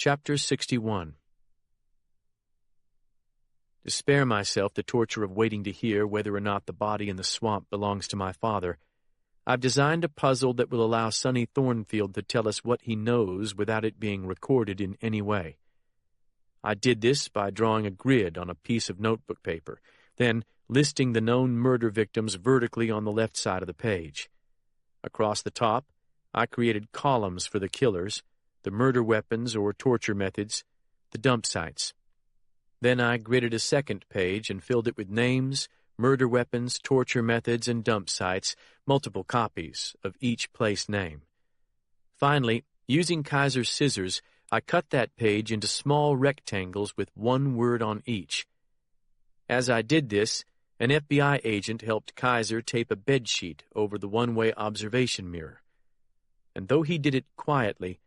Chapter 61. To spare myself the torture of waiting to hear whether or not the body in the swamp belongs to my father, I've designed a puzzle that will allow Sonny Thornfield to tell us what he knows without it being recorded in any way. I did this by drawing a grid on a piece of notebook paper, then listing the known murder victims vertically on the left side of the page. Across the top, I created columns for the killers, the murder weapons or torture methods, the dump sites. Then I gridded a second page and filled it with names, murder weapons, torture methods, and dump sites, multiple copies of each place name. Finally, using Kaiser's scissors, I cut that page into small rectangles with one word on each. As I did this, an FBI agent helped Kaiser tape a bedsheet over the one-way observation mirror. And though he did it quietly,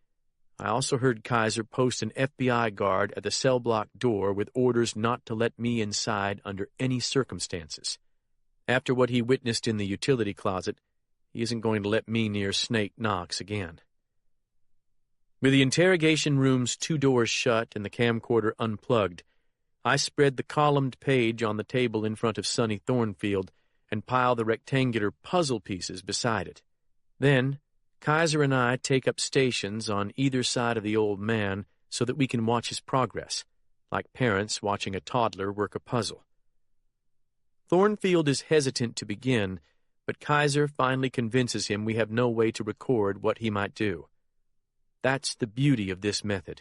I also heard Kaiser post an FBI guard at the cell block door with orders not to let me inside under any circumstances. After what he witnessed in the utility closet, he isn't going to let me near Snake Knox again. With the interrogation room's 2 doors shut and the camcorder unplugged, I spread the columned page on the table in front of Sonny Thornfield and pile the rectangular puzzle pieces beside it. Then, Kaiser and I take up stations on either side of the old man so that we can watch his progress, like parents watching a toddler work a puzzle. Thornfield is hesitant to begin, but Kaiser finally convinces him we have no way to record what he might do. That's the beauty of this method.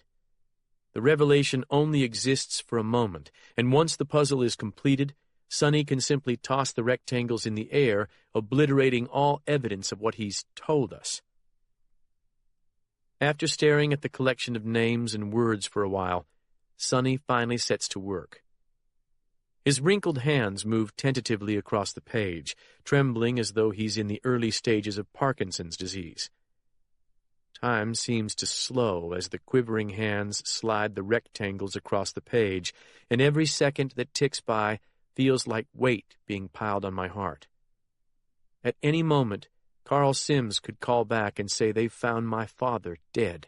The revelation only exists for a moment, and once the puzzle is completed, Sonny can simply toss the rectangles in the air, obliterating all evidence of what he's told us. After staring at the collection of names and words for a while, Sonny finally sets to work. His wrinkled hands move tentatively across the page, trembling as though he's in the early stages of Parkinson's disease. Time seems to slow as the quivering hands slide the rectangles across the page, and every second that ticks by feels like weight being piled on my heart. At any moment, Carl Sims could call back and say they've found my father dead.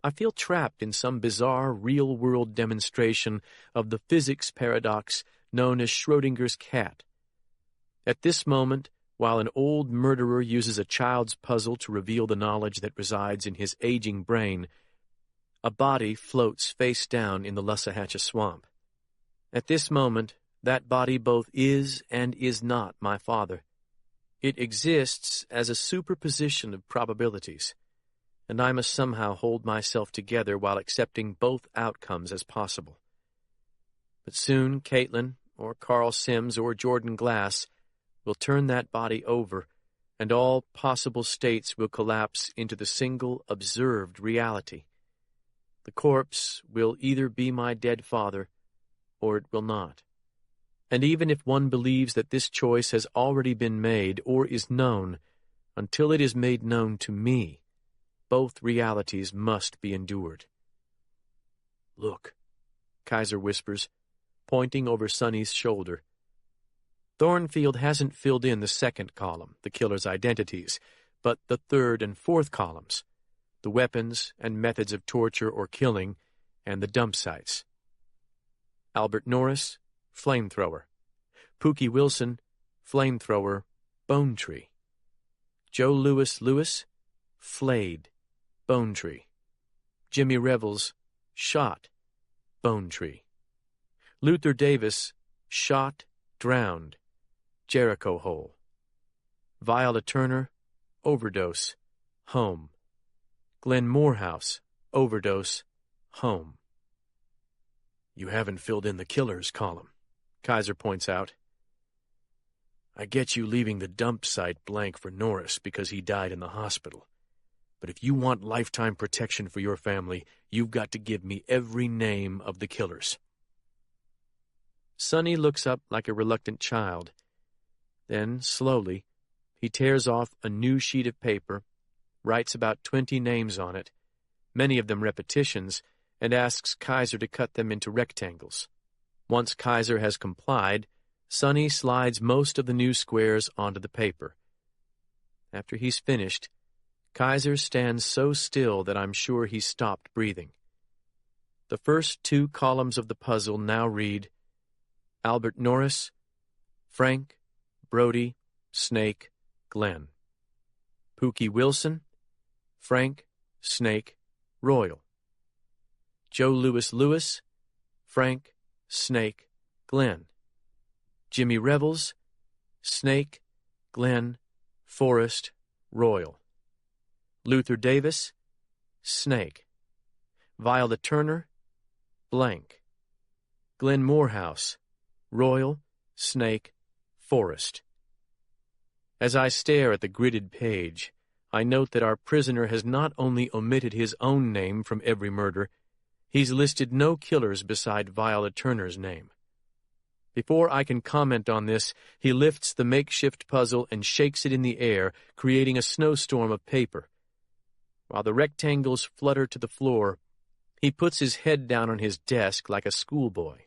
I feel trapped in some bizarre real-world demonstration of the physics paradox known as Schrödinger's cat. At this moment, while an old murderer uses a child's puzzle to reveal the knowledge that resides in his aging brain, a body floats face down in the Lussahatchee swamp. At this moment, that body both is and is not my father. It exists as a superposition of probabilities, and I must somehow hold myself together while accepting both outcomes as possible. But soon Caitlin, or Carl Sims, or Jordan Glass will turn that body over, and all possible states will collapse into the single observed reality. The corpse will either be my dead father, or it will not. And even if one believes that this choice has already been made or is known, until it is made known to me, both realities must be endured. "Look," Kaiser whispers, pointing over Sonny's shoulder. Thornfield hasn't filled in the second column, the killer's identities, but the third and fourth columns, the weapons and methods of torture or killing, and the dump sites. Albert Norris, flamethrower. Pookie Wilson, flamethrower, bone tree. Joe Lewis, flayed, bone tree. Jimmy Revels, shot, bone tree. Luther Davis, shot, drowned, Jericho hole. Viola Turner, overdose, home. Glenn Morehouse, overdose, home. "You haven't filled in the killer's column," Kaiser points out. "I get you leaving the dump site blank for Norris because he died in the hospital. But if you want lifetime protection for your family, you've got to give me every name of the killers." Sonny looks up like a reluctant child. Then, slowly, he tears off a new sheet of paper, writes about 20 names on it, many of them repetitions, and asks Kaiser to cut them into rectangles. Once Kaiser has complied, Sonny slides most of the new squares onto the paper. After he's finished, Kaiser stands so still that I'm sure he's stopped breathing. The first 2 columns of the puzzle now read, Albert Norris, Frank, Brody, Snake, Glenn. Pookie Wilson, Frank, Snake, Royal. Joe Louis Lewis, Frank, Snake, Glenn. Jimmy Revels, Snake, Glenn, Forrest, Royal. Luther Davis, Snake. Viola Turner, blank. Glenn Morehouse, Royal, Snake, Forrest. As I stare at the gridded page, I note that our prisoner has not only omitted his own name from every murder, he's listed no killers beside Viola Turner's name. Before I can comment on this, he lifts the makeshift puzzle and shakes it in the air, creating a snowstorm of paper. While the rectangles flutter to the floor, he puts his head down on his desk like a schoolboy.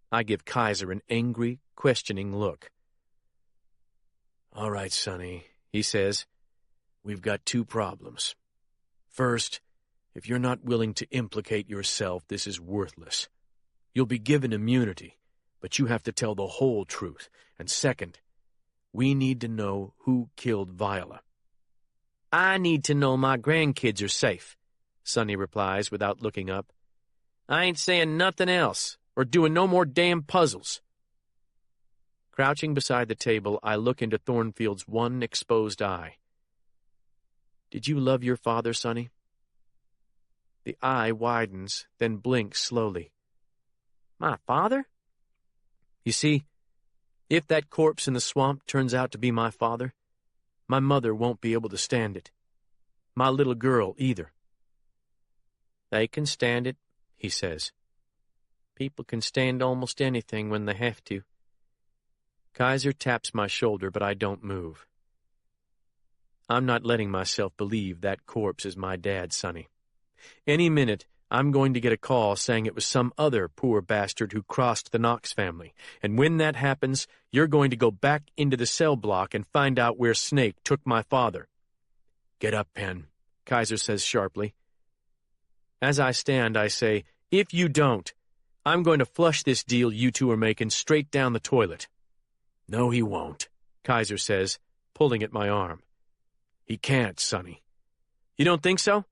I give Kaiser an angry, questioning look. "All right, Sonny," he says. "We've got 2 problems. First, if you're not willing to implicate yourself, this is worthless. You'll be given immunity, but you have to tell the whole truth. And second, we need to know who killed Viola." "I need to know my grandkids are safe," Sonny replies without looking up. "I ain't saying nothing else, or doing no more damn puzzles." Crouching beside the table, I look into Thornfield's one exposed eye. "Did you love your father, Sonny?" The eye widens, then blinks slowly. "My father?" "You see, if that corpse in the swamp turns out to be my father, my mother won't be able to stand it. My little girl, either." "They can stand it," he says. "People can stand almost anything when they have to." Kaiser taps my shoulder, but I don't move. I'm not letting myself believe that corpse is my dad, Sonny. Any minute, I'm going to get a call saying it was some other poor bastard who crossed the Knox family, and when that happens, you're going to go back into the cell block and find out where Snake took my father. "Get up, Penn," Kaiser says sharply. As I stand, I say, "If you don't, I'm going to flush this deal you 2 are making straight down the toilet." "No, he won't," Kaiser says, pulling at my arm. "He can't, Sonny." "You don't think so?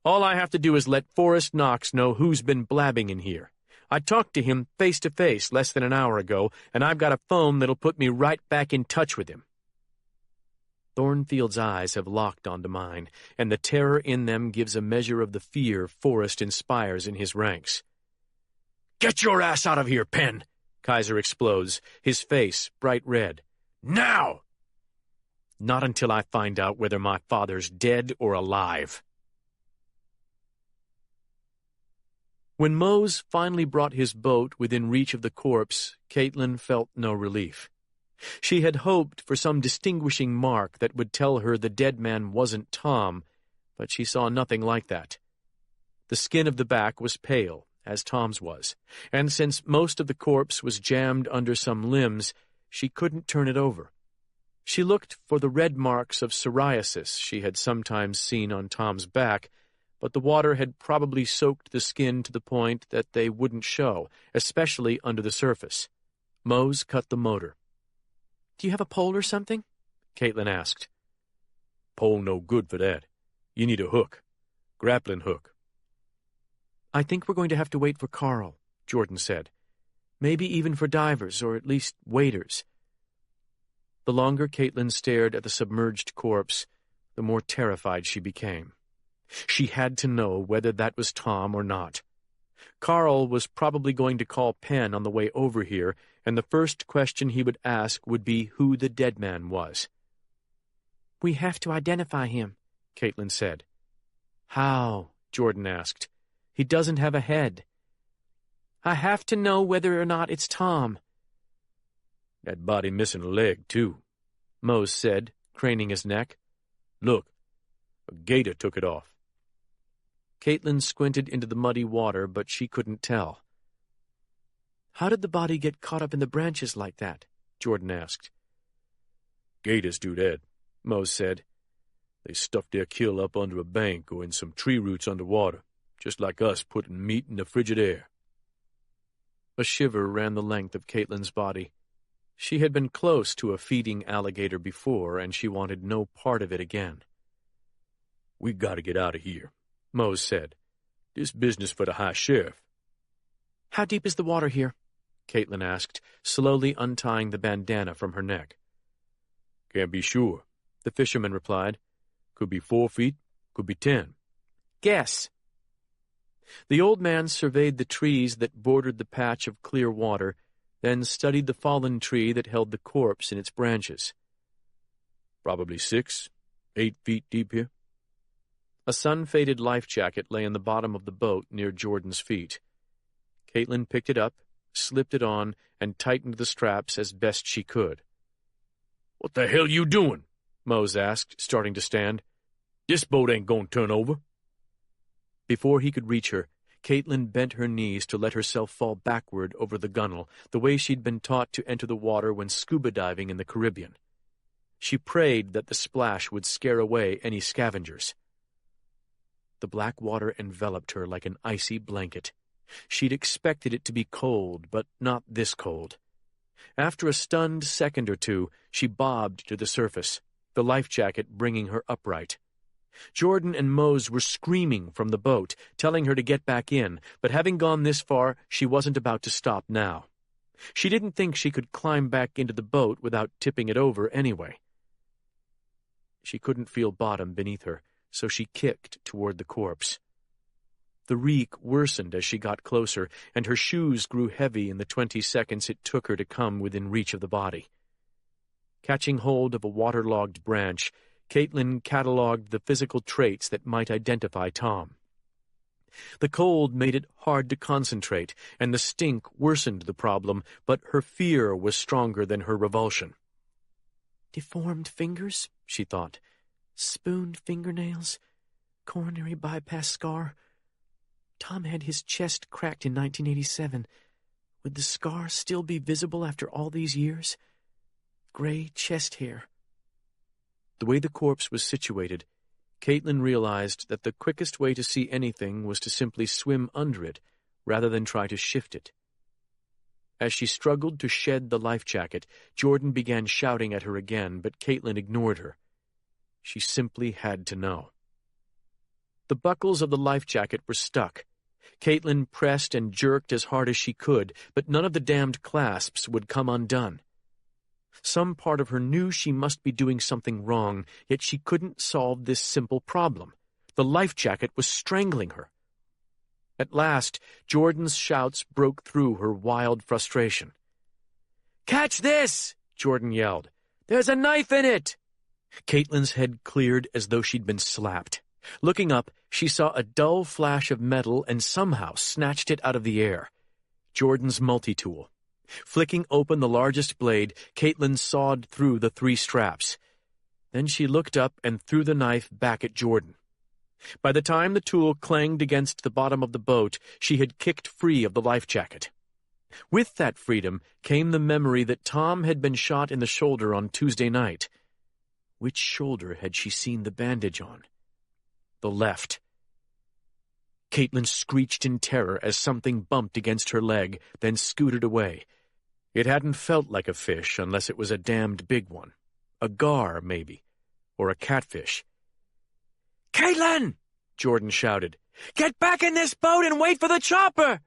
All I have to do is let Forrest Knox know who's been blabbing in here. I talked to him face-to-face less than an hour ago, and I've got a phone that'll put me right back in touch with him." Thornfield's eyes have locked onto mine, and the terror in them gives a measure of the fear Forrest inspires in his ranks. "Get your ass out of here, Penn!" Kaiser explodes, his face bright red. "Now!" "Not until I find out whether my father's dead or alive." When Mose finally brought his boat within reach of the corpse, Caitlin felt no relief. She had hoped for some distinguishing mark that would tell her the dead man wasn't Tom, but she saw nothing like that. The skin of the back was pale, as Tom's was, and since most of the corpse was jammed under some limbs, she couldn't turn it over. She looked for the red marks of psoriasis she had sometimes seen on Tom's back, but the water had probably soaked the skin to the point that they wouldn't show, especially under the surface. Mose cut the motor. "Do you have a pole or something?" Caitlin asked. "Pole no good for that. You need a hook. Grappling hook." "I think we're going to have to wait for Carl," Jordan said. "Maybe even for divers, or at least waders." The longer Caitlin stared at the submerged corpse, the more terrified she became. She had to know whether that was Tom or not. Carl was probably going to call Penn on the way over here, and the first question he would ask would be who the dead man was. "We have to identify him," Caitlin said. "How?" Jordan asked. "He doesn't have a head." "I have to know whether or not it's Tom." "That body missing a leg, too," Mose said, craning his neck. "Look, a gator took it off." Caitlin squinted into the muddy water, but she couldn't tell. "How did the body get caught up in the branches like that?" Jordan asked. "Gators do that," Mose said. They stuff their kill up under a bank or in some tree roots underwater, just like us putting meat in the frigid air. A shiver ran the length of Caitlin's body. She had been close to a feeding alligator before, and she wanted no part of it again. "We gotta get out of here," Mose said. "This business for the high sheriff." "How deep is the water here?" Caitlin asked, slowly untying the bandana from her neck. "Can't be sure," the fisherman replied. "Could be 4 feet, could be 10. "Guess." The old man surveyed the trees that bordered the patch of clear water, then studied the fallen tree that held the corpse in its branches. "Probably 6, 8 feet deep here." A sun-faded life jacket lay in the bottom of the boat near Jordan's feet. Caitlin picked it up, slipped it on, and tightened the straps as best she could. "What the hell you doing?" Mose asked, starting to stand. "This boat ain't gonna turn over." Before he could reach her, Caitlin bent her knees to let herself fall backward over the gunwale, the way she'd been taught to enter the water when scuba diving in the Caribbean. She prayed that the splash would scare away any scavengers. The black water enveloped her like an icy blanket. She'd expected it to be cold, but not this cold. After a stunned second or two, she bobbed to the surface, the life jacket bringing her upright. Jordan and Mose were screaming from the boat, telling her to get back in, but having gone this far, she wasn't about to stop now. She didn't think she could climb back into the boat without tipping it over anyway. She couldn't feel bottom beneath her, so she kicked toward the corpse. The reek worsened as she got closer, and her shoes grew heavy in the 20 seconds it took her to come within reach of the body. Catching hold of a waterlogged branch, Caitlin catalogued the physical traits that might identify Tom. The cold made it hard to concentrate, and the stink worsened the problem, but her fear was stronger than her revulsion. "Deformed fingers," she thought. "Spooned fingernails. Coronary bypass scar. Tom had his chest cracked in 1987. Would the scar still be visible after all these years? Gray chest hair." The way the corpse was situated, Caitlin realized that the quickest way to see anything was to simply swim under it, rather than try to shift it. As she struggled to shed the life jacket, Jordan began shouting at her again, but Caitlin ignored her. She simply had to know. The buckles of the life jacket were stuck. Caitlin pressed and jerked as hard as she could, but none of the damned clasps would come undone. Some part of her knew she must be doing something wrong, yet she couldn't solve this simple problem. The life jacket was strangling her. At last, Jordan's shouts broke through her wild frustration. "Catch this!" Jordan yelled. "There's a knife in it!" Caitlin's head cleared as though she'd been slapped. Looking up, she saw a dull flash of metal and somehow snatched it out of the air. Jordan's multi-tool. Flicking open the largest blade, Caitlin sawed through the 3 straps. Then she looked up and threw the knife back at Jordan. By the time the tool clanged against the bottom of the boat, she had kicked free of the life jacket. With that freedom came the memory that Tom had been shot in the shoulder on Tuesday night. Which shoulder had she seen the bandage on? The left. Caitlin screeched in terror as something bumped against her leg, then scooted away. It hadn't felt like a fish unless it was a damned big one. A gar, maybe. Or a catfish. "Caitlin!" Jordan shouted. "Get back in this boat and wait for the chopper!"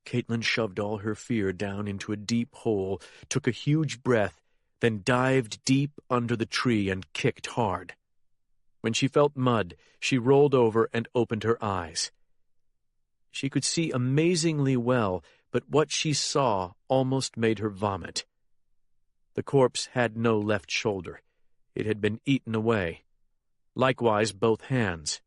Caitlin shoved all her fear down into a deep hole, took a huge breath, then dived deep under the tree and kicked hard. When she felt mud, she rolled over and opened her eyes. She could see amazingly well, but what she saw almost made her vomit. The corpse had no left shoulder. It had been eaten away. Likewise both hands.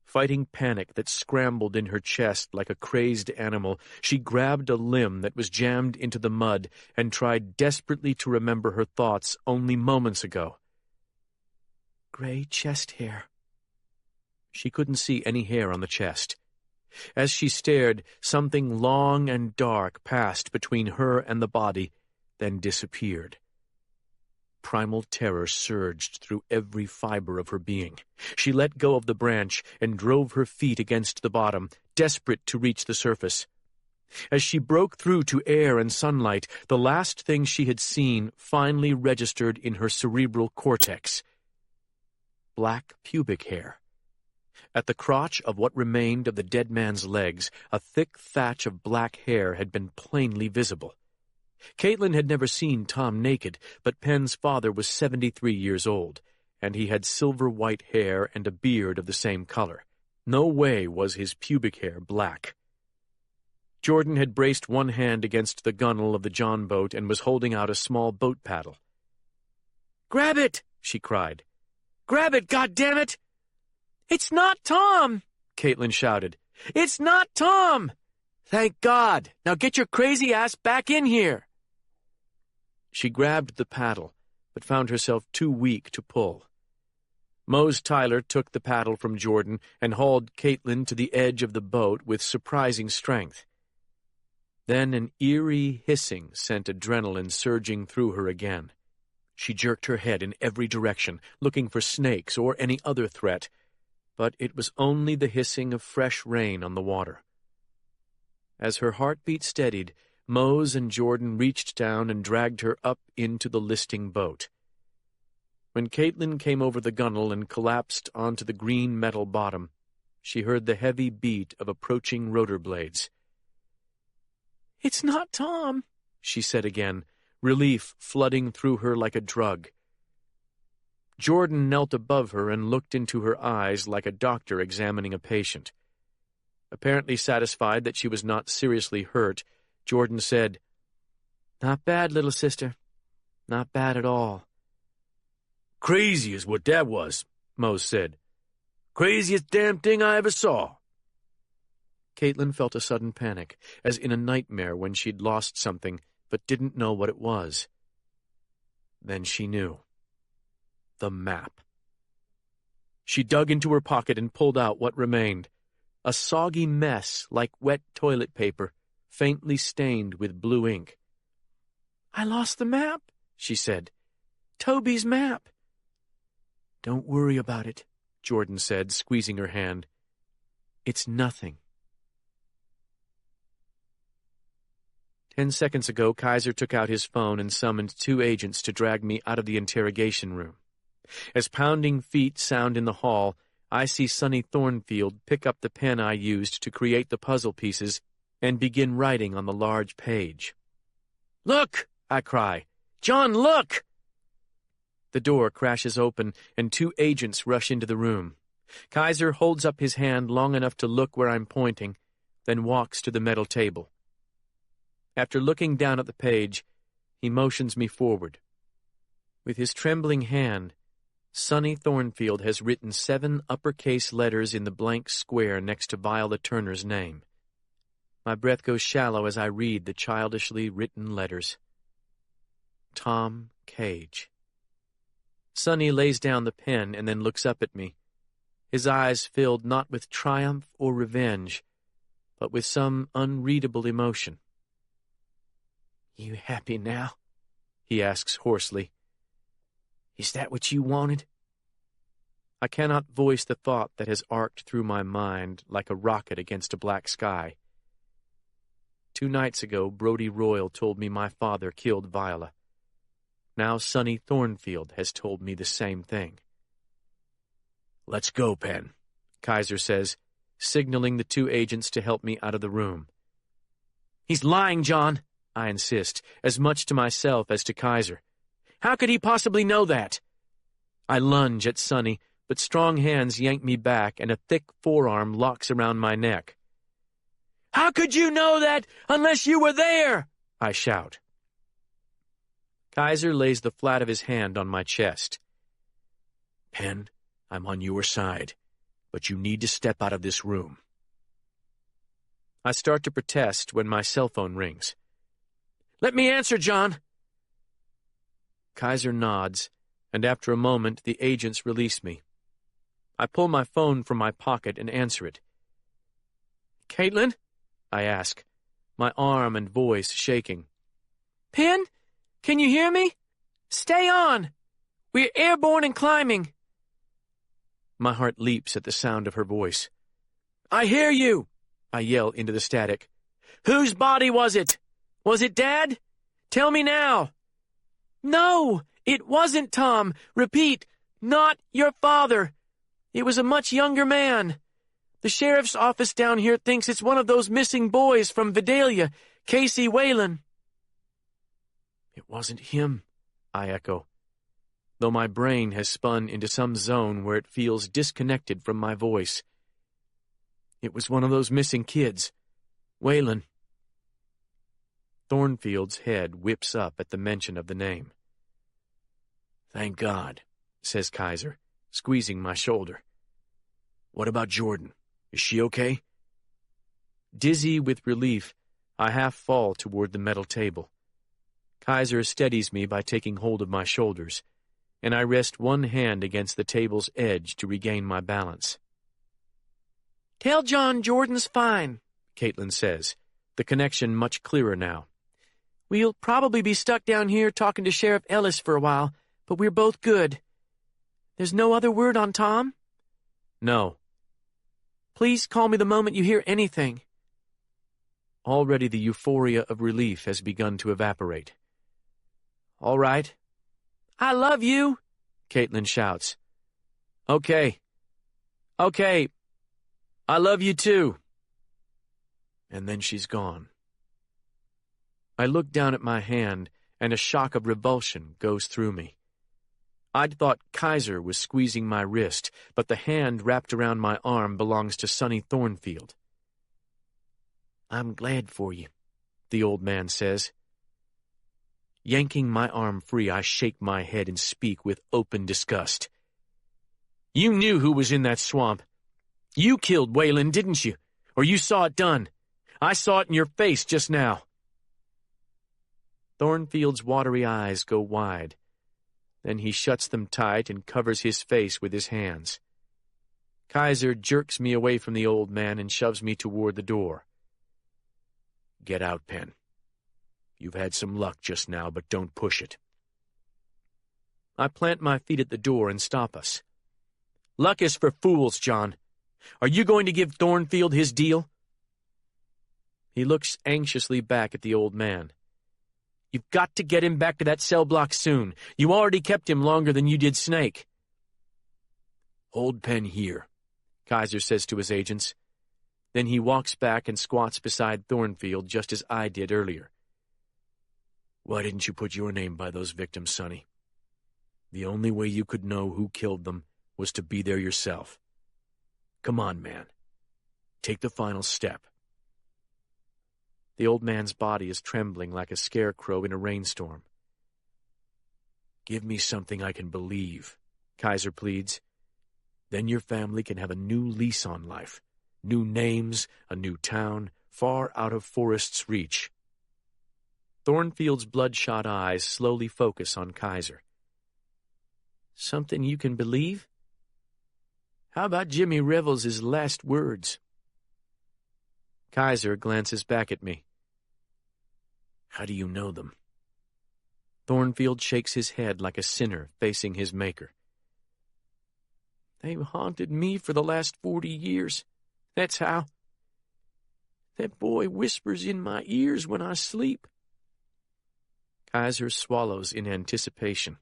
Fighting panic that scrambled in her chest like a crazed animal, she grabbed a limb that was jammed into the mud and tried desperately to remember her thoughts only moments ago. Gray chest hair. She couldn't see any hair on the chest. As she stared, something long and dark passed between her and the body, then disappeared. Primal terror surged through every fiber of her being. She let go of the branch and drove her feet against the bottom, desperate to reach the surface. As she broke through to air and sunlight, the last thing she had seen finally registered in her cerebral cortex. Black pubic hair. At the crotch of what remained of the dead man's legs, a thick thatch of black hair had been plainly visible. Caitlin had never seen Tom naked, but Penn's father was 73 years old, and he had silver-white hair and a beard of the same color. No way was his pubic hair black. Jordan had braced one hand against the gunwale of the John boat and was holding out a small boat paddle. "Grab it!" she cried. "Grab it, goddammit!" "It's not Tom!" Caitlin shouted. "It's not Tom!" "Thank God! Now get your crazy ass back in here!" She grabbed the paddle, but found herself too weak to pull. Mose Tyler took the paddle from Jordan and hauled Caitlin to the edge of the boat with surprising strength. Then an eerie hissing sent adrenaline surging through her again. She jerked her head in every direction, looking for snakes or any other threat, but it was only the hissing of fresh rain on the water. As her heartbeat steadied, Mose and Jordan reached down and dragged her up into the listing boat. When Caitlin came over the gunwale and collapsed onto the green metal bottom, she heard the heavy beat of approaching rotor blades. "It's not Tom," she said again, relief flooding through her like a drug. Jordan knelt above her and looked into her eyes like a doctor examining a patient. Apparently satisfied that she was not seriously hurt, Jordan said, "Not bad, little sister. Not bad at all." "Crazy is what that was," Mose said. "Craziest damn thing I ever saw." Caitlin felt a sudden panic, as in a nightmare when she'd lost something but didn't know what it was. Then she knew. The map. She dug into her pocket and pulled out what remained. A soggy mess like wet toilet paper, faintly stained with blue ink. "I lost the map," she said. "Toby's map." "Don't worry about it," Jordan said, squeezing her hand. "It's nothing." 10 seconds ago, Kaiser took out his phone and summoned 2 agents to drag me out of the interrogation room. As pounding feet sound in the hall, I see Sonny Thornfield pick up the pen I used to create the puzzle pieces and begin writing on the large page. "Look!" I cry. "John, look!" The door crashes open, and 2 agents rush into the room. Kaiser holds up his hand long enough to look where I'm pointing, then walks to the metal table. After looking down at the page, he motions me forward. With his trembling hand, Sonny Thornfield has written 7 uppercase letters in the blank square next to Viola Turner's name. My breath goes shallow as I read the childishly written letters. Tom Cage. Sonny lays down the pen and then looks up at me, his eyes filled not with triumph or revenge, but with some unreadable emotion. "You happy now?" he asks hoarsely. "Is that what you wanted?" I cannot voice the thought that has arced through my mind like a rocket against a black sky. 2 nights ago, Brody Royal told me my father killed Viola. Now Sonny Thornfield has told me the same thing. "Let's go, Penn," Kaiser says, signaling the 2 agents to help me out of the room. "He's lying, John," I insist, as much to myself as to Kaiser. "How could he possibly know that?" I lunge at Sonny, but strong hands yank me back and a thick forearm locks around my neck. "How could you know that unless you were there?" I shout. Kaiser lays the flat of his hand on my chest. "Penn, I'm on your side, but you need to step out of this room." I start to protest when my cell phone rings. "Let me answer, John." Kaiser nods, and after a moment the agents release me. I pull my phone from my pocket and answer it. "Caitlin?" I ask, my arm and voice shaking. "Penn, can you hear me?" Stay on! We're airborne and climbing. My heart leaps at the sound of her voice. I hear you, I yell into the static. Whose body was it? Was it Dad? Tell me now. No, it wasn't Tom. Repeat, not your father. It was a much younger man. The sheriff's office down here thinks it's one of those missing boys from Vidalia, Casey Whalen. It wasn't him, I echo, though my brain has spun into some zone where it feels disconnected from my voice. It was one of those missing kids, Whalen. Thornfield's head whips up at the mention of the name. Thank God, says Kaiser, squeezing my shoulder. What about Jordan? Is she okay? Dizzy with relief, I half fall toward the metal table. Kaiser steadies me by taking hold of my shoulders, and I rest one hand against the table's edge to regain my balance. Tell John Jordan's fine, Caitlin says, the connection much clearer now. We'll probably be stuck down here talking to Sheriff Ellis for a while, but we're both good. There's no other word on Tom? No. Please call me the moment you hear anything. Already the euphoria of relief has begun to evaporate. All right. I love you, Caitlin shouts. Okay. Okay. I love you too. And then she's gone. I look down at my hand, and a shock of revulsion goes through me. I'd thought Kaiser was squeezing my wrist, but the hand wrapped around my arm belongs to Sonny Thornfield. I'm glad for you, the old man says. Yanking my arm free, I shake my head and speak with open disgust. You knew who was in that swamp. You killed Whalen, didn't you? Or you saw it done. I saw it in your face just now. Thornfield's watery eyes go wide. Then he shuts them tight and covers his face with his hands. Kaiser jerks me away from the old man and shoves me toward the door. Get out, Penn. You've had some luck just now, but don't push it. I plant my feet at the door and stop us. Luck is for fools, John. Are you going to give Thornfield his deal? He looks anxiously back at the old man. You've got to get him back to that cell block soon. You already kept him longer than you did Snake. Hold Penn here, Kaiser says to his agents. Then he walks back and squats beside Thornfield just as I did earlier. Why didn't you put your name by those victims, Sonny? The only way you could know who killed them was to be there yourself. Come on, man. Take the final step. The old man's body is trembling like a scarecrow in a rainstorm. Give me something I can believe, Kaiser pleads. Then your family can have a new lease on life. New names, a new town, far out of Forrest's reach. Thornfield's bloodshot eyes slowly focus on Kaiser. Something you can believe? How about Jimmy Revels' last words? Kaiser glances back at me. How do you know them? Thornfield shakes his head like a sinner facing his maker. They've haunted me for the last 40 years. That's how. That boy whispers in my ears when I sleep. Kaiser swallows in anticipation.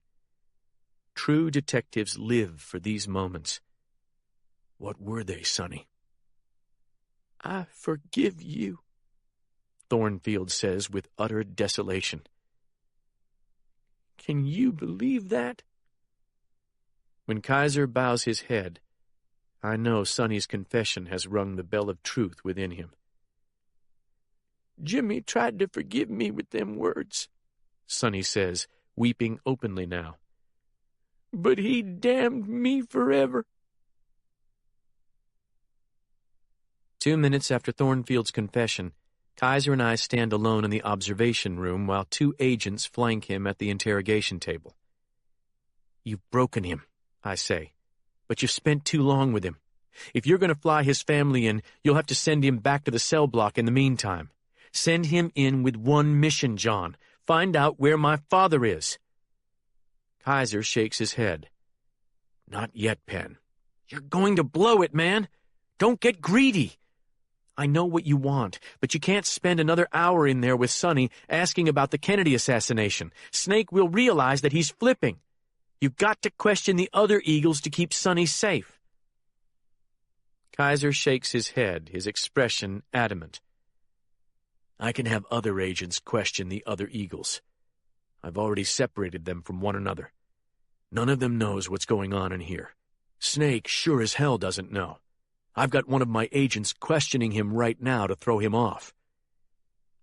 True detectives live for these moments. What were they, Sonny? I forgive you, Thornfield says with utter desolation. Can you believe that? When Kaiser bows his head, I know Sonny's confession has rung the bell of truth within him. Jimmy tried to forgive me with them words, Sonny says, weeping openly now. But he damned me forever. 2 minutes after Thornfield's confession, Kaiser and I stand alone in the observation room while 2 agents flank him at the interrogation table. You've broken him, I say, but you've spent too long with him. If you're going to fly his family in, you'll have to send him back to the cell block in the meantime. Send him in with one mission, John. Find out where my father is. Kaiser shakes his head. Not yet, Penn. You're going to blow it, man. Don't get greedy. I know what you want, but you can't spend another hour in there with Sonny asking about the Kennedy assassination. Snake will realize that he's flipping. You've got to question the other Eagles to keep Sonny safe. Kaiser shakes his head, his expression adamant. I can have other agents question the other Eagles. I've already separated them from one another. None of them knows what's going on in here. Snake sure as hell doesn't know. I've got one of my agents questioning him right now to throw him off.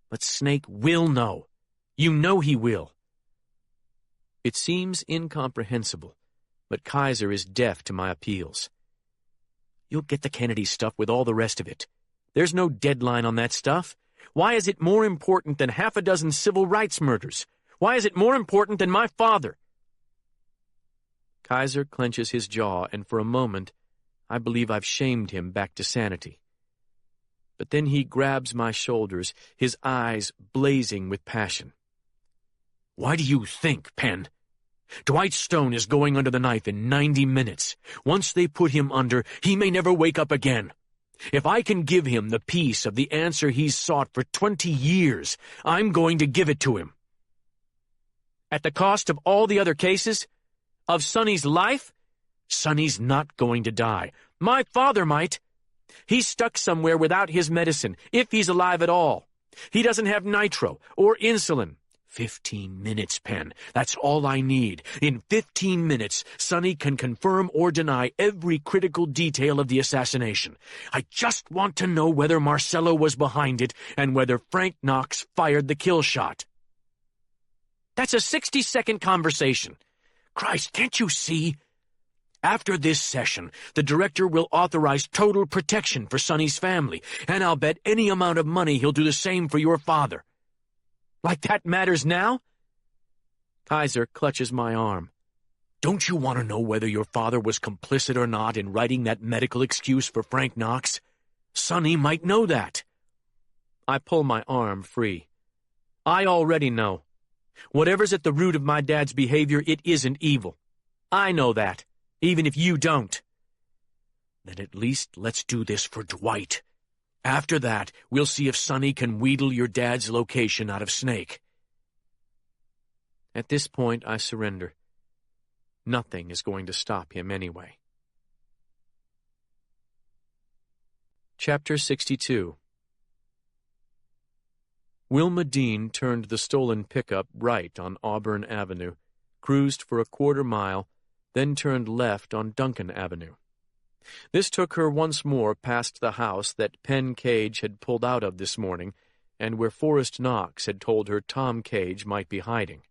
But Snake will know. You know he will. It seems incomprehensible, but Kaiser is deaf to my appeals. You'll get the Kennedy stuff with all the rest of it. There's no deadline on that stuff. Why is it more important than half a dozen civil rights murders? Why is it more important than my father? Kaiser clenches his jaw, and for a moment, I believe I've shamed him back to sanity. But then he grabs my shoulders, his eyes blazing with passion. Why do you think, Penn? Dwight Stone is going under the knife in 90 minutes. Once they put him under, he may never wake up again. If I can give him the piece of the answer he's sought for 20 years, I'm going to give it to him. At the cost of all the other cases? Of Sonny's life? Sonny's not going to die. My father might. He's stuck somewhere without his medicine, if he's alive at all. He doesn't have nitro or insulin. 15 minutes, Penn. That's all I need. In 15 minutes, Sonny can confirm or deny every critical detail of the assassination. I just want to know whether Marcello was behind it and whether Frank Knox fired the kill shot. That's a 60-second conversation. Christ, can't you see? After this session, the director will authorize total protection for Sonny's family, and I'll bet any amount of money he'll do the same for your father. Like that matters now? Kaiser clutches my arm. Don't you want to know whether your father was complicit or not in writing that medical excuse for Frank Knox? Sonny might know that. I pull my arm free. I already know. Whatever's at the root of my dad's behavior, it isn't evil. I know that, even if you don't. Then at least let's do this for Dwight. After that, we'll see if Sonny can wheedle your dad's location out of Snake. At this point, I surrender. Nothing is going to stop him anyway. Chapter 62. Wilma Dean turned the stolen pickup right on Auburn Avenue, cruised for a quarter mile, then turned left on Duncan Avenue. This took her once more past the house that Penn Cage had pulled out of this morning, and where Forrest Knox had told her Tom Cage might be hiding.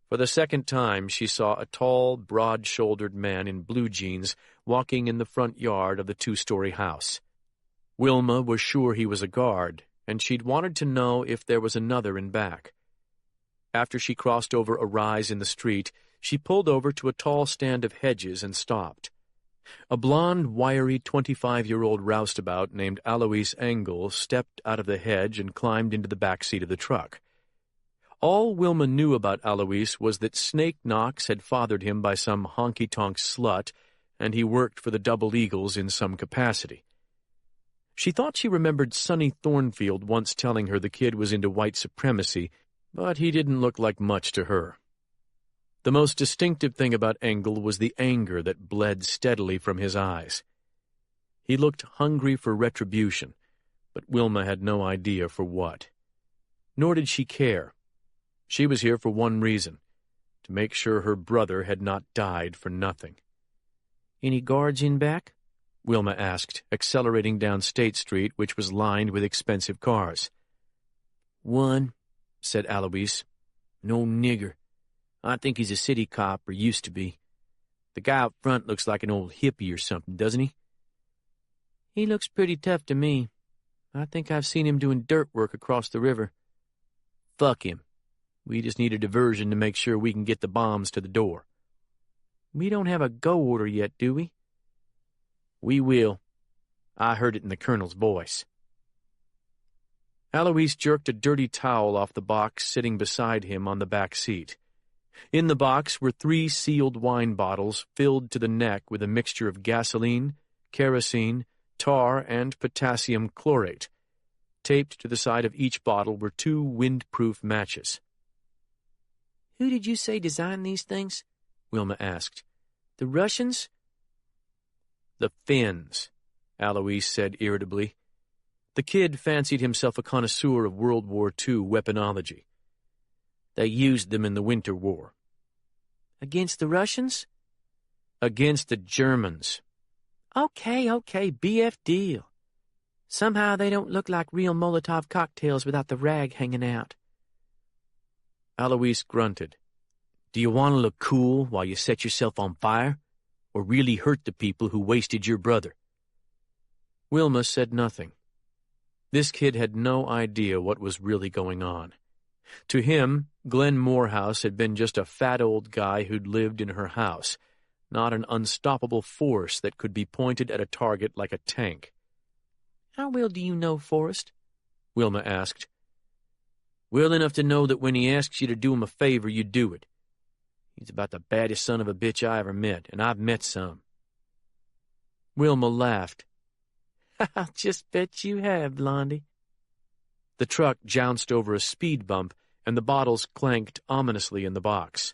For the second time she saw a tall, broad-shouldered man in blue jeans walking in the front yard of the two-story house. Wilma was sure he was a guard, and she'd wanted to know if there was another in back. After she crossed over a rise in the street, she pulled over to a tall stand of hedges and stopped. A blond, wiry 25-year-old roustabout named Alois Engel stepped out of the hedge and climbed into the back seat of the truck. All Wilma knew about Alois was that Snake Knox had fathered him by some honky-tonk slut, and he worked for the Double Eagles in some capacity. She thought she remembered Sonny Thornfield once telling her the kid was into white supremacy, but he didn't look like much to her. The most distinctive thing about Engel was the anger that bled steadily from his eyes. He looked hungry for retribution, but Wilma had no idea for what. Nor did she care. She was here for one reason, to make sure her brother had not died for nothing. "Any guards in back?" Wilma asked, accelerating down State Street, which was lined with expensive cars. "One," said Alois. "An old nigger. I think he's a city cop, or used to be. The guy up front looks like an old hippie or something, doesn't he?" "He looks pretty tough to me. I think I've seen him doing dirt work across the river." "Fuck him. We just need a diversion to make sure we can get the bombs to the door." "We don't have a go order yet, do we?" "We will. I heard it in the colonel's voice." Alois jerked a dirty towel off the box sitting beside him on the back seat. In the box were 3 sealed wine bottles filled to the neck with a mixture of gasoline, kerosene, tar, and potassium chlorate. Taped to the side of each bottle were 2 wind-proof matches. "Who did you say designed these things?" Wilma asked. "The Russians?" "The Finns," Alois said irritably. The kid fancied himself a connoisseur of World War II weaponology. "They used them in the Winter War." "Against the Russians?" "Against the Germans." Okay, BF deal. Somehow they don't look like real Molotov cocktails without the rag hanging out." Alois grunted. "Do you want to look cool while you set yourself on fire? Or really hurt the people who wasted your brother?" Wilma said nothing. This kid had no idea what was really going on. To him, Glenn Morehouse had been just a fat old guy who'd lived in her house, not an unstoppable force that could be pointed at a target like a tank. "How well do you know Forrest?" Wilma asked. "Well enough to know that when he asks you to do him a favor, you do it. He's about the baddest son of a bitch I ever met, and I've met some." Wilma laughed. "I'll just bet you have, Blondie." The truck jounced over a speed bump, and the bottles clanked ominously in the box.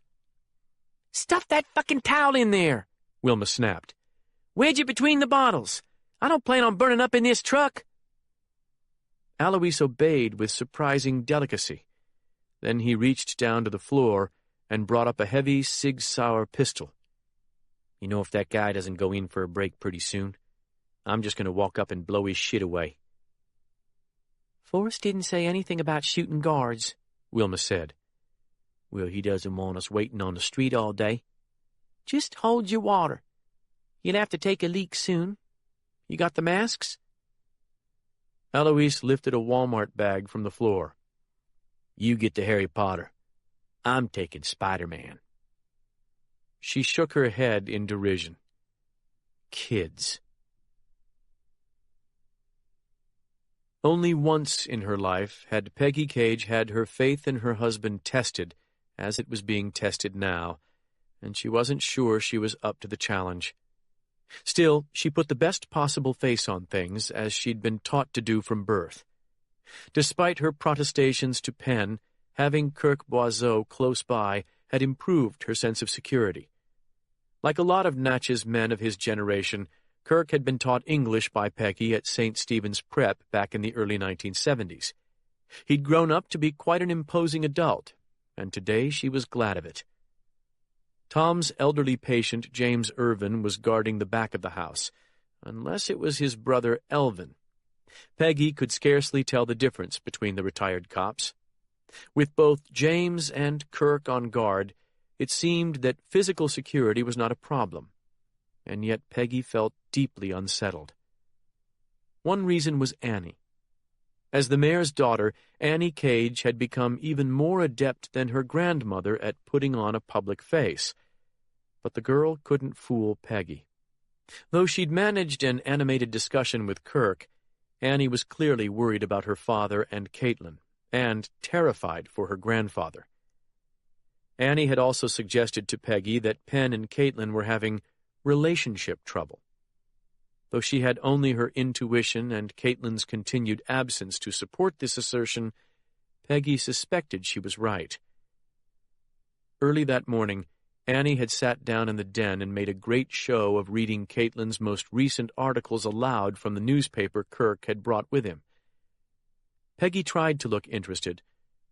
"Stuff that fucking towel in there," Wilma snapped. "Wedge it between the bottles. I don't plan on burning up in this truck." Alois obeyed with surprising delicacy. Then he reached down to the floor and brought up a heavy Sig Sauer pistol. "You know, if that guy doesn't go in for a break pretty soon, I'm just going to walk up and blow his shit away." "Forrest didn't say anything about shooting guards," Wilma said. "Well, he doesn't want us waiting on the street all day. Just hold your water. You'll have to take a leak soon. You got the masks?" Alois lifted a Walmart bag from the floor. "You get to Harry Potter. I'm taking Spider-Man." She shook her head in derision. Kids. Only once in her life had Peggy Cage had her faith in her husband tested, as it was being tested now, and she wasn't sure she was up to the challenge. Still, she put the best possible face on things, as she'd been taught to do from birth. Despite her protestations to Penn, having Kirk Boiseau close by had improved her sense of security. Like a lot of Natchez men of his generation, Kirk had been taught English by Peggy at St. Stephen's Prep back in the early 1970s. He'd grown up to be quite an imposing adult, and today she was glad of it. Tom's elderly patient, James Irvin, was guarding the back of the house, unless it was his brother Elvin. Peggy could scarcely tell the difference between the retired cops. With both James and Kirk on guard, it seemed that physical security was not a problem, and yet Peggy felt deeply unsettled. One reason was Annie. As the mayor's daughter, Annie Cage had become even more adept than her grandmother at putting on a public face. But the girl couldn't fool Peggy. Though she'd managed an animated discussion with Kirk, Annie was clearly worried about her father and Caitlin, and terrified for her grandfather. Annie had also suggested to Peggy that Penn and Caitlin were having relationship trouble. Though she had only her intuition and Caitlin's continued absence to support this assertion, Peggy suspected she was right. Early that morning, Annie had sat down in the den and made a great show of reading Caitlin's most recent articles aloud from the newspaper Kirk had brought with him. Peggy tried to look interested,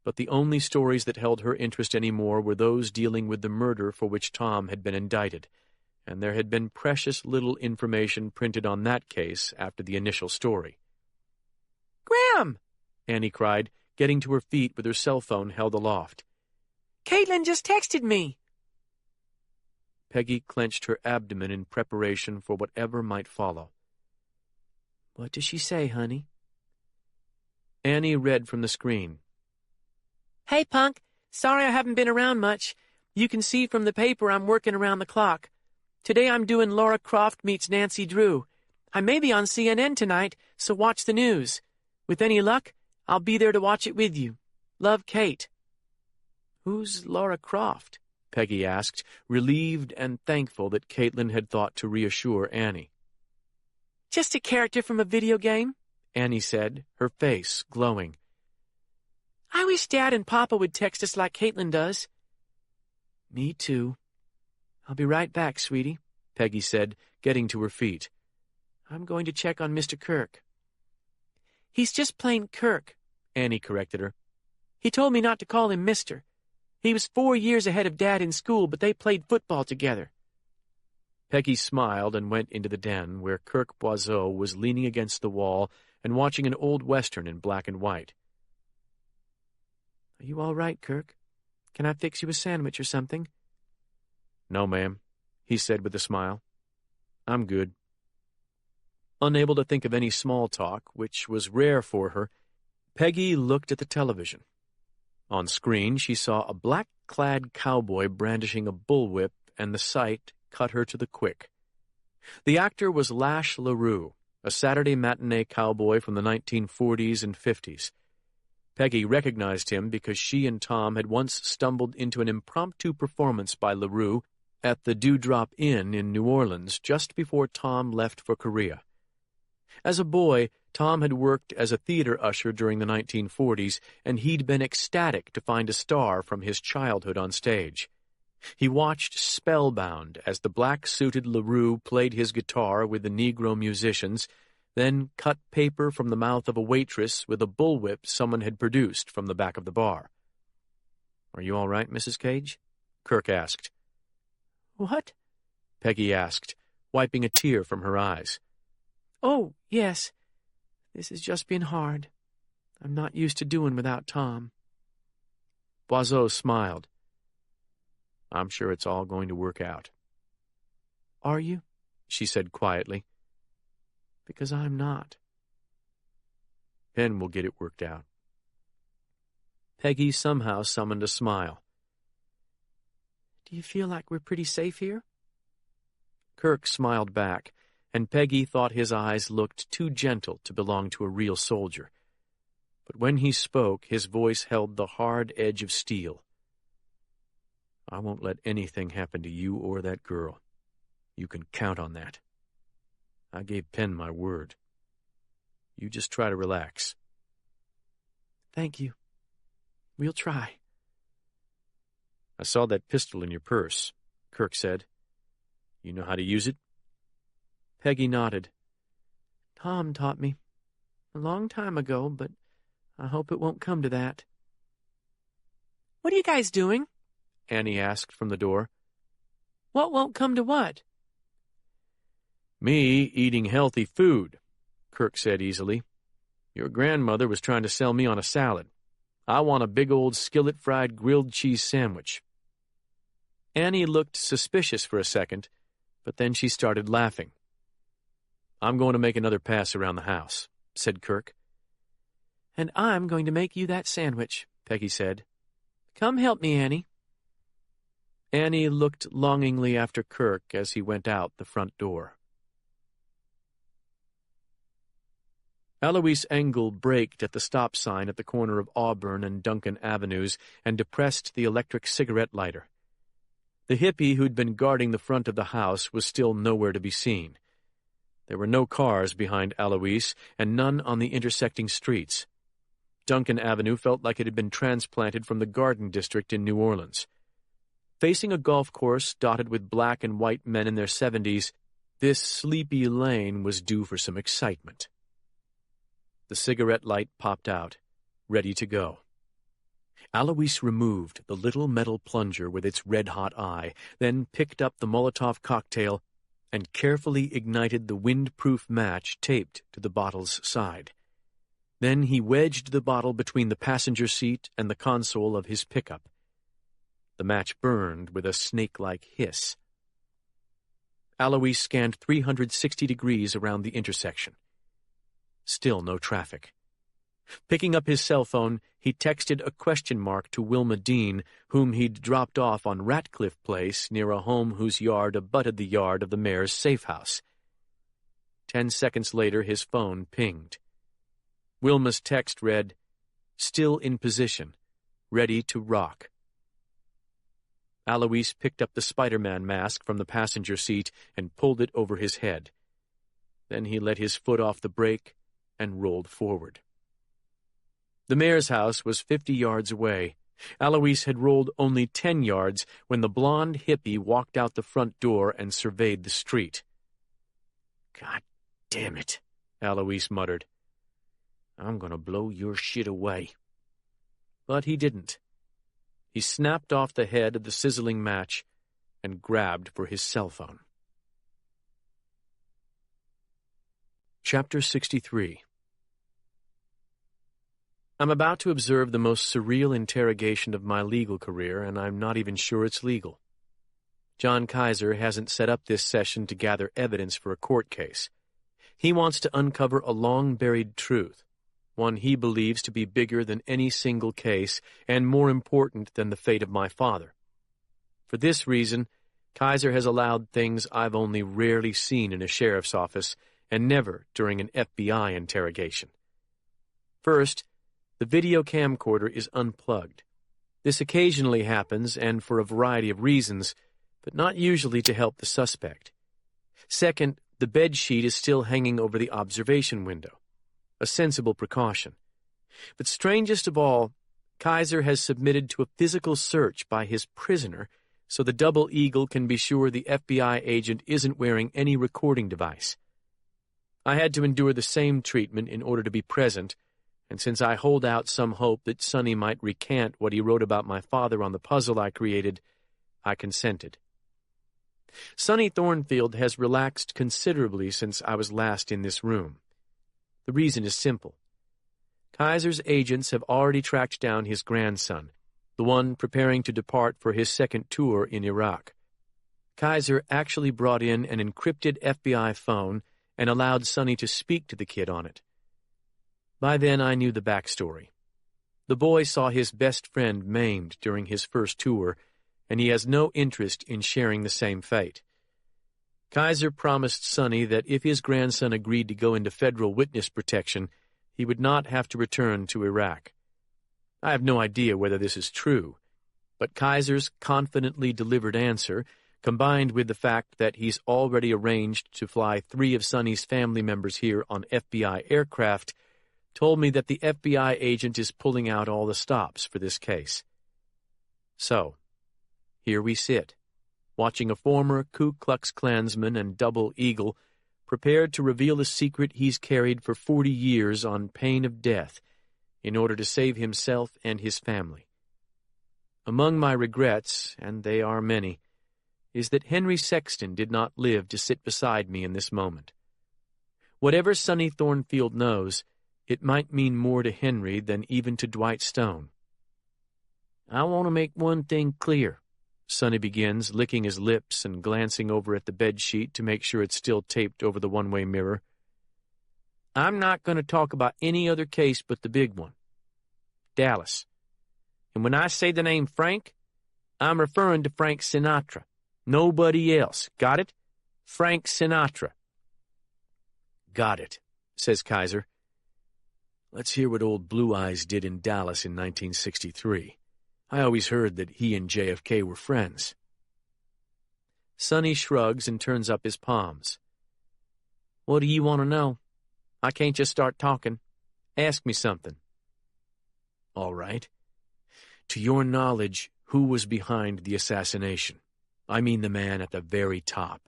but the only stories that held her interest anymore were those dealing with the murder for which Tom had been indicted, and there had been precious little information printed on that case after the initial story. "Graham!" Annie cried, getting to her feet with her cell phone held aloft. "Caitlin just texted me." Peggy clenched her abdomen in preparation for whatever might follow. "What does she say, honey?" Annie read from the screen. "Hey, punk. Sorry I haven't been around much. You can see from the paper I'm working around the clock. Today I'm doing Laura Croft meets Nancy Drew. I may be on CNN tonight, so watch the news. With any luck, I'll be there to watch it with you. Love, Kate." "Who's Laura Croft?" Peggy asked, relieved and thankful that Caitlin had thought to reassure Annie. "Just a character from a video game," Annie said, her face glowing. "I wish Dad and Papa would text us like Caitlin does." "Me too. I'll be right back, sweetie," Peggy said, getting to her feet. "I'm going to check on Mr. Kirk." "He's just plain Kirk," Annie corrected her. "He told me not to call him Mister. He was 4 years ahead of Dad in school, but they played football together." Peggy smiled and went into the den, where Kirk Boiseau was leaning against the wall and watching an old Western in black and white. "Are you all right, Kirk? Can I fix you a sandwich or something?" "No, ma'am," he said with a smile. "I'm good." Unable to think of any small talk, which was rare for her, Peggy looked at the television. On screen, she saw a black-clad cowboy brandishing a bullwhip, and the sight cut her to the quick. The actor was Lash LaRue, a Saturday matinee cowboy from the 1940s and 50s. Peggy recognized him because she and Tom had once stumbled into an impromptu performance by LaRue at the Dewdrop Inn in New Orleans just before Tom left for Korea. As a boy, Tom had worked as a theater usher during the 1940s, and he'd been ecstatic to find a star from his childhood on stage. He watched spellbound as the black-suited LaRue played his guitar with the Negro musicians, then cut paper from the mouth of a waitress with a bullwhip someone had produced from the back of the bar. "Are you all right, Mrs. Cage?" Kirk asked. "What?" Peggy asked, wiping a tear from her eyes. "Oh, yes. This has just been hard. I'm not used to doing without Tom." Boiseau smiled. "I'm sure it's all going to work out." "Are you?" she said quietly. "Because I'm not." "Penn will get it worked out." Peggy somehow summoned a smile. "Do you feel like we're pretty safe here?" Kirk smiled back, and Peggy thought his eyes looked too gentle to belong to a real soldier. But when he spoke, his voice held the hard edge of steel. "I won't let anything happen to you or that girl. You can count on that. I gave Penn my word. You just try to relax." "Thank you. We'll try." "I saw that pistol in your purse," Kirk said. "You know how to use it?" Peggy nodded. "Tom taught me. A long time ago, but I hope it won't come to that." "What are you guys doing?" Annie asked from the door. "What won't come to what?" "Me eating healthy food," Kirk said easily. "Your grandmother was trying to sell me on a salad. I want a big old skillet-fried grilled cheese sandwich." Annie looked suspicious for a second, but then she started laughing. "I'm going to make another pass around the house," said Kirk. "And I'm going to make you that sandwich," Peggy said. "Come help me, Annie." Annie looked longingly after Kirk as he went out the front door. Eloise Engel braked at the stop sign at the corner of Auburn and Duncan Avenues and depressed the electric cigarette lighter. The hippie who'd been guarding the front of the house was still nowhere to be seen. There were no cars behind Eloise, and none on the intersecting streets. Duncan Avenue felt like it had been transplanted from the Garden District in New Orleans. Facing a golf course dotted with black and white men in their 70s, this sleepy lane was due for some excitement. The cigarette light popped out, ready to go. Eloise removed the little metal plunger with its red-hot eye, then picked up the Molotov cocktail and carefully ignited the wind-proof match taped to the bottle's side. Then he wedged the bottle between the passenger seat and the console of his pickup. The match burned with a snake-like hiss. Eloise scanned 360 degrees around the intersection. Still no traffic. Picking up his cell phone, he texted a question mark to Wilma Dean, whom he'd dropped off on Ratcliffe Place near a home whose yard abutted the yard of the mayor's safe house. 10 seconds later, his phone pinged. Wilma's text read, "Still in position, ready to rock." Alois picked up the Spider-Man mask from the passenger seat and pulled it over his head. Then he let his foot off the brake and rolled forward. The mayor's house was 50 yards away. Alois had rolled only 10 yards when the blonde hippie walked out the front door and surveyed the street. "God damn it," Alois muttered. "I'm going to blow your shit away." But he didn't. He snapped off the head of the sizzling match and grabbed for his cell phone. Chapter 63. I'm about to observe the most surreal interrogation of my legal career, and I'm not even sure it's legal. John Kaiser hasn't set up this session to gather evidence for a court case. He wants to uncover a long-buried truth, one he believes to be bigger than any single case and more important than the fate of my father. For this reason, Kaiser has allowed things I've only rarely seen in a sheriff's office and never during an FBI interrogation. First, the video camcorder is unplugged. This occasionally happens, and for a variety of reasons, but not usually to help the suspect. Second, the bed sheet is still hanging over the observation window, a sensible precaution. But strangest of all, Kaiser has submitted to a physical search by his prisoner so the double eagle can be sure the FBI agent isn't wearing any recording device. I had to endure the same treatment in order to be present, and since I hold out some hope that Sonny might recant what he wrote about my father on the puzzle I created, I consented. Sonny Thornfield has relaxed considerably since I was last in this room. The reason is simple. Kaiser's agents have already tracked down his grandson, the one preparing to depart for his second tour in Iraq. Kaiser actually brought in an encrypted FBI phone and allowed Sonny to speak to the kid on it. By then I knew the backstory. The boy saw his best friend maimed during his first tour, and he has no interest in sharing the same fate. Kaiser promised Sonny that if his grandson agreed to go into federal witness protection, he would not have to return to Iraq. I have no idea whether this is true, but Kaiser's confidently delivered answer, combined with the fact that he's already arranged to fly 3 of Sonny's family members here on FBI aircraft, told me that the FBI agent is pulling out all the stops for this case. So, here we sit, watching a former Ku Klux Klansman and double eagle prepared to reveal a secret he's carried for 40 years on pain of death in order to save himself and his family. Among my regrets, and they are many, is that Henry Sexton did not live to sit beside me in this moment. Whatever Sonny Thornfield knows, it might mean more to Henry than even to Dwight Stone. "I want to make one thing clear," Sonny begins, licking his lips and glancing over at the bedsheet to make sure it's still taped over the one-way mirror. "I'm not going to talk about any other case but the big one, Dallas. And when I say the name Frank, I'm referring to Frank Sinatra. Nobody else. Got it? Frank Sinatra." "Got it," says Kaiser. "Let's hear what old Blue Eyes did in Dallas in 1963. I always heard that he and JFK were friends." Sonny shrugs and turns up his palms. "What do you want to know? I can't just start talking. Ask me something." "All right. To your knowledge, who was behind the assassination? I mean the man at the very top."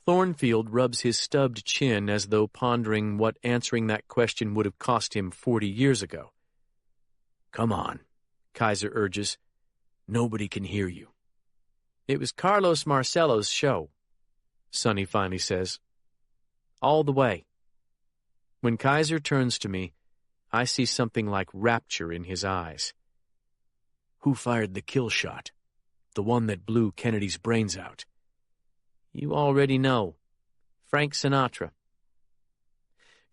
Thornfield rubs his stubbed chin as though pondering what answering that question would have cost him 40 years ago. "Come on," Kaiser urges. "Nobody can hear you." "It was Carlos Marcello's show," Sonny finally says. "All the way." When Kaiser turns to me, I see something like rapture in his eyes. "Who fired the kill shot? The one that blew Kennedy's brains out?" "You already know. Frank Sinatra."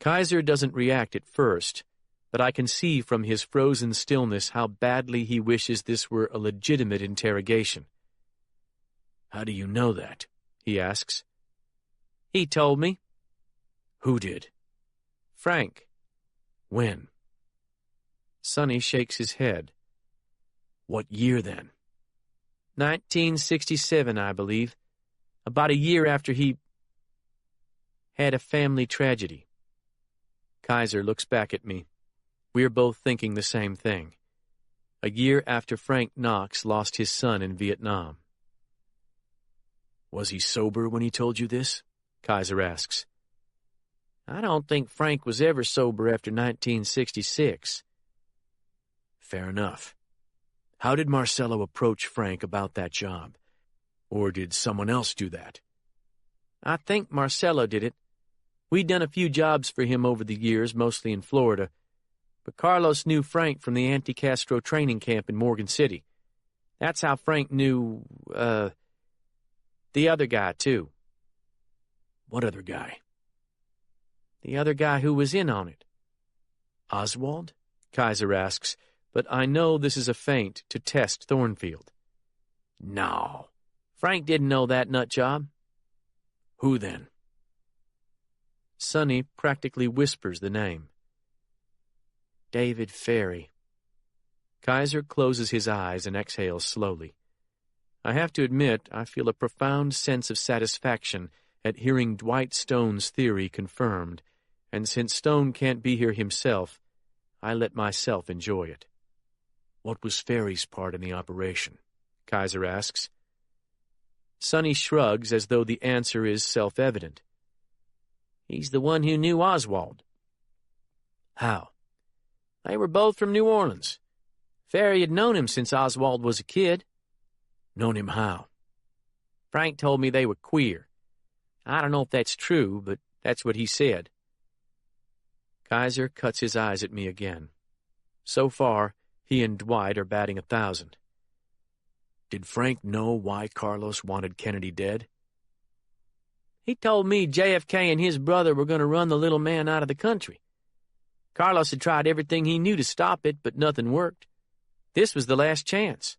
Kaiser doesn't react at first, but I can see from his frozen stillness how badly he wishes this were a legitimate interrogation. "How do you know that?" he asks. "He told me." "Who did?" "Frank." "When?" Sonny shakes his head. "What year, then?" 1967, I believe. About a year after he had a family tragedy. Kaiser looks back at me. We're both thinking the same thing. A year after Frank Knox lost his son in Vietnam. Was he sober when he told you this? Kaiser asks. I don't think Frank was ever sober after 1966. Fair enough. How did Marcello approach Frank about that job? Or did someone else do that? I think Marcello did it. We'd done a few jobs for him over the years, mostly in Florida. But Carlos knew Frank from the anti-Castro training camp in Morgan City. That's how Frank knew, the other guy, too. What other guy? The other guy who was in on it. Oswald? Kaiser asks, but I know this is a feint to test Thornfield. No. Frank didn't know that nut job. Who then? Sonny practically whispers the name. David Ferry. Kaiser closes his eyes and exhales slowly. I have to admit, I feel a profound sense of satisfaction at hearing Dwight Stone's theory confirmed, and since Stone can't be here himself, I let myself enjoy it. What was Ferry's part in the operation? Kaiser asks. Sonny shrugs as though the answer is self-evident. He's the one who knew Oswald. How? They were both from New Orleans. Ferry had known him since Oswald was a kid. Known him how? Frank told me they were queer. I don't know if that's true, but that's what he said. Kaiser cuts his eyes at me again. So far, he and Dwight are batting 1,000. Did Frank know why Carlos wanted Kennedy dead? He told me JFK and his brother were going to run the little man out of the country. Carlos had tried everything he knew to stop it, but nothing worked. This was the last chance.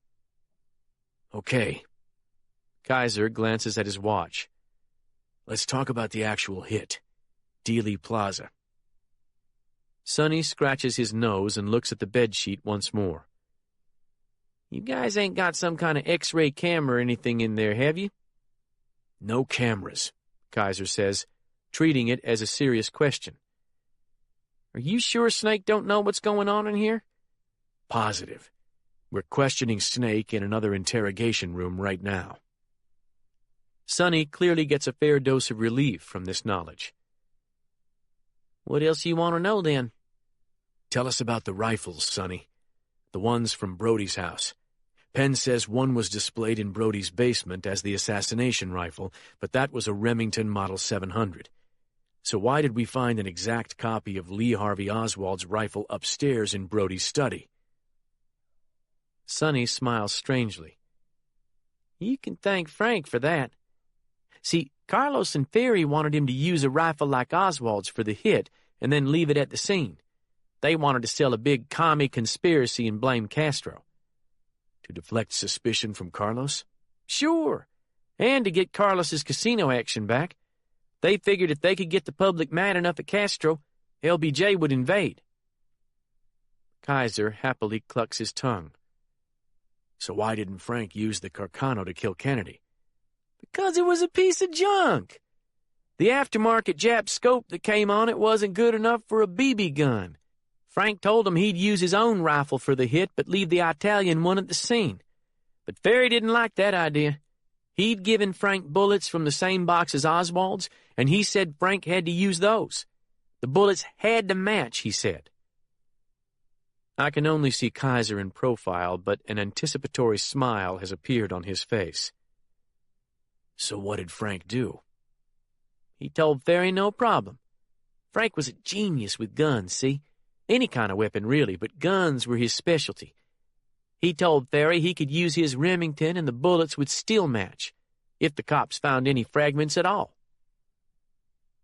Okay. Kaiser glances at his watch. Let's talk about the actual hit. Dealey Plaza. Sonny scratches his nose and looks at the bedsheet once more. You guys ain't got some kind of X-ray camera or anything in there, have you? No cameras, Kaiser says, treating it as a serious question. Are you sure Snake don't know what's going on in here? Positive. We're questioning Snake in another interrogation room right now. Sonny clearly gets a fair dose of relief from this knowledge. What else you want to know, then? Tell us about the rifles, Sonny. The ones from Brody's house. Penn says one was displayed in Brody's basement as the assassination rifle, but that was a Remington Model 700. So why did we find an exact copy of Lee Harvey Oswald's rifle upstairs in Brody's study? Sonny smiles strangely. You can thank Frank for that. See, Carlos and Ferry wanted him to use a rifle like Oswald's for the hit and then leave it at the scene. They wanted to sell a big commie conspiracy and blame Castro. To deflect suspicion from Carlos? Sure, and to get Carlos's casino action back. They figured if they could get the public mad enough at Castro, LBJ would invade. Kaiser happily clucks his tongue. So why didn't Frank use the Carcano to kill Kennedy? Because it was a piece of junk. The aftermarket Jap scope that came on it wasn't good enough for a BB gun. Frank told him he'd use his own rifle for the hit, but leave the Italian one at the scene. But Ferry didn't like that idea. He'd given Frank bullets from the same box as Oswald's, and he said Frank had to use those. The bullets had to match, he said. I can only see Kaiser in profile, but an anticipatory smile has appeared on his face. So what did Frank do? He told Ferry no problem. Frank was a genius with guns, see? Any kind of weapon, really, but guns were his specialty. He told Ferry he could use his Remington and the bullets would still match, if the cops found any fragments at all.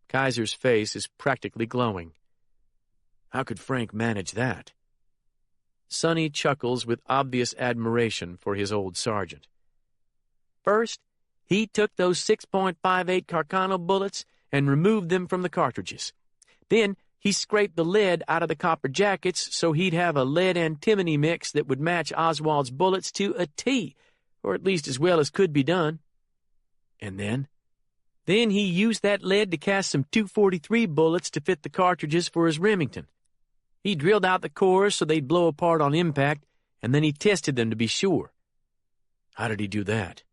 Kaiser's face is practically glowing. How could Frank manage that? Sonny chuckles with obvious admiration for his old sergeant. First, he took those 6.58 Carcano bullets and removed them from the cartridges. Then he scraped the lead out of the copper jackets so he'd have a lead antimony mix that would match Oswald's bullets to a T. or at least as well as could be done. And then? Then he used that lead to cast some .243 bullets to fit the cartridges for his Remington. He drilled out the cores so they'd blow apart on impact, and then he tested them to be sure. How did he do that?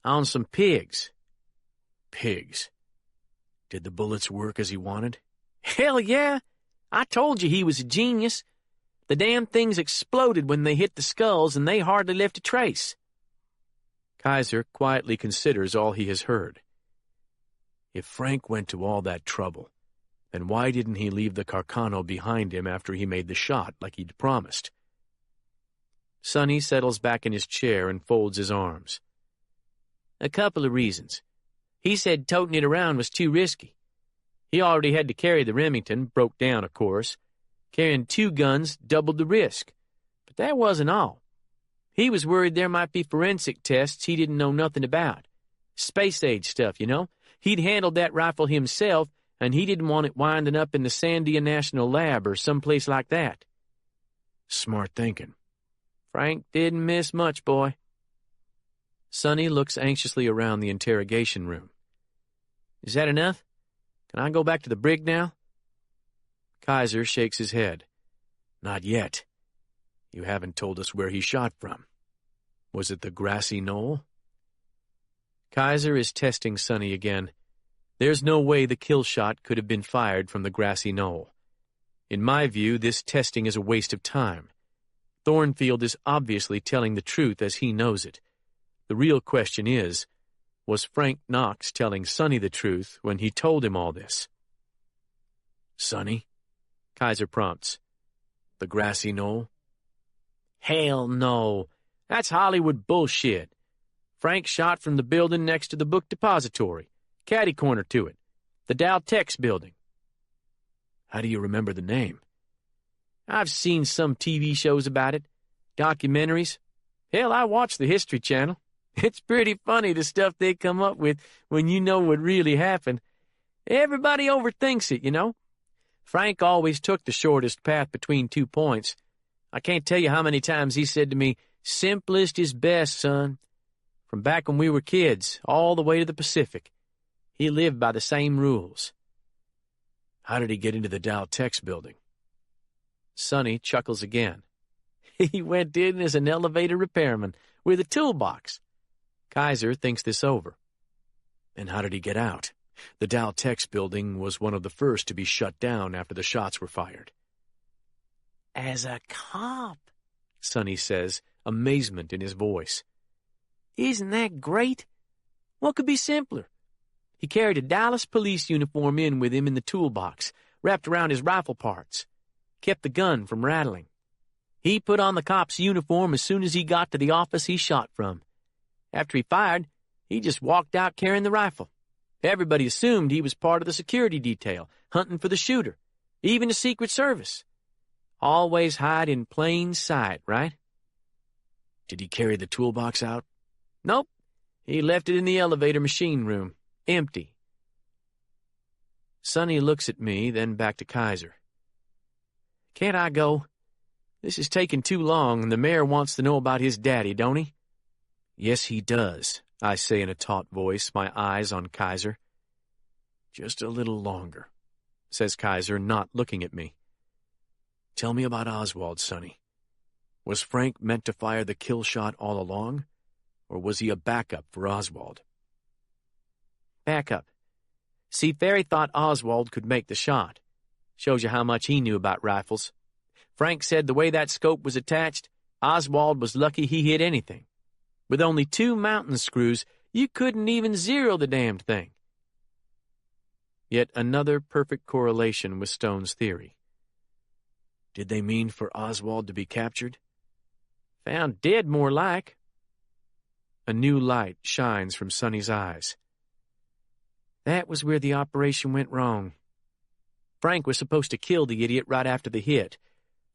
On some pigs. Pigs. Did the bullets work as he wanted? Hell yeah! I told you he was a genius. The damn things exploded when they hit the skulls, and they hardly left a trace. Kaiser quietly considers all he has heard. If Frank went to all that trouble, then why didn't he leave the Carcano behind him after he made the shot like he'd promised? Sonny settles back in his chair and folds his arms. A couple of reasons. He said toting it around was too risky. He already had to carry the Remington, broke down, of course. Carrying 2 guns doubled the risk. But that wasn't all. He was worried there might be forensic tests he didn't know nothing about. Space-age stuff, you know. He'd handled that rifle himself, and he didn't want it winding up in the Sandia National Lab or someplace like that. Smart thinking. Frank didn't miss much, boy. Sonny looks anxiously around the interrogation room. Is that enough? Can I go back to the brig now? Kaiser shakes his head. Not yet. You haven't told us where he shot from. Was it the grassy knoll? Kaiser is testing Sonny again. There's no way the kill shot could have been fired from the grassy knoll. In my view, this testing is a waste of time. Thornfield is obviously telling the truth as he knows it. The real question is, was Frank Knox telling Sonny the truth when he told him all this? Sonny? Kaiser prompts. The grassy knoll? Hell no. That's Hollywood bullshit. Frank shot from the building next to the book depository, caddy corner to it, the Dow Tex building. How do you remember the name? I've seen some TV shows about it, documentaries. Hell, I watch the History Channel. It's pretty funny the stuff they come up with when you know what really happened. Everybody overthinks it, you know. Frank always took the shortest path between 2 points. I can't tell you how many times he said to me, "Simplest is best, son." From back when we were kids, all the way to the Pacific. He lived by the same rules. How did he get into the Dow Tex building? Sonny chuckles again. He went in as an elevator repairman with a toolbox. Kaiser thinks this over. And how did he get out? The Dow Tex building was one of the first to be shut down after the shots were fired. As a cop, Sonny says, amazement in his voice. Isn't that great? What could be simpler? He carried a Dallas police uniform in with him in the toolbox, wrapped around his rifle parts. Kept the gun from rattling. He put on the cop's uniform as soon as he got to the office he shot from. After he fired, he just walked out carrying the rifle. Everybody assumed he was part of the security detail, hunting for the shooter, even the Secret Service. Always hide in plain sight, right? Did he carry the toolbox out? Nope. He left it in the elevator machine room, empty. Sonny looks at me, then back to Kaiser. Can't I go? This is taking too long, and the mayor wants to know about his daddy, don't he? Yes, he does, I say in a taut voice, my eyes on Kaiser. Just a little longer, says Kaiser, not looking at me. Tell me about Oswald, Sonny. Was Frank meant to fire the kill shot all along, or was he a backup for Oswald? Backup. See, Ferry thought Oswald could make the shot. Shows you how much he knew about rifles. Frank said the way that scope was attached, Oswald was lucky he hit anything. With only 2 mountain screws, you couldn't even zero the damned thing. Yet another perfect correlation with Stone's theory. Did they mean for Oswald to be captured? Found dead, more like. A new light shines from Sonny's eyes. That was where the operation went wrong. Frank was supposed to kill the idiot right after the hit.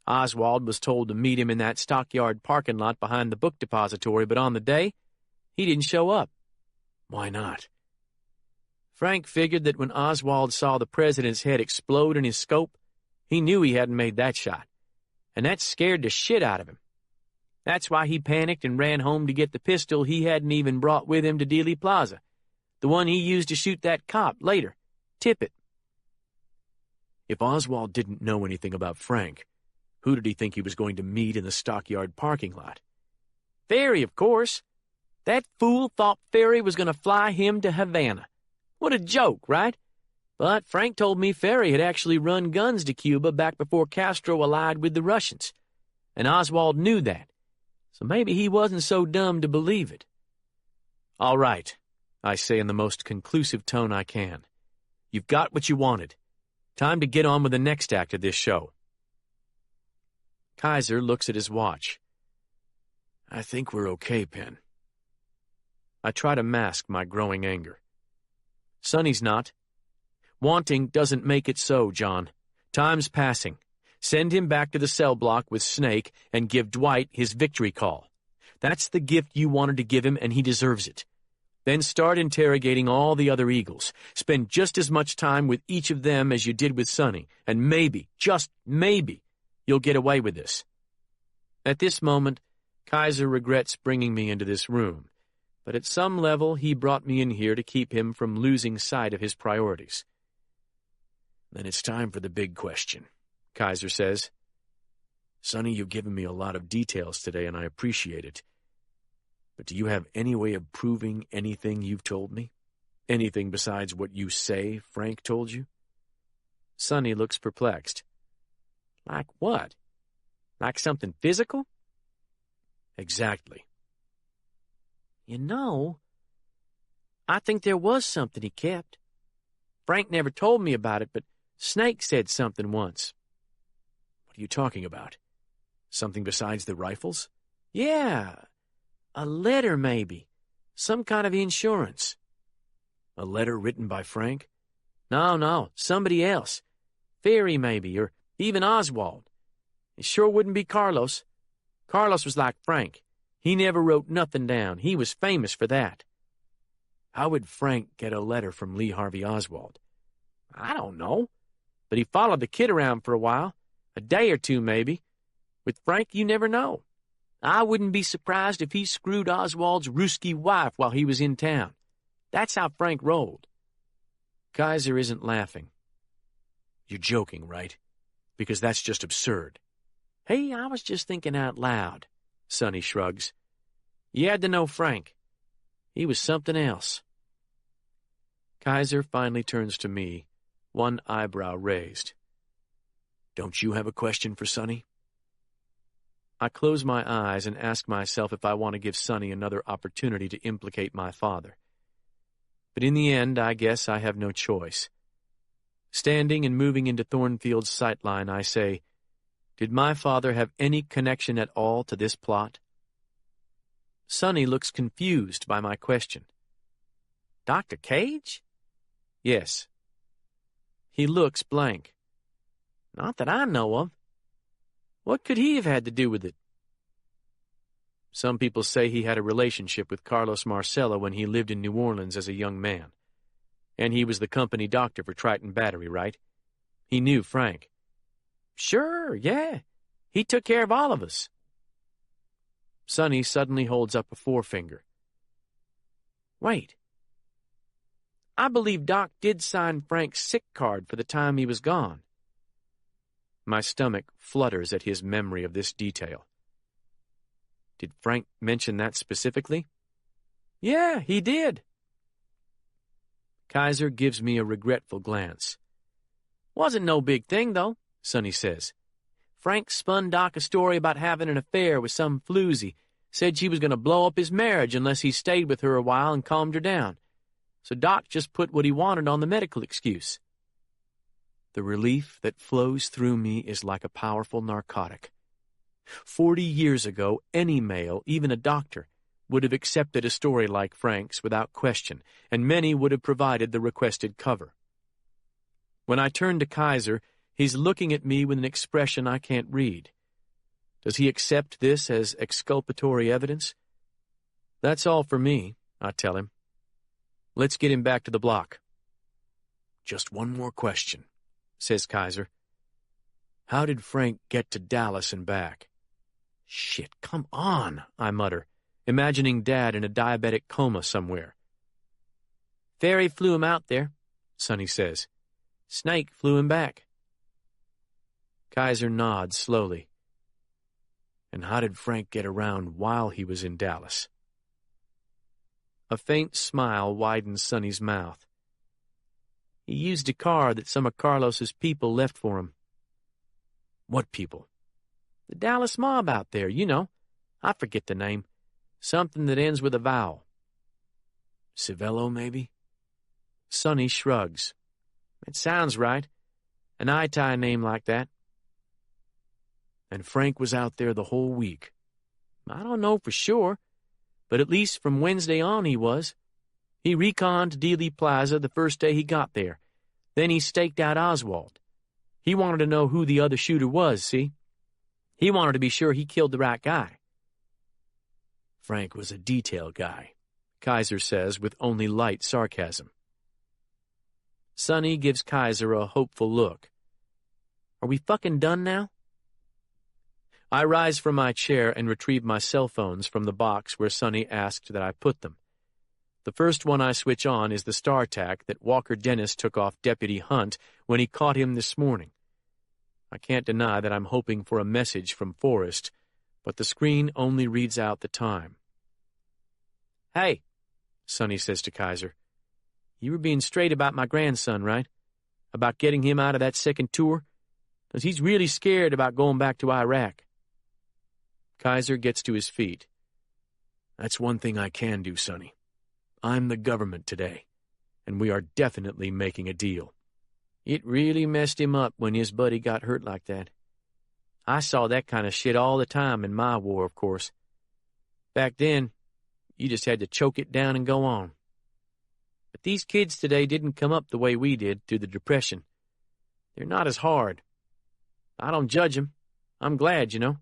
Oswald was told to meet him in that stockyard parking lot behind the book depository, but on the day, he didn't show up. Why not? Frank figured that when Oswald saw the president's head explode in his scope, he knew he hadn't made that shot, and that scared the shit out of him. That's why he panicked and ran home to get the pistol he hadn't even brought with him to Dealey Plaza, the one he used to shoot that cop later, Tippit. If Oswald didn't know anything about Frank, who did he think he was going to meet in the stockyard parking lot? Ferry, of course. That fool thought Ferry was going to fly him to Havana. What a joke, right? But Frank told me Ferry had actually run guns to Cuba back before Castro allied with the Russians, and Oswald knew that, so maybe he wasn't so dumb to believe it. All right, I say in the most conclusive tone I can. You've got what you wanted. Time to get on with the next act of this show. Kaiser looks at his watch. I think we're okay, Penn. I try to mask my growing anger. Sonny's not. Wanting doesn't make it so, John. Time's passing. Send him back to the cell block with Snake and give Dwight his victory call. That's the gift you wanted to give him, and he deserves it. Then start interrogating all the other Eagles. Spend just as much time with each of them as you did with Sonny, and maybe, just maybe, you'll get away with this. At this moment, Kaiser regrets bringing me into this room, but at some level he brought me in here to keep him from losing sight of his priorities. Then it's time for the big question, Kaiser says. Sonny, you've given me a lot of details today, and I appreciate it. But do you have any way of proving anything you've told me? Anything besides what you say Frank told you? Sonny looks perplexed. Like what? Like something physical? Exactly. You know, I think there was something he kept. Frank never told me about it, but Snake said something once. What are you talking about? Something besides the rifles? Yeah, a letter maybe. Some kind of insurance. A letter written by Frank? No, somebody else. Ferry maybe, or even Oswald. It sure wouldn't be Carlos. Carlos was like Frank. He never wrote nothing down. He was famous for that. How would Frank get a letter from Lee Harvey Oswald? I don't know. But he followed the kid around for a while. A day or two, maybe. With Frank, you never know. I wouldn't be surprised if he screwed Oswald's Ruski wife while he was in town. That's how Frank rolled. Kaiser isn't laughing. You're joking, right? Because that's just absurd. Hey, I was just thinking out loud, Sonny shrugs. You had to know Frank. He was something else. Kaiser finally turns to me, one eyebrow raised. Don't you have a question for Sonny? I close my eyes and ask myself if I want to give Sonny another opportunity to implicate my father. But in the end, I guess I have no choice. Standing and moving into Thornfield's sightline, I say, did my father have any connection at all to this plot? Sonny looks confused by my question. Dr. Cage? Yes. He looks blank. Not that I know of. What could he have had to do with it? Some people say he had a relationship with Carlos Marcelo when he lived in New Orleans as a young man. And he was the company doctor for Triton Battery, right? He knew Frank. Sure, yeah. He took care of all of us. Sonny suddenly holds up a forefinger. Wait. I believe Doc did sign Frank's sick card for the time he was gone. My stomach flutters at his memory of this detail. Did Frank mention that specifically? Yeah, he did. Kaiser gives me a regretful glance. Wasn't no big thing, though, Sonny says. Frank spun Doc a story about having an affair with some floozy, said she was going to blow up his marriage unless he stayed with her a while and calmed her down. So Doc just put what he wanted on the medical excuse. The relief that flows through me is like a powerful narcotic. 40 years ago, any male, even a doctor, would have accepted a story like Frank's without question, and many would have provided the requested cover. When I turn to Kaiser, he's looking at me with an expression I can't read. Does he accept this as exculpatory evidence? That's all for me, I tell him. Let's get him back to the block. Just one more question, says Kaiser. How did Frank get to Dallas and back? Shit, come on, I mutter, imagining Dad in a diabetic coma somewhere. Ferry flew him out there, Sonny says. Snake flew him back. Kaiser nods slowly. And how did Frank get around while he was in Dallas? A faint smile widens Sonny's mouth. He used a car that some of Carlos's people left for him. What people? The Dallas mob out there, you know. I forget the name. Something that ends with a vowel. Civello, maybe? Sonny shrugs. It sounds right. An Itai name like that. And Frank was out there the whole week. I don't know for sure, but at least from Wednesday on he was. He reconned Dealey Plaza the first day he got there. Then he staked out Oswald. He wanted to know who the other shooter was, see? He wanted to be sure he killed the right guy. Frank was a detail guy, Kaiser says with only light sarcasm. Sonny gives Kaiser a hopeful look. Are we fucking done now? I rise from my chair and retrieve my cell phones from the box where Sonny asked that I put them. The first one I switch on is the StarTAC that Walker Dennis took off Deputy Hunt when he caught him this morning. I can't deny that I'm hoping for a message from Forrest, but the screen only reads out the time. Hey, Sonny says to Kaiser, you were being straight about my grandson, right? About getting him out of that second tour? Because he's really scared about going back to Iraq. Kaiser gets to his feet. That's one thing I can do, Sonny. I'm the government today, and we are definitely making a deal. It really messed him up when his buddy got hurt like that. I saw that kind of shit all the time in my war, of course. Back then, you just had to choke it down and go on. But these kids today didn't come up the way we did through the Depression. They're not as hard. I don't judge them. I'm glad, you know.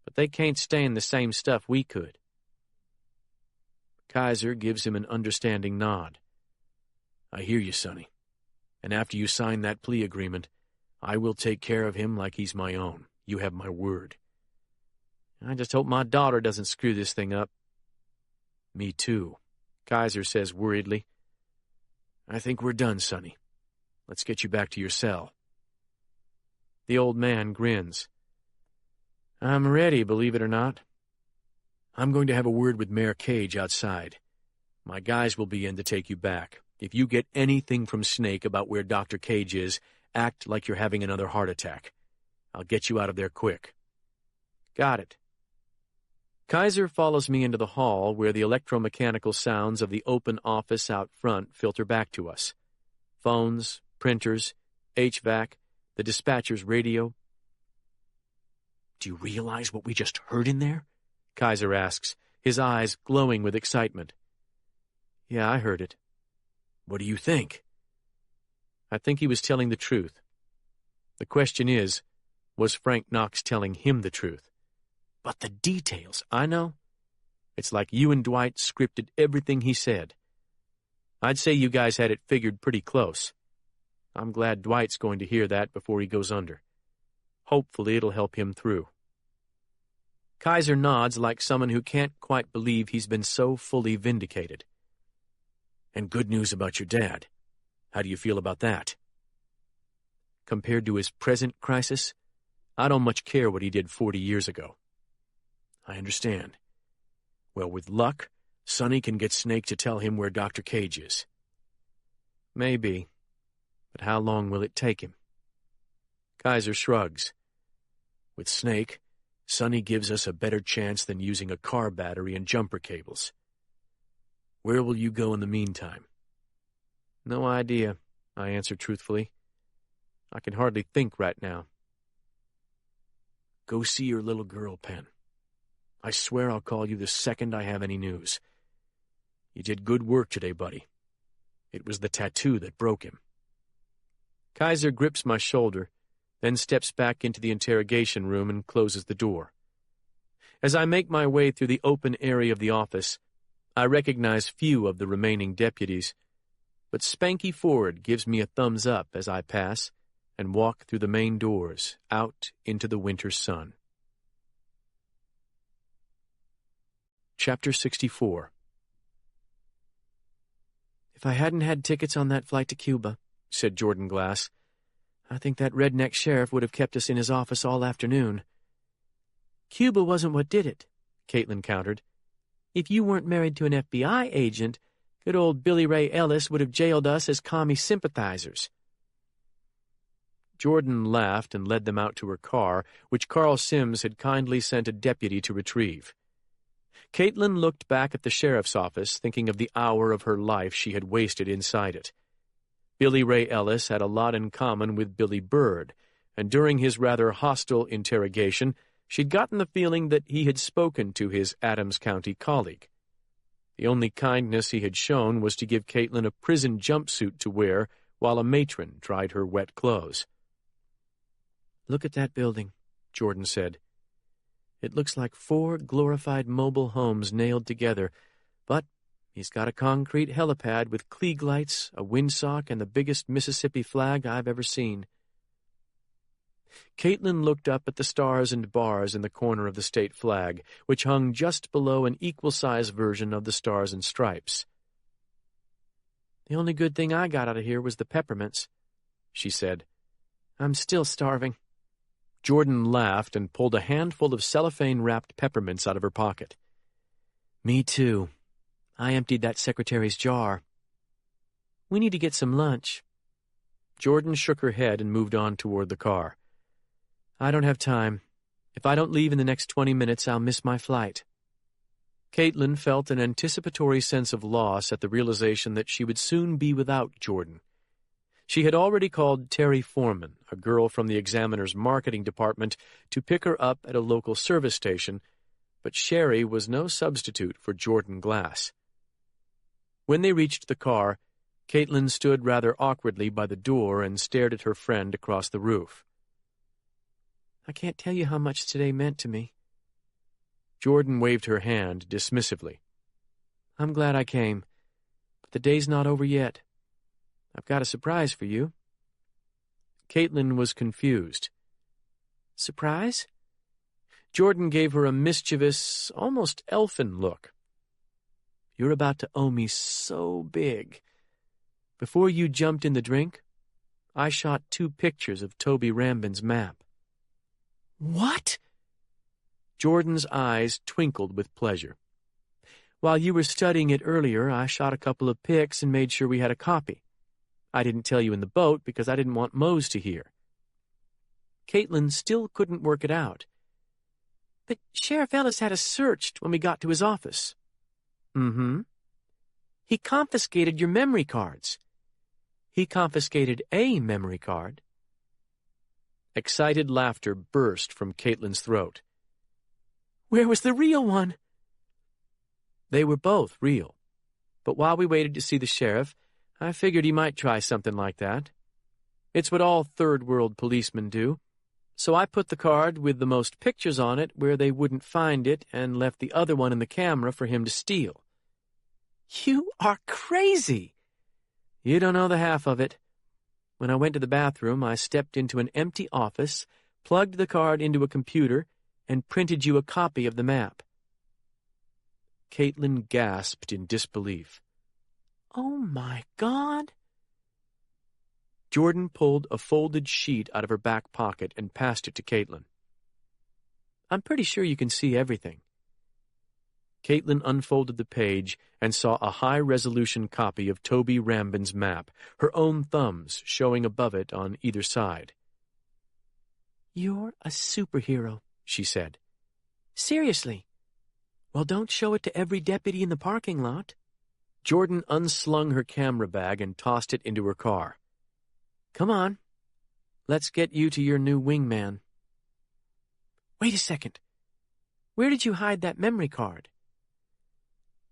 But they can't stand the same stuff we could. Kaiser gives him an understanding nod. I hear you, Sonny. And after you sign that plea agreement, I will take care of him like he's my own. You have my word. I just hope my daughter doesn't screw this thing up. Me too, Kaiser says worriedly. I think we're done, Sonny. Let's get you back to your cell. The old man grins. I'm ready, believe it or not. I'm going to have a word with Mayor Cage outside. My guys will be in to take you back. If you get anything from Snake about where Dr. Cage is, act like you're having another heart attack. I'll get you out of there quick. Got it. Kaiser follows me into the hall where the electromechanical sounds of the open office out front filter back to us. Phones, printers, HVAC, the dispatcher's radio. Do you realize what we just heard in there? Kaiser asks, his eyes glowing with excitement. Yeah, I heard it. What do you think? I think he was telling the truth. The question is, was Frank Knox telling him the truth? But the details, I know. It's like you and Dwight scripted everything he said. I'd say you guys had it figured pretty close. I'm glad Dwight's going to hear that before he goes under. Hopefully it'll help him through. Kaiser nods like someone who can't quite believe he's been so fully vindicated. And good news about your dad. How do you feel about that? Compared to his present crisis, I don't much care what he did 40 years ago. I understand. Well, with luck, Sonny can get Snake to tell him where Dr. Cage is. Maybe. But how long will it take him? Kaiser shrugs. With Snake, Sonny gives us a better chance than using a car battery and jumper cables. Where will you go in the meantime? No idea, I answer truthfully. I can hardly think right now. Go see your little girl, Penn. I swear I'll call you the second I have any news. You did good work today, buddy. It was the tattoo that broke him. Kaiser grips my shoulder, then steps back into the interrogation room and closes the door. As I make my way through the open area of the office, I recognize few of the remaining deputies, but Spanky Ford gives me a thumbs up as I pass and walk through the main doors out into the winter sun. Chapter 64. "If I hadn't had tickets on that flight to Cuba," said Jordan Glass, "I think that redneck sheriff would have kept us in his office all afternoon." "Cuba wasn't what did it," Caitlin countered. "If you weren't married to an FBI agent, good old Billy Ray Ellis would have jailed us as commie sympathizers." Jordan laughed and led them out to her car, which Carl Sims had kindly sent a deputy to retrieve. Caitlin looked back at the sheriff's office, thinking of the hour of her life she had wasted inside it. Billy Ray Ellis had a lot in common with Billy Byrd, and during his rather hostile interrogation, she'd gotten the feeling that he had spoken to his Adams County colleague. The only kindness he had shown was to give Caitlin a prison jumpsuit to wear while a matron dried her wet clothes. "Look at that building," Jordan said. "It looks like 4 glorified mobile homes nailed together, but he's got a concrete helipad with Klieg lights, a windsock, and the biggest Mississippi flag I've ever seen." Caitlin looked up at the stars and bars in the corner of the state flag, which hung just below an equal-size version of the Stars and Stripes. "The only good thing I got out of here was the peppermints," she said. "I'm still starving." Jordan laughed and pulled a handful of cellophane-wrapped peppermints out of her pocket. "Me too. I emptied that secretary's jar. We need to get some lunch." Jordan shook her head and moved on toward the car. "I don't have time. If I don't leave in the next 20 minutes, I'll miss my flight." Caitlin felt an anticipatory sense of loss at the realization that she would soon be without Jordan. She had already called Terry Foreman, a girl from the Examiner's marketing department, to pick her up at a local service station, but Sherry was no substitute for Jordan Glass. When they reached the car, Caitlin stood rather awkwardly by the door and stared at her friend across the roof. "I can't tell you how much today meant to me." Jordan waved her hand dismissively. "I'm glad I came, but the day's not over yet. I've got a surprise for you." Caitlin was confused. "Surprise?" Jordan gave her a mischievous, almost elfin look. "You're about to owe me so big. Before you jumped in the drink, I shot 2 pictures of Toby Rambin's map." "What?" Jordan's eyes twinkled with pleasure. "While you were studying it earlier, I shot a couple of pics and made sure we had a copy. I didn't tell you in the boat because I didn't want Mose to hear." Caitlin still couldn't work it out. "But Sheriff Ellis had us searched when we got to his office." "Mm-hmm. He confiscated your memory cards." "He confiscated a memory card." Excited laughter burst from Caitlin's throat. "Where was the real one?" "They were both real. But while we waited to see the sheriff, I figured he might try something like that. It's what all third-world policemen do. So I put the card with the most pictures on it where they wouldn't find it and left the other one in the camera for him to steal." "You are crazy!" "You don't know the half of it. When I went to the bathroom, I stepped into an empty office, plugged the card into a computer, and printed you a copy of the map." Caitlin gasped in disbelief. "Oh, my God!" Jordan pulled a folded sheet out of her back pocket and passed it to Caitlin. "I'm pretty sure you can see everything." Caitlin unfolded the page and saw a high-resolution copy of Toby Rambin's map, her own thumbs showing above it on either side. "You're a superhero," she said. "Seriously. Well, don't show it to every deputy in the parking lot." Jordan unslung her camera bag and tossed it into her car. "Come on. Let's get you to your new wingman." "Wait a second. Where did you hide that memory card?"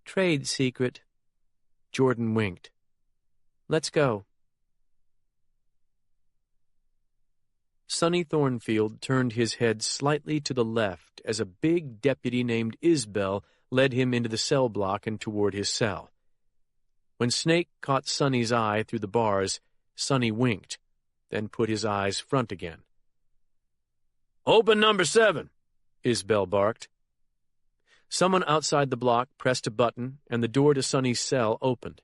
"Trade secret." Jordan winked. "Let's go." Sonny Thornfield turned his head slightly to the left as a big deputy named Isbell led him into the cell block and toward his cell. When Snake caught Sonny's eye through the bars, Sonny winked, then put his eyes front again. "Open number 7, Isbell barked. Someone outside the block pressed a button, and the door to Sonny's cell opened.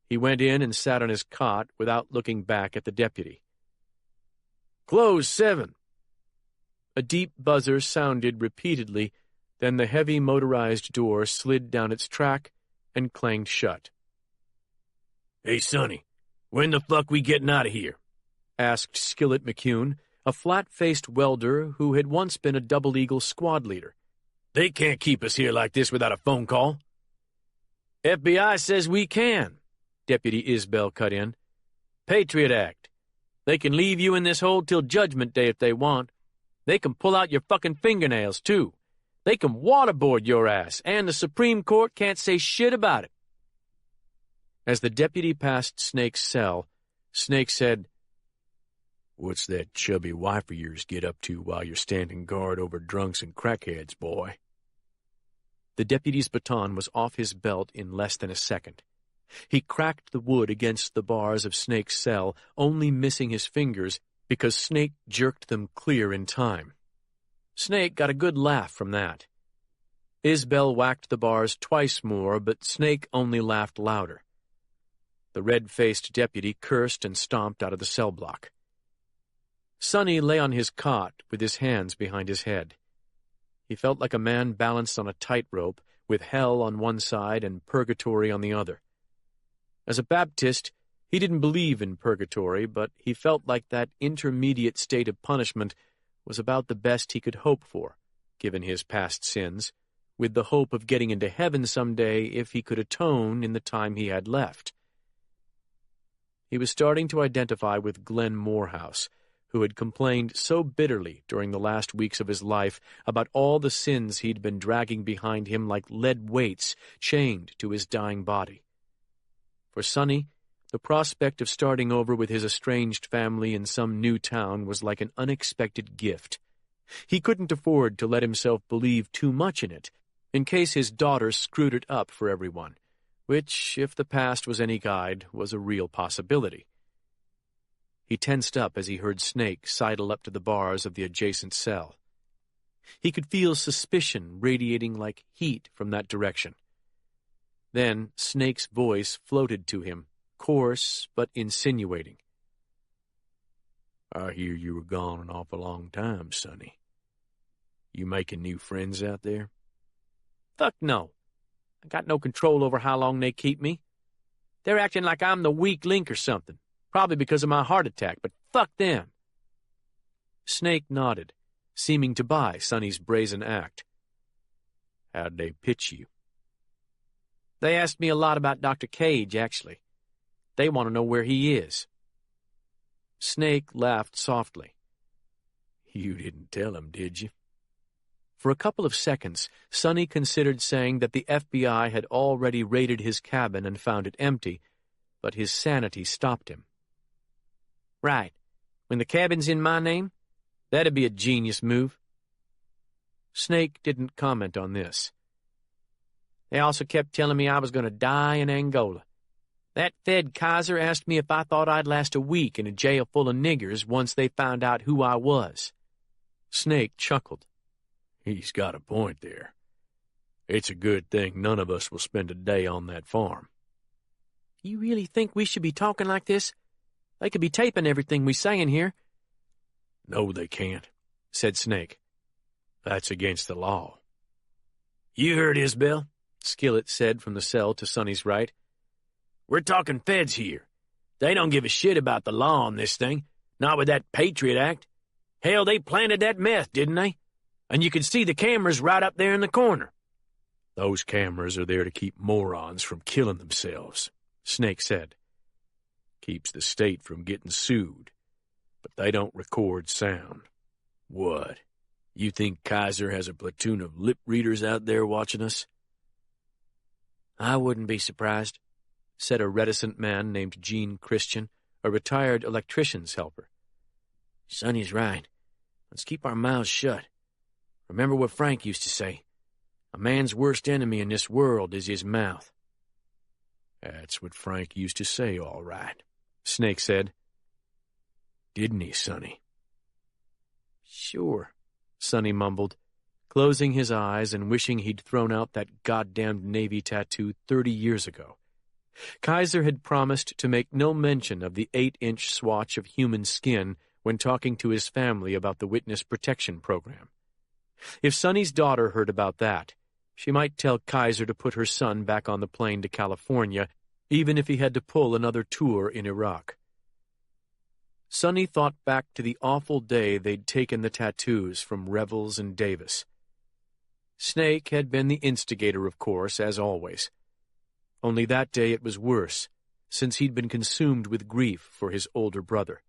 He went in and sat on his cot without looking back at the deputy. "Close 7." A deep buzzer sounded repeatedly, then the heavy motorized door slid down its track and clanged shut. "Hey, Sonny, when the fuck we getting out of here?" asked Skillet McCune, a flat-faced welder who had once been a Double Eagle squad leader. "They can't keep us here like this without a phone call." "FBI says we can," Deputy Isbell cut in. "Patriot Act. They can leave you in this hole till Judgment Day if they want. They can pull out your fucking fingernails, too. They can waterboard your ass, and the Supreme Court can't say shit about it." As the deputy passed Snake's cell, Snake said, "What's that chubby wife of yours get up to while you're standing guard over drunks and crackheads, boy?" The deputy's baton was off his belt in less than a second. He cracked the wood against the bars of Snake's cell, only missing his fingers because Snake jerked them clear in time. Snake got a good laugh from that. Isbell whacked the bars twice more, but Snake only laughed louder. The red-faced deputy cursed and stomped out of the cell block. Sonny lay on his cot with his hands behind his head. He felt like a man balanced on a tightrope, with hell on one side and purgatory on the other. As a Baptist, he didn't believe in purgatory, but he felt like that intermediate state of punishment was about the best he could hope for, given his past sins, with the hope of getting into heaven someday if he could atone in the time he had left. He was starting to identify with Glenn Morehouse, who had complained so bitterly during the last weeks of his life about all the sins he'd been dragging behind him like lead weights chained to his dying body. For Sonny, the prospect of starting over with his estranged family in some new town was like an unexpected gift. He couldn't afford to let himself believe too much in it, in case his daughter screwed it up for everyone, which, if the past was any guide, was a real possibility. He tensed up as he heard Snake sidle up to the bars of the adjacent cell. He could feel suspicion radiating like heat from that direction. Then Snake's voice floated to him, coarse but insinuating. "I hear you were gone an awful long time, Sonny. You making new friends out there?" "Fuck no. I got no control over how long they keep me. They're acting like I'm the weak link or something, probably because of my heart attack, but fuck them." Snake nodded, seeming to buy Sonny's brazen act. "How'd they pitch you?" "They asked me a lot about Dr. Cage, actually. They want to know where he is." Snake laughed softly. "You didn't tell him, did you?" For a couple of seconds, Sonny considered saying that the FBI had already raided his cabin and found it empty, but his sanity stopped him. "Right. When the cabin's in my name? That'd be a genius move." Snake didn't comment on this. "They also kept telling me I was going to die in Angola. That Fed Kaiser asked me if I thought I'd last a week in a jail full of niggers once they found out who I was." Snake chuckled. "He's got a point there. It's a good thing none of us will spend a day on that farm." "You really think we should be talking like this? They could be taping everything we say in here." "No, they can't," said Snake. "That's against the law." "You heard Isbell," Skillet said from the cell to Sonny's right. "We're talking feds here. They don't give a shit about the law on this thing, not with that Patriot Act. Hell, they planted that meth, didn't they? And you can see the cameras right up there in the corner." "Those cameras are there to keep morons from killing themselves," Snake said. "Keeps the state from getting sued, but they don't record sound. What, you think Kaiser has a platoon of lip readers out there watching us?" "I wouldn't be surprised," said a reticent man named Gene Christian, a retired electrician's helper. "Sonny's right. Let's keep our mouths shut. Remember what Frank used to say. A man's worst enemy in this world is his mouth." "That's what Frank used to say, all right," Snake said. "Didn't he, Sonny?" "Sure," Sonny mumbled, closing his eyes and wishing he'd thrown out that goddamned Navy tattoo 30 years ago. Kaiser had promised to make no mention of the 8-inch swatch of human skin when talking to his family about the witness protection program. If Sonny's daughter heard about that, she might tell Kaiser to put her son back on the plane to California, even if he had to pull another tour in Iraq. Sonny thought back to the awful day they'd taken the tattoos from Revels and Davis. Snake had been the instigator, of course, as always. Only that day it was worse, since he'd been consumed with grief for his older brother.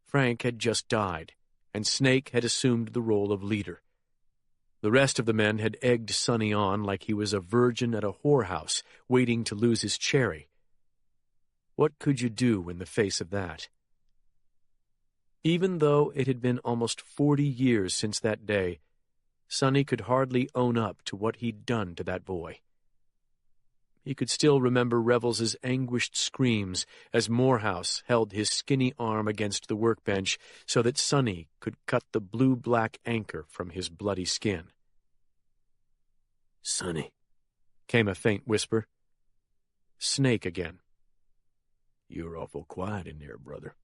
Frank had just died, and Snake had assumed the role of leader. The rest of the men had egged Sonny on like he was a virgin at a whorehouse waiting to lose his cherry. What could you do in the face of that? Even though it had been almost 40 years since that day, Sonny could hardly own up to what he'd done to that boy. He could still remember Revels's anguished screams as Morehouse held his skinny arm against the workbench so that Sonny could cut the blue-black anchor from his bloody skin. "Sonny," came a faint whisper. Snake again. "You're awful quiet in there, brother."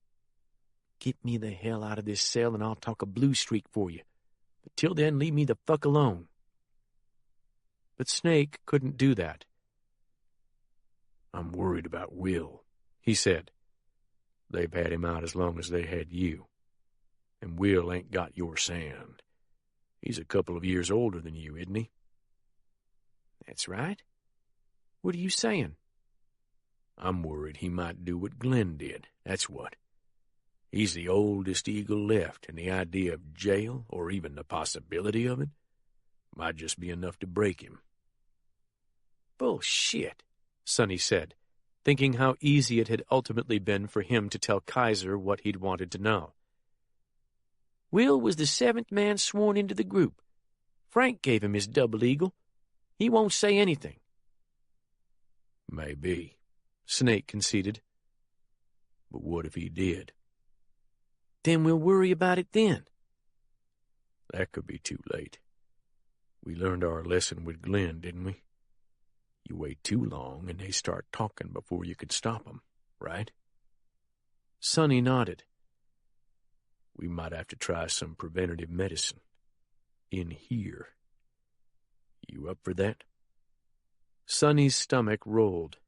"Get me the hell out of this cell and I'll talk a blue streak for you. But till then, leave me the fuck alone." But Snake couldn't do that. "I'm worried about Will," he said. "They've had him out as long as they had you. And Will ain't got your sand. He's a couple of years older than you, isn't he?" "That's right. What are you saying?" "I'm worried he might do what Glenn did, that's what. He's the oldest eagle left, and the idea of jail, or even the possibility of it, might just be enough to break him." "Bullshit," Sonny said, thinking how easy it had ultimately been for him to tell Kaiser what he'd wanted to know. "Will was the 7th man sworn into the group. Frank gave him his double eagle. He won't say anything." "Maybe," Snake conceded. "But what if he did?" "Then we'll worry about it then." "That could be too late. We learned our lesson with Glenn, didn't we? You wait too long and they start talking before you can stop them, right?" Sonny nodded. "We might have to try some preventative medicine. In here. You up for that?" Sonny's stomach rolled.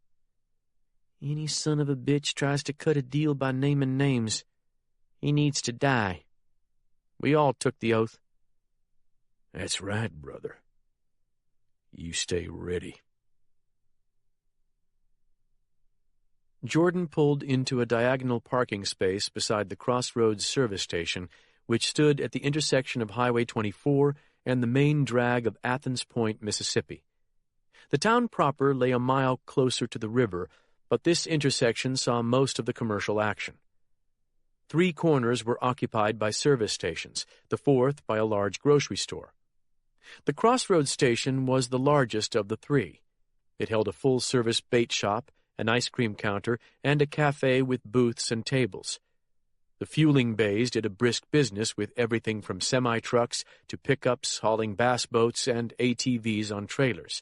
"Any son of a bitch tries to cut a deal by naming names. He needs to die. We all took the oath." "That's right, brother. You stay ready." Jordan pulled into a diagonal parking space beside the Crossroads service station, which stood at the intersection of Highway 24 and the main drag of Athens Point, Mississippi. The town proper lay a mile closer to the river, but this intersection saw most of the commercial action. 3 corners were occupied by service stations, the 4th by a large grocery store. The Crossroads station was the largest of the 3. It held a full-service bait shop, an ice cream counter, and a cafe with booths and tables. The fueling bays did a brisk business with everything from semi-trucks to pickups hauling bass boats and ATVs on trailers.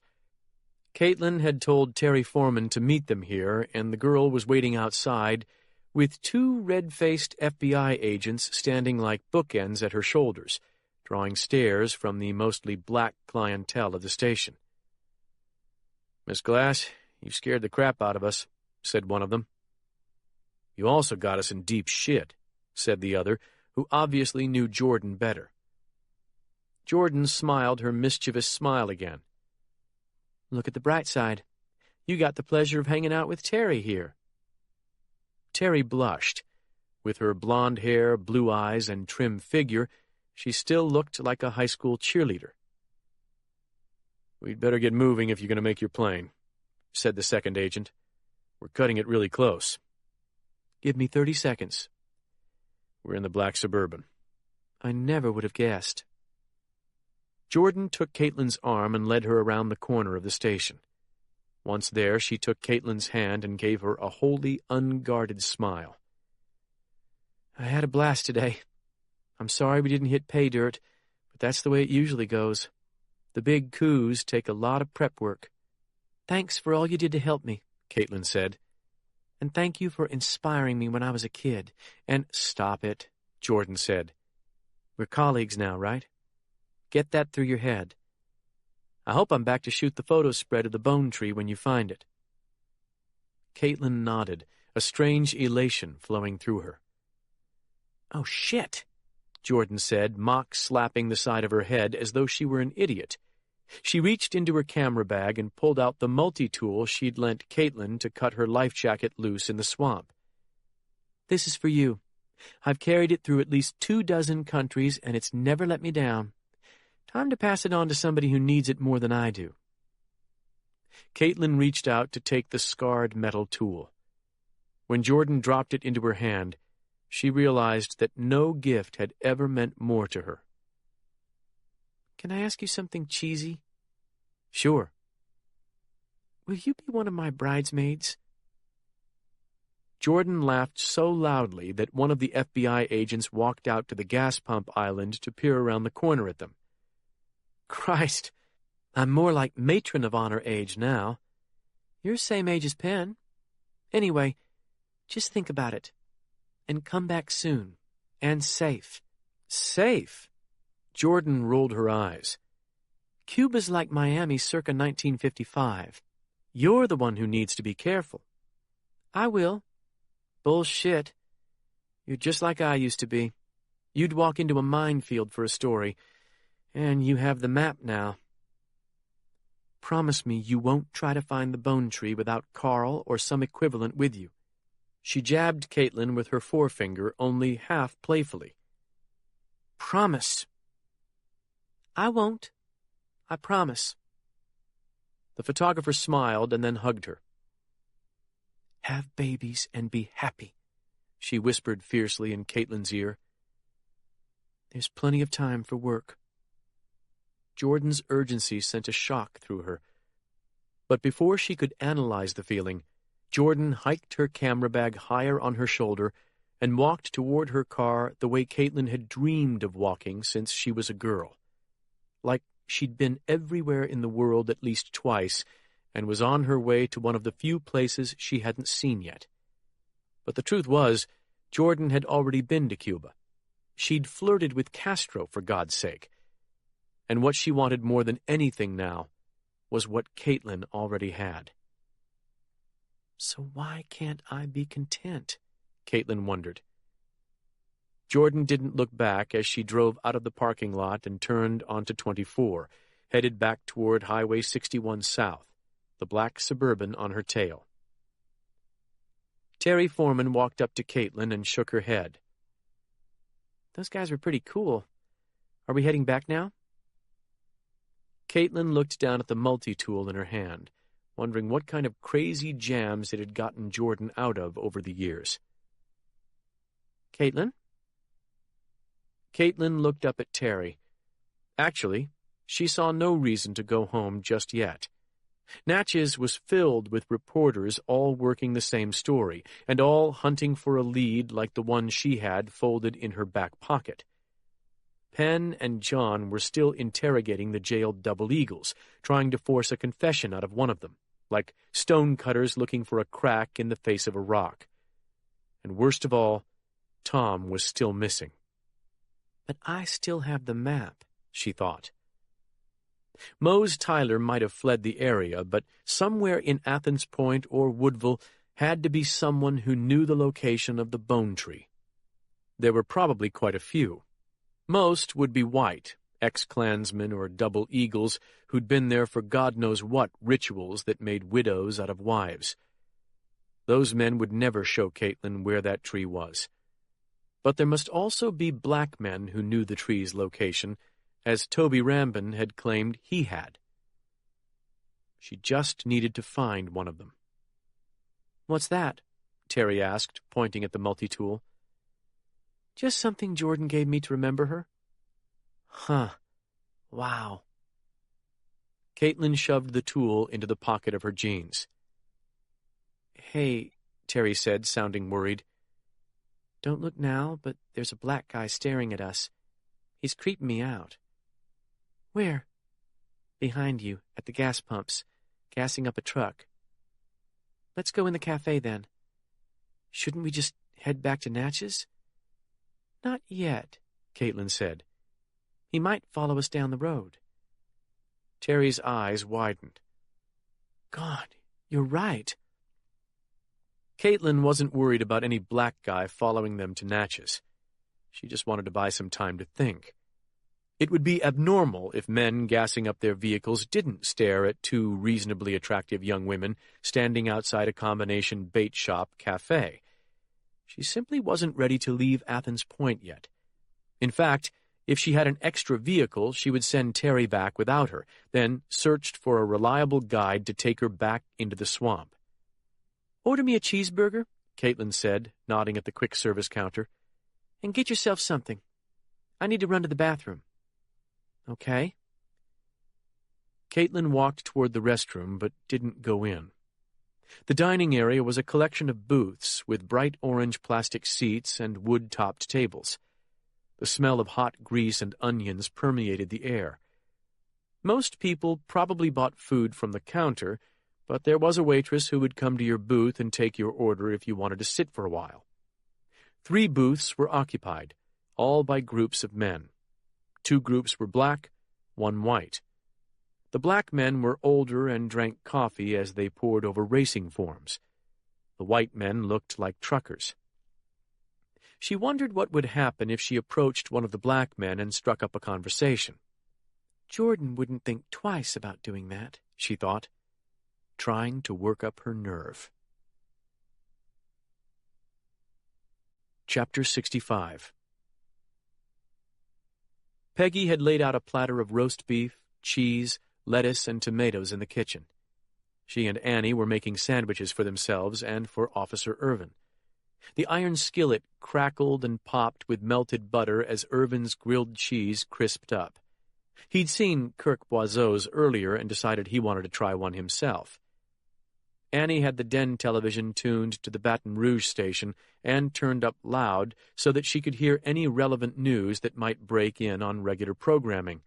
Caitlin had told Terry Foreman to meet them here, and the girl was waiting outside with 2 red-faced FBI agents standing like bookends at her shoulders, drawing stares from the mostly black clientele of the station. "Miss Glass, you scared the crap out of us," said one of them. "You also got us in deep shit," said the other, who obviously knew Jordan better. Jordan smiled her mischievous smile again. "Look at the bright side. You got the pleasure of hanging out with Terry here." Terry blushed. With her blonde hair, blue eyes, and trim figure, she still looked like a high school cheerleader. "We'd better get moving if you're going to make your plane," said the second agent. "We're cutting it really close." "Give me 30 seconds. "We're in the black Suburban." "I never would have guessed." Jordan took Caitlin's arm and led her around the corner of the station. Once there, she took Caitlin's hand and gave her a wholly unguarded smile. "I had a blast today. I'm sorry we didn't hit pay dirt, but that's the way it usually goes. The big coups take a lot of prep work. Thanks for all you did to help me, Caitlin said. And thank you for inspiring me when I was a kid. And stop it, Jordan said. We're colleagues now, right? Get that through your head. I hope I'm back to shoot the photo spread of the bone tree when you find it. Caitlin nodded, a strange elation flowing through her. Oh, shit, Jordan said, mock-slapping the side of her head as though she were an idiot. She reached into her camera bag and pulled out the multi-tool she'd lent Caitlin to cut her life jacket loose in the swamp. This is for you. I've carried it through at least 24 countries, and it's never let me down. Time to pass it on to somebody who needs it more than I do. Caitlin reached out to take the scarred metal tool. When Jordan dropped it into her hand, she realized that no gift had ever meant more to her. Can I ask you something cheesy? Sure. Will you be one of my bridesmaids? Jordan laughed so loudly that one of the FBI agents walked out to the gas pump island to peer around the corner at them. Christ, I'm more like matron of honor age now. You're same age as Penn. Anyway, just think about it. And come back soon. And safe. Safe? Jordan rolled her eyes. Cuba's like Miami circa 1955. You're the one who needs to be careful. I will. Bullshit. You're just like I used to be. You'd walk into a minefield for a story, and you have the map now. Promise me you won't try to find the bone tree without Carl or some equivalent with you. She jabbed Caitlin with her forefinger, only half playfully. Promise. I won't. I promise. The photographer smiled and then hugged her. Have babies and be happy, she whispered fiercely in Caitlin's ear. There's plenty of time for work. Jordan's urgency sent a shock through her. But before she could analyze the feeling, Jordan hiked her camera bag higher on her shoulder and walked toward her car the way Caitlin had dreamed of walking since she was a girl. Like she'd been everywhere in the world at least twice and was on her way to one of the few places she hadn't seen yet. But the truth was, Jordan had already been to Cuba. She'd flirted with Castro, for God's sake. And what she wanted more than anything now was what Caitlin already had. So why can't I be content? Caitlin wondered. Jordan didn't look back as she drove out of the parking lot and turned onto 24, headed back toward Highway 61 South, the black Suburban on her tail. Terry Foreman walked up to Caitlin and shook her head. Those guys were pretty cool. Are we heading back now? Caitlin looked down at the multi-tool in her hand, wondering what kind of crazy jams it had gotten Jordan out of over the years. Caitlin? Caitlin looked up at Terry. Actually, she saw no reason to go home just yet. Natchez was filled with reporters all working the same story, and all hunting for a lead like the one she had folded in her back pocket. Penn and John were still interrogating the jailed double eagles, trying to force a confession out of one of them, like stonecutters looking for a crack in the face of a rock. And worst of all, Tom was still missing. But I still have the map, she thought. Mose Tyler might have fled the area, but somewhere in Athens Point or Woodville had to be someone who knew the location of the bone tree. There were probably quite a few. Most would be white, ex-Klansmen or double eagles who'd been there for God knows what rituals that made widows out of wives. Those men would never show Caitlin where that tree was. But there must also be black men who knew the tree's location, as Toby Rambin had claimed he had. She just needed to find one of them. What's that? Terry asked, pointing at the multi-tool. Just something Jordan gave me to remember her. Huh. Wow. Caitlin shoved the tool into the pocket of her jeans. Hey, Terry said, sounding worried. Don't look now, but there's a black guy staring at us. He's creeping me out. Where? Behind you, at the gas pumps, gassing up a truck. Let's go in the cafe, then. Shouldn't we just head back to Natchez? Not yet, Caitlin said. He might follow us down the road. Terry's eyes widened. God, you're right. Caitlin wasn't worried about any black guy following them to Natchez. She just wanted to buy some time to think. It would be abnormal if men gassing up their vehicles didn't stare at two reasonably attractive young women standing outside a combination bait shop cafe. She simply wasn't ready to leave Athens Point yet. In fact, if she had an extra vehicle, she would send Terry back without her, then searched for a reliable guide to take her back into the swamp. Order me a cheeseburger, Caitlin said, nodding at the quick-service counter. And get yourself something. I need to run to the bathroom. Okay. Caitlin walked toward the restroom, but didn't go in. The dining area was a collection of booths with bright orange plastic seats and wood-topped tables. The smell of hot grease and onions permeated the air. Most people probably bought food from the counter, but there was a waitress who would come to your booth and take your order if you wanted to sit for a while. 3 booths were occupied, all by groups of men. 2 groups were black, 1 white. The black men were older and drank coffee as they pored over racing forms. The white men looked like truckers. She wondered what would happen if she approached one of the black men and struck up a conversation. Jordan wouldn't think twice about doing that, she thought, trying to work up her nerve. Chapter 65. Peggy had laid out a platter of roast beef, cheese, lettuce, and tomatoes in the kitchen. She and Annie were making sandwiches for themselves and for Officer Irvin. The iron skillet crackled and popped with melted butter as Irvin's grilled cheese crisped up. He'd seen Kirk Boiseau's earlier and decided he wanted to try one himself. Annie had the den television tuned to the Baton Rouge station and turned up loud so that she could hear any relevant news that might break in on regular programming.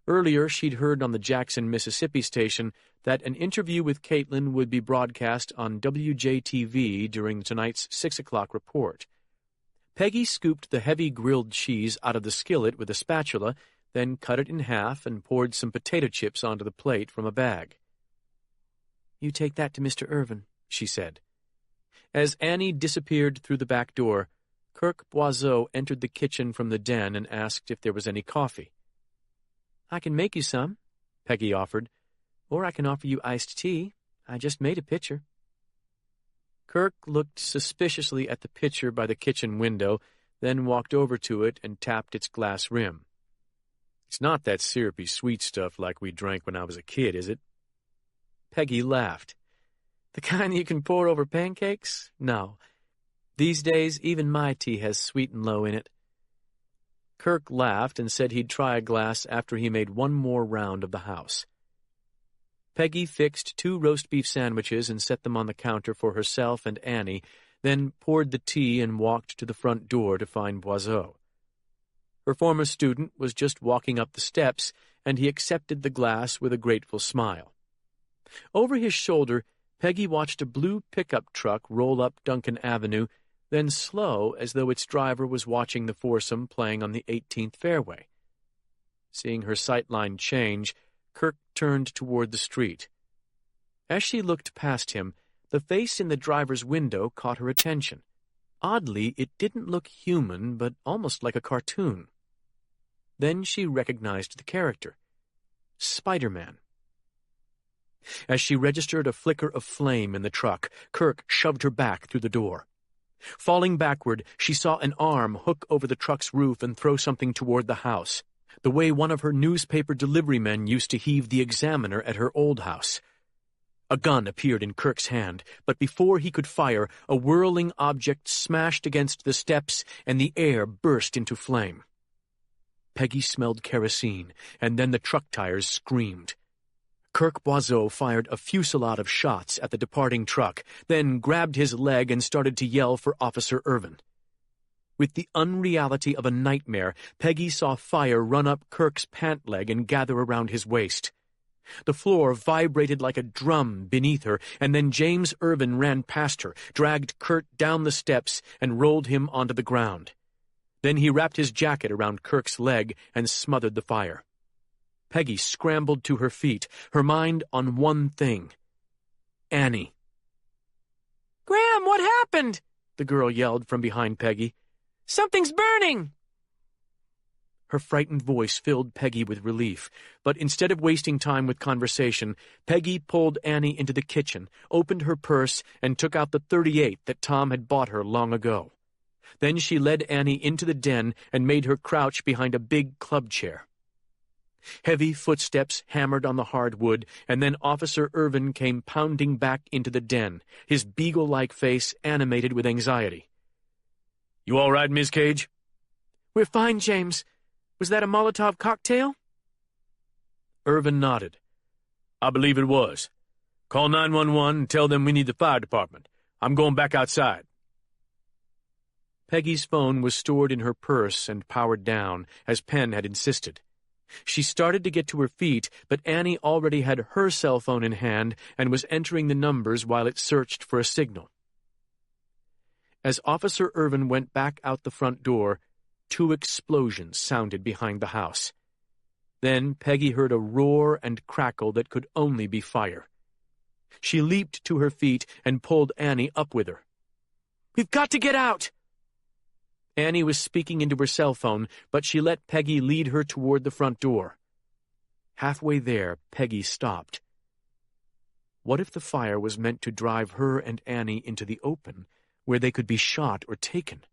Earlier, she'd heard on the Jackson, Mississippi station that an interview with Caitlin would be broadcast on WJTV during tonight's 6 o'clock report. Peggy scooped the heavy grilled cheese out of the skillet with a spatula, then cut it in half and poured some potato chips onto the plate from a bag. You take that to Mr. Irvin, she said. As Annie disappeared through the back door, Kirk Boiseau entered the kitchen from the den and asked if there was any coffee. I can make you some, Peggy offered, or I can offer you iced tea. I just made a pitcher. Kirk looked suspiciously at the pitcher by the kitchen window, then walked over to it and tapped its glass rim. It's not that syrupy sweet stuff like we drank when I was a kid, is it? Peggy laughed. The kind you can pour over pancakes? No. These days, even my tea has sweet and low in it. Kirk laughed and said he'd try a glass after he made one more round of the house. Peggy fixed 2 roast beef sandwiches and set them on the counter for herself and Annie, then poured the tea and walked to the front door to find Boiseau. Her former student was just walking up the steps, and he accepted the glass with a grateful smile. Over his shoulder, Peggy watched a blue pickup truck roll up Duncan Avenue, then slow as though its driver was watching the foursome playing on the 18th fairway. Seeing her sightline change, Kirk turned toward the street. As she looked past him, the face in the driver's window caught her attention. Oddly, it didn't look human, but almost like a cartoon. Then she recognized the character. Spider-Man. As she registered a flicker of flame in the truck, Kirk shoved her back through the door. Falling backward, she saw an arm hook over the truck's roof and throw something toward the house, the way one of her newspaper delivery men used to heave the Examiner at her old house. A gun appeared in Kirk's hand, but before he could fire, a whirling object smashed against the steps and the air burst into flame. Peggy smelled kerosene, and then the truck tires screamed. Kirk Boiseau fired a fusillade of shots at the departing truck, then grabbed his leg and started to yell for Officer Irvin. With the unreality of a nightmare, Peggy saw fire run up Kirk's pant leg and gather around his waist. The floor vibrated like a drum beneath her, and then James Irvin ran past her, dragged Kurt down the steps, and rolled him onto the ground. Then he wrapped his jacket around Kirk's leg and smothered the fire. Peggy scrambled to her feet, her mind on one thing: Annie. "Graham, what happened?" the girl yelled from behind Peggy. "Something's burning!" Her frightened voice filled Peggy with relief, but instead of wasting time with conversation, Peggy pulled Annie into the kitchen, opened her purse, and took out the .38 that Tom had bought her long ago. Then she led Annie into the den and made her crouch behind a big club chair. Heavy footsteps hammered on the hard wood, and then Officer Irvin came pounding back into the den, his beagle-like face animated with anxiety. "You all right, Miss Cage?" "We're fine, James. Was that a Molotov cocktail?" Irvin nodded. "I believe it was. Call 911 and tell them we need the fire department. I'm going back outside." Peggy's phone was stored in her purse and powered down, as Penn had insisted. She started to get to her feet, but Annie already had her cell phone in hand and was entering the numbers while it searched for a signal. As Officer Irvin went back out the front door, 2 explosions sounded behind the house. Then Peggy heard a roar and crackle that could only be fire. She leaped to her feet and pulled Annie up with her. "We've got to get out!" Annie was speaking into her cell phone, but she let Peggy lead her toward the front door. Halfway there, Peggy stopped. What if the fire was meant to drive her and Annie into the open, where they could be shot or taken?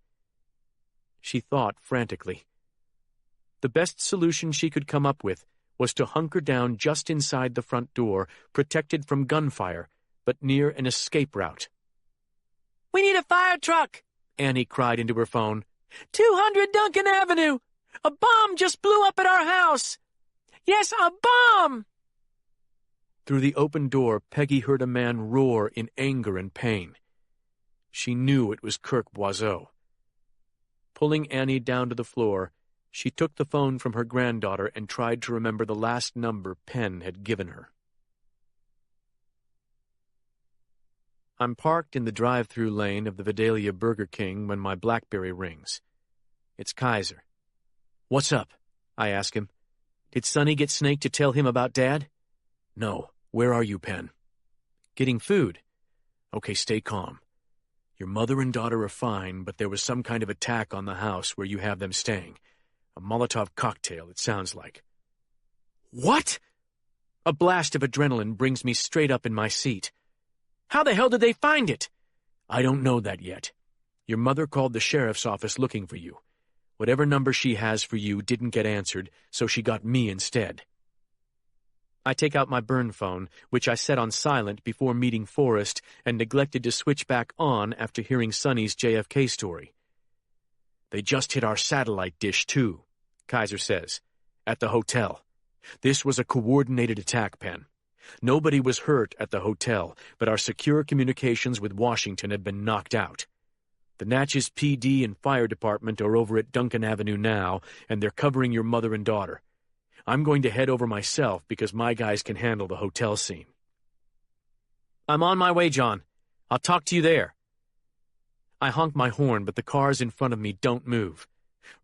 She thought frantically. The best solution she could come up with was to hunker down just inside the front door, protected from gunfire, but near an escape route. "We need a fire truck!" Annie cried into her phone. 200 Duncan Avenue! A bomb just blew up at our house! Yes, a bomb!" Through the open door, Peggy heard a man roar in anger and pain. She knew it was Kirk Boiseau. Pulling Annie down to the floor, she took the phone from her granddaughter and tried to remember the last number Penn had given her. I'm parked in the drive-through lane of the Vidalia Burger King when my BlackBerry rings. It's Kaiser. "What's up?" I ask him. "Did Sonny get Snake to tell him about Dad?" "No. Where are you, Penn?" "Getting food." "Okay, stay calm. Your mother and daughter are fine, but there was some kind of attack on the house where you have them staying. A Molotov cocktail, it sounds like." "What?" A blast of adrenaline brings me straight up in my seat. "How the hell did they find it?" "I don't know that yet. Your mother called the sheriff's office looking for you. Whatever number she has for you didn't get answered, so she got me instead." I take out my burn phone, which I set on silent before meeting Forrest and neglected to switch back on after hearing Sonny's JFK story. "They just hit our satellite dish, too," Kaiser says, "at the hotel. This was a coordinated attack, Penn. Nobody was hurt at the hotel, but our secure communications with Washington had been knocked out. The Natchez PD and fire department are over at Duncan Avenue now, and they're covering your mother and daughter. I'm going to head over myself because my guys can handle the hotel scene." "I'm on my way, John. I'll talk to you there." I honk my horn, but the cars in front of me don't move.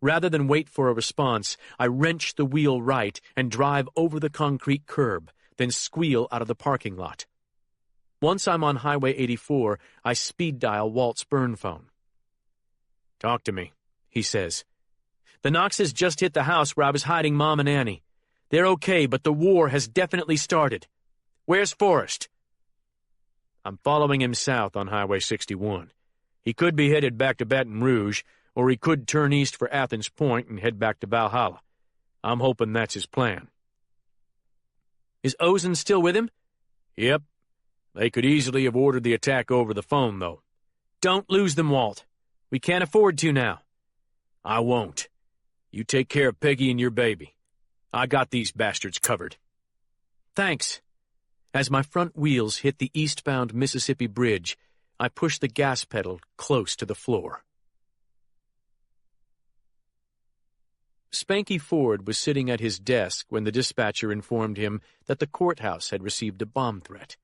Rather than wait for a response, I wrench the wheel right and drive over the concrete curb, then squeal out of the parking lot. Once I'm on Highway 84, I speed dial Walt's burn phone. "Talk to me," he says. "The Knoxes just hit the house where I was hiding Mom and Annie. They're okay, but the war has definitely started. Where's Forrest?" "I'm following him south on Highway 61. He could be headed back to Baton Rouge, or he could turn east for Athens Point and head back to Valhalla. I'm hoping that's his plan." "Is Ozen still with him?" "Yep. They could easily have ordered the attack over the phone, though." "Don't lose them, Walt. We can't afford to now." "I won't. You take care of Peggy and your baby. I got these bastards covered." "Thanks." As my front wheels hit the eastbound Mississippi Bridge, I push the gas pedal close to the floor. Spanky Ford was sitting at his desk when the dispatcher informed him that the courthouse had received a bomb threat.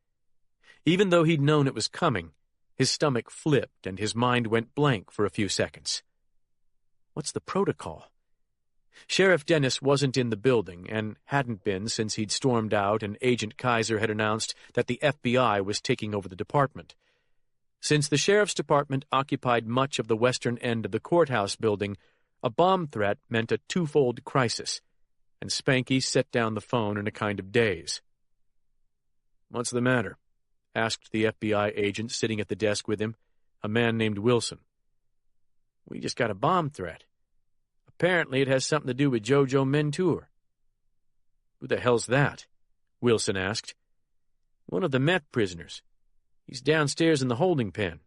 Even though he'd known it was coming, his stomach flipped and his mind went blank for a few seconds. What's the protocol? Sheriff Dennis wasn't in the building and hadn't been since he'd stormed out and Agent Kaiser had announced that the FBI was taking over the department. Since the sheriff's department occupied much of the western end of the courthouse building, a bomb threat meant a twofold crisis, and Spanky set down the phone in a kind of daze. "What's the matter?" asked the FBI agent sitting at the desk with him, a man named Wilson. "We just got a bomb threat. Apparently it has something to do with Jojo Mentour." "Who the hell's that?" Wilson asked. "One of the meth prisoners. He's downstairs in the holding pen."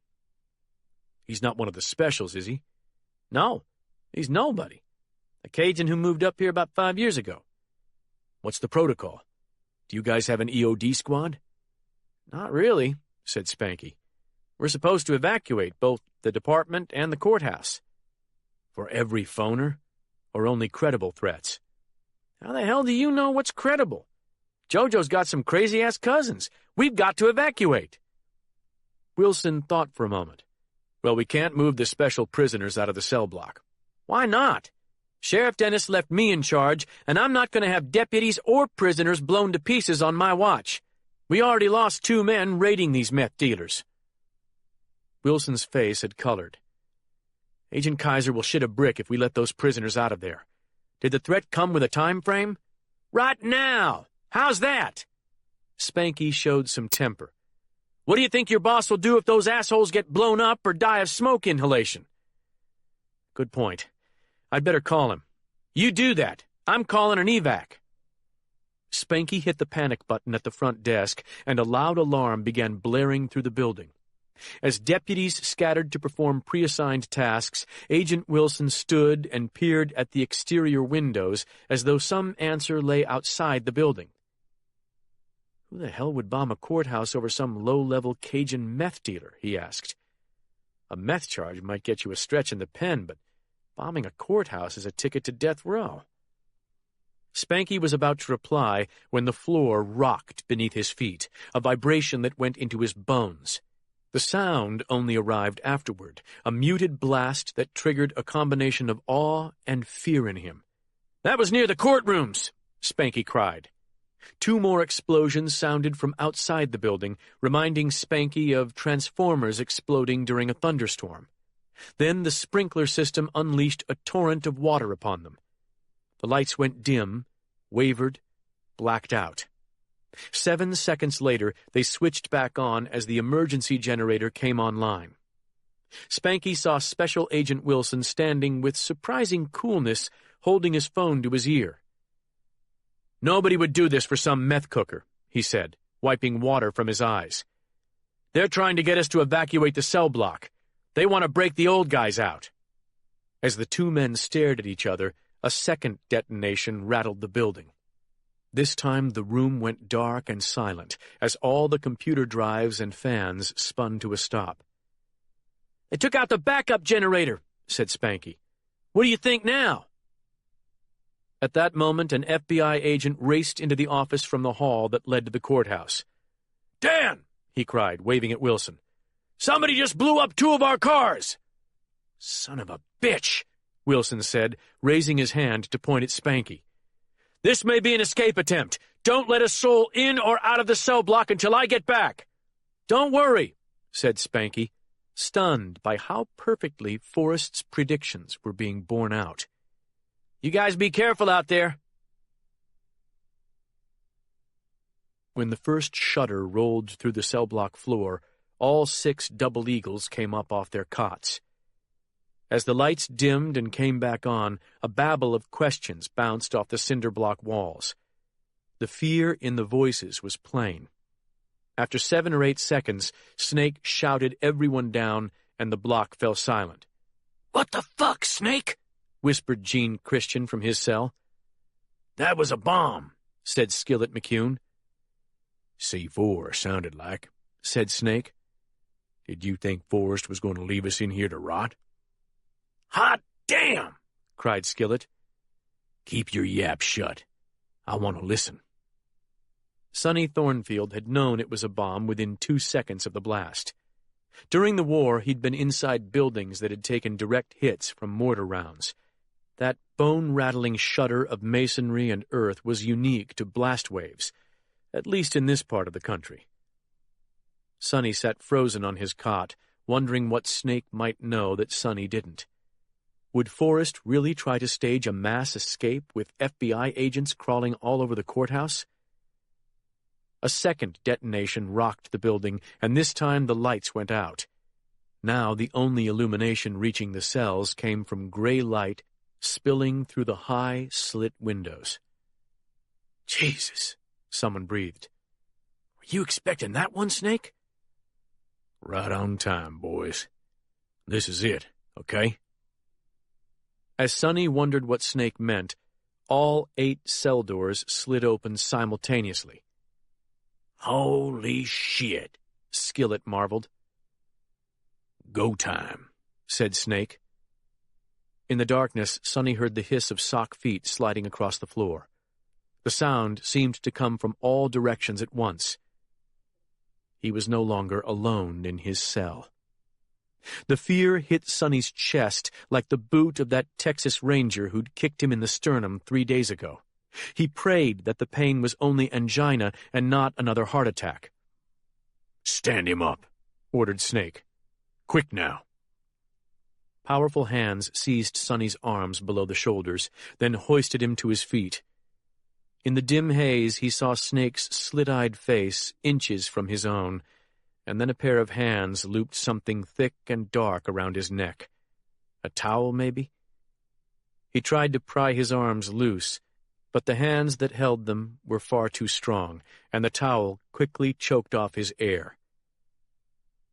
"He's not one of the specials, is he?" "No. He's nobody. A Cajun who moved up here about 5 years ago." "What's the protocol? Do you guys have an EOD squad?" "Not really," said Spanky. "We're supposed to evacuate both the department and the courthouse." "For every phoner? Or only credible threats?" "How the hell do you know what's credible? Jojo's got some crazy-ass cousins. We've got to evacuate." Wilson thought for a moment. "Well, we can't move the special prisoners out of the cell block." "Why not? Sheriff Dennis left me in charge, and I'm not going to have deputies or prisoners blown to pieces on my watch. We already lost 2 men raiding these meth dealers." Wilson's face had colored. "Agent Kaiser will shit a brick if we let those prisoners out of there. Did the threat come with a time frame?" "Right now! How's that?" Spanky showed some temper. "What do you think your boss will do if those assholes get blown up or die of smoke inhalation?" "Good point. I'd better call him." "You do that. I'm calling an evac." Spanky hit the panic button at the front desk, and a loud alarm began blaring through the building. As deputies scattered to perform pre-assigned tasks, Agent Wilson stood and peered at the exterior windows as though some answer lay outside the building. Who the hell would bomb a courthouse over some low-level Cajun meth dealer, he asked. A meth charge might get you a stretch in the pen, but bombing a courthouse is a ticket to death row. Spanky was about to reply when the floor rocked beneath his feet, a vibration that went into his bones. The sound only arrived afterward, a muted blast that triggered a combination of awe and fear in him. "That was near the courtrooms!" Spanky cried. 2 more explosions sounded from outside the building, reminding Spanky of transformers exploding during a thunderstorm. Then the sprinkler system unleashed a torrent of water upon them. The lights went dim, wavered, blacked out. 7 seconds later, they switched back on as the emergency generator came online. Spanky saw Special Agent Wilson standing with surprising coolness, holding his phone to his ear. "Nobody would do this for some meth cooker," he said, wiping water from his eyes. "They're trying to get us to evacuate the cell block. They want to break the old guys out." As the 2 men stared at each other, a second detonation rattled the building. This time the room went dark and silent as all the computer drives and fans spun to a stop. "They took out the backup generator," said Spanky. "What do you think now?" At that moment, an FBI agent raced into the office from the hall that led to the courthouse. "Dan!" he cried, waving at Wilson. "Somebody just blew up 2 of our cars!" "Son of a bitch!" Wilson said, raising his hand to point at Spanky. "This may be an escape attempt. Don't let a soul in or out of the cell block until I get back." "Don't worry," said Spanky, stunned by how perfectly Forrest's predictions were being borne out. "You guys be careful out there." When the first shutter rolled through the cell block floor, all 6 double eagles came up off their cots. As the lights dimmed and came back on, a babble of questions bounced off the cinder block walls. The fear in the voices was plain. After 7 or 8 seconds, Snake shouted everyone down, and the block fell silent. "What the fuck, Snake?" whispered Gene Christian from his cell. "That was a bomb," said Skillet McCune. "C4 sounded like," said Snake. "Did you think Forrest was going to leave us in here to rot?" "Hot damn!" cried Skillet. Keep your yap shut. I want to listen. Sonny Thornfield had known it was a bomb within 2 seconds of the blast. During the war, he'd been inside buildings that had taken direct hits from mortar rounds. That bone-rattling shudder of masonry and earth was unique to blast waves, at least in this part of the country. Sonny sat frozen on his cot, wondering what Snake might know that Sonny didn't. Would Forrest really try to stage a mass escape with FBI agents crawling all over the courthouse? A second detonation rocked the building, and this time the lights went out. Now the only illumination reaching the cells came from gray light spilling through the high, slit windows. "Jesus," someone breathed. "Were you expecting that one, Snake?" "Right on time, boys. This is it, okay?" As Sonny wondered what Snake meant, all 8 cell doors slid open simultaneously. "Holy shit," Skillet marveled. "Go time," said Snake. In the darkness, Sonny heard the hiss of sock feet sliding across the floor. The sound seemed to come from all directions at once. He was no longer alone in his cell. The fear hit Sonny's chest like the boot of that Texas Ranger who'd kicked him in the sternum 3 days ago. He prayed that the pain was only angina and not another heart attack. "Stand him up," ordered Snake. "Quick now." Powerful hands seized Sonny's arms below the shoulders, then hoisted him to his feet. In the dim haze, he saw Snake's slit-eyed face inches from his own, and then a pair of hands looped something thick and dark around his neck. A towel, maybe? He tried to pry his arms loose, but the hands that held them were far too strong, and the towel quickly choked off his air.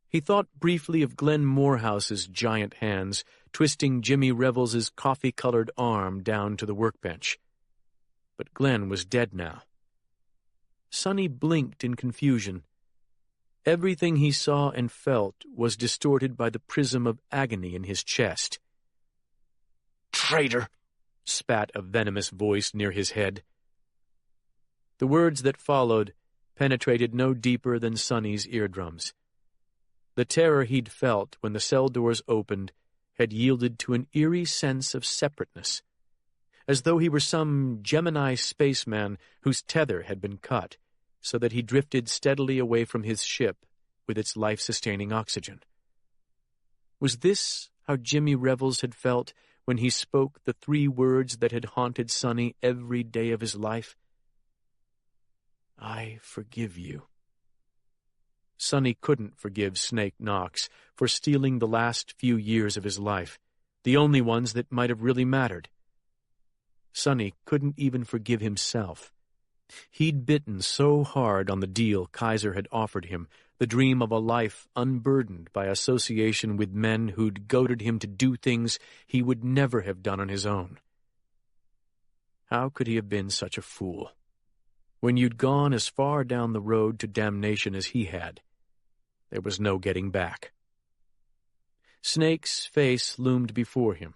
He thought briefly of Glenn Morehouse's giant hands twisting Jimmy Revels's coffee-colored arm down to the workbench. But Glenn was dead now. Sonny blinked in confusion. Everything he saw and felt was distorted by the prism of agony in his chest. "Traitor!" spat a venomous voice near his head. The words that followed penetrated no deeper than Sonny's eardrums. The terror he'd felt when the cell doors opened had yielded to an eerie sense of separateness, as though he were some Gemini spaceman whose tether had been cut, so that he drifted steadily away from his ship with its life-sustaining oxygen. Was this how Jimmy Revels had felt when he spoke the 3 words that had haunted Sonny every day of his life? "I forgive you." Sonny couldn't forgive Snake Knox for stealing the last few years of his life, the only ones that might have really mattered. Sonny couldn't even forgive himself. He'd bitten so hard on the deal Kaiser had offered him, the dream of a life unburdened by association with men who'd goaded him to do things he would never have done on his own. How could he have been such a fool? When you'd gone as far down the road to damnation as he had, there was no getting back. Snake's face loomed before him,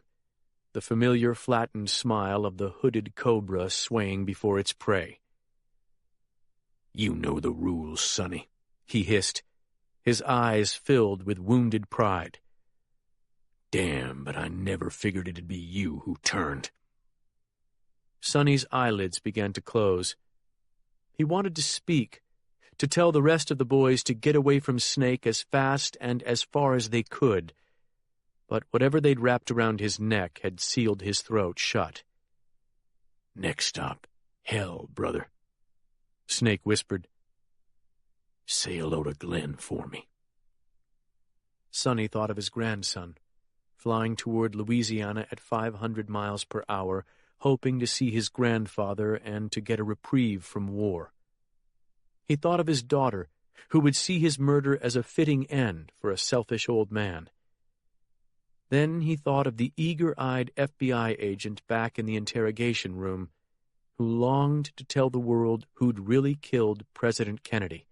the familiar flattened smile of the hooded cobra swaying before its prey. "You know the rules, Sonny," he hissed, his eyes filled with wounded pride. "Damn, but I never figured it'd be you who turned." Sonny's eyelids began to close. He wanted to speak, to tell the rest of the boys to get away from Snake as fast and as far as they could, but whatever they'd wrapped around his neck had sealed his throat shut. "Next stop, hell, brother," Snake whispered. "Say hello to Glenn for me." Sonny thought of his grandson, flying toward Louisiana at 500 miles per hour, hoping to see his grandfather and to get a reprieve from war. He thought of his daughter, who would see his murder as a fitting end for a selfish old man. Then he thought of the eager-eyed FBI agent back in the interrogation room, who longed to tell the world who'd really killed President Kennedy.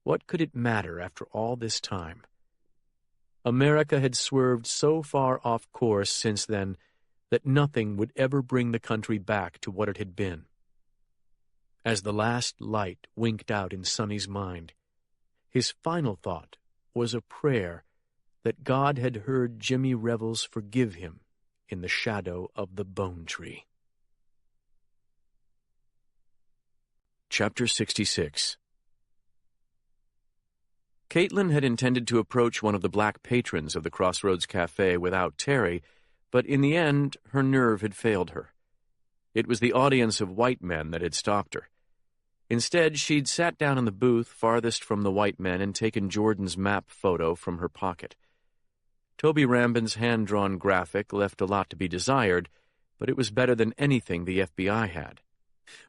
What could it matter after all this time? America had swerved so far off course since then that nothing would ever bring the country back to what it had been. As the last light winked out in Sonny's mind, his final thought was a prayer that God had heard Jimmy Revels forgive him in the shadow of the bone tree. Chapter 66. Caitlin had intended to approach one of the black patrons of the Crossroads Cafe without Terry, but in the end her nerve had failed her. It was the audience of white men that had stopped her. Instead, she'd sat down in the booth farthest from the white men and taken Jordan's map photo from her pocket. Toby Rambin's hand-drawn graphic left a lot to be desired, but it was better than anything the FBI had.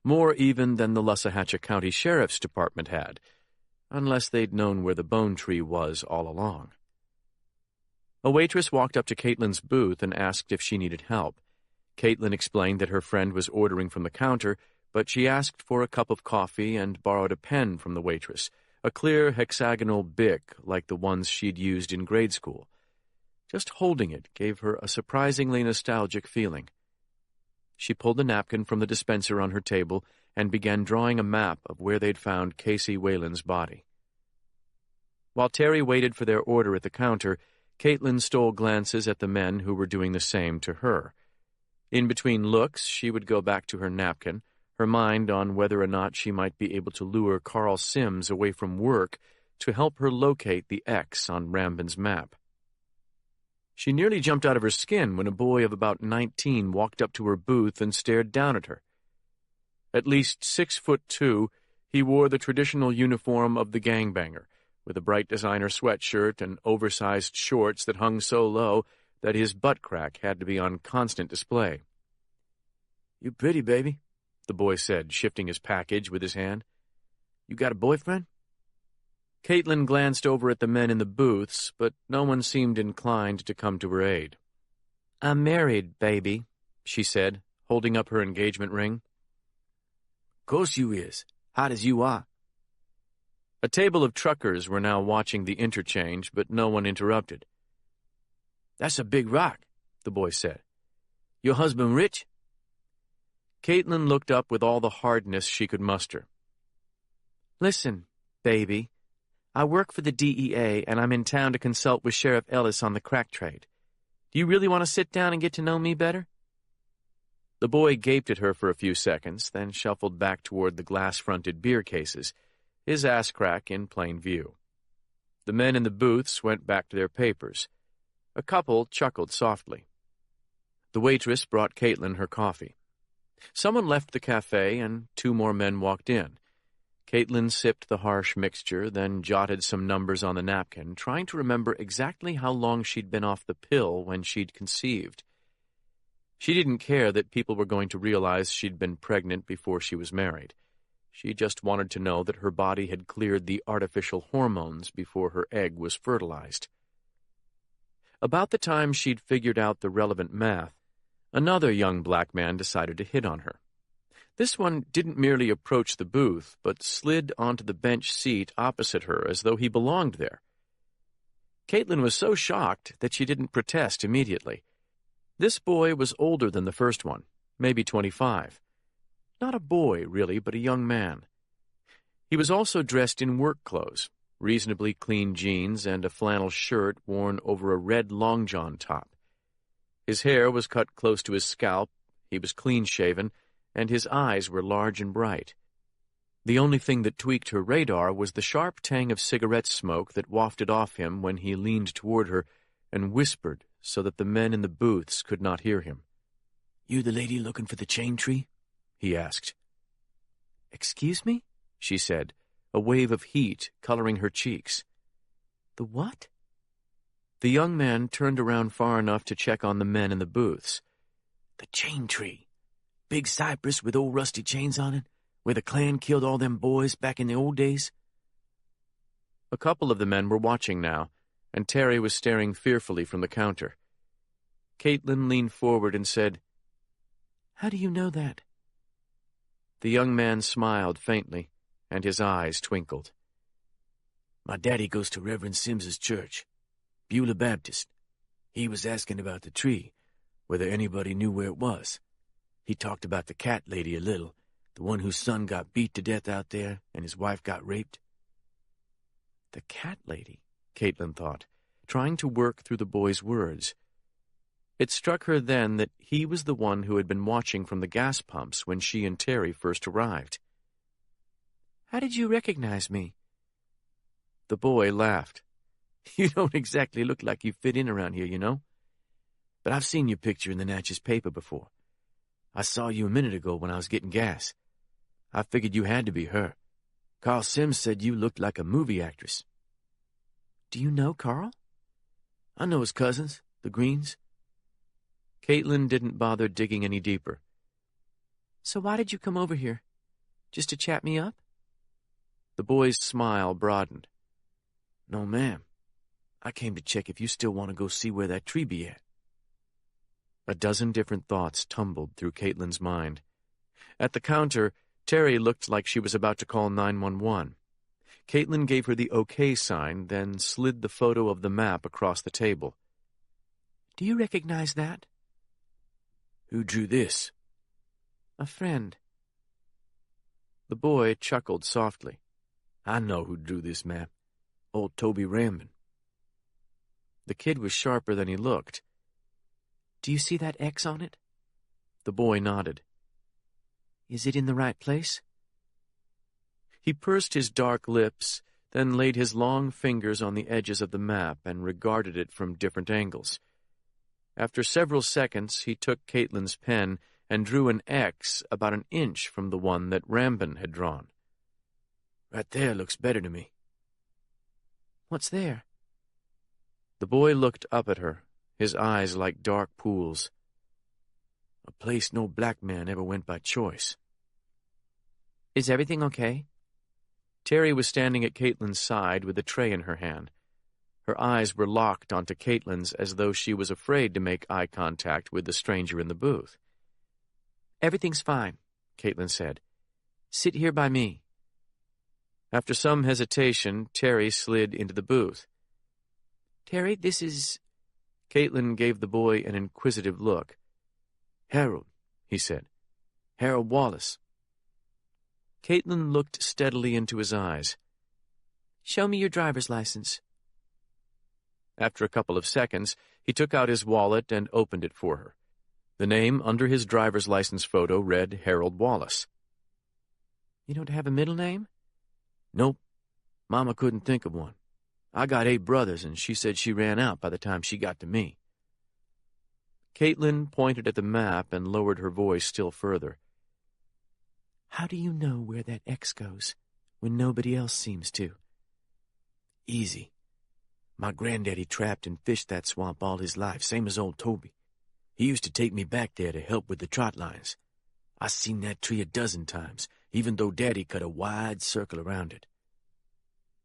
More even than the Lussahatchee County Sheriff's Department had, unless they'd known where the bone tree was all along. A waitress walked up to Caitlin's booth and asked if she needed help. Caitlin explained that her friend was ordering from the counter, but she asked for a cup of coffee and borrowed a pen from the waitress, a clear hexagonal Bic like the ones she'd used in grade school. Just holding it gave her a surprisingly nostalgic feeling. She pulled a napkin from the dispenser on her table and began drawing a map of where they'd found Casey Whalen's body. While Terry waited for their order at the counter, Caitlin stole glances at the men who were doing the same to her. In between looks, she would go back to her napkin, her mind on whether or not she might be able to lure Carl Sims away from work to help her locate the X on Rambin's map. She nearly jumped out of her skin when a boy of about 19 walked up to her booth and stared down at her. At least 6'2", he wore the traditional uniform of the gangbanger, with a bright designer sweatshirt and oversized shorts that hung so low that his butt crack had to be on constant display. "You pretty, baby," the boy said, shifting his package with his hand. "You got a boyfriend?" Caitlin glanced over at the men in the booths, but no one seemed inclined to come to her aid. "I'm married, baby," she said, holding up her engagement ring. "Course you is, hot as you are." A table of truckers were now watching the interchange, but no one interrupted. "That's a big rock," the boy said. "Your husband rich?" Caitlin looked up with all the hardness she could muster. "Listen, baby, I work for the DEA, and I'm in town to consult with Sheriff Ellis on the crack trade. Do you really want to sit down and get to know me better?" The boy gaped at her for a few seconds, then shuffled back toward the glass-fronted beer cases, his ass crack in plain view. The men in the booths went back to their papers. A couple chuckled softly. The waitress brought Caitlin her coffee. Someone left the cafe, and 2 more men walked in. Caitlin sipped the harsh mixture, then jotted some numbers on the napkin, trying to remember exactly how long she'd been off the pill when she'd conceived. She didn't care that people were going to realize she'd been pregnant before she was married. She just wanted to know that her body had cleared the artificial hormones before her egg was fertilized. About the time she'd figured out the relevant math, another young black man decided to hit on her. This one didn't merely approach the booth, but slid onto the bench seat opposite her as though he belonged there. Caitlin was so shocked that she didn't protest immediately. This boy was older than the first one, maybe 25. Not a boy, really, but a young man. He was also dressed in work clothes, reasonably clean jeans and a flannel shirt worn over a red long john top. His hair was cut close to his scalp, he was clean-shaven, and his eyes were large and bright. The only thing that tweaked her radar was the sharp tang of cigarette smoke that wafted off him when he leaned toward her and whispered so that the men in the booths could not hear him. "You the lady looking for the chain tree?" he asked. "Excuse me?" she said, a wave of heat coloring her cheeks. "The what?" The young man turned around far enough to check on the men in the booths. "The chain tree. Big cypress with old rusty chains on it, where the Klan killed all them boys back in the old days." A couple of the men were watching now, and Terry was staring fearfully from the counter. Caitlin leaned forward and said, "How do you know that?" The young man smiled faintly, and his eyes twinkled. "My daddy goes to Reverend Sims's church, Beulah Baptist. He was asking about the tree. whether anybody knew where it was. He talked about the cat lady a little, the one whose son got beat to death out there and his wife got raped. The cat lady, Caitlin thought, trying to work through the boy's words. It struck her then that he was the one who had been watching from the gas pumps when she and Terry first arrived. "How did you recognize me?" The boy laughed. "You don't exactly look like you fit in around here, you know. But I've seen your picture in the Natchez paper before. I saw you a minute ago when I was getting gas. I figured you had to be her. Carl Sims said you looked like a movie actress." "Do you know Carl?" "I know his cousins, the Greens." Caitlin didn't bother digging any deeper. "So why did you come over here? Just to chat me up?" The boy's smile broadened. "No, ma'am. I came to check if you still want to go see where that tree be at." A dozen different thoughts tumbled through Caitlin's mind. At the counter, Terry looked like she was about to call 911. Caitlin gave her the OK sign, then slid the photo of the map across the table. "Do you recognize that?" "Who drew this?" "A friend." The boy chuckled softly. "I know who drew this map. Old Toby Rambin." The kid was sharper than he looked. "Do you see that X on it?" The boy nodded. "Is it in the right place?" He pursed his dark lips, then laid his long fingers on the edges of the map and regarded it from different angles. After several seconds, he took Caitlin's pen and drew an X about an inch from the one that Rambin had drawn. "Right there looks better to me." "What's there?" The boy looked up at her, his eyes like dark pools. "A place no black man ever went by choice." "Is everything okay?" Terry was standing at Caitlin's side with a tray in her hand. Her eyes were locked onto Caitlin's as though she was afraid to make eye contact with the stranger in the booth. "Everything's fine," Caitlin said. "Sit here by me." After some hesitation, Terry slid into the booth. "Terry, this is—" Caitlin gave the boy an inquisitive look. "Harold," he said. "Harold Wallace." Caitlin looked steadily into his eyes. "Show me your driver's license." After a couple of seconds, he took out his wallet and opened it for her. The name under his driver's license photo read Harold Wallace. "You don't have a middle name?" "Nope. Mama couldn't think of one. I got 8 brothers, and she said she ran out by the time she got to me." Caitlin pointed at the map and lowered her voice still further. "How do you know where that X goes when nobody else seems to?" "Easy. My granddaddy trapped and fished that swamp all his life, same as old Toby. He used to take me back there to help with the trot lines. I seen that tree a dozen times, even though Daddy cut a wide circle around it."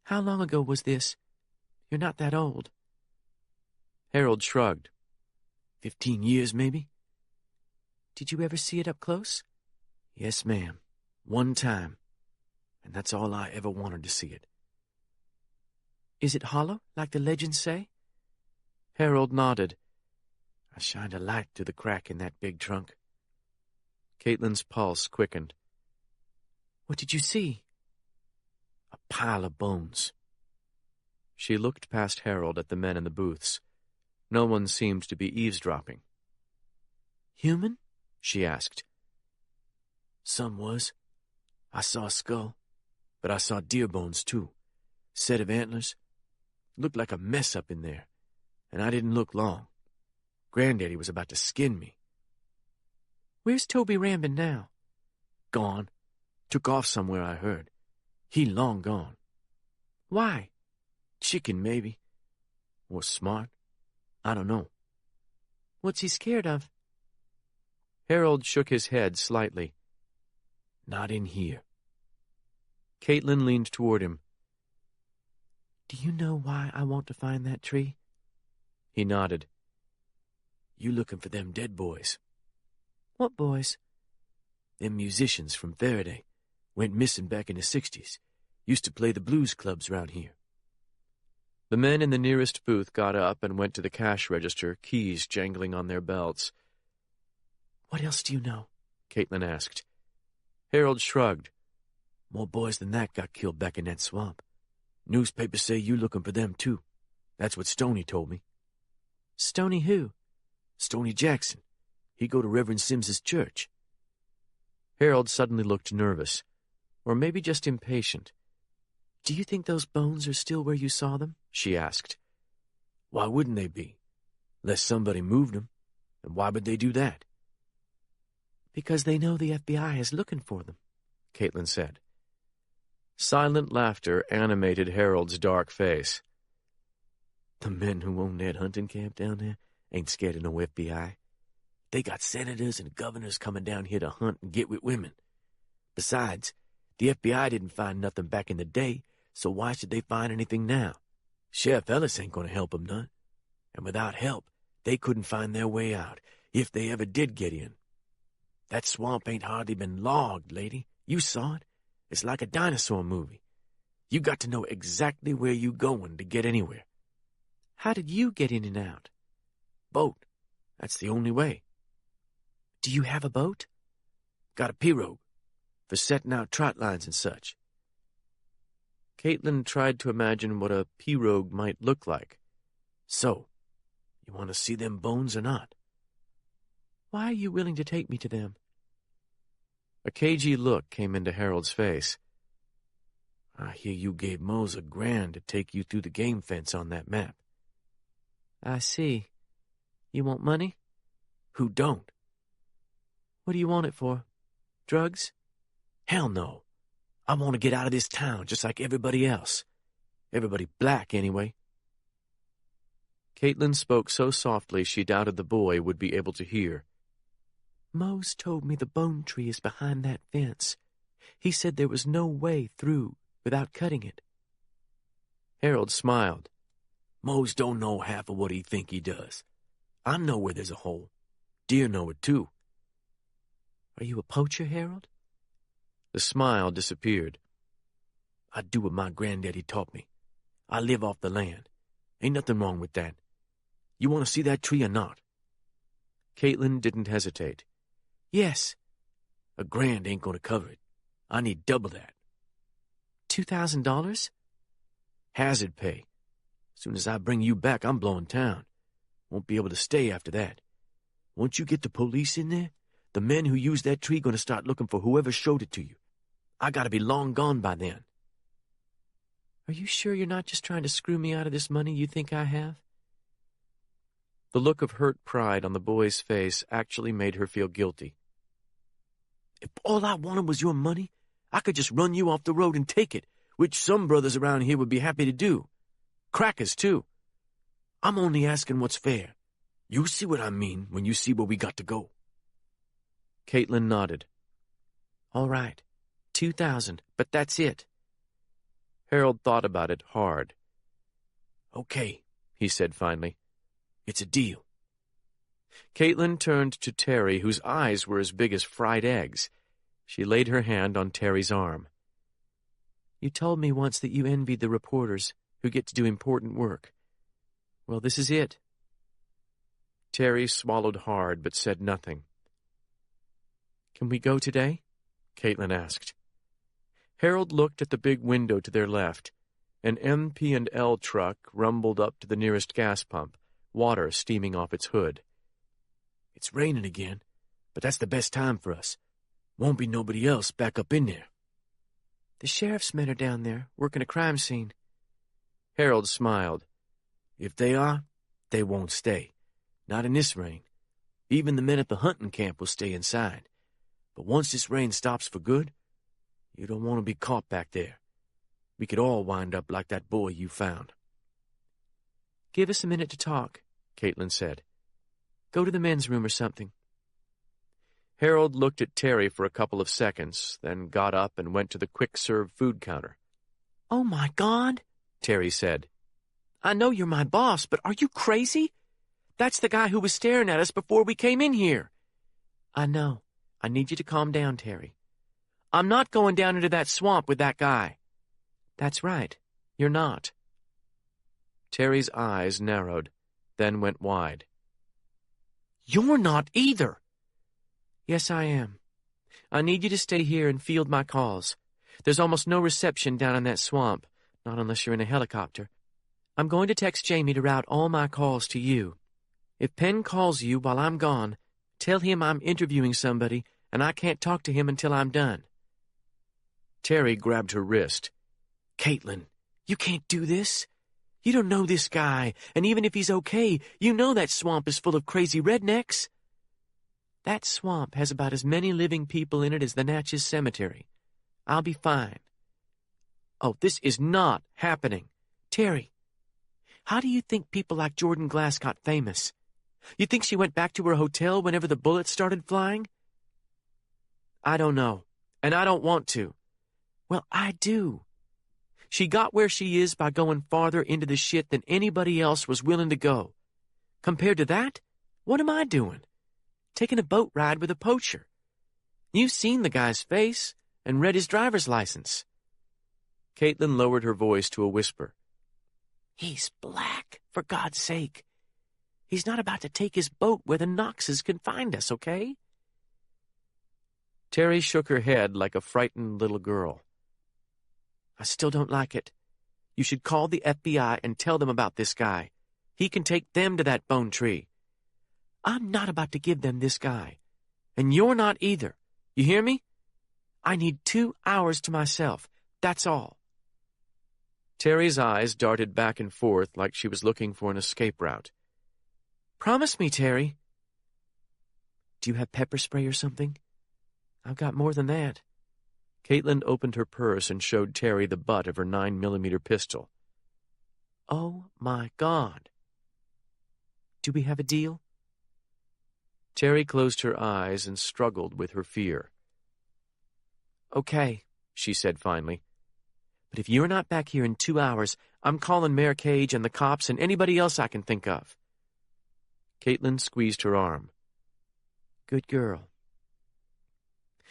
"How long ago was this? You're not that old." Harold shrugged. 15 years, maybe. "Did you ever see it up close?" "Yes, ma'am. One time. And that's all I ever wanted to see it." "Is it hollow, like the legends say?" Harold nodded. "I shined a light through the crack in that big trunk." Caitlin's pulse quickened. "What did you see?" "A pile of bones." She looked past Harold at the men in the booths. No one seemed to be eavesdropping. "Human?" she asked. "Some was. I saw a skull, but I saw deer bones, too. Set of antlers. Looked like a mess up in there, and I didn't look long. Granddaddy was about to skin me." "Where's Toby Rambin now?" "Gone. Took off somewhere, I heard. He long gone." "Why?" "Chicken, maybe. Or smart. I don't know." "What's he scared of?" Harold shook his head slightly. "Not in here." Caitlin leaned toward him. "Do you know why I want to find that tree?" He nodded. "You looking for them dead boys." "What boys?" "Them musicians from Faraday. Went missing back in the 60s. Used to play the blues clubs round here." The men in the nearest booth got up and went to the cash register, keys jangling on their belts. What else do you know? Caitlin asked. Harold shrugged. More boys than that got killed back in that swamp. Newspapers say you looking for them, too. That's what Stoney told me. Stoney who? Stoney Jackson. He go to Reverend Sims's church. Harold suddenly looked nervous, or maybe just impatient. Do you think those bones are still where you saw them? She asked. Why wouldn't they be? Unless somebody moved them. And why would they do that? Because they know the FBI is looking for them, Caitlin said. Silent laughter animated Harold's dark face. The men who own that hunting camp down there ain't scared of no FBI. They got senators and governors coming down here to hunt and get with women. Besides, the FBI didn't find nothing back in the day, so why should they find anything now? Sheriff Ellis ain't going to help them none. And without help, they couldn't find their way out, if they ever did get in. That swamp ain't hardly been logged, lady. You saw it. It's like a dinosaur movie. You got to know exactly where you going to get anywhere. How did you get in and out? Boat. That's the only way. Do you have a boat? Got a pirogue. For setting out trot lines and such. Caitlin tried to imagine what a pirogue might look like. So, you want to see them bones or not? Why are you willing to take me to them? A cagey look came into Harold's face. I hear you gave Mose $1,000 to take you through the game fence on that map. I see. You want money? Who don't? What do you want it for? Drugs? Hell no. I want to get out of this town just like everybody else. Everybody black, anyway. Caitlin spoke so softly she doubted the boy would be able to hear. Mose told me the bone tree is behind that fence. He said there was no way through without cutting it. Harold smiled. Mose don't know half of what he think he does. I know where there's a hole. Deer know it, too. Are you a poacher, Harold? The smile disappeared. I do what my granddaddy taught me. I live off the land. Ain't nothing wrong with that. You want to see that tree or not? Caitlin didn't hesitate. Yes. $1,000 ain't going to cover it. I need double that. $2,000? Hazard pay. Soon as I bring you back, I'm blowing town. Won't be able to stay after that. Once you get the police in there, the men who used that tree going to start looking for whoever showed it to you. I got to be long gone by then. Are you sure you're not just trying to screw me out of this money you think I have? The look of hurt pride on the boy's face actually made her feel guilty. If all I wanted was your money, I could just run you off the road and take it, which some brothers around here would be happy to do. Crackers, too. I'm only asking what's fair. You see what I mean when you see where we got to go. Caitlin nodded. All right, 2,000, but that's it. Harold thought about it hard. Okay, he said finally. It's a deal. Caitlin turned to Terry, whose eyes were as big as fried eggs. She laid her hand on Terry's arm. You told me once that you envied the reporters who get to do important work. Well, this is it. Terry swallowed hard but said nothing. Can we go today? Caitlin asked. Harold looked at the big window to their left. An MP&L truck rumbled up to the nearest gas pump, water steaming off its hood. It's raining again, but that's the best time for us. Won't be nobody else back up in there. The sheriff's men are down there, working a crime scene. Harold smiled. If they are, they won't stay. Not in this rain. Even the men at the hunting camp will stay inside. But once this rain stops for good, you don't want to be caught back there. We could all wind up like that boy you found. Give us a minute to talk, Caitlin said. Go to the men's room or something. Harold looked at Terry for a couple of seconds, then got up and went to the quick-serve food counter. Oh, my God, Terry said. I know you're my boss, but are you crazy? That's the guy who was staring at us before we came in here. I know. I need you to calm down, Terry. I'm not going down into that swamp with that guy. That's right. You're not. Terry's eyes narrowed, then went wide. You're not either. Yes, I am. I need you to stay here and field my calls. There's almost no reception down in that swamp, not unless you're in a helicopter. I'm going to text Jamie to route all my calls to you. If Penn calls you while I'm gone, tell him I'm interviewing somebody and I can't talk to him until I'm done. Terry grabbed her wrist. Caitlin, you can't do this. You don't know this guy, and even if he's okay, you know that swamp is full of crazy rednecks. That swamp has about as many living people in it as the Natchez Cemetery. I'll be fine. Oh, this is not happening. Terry, how do you think people like Jordan Glass got famous? You think she went back to her hotel whenever the bullets started flying? I don't know, and I don't want to. Well, I do. She got where she is by going farther into the shit than anybody else was willing to go. Compared to that, what am I doing? Taking a boat ride with a poacher. You've seen the guy's face and read his driver's license. Caitlin lowered her voice to a whisper. He's black, for God's sake. He's not about to take his boat where the Knoxes can find us, okay? Terry shook her head like a frightened little girl. I still don't like it. You should call the FBI and tell them about this guy. He can take them to that bone tree. I'm not about to give them this guy. And you're not either. You hear me? I need 2 hours to myself. That's all. Terry's eyes darted back and forth like she was looking for an escape route. Promise me, Terry. Do you have pepper spray or something? I've got more than that. Caitlin opened her purse and showed Terry the butt of her 9mm pistol. Oh, my God. Do we have a deal? Terry closed her eyes and struggled with her fear. Okay, she said finally. But if you're not back here in 2 hours, I'm calling Mayor Cage and the cops and anybody else I can think of. Caitlin squeezed her arm. Good girl.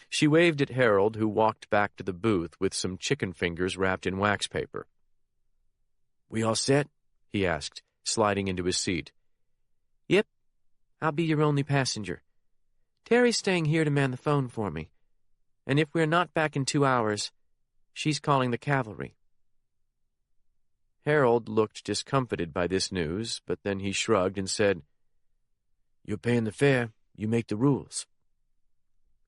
She waved at Harold, who walked back to the booth with some chicken fingers wrapped in wax paper. We all set? He asked, sliding into his seat. Yep. I'll be your only passenger. Terry's staying here to man the phone for me. And if we're not back in 2 hours, she's calling the cavalry. Harold looked discomfited by this news, but then he shrugged and said, You're paying the fare. You make the rules.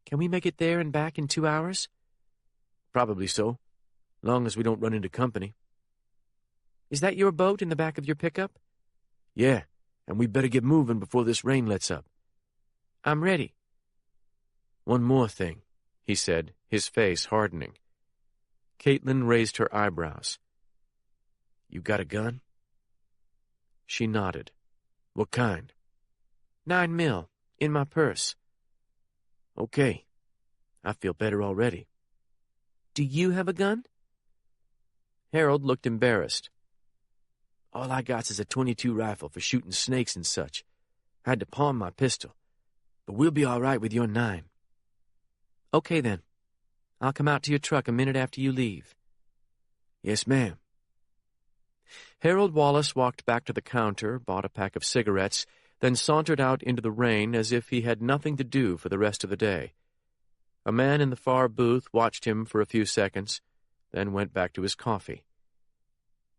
Can we make it there and back in 2 hours? Probably so, long as we don't run into company. Is that your boat in the back of your pickup? Yeah, and we better get moving before this rain lets up. I'm ready. One more thing, he said, his face hardening. Caitlin raised her eyebrows. You got a gun? She nodded. What kind? 9mm, in my purse. Okay. I feel better already. Do you have a gun? Harold looked embarrassed. All I got's is a .22 rifle for shooting snakes and such. I had to pawn my pistol. But we'll be all right with your 9. Okay, then. I'll come out to your truck a minute after you leave. Yes, ma'am. Harold Wallace walked back to the counter, bought a pack of cigarettes, then sauntered out into the rain as if he had nothing to do for the rest of the day. A man in the far booth watched him for a few seconds, then went back to his coffee.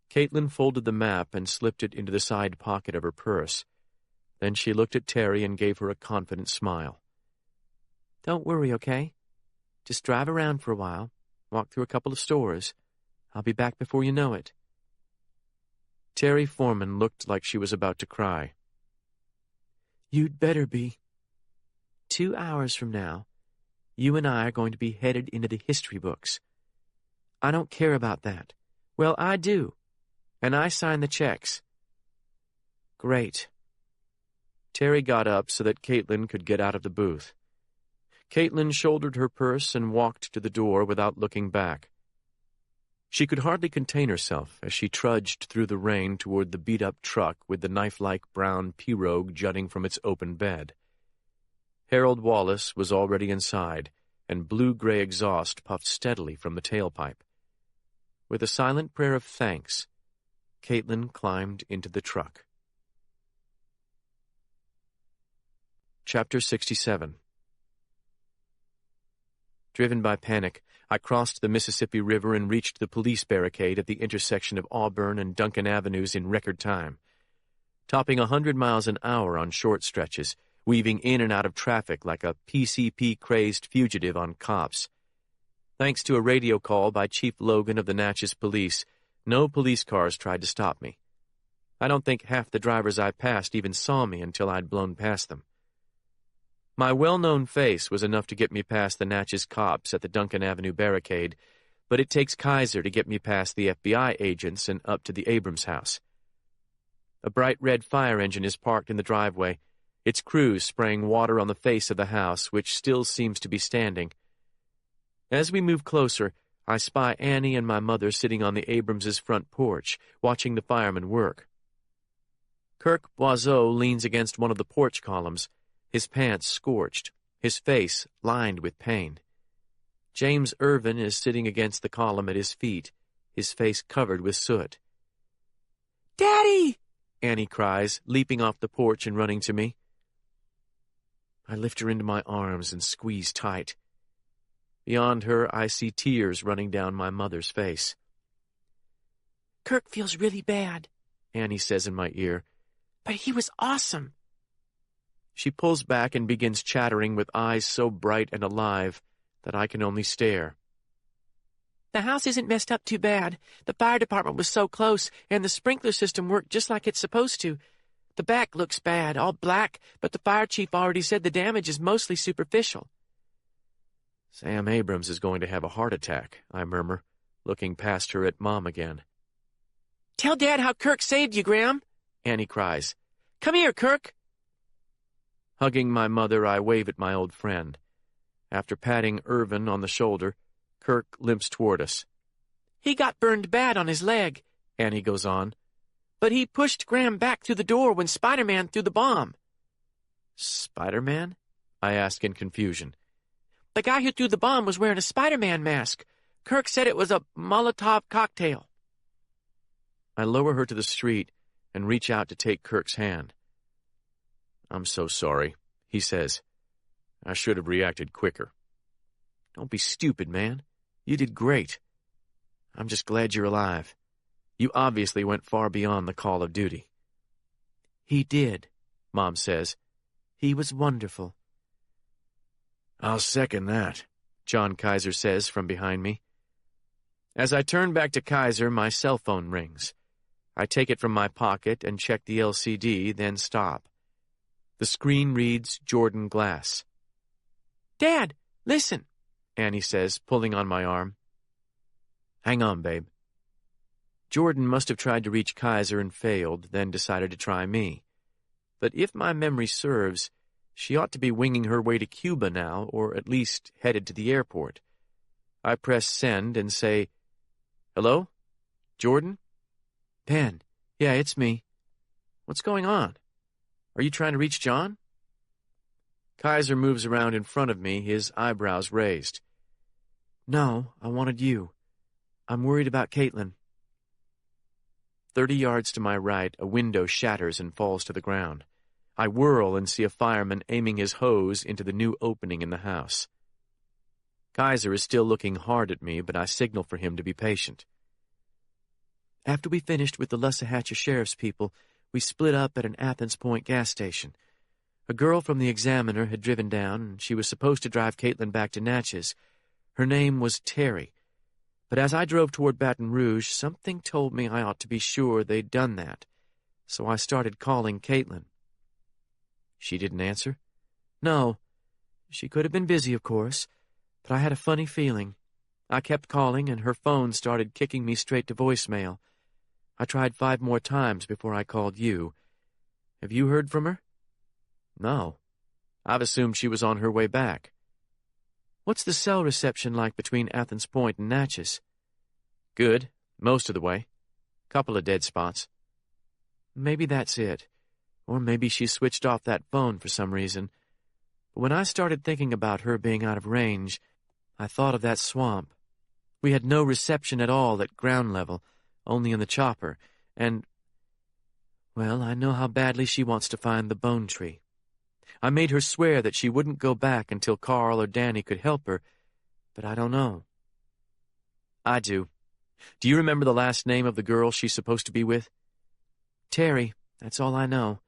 Caitlin folded the map and slipped it into the side pocket of her purse. Then she looked at Terry and gave her a confident smile. Don't worry, okay? Just drive around for a while, walk through a couple of stores. I'll be back before you know it. Terry Foreman looked like she was about to cry. You'd better be. 2 hours from now, you and I are going to be headed into the history books. I don't care about that. Well, I do. And I sign the checks. Great. Terry got up so that Caitlin could get out of the booth. Caitlin shouldered her purse and walked to the door without looking back. She could hardly contain herself as she trudged through the rain toward the beat-up truck with the knife-like brown pirogue jutting from its open bed. Harold Wallace was already inside, and blue-gray exhaust puffed steadily from the tailpipe. With a silent prayer of thanks, Caitlin climbed into the truck. Chapter 67. Driven by panic, I crossed the Mississippi River and reached the police barricade at the intersection of Auburn and Duncan Avenues in record time. Topping 100 miles an hour on short stretches, weaving in and out of traffic like a PCP-crazed fugitive on cops. Thanks to a radio call by Chief Logan of the Natchez Police, no police cars tried to stop me. I don't think half the drivers I passed even saw me until I'd blown past them. My well-known face was enough to get me past the Natchez cops at the Duncan Avenue barricade, but it takes Kaiser to get me past the FBI agents and up to the Abrams house. A bright red fire engine is parked in the driveway, its crews spraying water on the face of the house, which still seems to be standing. As we move closer, I spy Annie and my mother sitting on the Abramses' front porch, watching the firemen work. Kirk Boiseau leans against one of the porch columns, his pants scorched, his face lined with pain. James Irvin is sitting against the column at his feet, his face covered with soot. "Daddy!" Annie cries, leaping off the porch and running to me. I lift her into my arms and squeeze tight. Beyond her, I see tears running down my mother's face. "Kirk feels really bad," Annie says in my ear. "But he was awesome." She pulls back and begins chattering with eyes so bright and alive that I can only stare. "The house isn't messed up too bad. The fire department was so close, and the sprinkler system worked just like it's supposed to. The back looks bad, all black, but the fire chief already said the damage is mostly superficial." Sam Abrams is going to have a heart attack, I murmur, looking past her at Mom again. "Tell Dad how Kirk saved you, Graham," Annie cries. "Come here, Kirk." Hugging my mother, I wave at my old friend. After patting Irvin on the shoulder, Kirk limps toward us. "He got burned bad on his leg," Annie goes on. "But he pushed Graham back through the door when Spider-Man threw the bomb." "Spider-Man?" I ask in confusion. "The guy who threw the bomb was wearing a Spider-Man mask. Kirk said it was a Molotov cocktail." I lower her to the street and reach out to take Kirk's hand. "I'm so sorry," he says. "I should have reacted quicker." "Don't be stupid, man. You did great. I'm just glad you're alive. You obviously went far beyond the call of duty." "He did," Mom says. "He was wonderful." "I'll second that," John Kaiser says from behind me. As I turn back to Kaiser, my cell phone rings. I take it from my pocket and check the LCD, then stop. The screen reads Jordan Glass. "Dad, listen," Annie says, pulling on my arm. "Hang on, babe." Jordan must have tried to reach Kaiser and failed, then decided to try me. But if my memory serves, she ought to be winging her way to Cuba now, or at least headed to the airport. I press send and say, "Hello? Jordan?" "Penn, yeah, it's me." "What's going on? Are you trying to reach John?" Kaiser moves around in front of me, his eyebrows raised. "No, I wanted you. I'm worried about Caitlin." 30 yards to my right, a window shatters and falls to the ground. I whirl and see a fireman aiming his hose into the new opening in the house. Kaiser is still looking hard at me, but I signal for him to be patient. "After we finished with the Lussahatchee sheriff's people, we split up at an Athens Point gas station. A girl from the Examiner had driven down, and she was supposed to drive Caitlin back to Natchez. Her name was Terry. But as I drove toward Baton Rouge, something told me I ought to be sure they'd done that. So I started calling Caitlin." "She didn't answer?" "No. She could have been busy, of course, but I had a funny feeling. I kept calling, and her phone started kicking me straight to voicemail. I tried 5 more times before I called you. Have you heard from her?" "No. I've assumed she was on her way back." "What's the cell reception like between Athens Point and Natchez?" "Good, most of the way. Couple of dead spots." "Maybe that's it. Or maybe she switched off that phone for some reason. But when I started thinking about her being out of range, I thought of that swamp. We had no reception at all at ground level, only in the chopper, and, well, I know how badly she wants to find the bone tree. I made her swear that she wouldn't go back until Carl or Danny could help her, but I don't know. I do. Do you remember the last name of the girl she's supposed to be with? Terry, that's all I know.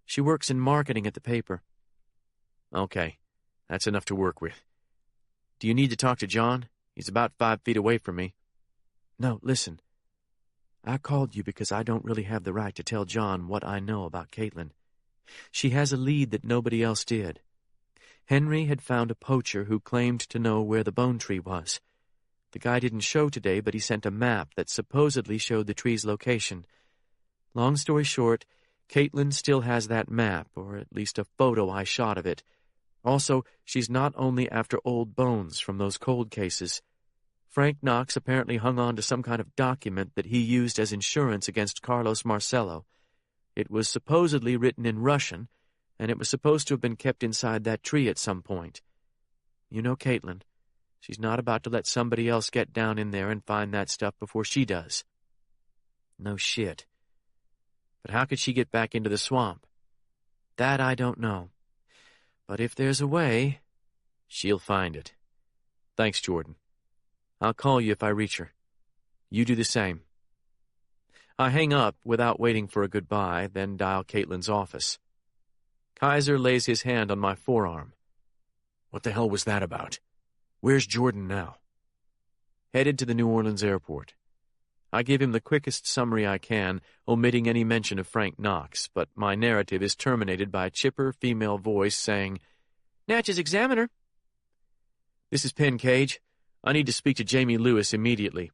She works in marketing at the paper. Okay, that's enough to work with. Do you need to talk to John? He's about 5 feet away from me. No, listen. I called you because I don't really have the right to tell John what I know about Caitlin. She has a lead that nobody else did. Henry had found a poacher who claimed to know where the bone tree was. The guy didn't show today, but he sent a map that supposedly showed the tree's location. Long story short, Caitlin still has that map, or at least a photo I shot of it. Also, she's not only after old bones from those cold cases. Frank Knox apparently hung on to some kind of document that he used as insurance against Carlos Marcello. It was supposedly written in Russian, and it was supposed to have been kept inside that tree at some point. You know Caitlin. She's not about to let somebody else get down in there and find that stuff before she does. No shit. But how could she get back into the swamp? That I don't know. But if there's a way, she'll find it. Thanks, Jordan. I'll call you if I reach her. You do the same. I hang up without waiting for a goodbye, then dial Caitlin's office. Kaiser lays his hand on my forearm. What the hell was that about? Where's Jordan now? Headed to the New Orleans airport. I give him the quickest summary I can, omitting any mention of Frank Knox, but my narrative is terminated by a chipper female voice saying, Natchez Examiner. This is Penn Cage. I need to speak to Jamie Lewis immediately.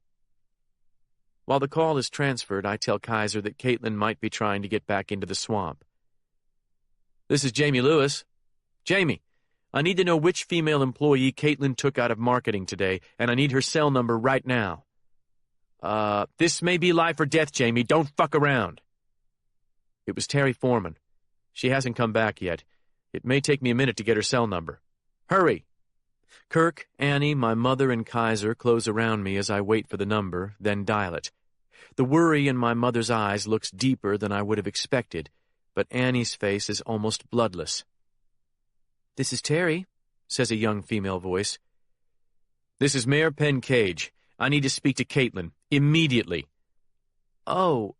While the call is transferred, I tell Kaiser that Caitlin might be trying to get back into the swamp. This is Jamie Lewis. Jamie, I need to know which female employee Caitlin took out of marketing today, and I need her cell number right now. This may be life or death, Jamie. Don't fuck around. It was Terry Foreman. She hasn't come back yet. It may take me a minute to get her cell number. Hurry! Kirk, Annie, my mother, and Kaiser close around me as I wait for the number, then dial it. The worry in my mother's eyes looks deeper than I would have expected, but Annie's face is almost bloodless. This is Terry, says a young female voice. This is Mayor Penn Cage. I need to speak to Caitlin. Immediately. Oh,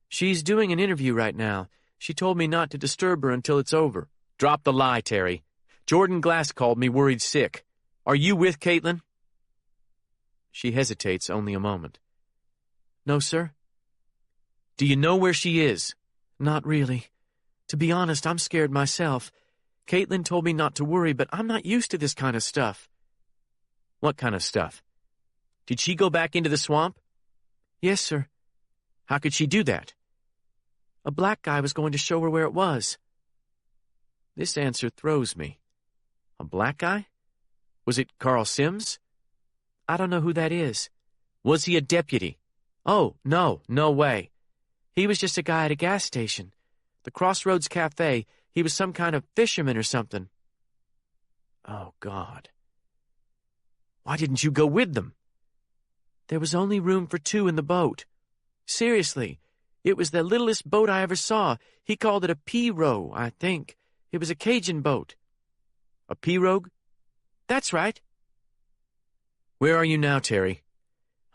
she's doing an interview right now. She told me not to disturb her until it's over. Drop the lie, Terry. Jordan Glass called me worried sick. Are you with Caitlin? She hesitates only a moment. No, sir. Do you know where she is? Not really. To be honest, I'm scared myself. Caitlin told me not to worry, but I'm not used to this kind of stuff. What kind of stuff? Did she go back into the swamp? Yes, sir. How could she do that? A black guy was going to show her where it was. This answer throws me. A black guy? Was it Carl Sims? I don't know who that is. Was he a deputy? Oh, no way. He was just a guy at a gas station. The Crossroads Cafe. He was some kind of fisherman or something. Oh, God. Why didn't you go with them? There was only room for 2 in the boat. Seriously, it was the littlest boat I ever saw. He called it a pirogue, I think. It was a Cajun boat. A pirogue? That's right. Where are you now, Terry?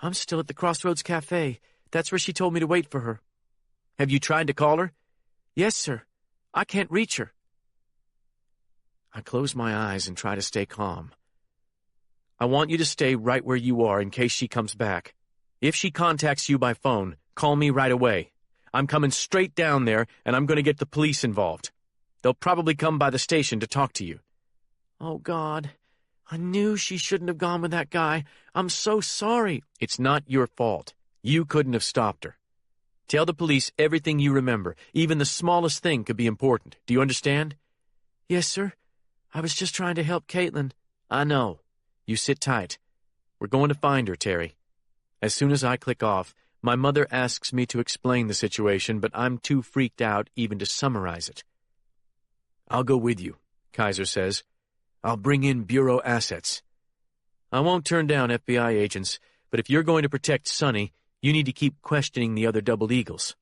I'm still at the Crossroads Cafe. That's where she told me to wait for her. Have you tried to call her? Yes, sir. I can't reach her. I close my eyes and try to stay calm. I want you to stay right where you are in case she comes back. If she contacts you by phone, call me right away. I'm coming straight down there, and I'm going to get the police involved. They'll probably come by the station to talk to you. Oh, God. I knew she shouldn't have gone with that guy. I'm so sorry. It's not your fault. You couldn't have stopped her. Tell the police everything you remember. Even the smallest thing could be important. Do you understand? Yes, sir. I was just trying to help Caitlin. I know. You sit tight. We're going to find her, Terry. As soon as I click off, my mother asks me to explain the situation, but I'm too freaked out even to summarize it. I'll go with you, Kaiser says. I'll bring in Bureau assets. I won't turn down FBI agents, but if you're going to protect Sonny, you need to keep questioning the other double eagles.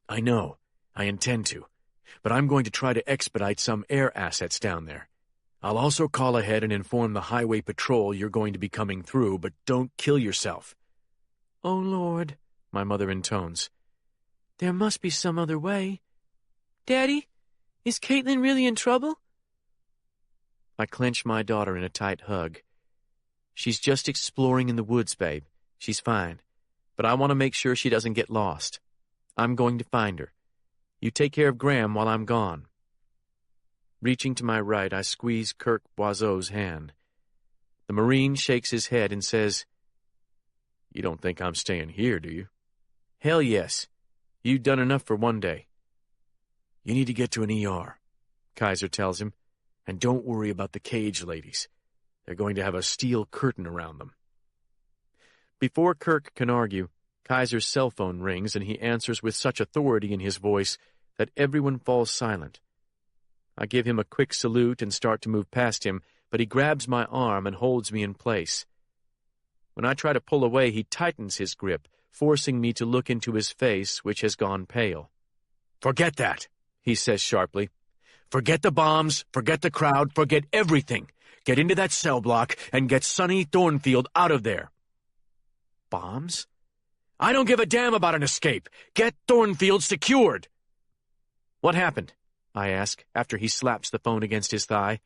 I know. I intend to. But I'm going to try to expedite some air assets down there. I'll also call ahead and inform the highway patrol you're going to be coming through, but don't kill yourself. Oh, Lord, my mother intones. there must be some other way. Daddy, is Caitlin really in trouble? I clench my daughter in a tight hug. She's just exploring in the woods, babe. She's fine. But I want to make sure she doesn't get lost. I'm going to find her. You take care of Graham while I'm gone. Reaching to my right, I squeeze Kirk Boiseau's hand. The Marine shakes his head and says, "You don't think I'm staying here, do you?" "Hell yes. You've done enough for one day." "You need to get to an ER," Kaiser tells him. "and don't worry about the Cage ladies. They're going to have a steel curtain around them." Before Kirk can argue, Kaiser's cell phone rings and he answers with such authority in his voice that everyone falls silent. I give him a quick salute and start to move past him, but he grabs my arm and holds me in place. When I try to pull away, he tightens his grip, forcing me to look into his face, which has gone pale. "Forget that," he says sharply. "Forget the bombs, forget the crowd, forget everything. Get into that cell block and get Sonny Thornfield out of there." "Bombs?" "I don't give a damn about an escape. Get Thornfield secured." "What happened?" I ask, after he slaps the phone against his thigh.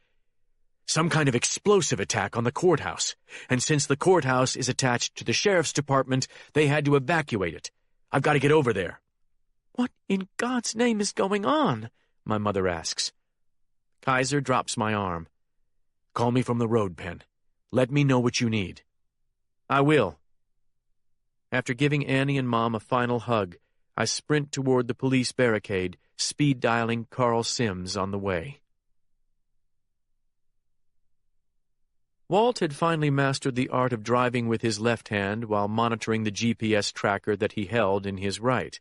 "Some kind of explosive attack on the courthouse. And since the courthouse is attached to the sheriff's department, they had to evacuate it. I've got to get over there." "What in God's name is going on?" my mother asks. Kaiser drops my arm. "Call me from the road, Penn. Let me know what you need." "I will." After giving Annie and Mom a final hug, I sprint toward the police barricade, speed-dialing Carl Sims on the way. Walt had finally mastered the art of driving with his left hand while monitoring the GPS tracker that he held in his right.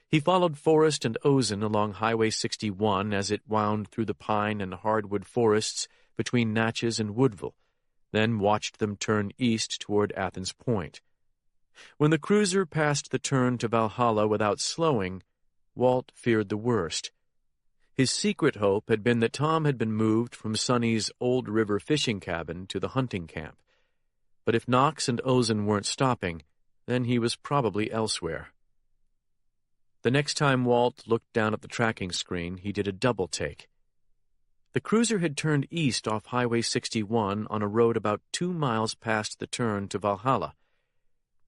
He followed Forrest and Ozen along Highway 61 as it wound through the pine and hardwood forests between Natchez and Woodville, then watched them turn east toward Athens Point. When the cruiser passed the turn to Valhalla without slowing, Walt feared the worst. His secret hope had been that Tom had been moved from Sonny's Old River fishing cabin to the hunting camp. But if Knox and Ozen weren't stopping, then he was probably elsewhere. The next time Walt looked down at the tracking screen, he did a double take. The cruiser had turned east off Highway 61 on a road about 2 miles past the turn to Valhalla.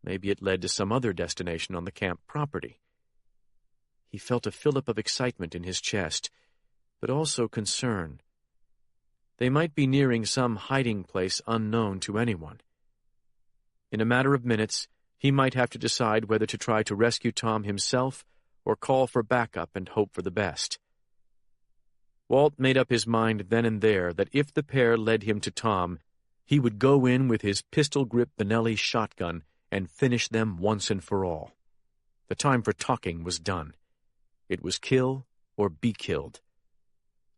Maybe it led to some other destination on the camp property. He felt a fillip of excitement in his chest, but also concern. They might be nearing some hiding place unknown to anyone. In a matter of minutes, he might have to decide whether to try to rescue Tom himself or call for backup and hope for the best. Walt made up his mind then and there that if the pair led him to Tom, he would go in with his pistol-grip Benelli shotgun and finish them once and for all. The time for talking was done. It was kill or be killed.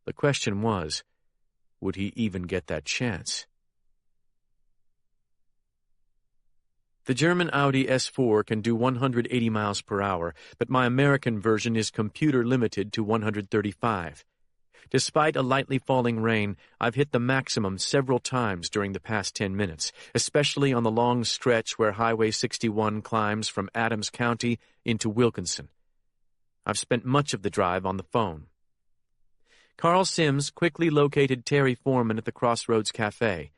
The question was, would he even get that chance? The German Audi S4 can do 180 miles per hour, but my American version is computer limited to 135. Despite a lightly falling rain, I've hit the maximum several times during the past 10 minutes, especially on the long stretch where Highway 61 climbs from Adams County into Wilkinson. I've spent much of the drive on the phone. Carl Sims quickly located Terry Foreman at the Crossroads Cafe.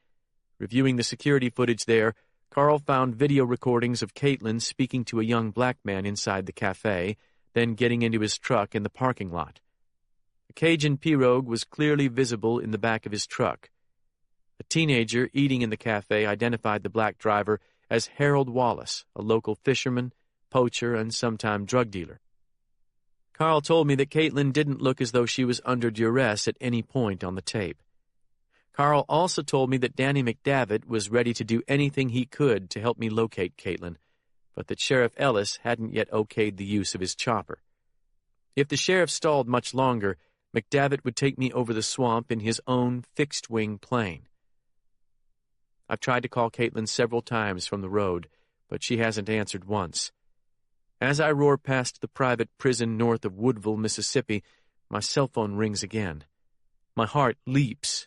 Reviewing the security footage there, Carl found video recordings of Caitlin speaking to a young black man inside the cafe, then getting into his truck in the parking lot. A Cajun pirogue was clearly visible in the back of his truck. A teenager eating in the cafe identified the black driver as Harold Wallace, a local fisherman, poacher, and sometime drug dealer. Carl told me that Caitlin didn't look as though she was under duress at any point on the tape. Carl also told me that Danny McDavitt was ready to do anything he could to help me locate Caitlin, but that Sheriff Ellis hadn't yet okayed the use of his chopper. If the sheriff stalled much longer, McDavitt would take me over the swamp in his own fixed-wing plane. I've tried to call Caitlin several times from the road, but she hasn't answered once. As I roar past the private prison north of Woodville, Mississippi, my cell phone rings again. My heart leaps.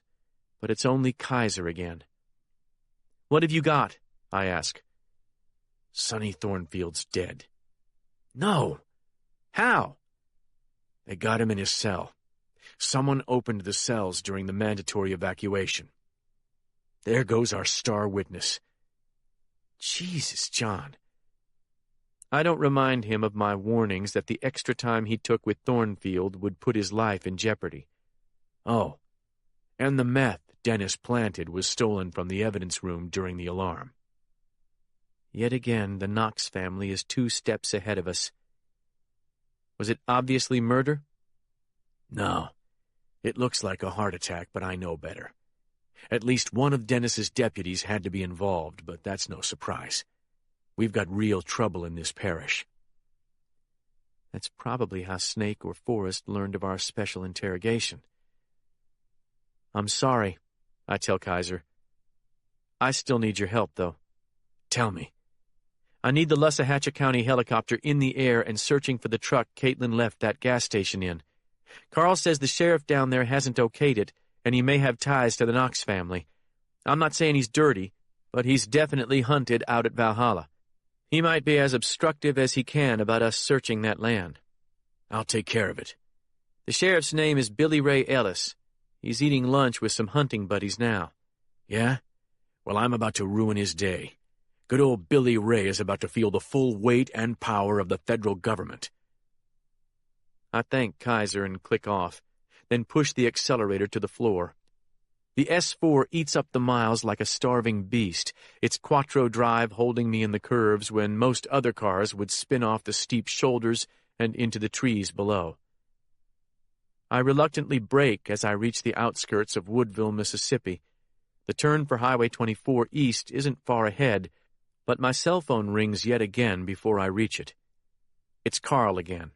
but it's only Kaiser again. "What have you got?" I ask. Sonny Thornfield's dead. "No! How?" They got him in his cell. Someone opened the cells during the mandatory evacuation. There goes our star witness. Jesus, John. I don't remind him of my warnings that the extra time he took with Thornfield would put his life in jeopardy. Oh, and the meth Dennis planted was stolen from the evidence room during the alarm. Yet again, the Knox family is 2 steps ahead of us. Was it obviously murder? No. It looks like a heart attack, but I know better. At least one of Dennis's deputies had to be involved, but that's no surprise. We've got real trouble in this parish. That's probably how Snake or Forrest learned of our special interrogation. "I'm sorry," I tell Kaiser. "I still need your help, though." "Tell me." "I need the Lussahatchee County helicopter in the air and searching for the truck Caitlin left that gas station in. Carl says the sheriff down there hasn't okayed it, and he may have ties to the Knox family. I'm not saying he's dirty, but he's definitely hunted out at Valhalla. He might be as obstructive as he can about us searching that land." "I'll take care of it." "The sheriff's name is Billy Ray Ellis. He's eating lunch with some hunting buddies now." "Yeah? Well, I'm about to ruin his day. Good old Billy Ray is about to feel the full weight and power of the federal government." I thank Kaiser and click off, then push the accelerator to the floor. The S4 eats up the miles like a starving beast, its quattro drive holding me in the curves when most other cars would spin off the steep shoulders and into the trees below. I reluctantly brake as I reach the outskirts of Woodville, Mississippi. The turn for Highway 24 east isn't far ahead, but my cell phone rings yet again before I reach it. It's Carl again.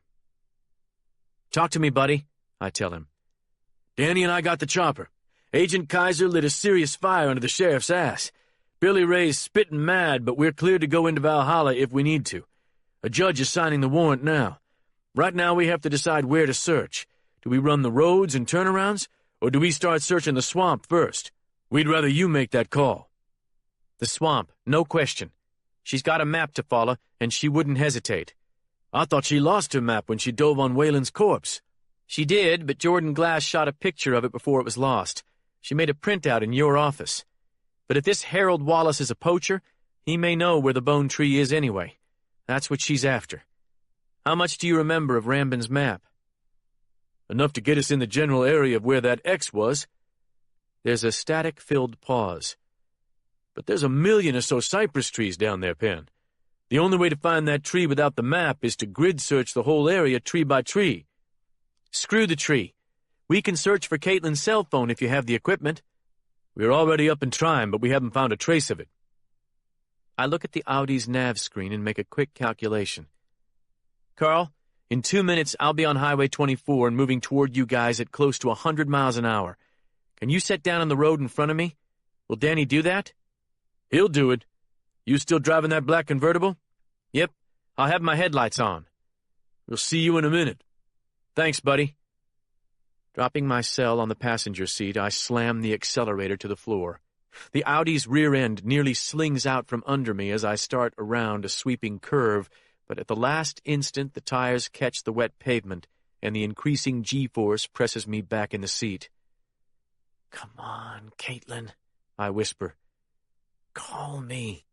"Talk to me, buddy," I tell him. "Danny and I got the chopper. Agent Kaiser lit a serious fire under the sheriff's ass. Billy Ray's spitting mad, but we're cleared to go into Valhalla if we need to. A judge is signing the warrant now. Right now we have to decide where to search. Do we run the roads and turnarounds, or do we start searching the swamp first? We'd rather you make that call." "The swamp, no question. She's got a map to follow, and she wouldn't hesitate." "I thought she lost her map when she dove on Whalen's corpse." "She did, but Jordan Glass shot a picture of it before it was lost. She made a printout in your office. But if this Harold Wallace is a poacher, he may know where the Bone Tree is anyway. That's what she's after. How much do you remember of Rambin's map?" "Enough to get us in the general area of where that X was." There's a static-filled pause. "But there's a million or so cypress trees down there, Penn. The only way to find that tree without the map is to grid search the whole area tree by tree." "Screw the tree. We can search for Caitlin's cell phone if you have the equipment." "We're already up and trying, but we haven't found a trace of it." I look at the Audi's nav screen and make a quick calculation. "Carl, in 2 minutes I'll be on Highway 24 and moving toward you guys at close to 100 miles an hour. Can you set down on the road in front of me? Will Danny do that?" "He'll do it. You still driving that black convertible?" "Yep. I'll have my headlights on." "We'll see you in a minute." "Thanks, buddy." Dropping my cell on the passenger seat, I slam the accelerator to the floor. The Audi's rear end nearly slings out from under me as I start around a sweeping curve, but at the last instant the tires catch the wet pavement, and the increasing G-force presses me back in the seat. "Come on, Caitlin," I whisper. "Call me."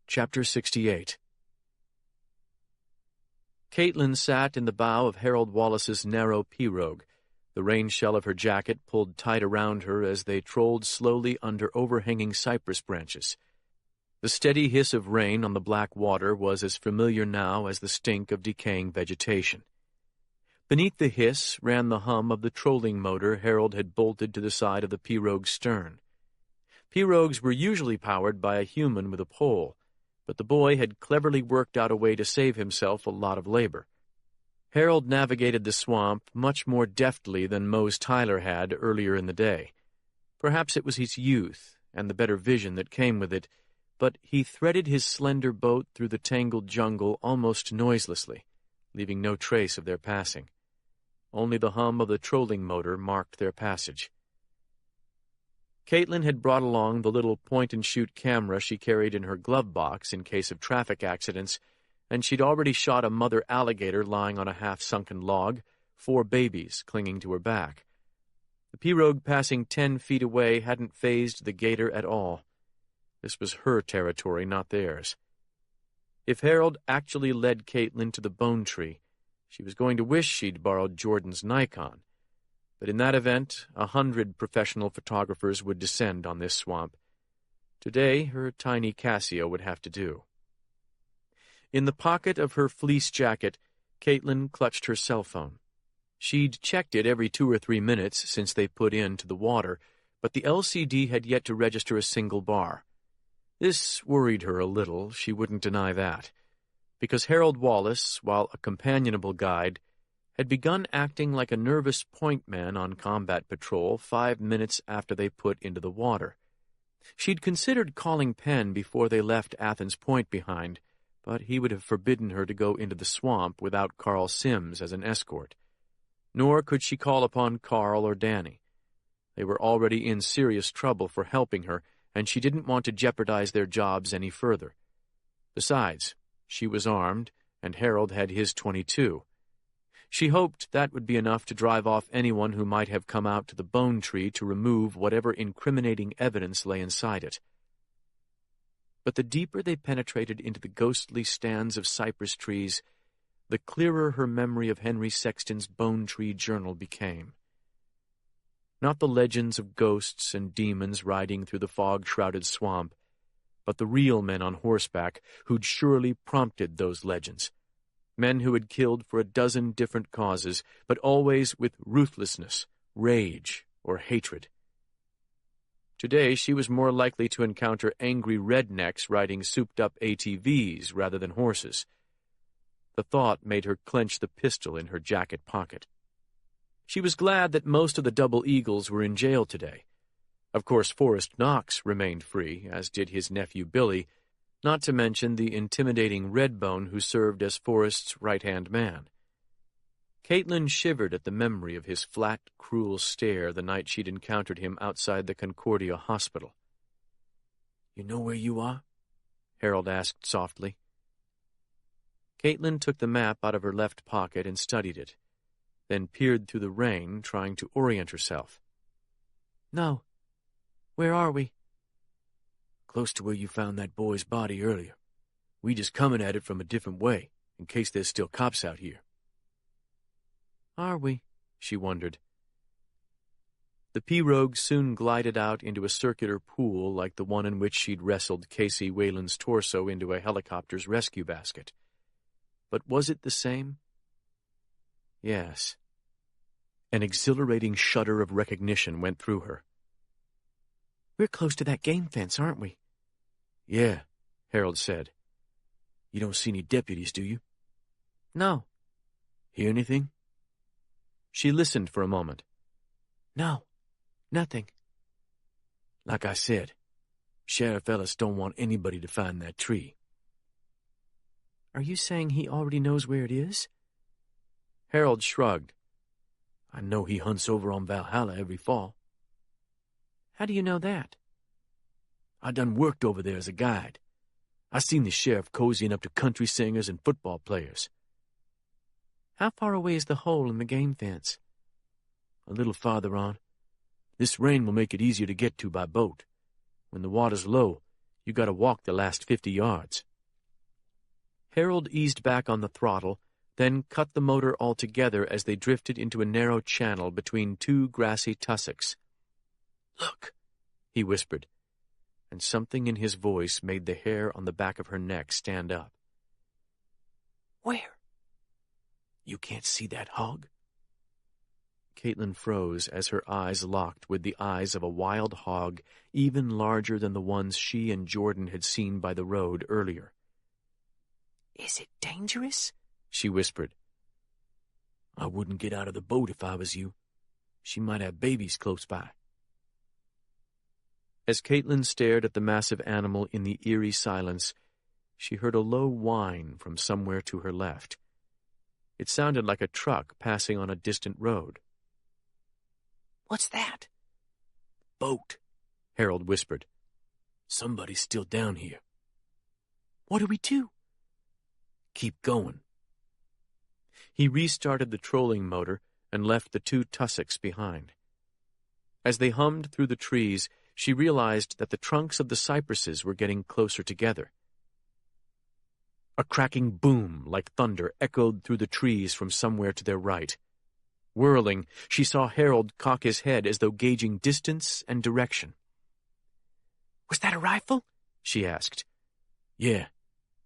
Chapter 68. Caitlin sat in the bow of Harold Wallace's narrow pirogue, the rain shell of her jacket pulled tight around her as they trolled slowly under overhanging cypress branches. The steady hiss of rain on the black water was as familiar now as the stink of decaying vegetation. Beneath the hiss ran the hum of the trolling motor Harold had bolted to the side of the pirogue's stern. Pirogues were usually powered by a human with a pole, but the boy had cleverly worked out a way to save himself a lot of labor. Harold navigated the swamp much more deftly than Mose Tyler had earlier in the day. Perhaps it was his youth and the better vision that came with it, but he threaded his slender boat through the tangled jungle almost noiselessly, leaving no trace of their passing. Only the hum of the trolling motor marked their passage. Caitlin had brought along the little point-and-shoot camera she carried in her glove box in case of traffic accidents, and she'd already shot a mother alligator lying on a half-sunken log, 4 babies clinging to her back. The pirogue passing 10 feet away hadn't fazed the gator at all. This was her territory, not theirs. If Harold actually led Caitlin to the bone tree, she was going to wish she'd borrowed Jordan's Nikon. But in that event, 100 professional photographers would descend on this swamp. Today, her tiny Casio would have to do. In the pocket of her fleece jacket, Caitlin clutched her cell phone. She'd checked it every 2 or 3 minutes since they put into the water, but the LCD had yet to register a single bar. This worried her a little, she wouldn't deny that, because Harold Wallace, while a companionable guide, had begun acting like a nervous point man on combat patrol 5 minutes after they put into the water. She'd considered calling Penn before they left Athens Point behind, but he would have forbidden her to go into the swamp without Carl Sims as an escort. Nor could she call upon Carl or Danny. They were already in serious trouble for helping her, and she didn't want to jeopardize their jobs any further. Besides, she was armed, and Harold had his .22. She hoped that would be enough to drive off anyone who might have come out to the bone tree to remove whatever incriminating evidence lay inside it. But the deeper they penetrated into the ghostly stands of cypress trees, the clearer her memory of Henry Sexton's Bone Tree Journal became. Not the legends of ghosts and demons riding through the fog-shrouded swamp, but the real men on horseback who'd surely prompted those legends. Men who had killed for a dozen different causes, but always with ruthlessness, rage, or hatred. Today she was more likely to encounter angry rednecks riding souped-up ATVs rather than horses. The thought made her clench the pistol in her jacket pocket. She was glad that most of the Double Eagles were in jail today. Of course, Forrest Knox remained free, as did his nephew Billy, not to mention the intimidating Redbone who served as Forrest's right-hand man. Caitlin shivered at the memory of his flat, cruel stare the night she'd encountered him outside the Concordia Hospital. "You know where you are?" Harold asked softly. Caitlin took the map out of her left pocket and studied it, then peered through the rain, trying to orient herself. "No. Where are we?" "Close to where you found that boy's body earlier. We just coming at it from a different way, in case there's still cops out here." "Are we?" she wondered. The pirogue soon glided out into a circular pool like the one in which she'd wrestled Casey Whalen's torso into a helicopter's rescue basket. But was it the same? Yes. An exhilarating shudder of recognition went through her. "We're close to that game fence, aren't we?" "Yeah," Harold said. "You don't see any deputies, do you?" "No." "Hear anything?" She listened for a moment. "No. Nothing." "Like I said, Sheriff Ellis don't want anybody to find that tree." "Are you saying he already knows where it is?" Harold shrugged. "I know he hunts over on Valhalla every fall." "How do you know that?" "I done worked over there as a guide. I seen the sheriff cozying up to country singers and football players." "How far away is the hole in the game fence?" "A little farther on. This rain will make it easier to get to by boat. When the water's low, you gotta walk the last 50 yards. Harold eased back on the throttle, then cut the motor altogether as they drifted into a narrow channel between 2 grassy tussocks. "Look," he whispered, and something in his voice made the hair on the back of her neck stand up. "Where?" "You can't see that hog?" Caitlin froze as her eyes locked with the eyes of a wild hog even larger than the ones she and Jordan had seen by the road earlier. "Is it dangerous?" she whispered. "I wouldn't get out of the boat if I was you. She might have babies close by." As Caitlin stared at the massive animal in the eerie silence, she heard a low whine from somewhere to her left. It sounded like a truck passing on a distant road. "What's that?" Boat, Harold whispered. somebody's still down here. "What do we do?" Keep going. He restarted the trolling motor and left the 2 tussocks behind. As they hummed through the trees, she realized that the trunks of the cypresses were getting closer together. A cracking boom like thunder echoed through the trees from somewhere to their right. Whirling, she saw Harold cock his head as though gauging distance and direction. "Was that a rifle?" she asked. Yeah,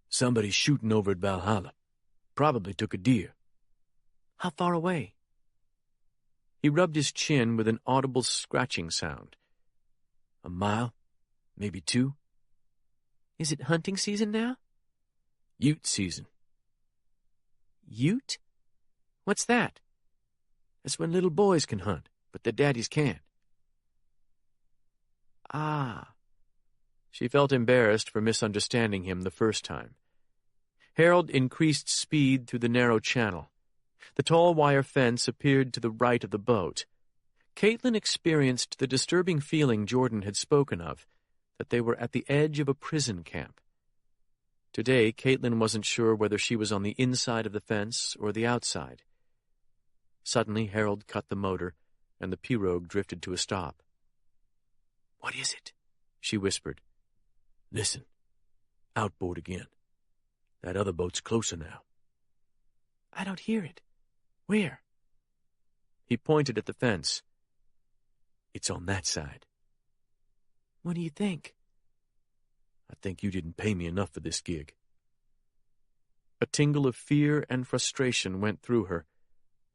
somebody's shooting over at Valhalla. Probably took a deer. "How far away?" He rubbed his chin with an audible scratching sound. A mile, maybe 2. "Is it hunting season now?" Ute season. "Ute? What's that?" That's when little boys can hunt, but their daddies can't. "Ah." She felt embarrassed for misunderstanding him the first time. Harold increased speed through the narrow channel. The tall wire fence appeared to the right of the boat. Caitlin experienced the disturbing feeling Jordan had spoken of, that they were at the edge of a prison camp. Today, Caitlin wasn't sure whether she was on the inside of the fence or the outside. Suddenly, Harold cut the motor, and the pirogue drifted to a stop. What is it? She whispered. Listen. Outboard again. That other boat's closer now. "I don't hear it. Where?" He pointed at the fence. It's on that side. "What do you think?" I think you didn't pay me enough for this gig. A tingle of fear and frustration went through her.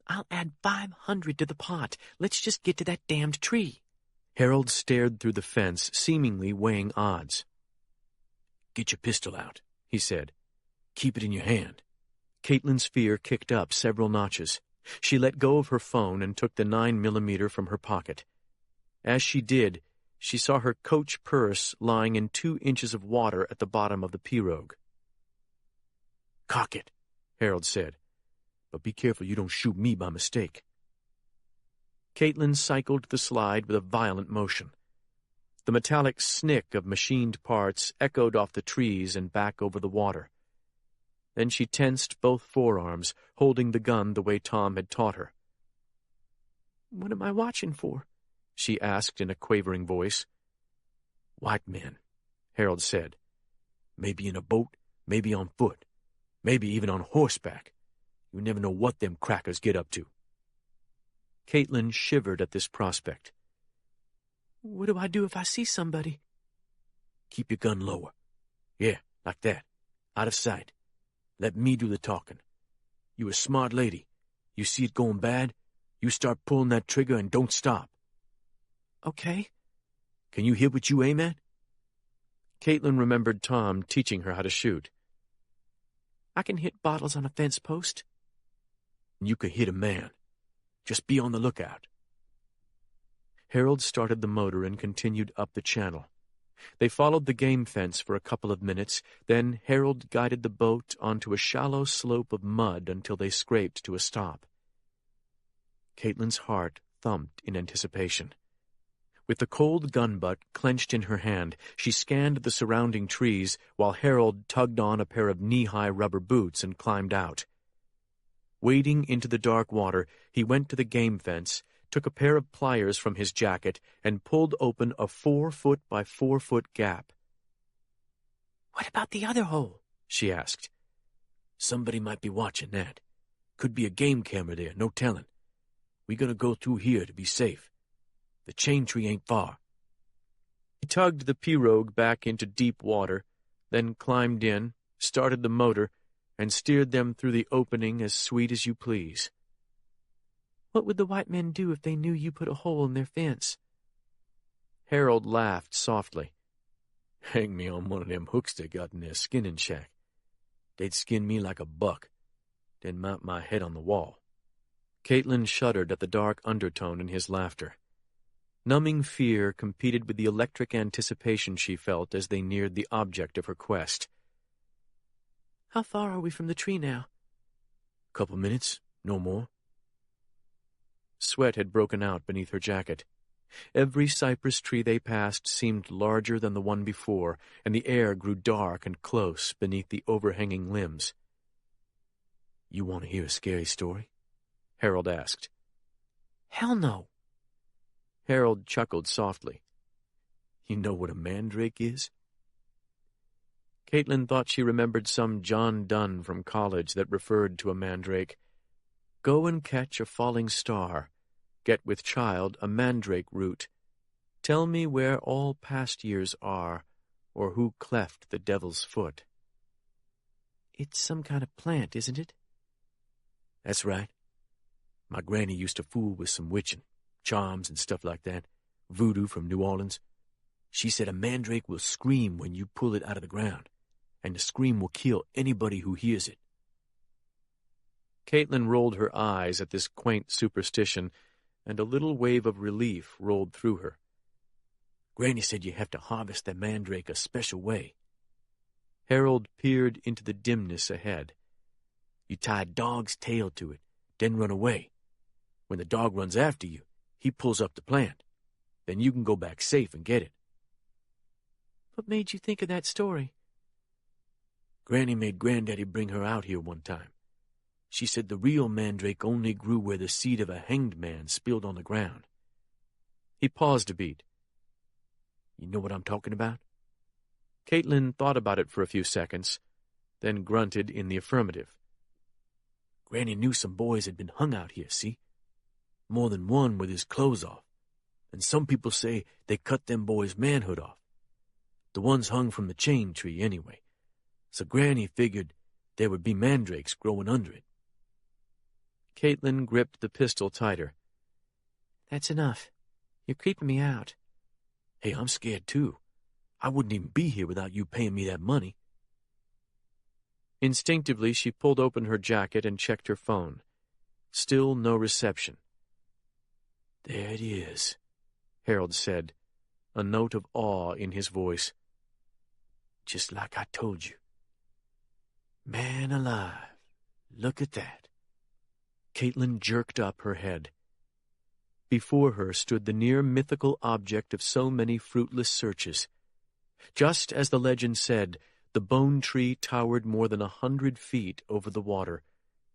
"I'll add 500 to the pot. Let's just get to that damned tree." Harold stared through the fence, seemingly weighing odds. Get your pistol out, he said. Keep it in your hand. Caitlin's fear kicked up several notches. She let go of her phone and took the 9mm from her pocket. As she did, she saw her coach purse lying in 2 inches of water at the bottom of the pirogue. Cock it, Harold said. But be careful you don't shoot me by mistake. Caitlin cycled the slide with a violent motion. The metallic snick of machined parts echoed off the trees and back over the water. Then she tensed both forearms, holding the gun the way Tom had taught her. "What am I watching for?" she asked in a quavering voice. White men, Harold said. Maybe in a boat, maybe on foot, maybe even on horseback. You never know what them crackers get up to. Caitlin shivered at this prospect. "What do I do if I see somebody?" Keep your gun lower. Yeah, like that. Out of sight. Let me do the talking. You a smart lady. You see it going bad, you start pulling that trigger and don't stop. "Okay." Can you hit what you aim at? Caitlin remembered Tom teaching her how to shoot. "I can hit bottles on a fence post." You could hit a man. Just be on the lookout. Harold started the motor and continued up the channel. They followed the game fence for a couple of minutes, then Harold guided the boat onto a shallow slope of mud until they scraped to a stop. Caitlin's heart thumped in anticipation. With the cold gun butt clenched in her hand, she scanned the surrounding trees while Harold tugged on a pair of knee-high rubber boots and climbed out. Wading into the dark water, he went to the game fence, took a pair of pliers from his jacket, and pulled open a 4-foot by 4-foot gap. "What about the other hole?" she asked. Somebody might be watching that. Could be a game camera there, no telling. We gonna go through here to be safe. The chain tree ain't far. He tugged the pirogue back into deep water, then climbed in, started the motor, and steered them through the opening as sweet as you please. "What would the white men do if they knew you put a hole in their fence?" Harold laughed softly. Hang me on one of them hooks they got in their skinning shack. They'd skin me like a buck, then mount my head on the wall. Caitlin shuddered at the dark undertone in his laughter. Numbing fear competed with the electric anticipation she felt as they neared the object of her quest. "How far are we from the tree now?" Couple minutes, no more. Sweat had broken out beneath her jacket. Every cypress tree they passed seemed larger than the one before, and the air grew dark and close beneath the overhanging limbs. You want to hear a scary story? Harold asked. Hell no. Harold chuckled softly. You know what a mandrake is? Caitlin thought she remembered some John Donne from college that referred to a mandrake. Go and catch a falling star. Get with child a mandrake root. Tell me where all past years are, or who cleft the devil's foot. It's some kind of plant, isn't it? That's right. My granny used to fool with some witching, charms and stuff like that. Voodoo from New Orleans. She said a mandrake will scream when you pull it out of the ground, and the scream will kill anybody who hears it. Caitlin rolled her eyes at this quaint superstition, and a little wave of relief rolled through her. Granny said you have to harvest that mandrake a special way. Harold peered into the dimness ahead. You tie a dog's tail to it, then run away. When the dog runs after you, he pulls up the plant. Then you can go back safe and get it. What made you think of that story? Granny made Granddaddy bring her out here one time. She said the real mandrake only grew where the seed of a hanged man spilled on the ground. He paused a beat. You know what I'm talking about? Caitlin thought about it for a few seconds, then grunted in the affirmative. Granny knew some boys had been hung out here, see? More than one with his clothes off. And some people say they cut them boys' manhood off. The ones hung from the chain tree, anyway. So Granny figured there would be mandrakes growing under it. Caitlin gripped the pistol tighter. That's enough. You're creeping me out. Hey, I'm scared too. I wouldn't even be here without you paying me that money. Instinctively, she pulled open her jacket and checked her phone. Still no reception. There it is, Harold said, a note of awe in his voice. Just like I told you. Man alive, look at that. Caitlin jerked up her head. Before her stood the near-mythical object of so many fruitless searches. Just as the legend said, the bone tree towered more than 100 feet over the water,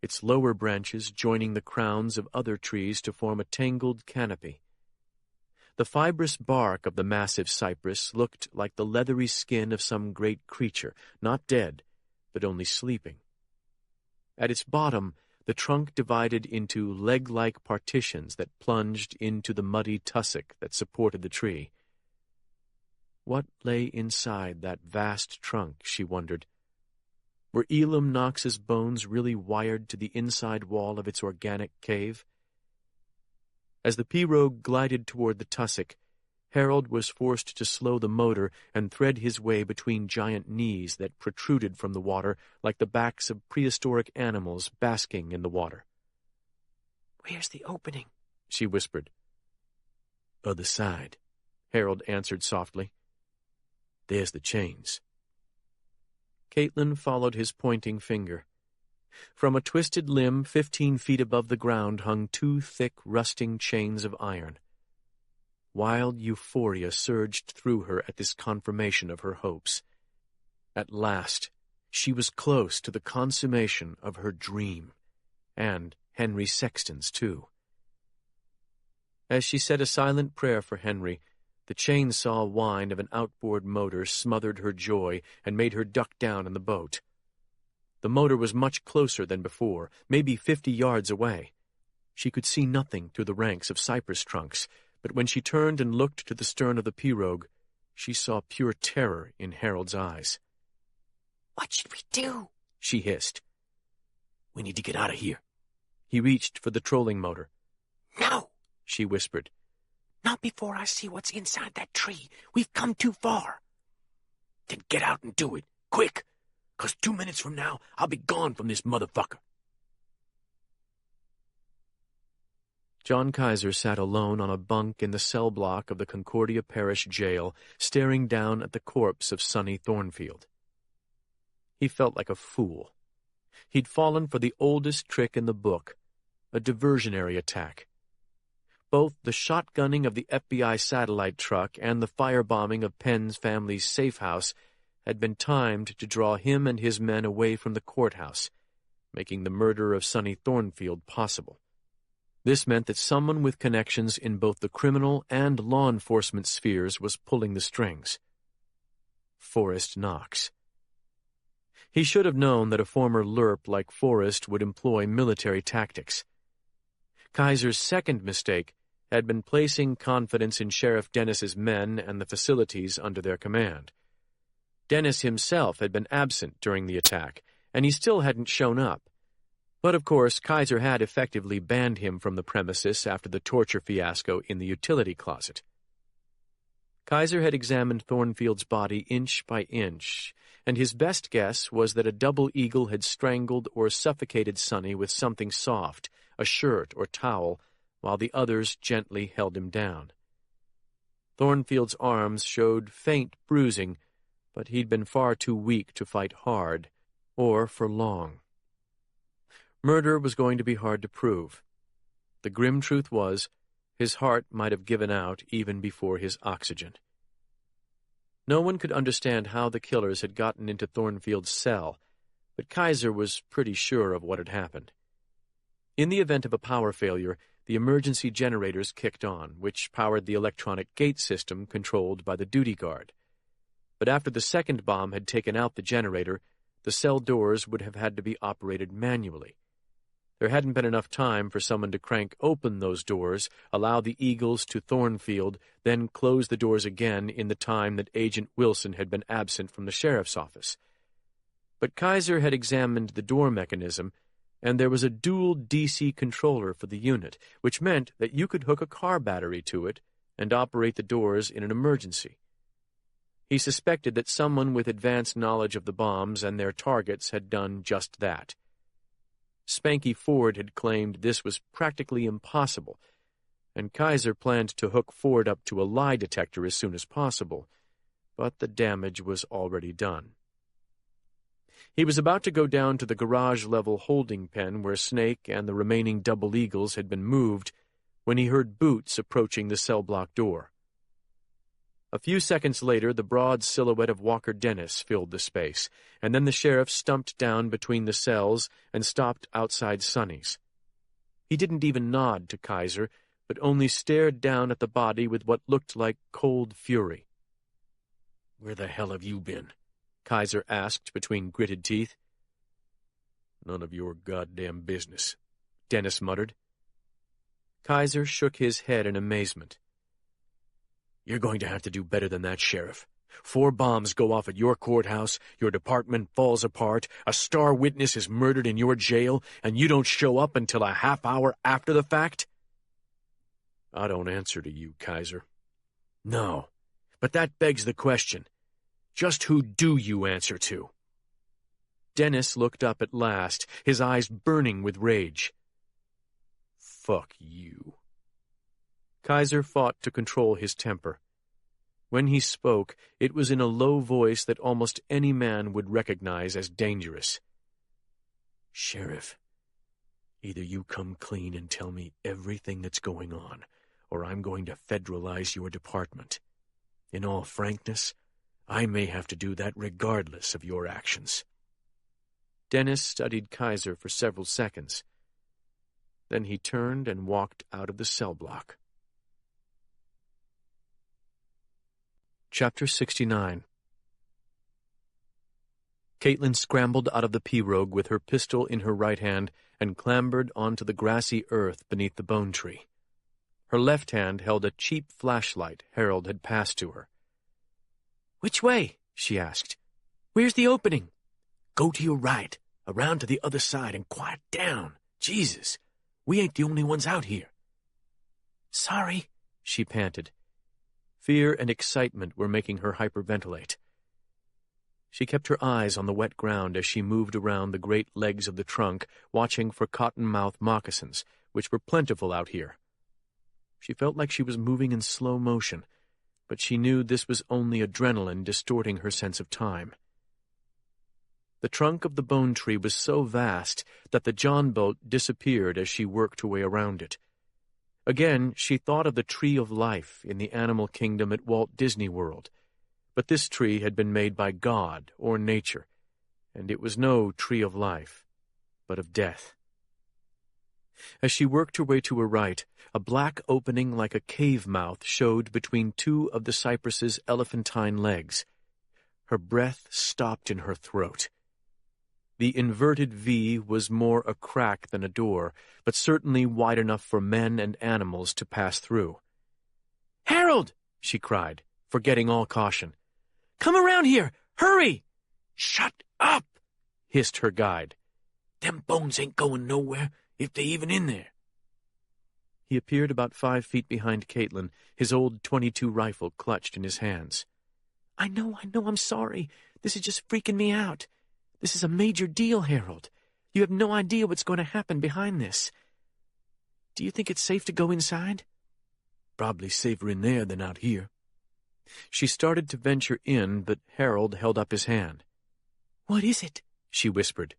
its lower branches joining the crowns of other trees to form a tangled canopy. The fibrous bark of the massive cypress looked like the leathery skin of some great creature, not dead, but only sleeping. At its bottom, the trunk divided into leg-like partitions that plunged into the muddy tussock that supported the tree. What lay inside that vast trunk, she wondered. Were Elam Knox's bones really wired to the inside wall of its organic cave? As the pirogue glided toward the tussock, Harold was forced to slow the motor and thread his way between giant knees that protruded from the water like the backs of prehistoric animals basking in the water. Where's the opening? She whispered. Other side, Harold answered softly. There's the chains. Caitlin followed his pointing finger. From a twisted limb 15 feet above the ground hung 2 thick, rusting chains of iron. Wild euphoria surged through her at this confirmation of her hopes. At last, she was close to the consummation of her dream, and Henry Sexton's too. As she said a silent prayer for Henry, the chainsaw whine of an outboard motor smothered her joy and made her duck down in the boat. The motor was much closer than before, maybe 50 yards away. She could see nothing through the ranks of cypress trunks, but when she turned and looked to the stern of the pirogue, she saw pure terror in Harold's eyes. What should we do? She hissed. We need to get out of here. He reached for the trolling motor. No, she whispered. Not before I see what's inside that tree. We've come too far. Then get out and do it, quick, 'cause 2 minutes from now I'll be gone from this motherfucker. John Kaiser sat alone on a bunk in the cell block of the Concordia Parish Jail, staring down at the corpse of Sonny Thornfield. He felt like a fool. He'd fallen for the oldest trick in the book, a diversionary attack. Both the shotgunning of the FBI satellite truck and the firebombing of Penn's family's safe house had been timed to draw him and his men away from the courthouse, making the murder of Sonny Thornfield possible. This meant that someone with connections in both the criminal and law enforcement spheres was pulling the strings. Forrest Knox. He should have known that a former LURP like Forrest would employ military tactics. Kaiser's second mistake had been placing confidence in Sheriff Dennis's men and the facilities under their command. Dennis himself had been absent during the attack, and he still hadn't shown up. But of course, Kaiser had effectively banned him from the premises after the torture fiasco in the utility closet. Kaiser had examined Thornfield's body inch by inch, and his best guess was that a double eagle had strangled or suffocated Sonny with something soft, a shirt or towel, while the others gently held him down. Thornfield's arms showed faint bruising, but he'd been far too weak to fight hard, or for long. Murder was going to be hard to prove. The grim truth was, his heart might have given out even before his oxygen. No one could understand how the killers had gotten into Thornfield's cell, but Kaiser was pretty sure of what had happened. In the event of a power failure, the emergency generators kicked on, which powered the electronic gate system controlled by the duty guard. But after the second bomb had taken out the generator, the cell doors would have had to be operated manually. There hadn't been enough time for someone to crank open those doors, allow the eagles to Thornfield, then close the doors again in the time that Agent Wilson had been absent from the sheriff's office. But Kaiser had examined the door mechanism, and there was a dual DC controller for the unit, which meant that you could hook a car battery to it and operate the doors in an emergency. He suspected that someone with advanced knowledge of the bombs and their targets had done just that. Spanky Ford had claimed this was practically impossible, and Kaiser planned to hook Ford up to a lie detector as soon as possible, but the damage was already done. He was about to go down to the garage-level holding pen where Snake and the remaining double eagles had been moved when he heard boots approaching the cell block door. A few seconds later, the broad silhouette of Walker Dennis filled the space, and then the sheriff stumped down between the cells and stopped outside Sonny's. He didn't even nod to Kaiser, but only stared down at the body with what looked like cold fury. "Where the hell have you been?" Kaiser asked between gritted teeth. "None of your goddamn business," Dennis muttered. Kaiser shook his head in amazement. "You're going to have to do better than that, Sheriff. 4 bombs go off at your courthouse, your department falls apart, a star witness is murdered in your jail, and you don't show up until a half hour after the fact?" "I don't answer to you, Kaiser." "No, but that begs the question. Just who do you answer to?" Dennis looked up at last, his eyes burning with rage. "Fuck you." Kaiser fought to control his temper. When he spoke, it was in a low voice that almost any man would recognize as dangerous. "Sheriff, either you come clean and tell me everything that's going on, or I'm going to federalize your department. In all frankness, I may have to do that regardless of your actions." Dennis studied Kaiser for several seconds. Then he turned and walked out of the cell block. Chapter 69. Caitlin scrambled out of the pirogue with her pistol in her right hand and clambered onto the grassy earth beneath the bone tree. Her left hand held a cheap flashlight Harold had passed to her. "Which way?" she asked. "Where's the opening?" "Go to your right, around to the other side, and quiet down. Jesus, we ain't the only ones out here." "Sorry," she panted. Fear and excitement were making her hyperventilate. She kept her eyes on the wet ground as she moved around the great legs of the trunk, watching for cottonmouth moccasins, which were plentiful out here. She felt like she was moving in slow motion, but she knew this was only adrenaline distorting her sense of time. The trunk of the bone tree was so vast that the John boat disappeared as she worked her way around it. Again, she thought of the tree of life in the animal kingdom at Walt Disney World, but this tree had been made by God or nature, and it was no tree of life, but of death. As she worked her way to her right, a black opening like a cave mouth showed between two of the cypress's elephantine legs. Her breath stopped in her throat. The inverted V was more a crack than a door, but certainly wide enough for men and animals to pass through. "Harold!" she cried, forgetting all caution. "Come around here! Hurry!" Shut up, hissed her guide. Them bones ain't going nowhere, if they even in there. He appeared about 5 feet behind Caitlin, his old .22 rifle clutched in his hands. I know, I'm sorry. This is just freaking me out. This is a major deal, Harold. You have no idea what's going to happen behind this. Do you think it's safe to go inside? Probably safer in there than out here. She started to venture in, but Harold held up his hand. What is it? She whispered.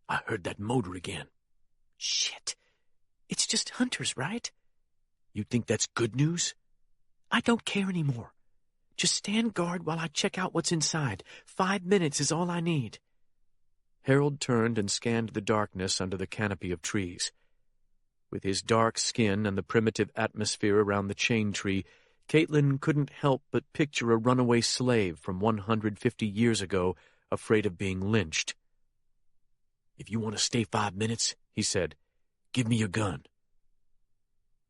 I heard that motor again. Shit. It's just hunters, right? You think that's good news? I don't care anymore. Just stand guard while I check out what's inside. 5 minutes is all I need. Harold turned and scanned the darkness under the canopy of trees. With his dark skin and the primitive atmosphere around the chain tree, Caitlin couldn't help but picture a runaway slave from 150 years ago, afraid of being lynched. If you want to stay 5 minutes, he said, give me your gun.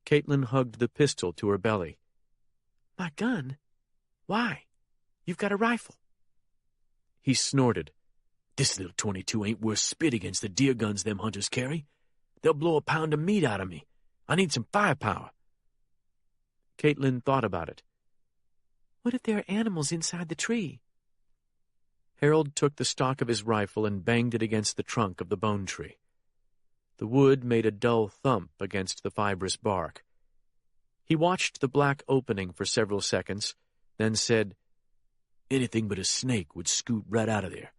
Caitlin hugged the pistol to her belly. My gun? Why? You've got a rifle. He snorted. This little .22 ain't worth spit against the deer guns them hunters carry. They'll blow a pound of meat out of me. I need some firepower. Caitlin thought about it. What if there are animals inside the tree? Harold took the stock of his rifle and banged it against the trunk of the bone tree. The wood made a dull thump against the fibrous bark. He watched the black opening for several seconds, then said, Anything but a snake would scoot right out of there.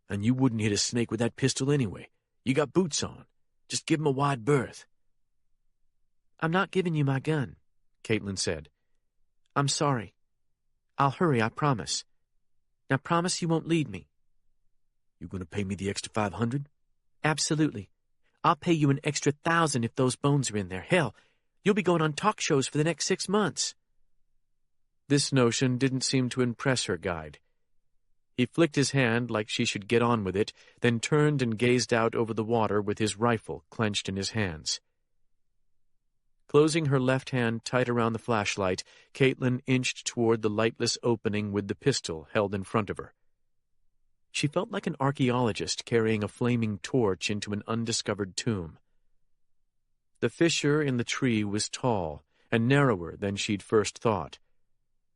And you wouldn't hit a snake with that pistol anyway. You got boots on. Just give 'em a wide berth. I'm not giving you my gun, Caitlin said. I'm sorry. I'll hurry, I promise. Now promise you won't lead me. You gonna pay me the extra $500? Absolutely. I'll pay you an extra $1,000 if those bones are in there. Hell, you'll be going on talk shows for the next 6 months. This notion didn't seem to impress her guide. He flicked his hand like she should get on with it, then turned and gazed out over the water with his rifle clenched in his hands. Closing her left hand tight around the flashlight, Caitlin inched toward the lightless opening with the pistol held in front of her. She felt like an archaeologist carrying a flaming torch into an undiscovered tomb. The fissure in the tree was tall and narrower than she'd first thought.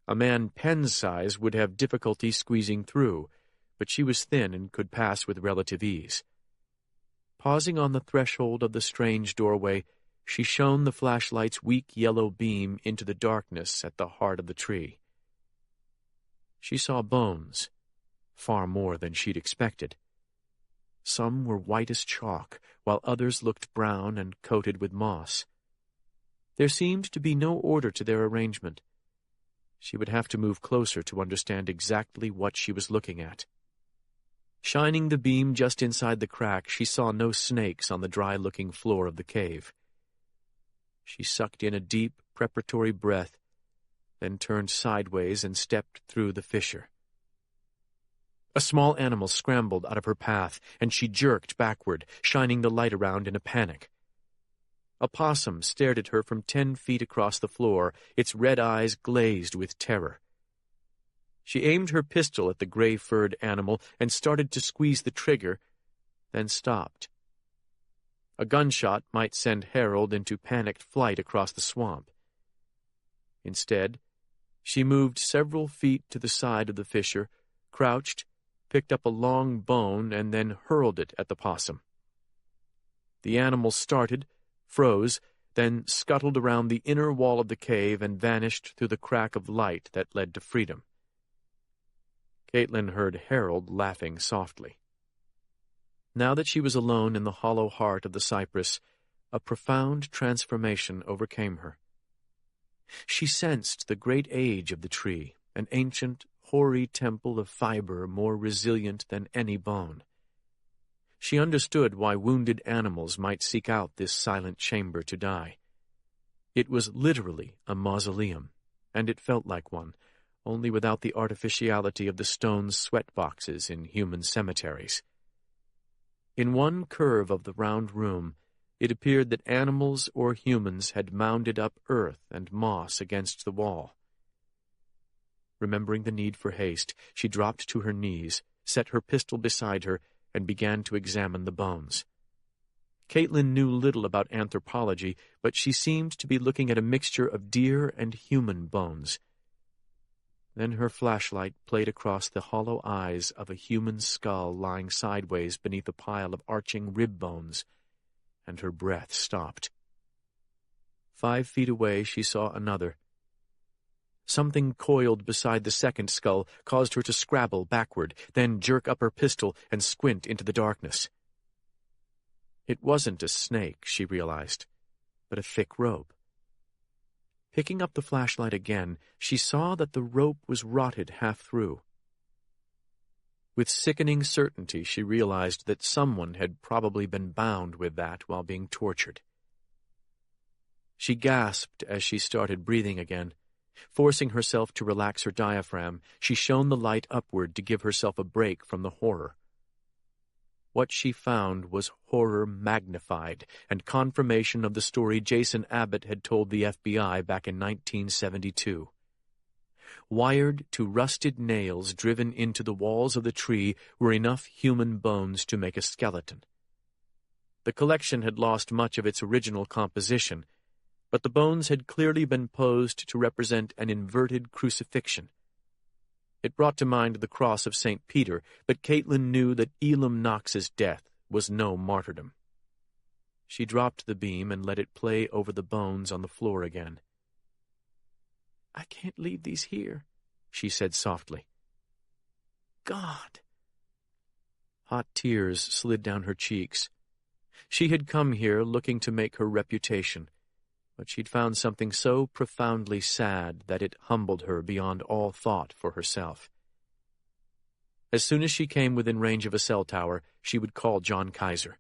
A man Penn's size would have difficulty squeezing through, but she was thin and could pass with relative ease. Pausing on the threshold of the strange doorway, she shone the flashlight's weak yellow beam into the darkness at the heart of the tree. She saw bones, far more than she'd expected. Some were white as chalk, while others looked brown and coated with moss. There seemed to be no order to their arrangement. She would have to move closer to understand exactly what she was looking at. Shining the beam just inside the crack, she saw no snakes on the dry-looking floor of the cave. She sucked in a deep, preparatory breath, then turned sideways and stepped through the fissure. A small animal scrambled out of her path, and she jerked backward, shining the light around in a panic. A possum stared at her from 10 feet across the floor, its red eyes glazed with terror. She aimed her pistol at the gray-furred animal and started to squeeze the trigger, then stopped. A gunshot might send Harold into panicked flight across the swamp. Instead, she moved several feet to the side of the fissure, crouched, picked up a long bone, and then hurled it at the possum. The animal started, froze, then scuttled around the inner wall of the cave and vanished through the crack of light that led to freedom. Caitlin heard Harold laughing softly. Now that she was alone in the hollow heart of the cypress, a profound transformation overcame her. She sensed the great age of the tree, an ancient, hoary temple of fiber more resilient than any bone. She understood why wounded animals might seek out this silent chamber to die. It was literally a mausoleum, and it felt like one, only without the artificiality of the stone sweat boxes in human cemeteries. In one curve of the round room, it appeared that animals or humans had mounded up earth and moss against the wall. Remembering the need for haste, she dropped to her knees, set her pistol beside her, and began to examine the bones. Caitlin knew little about anthropology, but she seemed to be looking at a mixture of deer and human bones. Then her flashlight played across the hollow eyes of a human skull lying sideways beneath a pile of arching rib bones, and her breath stopped. 5 feet away she saw another. Something coiled beside the second skull caused her to scrabble backward, then jerk up her pistol and squint into the darkness. It wasn't a snake, she realized, but a thick rope. Picking up the flashlight again, she saw that the rope was rotted half through. With sickening certainty, she realized that someone had probably been bound with that while being tortured. She gasped as she started breathing again. Forcing herself to relax her diaphragm, she shone the light upward to give herself a break from the horror. What she found was horror magnified and confirmation of the story Jason Abbott had told the FBI back in 1972. Wired to rusted nails driven into the walls of the tree were enough human bones to make a skeleton. The collection had lost much of its original composition, but the bones had clearly been posed to represent an inverted crucifixion. It brought to mind the cross of St. Peter, but Caitlin knew that Elam Knox's death was no martyrdom. She dropped the beam and let it play over the bones on the floor again. "I can't leave these here," she said softly. "God!" Hot tears slid down her cheeks. She had come here looking to make her reputation, but she'd found something so profoundly sad that it humbled her beyond all thought for herself. As soon as she came within range of a cell tower, she would call John Kaiser.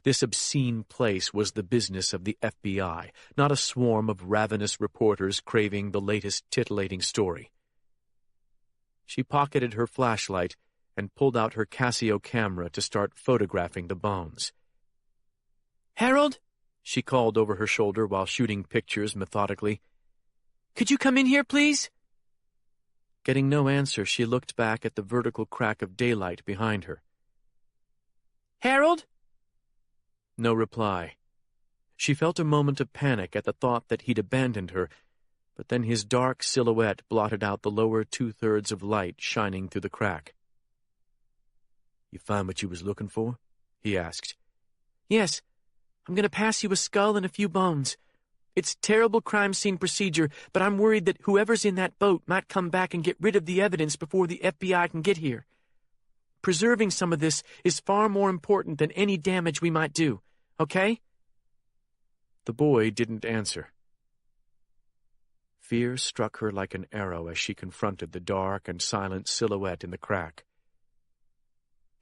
This obscene place was the business of the FBI, not a swarm of ravenous reporters craving the latest titillating story. She pocketed her flashlight and pulled out her Casio camera to start photographing the bones. "Harold?" she called over her shoulder while shooting pictures methodically. "Could you come in here, please?" Getting no answer, she looked back at the vertical crack of daylight behind her. "Harold?" No reply. She felt a moment of panic at the thought that he'd abandoned her, but then his dark silhouette blotted out the lower 2/3 of light shining through the crack. "You find what you was looking for?" he asked. "Yes. I'm going to pass you a skull and a few bones. It's terrible crime scene procedure, but I'm worried that whoever's in that boat might come back and get rid of the evidence before the FBI can get here. Preserving some of this is far more important than any damage we might do, okay?" The boy didn't answer. Fear struck her like an arrow as she confronted the dark and silent silhouette in the crack.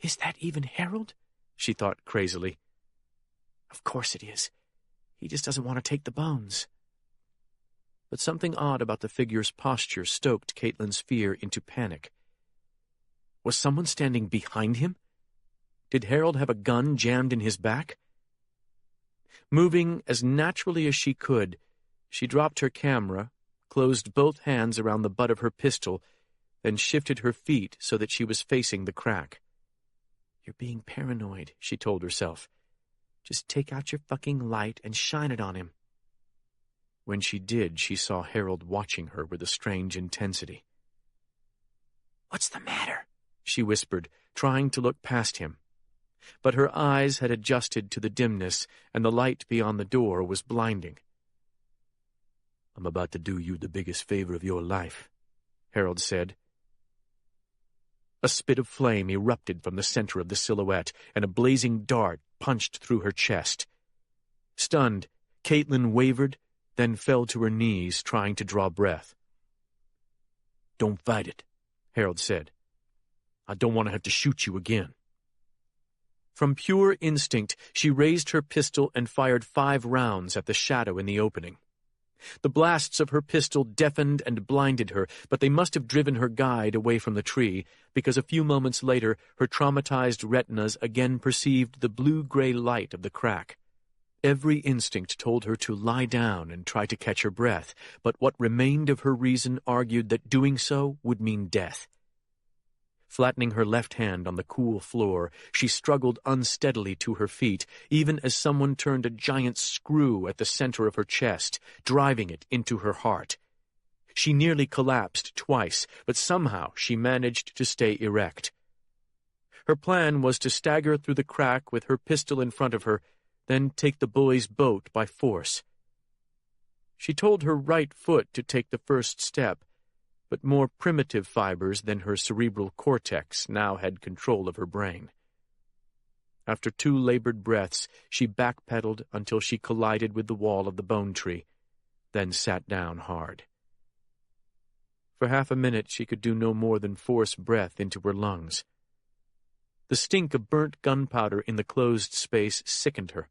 "Is that even Harold?" she thought crazily. "Of course it is. He just doesn't want to take the bones." But something odd about the figure's posture stoked Caitlin's fear into panic. Was someone standing behind him? Did Harold have a gun jammed in his back? Moving as naturally as she could, she dropped her camera, closed both hands around the butt of her pistol, then shifted her feet so that she was facing the crack. "You're being paranoid," she told herself. "Just take out your fucking light and shine it on him." When she did, she saw Harold watching her with a strange intensity. "What's the matter?" she whispered, trying to look past him. But her eyes had adjusted to the dimness, and the light beyond the door was blinding. "I'm about to do you the biggest favor of your life," Harold said. A spit of flame erupted from the center of the silhouette, and a blazing dart punched through her chest. Stunned, Caitlin wavered, then fell to her knees, trying to draw breath. "Don't fight it," Harold said. "I don't want to have to shoot you again." From pure instinct, she raised her pistol and fired 5 rounds at the shadow in the opening. The blasts of her pistol deafened and blinded her, but they must have driven her guide away from the tree, because a few moments later her traumatized retinas again perceived the blue-gray light of the crack. Every instinct told her to lie down and try to catch her breath, but what remained of her reason argued that doing so would mean death. Flattening her left hand on the cool floor, she struggled unsteadily to her feet, even as someone turned a giant screw at the center of her chest, driving it into her heart. She nearly collapsed twice, but somehow she managed to stay erect. Her plan was to stagger through the crack with her pistol in front of her, then take the bully's boat by force. She told her right foot to take the first step, but more primitive fibers than her cerebral cortex now had control of her brain. After 2 labored breaths, she backpedaled until she collided with the wall of the bone tree, then sat down hard. For half a minute she could do no more than force breath into her lungs. The stink of burnt gunpowder in the closed space sickened her.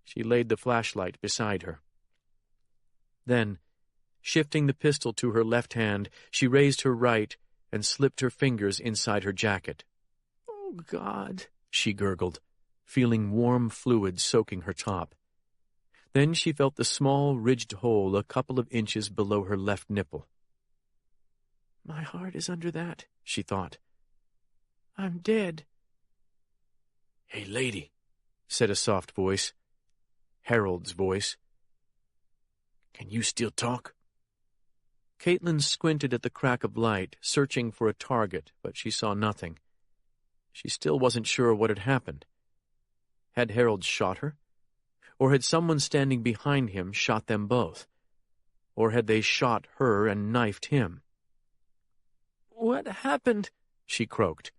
She laid the flashlight beside her. Then, shifting the pistol to her left hand, she raised her right and slipped her fingers inside her jacket. "Oh, God," she gurgled, feeling warm fluid soaking her top. Then she felt the small, ridged hole a couple of inches below her left nipple. "My heart is under that," she thought. "I'm dead." "Hey, lady," said a soft voice. Harold's voice. "Can you still talk?" Caitlin squinted at the crack of light, searching for a target, but she saw nothing. She still wasn't sure what had happened. Had Harold shot her? Or had someone standing behind him shot them both? Or had they shot her and knifed him? "What happened?" she croaked.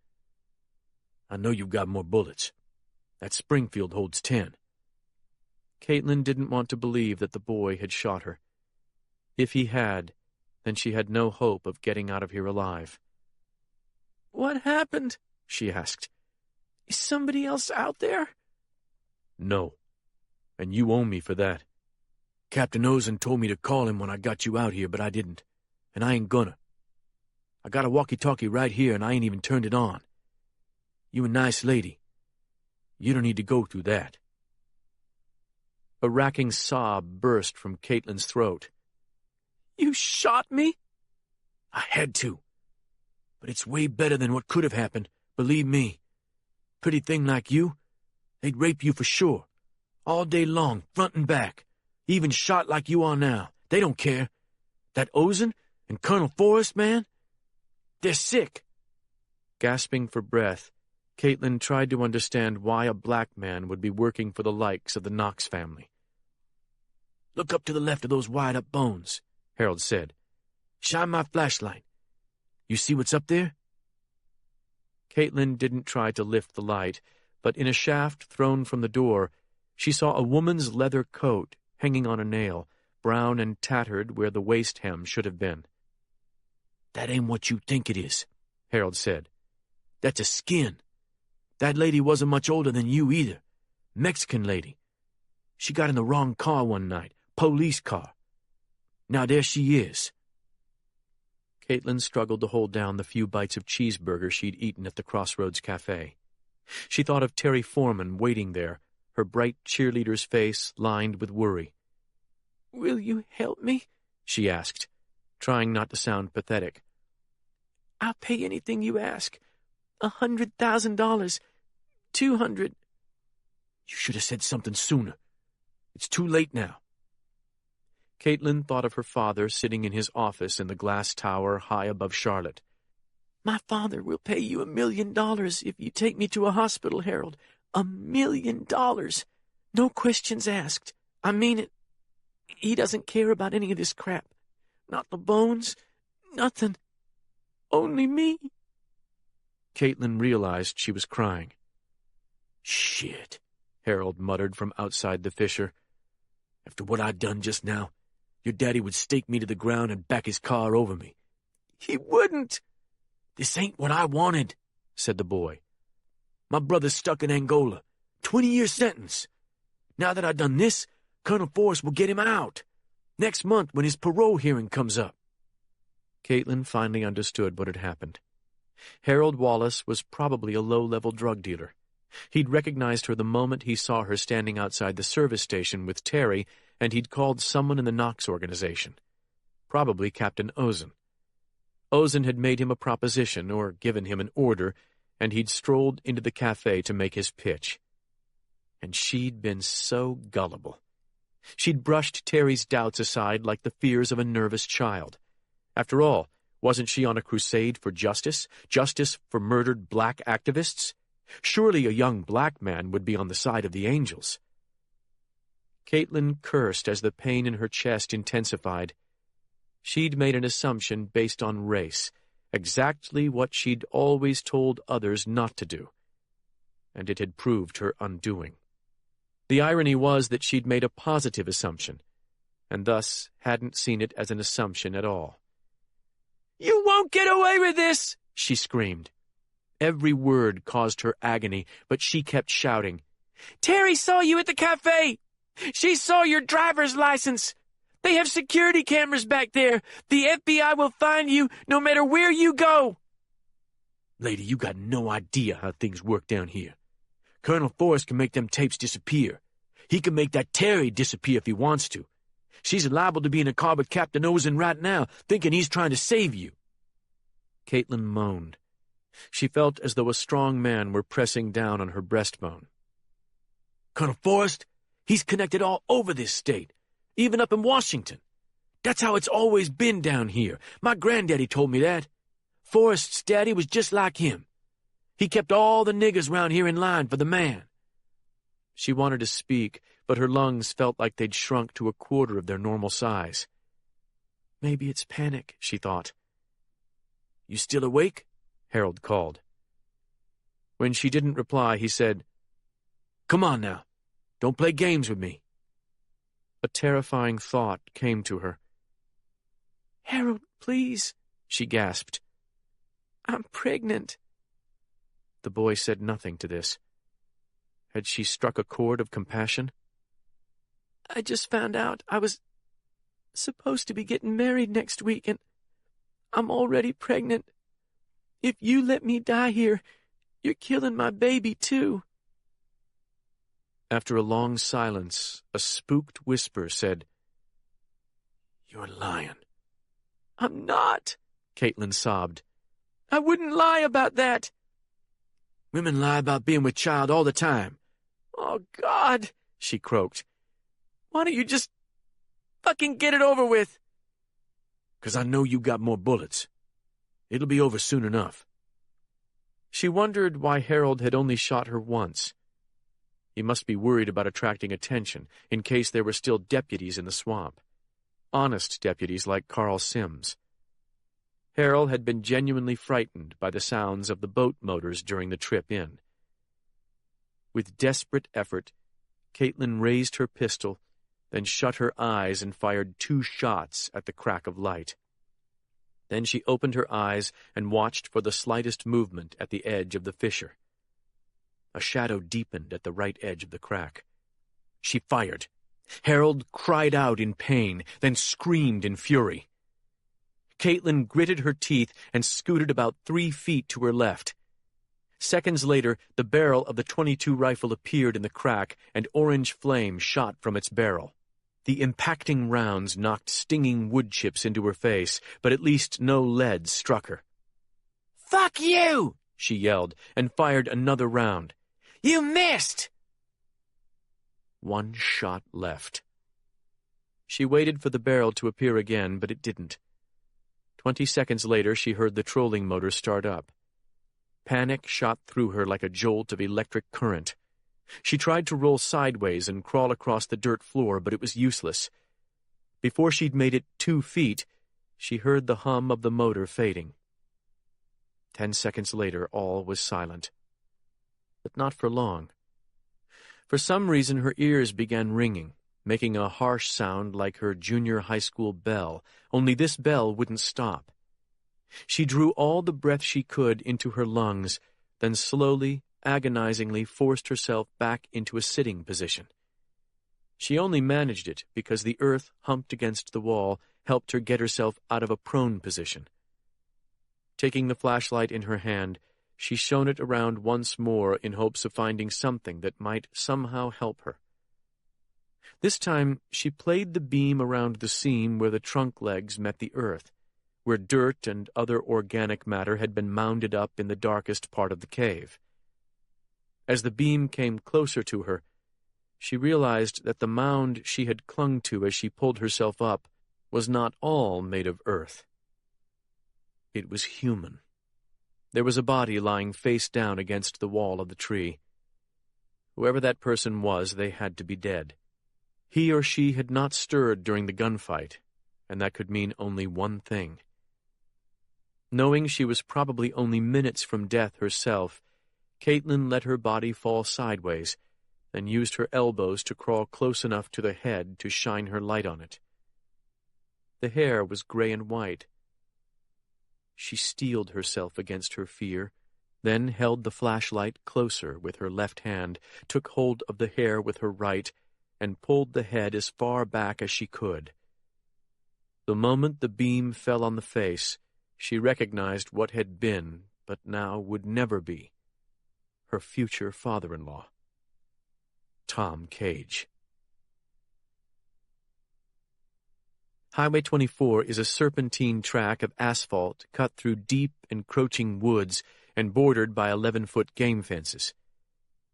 "I know you've got more bullets. That Springfield holds 10. Caitlin didn't want to believe that the boy had shot her. If he had, then she had no hope of getting out of here alive. "What happened?" she asked. "Is somebody else out there?" "No. And you owe me for that. Captain Ozen told me to call him when I got you out here, but I didn't. And I ain't gonna. I got a walkie-talkie right here, and I ain't even turned it on. You a nice lady. You don't need to go through that." A racking sob burst from Caitlin's throat. "You shot me?" "I had to. But it's way better than what could have happened, believe me. Pretty thing like you, they'd rape you for sure. All day long, front and back. Even shot like you are now. They don't care. That Ozen and Colonel Forrest, man, they're sick." Gasping for breath, Caitlin tried to understand why a black man would be working for the likes of the Knox family. "Look up to the left of those wired-up bones," Harold said. "Shine my flashlight. You see what's up there?" Caitlin didn't try to lift the light, but in a shaft thrown from the door, she saw a woman's leather coat hanging on a nail, brown and tattered where the waist hem should have been. "That ain't what you think it is," Harold said. "That's a skin. That lady wasn't much older than you either. Mexican lady. She got in the wrong car one night, police car. Now there she is." Caitlin struggled to hold down the few bites of cheeseburger she'd eaten at the Crossroads Cafe. She thought of Terry Foreman waiting there, her bright cheerleader's face lined with worry. "Will you help me?" she asked, trying not to sound pathetic. "I'll pay anything you ask. $100,000. 200. "You should have said something sooner. It's too late now." Caitlin thought of her father sitting in his office in the glass tower high above Charlotte. "My father will pay you $1 million if you take me to a hospital, Harold. $1 million. No questions asked. I mean it. He doesn't care about any of this crap. Not the bones. Nothing. Only me." Caitlin realized she was crying. Shit, Harold muttered from outside the fissure. After what I done just now, your daddy would stake me to the ground and back his car over me. He wouldn't. This ain't what I wanted, said the boy. My brother's stuck in Angola. 20-year sentence. Now that I've done this, Colonel Forrest will get him out. Next month when his parole hearing comes up. Caitlin finally understood what had happened. Harold Wallace was probably a low-level drug dealer. He'd recognized her the moment he saw her standing outside the service station with Terry, and he'd called someone in the Knox organization. Probably Captain Ozen. Ozen had made him a proposition or given him an order, and he'd strolled into the cafe to make his pitch. And she'd been so gullible. She'd brushed Terry's doubts aside like the fears of a nervous child. After all, wasn't she on a crusade for justice? Justice for murdered black activists? Surely a young black man would be on the side of the angels. Caitlin cursed as the pain in her chest intensified. She'd made an assumption based on race, exactly what she'd always told others not to do. And it had proved her undoing. The irony was that she'd made a positive assumption, and thus hadn't seen it as an assumption at all. You won't get away with this, she screamed. Every word caused her agony, but she kept shouting. Terry saw you at the cafe. She saw your driver's license. They have security cameras back there. The FBI will find you no matter where you go. Lady, you got no idea how things work down here. Colonel Forrest can make them tapes disappear. He can make that Terry disappear if he wants to. She's liable to be in a car with Captain Ozen right now, thinking he's trying to save you. Caitlin moaned. She felt as though a strong man were pressing down on her breastbone. Colonel Forrest, he's connected all over this state, even up in Washington. That's how it's always been down here. My granddaddy told me that. Forrest's daddy was just like him. He kept all the niggers round here in line for the man. She wanted to speak, but her lungs felt like they'd shrunk to a quarter of their normal size. Maybe it's panic, she thought. You still awake? Harold called. When she didn't reply, he said, Come on now. Don't play games with me. A terrifying thought came to her. Harold, please, she gasped. I'm pregnant. The boy said nothing to this. Had she struck a chord of compassion? I just found out I was supposed to be getting married next week, and I'm already pregnant. If you let me die here, you're killing my baby, too. After a long silence, a spooked whisper said, You're lying. I'm not, Caitlin sobbed. I wouldn't lie about that. Women lie about being with child all the time. Oh, God, she croaked. Why don't you just fucking get it over with? 'Cause I know you got more bullets. It'll be over soon enough. She wondered why Harold had only shot her once. He must be worried about attracting attention, in case there were still deputies in the swamp. Honest deputies like Carl Sims. Harold had been genuinely frightened by the sounds of the boat motors during the trip in. With desperate effort, Caitlin raised her pistol, then shut her eyes and fired 2 shots at the crack of light. Then she opened her eyes and watched for the slightest movement at the edge of the fissure. A shadow deepened at the right edge of the crack. She fired. Harold cried out in pain, then screamed in fury. Caitlin gritted her teeth and scooted about 3 feet to her left. Seconds later, the barrel of the .22 rifle appeared in the crack, and orange flame shot from its barrel. The impacting rounds knocked stinging wood chips into her face, but at least no lead struck her. "Fuck you!" she yelled, and fired another round. "You missed!" 1 shot left. She waited for the barrel to appear again, but it didn't. 20 seconds later, she heard the trolling motor start up. Panic shot through her like a jolt of electric current. She tried to roll sideways and crawl across the dirt floor, but it was useless. Before she'd made it 2 feet, she heard the hum of the motor fading. 10 seconds later, all was silent. But not for long. For some reason, her ears began ringing, making a harsh sound like her junior high school bell, only this bell wouldn't stop. She drew all the breath she could into her lungs, then slowly, agonizingly forced herself back into a sitting position. She only managed it because the earth humped against the wall helped her get herself out of a prone position. Taking the flashlight in her hand, she shone it around once more in hopes of finding something that might somehow help her. This time, she played the beam around the seam where the trunk legs met the earth, where dirt and other organic matter had been mounded up in the darkest part of the cave. As the beam came closer to her, she realized that the mound she had clung to as she pulled herself up was not all made of earth. It was human. There was a body lying face down against the wall of the tree. Whoever that person was, they had to be dead. He or she had not stirred during the gunfight, and that could mean only one thing. Knowing she was probably only minutes from death herself, Caitlin let her body fall sideways and used her elbows to crawl close enough to the head to shine her light on it. The hair was gray and white. She steeled herself against her fear, then held the flashlight closer with her left hand, took hold of the hair with her right, and pulled the head as far back as she could. The moment the beam fell on the face, she recognized what had been, but now would never be, her future father-in-law, Tom Cage. Highway 24 is a serpentine track of asphalt cut through deep, encroaching woods and bordered by 11-foot game fences.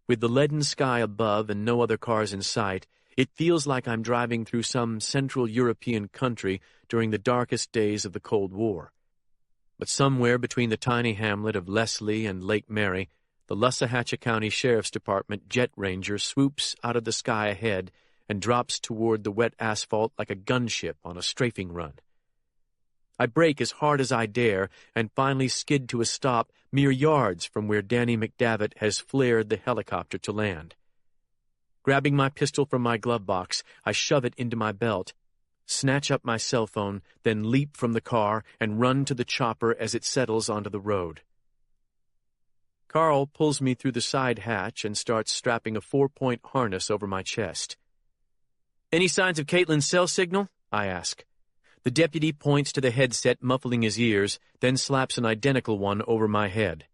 With the leaden sky above and no other cars in sight, it feels like I'm driving through some Central European country during the darkest days of the Cold War. But somewhere between the tiny hamlet of Leslie and Lake Mary, the Lussahatchie County Sheriff's Department jet ranger swoops out of the sky ahead and drops toward the wet asphalt like a gunship on a strafing run. I brake as hard as I dare and finally skid to a stop mere yards from where Danny McDavitt has flared the helicopter to land. Grabbing my pistol from my glove box, I shove it into my belt, snatch up my cell phone, then leap from the car and run to the chopper as it settles onto the road. Carl pulls me through the side hatch and starts strapping a 4-point harness over my chest. "Any signs of Caitlin's cell signal?" I ask. The deputy points to the headset muffling his ears, then slaps an identical one over my head.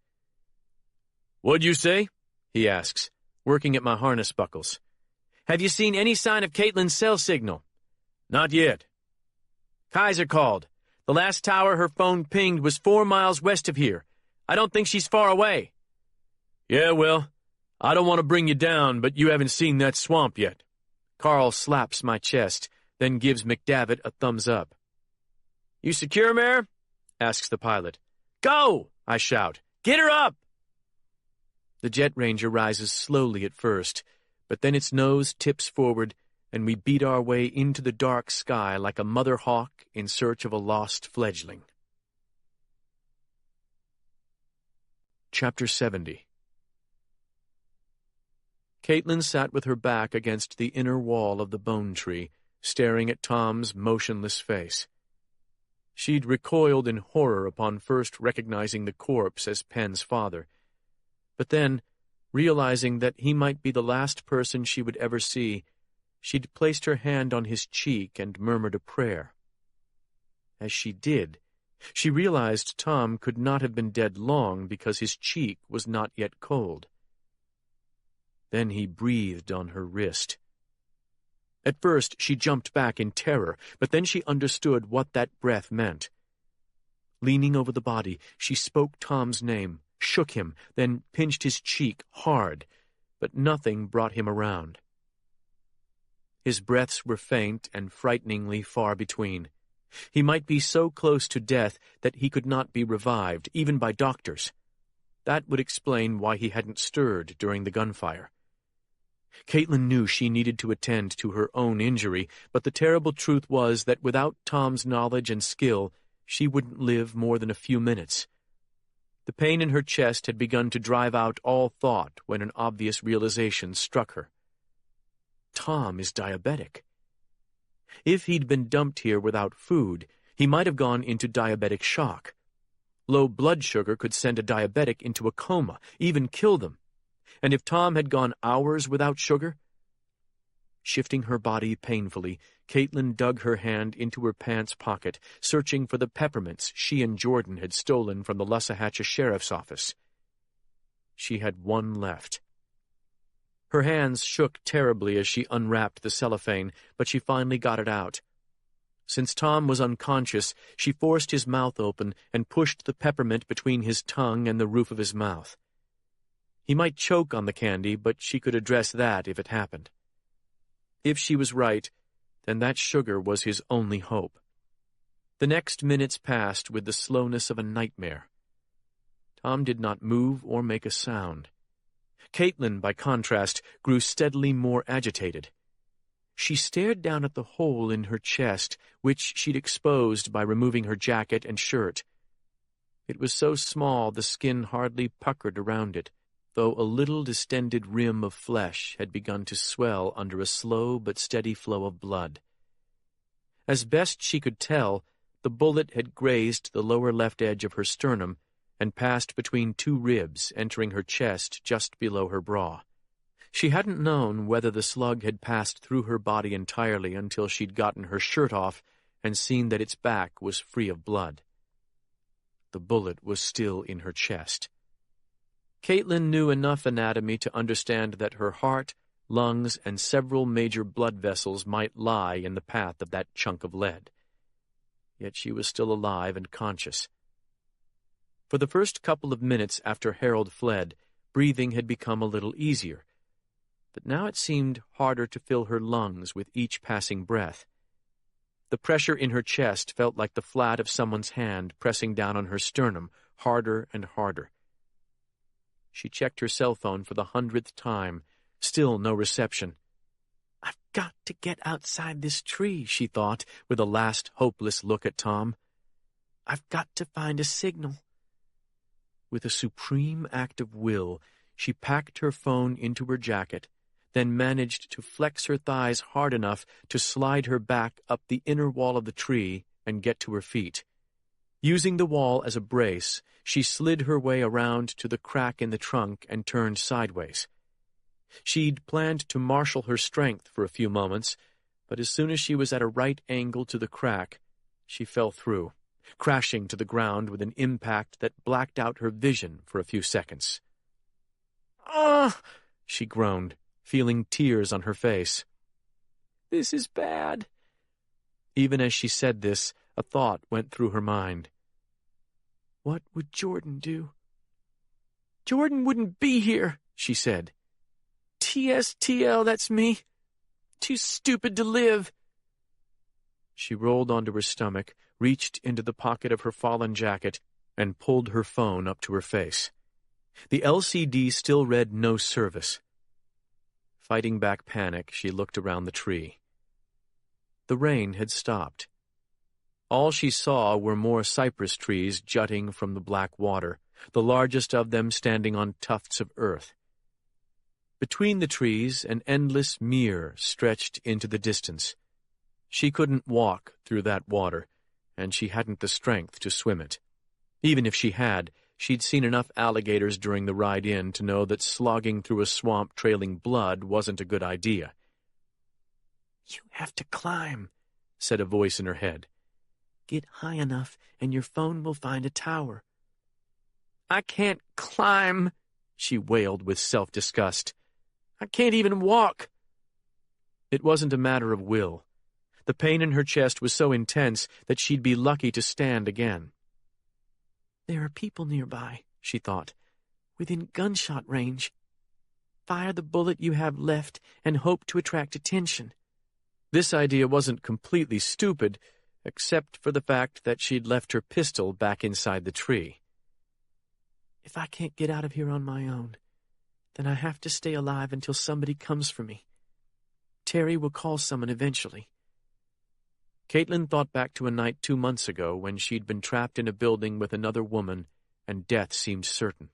"What'd you say?" he asks, working at my harness buckles. "Have you seen any sign of Caitlin's cell signal?" "Not yet." "Kaiser called. The last tower her phone pinged was 4 miles west of here. I don't think she's far away." "Yeah, well, I don't want to bring you down, but you haven't seen that swamp yet." Carl slaps my chest, then gives McDavitt a thumbs up. "You secure, Mayor?" asks the pilot. "Go!" I shout. "Get her up!" The jet ranger rises slowly at first, but then its nose tips forward, and we beat our way into the dark sky like a mother hawk in search of a lost fledgling. Chapter 70. Caitlin sat with her back against the inner wall of the bone tree, staring at Tom's motionless face. She'd recoiled in horror upon first recognizing the corpse as Penn's father, but then, realizing that he might be the last person she would ever see, she'd placed her hand on his cheek and murmured a prayer. As she did, she realized Tom could not have been dead long because his cheek was not yet cold. Then he breathed on her wrist. At first she jumped back in terror, but then she understood what that breath meant. Leaning over the body, she spoke Tom's name, shook him, then pinched his cheek hard, but nothing brought him around. His breaths were faint and frighteningly far between. He might be so close to death that he could not be revived, even by doctors. That would explain why he hadn't stirred during the gunfire. Caitlin knew she needed to attend to her own injury, but the terrible truth was that without Tom's knowledge and skill, she wouldn't live more than a few minutes. The pain in her chest had begun to drive out all thought when an obvious realization struck her. Tom is diabetic. If he'd been dumped here without food, he might have gone into diabetic shock. Low blood sugar could send a diabetic into a coma, even kill them. And if Tom had gone hours without sugar? Shifting her body painfully, Caitlin dug her hand into her pants pocket, searching for the peppermints she and Jordan had stolen from the Lussahatchie Sheriff's office. She had one left. Her hands shook terribly as she unwrapped the cellophane, but she finally got it out. Since Tom was unconscious, she forced his mouth open and pushed the peppermint between his tongue and the roof of his mouth. He might choke on the candy, but she could address that if it happened. If she was right, then that sugar was his only hope. The next minutes passed with the slowness of a nightmare. Tom did not move or make a sound. Caitlin, by contrast, grew steadily more agitated. She stared down at the hole in her chest, which she'd exposed by removing her jacket and shirt. It was so small the skin hardly puckered around it, though a little distended rim of flesh had begun to swell under a slow but steady flow of blood. As best she could tell, the bullet had grazed the lower left edge of her sternum and passed between two ribs, entering her chest just below her bra. She hadn't known whether the slug had passed through her body entirely until she'd gotten her shirt off and seen that its back was free of blood. The bullet was still in her chest. Caitlin knew enough anatomy to understand that her heart, lungs, and several major blood vessels might lie in the path of that chunk of lead. Yet she was still alive and conscious. For the first couple of minutes after Harold fled, breathing had become a little easier, but now it seemed harder to fill her lungs with each passing breath. The pressure in her chest felt like the flat of someone's hand pressing down on her sternum, harder and harder. She checked her cell phone for the 100th time. Still no reception. "I've got to get outside this tree," she thought, with a last hopeless look at Tom. "I've got to find a signal." With a supreme act of will, she packed her phone into her jacket, then managed to flex her thighs hard enough to slide her back up the inner wall of the tree and get to her feet. Using the wall as a brace, she slid her way around to the crack in the trunk and turned sideways. She'd planned to marshal her strength for a few moments, but as soon as she was at a right angle to the crack, she fell through, crashing to the ground with an impact that blacked out her vision for a few seconds. "Ah!" she groaned, feeling tears on her face. "This is bad." Even as she said this, a thought went through her mind. What would Jordan do? "Jordan wouldn't be here," she said. "TSTL, that's me. Too stupid to live." She rolled onto her stomach, reached into the pocket of her fallen jacket, and pulled her phone up to her face. The LCD still read no service. Fighting back panic, she looked around the tree. The rain had stopped. All she saw were more cypress trees jutting from the black water, the largest of them standing on tufts of earth. Between the trees, an endless mere stretched into the distance. She couldn't walk through that water, and she hadn't the strength to swim it. Even if she had, she'd seen enough alligators during the ride in to know that slogging through a swamp trailing blood wasn't a good idea. "You have to climb," said a voice in her head. "Get high enough, and your phone will find a tower." "I can't climb," she wailed with self-disgust. "I can't even walk." It wasn't a matter of will. The pain in her chest was so intense that she'd be lucky to stand again. "There are people nearby," she thought, "within gunshot range. Fire the bullet you have left and hope to attract attention." This idea wasn't completely stupid, except for the fact that she'd left her pistol back inside the tree. "If I can't get out of here on my own, then I have to stay alive until somebody comes for me. Terry will call someone eventually." Caitlin thought back to a night 2 months ago when she'd been trapped in a building with another woman and death seemed certain.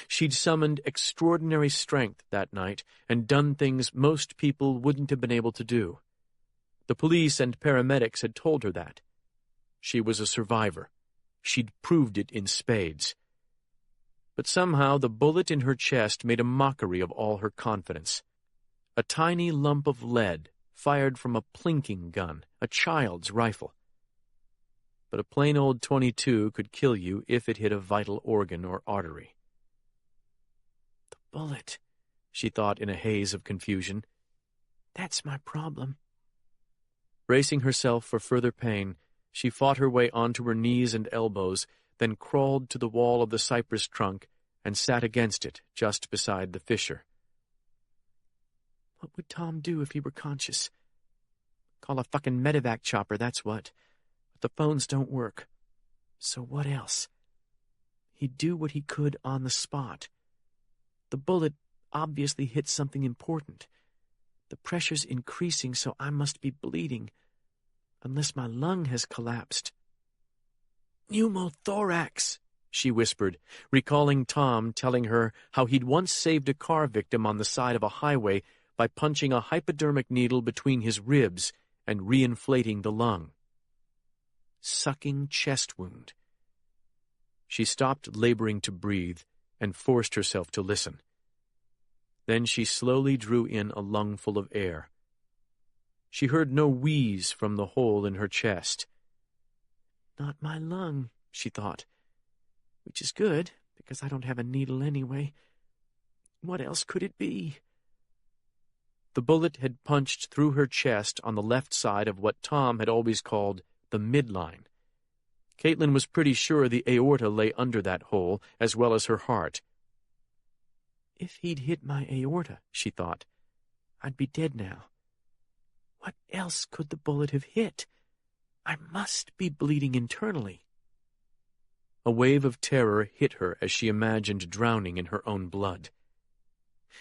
She'd summoned extraordinary strength that night and done things most people wouldn't have been able to do. The police and paramedics had told her that. She was a survivor. She'd proved it in spades. But somehow the bullet in her chest made a mockery of all her confidence. A tiny lump of lead fired from a plinking gun, a child's rifle. But a plain old .22 could kill you if it hit a vital organ or artery. The bullet, she thought in a haze of confusion. That's my problem. Bracing herself for further pain, she fought her way onto her knees and elbows, then crawled to the wall of the cypress trunk and sat against it just beside the fissure. What would Tom do if he were conscious? Call a fucking medevac chopper, that's what. But the phones don't work. So what else? He'd do what he could on the spot. The bullet obviously hit something important. The pressure's increasing, so I must be bleeding. Unless my lung has collapsed. Pneumothorax, she whispered, recalling Tom telling her how he'd once saved a car victim on the side of a highway by punching a hypodermic needle between his ribs and reinflating the lung. Sucking chest wound. She stopped laboring to breathe and forced herself to listen. Then she slowly drew in a lungful of air. She heard no wheeze from the hole in her chest. Not my lung, she thought, which is good, because I don't have a needle anyway. What else could it be? The bullet had punched through her chest on the left side of what Tom had always called the midline. Caitlin was pretty sure the aorta lay under that hole, as well as her heart. If he'd hit my aorta, she thought, I'd be dead now. What else could the bullet have hit? I must be bleeding internally. A wave of terror hit her as she imagined drowning in her own blood.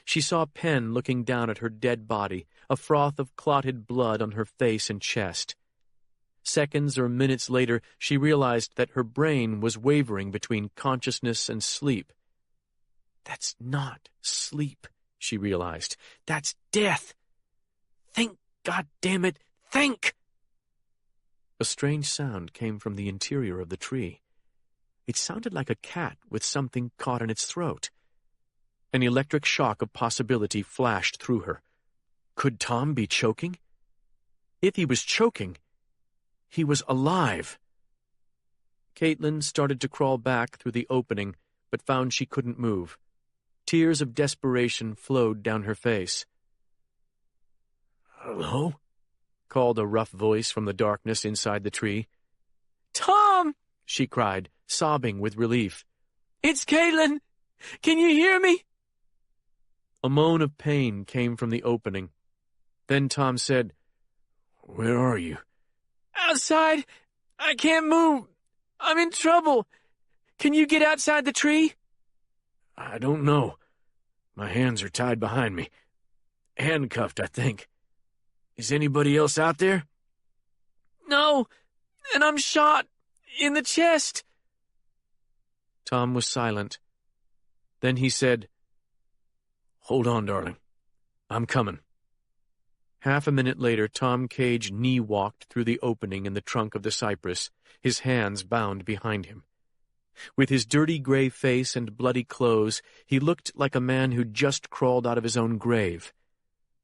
She saw Penn looking down at her dead body, a froth of clotted blood on her face and chest. Seconds or minutes later, she realized that her brain was wavering between consciousness and sleep. That's not sleep, she realized. That's death. Think, goddammit, think! A strange sound came from the interior of the tree. It sounded like a cat with something caught in its throat. An electric shock of possibility flashed through her. Could Tom be choking? If he was choking, he was alive. Caitlin started to crawl back through the opening, but found she couldn't move. Tears of desperation flowed down her face. "Hello?" called a rough voice from the darkness inside the tree. "Tom!" she cried, sobbing with relief. "It's Caitlin! Can you hear me?" A moan of pain came from the opening. Then Tom said, "Where are you?" "Outside. I can't move. I'm in trouble. Can you get outside the tree?" "I don't know. My hands are tied behind me. Handcuffed, I think. Is anybody else out there?" "No, and I'm shot in the chest." Tom was silent. Then he said, "Hold on, darling. I'm coming." Half a minute later, Tom Cage knee-walked through the opening in the trunk of the cypress, his hands bound behind him. With his dirty gray face and bloody clothes, he looked like a man who'd just crawled out of his own grave.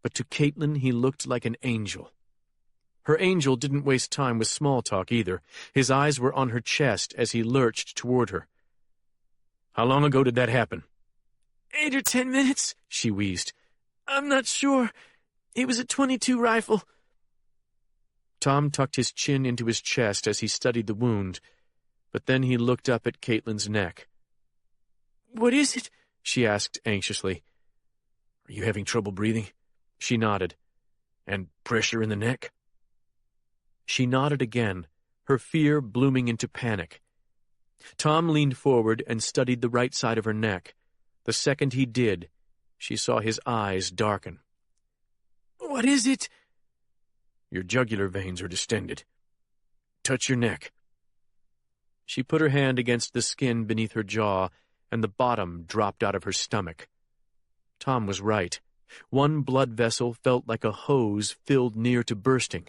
But to Caitlin, he looked like an angel. Her angel didn't waste time with small talk either. His eyes were on her chest as he lurched toward her. "How long ago did that happen?" 8 or 10 minutes, she wheezed. "I'm not sure. It was a .22 rifle." Tom tucked his chin into his chest as he studied the wound, but then he looked up at Caitlin's neck. "What is it?" she asked anxiously. "Are you having trouble breathing?" She nodded. "And pressure in the neck?" She nodded again, her fear blooming into panic. Tom leaned forward and studied the right side of her neck. The second he did, she saw his eyes darken. "What is it?" "Your jugular veins are distended. Touch your neck." She put her hand against the skin beneath her jaw, and the bottom dropped out of her stomach. Tom was right. One blood vessel felt like a hose filled near to bursting.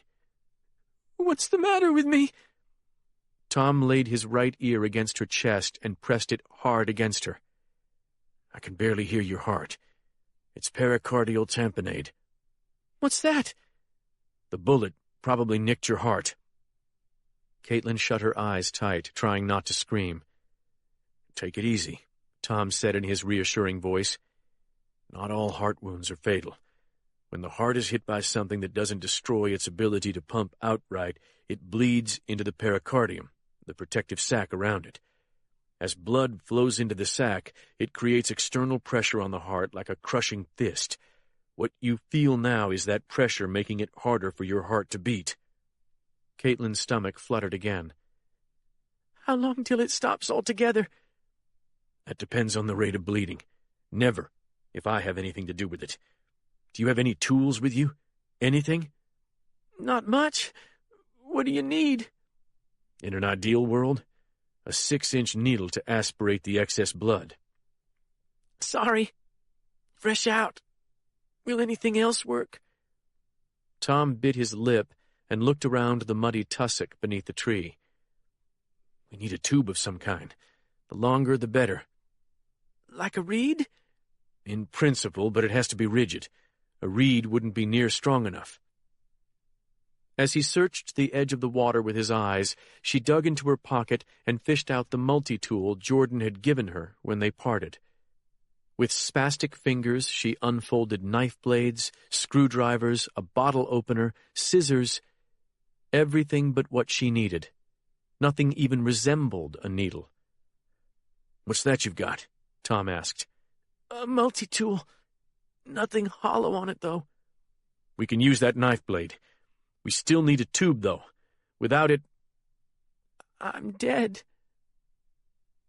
"What's the matter with me?" Tom laid his right ear against her chest and pressed it hard against her. "I can barely hear your heart. It's pericardial tamponade." "What's that?" "The bullet probably nicked your heart." Caitlin shut her eyes tight, trying not to scream. "Take it easy," Tom said in his reassuring voice. "Not all heart wounds are fatal. When the heart is hit by something that doesn't destroy its ability to pump outright, it bleeds into the pericardium, the protective sac around it. As blood flows into the sac, it creates external pressure on the heart like a crushing fist. What you feel now is that pressure making it harder for your heart to beat." Caitlin's stomach fluttered again. "How long till it stops altogether?" "That depends on the rate of bleeding. Never, if I have anything to do with it. Do you have any tools with you? Anything?" "Not much. What do you need?" "In an ideal world, a 6-inch needle to aspirate the excess blood." "Sorry. Fresh out. Will anything else work?" Tom bit his lip and looked around the muddy tussock beneath the tree. "We need a tube of some kind. The longer, the better." "Like a reed?" "In principle, but it has to be rigid. A reed wouldn't be near strong enough." As he searched the edge of the water with his eyes, she dug into her pocket and fished out the multi-tool Jordan had given her when they parted. With spastic fingers, she unfolded knife blades, screwdrivers, a bottle opener, scissors, everything but what she needed. Nothing even resembled a needle. "What's that you've got?" Tom asked. "A multi-tool. Nothing hollow on it, though." "We can use that knife blade. We still need a tube, though. Without it—" "I'm dead."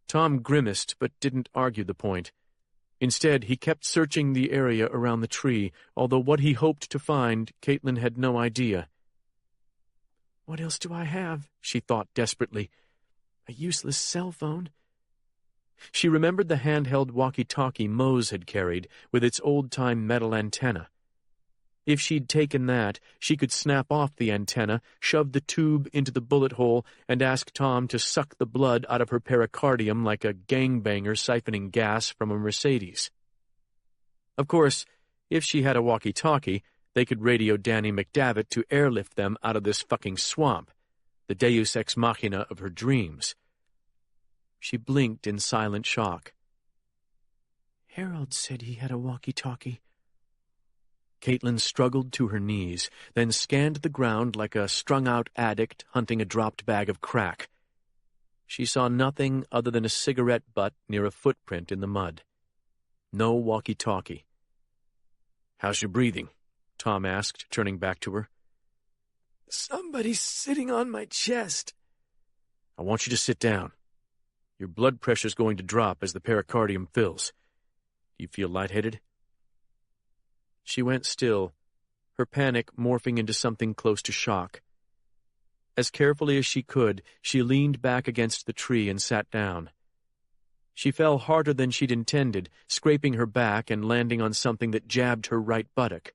Tom grimaced but didn't argue the point. Instead, he kept searching the area around the tree, although what he hoped to find, Caitlin had no idea. "What else do I have?" she thought desperately. "A useless cell phone." She remembered the handheld walkie-talkie Mose had carried, with its old-time metal antenna. If she'd taken that, she could snap off the antenna, shove the tube into the bullet hole, and ask Tom to suck the blood out of her pericardium like a gangbanger siphoning gas from a Mercedes. Of course, if she had a walkie-talkie, they could radio Danny McDavitt to airlift them out of this fucking swamp, the deus ex machina of her dreams. She blinked in silent shock. "Harold said he had a walkie-talkie." Caitlin struggled to her knees, then scanned the ground like a strung-out addict hunting a dropped bag of crack. She saw nothing other than a cigarette butt near a footprint in the mud. No walkie-talkie. "How's your breathing?" Tom asked, turning back to her. "Somebody's sitting on my chest." "I want you to sit down. Your blood pressure's going to drop as the pericardium fills. Do you feel lightheaded?" She went still, her panic morphing into something close to shock. As carefully as she could, she leaned back against the tree and sat down. She fell harder than she'd intended, scraping her back and landing on something that jabbed her right buttock.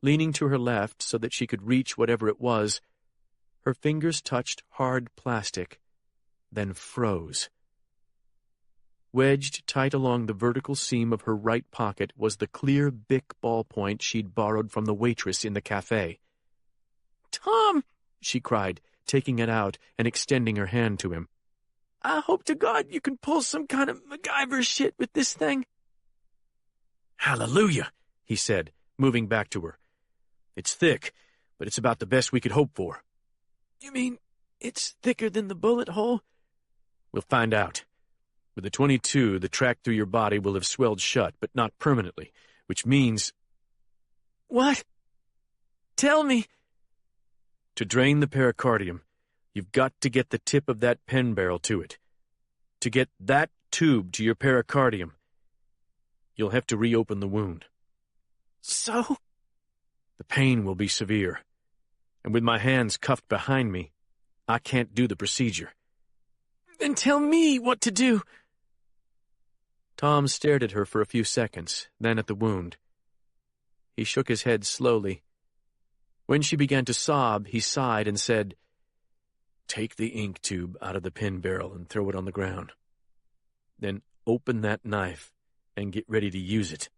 Leaning to her left so that she could reach whatever it was, her fingers touched hard plastic, then froze. Wedged tight along the vertical seam of her right pocket was the clear Bic ballpoint she'd borrowed from the waitress in the cafe. "Tom!" she cried, taking it out and extending her hand to him. "I hope to God you can pull some kind of MacGyver shit with this thing." "Hallelujah," he said, moving back to her. "It's thick, but it's about the best we could hope for." "You mean it's thicker than the bullet hole?" "We'll find out. With the .22, the track through your body will have swelled shut, but not permanently, which means—" "What? Tell me." "To drain the pericardium, you've got to get the tip of that pen barrel to it. To get that tube to your pericardium, you'll have to reopen the wound." "So?" "The pain will be severe, and with my hands cuffed behind me, I can't do the procedure. Then tell me what to do. Tom stared at her for a few seconds, then at the wound. He shook his head slowly. When she began to sob, he sighed and said, "Take the ink tube out of the pen barrel and throw it on the ground. Then open that knife and get ready to use it."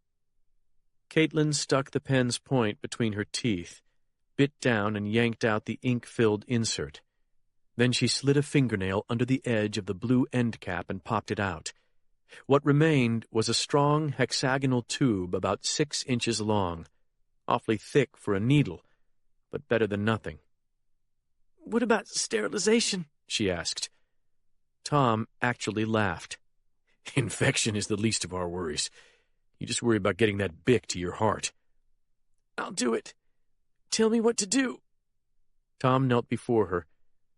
Caitlin stuck the pen's point between her teeth, bit down and yanked out the ink-filled insert. Then she slid a fingernail under the edge of the blue end cap and popped it out. What remained was a strong hexagonal tube about 6 inches long, awfully thick for a needle, but better than nothing. "What about sterilization?" she asked. Tom actually laughed. "Infection is the least of our worries. You just worry about getting that bick to your heart." "I'll do it. Tell me what to do." Tom knelt before her,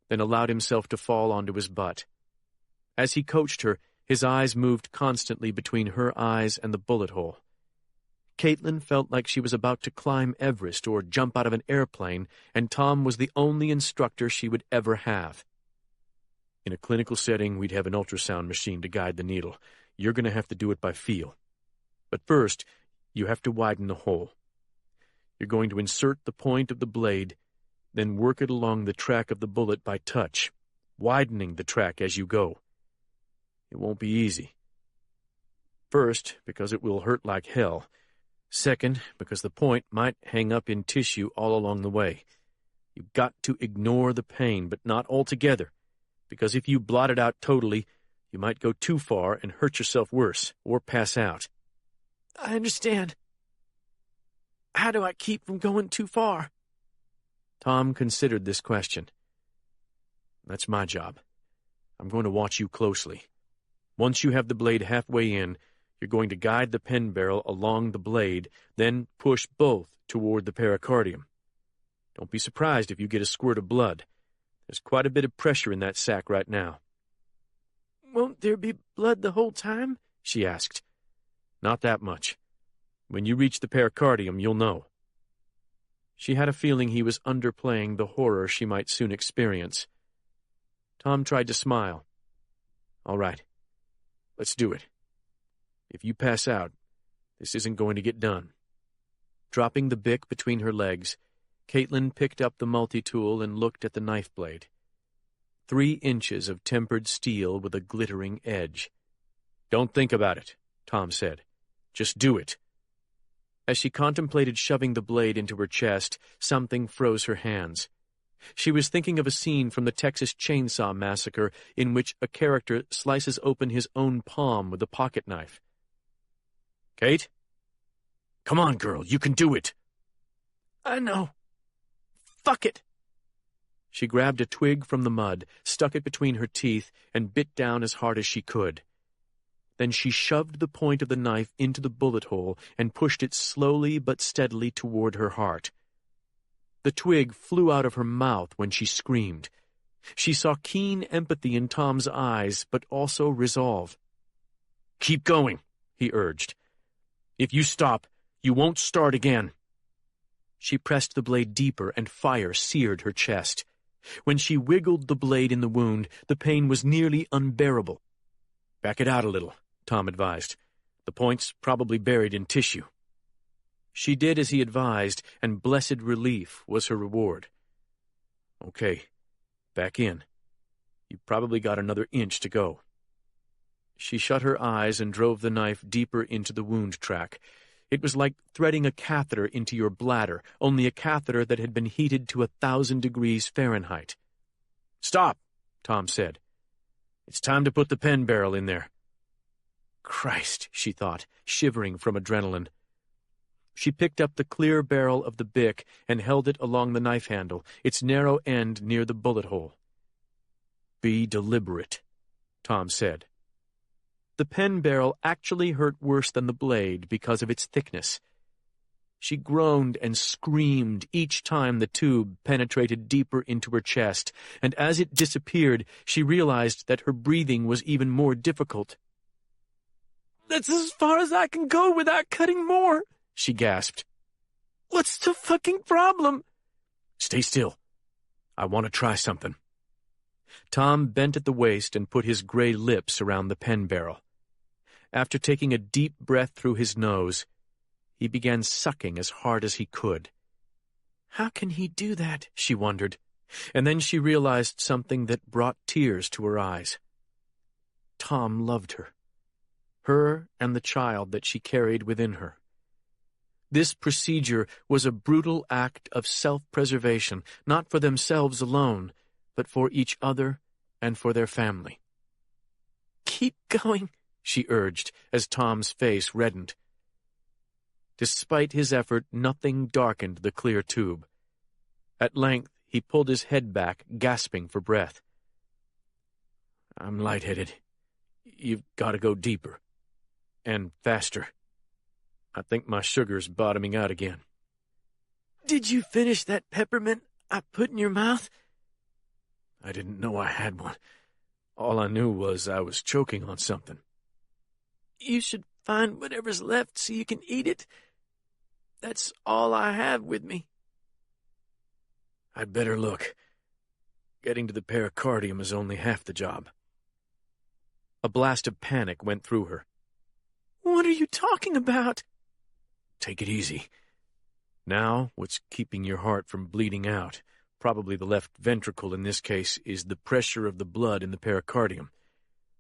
then allowed himself to fall onto his butt. As he coached her, his eyes moved constantly between her eyes and the bullet hole. Caitlin felt like she was about to climb Everest or jump out of an airplane, and Tom was the only instructor she would ever have. "In a clinical setting, we'd have an ultrasound machine to guide the needle. You're going to have to do it by feel. But first, you have to widen the hole. You're going to insert the point of the blade, then work it along the track of the bullet by touch, widening the track as you go. It won't be easy. First, because it will hurt like hell. Second, because the point might hang up in tissue all along the way. You've got to ignore the pain, but not altogether, because if you blot it out totally, you might go too far and hurt yourself worse, or pass out." "I understand. How do I keep from going too far?" Tom considered this question. "That's my job. I'm going to watch you closely. Once you have the blade halfway in, you're going to guide the pen barrel along the blade, then push both toward the pericardium. Don't be surprised if you get a squirt of blood. There's quite a bit of pressure in that sac right now." "Won't there be blood the whole time?" she asked. "Not that much. When you reach the pericardium, you'll know." She had a feeling he was underplaying the horror she might soon experience. Tom tried to smile. "All right. Let's do it. If you pass out, this isn't going to get done." Dropping the bick between her legs, Caitlin picked up the multi-tool and looked at the knife blade. 3 inches of tempered steel with a glittering edge. "Don't think about it," Tom said. "Just do it." As she contemplated shoving the blade into her chest, something froze her hands. She was thinking of a scene from the Texas Chainsaw Massacre in which a character slices open his own palm with a pocket knife. "Kate? Come on, girl, you can do it." "I know. Fuck it." She grabbed a twig from the mud, stuck it between her teeth, and bit down as hard as she could. Then she shoved the point of the knife into the bullet hole and pushed it slowly but steadily toward her heart. The twig flew out of her mouth when she screamed. She saw keen empathy in Tom's eyes, but also resolve. "Keep going," he urged. "If you stop, you won't start again." She pressed the blade deeper, and fire seared her chest. When she wiggled the blade in the wound, the pain was nearly unbearable. "Back it out a little," Tom advised. "The point's probably buried in tissue." She did as he advised, and blessed relief was her reward. "Okay, back in. You've probably got another inch to go." She shut her eyes and drove the knife deeper into the wound track. It was like threading a catheter into your bladder, only a catheter that had been heated to 1,000 degrees Fahrenheit. "Stop," Tom said. "It's time to put the pen barrel in there." Christ, she thought, shivering from adrenaline. She picked up the clear barrel of the bick and held it along the knife handle, its narrow end near the bullet hole. "Be deliberate," Tom said. The pen barrel actually hurt worse than the blade because of its thickness. She groaned and screamed each time the tube penetrated deeper into her chest, and as it disappeared, she realized that her breathing was even more difficult. "That's as far as I can go without cutting more," she gasped. "What's the fucking problem?" "Stay still. I want to try something." Tom bent at the waist and put his gray lips around the pen barrel. After taking a deep breath through his nose, he began sucking as hard as he could. How can he do that? She wondered, and then she realized something that brought tears to her eyes. Tom loved her and the child that she carried within her. This procedure was a brutal act of self-preservation, not for themselves alone, but for each other and for their family. "Keep going," she urged, as Tom's face reddened. Despite his effort, nothing darkened the clear tube. At length, he pulled his head back, gasping for breath. "I'm lightheaded. You've got to go deeper. And faster. I think my sugar's bottoming out again." "Did you finish that peppermint I put in your mouth?" "I didn't know I had one. All I knew was I was choking on something." "You should find whatever's left so you can eat it. That's all I have with me." "I'd better look. Getting to the pericardium is only half the job." A blast of panic went through her. "What are you talking about?" "Take it easy." Now, what's keeping your heart from bleeding out, probably the left ventricle in this case, is the pressure of the blood in the pericardium.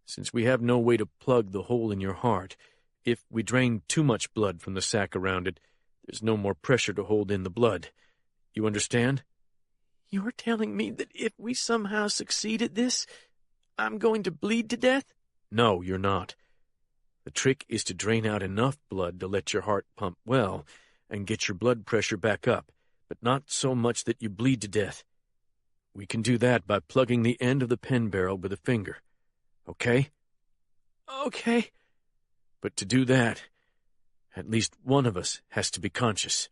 Since we have no way to plug the hole in your heart, if we drain too much blood from the sac around it, there's no more pressure to hold in the blood. You understand? "You're telling me that if we somehow succeed at this, I'm going to bleed to death?" No, you're not. The trick is to drain out enough blood to let your heart pump well and get your blood pressure back up, but not so much that you bleed to death. We can do that by plugging the end of the pen barrel with a finger. Okay? "Okay." But to do that, at least one of us has to be conscious.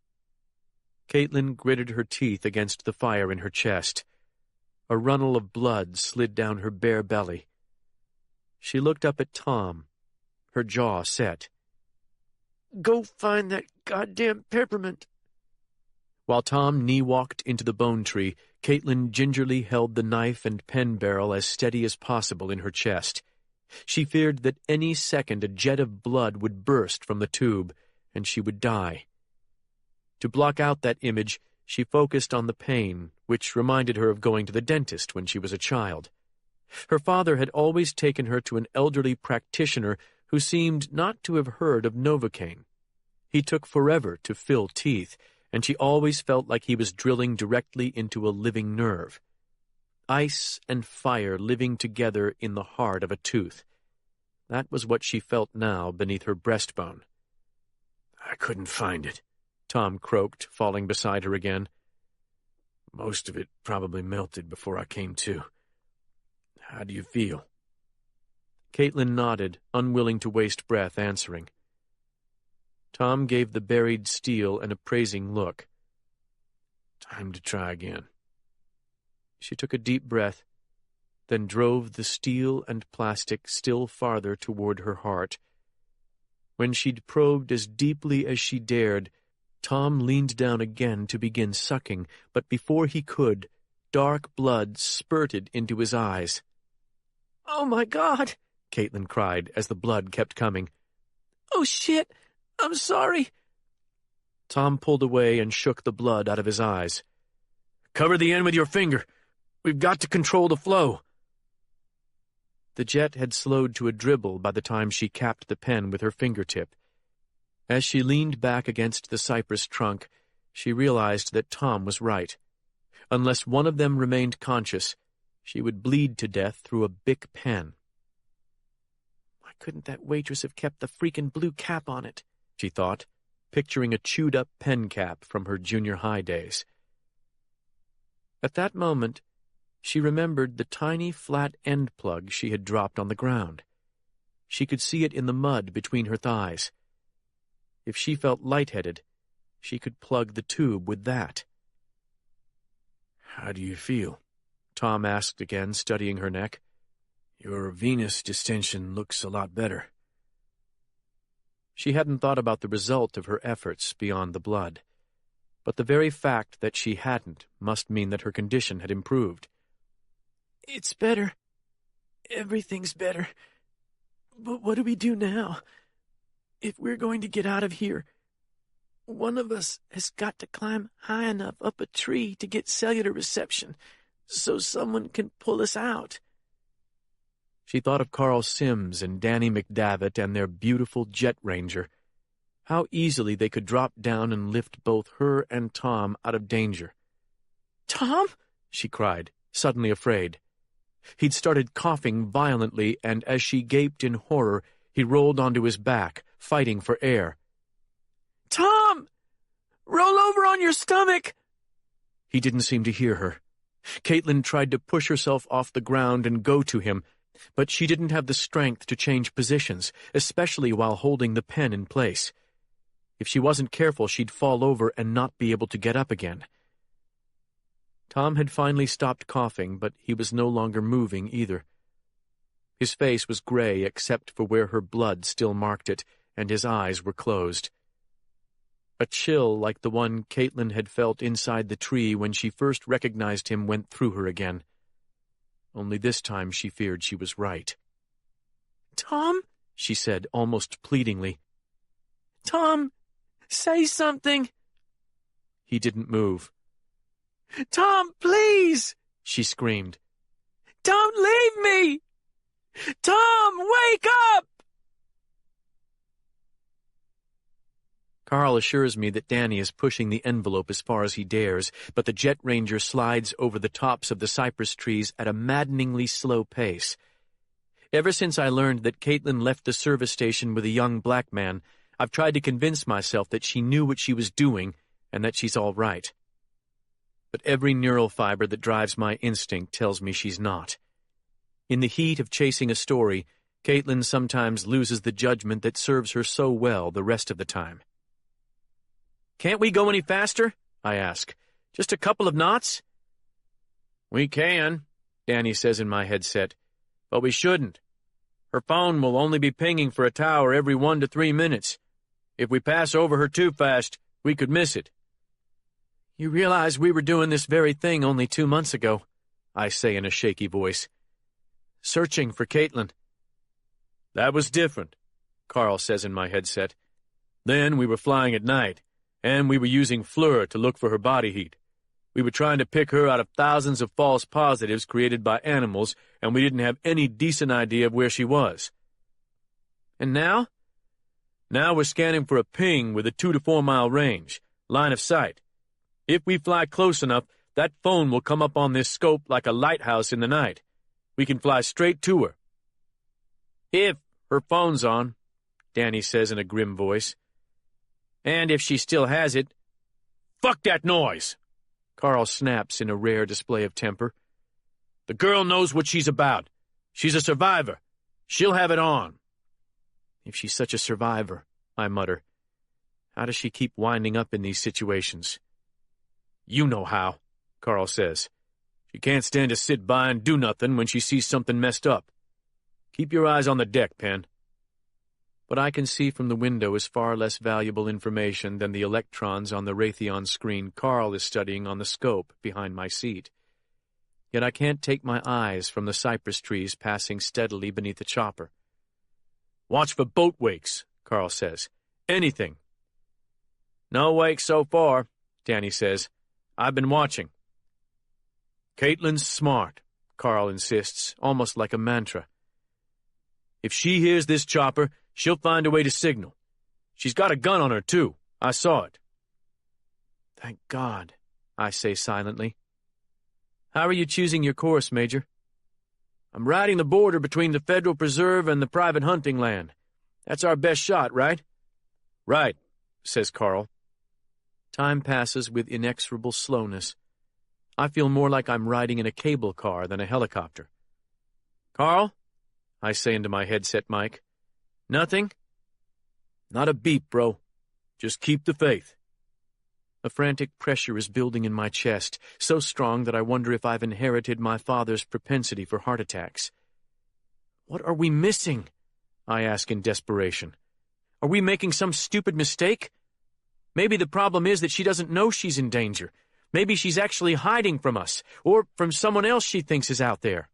Caitlin gritted her teeth against the fire in her chest. A runnel of blood slid down her bare belly. She looked up at Tom, her jaw set. "Go find that goddamn peppermint." While Tom knee-walked into the bone tree, Caitlin gingerly held the knife and pen barrel as steady as possible in her chest. She feared that any second a jet of blood would burst from the tube, and she would die. To block out that image, she focused on the pain, which reminded her of going to the dentist when she was a child. Her father had always taken her to an elderly practitioner who seemed not to have heard of Novocaine. He took forever to fill teeth, and she always felt like he was drilling directly into a living nerve. Ice and fire living together in the heart of a tooth. That was what she felt now beneath her breastbone. "I couldn't find it," Tom croaked, falling beside her again. "Most of it probably melted before I came to. How do you feel?" Caitlin nodded, unwilling to waste breath answering. Tom gave the buried steel an appraising look. "Time to try again." She took a deep breath, then drove the steel and plastic still farther toward her heart. When she'd probed as deeply as she dared, Tom leaned down again to begin sucking, but before he could, dark blood spurted into his eyes. "Oh, my God!" Caitlin cried as the blood kept coming. "Oh, shit! I'm sorry." Tom pulled away and shook the blood out of his eyes. "Cover the end with your finger. We've got to control the flow." The jet had slowed to a dribble by the time she capped the pen with her fingertip. As she leaned back against the cypress trunk, she realized that Tom was right. Unless one of them remained conscious, she would bleed to death through a Bic pen. Why couldn't that waitress have kept the freaking blue cap on it? She thought, picturing a chewed-up pen cap from her junior high days. At that moment, she remembered the tiny flat end plug she had dropped on the ground. She could see it in the mud between her thighs. If she felt lightheaded, she could plug the tube with that. "How do you feel?" Tom asked again, studying her neck. "Your venous distension looks a lot better." She hadn't thought about the result of her efforts beyond the blood, but the very fact that she hadn't must mean that her condition had improved. It's better. Everything's better. But what do we do now? If we're going to get out of here, one of us has got to climb high enough up a tree to get cellular reception so someone can pull us out. She thought of Carl Sims and Danny McDavitt and their beautiful Jet Ranger. How easily they could drop down and lift both her and Tom out of danger. "Tom?" she cried, suddenly afraid. He'd started coughing violently, and as she gaped in horror, he rolled onto his back, fighting for air. "Tom! Roll over on your stomach!" He didn't seem to hear her. Caitlin tried to push herself off the ground and go to him, but she didn't have the strength to change positions, especially while holding the pen in place. If she wasn't careful, she'd fall over and not be able to get up again. Tom had finally stopped coughing, but he was no longer moving either. His face was gray except for where her blood still marked it, and his eyes were closed. A chill like the one Caitlin had felt inside the tree when she first recognized him went through her again. Only this time she feared she was right. "Tom?" she said, almost pleadingly. "Tom, say something." He didn't move. "Tom, please!" she screamed. "Don't leave me! Tom, wake up!" Carl assures me that Danny is pushing the envelope as far as he dares, but the Jet Ranger slides over the tops of the cypress trees at a maddeningly slow pace. Ever since I learned that Caitlin left the service station with a young black man, I've tried to convince myself that she knew what she was doing and that she's all right. But every neural fiber that drives my instinct tells me she's not. In the heat of chasing a story, Caitlin sometimes loses the judgment that serves her so well the rest of the time. "Can't we go any faster?" I ask. "Just a couple of knots?" "We can," Danny says in my headset, "but we shouldn't. Her phone will only be pinging for a tower every 1 to 3 minutes. If we pass over her too fast, we could miss it." "You realize we were doing this very thing only 2 months ago," I say in a shaky voice. "Searching for Caitlin." "That was different," Carl says in my headset. "Then we were flying at night, and we were using FLIR to look for her body heat. We were trying to pick her out of thousands of false positives created by animals, and we didn't have any decent idea of where she was." "And now?" "Now we're scanning for a ping with a 2 to 4 mile range, line of sight. If we fly close enough, that phone will come up on this scope like a lighthouse in the night. We can fly straight to her." "If her phone's on," Danny says in a grim voice. "And if she still has it." "Fuck that noise!" Carl snaps in a rare display of temper. "The girl knows what she's about. She's a survivor. She'll have it on." "If she's such a survivor," I mutter, "how does she keep winding up in these situations?" "You know how," Carl says. "She can't stand to sit by and do nothing when she sees something messed up. Keep your eyes on the deck, Penn." What I can see from the window is far less valuable information than the electrons on the Raytheon screen Carl is studying on the scope behind my seat. Yet I can't take my eyes from the cypress trees passing steadily beneath the chopper. "Watch for boat wakes," Carl says. "Anything." "No wakes so far," Danny says. "I've been watching." "Caitlin's smart," Carl insists, almost like a mantra. "If she hears this chopper, she'll find a way to signal. She's got a gun on her, too. I saw it." "Thank God," I say silently. "How are you choosing your course, Major?" "I'm riding the border between the federal preserve and the private hunting land. That's our best shot, right?" "Right," says Carl. Time passes with inexorable slowness. I feel more like I'm riding in a cable car than a helicopter. "Carl?" I say into my headset mic. "Nothing?" "Not a beep, bro. Just keep the faith." A frantic pressure is building in my chest, so strong that I wonder if I've inherited my father's propensity for heart attacks. "What are we missing?" I ask in desperation. "Are we making some stupid mistake? Maybe the problem is that she doesn't know she's in danger. Maybe she's actually hiding from us, or from someone else she thinks is out there."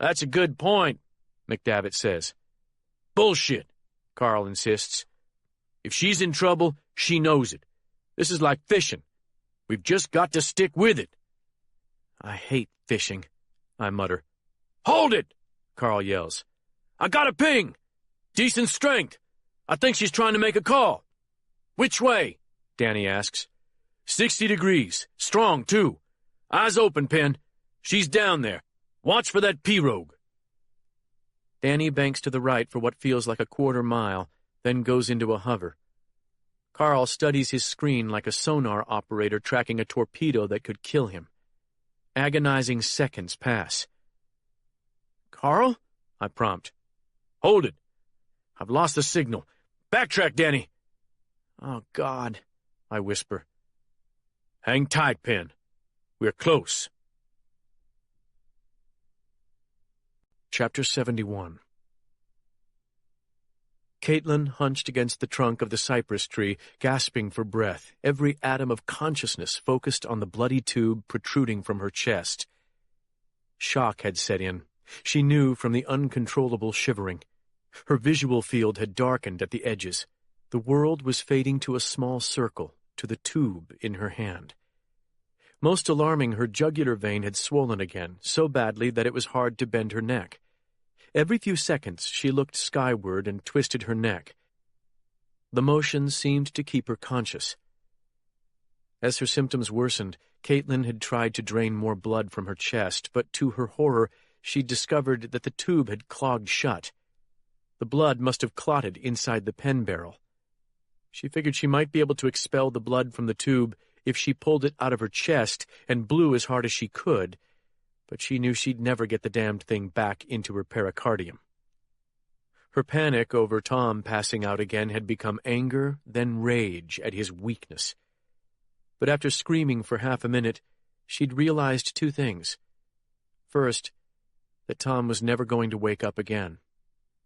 That's a good point, McDavitt says. Bullshit, Carl insists. If she's in trouble, she knows it. This is like fishing. We've just got to stick with it. I hate fishing, I mutter. Hold it, Carl yells. I got a ping. Decent strength. I think she's trying to make a call. Which way? Danny asks. 60 degrees. Strong, too. Eyes open, Penn. She's down there. Watch for that pirogue. Danny banks to the right for what feels like a quarter mile, then goes into a hover. Carl studies his screen like a sonar operator tracking a torpedo that could kill him. Agonizing seconds pass. Carl? I prompt. Hold it. I've lost the signal. Backtrack, Danny. Oh, God, I whisper. Hang tight, Penn. We're close. Chapter 71. Caitlin hunched against the trunk of the cypress tree, gasping for breath, every atom of consciousness focused on the bloody tube protruding from her chest. Shock had set in. She knew from the uncontrollable shivering. Her visual field had darkened at the edges. The world was fading to a small circle, to the tube in her hand. Most alarming, her jugular vein had swollen again, so badly that it was hard to bend her neck. Every few seconds she looked skyward and twisted her neck. The motion seemed to keep her conscious. As her symptoms worsened, Caitlin had tried to drain more blood from her chest, but to her horror, she discovered that the tube had clogged shut. The blood must have clotted inside the pen barrel. She figured she might be able to expel the blood from the tube if she pulled it out of her chest and blew as hard as she could, but she knew she'd never get the damned thing back into her pericardium. Her panic over Tom passing out again had become anger, then rage at his weakness. But after screaming for half a minute, she'd realized two things. First, that Tom was never going to wake up again.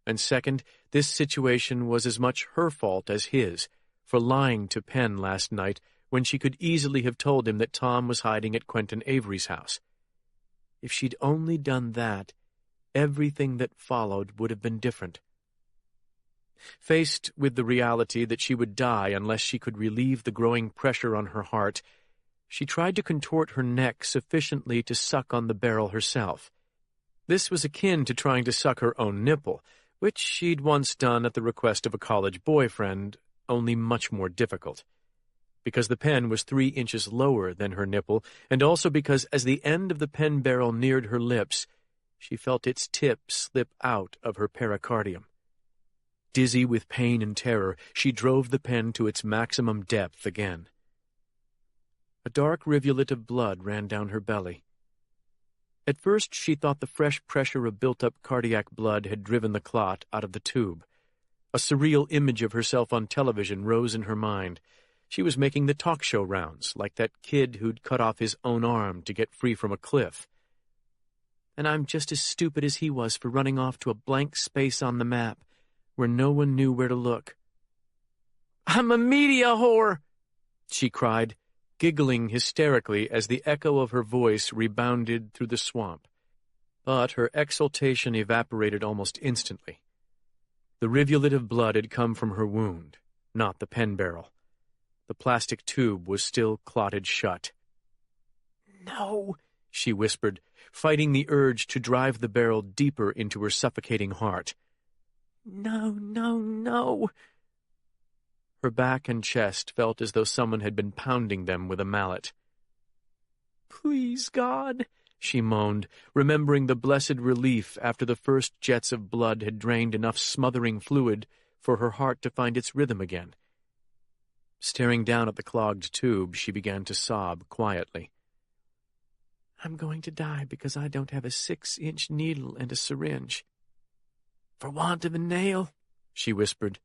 And second, this situation was as much her fault as his, for lying to Penn last night when she could easily have told him that Tom was hiding at Quentin Avery's house. If she'd only done that, everything that followed would have been different. Faced with the reality that she would die unless she could relieve the growing pressure on her heart, she tried to contort her neck sufficiently to suck on the barrel herself. This was akin to trying to suck her own nipple, which she'd once done at the request of a college boyfriend, only much more difficult. Because the pen was 3 inches lower than her nipple, and also because as the end of the pen barrel neared her lips, she felt its tip slip out of her pericardium. Dizzy with pain and terror, she drove the pen to its maximum depth again. A dark rivulet of blood ran down her belly. At first she thought the fresh pressure of built-up cardiac blood had driven the clot out of the tube. A surreal image of herself on television rose in her mind. She was making the talk show rounds, like that kid who'd cut off his own arm to get free from a cliff. And I'm just as stupid as he was for running off to a blank space on the map, where no one knew where to look. "I'm a media whore!" she cried, giggling hysterically as the echo of her voice rebounded through the swamp. But her exultation evaporated almost instantly. The rivulet of blood had come from her wound, not the pen barrel. The plastic tube was still clotted shut. "No," she whispered, fighting the urge to drive the barrel deeper into her suffocating heart. "No, no, no." Her back and chest felt as though someone had been pounding them with a mallet. "Please, God," she moaned, remembering the blessed relief after the first jets of blood had drained enough smothering fluid for her heart to find its rhythm again. Staring down at the clogged tube, she began to sob quietly. "I'm going to die because I don't have a 6-inch needle and a syringe." "For want of a nail," she whispered.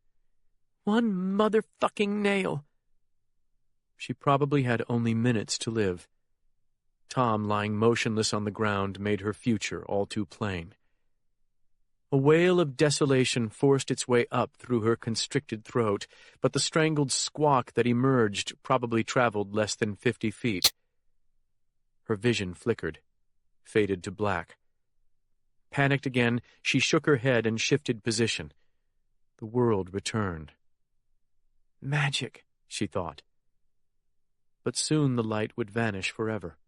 "One motherfucking nail." She probably had only minutes to live. Tom lying motionless on the ground made her future all too plain. A wail of desolation forced its way up through her constricted throat, but the strangled squawk that emerged probably traveled less than 50 feet. Her vision flickered, faded to black. Panicked again, she shook her head and shifted position. The world returned. Magic, she thought. But soon the light would vanish forever.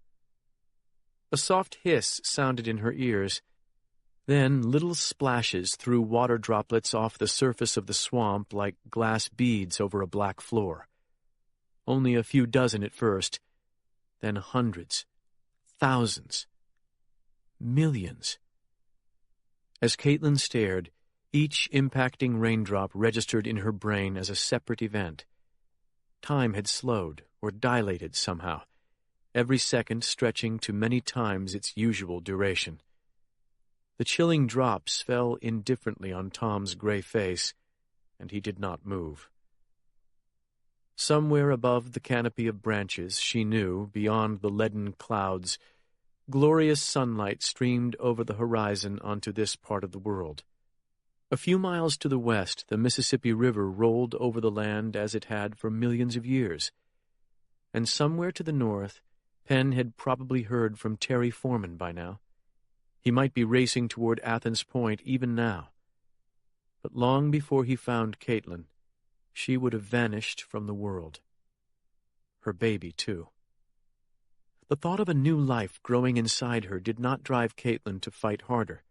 A soft hiss sounded in her ears. Then little splashes threw water droplets off the surface of the swamp like glass beads over a black floor. Only a few dozen at first, then hundreds, thousands, millions. As Caitlin stared, each impacting raindrop registered in her brain as a separate event. Time had slowed or dilated somehow, every second stretching to many times its usual duration. The chilling drops fell indifferently on Tom's gray face, and he did not move. Somewhere above the canopy of branches, she knew, beyond the leaden clouds, glorious sunlight streamed over the horizon onto this part of the world. A few miles to the west, the Mississippi River rolled over the land as it had for millions of years. And somewhere to the north, Penn had probably heard from Terry Foreman by now. He might be racing toward Athens Point even now. But long before he found Caitlin, she would have vanished from the world. Her baby, too. The thought of a new life growing inside her did not drive Caitlin to fight harder.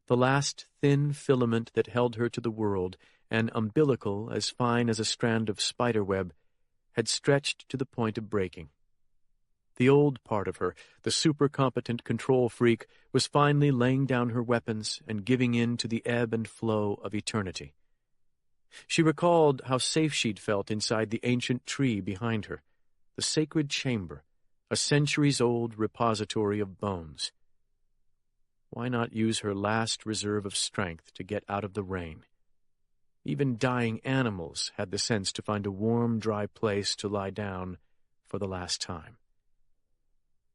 The last thin filament that held her to the world, an umbilical as fine as a strand of spiderweb, had stretched to the point of breaking. The old part of her, the super-competent control freak, was finally laying down her weapons and giving in to the ebb and flow of eternity. She recalled how safe she'd felt inside the ancient tree behind her, the sacred chamber, a centuries-old repository of bones. Why not use her last reserve of strength to get out of the rain? Even dying animals had the sense to find a warm, dry place to lie down for the last time.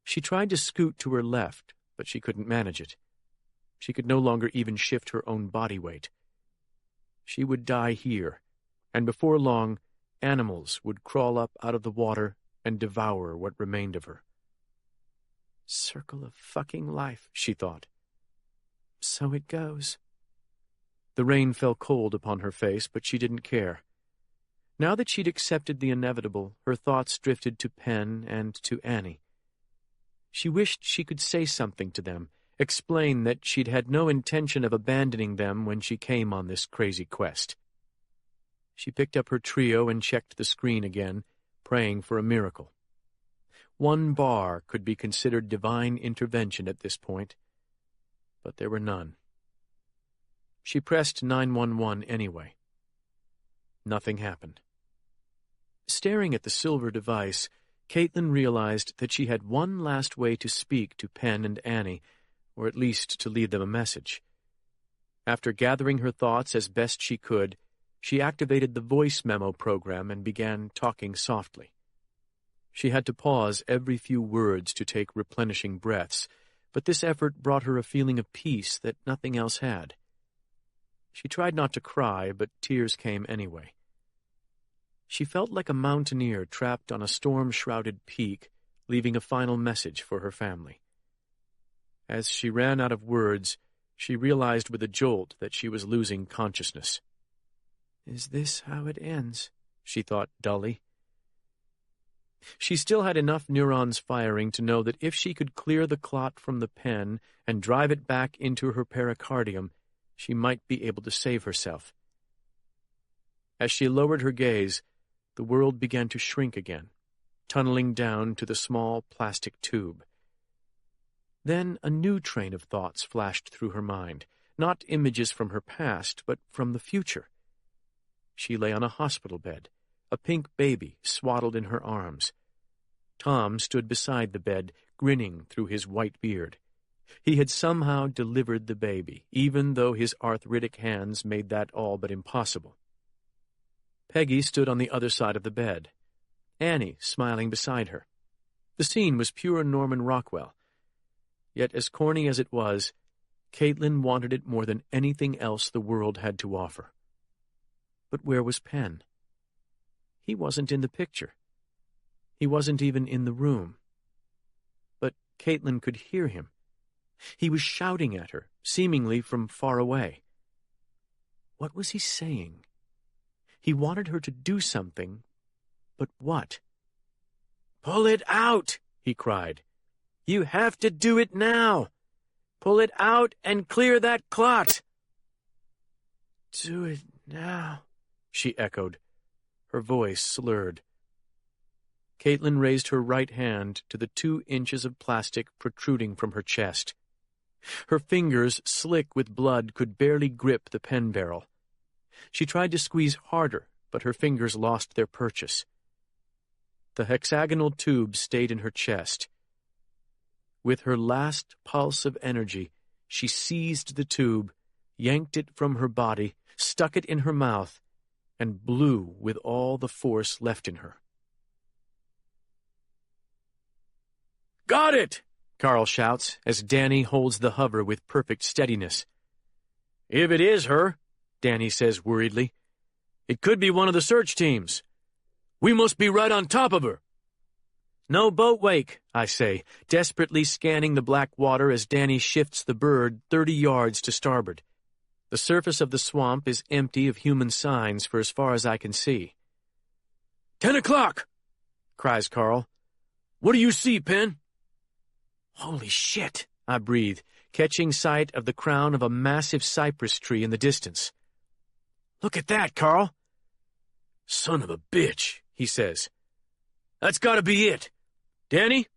She tried to scoot to her left, but she couldn't manage it. She could no longer even shift her own body weight. She would die here, and before long, animals would crawl up out of the water and devour what remained of her. Circle of fucking life, she thought. So it goes. The rain fell cold upon her face, but she didn't care. Now that she'd accepted the inevitable, her thoughts drifted to Penn and to Annie. She wished she could say something to them, explain that she'd had no intention of abandoning them when she came on this crazy quest. She picked up her trio and checked the screen again, praying for a miracle. One bar could be considered divine intervention at this point, but there were none. She pressed 911 anyway. Nothing happened. Staring at the silver device, Caitlin realized that she had one last way to speak to Penn and Annie, or at least to leave them a message. After gathering her thoughts as best she could, she activated the voice memo program and began talking softly. She had to pause every few words to take replenishing breaths, but this effort brought her a feeling of peace that nothing else had. She tried not to cry, but tears came anyway. She felt like a mountaineer trapped on a storm-shrouded peak, leaving a final message for her family. As she ran out of words, she realized with a jolt that she was losing consciousness. "Is this how it ends?" she thought dully. She still had enough neurons firing to know that if she could clear the clot from the pen and drive it back into her pericardium, she might be able to save herself. As she lowered her gaze, the world began to shrink again, tunneling down to the small plastic tube. Then a new train of thoughts flashed through her mind, not images from her past, but from the future. She lay on a hospital bed, a pink baby swaddled in her arms. Tom stood beside the bed, grinning through his white beard. He had somehow delivered the baby, even though his arthritic hands made that all but impossible. Peggy stood on the other side of the bed, Annie smiling beside her. The scene was pure Norman Rockwell. Yet as corny as it was, Caitlin wanted it more than anything else the world had to offer. But where was Penn? He wasn't in the picture. He wasn't even in the room. But Caitlin could hear him. He was shouting at her, seemingly from far away. What was he saying? He wanted her to do something, but what? "Pull it out!" he cried. "You have to do it now! Pull it out and clear that clot!" "Do it now," she echoed, her voice slurred. Caitlin raised her right hand to the 2 inches of plastic protruding from her chest. Her fingers, slick with blood, could barely grip the pen barrel. She tried to squeeze harder, but her fingers lost their purchase. The hexagonal tube stayed in her chest. With her last pulse of energy, she seized the tube, yanked it from her body, stuck it in her mouth, and blew with all the force left in her. "Got it!" Carl shouts as Danny holds the hover with perfect steadiness. "If it is her," Danny says worriedly, "it could be one of the search teams. We must be right on top of her." "No boat wake," I say, desperately scanning the black water as Danny shifts the bird 30 yards to starboard. The surface of the swamp is empty of human signs for as far as I can see. 10 o'clock! Cries Carl. "What do you see, Penn?" "Holy shit!" I breathe, catching sight of the crown of a massive cypress tree in the distance. "Look at that, Carl!" "Son of a bitch," he says. "That's gotta be it. Danny?"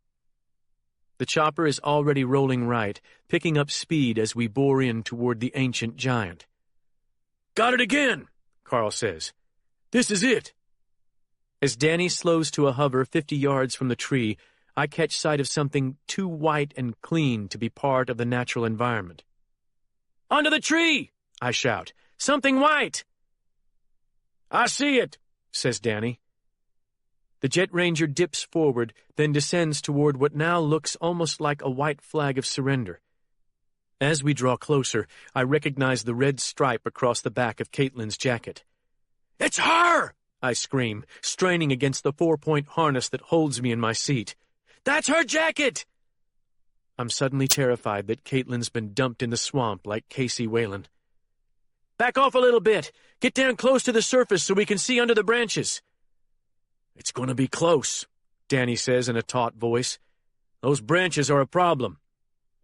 The chopper is already rolling right, picking up speed as we bore in toward the ancient giant. "Got it again," Carl says. "This is it." As Danny slows to a hover 50 yards from the tree, I catch sight of something too white and clean to be part of the natural environment. "Onto the tree!" I shout. "Something white!" "I see it," says Danny. The Jet Ranger dips forward, then descends toward what now looks almost like a white flag of surrender. As we draw closer, I recognize the red stripe across the back of Caitlin's jacket. "It's her!" I scream, straining against the 4-point harness that holds me in my seat. "That's her jacket!" I'm suddenly terrified that Caitlin's been dumped in the swamp like Casey Whalen. "Back off a little bit! Get down close to the surface so we can see under the branches!" "It's going to be close," Danny says in a taut voice. "Those branches are a problem."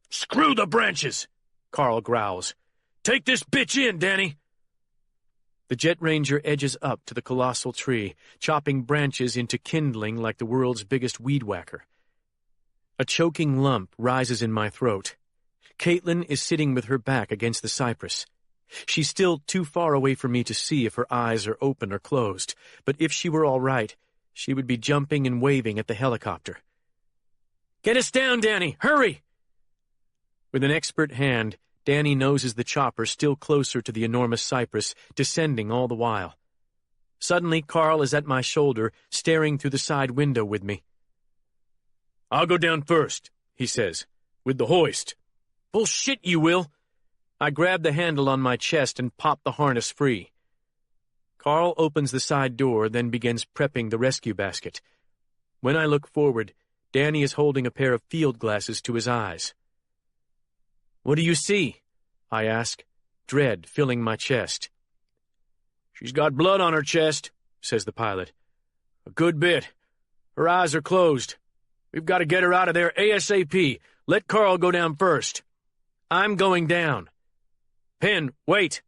"Screw the branches!" Carl growls. "Take this bitch in, Danny!" The Jet Ranger edges up to the colossal tree, chopping branches into kindling like the world's biggest weed whacker. A choking lump rises in my throat. Caitlin is sitting with her back against the cypress. She's still too far away for me to see if her eyes are open or closed, but if she were all right, she would be jumping and waving at the helicopter. "Get us down, Danny! Hurry!" With an expert hand, Danny noses the chopper still closer to the enormous cypress, descending all the while. Suddenly, Carl is at my shoulder, staring through the side window with me. "I'll go down first," he says, "with the hoist." "Bullshit, you will!" I grab the handle on my chest and pop the harness free. Carl opens the side door, then begins prepping the rescue basket. When I look forward, Danny is holding a pair of field glasses to his eyes. "What do you see?" I ask, dread filling my chest. "She's got blood on her chest," says the pilot. "A good bit. Her eyes are closed. We've got to get her out of there ASAP. Let Carl go down first." "I'm going down." "Penn, wait."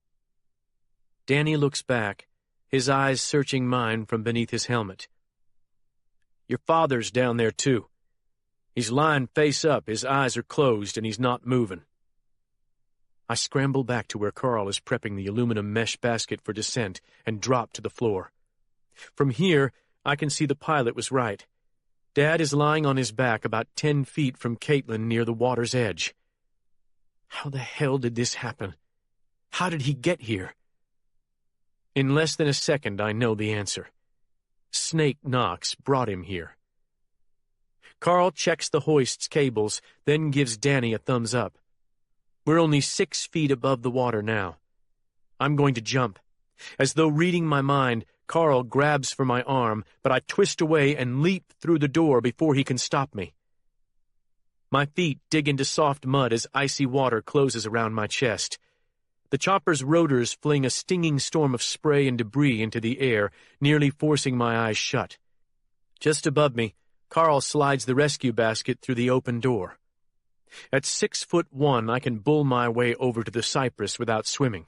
Danny looks back, his eyes searching mine from beneath his helmet. "Your father's down there, too. He's lying face up, his eyes are closed, and he's not moving." I scramble back to where Carl is prepping the aluminum mesh basket for descent and drop to the floor. From here, I can see the pilot was right. Dad is lying on his back about 10 feet from Caitlin near the water's edge. How the hell did this happen? How did he get here? In less than a second, I know the answer. Snake Knox brought him here. Carl checks the hoist's cables, then gives Danny a thumbs up. We're only 6 feet above the water now. I'm going to jump. As though reading my mind, Carl grabs for my arm, but I twist away and leap through the door before he can stop me. My feet dig into soft mud as icy water closes around my chest. The chopper's rotors fling a stinging storm of spray and debris into the air, nearly forcing my eyes shut. Just above me, Carl slides the rescue basket through the open door. At 6'1", I can bull my way over to the cypress without swimming.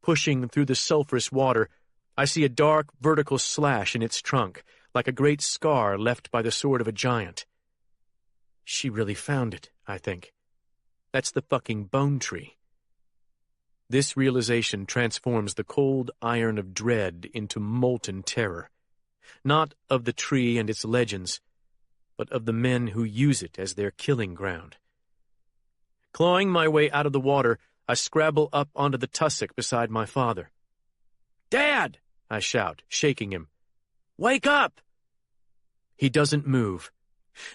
Pushing through the sulphurous water, I see a dark, vertical slash in its trunk, like a great scar left by the sword of a giant. She really found it, I think. That's the fucking bone tree. This realization transforms the cold iron of dread into molten terror. Not of the tree and its legends, but of the men who use it as their killing ground. Clawing my way out of the water, I scrabble up onto the tussock beside my father. "Dad!" I shout, shaking him. "Wake up!" He doesn't move.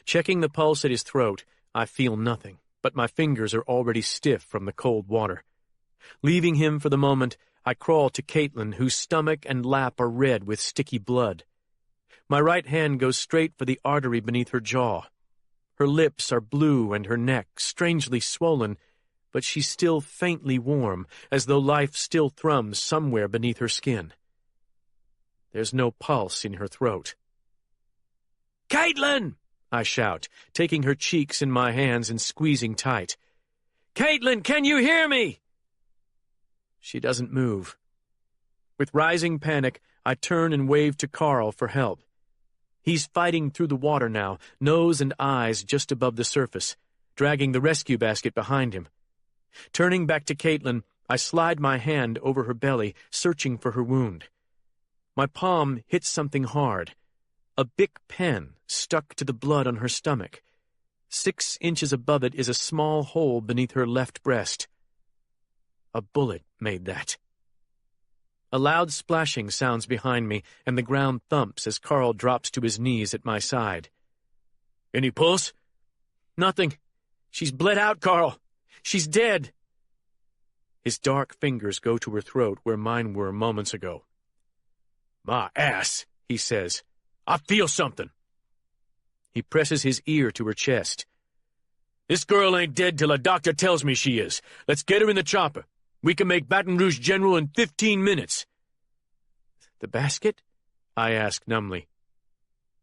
Checking the pulse at his throat, I feel nothing, but my fingers are already stiff from the cold water. Leaving him for the moment, I crawl to Caitlin, whose stomach and lap are red with sticky blood. My right hand goes straight for the artery beneath her jaw. Her lips are blue and her neck strangely swollen, but she's still faintly warm, as though life still thrums somewhere beneath her skin. There's no pulse in her throat. "Caitlin!" I shout, taking her cheeks in my hands and squeezing tight. "Caitlin, can you hear me?" She doesn't move. With rising panic, I turn and wave to Carl for help. He's fighting through the water now, nose and eyes just above the surface, dragging the rescue basket behind him. Turning back to Caitlin, I slide my hand over her belly, searching for her wound. My palm hits something hard. A Bic pen stuck to the blood on her stomach. 6 inches above it is a small hole beneath her left breast. A bullet made that. A loud splashing sounds behind me, and the ground thumps as Carl drops to his knees at my side. "Any pulse?" "Nothing. She's bled out, Carl. She's dead." His dark fingers go to her throat where mine were moments ago. "My ass," he says. "I feel something." He presses his ear to her chest. "This girl ain't dead till a doctor tells me she is. Let's get her in the chopper. We can make Baton Rouge General in 15 minutes. "The basket?" I ask numbly.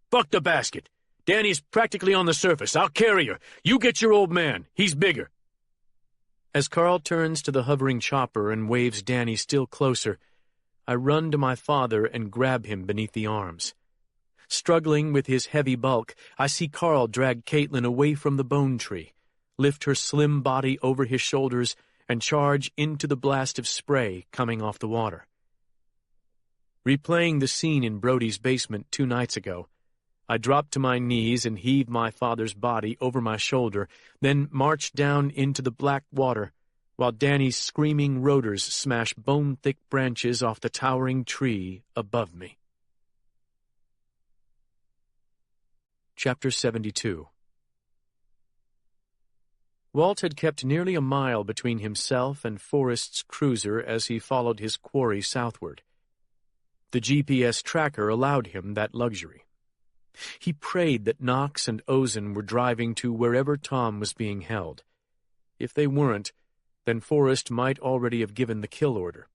"Fuck the basket. Danny's practically on the surface. I'll carry her. You get your old man. He's bigger." As Carl turns to the hovering chopper and waves Danny still closer, I run to my father and grab him beneath the arms. Struggling with his heavy bulk, I see Carl drag Caitlin away from the bone tree, lift her slim body over his shoulders, and charge into the blast of spray coming off the water. Replaying the scene in Brody's basement 2 nights ago, I drop to my knees and heave my father's body over my shoulder, then march down into the black water, while Danny's screaming rotors smash bone-thick branches off the towering tree above me. Chapter 72. Walt had kept nearly a mile between himself and Forrest's cruiser as he followed his quarry southward. The GPS tracker allowed him that luxury. He prayed that Knox and Ozen were driving to wherever Tom was being held. If they weren't, then Forrest might already have given the kill order,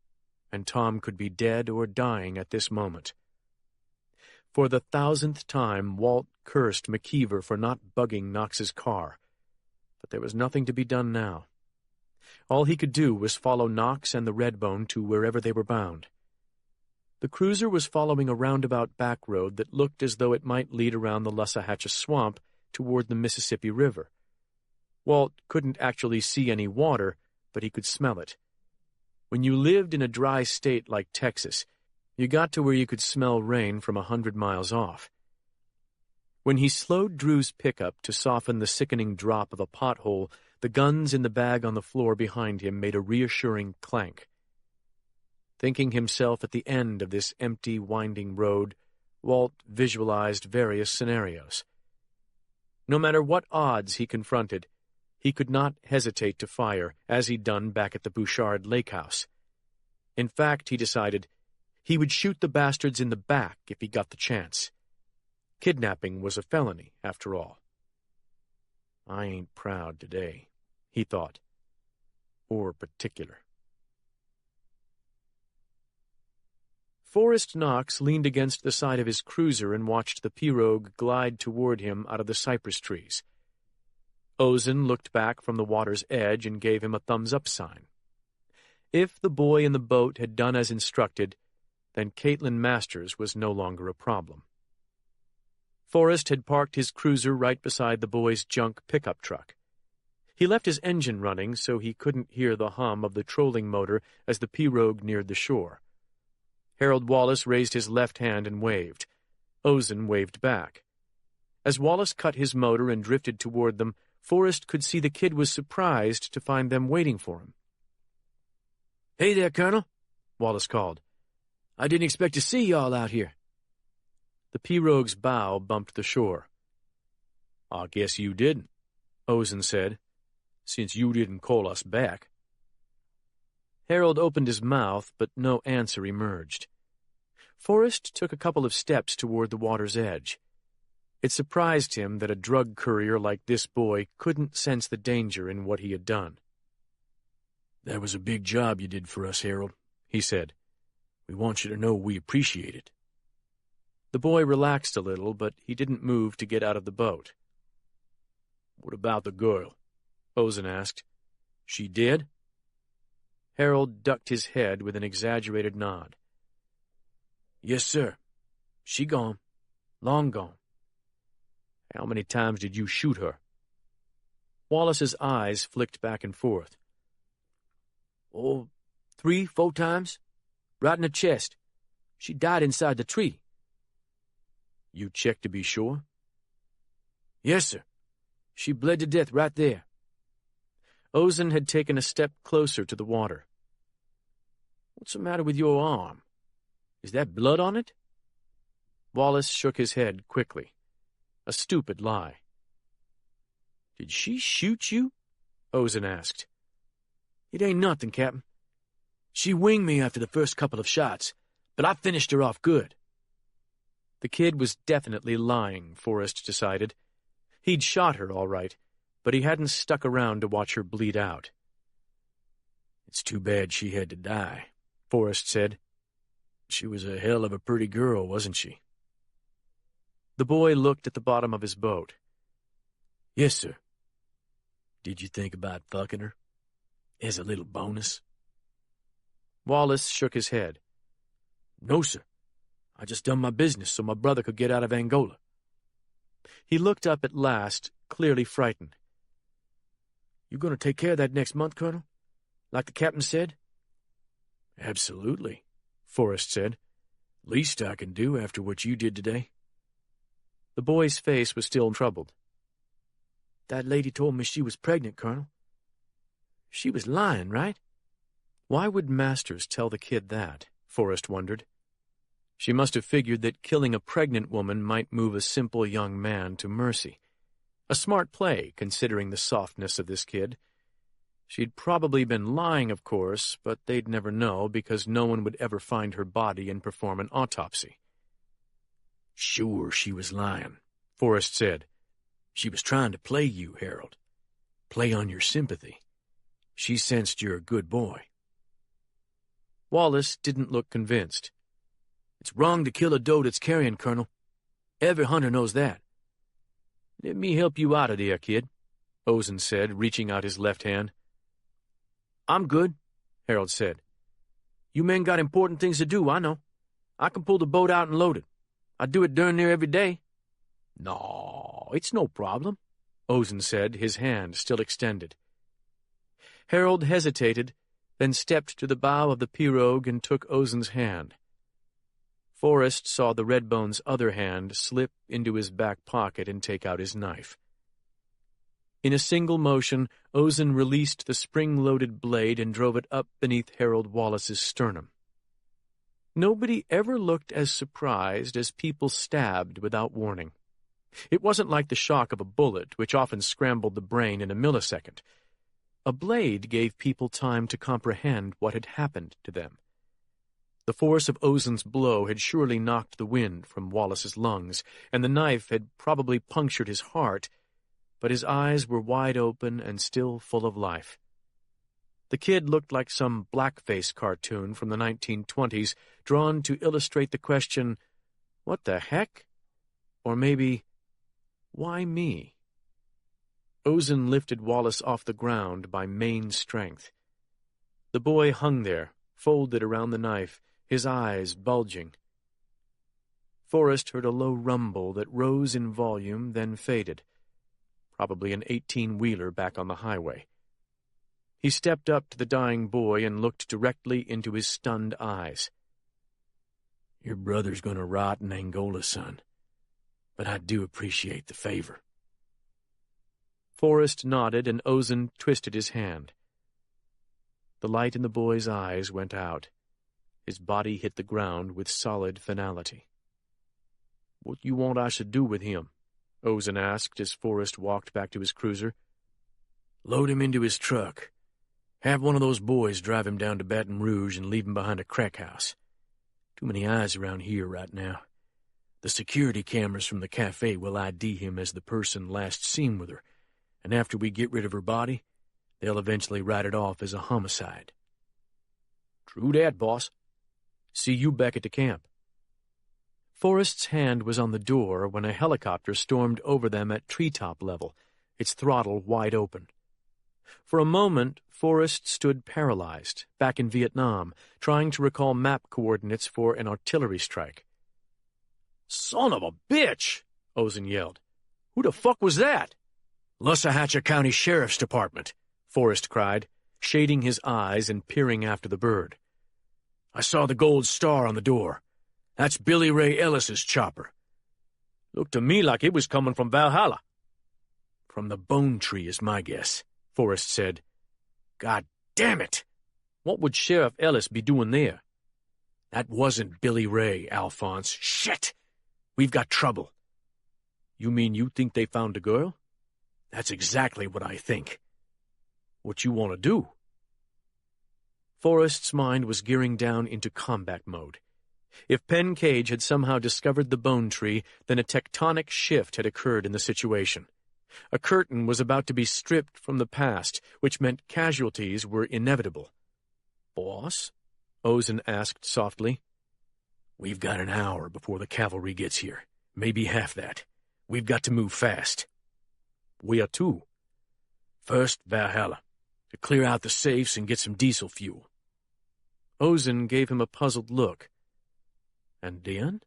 and Tom could be dead or dying at this moment. For the 1,000th time, Walt cursed McKeever for not bugging Knox's car, but there was nothing to be done now. All he could do was follow Knox and the Redbone to wherever they were bound. The cruiser was following a roundabout back road that looked as though it might lead around the Lussahatchee Swamp toward the Mississippi River. Walt couldn't actually see any water, but he could smell it. When you lived in a dry state like Texas, you got to where you could smell rain from 100 miles off. When he slowed Drew's pickup to soften the sickening drop of a pothole, the guns in the bag on the floor behind him made a reassuring clank. Thinking himself at the end of this empty, winding road, Walt visualized various scenarios. No matter what odds he confronted, he could not hesitate to fire, as he'd done back at the Bouchard Lake House. In fact, he decided, he would shoot the bastards in the back if he got the chance. Kidnapping was a felony, after all. I ain't proud today, he thought, or particular. Forrest Knox leaned against the side of his cruiser and watched the pirogue glide toward him out of the cypress trees. Ozen looked back from the water's edge and gave him a thumbs-up sign. If the boy in the boat had done as instructed, then Caitlin Masters was no longer a problem. Forrest had parked his cruiser right beside the boy's junk pickup truck. He left his engine running so he couldn't hear the hum of the trolling motor as the pirogue neared the shore. Harold Wallace raised his left hand and waved. Ozen waved back. As Wallace cut his motor and drifted toward them, Forrest could see the kid was surprised to find them waiting for him. "Hey there, Colonel," Wallace called. "I didn't expect to see y'all out here." The pirogue's bow bumped the shore. "I guess you didn't," Ozen said, "since you didn't call us back." Harold opened his mouth, but no answer emerged. Forrest took a couple of steps toward the water's edge. It surprised him that a drug courier like this boy couldn't sense the danger in what he had done. "That was a big job you did for us, Harold," he said. "We want you to know we appreciate it." The boy relaxed a little, but he didn't move to get out of the boat. "What about the girl?" Ozen asked. "She dead?" Harold ducked his head with an exaggerated nod. "Yes, sir. She gone. Long gone." "How many times did you shoot her?" Wallace's eyes flicked back and forth. "Oh, 3, 4 times. Right in the chest. She died inside the tree." "You checked to be sure?" "Yes, sir. She bled to death right there." Ozen had taken a step closer to the water. "What's the matter with your arm? Is that blood on it?" Wallace shook his head quickly. A stupid lie. "Did she shoot you?" Ozen asked. "It ain't nothing, Captain. She winged me after the first couple of shots, but I finished her off good." The kid was definitely lying, Forrest decided. He'd shot her, all right, but he hadn't stuck around to watch her bleed out. "It's too bad she had to die," Forrest said. "She was a hell of a pretty girl, wasn't she?" The boy looked at the bottom of his boat. "Yes, sir." "Did you think about fucking her? As a little bonus?" Wallace shook his head. "No, sir. I just done my business so my brother could get out of Angola." He looked up at last, clearly frightened. "You going to take care of that next month, Colonel? Like the captain said?" "Absolutely," Forrest said. "Least I can do after what you did today." The boy's face was still troubled. "That lady told me she was pregnant, Colonel. She was lying, right?" Why would Masters tell the kid that? Forrest wondered. She must have figured that killing a pregnant woman might move a simple young man to mercy. A smart play, considering the softness of this kid. She'd probably been lying, of course, but they'd never know because no one would ever find her body and perform an autopsy. "Sure she was lying," Forrest said. "She was trying to play you, Harold. Play on your sympathy. She sensed you're a good boy." Wallace didn't look convinced. "It's wrong to kill a doe that's carrying, Colonel. Every hunter knows that." "Let me help you out of there, kid," Ozen said, reaching out his left hand. "I'm good," Harold said. "You men got important things to do, I know. I can pull the boat out and load it. I do it darn near every day." "No, it's no problem," Ozen said, his hand still extended. Harold hesitated, then stepped to the bow of the pirogue and took Ozen's hand. Forrest saw the Redbone's other hand slip into his back pocket and take out his knife. In a single motion, Ozen released the spring-loaded blade and drove it up beneath Harold Wallace's sternum. Nobody ever looked as surprised as people stabbed without warning. It wasn't like the shock of a bullet, which often scrambled the brain in a millisecond. A blade gave people time to comprehend what had happened to them. The force of Ozen's blow had surely knocked the wind from Wallace's lungs, and the knife had probably punctured his heart, but his eyes were wide open and still full of life. The kid looked like some blackface cartoon from the 1920s, drawn to illustrate the question, "What the heck?" Or maybe, "Why me?" Ozen lifted Wallace off the ground by main strength. The boy hung there, folded around the knife, his eyes bulging. Forrest heard a low rumble that rose in volume, then faded. Probably an 18-wheeler back on the highway. He stepped up to the dying boy and looked directly into his stunned eyes. "Your brother's gonna rot in Angola, son. But I do appreciate the favor." Forrest nodded, and Ozen twisted his hand. The light in the boy's eyes went out. His body hit the ground with solid finality. "What you want I should do with him?" Ozen asked as Forrest walked back to his cruiser. "Load him into his truck. Have one of those boys drive him down to Baton Rouge and leave him behind a crack house. Too many eyes around here right now. The security cameras from the cafe will ID him as the person last seen with her, and after we get rid of her body, they'll eventually write it off as a homicide." "True dat, boss. See you back at the camp." Forrest's hand was on the door when a helicopter stormed over them at treetop level, its throttle wide open. For a moment, Forrest stood paralyzed, back in Vietnam, trying to recall map coordinates for an artillery strike. "Son of a bitch!" Ozen yelled. "Who the fuck was that?" "Lussahatchee County Sheriff's Department," Forrest cried, shading his eyes and peering after the bird. "I saw the gold star on the door. That's Billy Ray Ellis's chopper." "Looked to me like it was coming from Valhalla." "From the Bone Tree is my guess," Forrest said. "God damn it! What would Sheriff Ellis be doing there?" "That wasn't Billy Ray, Alphonse. Shit! We've got trouble." "You mean you think they found the girl?" "That's exactly what I think." "What you want to do?" Forrest's mind was gearing down into combat mode. If Penn Cage had somehow discovered the Bone Tree, then a tectonic shift had occurred in the situation. A curtain was about to be stripped from the past, which meant casualties were inevitable. "Boss?" Ozen asked softly. "We've got an hour before the cavalry gets here. Maybe half that. We've got to move fast." "Where to?" "First, Valhalla, to clear out the safes and get some diesel fuel." Ozen gave him a puzzled look. "And then?"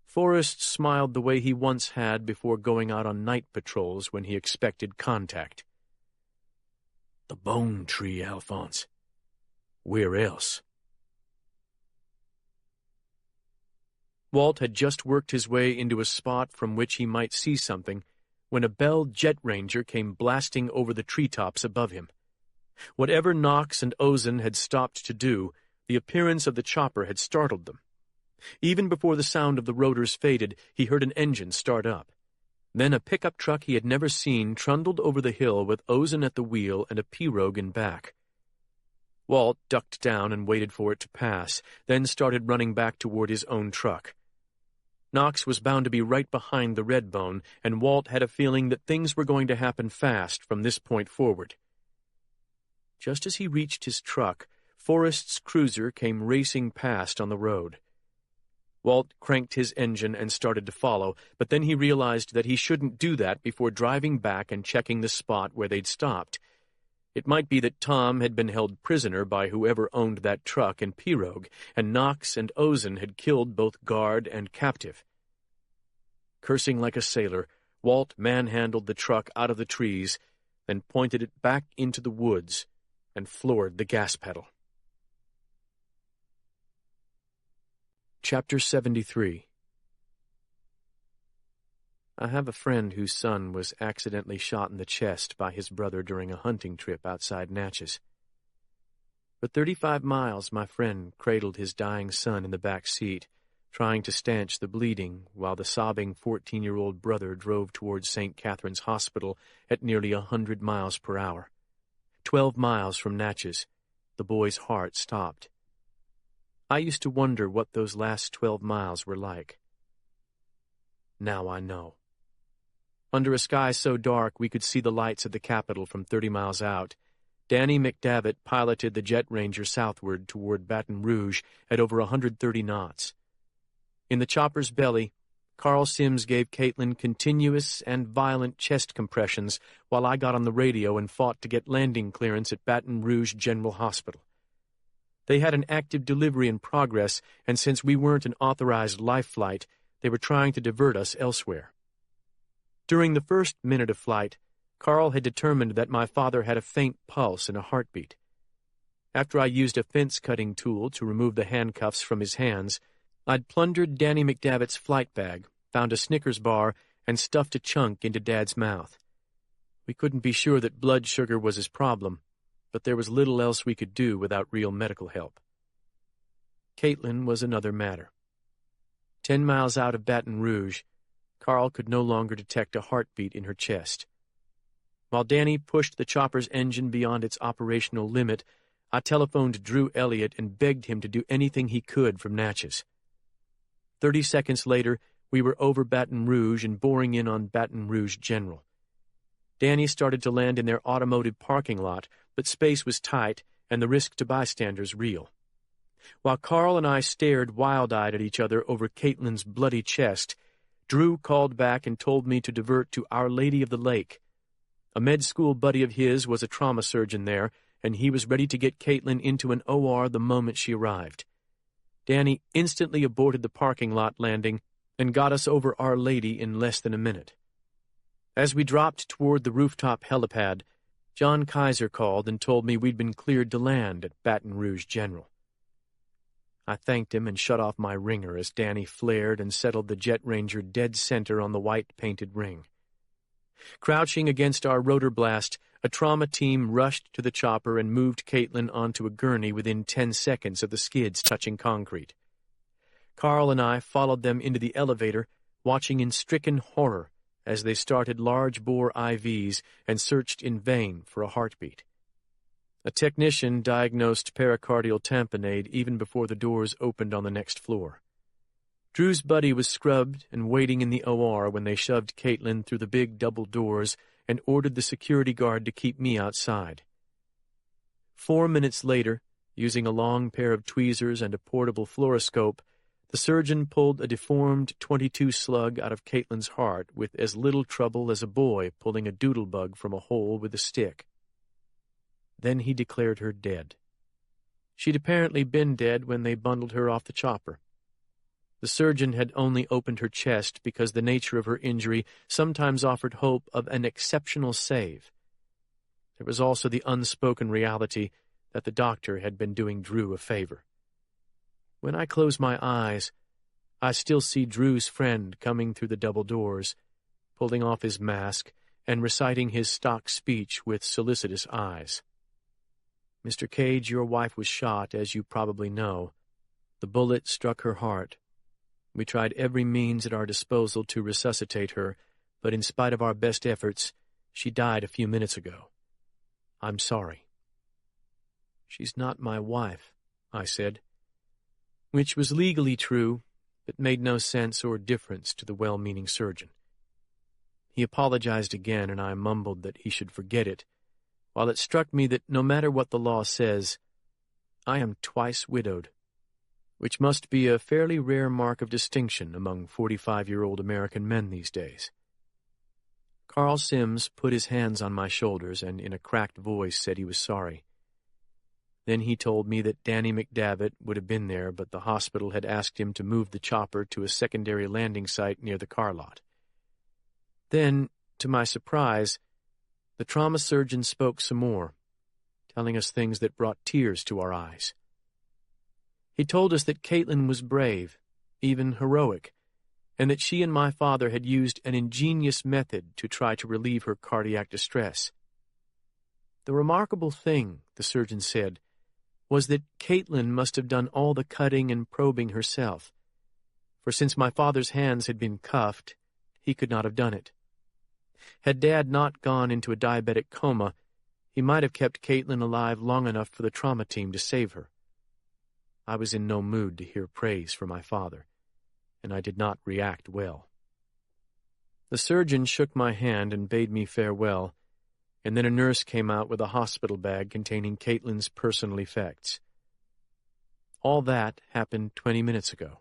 Forrest smiled the way he once had before going out on night patrols when he expected contact. "The Bone Tree, Alphonse. Where else?" Walt had just worked his way into a spot from which he might see something when a Bell Jet Ranger came blasting over the treetops above him. Whatever Knox and Ozen had stopped to do, the appearance of the chopper had startled them. Even before the sound of the rotors faded, he heard an engine start up. Then a pickup truck he had never seen trundled over the hill with Ozen at the wheel and a pirogue in back. Walt ducked down and waited for it to pass, then started running back toward his own truck. Knox was bound to be right behind the Redbone, and Walt had a feeling that things were going to happen fast from this point forward. Just as he reached his truck, Forrest's cruiser came racing past on the road. Walt cranked his engine and started to follow, but then he realized that he shouldn't do that before driving back and checking the spot where they'd stopped. It might be that Tom had been held prisoner by whoever owned that truck and pirogue, and Knox and Ozen had killed both guard and captive. Cursing like a sailor, Walt manhandled the truck out of the trees, then pointed it back into the woods and floored the gas pedal. Chapter 73. I have a friend whose son was accidentally shot in the chest by his brother during a hunting trip outside Natchez. For 35 miles, my friend cradled his dying son in the back seat, trying to stanch the bleeding while the sobbing 14-year-old brother drove towards St. Catherine's Hospital at nearly 100 miles per hour. 12 miles from Natchez, the boy's heart stopped. I used to wonder what those last 12 miles were like. Now I know. Under a sky so dark we could see the lights of the Capitol from 30 miles out, Danny McDavitt piloted the Jet Ranger southward toward Baton Rouge at over 130 knots. In the chopper's belly, Carl Sims gave Caitlin continuous and violent chest compressions while I got on the radio and fought to get landing clearance at Baton Rouge General Hospital. They had an active delivery in progress, and since we weren't an authorized life flight, they were trying to divert us elsewhere. During the first minute of flight, Carl had determined that my father had a faint pulse and a heartbeat. After I used a fence-cutting tool to remove the handcuffs from his hands, I'd plundered Danny McDavitt's flight bag, found a Snickers bar, and stuffed a chunk into Dad's mouth. We couldn't be sure that blood sugar was his problem, but there was little else we could do without real medical help. Caitlin was another matter. 10 miles out of Baton Rouge, Carl could no longer detect a heartbeat in her chest. While Danny pushed the chopper's engine beyond its operational limit, I telephoned Drew Elliott and begged him to do anything he could from Natchez. 30 seconds later, we were over Baton Rouge and boring in on Baton Rouge General. Danny started to land in their automotive parking lot, but space was tight and the risk to bystanders real. While Carl and I stared wild-eyed at each other over Caitlin's bloody chest, Drew called back and told me to divert to Our Lady of the Lake. A med school buddy of his was a trauma surgeon there, and he was ready to get Caitlin into an OR the moment she arrived. Danny instantly aborted the parking lot landing and got us over Our Lady in less than a minute. As we dropped toward the rooftop helipad, John Kaiser called and told me we'd been cleared to land at Baton Rouge General. I thanked him and shut off my ringer as Danny flared and settled the Jet Ranger dead center on the white-painted ring. Crouching against our rotor blast, a trauma team rushed to the chopper and moved Caitlin onto a gurney within 10 seconds of the skids touching concrete. Carl and I followed them into the elevator, watching in stricken horror as they started large-bore IVs and searched in vain for a heartbeat. A technician diagnosed pericardial tamponade even before the doors opened on the next floor. Drew's buddy was scrubbed and waiting in the OR when they shoved Caitlin through the big double doors and ordered the security guard to keep me outside. 4 minutes later, using a long pair of tweezers and a portable fluoroscope, the surgeon pulled a deformed .22 slug out of Caitlin's heart with as little trouble as a boy pulling a doodlebug from a hole with a stick. Then he declared her dead. She'd apparently been dead when they bundled her off the chopper. The surgeon had only opened her chest because the nature of her injury sometimes offered hope of an exceptional save. There was also the unspoken reality that the doctor had been doing Drew a favor. When I close my eyes, I still see Drew's friend coming through the double doors, pulling off his mask and reciting his stock speech with solicitous eyes. "Mr. Cage, your wife was shot, as you probably know. The bullet struck her heart. We tried every means at our disposal to resuscitate her, but in spite of our best efforts, she died a few minutes ago. I'm sorry." "She's not my wife," I said, which was legally true, but made no sense or difference to the well-meaning surgeon. He apologized again, and I mumbled that he should forget it, while it struck me that no matter what the law says, I am twice widowed, which must be a fairly rare mark of distinction among 45-year-old American men these days. Carl Sims put his hands on my shoulders and in a cracked voice said he was sorry. Then he told me that Danny McDavitt would have been there, but the hospital had asked him to move the chopper to a secondary landing site near the car lot. Then, to my surprise, the trauma surgeon spoke some more, telling us things that brought tears to our eyes. He told us that Caitlin was brave, even heroic, and that she and my father had used an ingenious method to try to relieve her cardiac distress. The remarkable thing, the surgeon said, was that Caitlin must have done all the cutting and probing herself, for since my father's hands had been cuffed, he could not have done it. Had Dad not gone into a diabetic coma, he might have kept Caitlin alive long enough for the trauma team to save her. I was in no mood to hear praise for my father, and I did not react well. The surgeon shook my hand and bade me farewell, and then a nurse came out with a hospital bag containing Caitlin's personal effects. All that happened 20 minutes ago.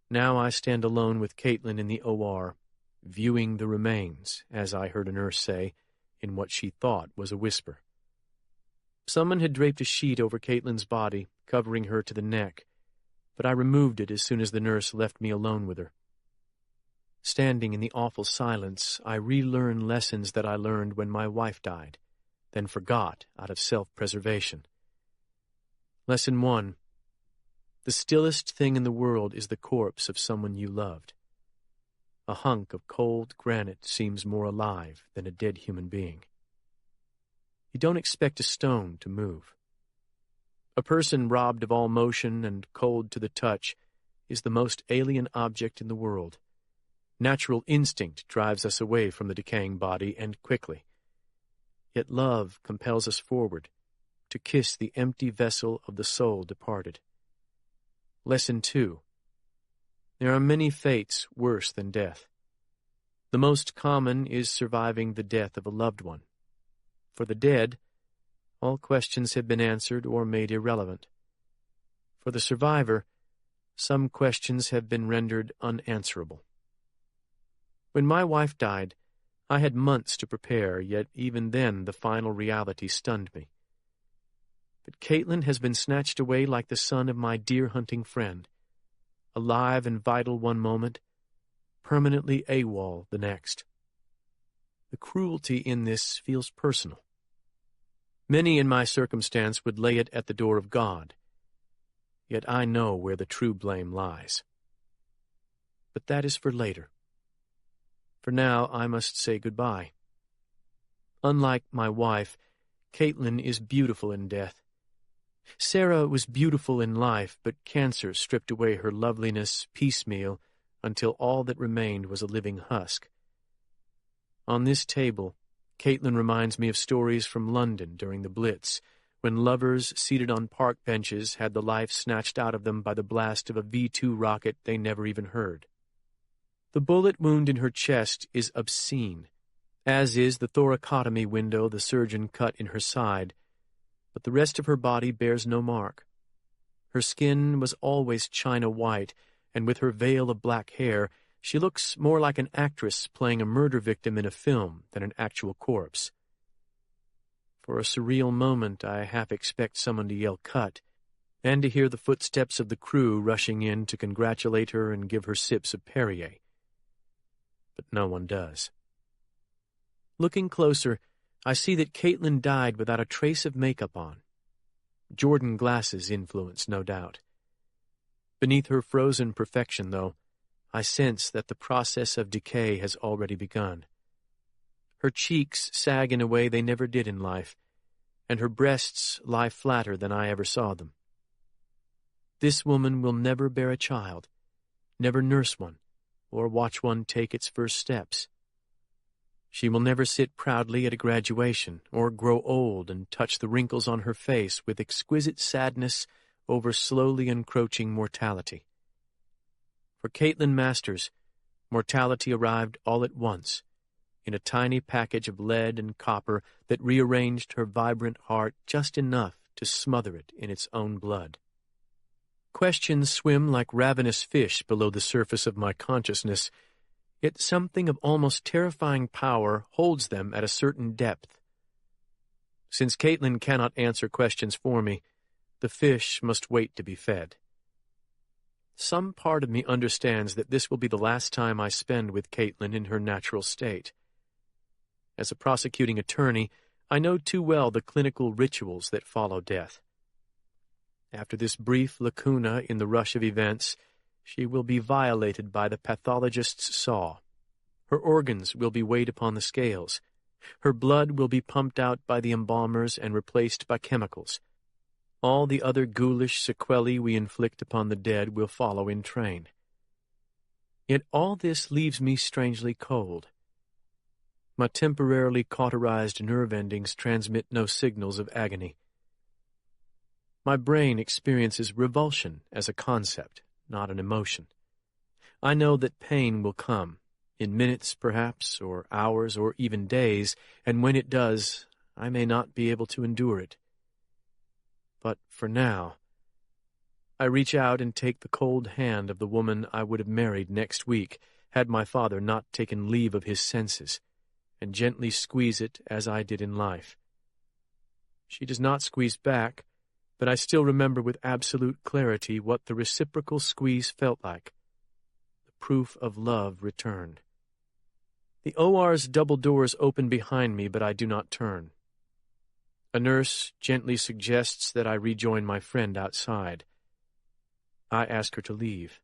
Now I stand alone with Caitlin in the OR, viewing the remains, as I heard a nurse say, in what she thought was a whisper. Someone had draped a sheet over Caitlin's body, covering her to the neck, but I removed it as soon as the nurse left me alone with her. Standing in the awful silence, I relearn lessons that I learned when my wife died, then forgot out of self-preservation. Lesson 1. The stillest thing in the world is the corpse of someone you loved. A hunk of cold granite seems more alive than a dead human being. You don't expect a stone to move. A person robbed of all motion and cold to the touch is the most alien object in the world. Natural instinct drives us away from the decaying body, and quickly. Yet love compels us forward, to kiss the empty vessel of the soul departed. Lesson 2. There are many fates worse than death. The most common is surviving the death of a loved one. For the dead, all questions have been answered or made irrelevant. For the survivor, some questions have been rendered unanswerable. When my wife died, I had months to prepare, yet even then the final reality stunned me. But Caitlin has been snatched away like the son of my deer hunting friend, alive and vital one moment, permanently AWOL the next. The cruelty in this feels personal. Many in my circumstance would lay it at the door of God, yet I know where the true blame lies. But that is for later. For now, I must say goodbye. Unlike my wife, Caitlin is beautiful in death. Sarah was beautiful in life, but cancer stripped away her loveliness piecemeal until all that remained was a living husk. On this table, Caitlin reminds me of stories from London during the Blitz, when lovers seated on park benches had the life snatched out of them by the blast of a V-2 rocket they never even heard. The bullet wound in her chest is obscene, as is the thoracotomy window the surgeon cut in her side, but the rest of her body bears no mark. Her skin was always china white, and with her veil of black hair, she looks more like an actress playing a murder victim in a film than an actual corpse. For a surreal moment, I half expect someone to yell "cut," and to hear the footsteps of the crew rushing in to congratulate her and give her sips of Perrier. But no one does. Looking closer, I see that Caitlin died without a trace of makeup on. Jordan glasses influence, no doubt. Beneath her frozen perfection, though, I sense that the process of decay has already begun. Her cheeks sag in a way they never did in life, and her breasts lie flatter than I ever saw them. This woman will never bear a child, never nurse one, or watch one take its first steps. She will never sit proudly at a graduation, or grow old and touch the wrinkles on her face with exquisite sadness over slowly encroaching mortality. For Caitlin Masters, mortality arrived all at once, in a tiny package of lead and copper that rearranged her vibrant heart just enough to smother it in its own blood. Questions swim like ravenous fish below the surface of my consciousness, yet something of almost terrifying power holds them at a certain depth. Since Caitlin cannot answer questions for me, the fish must wait to be fed. Some part of me understands that this will be the last time I spend with Caitlin in her natural state. As a prosecuting attorney, I know too well the clinical rituals that follow death. After this brief lacuna in the rush of events, she will be violated by the pathologist's saw. Her organs will be weighed upon the scales. Her blood will be pumped out by the embalmers and replaced by chemicals. All the other ghoulish sequelae we inflict upon the dead will follow in train. Yet all this leaves me strangely cold. My temporarily cauterized nerve endings transmit no signals of agony. My brain experiences revulsion as a concept, not an emotion. I know that pain will come, In minutes, perhaps, or hours, or even days, and when it does, I may not be able to endure it. But for now, I reach out and take the cold hand of the woman I would have married next week had my father not taken leave of his senses, and gently squeeze it as I did in life. She does not squeeze back, but I still remember with absolute clarity what the reciprocal squeeze felt like. The proof of love returned. The OR's double doors open behind me, but I do not turn. A nurse gently suggests that I rejoin my friend outside. I ask her to leave.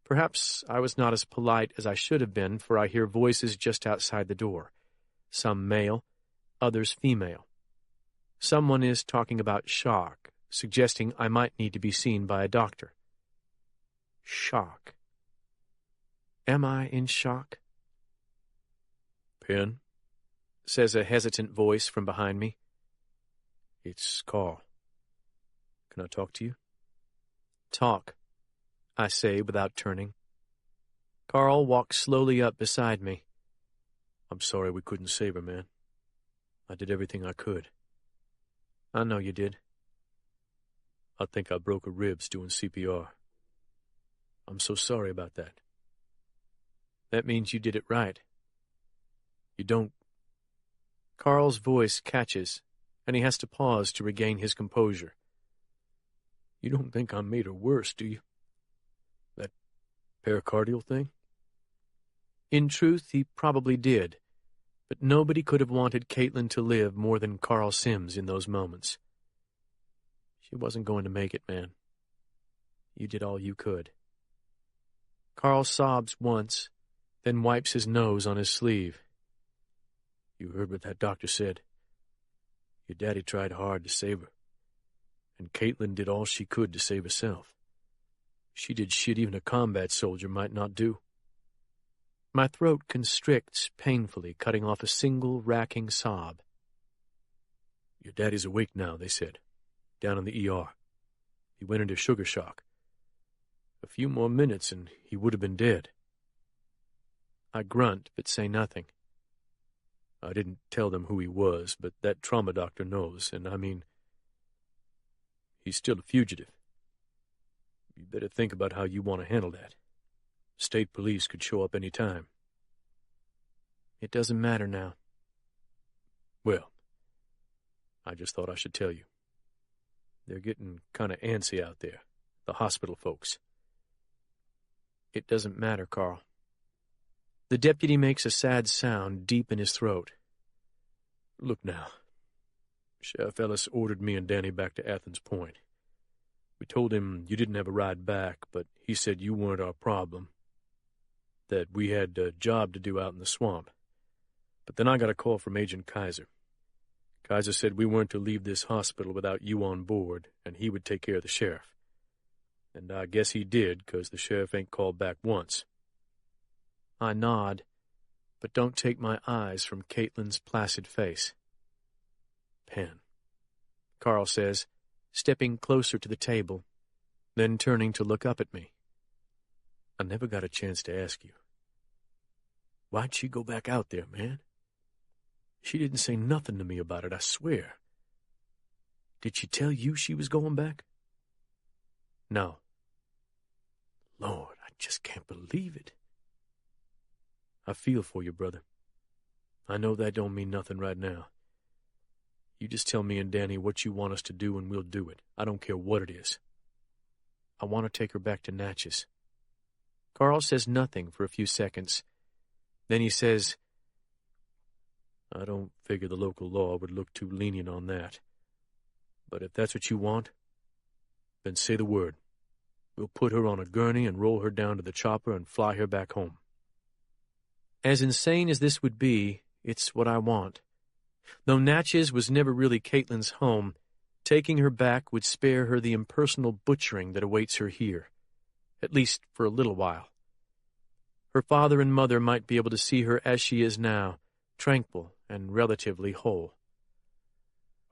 Perhaps I was not as polite as I should have been, for I hear voices just outside the door. Some male, others female. Someone is talking about shock, suggesting I might need to be seen by a doctor. Shock. Am I in shock? "Penn," says a hesitant voice from behind me. "It's Carl. Can I talk to you?" Talk, I say without turning. Carl walks slowly up beside me. "I'm sorry we couldn't save her, man. I did everything I could." I know you did. "I think I broke her ribs doing CPR. I'm so sorry about that." That means you did it right. "You don't—" Carl's voice catches, and he has to pause to regain his composure. "You don't think I made her worse, do you? That pericardial thing?" In truth, he probably did, but nobody could have wanted Caitlin to live more than Carl Sims in those moments. She wasn't going to make it, man. You did all you could. Carl sobs once, then wipes his nose on his sleeve. "You heard what that doctor said. Your daddy tried hard to save her, and Caitlin did all she could to save herself. She did shit even a combat soldier might not do." My throat constricts painfully, cutting off a single racking sob. "Your daddy's awake now," they said, "down in the ER. He went into sugar shock. A few more minutes and he would have been dead." I grunt, but say nothing. "I didn't tell them who he was, but that trauma doctor knows, and I mean, he's still a fugitive. You better think about how you want to handle that. State police could show up any time." It doesn't matter now. "Well, I just thought I should tell you. They're getting kind of antsy out there, the hospital folks." It doesn't matter, Carl. The deputy makes a sad sound deep in his throat. "Look now. Sheriff Ellis ordered me and Danny back to Athens Point. We told him you didn't have a ride back, but he said you weren't our problem, that we had a job to do out in the swamp. But then I got a call from Agent Kaiser. Kaiser said we weren't to leave this hospital without you on board, and he would take care of the sheriff. And I guess he did, 'cause the sheriff ain't called back once." I nod, but don't take my eyes from Caitlin's placid face. "Penn," Carl says, stepping closer to the table, then turning to look up at me. "I never got a chance to ask you. Why'd she go back out there, man? She didn't say nothing to me about it, I swear. Did she tell you she was going back?" "No." "Lord, I just can't believe it." "I feel for you, brother. I know that don't mean nothing right now. You just tell me and Danny what you want us to do and we'll do it. I don't care what it is." "I want to take her back to Natchez." Carl says nothing for a few seconds. Then he says, "I don't figure the local law would look too lenient on that. But if that's what you want, then say the word. We'll put her on a gurney and roll her down to the chopper and fly her back home." As insane as this would be, it's what I want. Though Natchez was never really Caitlin's home, taking her back would spare her the impersonal butchering that awaits her here, at least for a little while. Her father and mother might be able to see her as she is now, tranquil and relatively whole.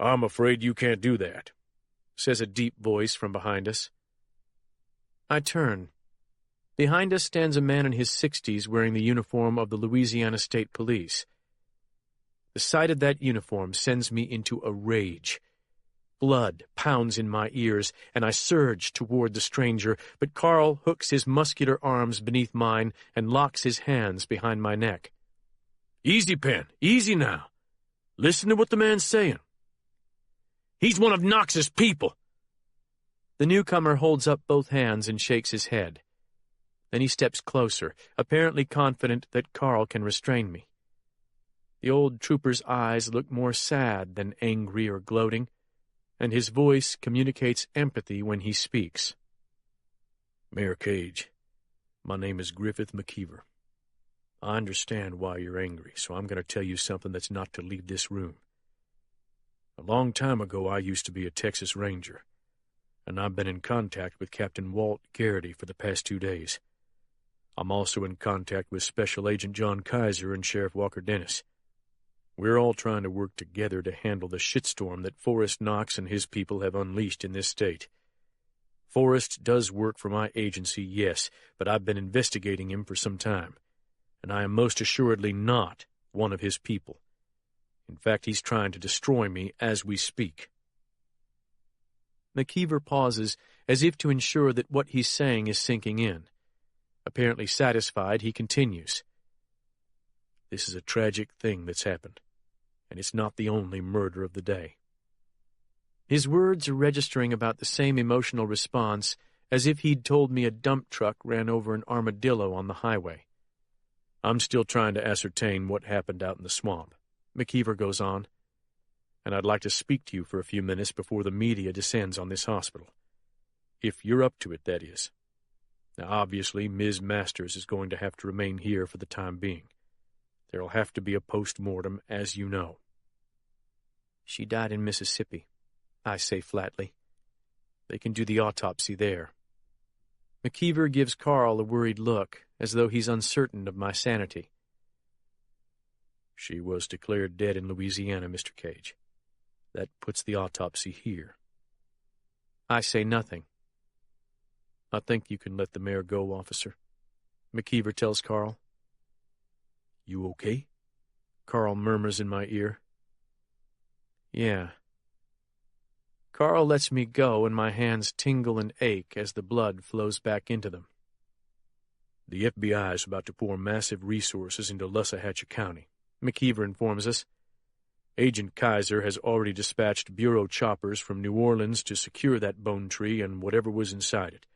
"I'm afraid you can't do that," says a deep voice from behind us. I turn. Behind us stands a man in his 60s wearing the uniform of the Louisiana State Police. The sight of that uniform sends me into a rage. Blood pounds in my ears, and I surge toward the stranger, but Carl hooks his muscular arms beneath mine and locks his hands behind my neck. Easy, Penn. Easy now. Listen to what the man's saying. He's one of Knox's people. The newcomer holds up both hands and shakes his head. Then he steps closer, apparently confident that Carl can restrain me. The old trooper's eyes look more sad than angry or gloating, and his voice communicates empathy when he speaks. Mayor Cage, my name is Griffith McKeever. I understand why you're angry, so I'm going to tell you something that's not to leave this room. A long time ago, I used to be a Texas Ranger, and I've been in contact with Captain Walt Garrity for the past 2 days. I'm also in contact with Special Agent John Kaiser and Sheriff Walker Dennis. We're all trying to work together to handle the shitstorm that Forrest Knox and his people have unleashed in this state. Forrest does work for my agency, yes, but I've been investigating him for some time, and I am most assuredly not one of his people. In fact, he's trying to destroy me as we speak. McKeever pauses as if to ensure that what he's saying is sinking in. Apparently satisfied, he continues. This is a tragic thing that's happened, and it's not the only murder of the day. His words are registering about the same emotional response as if he'd told me a dump truck ran over an armadillo on the highway. I'm still trying to ascertain what happened out in the swamp, McKeever goes on, and I'd like to speak to you for a few minutes before the media descends on this hospital. If you're up to it, that is. Now, obviously, Ms. Masters is going to have to remain here for the time being. There'll have to be a post-mortem, as you know. She died in Mississippi, I say flatly. They can do the autopsy there. McKeever gives Carl a worried look, as though he's uncertain of my sanity. She was declared dead in Louisiana, Mr. Cage. That puts the autopsy here. I say nothing. I think you can let the mayor go, officer, McKeever tells Carl. You okay? Carl murmurs in my ear. Yeah. Carl lets me go and my hands tingle and ache as the blood flows back into them. The FBI is about to pour massive resources into Lussahatchee County, McKeever informs us. Agent Kaiser has already dispatched bureau choppers from New Orleans to secure that bone tree and whatever was inside it.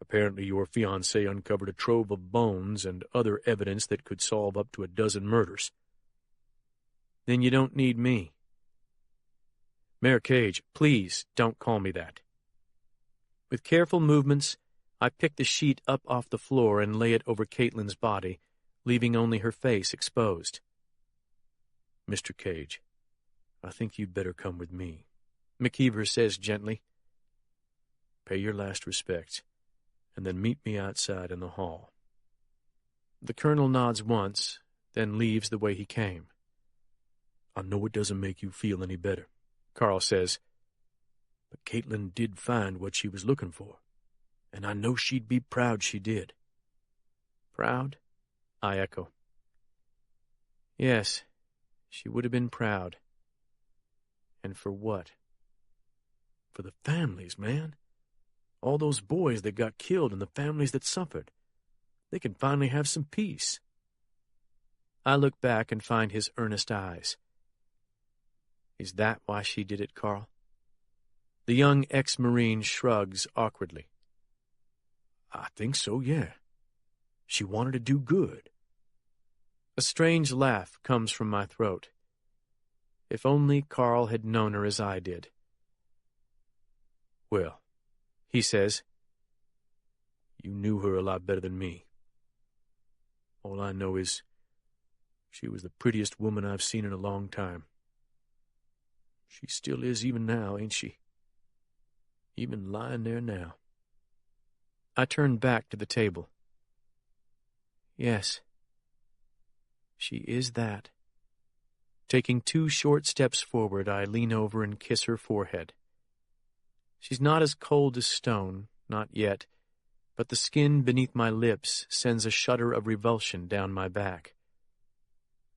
Apparently your fiancé uncovered a trove of bones and other evidence that could solve up to 12 murders. Then you don't need me. Mayor Cage, please don't call me that. With careful movements, I pick the sheet up off the floor and lay it over Caitlin's body, leaving only her face exposed. Mr. Cage, I think you'd better come with me, McKeever says gently. Pay your last respects, and then meet me outside in the hall. The colonel nods once, then leaves the way he came. I know it doesn't make you feel any better, Carl says, but Caitlin did find what she was looking for, and I know she'd be proud she did. Proud? I echo. Yes, she would have been proud. And for what? For the families, man. All those boys that got killed and the families that suffered. They can finally have some peace. I look back and find his earnest eyes. Is that why she did it, Carl? The young ex-Marine shrugs awkwardly. I think so, yeah. She wanted to do good. A strange laugh comes from my throat. If only Carl had known her as I did. Well, he says, you knew her a lot better than me. All I know is she was the prettiest woman I've seen in a long time. She still is even now, ain't she? Even lying there now. I turn back to the table. Yes, she is that. Taking 2 short steps forward, I lean over and kiss her forehead. She's not as cold as stone, not yet, but the skin beneath my lips sends a shudder of revulsion down my back.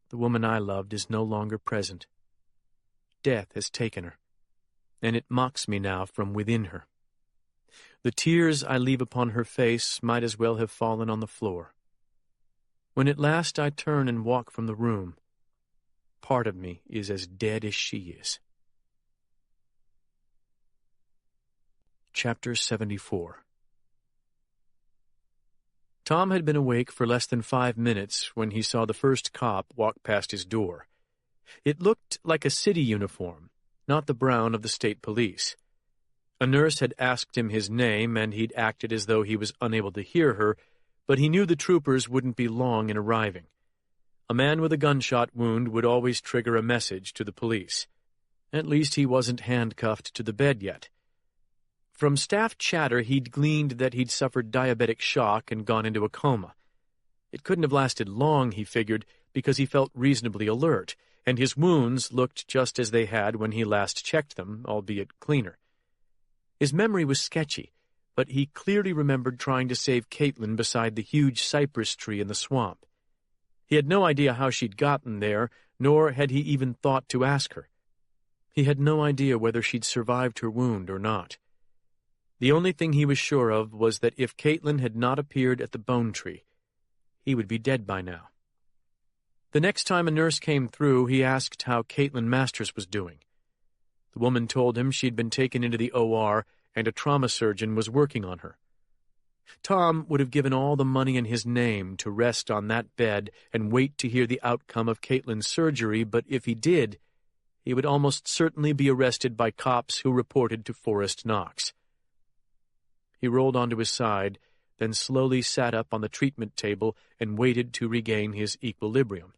The woman I loved is no longer present. Death has taken her, and it mocks me now from within her. The tears I leave upon her face might as well have fallen on the floor. When at last I turn and walk from the room, part of me is as dead as she is. Chapter 74. Tom had been awake for less than 5 minutes when he saw the first cop walk past his door. It looked like a city uniform, not the brown of the state police. A nurse had asked him his name, and he'd acted as though he was unable to hear her, but he knew the troopers wouldn't be long in arriving. A man with a gunshot wound would always trigger a message to the police. At least he wasn't handcuffed to the bed yet. From staff chatter, he'd gleaned that he'd suffered diabetic shock and gone into a coma. It couldn't have lasted long, he figured, because he felt reasonably alert, and his wounds looked just as they had when he last checked them, albeit cleaner. His memory was sketchy, but he clearly remembered trying to save Caitlin beside the huge cypress tree in the swamp. He had no idea how she'd gotten there, nor had he even thought to ask her. He had no idea whether she'd survived her wound or not. The only thing he was sure of was that if Caitlin had not appeared at the bone tree, he would be dead by now. The next time a nurse came through, he asked how Caitlin Masters was doing. The woman told him she'd been taken into the OR and a trauma surgeon was working on her. Tom would have given all the money in his name to rest on that bed and wait to hear the outcome of Caitlin's surgery, but if he did, he would almost certainly be arrested by cops who reported to Forrest Knox. He rolled onto his side, then slowly sat up on the treatment table and waited to regain his equilibrium.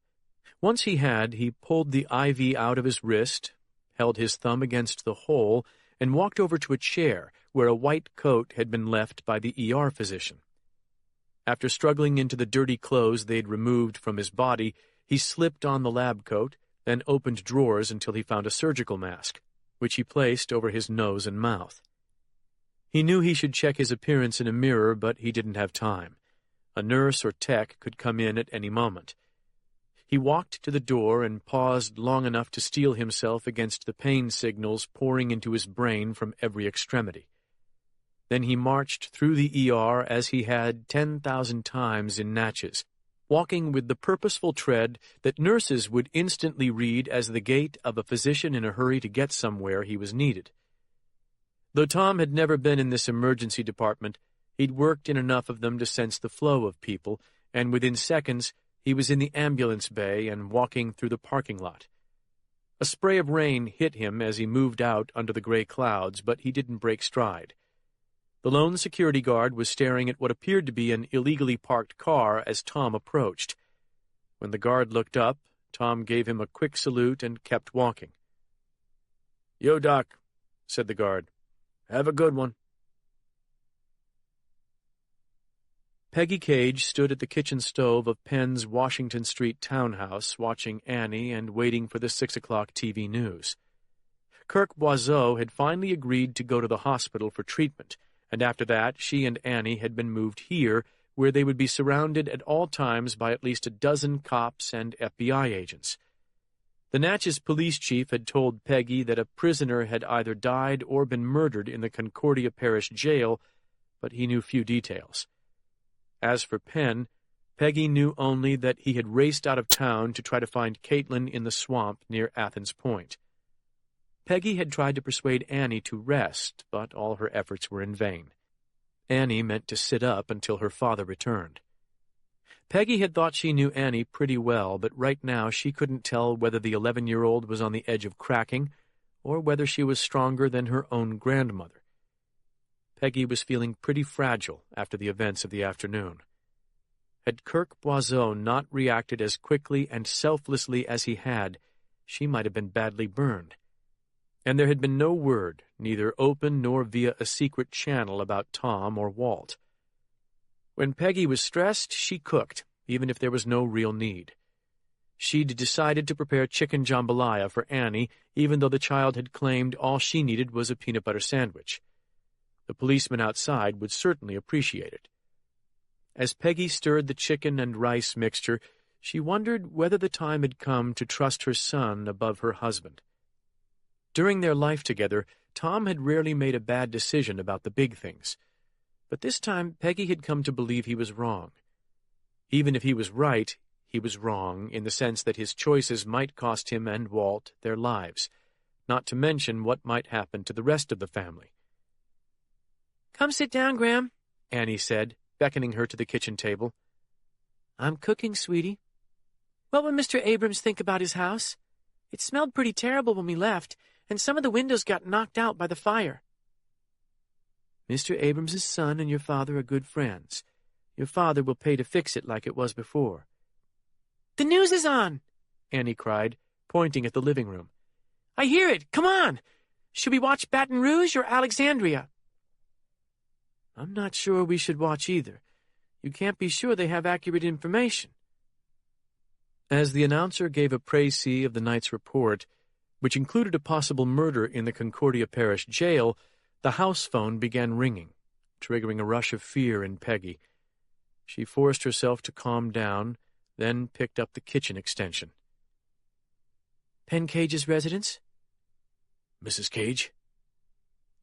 Once he had, he pulled the IV out of his wrist, held his thumb against the hole, and walked over to a chair where a white coat had been left by the ER physician. After struggling into the dirty clothes they'd removed from his body, he slipped on the lab coat, then opened drawers until he found a surgical mask, which he placed over his nose and mouth. He knew he should check his appearance in a mirror, but he didn't have time. A nurse or tech could come in at any moment. He walked to the door and paused long enough to steel himself against the pain signals pouring into his brain from every extremity. Then he marched through the ER as he had 10,000 times in Natchez, walking with the purposeful tread that nurses would instantly read as the gait of a physician in a hurry to get somewhere he was needed. Though Tom had never been in this emergency department, he'd worked in enough of them to sense the flow of people, and within seconds he was in the ambulance bay and walking through the parking lot. A spray of rain hit him as he moved out under the gray clouds, but he didn't break stride. The lone security guard was staring at what appeared to be an illegally parked car as Tom approached. When the guard looked up, Tom gave him a quick salute and kept walking. "Yo, Doc," said the guard. "Have a good one." Peggy Cage stood at the kitchen stove of Penn's Washington Street townhouse watching Annie and waiting for the 6 o'clock TV news. Kirk Boiseau had finally agreed to go to the hospital for treatment, and after that she and Annie had been moved here, where they would be surrounded at all times by at least a dozen cops and FBI agents. The Natchez police chief had told Peggy that a prisoner had either died or been murdered in the Concordia Parish jail, but he knew few details. As for Penn, Peggy knew only that he had raced out of town to try to find Caitlin in the swamp near Athens Point. Peggy had tried to persuade Annie to rest, but all her efforts were in vain. Annie meant to sit up until her father returned. Peggy had thought she knew Annie pretty well, but right now she couldn't tell whether the 11-year-old was on the edge of cracking or whether she was stronger than her own grandmother. Peggy was feeling pretty fragile after the events of the afternoon. Had Kirk Boiseau not reacted as quickly and selflessly as he had, she might have been badly burned. And there had been no word, neither open nor via a secret channel, about Tom or Walt. When Peggy was stressed, she cooked, even if there was no real need. She'd decided to prepare chicken jambalaya for Annie, even though the child had claimed all she needed was a peanut butter sandwich. The policeman outside would certainly appreciate it. As Peggy stirred the chicken and rice mixture, she wondered whether the time had come to trust her son above her husband. During their life together, Tom had rarely made a bad decision about the big things, but this time Peggy had come to believe he was wrong. Even if he was right, he was wrong in the sense that his choices might cost him and Walt their lives, not to mention what might happen to the rest of the family. "Come sit down, Graham," Annie said, beckoning her to the kitchen table. "I'm cooking, sweetie." "What will Mr. Abrams think about his house? It smelled pretty terrible when we left, and some of the windows got knocked out by the fire." "Mr. Abrams's son and your father are good friends. Your father will pay to fix it like it was before." "The news is on!" Annie cried, pointing at the living room. "I hear it! Come on! Should we watch Baton Rouge or Alexandria?" "I'm not sure we should watch either. You can't be sure they have accurate information." As the announcer gave a précis of the night's report, which included a possible murder in the Concordia Parish jail, the house phone began ringing, triggering a rush of fear in Peggy. She forced herself to calm down, then picked up the kitchen extension. "Penn Cage's residence?" "Mrs. Cage?"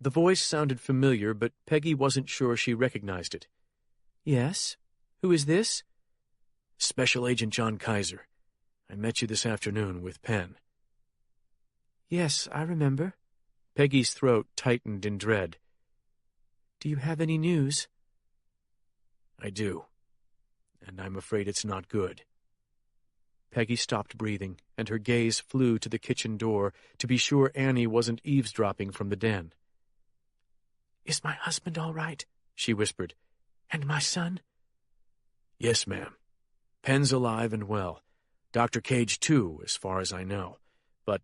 The voice sounded familiar, but Peggy wasn't sure she recognized it. "Yes. Who is this?" "Special Agent John Kaiser. I met you this afternoon with Penn." "Yes, I remember." Peggy's throat tightened in dread. "Do you have any news?" "I do, and I'm afraid it's not good." Peggy stopped breathing, and her gaze flew to the kitchen door to be sure Annie wasn't eavesdropping from the den. "Is my husband all right?" she whispered. "And my son?" "Yes, ma'am. Penn's alive and well. Dr. Cage, too, as far as I know. But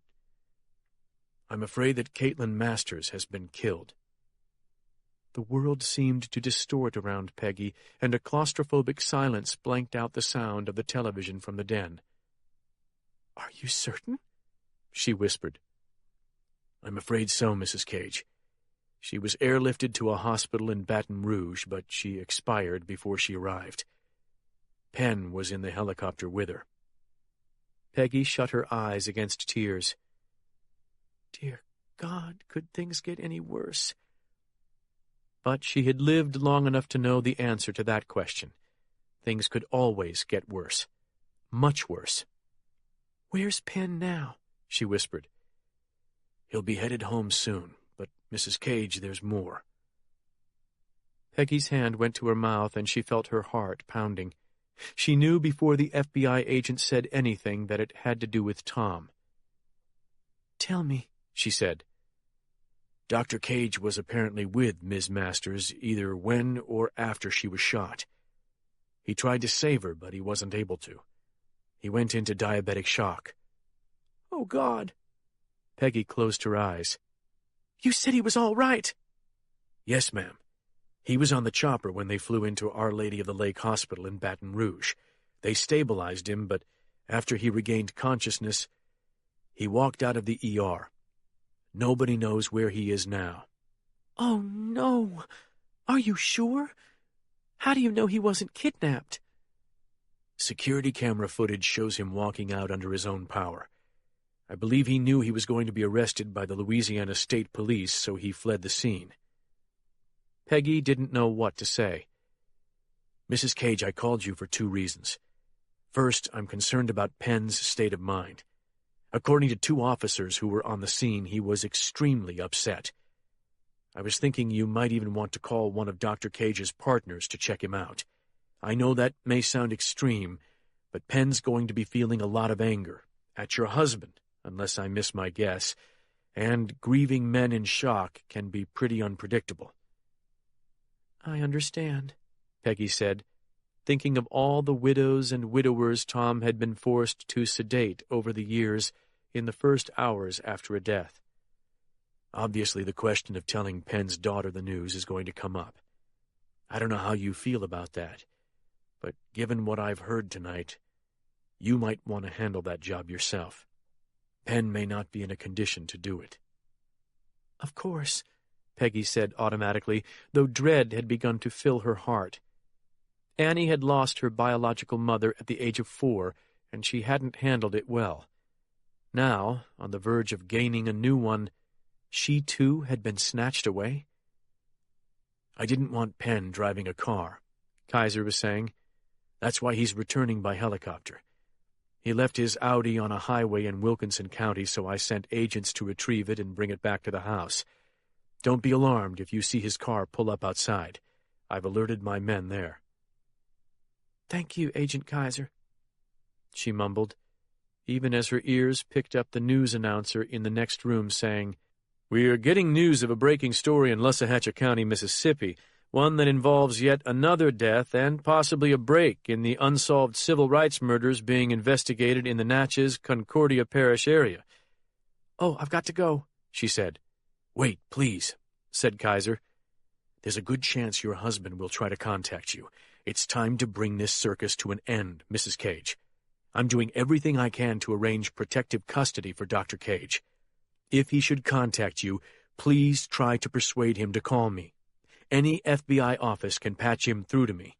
I'm afraid that Caitlin Masters has been killed." The world seemed to distort around Peggy, and a claustrophobic silence blanked out the sound of the television from the den. "Are you certain?" she whispered. "I'm afraid so, Mrs. Cage. She was airlifted to a hospital in Baton Rouge, but she expired before she arrived. Penn was in the helicopter with her." Peggy shut her eyes against tears. Dear God, could things get any worse? But she had lived long enough to know the answer to that question. Things could always get worse. Much worse. "Where's Penn now?" she whispered. "He'll be headed home soon, but, Mrs. Cage, there's more." Peggy's hand went to her mouth, and she felt her heart pounding. She knew before the FBI agent said anything that it had to do with Tom. "Tell me," she said. "Dr. Cage was apparently with Ms. Masters either when or after she was shot. He tried to save her, but he wasn't able to. He went into diabetic shock." "Oh, God." Peggy closed her eyes. "You said he was all right." "Yes, ma'am. He was on the chopper when they flew into Our Lady of the Lake Hospital in Baton Rouge. They stabilized him, but after he regained consciousness, he walked out of the ER. Nobody knows where he is now." "Oh, no. Are you sure? How do you know he wasn't kidnapped?" Security camera footage shows him walking out under his own power. I believe he knew he was going to be arrested by the Louisiana State Police, so he fled the scene. Peggy didn't know what to say. "Mrs. Cage, I called you for two reasons. First, I'm concerned about Penn's state of mind. According to two officers who were on the scene, he was extremely upset. I was thinking you might even want to call one of Dr. Cage's partners to check him out. I know that may sound extreme, but Penn's going to be feeling a lot of anger at your husband, unless I miss my guess, and grieving men in shock can be pretty unpredictable." "I understand," Peggy said, thinking of all the widows and widowers Tom had been forced to sedate over the years in the first hours after a death. Obviously, the question of telling Penn's daughter the news is going to come up. I don't know how you feel about that, but given what I've heard tonight, you might want to handle that job yourself. Penn may not be in a condition to do it." "Of course," Peggy said automatically, though dread had begun to fill her heart. Annie had lost her biological mother at the age of 4, and she hadn't handled it well. Now, on the verge of gaining a new one, she too had been snatched away? I didn't want Penn driving a car, Kaiser was saying. That's why he's returning by helicopter. He left his Audi on a highway in Wilkinson County, so I sent agents to retrieve it and bring it back to the house. Don't be alarmed if you see his car pull up outside. I've alerted my men there. Thank you, Agent Kaiser, she mumbled, even as her ears picked up the news announcer in the next room saying, "We are getting news of a breaking story in Lussahatchie County, Mississippi, one that involves yet another death and possibly a break in the unsolved civil rights murders being investigated in the Natchez, Concordia Parish area." "Oh, I've got to go," she said. "Wait, please," said Kaiser. "There's a good chance your husband will try to contact you. It's time to bring this circus to an end, Mrs. Cage. I'm doing everything I can to arrange protective custody for Dr. Cage. If he should contact you, please try to persuade him to call me. Any FBI office can patch him through to me.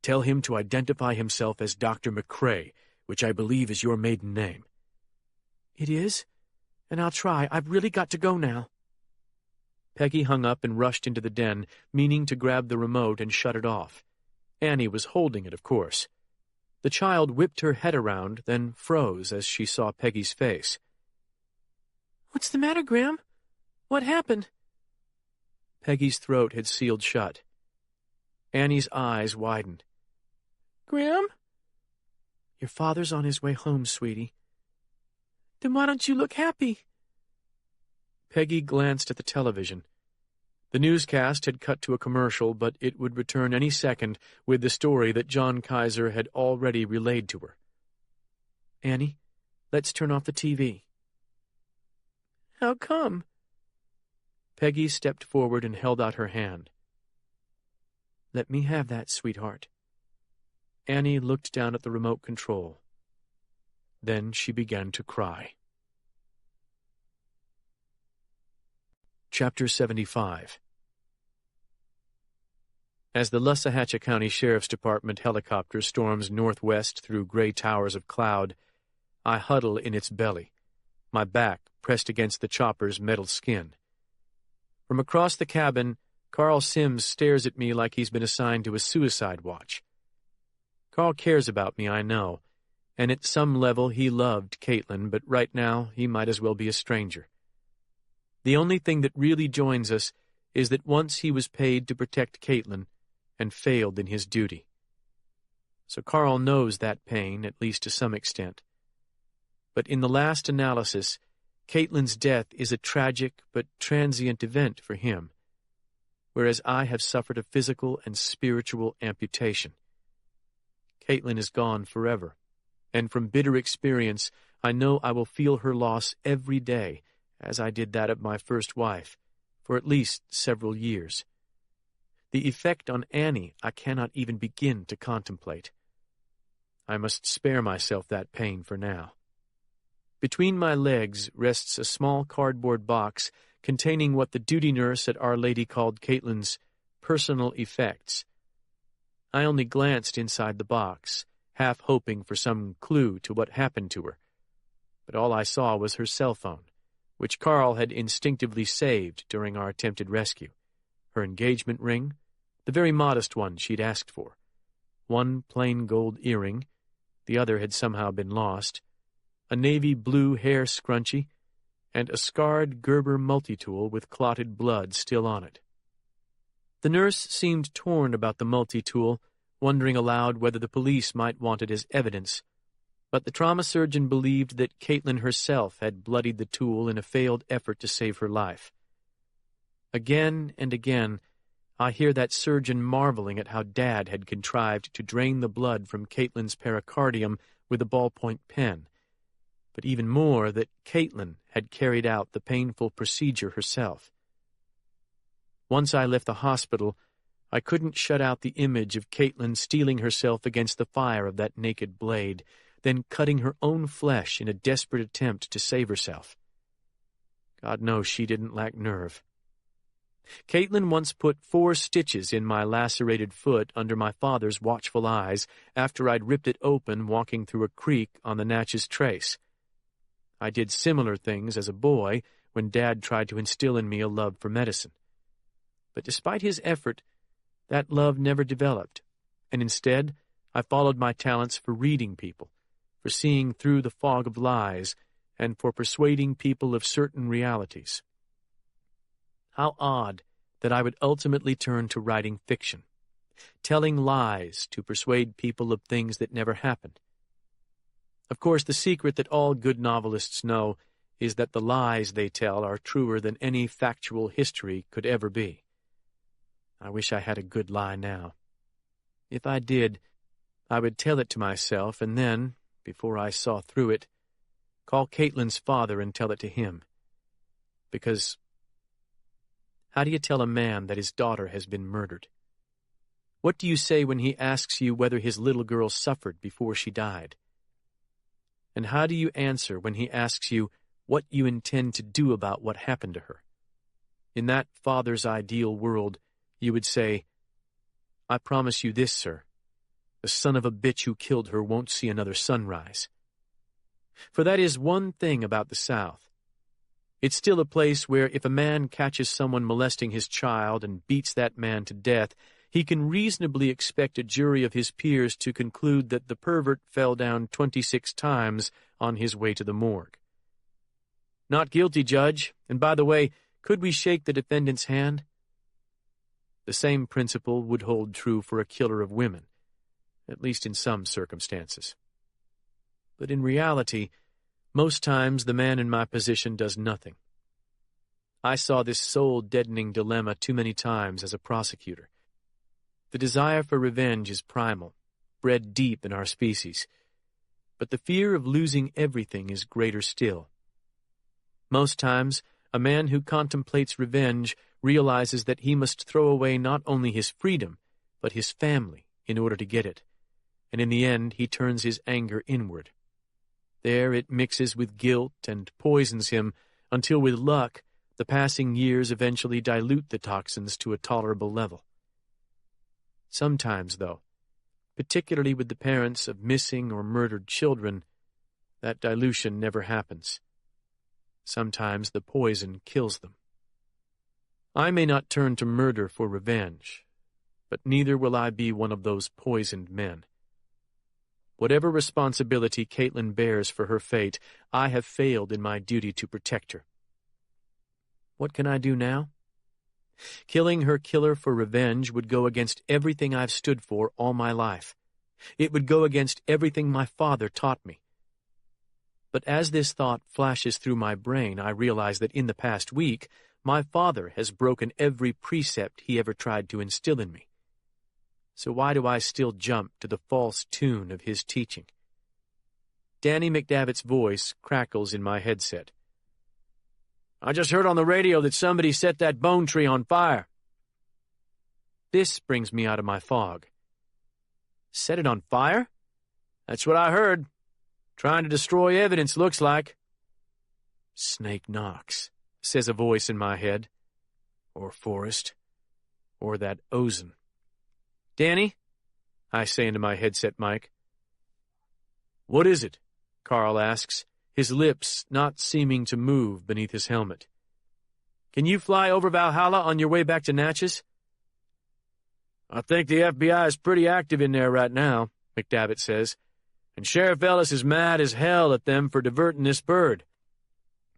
Tell him to identify himself as Dr. McCrae, which I believe is your maiden name." "It is? And I'll try. I've really got to go now." Peggy hung up and rushed into the den, meaning to grab the remote and shut it off. Annie was holding it, of course. The child whipped her head around, then froze as she saw Peggy's face. "What's the matter, Graham? What happened?" Peggy's throat had sealed shut. Annie's eyes widened. "Graham?" "Your father's on his way home, sweetie." "Then why don't you look happy?" Peggy glanced at the television. The newscast had cut to a commercial, but it would return any second with the story that John Kaiser had already relayed to her. "Annie, let's turn off the TV." "How come?" Peggy stepped forward and held out her hand. "Let me have that, sweetheart." Annie looked down at the remote control. Then she began to cry. Chapter 75. As the Lussahatchie County Sheriff's Department helicopter storms northwest through gray towers of cloud, I huddle in its belly, my back pressed against the chopper's metal skin. From across the cabin, Carl Sims stares at me like he's been assigned to a suicide watch. Carl cares about me, I know, and at some level he loved Caitlin, but right now he might as well be a stranger. The only thing that really joins us is that once he was paid to protect Caitlin and failed in his duty. So Carl knows that pain, at least to some extent. But in the last analysis, Caitlin's death is a tragic but transient event for him, whereas I have suffered a physical and spiritual amputation. Caitlin is gone forever, and from bitter experience, I know I will feel her loss every day, as I did that of my first wife, for at least several years. The effect on Annie I cannot even begin to contemplate. I must spare myself that pain for now. Between my legs rests a small cardboard box containing what the duty nurse at Our Lady called Caitlin's personal effects. I only glanced inside the box, half hoping for some clue to what happened to her. But all I saw was her cell phone, which Carl had instinctively saved during our attempted rescue, her engagement ring, the very modest one she'd asked for, one plain gold earring, the other had somehow been lost, a navy blue hair scrunchie, and a scarred Gerber multi-tool with clotted blood still on it. The nurse seemed torn about the multi-tool, wondering aloud whether the police might want it as evidence, but the trauma surgeon believed that Caitlin herself had bloodied the tool in a failed effort to save her life. Again and again, I hear that surgeon marveling at how Dad had contrived to drain the blood from Caitlin's pericardium with a ballpoint pen, but even more that Caitlin had carried out the painful procedure herself. Once I left the hospital, I couldn't shut out the image of Caitlin steeling herself against the fire of that naked blade, then cutting her own flesh in a desperate attempt to save herself. God knows she didn't lack nerve. Caitlin once put 4 stitches in my lacerated foot under my father's watchful eyes after I'd ripped it open walking through a creek on the Natchez Trace. I did similar things as a boy when Dad tried to instill in me a love for medicine. But despite his effort, that love never developed, and instead I followed my talents for reading people, for seeing through the fog of lies, and for persuading people of certain realities. How odd that I would ultimately turn to writing fiction, telling lies to persuade people of things that never happened. Of course, the secret that all good novelists know is that the lies they tell are truer than any factual history could ever be. I wish I had a good lie now. If I did, I would tell it to myself and then, before I saw through it, call Caitlin's father and tell it to him. Because how do you tell a man that his daughter has been murdered? What do you say when he asks you whether his little girl suffered before she died? And how do you answer when he asks you what you intend to do about what happened to her? In that father's ideal world, you would say, "I promise you this, sir. The son of a bitch who killed her won't see another sunrise." For that is one thing about the South. It's still a place where if a man catches someone molesting his child and beats that man to death, he can reasonably expect a jury of his peers to conclude that the pervert fell down 26 times on his way to the morgue. "Not guilty, Judge, and by the way, could we shake the defendant's hand?" The same principle would hold true for a killer of women, at least in some circumstances. But in reality, most times the man in my position does nothing. I saw this soul-deadening dilemma too many times as a prosecutor. The desire for revenge is primal, bred deep in our species, but the fear of losing everything is greater still. Most times, a man who contemplates revenge realizes that he must throw away not only his freedom, but his family in order to get it, and in the end he turns his anger inward. There it mixes with guilt and poisons him until, with luck, the passing years eventually dilute the toxins to a tolerable level. Sometimes, though, particularly with the parents of missing or murdered children, that dilution never happens. Sometimes the poison kills them. I may not turn to murder for revenge, but neither will I be one of those poisoned men. Whatever responsibility Caitlin bears for her fate, I have failed in my duty to protect her. What can I do now? Killing her killer for revenge would go against everything I've stood for all my life. It would go against everything my father taught me. But as this thought flashes through my brain, I realize that in the past week, my father has broken every precept he ever tried to instill in me. So why do I still jump to the false tune of his teaching? Danny McDavitt's voice crackles in my headset. "I just heard on the radio that somebody set that bone tree on fire." This brings me out of my fog. "Set it on fire?" "That's what I heard. Trying to destroy evidence, looks like." "Snake Knox," says a voice in my head. "Or Forrest. Or that Ozen." "Danny?" I say into my headset mic. "What is it?" Carl asks, his lips not seeming to move beneath his helmet. "Can you fly over Valhalla on your way back to Natchez?" "I think the FBI is pretty active in there right now," McDavitt says, "and Sheriff Ellis is mad as hell at them for diverting this bird.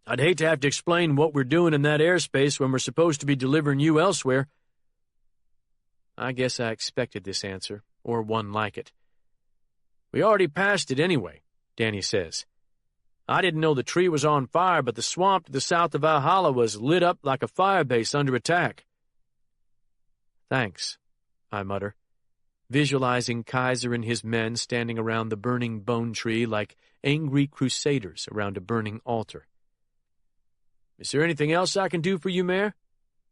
I'd hate to have to explain what we're doing in that airspace when we're supposed to be delivering you elsewhere." I guess I expected this answer, or one like it. "We already passed it anyway," Danny says. "I didn't know the tree was on fire, but the swamp to the south of Valhalla was lit up like a fire base under attack." "Thanks," I mutter, visualizing Kaiser and his men standing around the burning bone tree like angry crusaders around a burning altar. "Is there anything else I can do for you, Mayor?"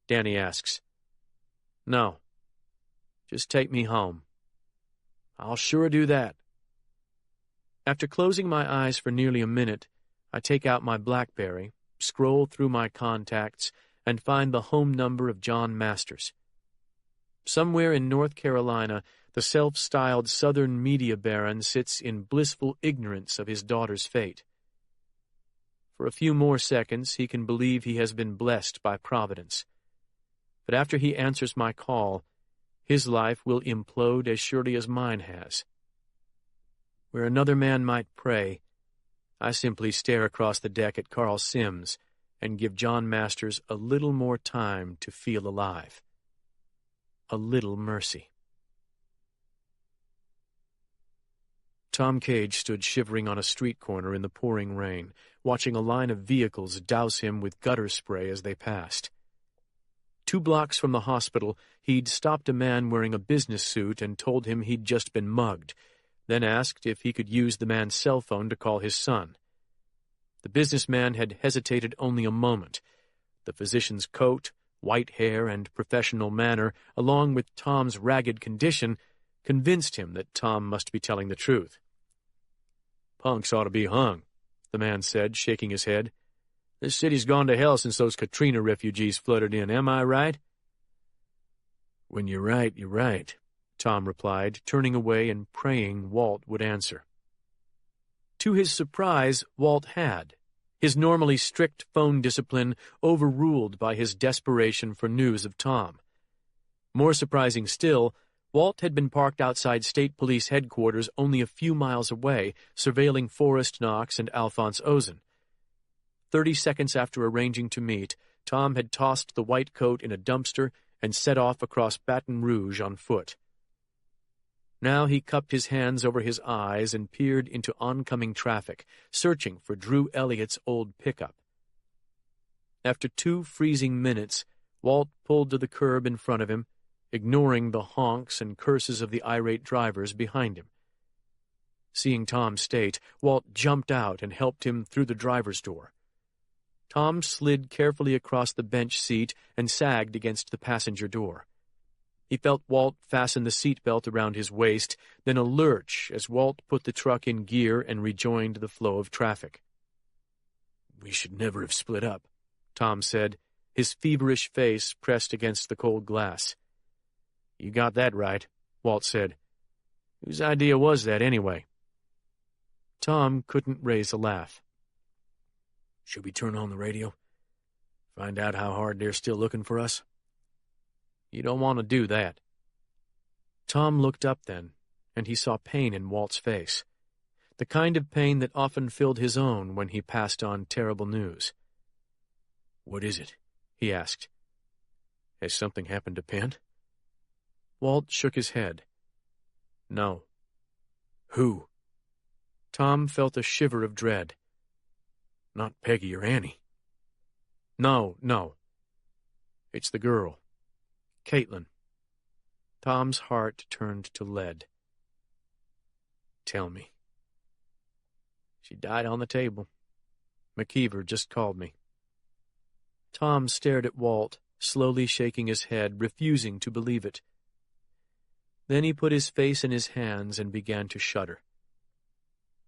Danny asks. "No. Just take me home." "I'll sure do that." After closing my eyes for nearly a minute, I take out my BlackBerry, scroll through my contacts, and find the home number of John Masters. Somewhere in North Carolina, the self-styled Southern media baron sits in blissful ignorance of his daughter's fate. For a few more seconds, he can believe he has been blessed by Providence. But after he answers my call, his life will implode as surely as mine has. Where another man might pray, I simply stare across the deck at Carl Sims and give John Masters a little more time to feel alive. A little mercy. Tom Cage stood shivering on a street corner in the pouring rain, watching a line of vehicles douse him with gutter spray as they passed. 2 blocks from the hospital, he'd stopped a man wearing a business suit and told him he'd just been mugged, then asked if he could use the man's cell phone to call his son. The businessman had hesitated only a moment. The physician's coat, white hair, and professional manner, along with Tom's ragged condition, convinced him that Tom must be telling the truth. "Punks ought to be hung," the man said, shaking his head. "This city's gone to hell since those Katrina refugees flooded in, am I right?" "When you're right, you're right," Tom replied, turning away and praying Walt would answer. To his surprise, Walt had, his normally strict phone discipline overruled by his desperation for news of Tom. More surprising still, Walt had been parked outside State Police headquarters only a few miles away, surveilling Forrest Knox and Alphonse Ozen. 30 seconds after arranging to meet, Tom had tossed the white coat in a dumpster and set off across Baton Rouge on foot. Now he cupped his hands over his eyes and peered into oncoming traffic, searching for Drew Elliott's old pickup. After 2 freezing minutes, Walt pulled to the curb in front of him, ignoring the honks and curses of the irate drivers behind him. Seeing Tom's state, Walt jumped out and helped him through the driver's door. Tom slid carefully across the bench seat and sagged against the passenger door. He felt Walt fasten the seatbelt around his waist, then a lurch as Walt put the truck in gear and rejoined the flow of traffic. "We should never have split up," Tom said, his feverish face pressed against the cold glass. "You got that right," Walt said. "Whose idea was that, anyway?" Tom couldn't raise a laugh. "Should we turn on the radio? Find out how hard they're still looking for us?" "You don't want to do that." Tom looked up then, and he saw pain in Walt's face, the kind of pain that often filled his own when he passed on terrible news. "What is it?" he asked. "Has something happened to Penn?" Walt shook his head. "No." "Who?" Tom felt a shiver of dread. "Not Peggy or Annie?" No. "It's the girl. Caitlin." Tom's heart turned to lead. "Tell me." "She died on the table. McKeever just called me." Tom stared at Walt, slowly shaking his head, refusing to believe it. Then he put his face in his hands and began to shudder.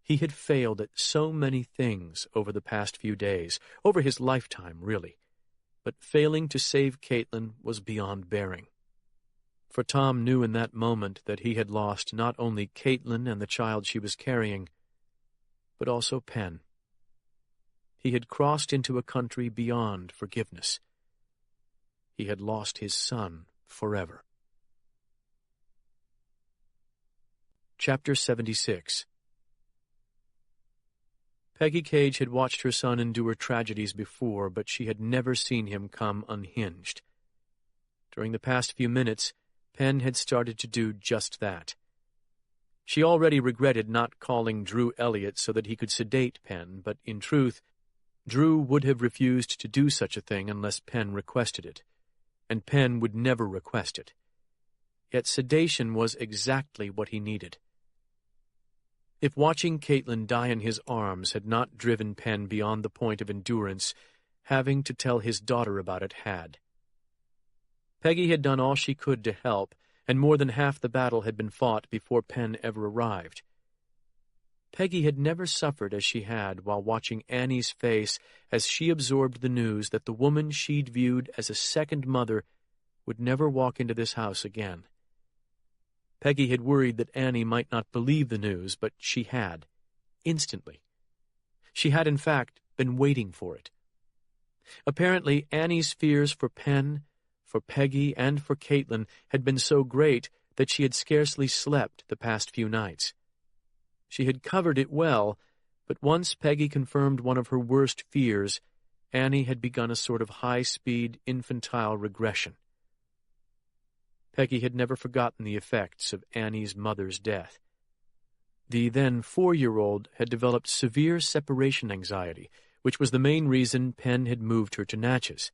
He had failed at so many things over the past few days, over his lifetime, really. But failing to save Caitlin was beyond bearing. For Tom knew in that moment that he had lost not only Caitlin and the child she was carrying, but also Penn. He had crossed into a country beyond forgiveness. He had lost his son forever. Chapter 76. Peggy Cage had watched her son endure tragedies before, but she had never seen him come unhinged. During the past few minutes, Penn had started to do just that. She already regretted not calling Drew Elliott so that he could sedate Penn, but in truth, Drew would have refused to do such a thing unless Penn requested it, and Penn would never request it. Yet sedation was exactly what he needed. If watching Caitlin die in his arms had not driven Penn beyond the point of endurance, having to tell his daughter about it had. Peggy had done all she could to help, and more than half the battle had been fought before Penn ever arrived. Peggy had never suffered as she had while watching Annie's face as she absorbed the news that the woman she'd viewed as a second mother would never walk into this house again. Peggy had worried that Annie might not believe the news, but she had, instantly. She had, in fact, been waiting for it. Apparently, Annie's fears for Penn, for Peggy, and for Caitlin had been so great that she had scarcely slept the past few nights. She had covered it well, but once Peggy confirmed one of her worst fears, Annie had begun a sort of high-speed, infantile regression. Peggy had never forgotten the effects of Annie's mother's death. The then 4-year-old had developed severe separation anxiety, which was the main reason Penn had moved her to Natchez.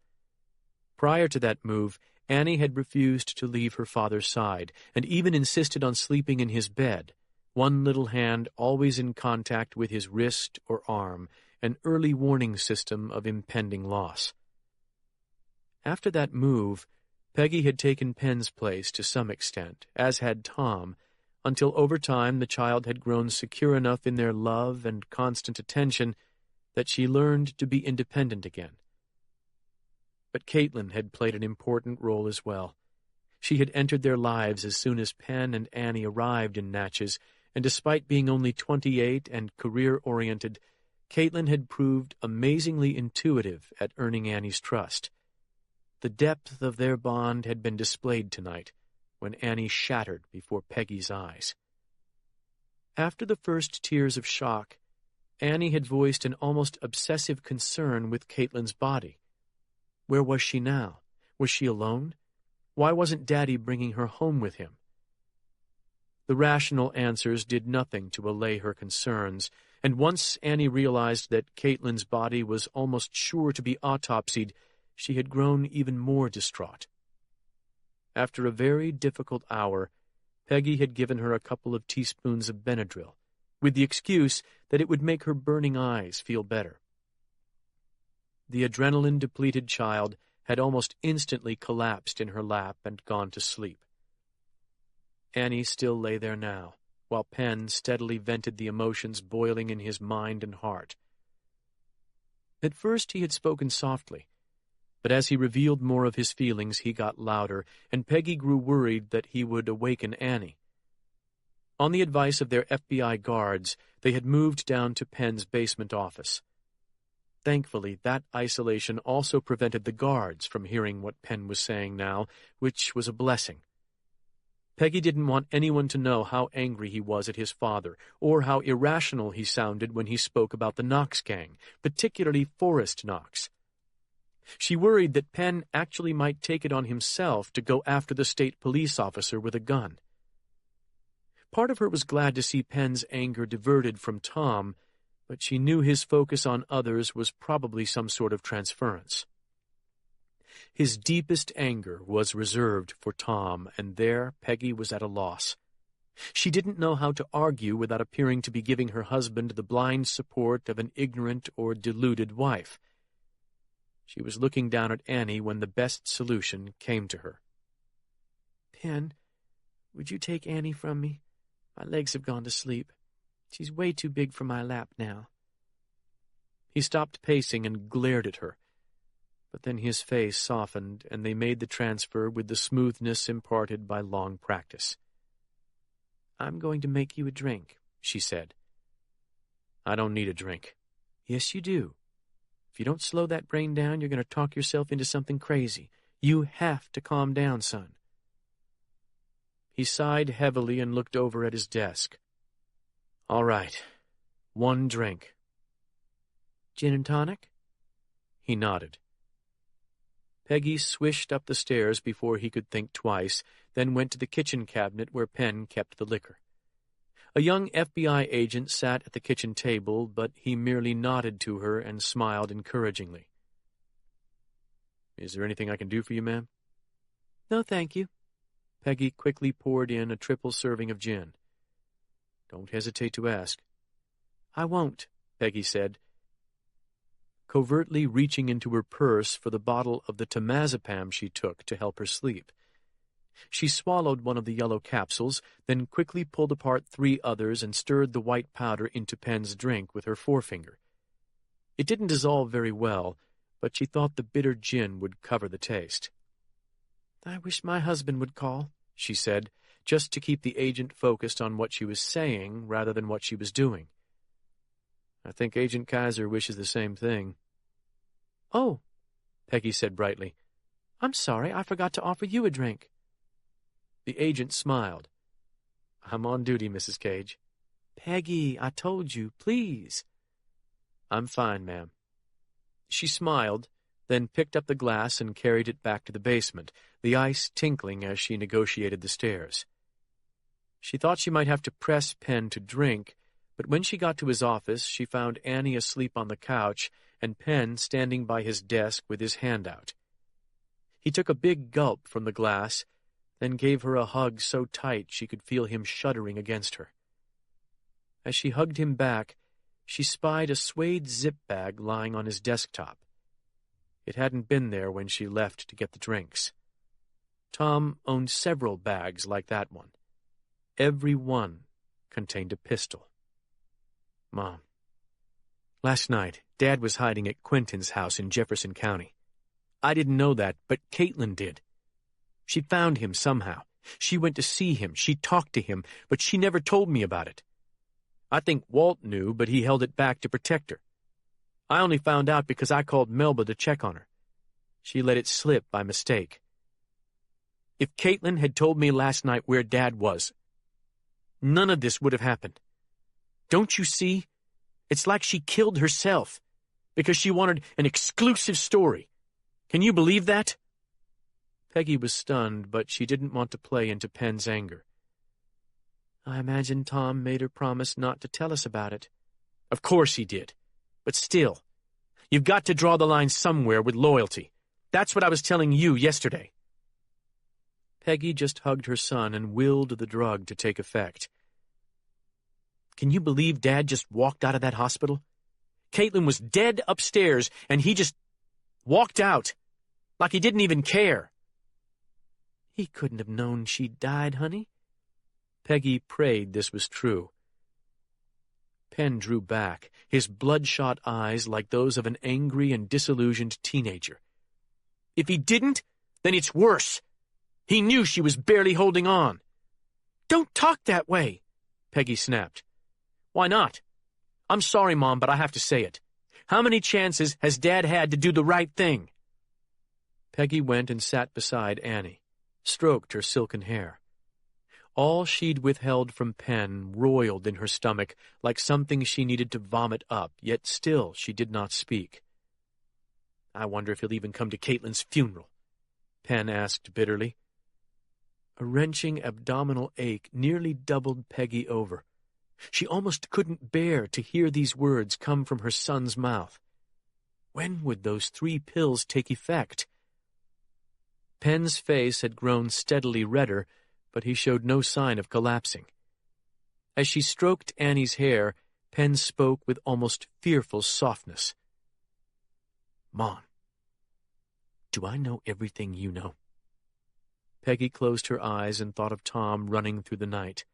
Prior to that move, Annie had refused to leave her father's side, and even insisted on sleeping in his bed, one little hand always in contact with his wrist or arm, an early warning system of impending loss. After that move, Peggy had taken Penn's place to some extent, as had Tom, until over time the child had grown secure enough in their love and constant attention that she learned to be independent again. But Caitlin had played an important role as well. She had entered their lives as soon as Penn and Annie arrived in Natchez, and despite being only 28 and career-oriented, Caitlin had proved amazingly intuitive at earning Annie's trust. The depth of their bond had been displayed tonight, when Annie shattered before Peggy's eyes. After the first tears of shock, Annie had voiced an almost obsessive concern with Caitlin's body. Where was she now? Was she alone? Why wasn't Daddy bringing her home with him? The rational answers did nothing to allay her concerns, and once Annie realized that Caitlin's body was almost sure to be autopsied, she had grown even more distraught. After a very difficult hour, Peggy had given her a couple of teaspoons of Benadryl, with the excuse that it would make her burning eyes feel better. The adrenaline-depleted child had almost instantly collapsed in her lap and gone to sleep. Annie still lay there now, while Penn steadily vented the emotions boiling in his mind and heart. At first he had spoken softly, but as he revealed more of his feelings he got louder, and Peggy grew worried that he would awaken Annie. On the advice of their FBI guards, they had moved down to Penn's basement office. Thankfully, that isolation also prevented the guards from hearing what Penn was saying now, which was a blessing. Peggy didn't want anyone to know how angry he was at his father, or how irrational he sounded when he spoke about the Knox gang, particularly Forrest Knox. She worried that Penn actually might take it on himself to go after the state police officer with a gun. Part of her was glad to see Penn's anger diverted from Tom, but she knew his focus on others was probably some sort of transference. His deepest anger was reserved for Tom, and there Peggy was at a loss. She didn't know how to argue without appearing to be giving her husband the blind support of an ignorant or deluded wife. She was looking down at Annie when the best solution came to her. "Penn, would you take Annie from me? My legs have gone to sleep. She's way too big for my lap now." He stopped pacing and glared at her, but then his face softened, and they made the transfer with the smoothness imparted by long practice. "I'm going to make you a drink," she said. "I don't need a drink." "Yes, you do. If you don't slow that brain down, you're going to talk yourself into something crazy. You have to calm down, son." He sighed heavily and looked over at his desk. "All right. 1 drink." "Gin and tonic?" He nodded. Peggy swished up the stairs before he could think twice, then went to the kitchen cabinet where Penn kept the liquor. A young FBI agent sat at the kitchen table, but he merely nodded to her and smiled encouragingly. "Is there anything I can do for you, ma'am?" "No, thank you." Peggy quickly poured in a triple serving of gin. "Don't hesitate to ask." "I won't," Peggy said, covertly reaching into her purse for the bottle of the temazepam she took to help her sleep. She swallowed one of the yellow capsules, then quickly pulled apart 3 others and stirred the white powder into Penn's drink with her forefinger. It didn't dissolve very well, but she thought the bitter gin would cover the taste. "I wish my husband would call," she said, just to keep the agent focused on what she was saying rather than what she was doing. "I think Agent Kaiser wishes the same thing." "Oh," Peggy said brightly. "I'm sorry, I forgot to offer you a drink." The agent smiled. "I'm on duty, Mrs. Cage." "Peggy, I told you, please." "I'm fine, ma'am." She smiled, then picked up the glass and carried it back to the basement, the ice tinkling as she negotiated the stairs. She thought she might have to press Penn to drink, but when she got to his office, she found Annie asleep on the couch and Penn standing by his desk with his hand out. He took a big gulp from the glass, then gave her a hug so tight she could feel him shuddering against her. As she hugged him back, she spied a suede zip bag lying on his desktop. It hadn't been there when she left to get the drinks. Tom owned several bags like that one. Every one contained a pistol. "Mom, last night, Dad was hiding at Quentin's house in Jefferson County. I didn't know that, but Caitlin did. She found him somehow. She went to see him. She talked to him, but she never told me about it. I think Walt knew, but he held it back to protect her. I only found out because I called Melba to check on her. She let it slip by mistake. If Caitlin had told me last night where Dad was, none of this would have happened. Don't you see? It's like she killed herself because she wanted an exclusive story. Can you believe that?" Peggy was stunned, but she didn't want to play into Penn's anger. "I imagine Tom made her promise not to tell us about it." "Of course he did. But still, you've got to draw the line somewhere with loyalty. That's what I was telling you yesterday." Peggy just hugged her son and willed the drug to take effect. "Can you believe Dad just walked out of that hospital? Caitlin was dead upstairs, and he just walked out, like he didn't even care." "He couldn't have known she'd died, honey." Peggy prayed this was true. Penn drew back, his bloodshot eyes like those of an angry and disillusioned teenager. "If he didn't, then it's worse. He knew she was barely holding on." "Don't talk that way," Peggy snapped. "Why not? I'm sorry, Mom, but I have to say it. How many chances has Dad had to do the right thing?" Peggy went and sat beside Annie, stroked her silken hair. All she'd withheld from Penn roiled in her stomach like something she needed to vomit up, yet still she did not speak. "I wonder if he'll even come to Caitlin's funeral," Penn asked bitterly. A wrenching abdominal ache nearly doubled Peggy over. She almost couldn't bear to hear these words come from her son's mouth. When would those 3 pills take effect? Penn's face had grown steadily redder, but he showed no sign of collapsing. As she stroked Annie's hair, Penn spoke with almost fearful softness. "Mom, do I know everything you know?" Peggy closed her eyes and thought of Tom running through the night.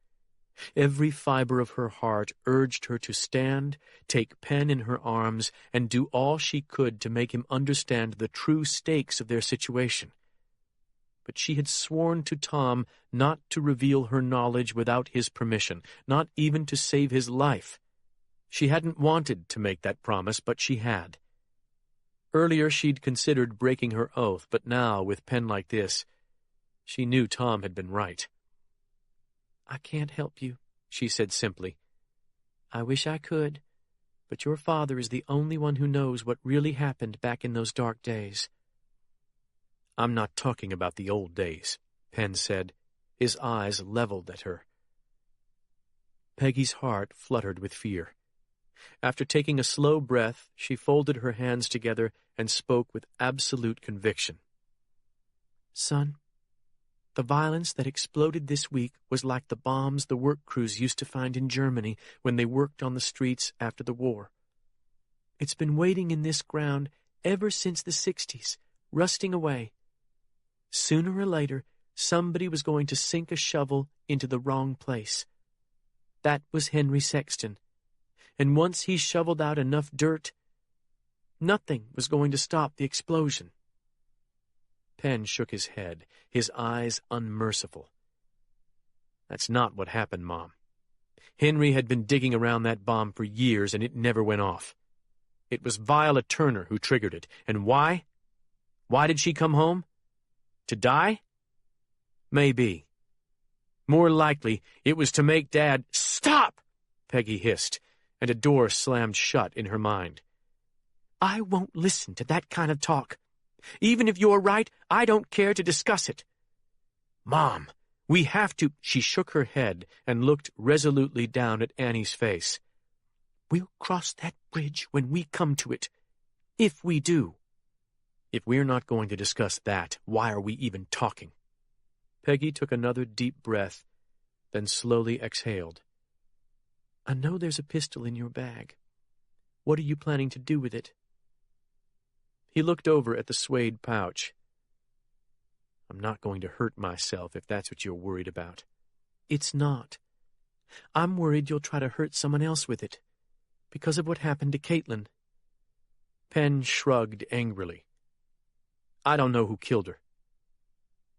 Every fiber of her heart urged her to stand, take Penn in her arms, and do all she could to make him understand the true stakes of their situation. But she had sworn to Tom not to reveal her knowledge without his permission, not even to save his life. She hadn't wanted to make that promise, but she had. Earlier she'd considered breaking her oath, but now, with Penn like this, she knew Tom had been right. "I can't help you," she said simply. "I wish I could, but your father is the only one who knows what really happened back in those dark days." "I'm not talking about the old days," Penn said, his eyes leveled at her. Peggy's heart fluttered with fear. After taking a slow breath, she folded her hands together and spoke with absolute conviction. "Son, the violence that exploded this week was like the bombs the work crews used to find in Germany when they worked on the streets after the war. It's been waiting in this ground ever since the 60s, rusting away. Sooner or later, somebody was going to sink a shovel into the wrong place. That was Henry Sexton. And once he shoveled out enough dirt, nothing was going to stop the explosion. Penn shook his head, his eyes unmerciful. That's not what happened, Mom. Henry had been digging around that bomb for years, and it never went off. It was Viola Turner who triggered it. And why? Why did she come home? To die? Maybe. More likely, it was to make Dad— "Stop!" Peggy hissed, and a door slammed shut in her mind. I won't listen to that kind of talk. Even if you're right, I don't care to discuss it. Mom, we have to— She shook her head and looked resolutely down at Annie's face. We'll cross that bridge when we come to it. If we do. If we're not going to discuss that, why are we even talking? Peggy took another deep breath, then slowly exhaled. I know there's a pistol in your bag. What are you planning to do with it? He looked over at the suede pouch. I'm not going to hurt myself if that's what you're worried about. It's not. I'm worried you'll try to hurt someone else with it, because of what happened to Caitlin. Penn shrugged angrily. I don't know who killed her.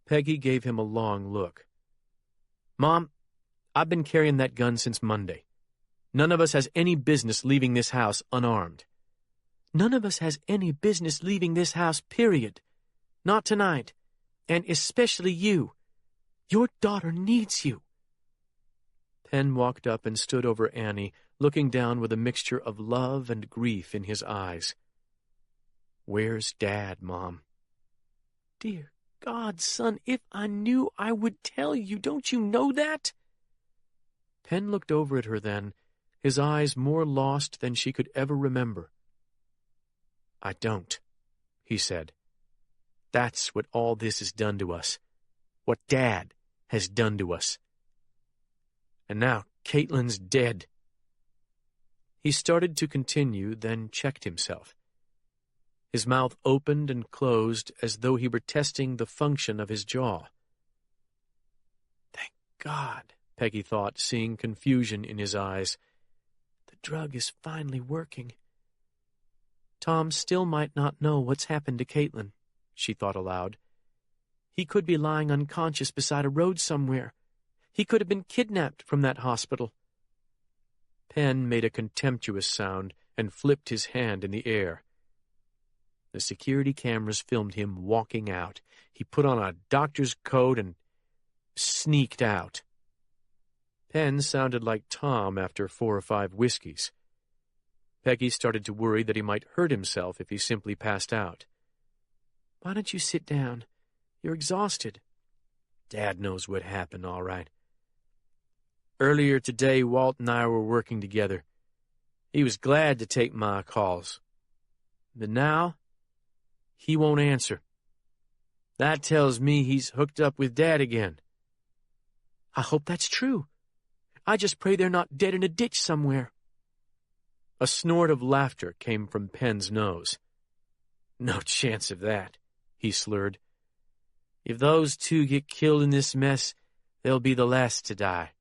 Peggy gave him a long look. Mom, I've been carrying that gun since Monday. None of us has any business leaving this house unarmed. None of us has any business leaving this house, period. Not tonight. And especially you. Your daughter needs you. Penn walked up and stood over Annie, looking down with a mixture of love and grief in his eyes. Where's Dad, Mom? Dear God, son, if I knew, I would tell you. Don't you know that? Penn looked over at her then, his eyes more lost than she could ever remember. I don't, he said. That's what all this has done to us. What Dad has done to us. And now Caitlin's dead. He started to continue, then checked himself. His mouth opened and closed as though he were testing the function of his jaw. Thank God, Peggy thought, seeing confusion in his eyes. The drug is finally working. Tom still might not know what's happened to Caitlin, she thought aloud. He could be lying unconscious beside a road somewhere. He could have been kidnapped from that hospital. Penn made a contemptuous sound and flipped his hand in the air. The security cameras filmed him walking out. He put on a doctor's coat and sneaked out. Penn sounded like Tom after 4 or 5 whiskeys. Peggy started to worry that he might hurt himself if he simply passed out. Why don't you sit down? You're exhausted. Dad knows what happened, all right. Earlier today, Walt and I were working together. He was glad to take my calls. But now, he won't answer. That tells me he's hooked up with Dad again. I hope that's true. I just pray they're not dead in a ditch somewhere. A snort of laughter came from Penn's nose. No chance of that, he slurred. If those two get killed in this mess, they'll be the last to die.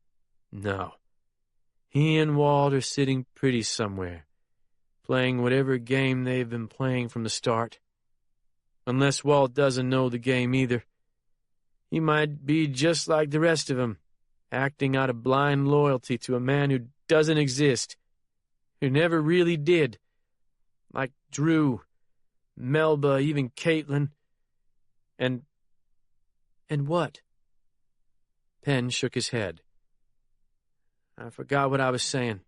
No. He and Walt are sitting pretty somewhere, playing whatever game they've been playing from the start. Unless Walt doesn't know the game either. He might be just like the rest of them, acting out of blind loyalty to a man who doesn't exist, who never really did. Like Drew, Melba, even Caitlin. And what? Penn shook his head. I forgot what I was saying.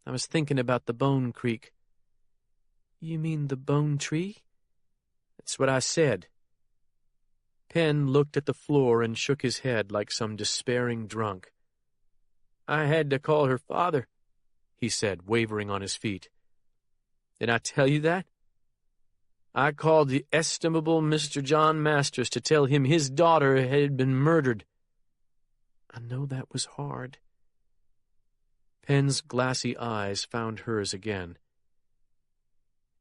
I was thinking about the Bone Creek. You mean the Bone Tree? That's what I said. Penn looked at the floor and shook his head like some despairing drunk. I had to call her father, he said, wavering on his feet. Did I tell you that? I called the estimable Mr. John Masters to tell him his daughter had been murdered. I know that was hard. Penn's glassy eyes found hers again.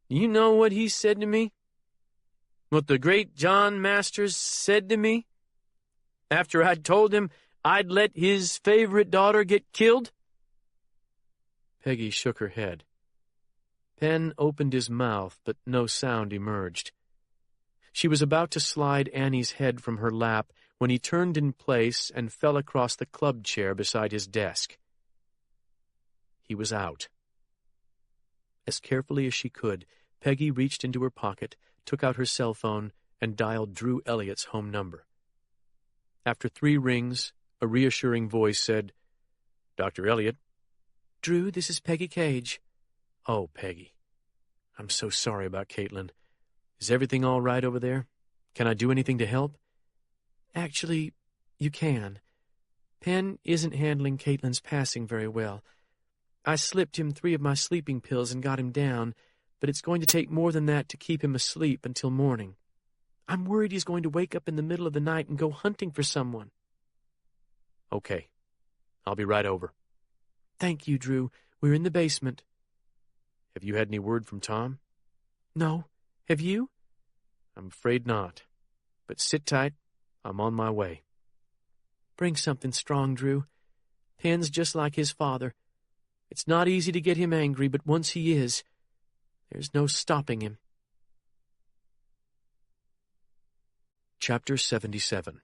You know what he said to me? What the great John Masters said to me? After I'd told him I'd let his favorite daughter get killed? Peggy shook her head. Penn opened his mouth, but no sound emerged. She was about to slide Annie's head from her lap when he turned in place and fell across the club chair beside his desk. He was out. As carefully as she could, Peggy reached into her pocket, took out her cell phone, and dialed Drew Elliott's home number. After 3 rings, a reassuring voice said, "Dr. Elliott." "Drew, this is Peggy Cage." "Oh, Peggy. I'm so sorry about Caitlin. Is everything all right over there? Can I do anything to help?" "Actually, you can. Penn isn't handling Caitlin's passing very well. I slipped him 3 of my sleeping pills and got him down, but it's going to take more than that to keep him asleep until morning. I'm worried he's going to wake up in the middle of the night and go hunting for someone." "Okay. I'll be right over." "Thank you, Drew. We're in the basement." "Have you had any word from Tom?" "No. Have you?" "I'm afraid not. But sit tight. I'm on my way." "Bring something strong, Drew. Penn's just like his father. It's not easy to get him angry, but once he is, there's no stopping him." Chapter 77.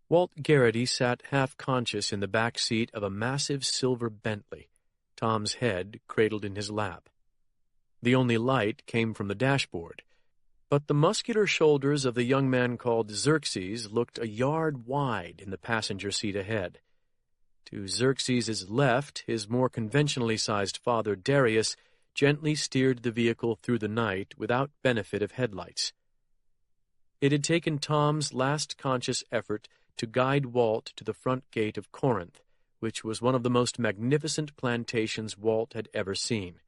Walt Garrity sat half-conscious in the back seat of a massive silver Bentley, Tom's head cradled in his lap. The only light came from the dashboard, but the muscular shoulders of the young man called Xerxes looked a yard wide in the passenger seat ahead. To Xerxes's left, his more conventionally sized father, Darius, gently steered the vehicle through the night without benefit of headlights. It had taken Tom's last conscious effort to guide Walt to the front gate of Corinth, which was one of the most magnificent plantations Walt had ever seen.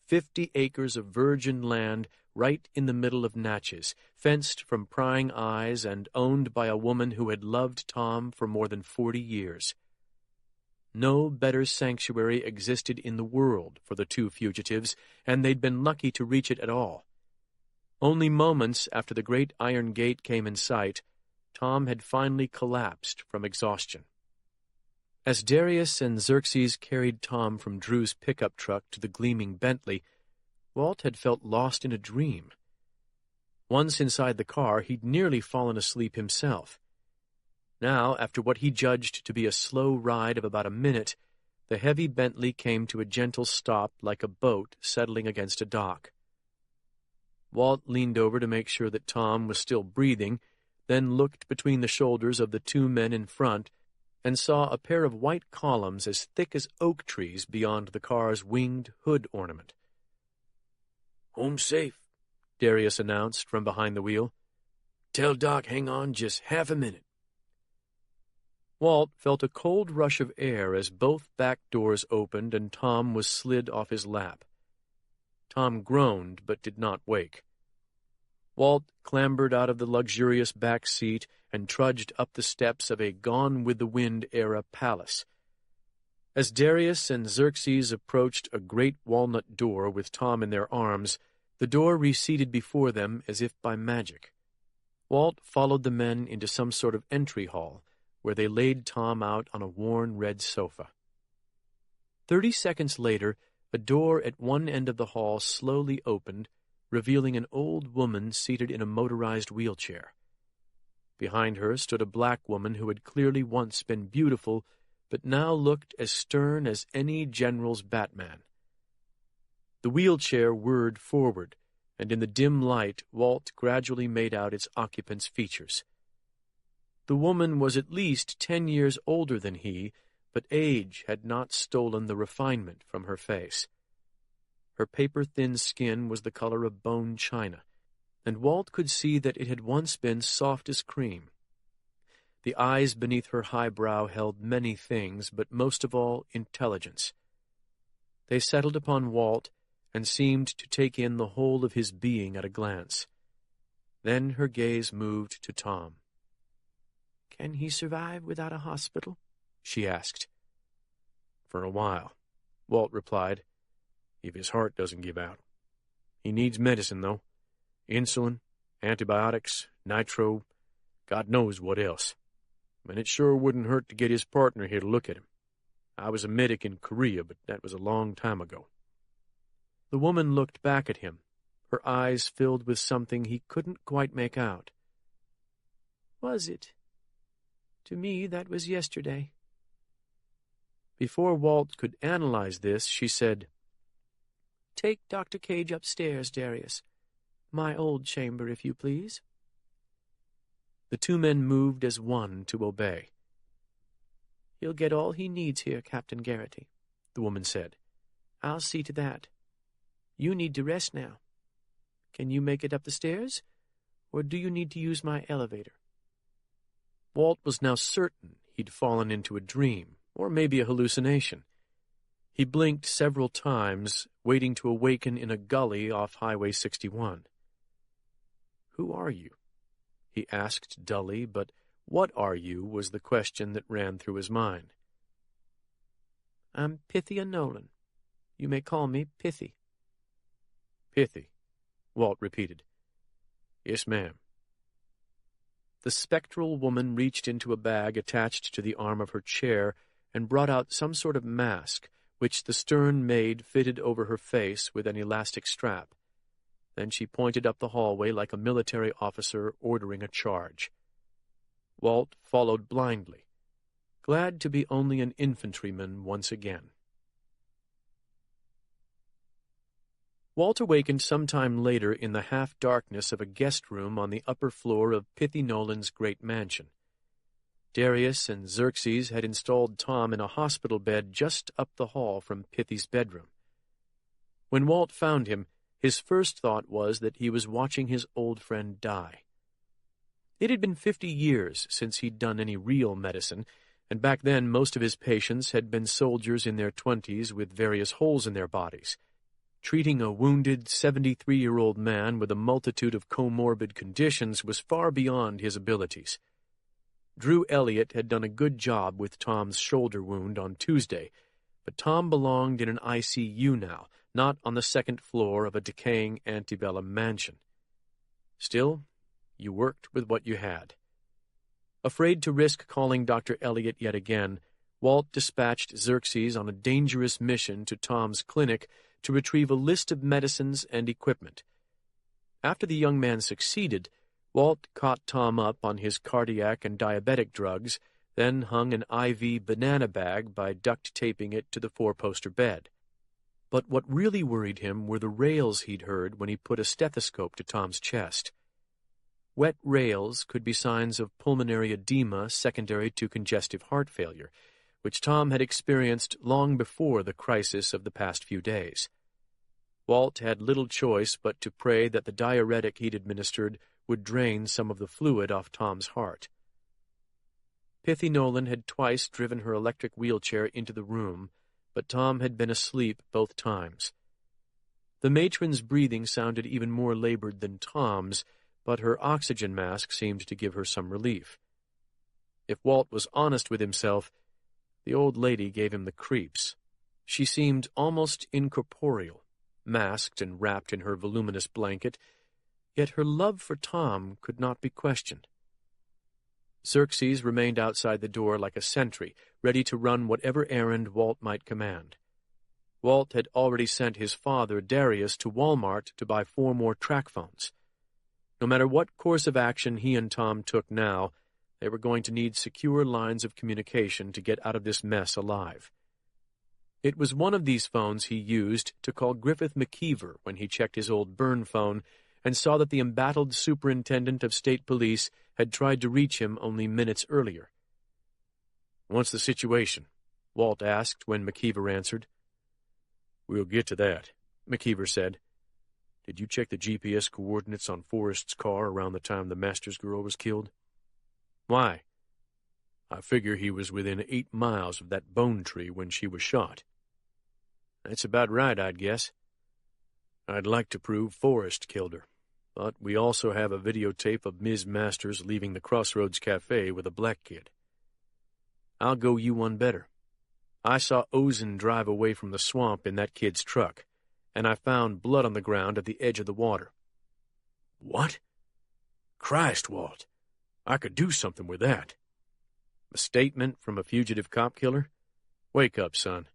50 acres of virgin land right in the middle of Natchez, fenced from prying eyes and owned by a woman who had loved Tom for more than 40 years. No better sanctuary existed in the world for the 2 fugitives, and they'd been lucky to reach it at all. Only moments after the great iron gate came in sight, Tom had finally collapsed from exhaustion. As Darius and Xerxes carried Tom from Drew's pickup truck to the gleaming Bentley, Walt had felt lost in a dream. Once inside the car, he'd nearly fallen asleep himself. Now, after what he judged to be a slow ride of about a minute, the heavy Bentley came to a gentle stop like a boat settling against a dock. Walt leaned over to make sure that Tom was still breathing, then looked between the shoulders of the 2 men in front and saw a pair of white columns as thick as oak trees beyond the car's winged hood ornament. "Home safe," Darius announced from behind the wheel. "Tell Doc hang on just half a minute." Walt felt a cold rush of air as both back doors opened and Tom was slid off his lap. Tom groaned but did not wake. Walt clambered out of the luxurious back seat and trudged up the steps of a Gone with the Wind-era palace. As Darius and Xerxes approached a great walnut door with Tom in their arms, the door receded before them as if by magic. Walt followed the men into some sort of entry hall, where they laid Tom out on a worn red sofa. 30 seconds later, a door at one end of the hall slowly opened, revealing an old woman seated in a motorized wheelchair. Behind her stood a black woman who had clearly once been beautiful, but now looked as stern as any general's Batman. The wheelchair whirred forward, and in the dim light Walt gradually made out its occupant's features. The woman was at least 10 years older than he, but age had not stolen the refinement from her face. Her paper-thin skin was the color of bone china, and Walt could see that it had once been soft as cream. The eyes beneath her high brow held many things, but most of all intelligence. They settled upon Walt and seemed to take in the whole of his being at a glance. Then her gaze moved to Tom. "Can he survive without a hospital?" she asked. "For a while," Walt replied, "if his heart doesn't give out. He needs medicine, though. Insulin, antibiotics, nitro. God knows what else. And it sure wouldn't hurt to get his partner here to look at him. I was a medic in Korea, but that was a long time ago." The woman looked back at him, her eyes filled with something he couldn't quite make out. "Was it? To me, that was yesterday." Before Walt could analyze this, she said, "Take Dr. Cage upstairs, Darius. My old chamber, if you please." The two men moved as one to obey. "He'll get all he needs here, Captain Garrity," the woman said. "I'll see to that. You need to rest now. Can you make it up the stairs, or do you need to use my elevator?" Walt was now certain he'd fallen into a dream, or maybe a hallucination. He blinked several times, waiting to awaken in a gully off Highway 61. "Who are you?" he asked dully, but "what are you?" was the question that ran through his mind. "I'm Pythia Nolan. You may call me Pithy." "Pithy," Walt repeated. "Yes, ma'am." The spectral woman reached into a bag attached to the arm of her chair and brought out some sort of mask, which the stern maid fitted over her face with an elastic strap. Then she pointed up the hallway like a military officer ordering a charge. Walt followed blindly, glad to be only an infantryman once again. Walt awakened some time later in the half-darkness of a guest room on the upper floor of Pithy Nolan's great mansion. Darius and Xerxes had installed Tom in a hospital bed just up the hall from Pithy's bedroom. When Walt found him, his first thought was that he was watching his old friend die. It had been 50 years since he'd done any real medicine, and back then most of his patients had been soldiers in their 20s with various holes in their bodies. Treating a wounded 73-year-old man with a multitude of comorbid conditions was far beyond his abilities. Drew Elliott had done a good job with Tom's shoulder wound on Tuesday, but Tom belonged in an ICU now, not on the second floor of a decaying antebellum mansion. Still, you worked with what you had. Afraid to risk calling Dr. Elliott yet again, Walt dispatched Xerxes on a dangerous mission to Tom's clinic to retrieve a list of medicines and equipment. After the young man succeeded, Walt caught Tom up on his cardiac and diabetic drugs, then hung an IV banana bag by duct-taping it to the four-poster bed. But what really worried him were the rails he'd heard when he put a stethoscope to Tom's chest. Wet rails could be signs of pulmonary edema secondary to congestive heart failure, which Tom had experienced long before the crisis of the past few days. Walt had little choice but to pray that the diuretic he'd administered would drain some of the fluid off Tom's heart. Pithy Nolan had twice driven her electric wheelchair into the room, but Tom had been asleep both times. The matron's breathing sounded even more labored than Tom's, but her oxygen mask seemed to give her some relief. If Walt was honest with himself, the old lady gave him the creeps. She seemed almost incorporeal, masked and wrapped in her voluminous blanket, yet her love for Tom could not be questioned. Xerxes remained outside the door like a sentry, ready to run whatever errand Walt might command. Walt had already sent his father, Darius, to Walmart to buy 4 more track phones. No matter what course of action he and Tom took now, they were going to need secure lines of communication to get out of this mess alive. It was one of these phones he used to call Griffith McKeever when he checked his old burn phone and saw that the embattled superintendent of state police had tried to reach him only minutes earlier. "What's the situation?" Walt asked when McKeever answered. "We'll get to that," McKeever said. "Did you check the GPS coordinates on Forrest's car around the time the Masters girl was killed?" "Why?" "I figure he was within 8 miles of that bone tree when she was shot." "That's about right, I'd guess." "I'd like to prove Forrest killed her, but we also have a videotape of Ms. Masters leaving the Crossroads Cafe with a black kid." "I'll go you one better. I saw Ozen drive away from the swamp in that kid's truck, and I found blood on the ground at the edge of the water." "What? Christ, Walt! I could do something with that. A statement from a fugitive cop killer? Wake up, son.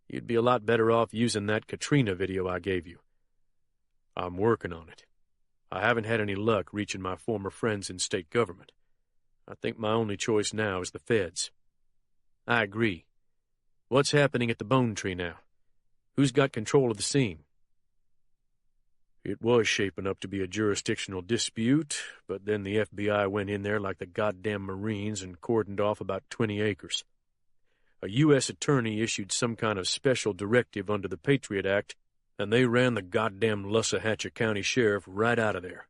You'd be a lot better off using that Katrina video I gave you. I'm working on it. I haven't had any luck reaching my former friends in state government. I think my only choice now is the feds. I agree. What's happening at the Bone Tree now? Who's got control of the scene? It was shaping up to be a jurisdictional dispute, but then the FBI went in there like the goddamn Marines and cordoned off about 20 acres. A U.S. attorney issued some kind of special directive under the Patriot Act, and they ran the goddamn Lussahatchie County Sheriff right out of there.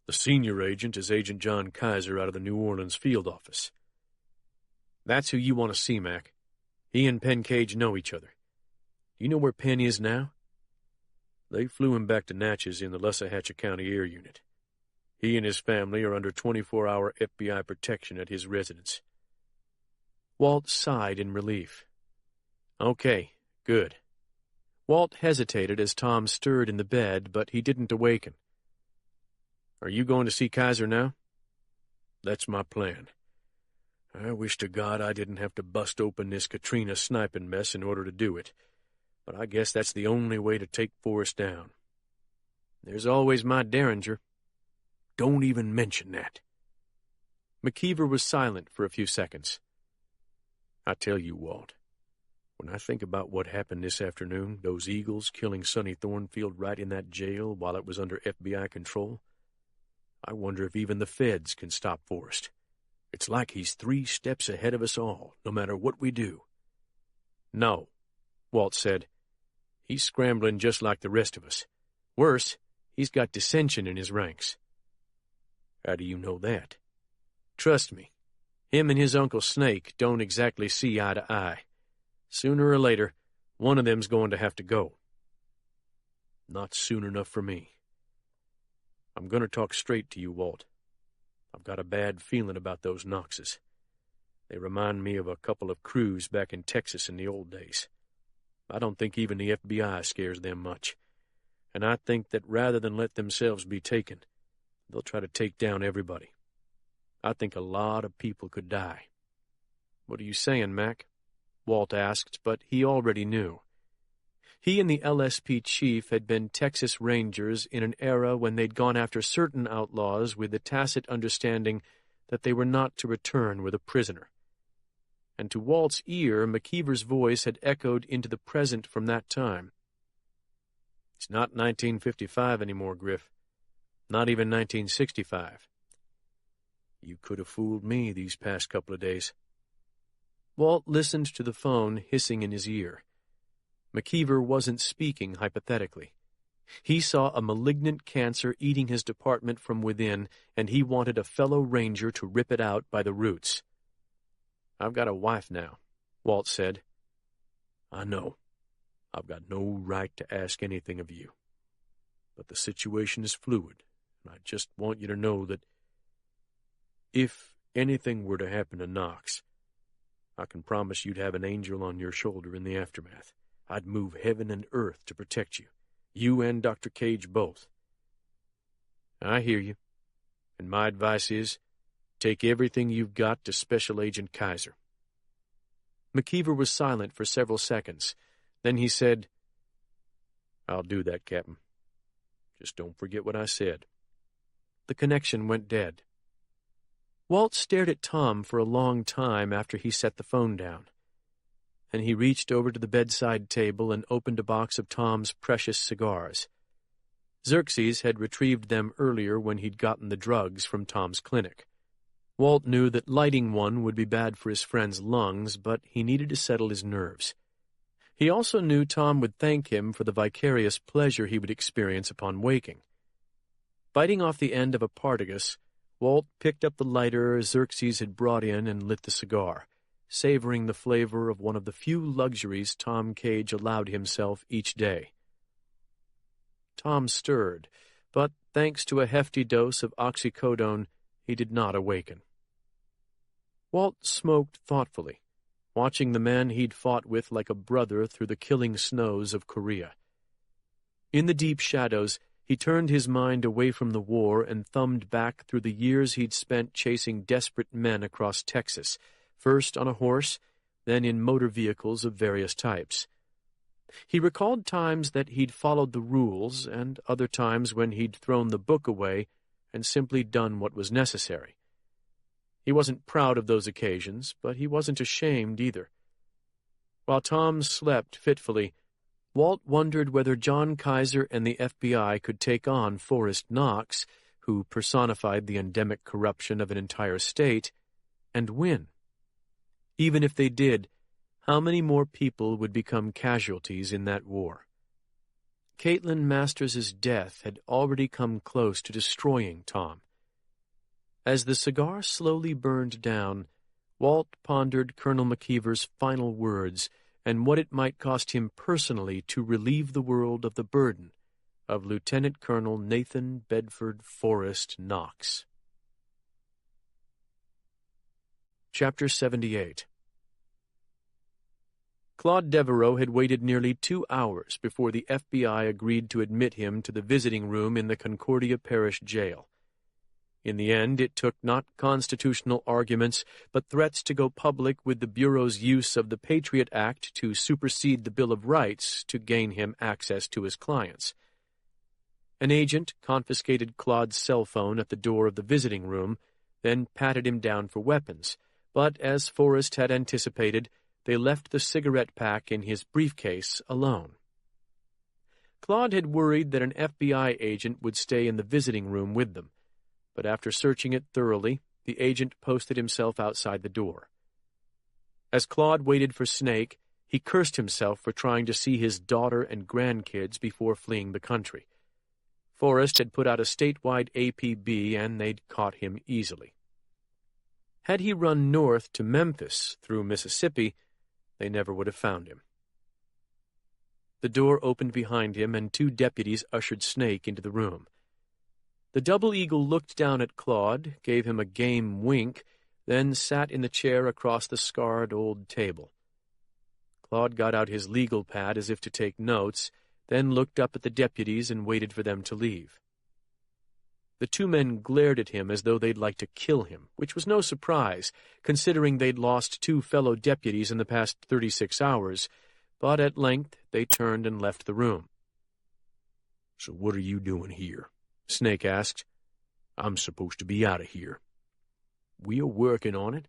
The senior agent is Agent John Kaiser out of the New Orleans field office. That's who you want to see, Mac. He and Penn Cage know each other. Do you know where Penn is now? They flew him back to Natchez in the Lussahatchie County Air Unit. He and his family are under 24-hour FBI protection at his residence. Walt sighed in relief. Okay, good. Walt hesitated as Tom stirred in the bed, but he didn't awaken. Are you going to see Kaiser now? That's my plan. I wish to God I didn't have to bust open this Katrina sniping mess in order to do it, but I guess that's the only way to take Forrest down. There's always my Derringer. Don't even mention that. McKeever was silent for a few seconds. I tell you, Walt, when I think about what happened this afternoon, those Eagles killing Sonny Thornfield right in that jail while it was under FBI control, I wonder if even the feds can stop Forrest. It's like he's 3 steps ahead of us all, no matter what we do. No, Walt said. He's scrambling just like the rest of us. Worse, he's got dissension in his ranks. How do you know that? Trust me. Him and his Uncle Snake don't exactly see eye to eye. Sooner or later, one of them's going to have to go. Not soon enough for me. I'm going to talk straight to you, Walt. I've got a bad feeling about those Knoxes. They remind me of a couple of crews back in Texas in the old days. I don't think even the FBI scares them much. And I think that rather than let themselves be taken, they'll try to take down everybody. I think a lot of people could die. What are you saying, Mac? Walt asked, but he already knew. He and the LSP chief had been Texas Rangers in an era when they'd gone after certain outlaws with the tacit understanding that they were not to return with a prisoner. And to Walt's ear, McKeever's voice had echoed into the present from that time. It's not 1955 anymore, Griff. Not even 1965. You could have fooled me these past couple of days. Walt listened to the phone hissing in his ear. McKeever wasn't speaking hypothetically. He saw a malignant cancer eating his department from within, and he wanted a fellow ranger to rip it out by the roots. I've got a wife now, Walt said. I know. I've got no right to ask anything of you. But the situation is fluid, and I just want you to know that if anything were to happen to Knox, I can promise you'd have an angel on your shoulder in the aftermath. I'd move heaven and earth to protect you. You and Dr. Cage both. I hear you. And my advice is, take everything you've got to Special Agent Kaiser. McKeever was silent for several seconds. Then he said, I'll do that, Captain. Just don't forget what I said. The connection went dead. Walt stared at Tom for a long time after he set the phone down. Then he reached over to the bedside table and opened a box of Tom's precious cigars. Xerxes had retrieved them earlier when he'd gotten the drugs from Tom's clinic. Walt knew that lighting one would be bad for his friend's lungs, but he needed to settle his nerves. He also knew Tom would thank him for the vicarious pleasure he would experience upon waking. Biting off the end of a Partagas, Walt picked up the lighter Xerxes had brought in and lit the cigar, savoring the flavor of one of the few luxuries Tom Cage allowed himself each day. Tom stirred, but thanks to a hefty dose of oxycodone, he did not awaken. Walt smoked thoughtfully, watching the man he'd fought with like a brother through the killing snows of Korea. In the deep shadows, he turned his mind away from the war and thumbed back through the years he'd spent chasing desperate men across Texas, first on a horse, then in motor vehicles of various types. He recalled times that he'd followed the rules and other times when he'd thrown the book away and simply done what was necessary. He wasn't proud of those occasions, but he wasn't ashamed either. While Tom slept fitfully, Walt wondered whether John Kaiser and the FBI could take on Forrest Knox, who personified the endemic corruption of an entire state, and win. Even if they did, how many more people would become casualties in that war? Caitlin Masters' death had already come close to destroying Tom. As the cigar slowly burned down, Walt pondered Colonel McKeever's final words and what it might cost him personally to relieve the world of the burden of Lieutenant Colonel Nathan Bedford Forrest Knox. Chapter 78. Claude Devereaux had waited nearly 2 hours before the FBI agreed to admit him to the visiting room in the Concordia Parish Jail. In the end, it took not constitutional arguments, but threats to go public with the Bureau's use of the Patriot Act to supersede the Bill of Rights to gain him access to his clients. An agent confiscated Claude's cell phone at the door of the visiting room, then patted him down for weapons, but as Forrest had anticipated, they left the cigarette pack in his briefcase alone. Claude had worried that an FBI agent would stay in the visiting room with them, but after searching it thoroughly, the agent posted himself outside the door. As Claude waited for Snake, he cursed himself for trying to see his daughter and grandkids before fleeing the country. Forrest had put out a statewide APB, and they'd caught him easily. Had he run north to Memphis through Mississippi, they never would have found him. The door opened behind him, and 2 deputies ushered Snake into the room. The double eagle looked down at Claude, gave him a game wink, then sat in the chair across the scarred old table. Claude got out his legal pad as if to take notes, then looked up at the deputies and waited for them to leave. The 2 men glared at him as though they'd like to kill him, which was no surprise, considering they'd lost 2 fellow deputies in the past 36 hours, but at length they turned and left the room. "So what are you doing here?" Snake asked. "I'm supposed to be out of here." "We are working on it.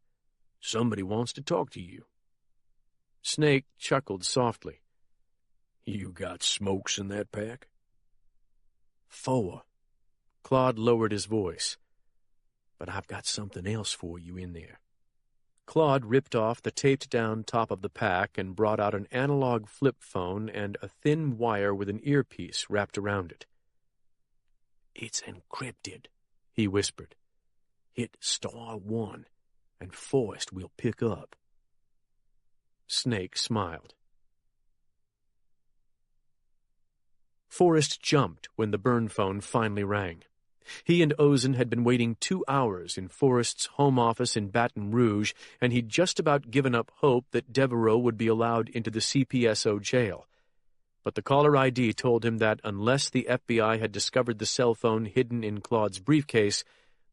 Somebody wants to talk to you." Snake chuckled softly. "You got smokes in that pack?" 4. Claude lowered his voice. "But I've got something else for you in there." Claude ripped off the taped-down top of the pack and brought out an analog flip phone and a thin wire with an earpiece wrapped around it. "It's encrypted," he whispered. "Hit *1, and Forrest will pick up." Snake smiled. Forrest jumped when the burn phone finally rang. He and Ozen had been waiting 2 hours in Forrest's home office in Baton Rouge, and he'd just about given up hope that Devereaux would be allowed into the CPSO jail. But the caller ID told him that unless the FBI had discovered the cell phone hidden in Claude's briefcase,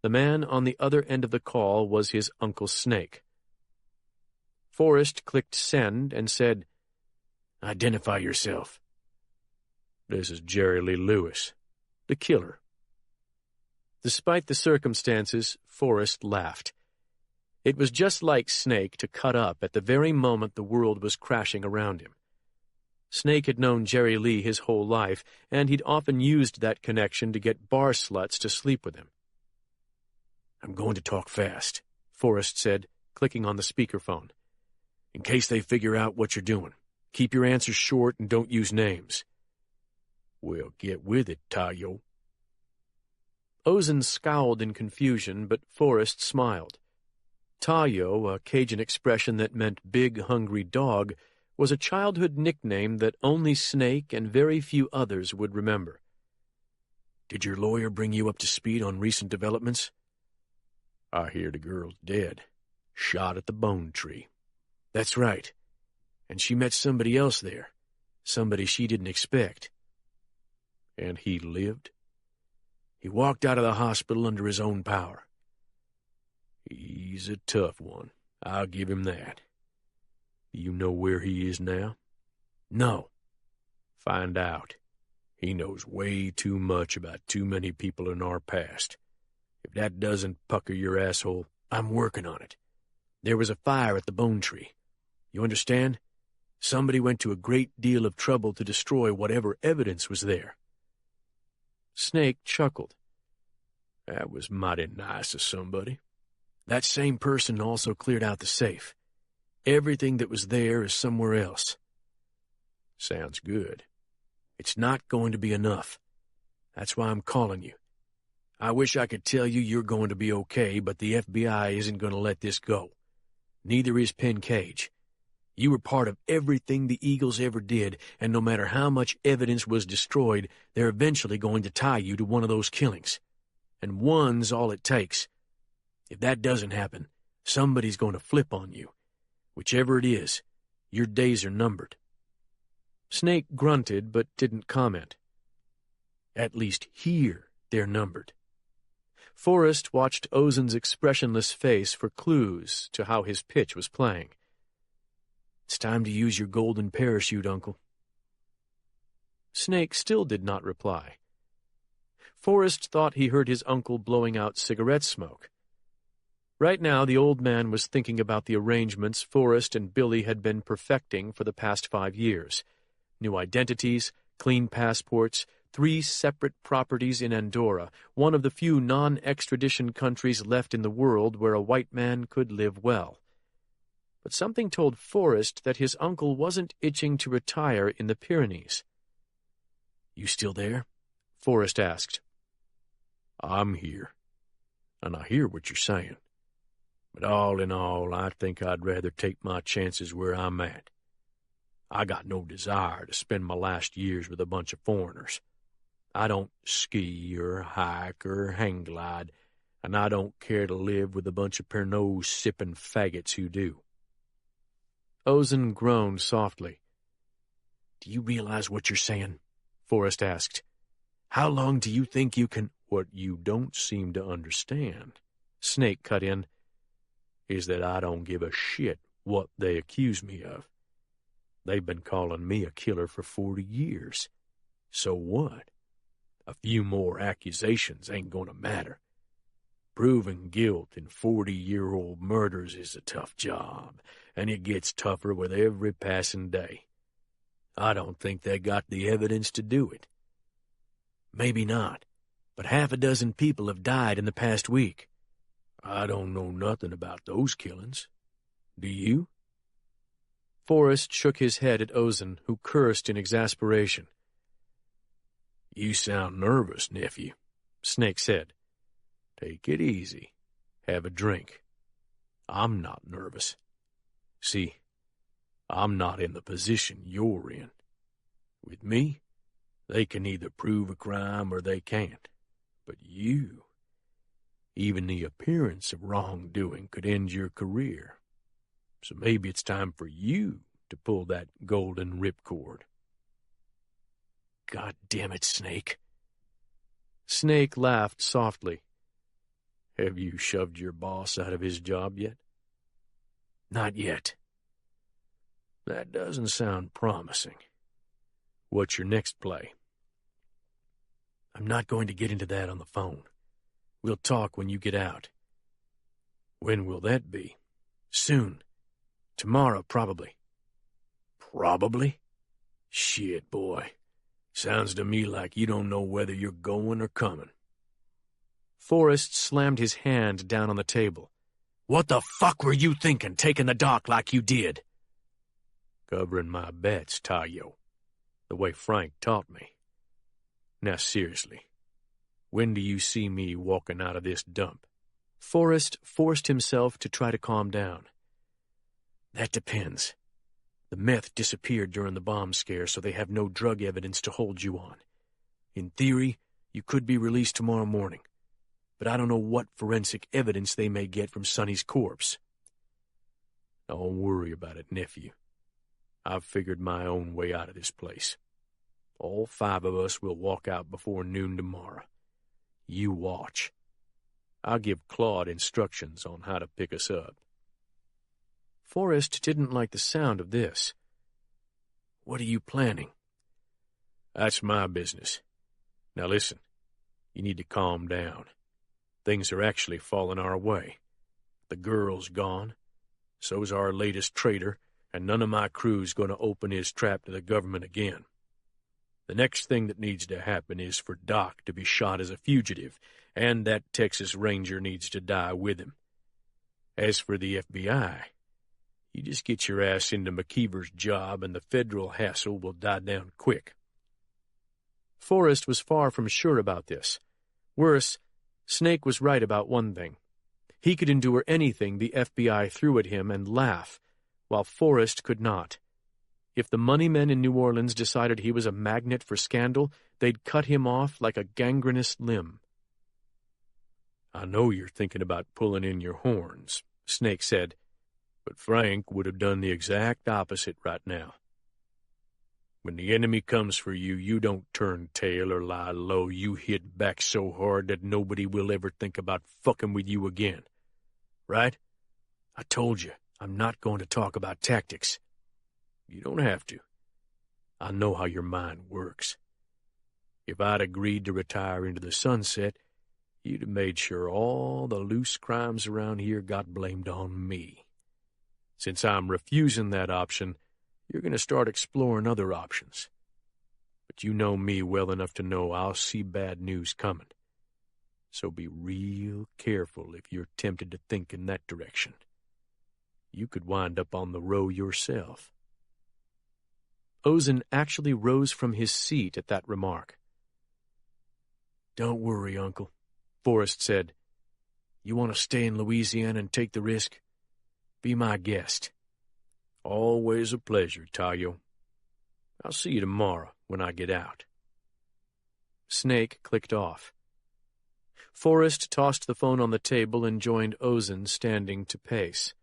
the man on the other end of the call was his Uncle Snake. Forrest clicked send and said, "Identify yourself." "This is Jerry Lee Lewis, the killer." Despite the circumstances, Forrest laughed. It was just like Snake to cut up at the very moment the world was crashing around him. Snake had known Jerry Lee his whole life, and he'd often used that connection to get bar sluts to sleep with him. "I'm going to talk fast," Forrest said, clicking on the speakerphone. "In case they figure out what you're doing. Keep your answers short and don't use names." "Well, get with it, Tayo." Ozen scowled in confusion, but Forrest smiled. Tayo, a Cajun expression that meant big, hungry dog, was a childhood nickname that only Snake and very few others would remember. "Did your lawyer bring you up to speed on recent developments?" "I hear the girl's dead. Shot at the Bone Tree." "That's right. And she met somebody else there. Somebody she didn't expect." "And he lived?" He walked out of the hospital under his own power. He's a tough one. I'll give him that. You know where he is now? No. Find out. He knows way too much about too many people in our past. If that doesn't pucker your asshole, I'm working on it. There was a fire at the Bone Tree. You understand? Somebody went to a great deal of trouble to destroy whatever evidence was there. Snake chuckled. That was mighty nice of somebody. That same person also cleared out the safe. Everything that was there is somewhere else. Sounds good. It's not going to be enough. That's why I'm calling you. I wish I could tell you you're going to be okay, but the FBI isn't going to let this go. Neither is Penn Cage. You were part of everything the Eagles ever did, and no matter how much evidence was destroyed, they're eventually going to tie you to one of those killings. And one's all it takes. If that doesn't happen, somebody's going to flip on you. Whichever it is, your days are numbered. Snake grunted but didn't comment. At least here they're numbered. Forrest watched Ozen's expressionless face for clues to how his pitch was playing. It's time to use your golden parachute, Uncle. Snake still did not reply. Forrest thought he heard his uncle blowing out cigarette smoke. Right now, the old man was thinking about the arrangements Forrest and Billy had been perfecting for the past 5 years. New identities, clean passports, 3 separate properties in Andorra, one of the few non-extradition countries left in the world where a white man could live well. But something told Forrest that his uncle wasn't itching to retire in the Pyrenees. You still there? Forrest asked. I'm here, and I hear what you're saying. But all in all, I think I'd rather take my chances where I'm at. I got no desire to spend my last years with a bunch of foreigners. I don't ski or hike or hang glide, and I don't care to live with a bunch of Pernod-sipping faggots who do. Ozen groaned softly. Do you realize what you're saying? Forrest asked. How long do you think you can— What you don't seem to understand, Snake cut in, is that I don't give a shit what they accuse me of. They've been calling me a killer for 40 years. So what? A few more accusations ain't gonna matter. Proving guilt in 40-year-old murders is a tough job, and it gets tougher with every passing day. I don't think they got the evidence to do it. Maybe not, but 6 people have died in the past week. I don't know nothing about those killings. Do you? Forrest shook his head at Ozen, who cursed in exasperation. You sound nervous, nephew, Snake said. Take it easy. Have a drink. I'm not nervous. See, I'm not in the position you're in. With me, they can either prove a crime or they can't. But you, even the appearance of wrongdoing could end your career. So maybe it's time for you to pull that golden ripcord. God damn it, Snake. Snake laughed softly. Have you shoved your boss out of his job yet? Not yet. That doesn't sound promising. What's your next play? I'm not going to get into that on the phone. We'll talk when you get out. When will that be? Soon. Tomorrow, probably. Probably? Shit, boy. Sounds to me like you don't know whether you're going or coming. Forrest slammed his hand down on the table. What the fuck were you thinking, taking the dock like you did? Covering my bets, Tayo. The way Frank taught me. Now seriously, when do you see me walking out of this dump? Forrest forced himself to try to calm down. That depends. The meth disappeared during the bomb scare, so they have no drug evidence to hold you on. In theory, you could be released tomorrow morning, but I don't know what forensic evidence they may get from Sonny's corpse. Don't worry about it, nephew. I've figured my own way out of this place. All 5 of us will walk out before noon tomorrow. You watch. I'll give Claude instructions on how to pick us up. Forrest didn't like the sound of this. What are you planning? That's my business. Now listen, you need to calm down. Things are actually falling our way. The girl's gone. So's our latest traitor, and none of my crew's going to open his trap to the government again. The next thing that needs to happen is for Doc to be shot as a fugitive, and that Texas Ranger needs to die with him. As for the FBI, you just get your ass into McKeever's job and the federal hassle will die down quick. Forrest was far from sure about this. Worse, Snake was right about one thing. He could endure anything the FBI threw at him and laugh, while Forrest could not. If the money men in New Orleans decided he was a magnet for scandal, they'd cut him off like a gangrenous limb. I know you're thinking about pulling in your horns, Snake said, but Frank would have done the exact opposite right now. When the enemy comes for you, you don't turn tail or lie low. You hit back so hard that nobody will ever think about fucking with you again. Right? I told you, I'm not going to talk about tactics. You don't have to. I know how your mind works. If I'd agreed to retire into the sunset, you'd have made sure all the loose crimes around here got blamed on me. Since I'm refusing that option, you're going to start exploring other options. But you know me well enough to know I'll see bad news coming. So be real careful if you're tempted to think in that direction. You could wind up on the row yourself. Ozen actually rose from his seat at that remark. Don't worry, Uncle, Forrest said. You want to stay in Louisiana and take the risk? Be my guest. Always a pleasure, Tayo. I'll see you tomorrow when I get out. Snake clicked off. Forrest tossed the phone on the table and joined Ozen standing to pace.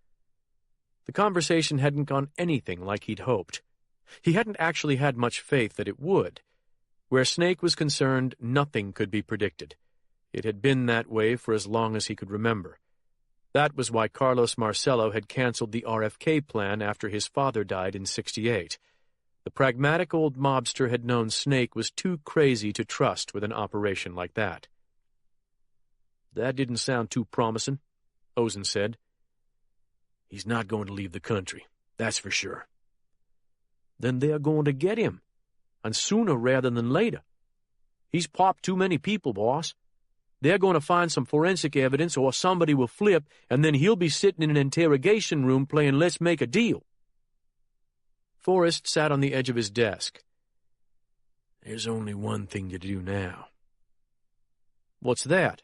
The conversation hadn't gone anything like he'd hoped. He hadn't actually had much faith that it would. Where Snake was concerned, nothing could be predicted. It had been that way for as long as he could remember. That was why Carlos Marcello had canceled the RFK plan after his father died in '68. The pragmatic old mobster had known Snake was too crazy to trust with an operation like that. That didn't sound too promising, Ozen said. He's not going to leave the country, that's for sure. Then they're going to get him, and sooner rather than later. He's popped too many people, boss. They're going to find some forensic evidence or somebody will flip, and then he'll be sitting in an interrogation room playing Let's Make a Deal. Forrest sat on the edge of his desk. There's only one thing to do now. What's that?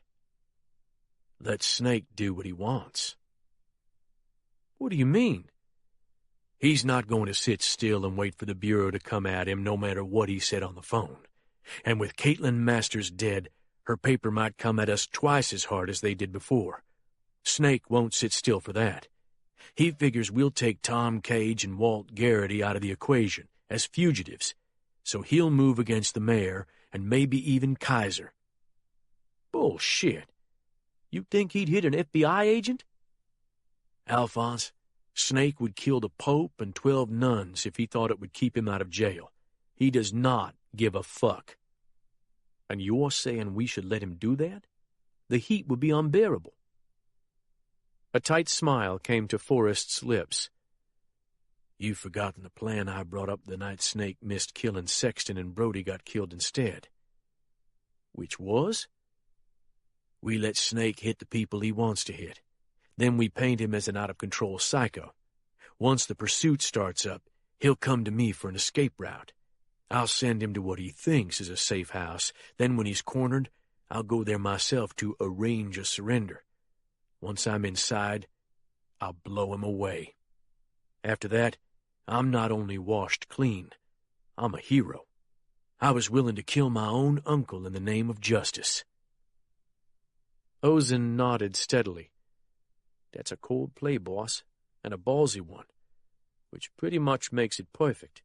Let Snake do what he wants. What do you mean? He's not going to sit still and wait for the Bureau to come at him no matter what he said on the phone. And with Caitlin Masters dead, her paper might come at us twice as hard as they did before. Snake won't sit still for that. He figures we'll take Tom Cage and Walt Garrity out of the equation as fugitives, so he'll move against the mayor and maybe even Kaiser. Bullshit. You think he'd hit an FBI agent? Alphonse, Snake would kill the Pope and 12 nuns if he thought it would keep him out of jail. He does not give a fuck. And you're saying we should let him do that? The heat would be unbearable. A tight smile came to Forrest's lips. You've forgotten the plan I brought up the night Snake missed killing Sexton and Brody got killed instead. Which was? We let Snake hit the people he wants to hit. Then we paint him as an out-of-control psycho. Once the pursuit starts up, he'll come to me for an escape route. I'll send him to what he thinks is a safe house. Then when he's cornered, I'll go there myself to arrange a surrender. Once I'm inside, I'll blow him away. After that, I'm not only washed clean, I'm a hero. I was willing to kill my own uncle in the name of justice. Ozen nodded steadily. That's a cold play, boss, and a ballsy one, which pretty much makes it perfect.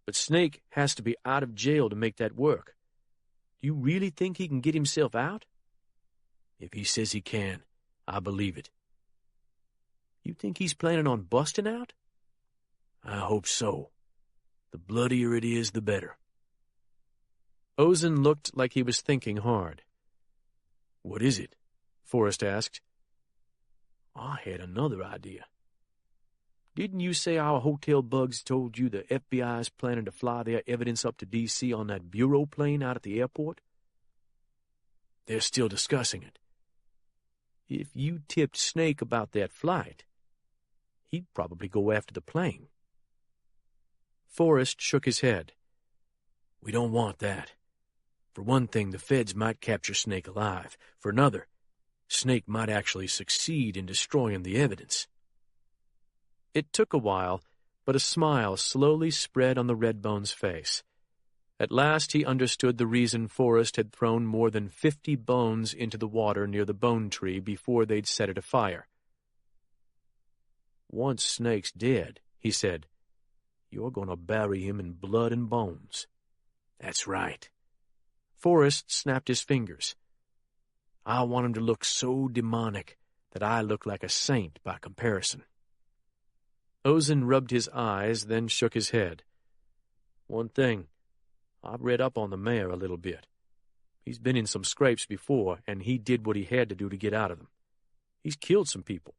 But Snake has to be out of jail to make that work. Do you really think he can get himself out? If he says he can, I believe it. You think he's planning on busting out? I hope so. The bloodier it is, the better. Ozen looked like he was thinking hard. What is it? Forrest asked. I had another idea. Didn't you say our hotel bugs told you the FBI's planning to fly their evidence up to D.C. on that bureau plane out at the airport? They're still discussing it. If you tipped Snake about that flight, he'd probably go after the plane. Forrest shook his head. We don't want that. For one thing, the feds might capture Snake alive. For another, Snake might actually succeed in destroying the evidence. It took a while, but a smile slowly spread on the Redbone's face. At last he understood the reason Forrest had thrown more than 50 bones into the water near the bone tree before they'd set it afire. Once Snake's dead, he said, you're going to bury him in blood and bones. That's right. Forrest snapped his fingers. I want him to look so demonic that I look like a saint by comparison. Ozen rubbed his eyes, then shook his head. One thing, I've read up on the mayor a little bit. He's been in some scrapes before, and he did what he had to do to get out of them. He's killed some people.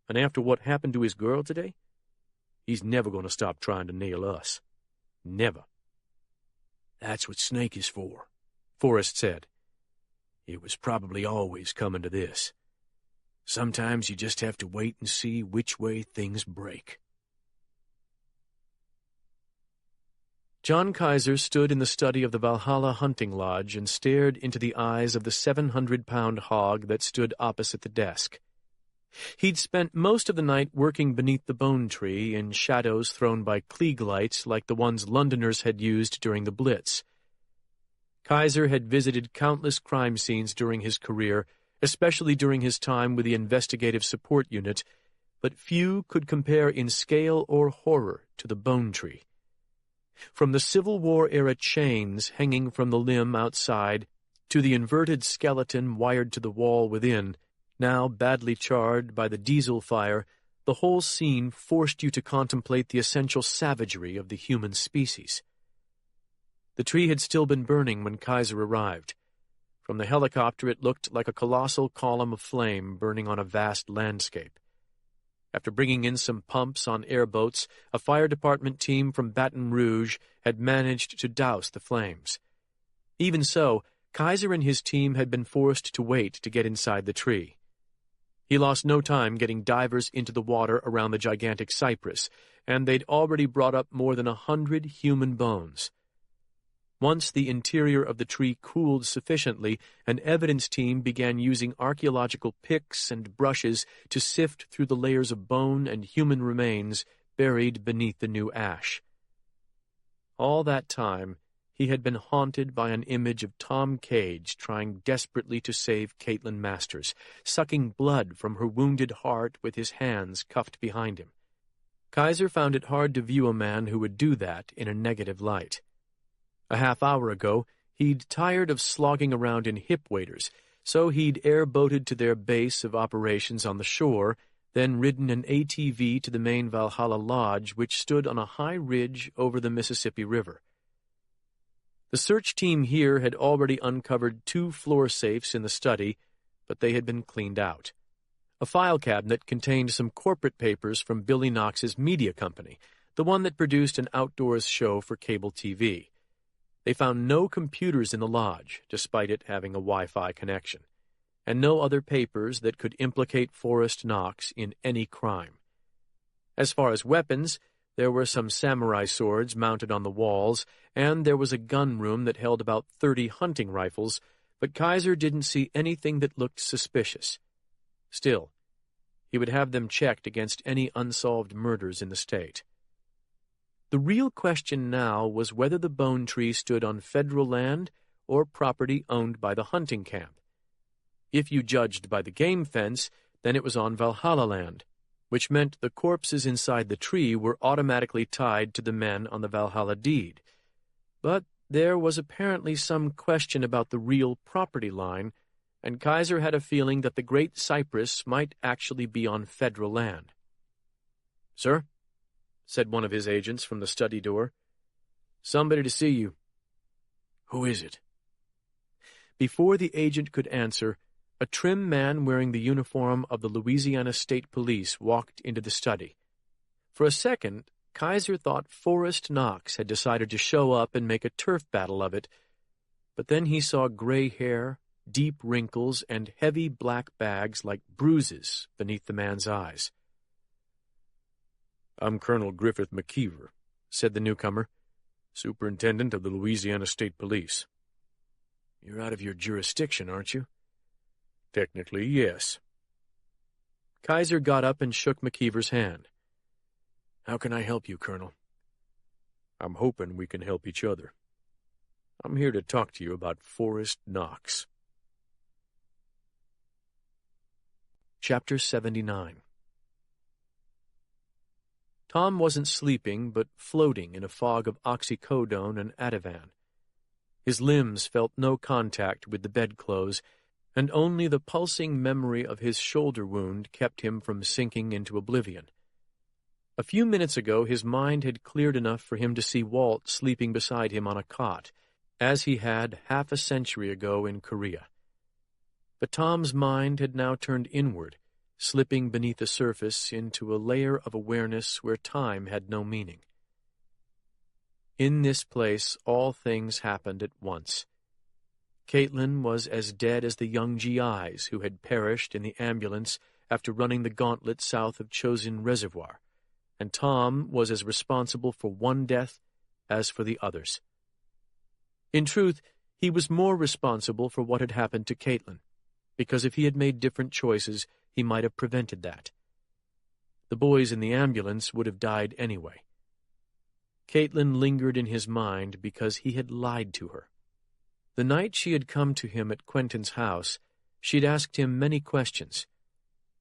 And after what happened to his girl today, he's never going to stop trying to nail us. Never. That's what Snake is for, Forrest said. It was probably always coming to this. Sometimes you just have to wait and see which way things break. John Kaiser stood in the study of the Valhalla hunting lodge and stared into the eyes of the 700-pound hog that stood opposite the desk. He'd spent most of the night working beneath the bone tree in shadows thrown by Klieg lights like the ones Londoners had used during the Blitz. Kaiser had visited countless crime scenes during his career, especially during his time with the Investigative Support Unit, but few could compare in scale or horror to the bone tree. From the Civil War-era chains hanging from the limb outside to the inverted skeleton wired to the wall within, now badly charred by the diesel fire, the whole scene forced you to contemplate the essential savagery of the human species. The tree had still been burning when Kaiser arrived. From the helicopter it looked like a colossal column of flame burning on a vast landscape. After bringing in some pumps on airboats, a fire department team from Baton Rouge had managed to douse the flames. Even so, Kaiser and his team had been forced to wait to get inside the tree. He lost no time getting divers into the water around the gigantic cypress, and they'd already brought up more than 100 human bones. Once the interior of the tree cooled sufficiently, an evidence team began using archaeological picks and brushes to sift through the layers of bone and human remains buried beneath the new ash. All that time, he had been haunted by an image of Tom Cage trying desperately to save Caitlin Masters, sucking blood from her wounded heart with his hands cuffed behind him. Kaiser found it hard to view a man who would do that in a negative light. A half-hour ago, he'd tired of slogging around in hip waders, so he'd airboated to their base of operations on the shore, then ridden an ATV to the main Valhalla Lodge, which stood on a high ridge over the Mississippi River. The search team here had already uncovered 2 floor safes in the study, but they had been cleaned out. A file cabinet contained some corporate papers from Billy Knox's media company, the one that produced an outdoors show for cable TV. They found no computers in the lodge, despite it having a Wi-Fi connection, and no other papers that could implicate Forrest Knox in any crime. As far as weapons, there were some samurai swords mounted on the walls, and there was a gun room that held about 30 hunting rifles, but Kaiser didn't see anything that looked suspicious. Still, he would have them checked against any unsolved murders in the state. The real question now was whether the bone tree stood on federal land or property owned by the hunting camp. If you judged by the game fence, then it was on Valhalla land, which meant the corpses inside the tree were automatically tied to the men on the Valhalla deed. But There was apparently some question about the real property line, and Kaiser had a feeling that the Great Cypress might actually be on federal land. "Sir," said one of his agents from the study door, "somebody to see you." "Who is it?" Before the agent could answer, a trim man wearing the uniform of the Louisiana State Police walked into the study. For a second, Kaiser thought Forrest Knox had decided to show up and make a turf battle of it, but then he saw gray hair, deep wrinkles, and heavy black bags like bruises beneath the man's eyes. "I'm Colonel Griffith McKeever," said the newcomer, "Superintendent of the Louisiana State Police." "You're out of your jurisdiction, aren't you?" "Technically, yes." Kaiser got up and shook McKeever's hand. "How can I help you, Colonel?" "I'm hoping we can help each other. I'm here to talk to you about Forrest Knox." Chapter 79. Tom wasn't sleeping, but floating in a fog of oxycodone and Ativan. His limbs felt no contact with the bedclothes, and only the pulsing memory of his shoulder wound kept him from sinking into oblivion. A few minutes ago his mind had cleared enough for him to see Walt sleeping beside him on a cot, as he had half a century ago in Korea. But Tom's mind had now turned inward, slipping beneath the surface into a layer of awareness where time had no meaning. In this place all things happened at once. Caitlin was as dead as the young GIs who had perished in the ambulance after running the gauntlet south of Chosin Reservoir, and Tom was as responsible for one death as for the others. In truth, he was more responsible for what had happened to Caitlin, because if he had made different choices, he might have prevented that. The boys in the ambulance would have died anyway. Caitlin lingered in his mind because he had lied to her. The night she had come to him at Quentin's house, she'd asked him many questions.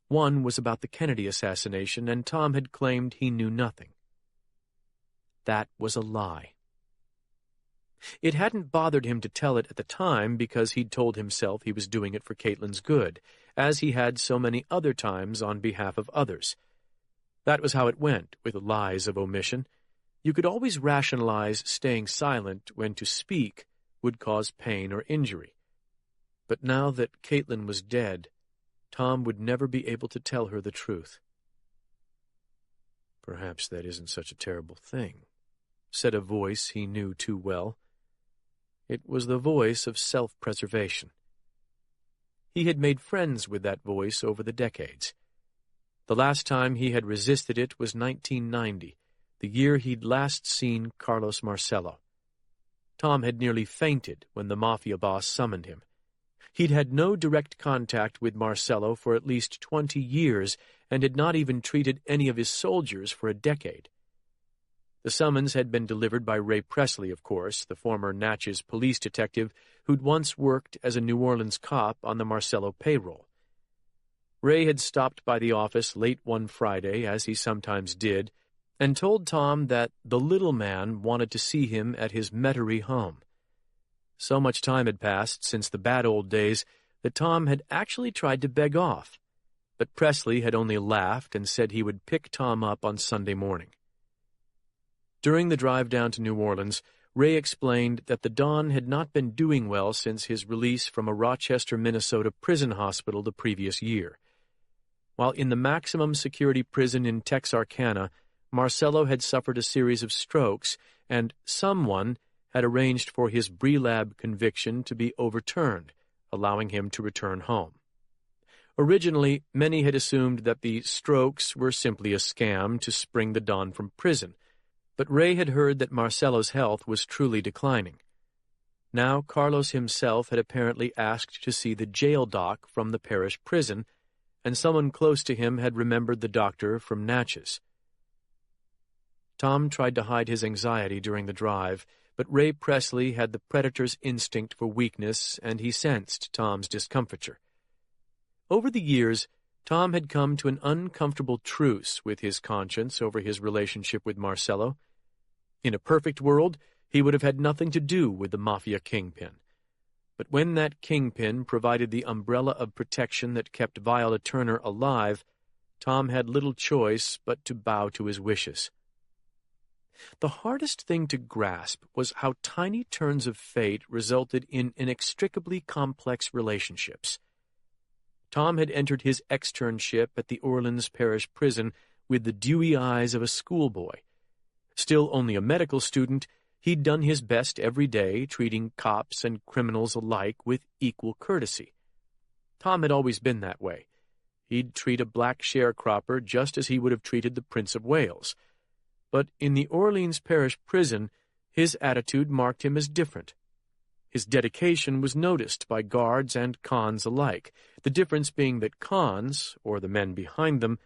One was about the Kennedy assassination, and Tom had claimed he knew nothing. That was a lie. It hadn't bothered him to tell it at the time because he'd told himself he was doing it for Caitlin's good, as he had so many other times on behalf of others. That was how it went with lies of omission. You could always rationalize staying silent when to speak would cause pain or injury. But now that Caitlin was dead, Tom would never be able to tell her the truth. "Perhaps that isn't such a terrible thing," said a voice he knew too well. It was the voice of self-preservation. He had made friends with that voice over the decades. The last time he had resisted it was 1990, the year he'd last seen Carlos Marcello. Tom had nearly fainted when the mafia boss summoned him. He'd had no direct contact with Marcello for at least 20 years and had not even treated any of his soldiers for a decade. The summons had been delivered by Ray Presley, of course, the former Natchez police detective who'd once worked as a New Orleans cop on the Marcello payroll. Ray had stopped by the office late one Friday, as he sometimes did, and told Tom that the little man wanted to see him at his Metairie home. So much time had passed since the bad old days that Tom had actually tried to beg off, but Presley had only laughed and said he would pick Tom up on Sunday morning. During the drive down to New Orleans, Ray explained that the Don had not been doing well since his release from a Rochester, Minnesota prison hospital the previous year. While in the maximum security prison in Texarkana, Marcello had suffered a series of strokes, and someone had arranged for his Brelab conviction to be overturned, allowing him to return home. Originally, many had assumed that the strokes were simply a scam to spring the Don from prison, but Ray had heard that Marcello's health was truly declining. Now Carlos himself had apparently asked to see the jail doc from the parish prison, and someone close to him had remembered the doctor from Natchez. Tom tried to hide his anxiety during the drive, but Ray Presley had the predator's instinct for weakness, and he sensed Tom's discomfiture. Over the years, Tom had come to an uncomfortable truce with his conscience over his relationship with Marcello. In a perfect world, he would have had nothing to do with the mafia kingpin. But when that kingpin provided the umbrella of protection that kept Viola Turner alive, Tom had little choice but to bow to his wishes. The hardest thing to grasp was how tiny turns of fate resulted in inextricably complex relationships. Tom had entered his externship at the Orleans Parish Prison with the dewy eyes of a schoolboy. Still only a medical student, he'd done his best every day, treating cops and criminals alike with equal courtesy. Tom had always been that way. He'd treat a black sharecropper just as he would have treated the Prince of Wales. But in the Orleans Parish Prison, his attitude marked him as different. His dedication was noticed by guards and cons alike, the difference being that cons, or the men behind them,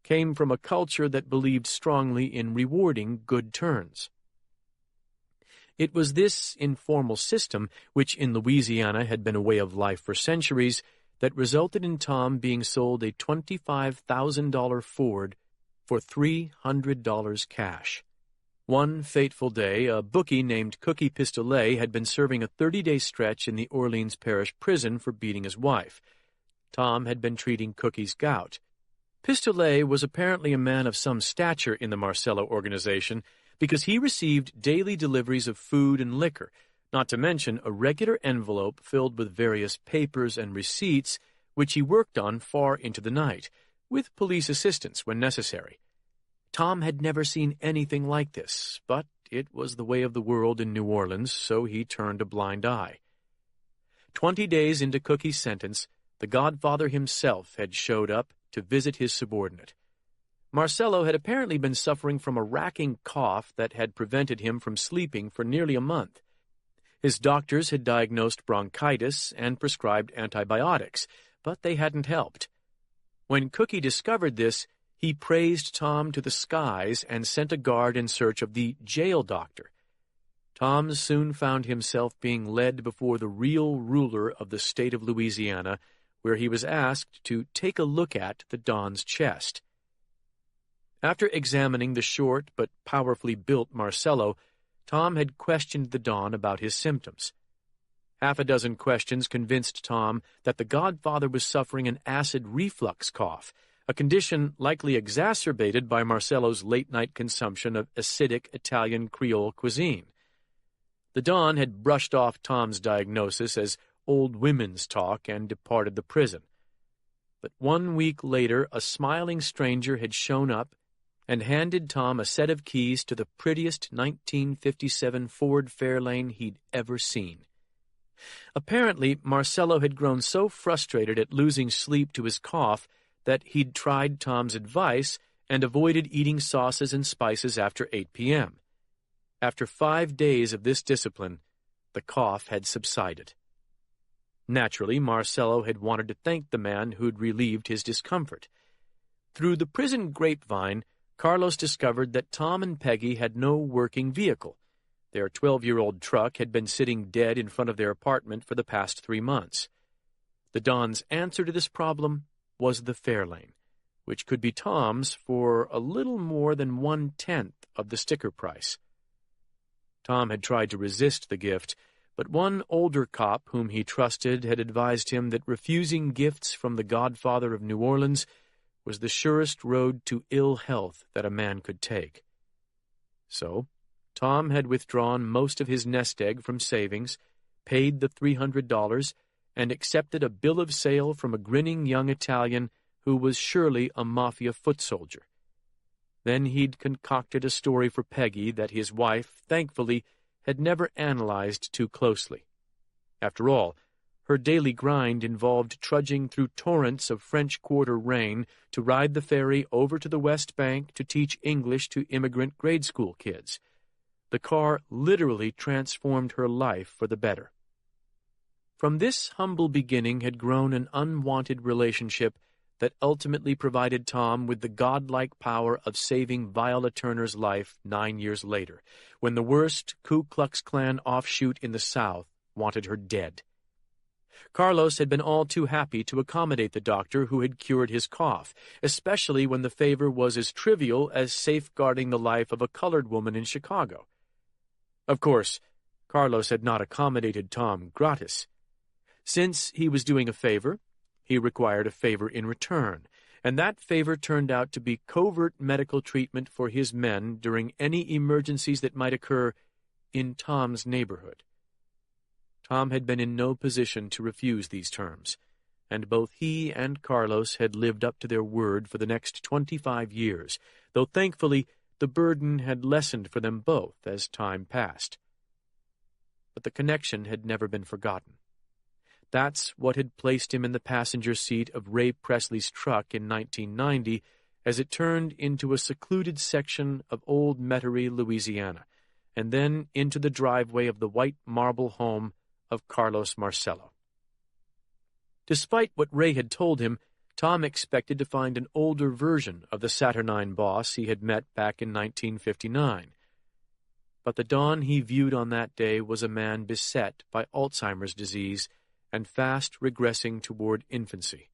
came from a culture that believed strongly in rewarding good turns. It was this informal system, which in Louisiana had been a way of life for centuries, that resulted in Tom being sold a $25,000 Ford for $300 cash. One fateful day, a bookie named Cookie Pistolet had been serving a 30-day stretch in the Orleans Parish Prison for beating his wife. Tom had been treating Cookie's gout. Pistolet was apparently a man of some stature in the Marcello organization because he received daily deliveries of food and liquor, not to mention a regular envelope filled with various papers and receipts, which he worked on far into the night, with police assistance when necessary. Tom had never seen anything like this, but it was the way of the world in New Orleans, so he turned a blind eye. 20 days into Cookie's sentence, the Godfather himself had showed up to visit his subordinate. Marcello had apparently been suffering from a racking cough that had prevented him from sleeping for nearly a month. His doctors had diagnosed bronchitis and prescribed antibiotics, but they hadn't helped. When Cookie discovered this, he praised Tom to the skies and sent a guard in search of the jail doctor. Tom soon found himself being led before the real ruler of the state of Louisiana, where he was asked to take a look at the Don's chest. After examining the short but powerfully built Marcello, Tom had questioned the Don about his symptoms. Half a dozen questions convinced Tom that the Godfather was suffering an acid reflux cough, a condition likely exacerbated by Marcello's late-night consumption of acidic Italian Creole cuisine. The Don had brushed off Tom's diagnosis as old women's talk and departed the prison. But 1 week later, a smiling stranger had shown up and handed Tom a set of keys to the prettiest 1957 Ford Fairlane he'd ever seen. Apparently, Marcello had grown so frustrated at losing sleep to his cough that he'd tried Tom's advice and avoided eating sauces and spices after 8 p.m. After 5 days of this discipline, the cough had subsided. Naturally, Marcello had wanted to thank the man who'd relieved his discomfort. Through the prison grapevine, Carlos discovered that Tom and Peggy had no working vehicle. Their 12-year-old truck had been sitting dead in front of their apartment for the past 3 months. The Don's answer to this problem was the Fairlane, which could be Tom's for a little more than 1/10 of the sticker price. Tom had tried to resist the gift, but one older cop whom he trusted had advised him that refusing gifts from the Godfather of New Orleans was the surest road to ill health that a man could take. So, Tom had withdrawn most of his nest egg from savings, paid the $300, and accepted a bill of sale from a grinning young Italian who was surely a mafia foot soldier. Then he'd concocted a story for Peggy that his wife, thankfully, had never analyzed too closely. After all, her daily grind involved trudging through torrents of French Quarter rain to ride the ferry over to the West Bank to teach English to immigrant grade school kids. The car literally transformed her life for the better. From this humble beginning had grown an unwanted relationship that ultimately provided Tom with the godlike power of saving Viola Turner's life 9 years later, when the worst Ku Klux Klan offshoot in the South wanted her dead. Carlos had been all too happy to accommodate the doctor who had cured his cough, especially when the favor was as trivial as safeguarding the life of a colored woman in Chicago. Of course, Carlos had not accommodated Tom gratis. Since he was doing a favor, he required a favor in return, and that favor turned out to be covert medical treatment for his men during any emergencies that might occur in Tom's neighborhood. Tom had been in no position to refuse these terms, and both he and Carlos had lived up to their word for the next 25 years, though thankfully the burden had lessened for them both as time passed. But the connection had never been forgotten. That's what had placed him in the passenger seat of Ray Presley's truck in 1990 as it turned into a secluded section of old Metairie, Louisiana, and then into the driveway of the white marble home of Carlos Marcello. Despite what Ray had told him, Tom expected to find an older version of the saturnine boss he had met back in 1959. But the Don he viewed on that day was a man beset by Alzheimer's disease and fast regressing toward infancy.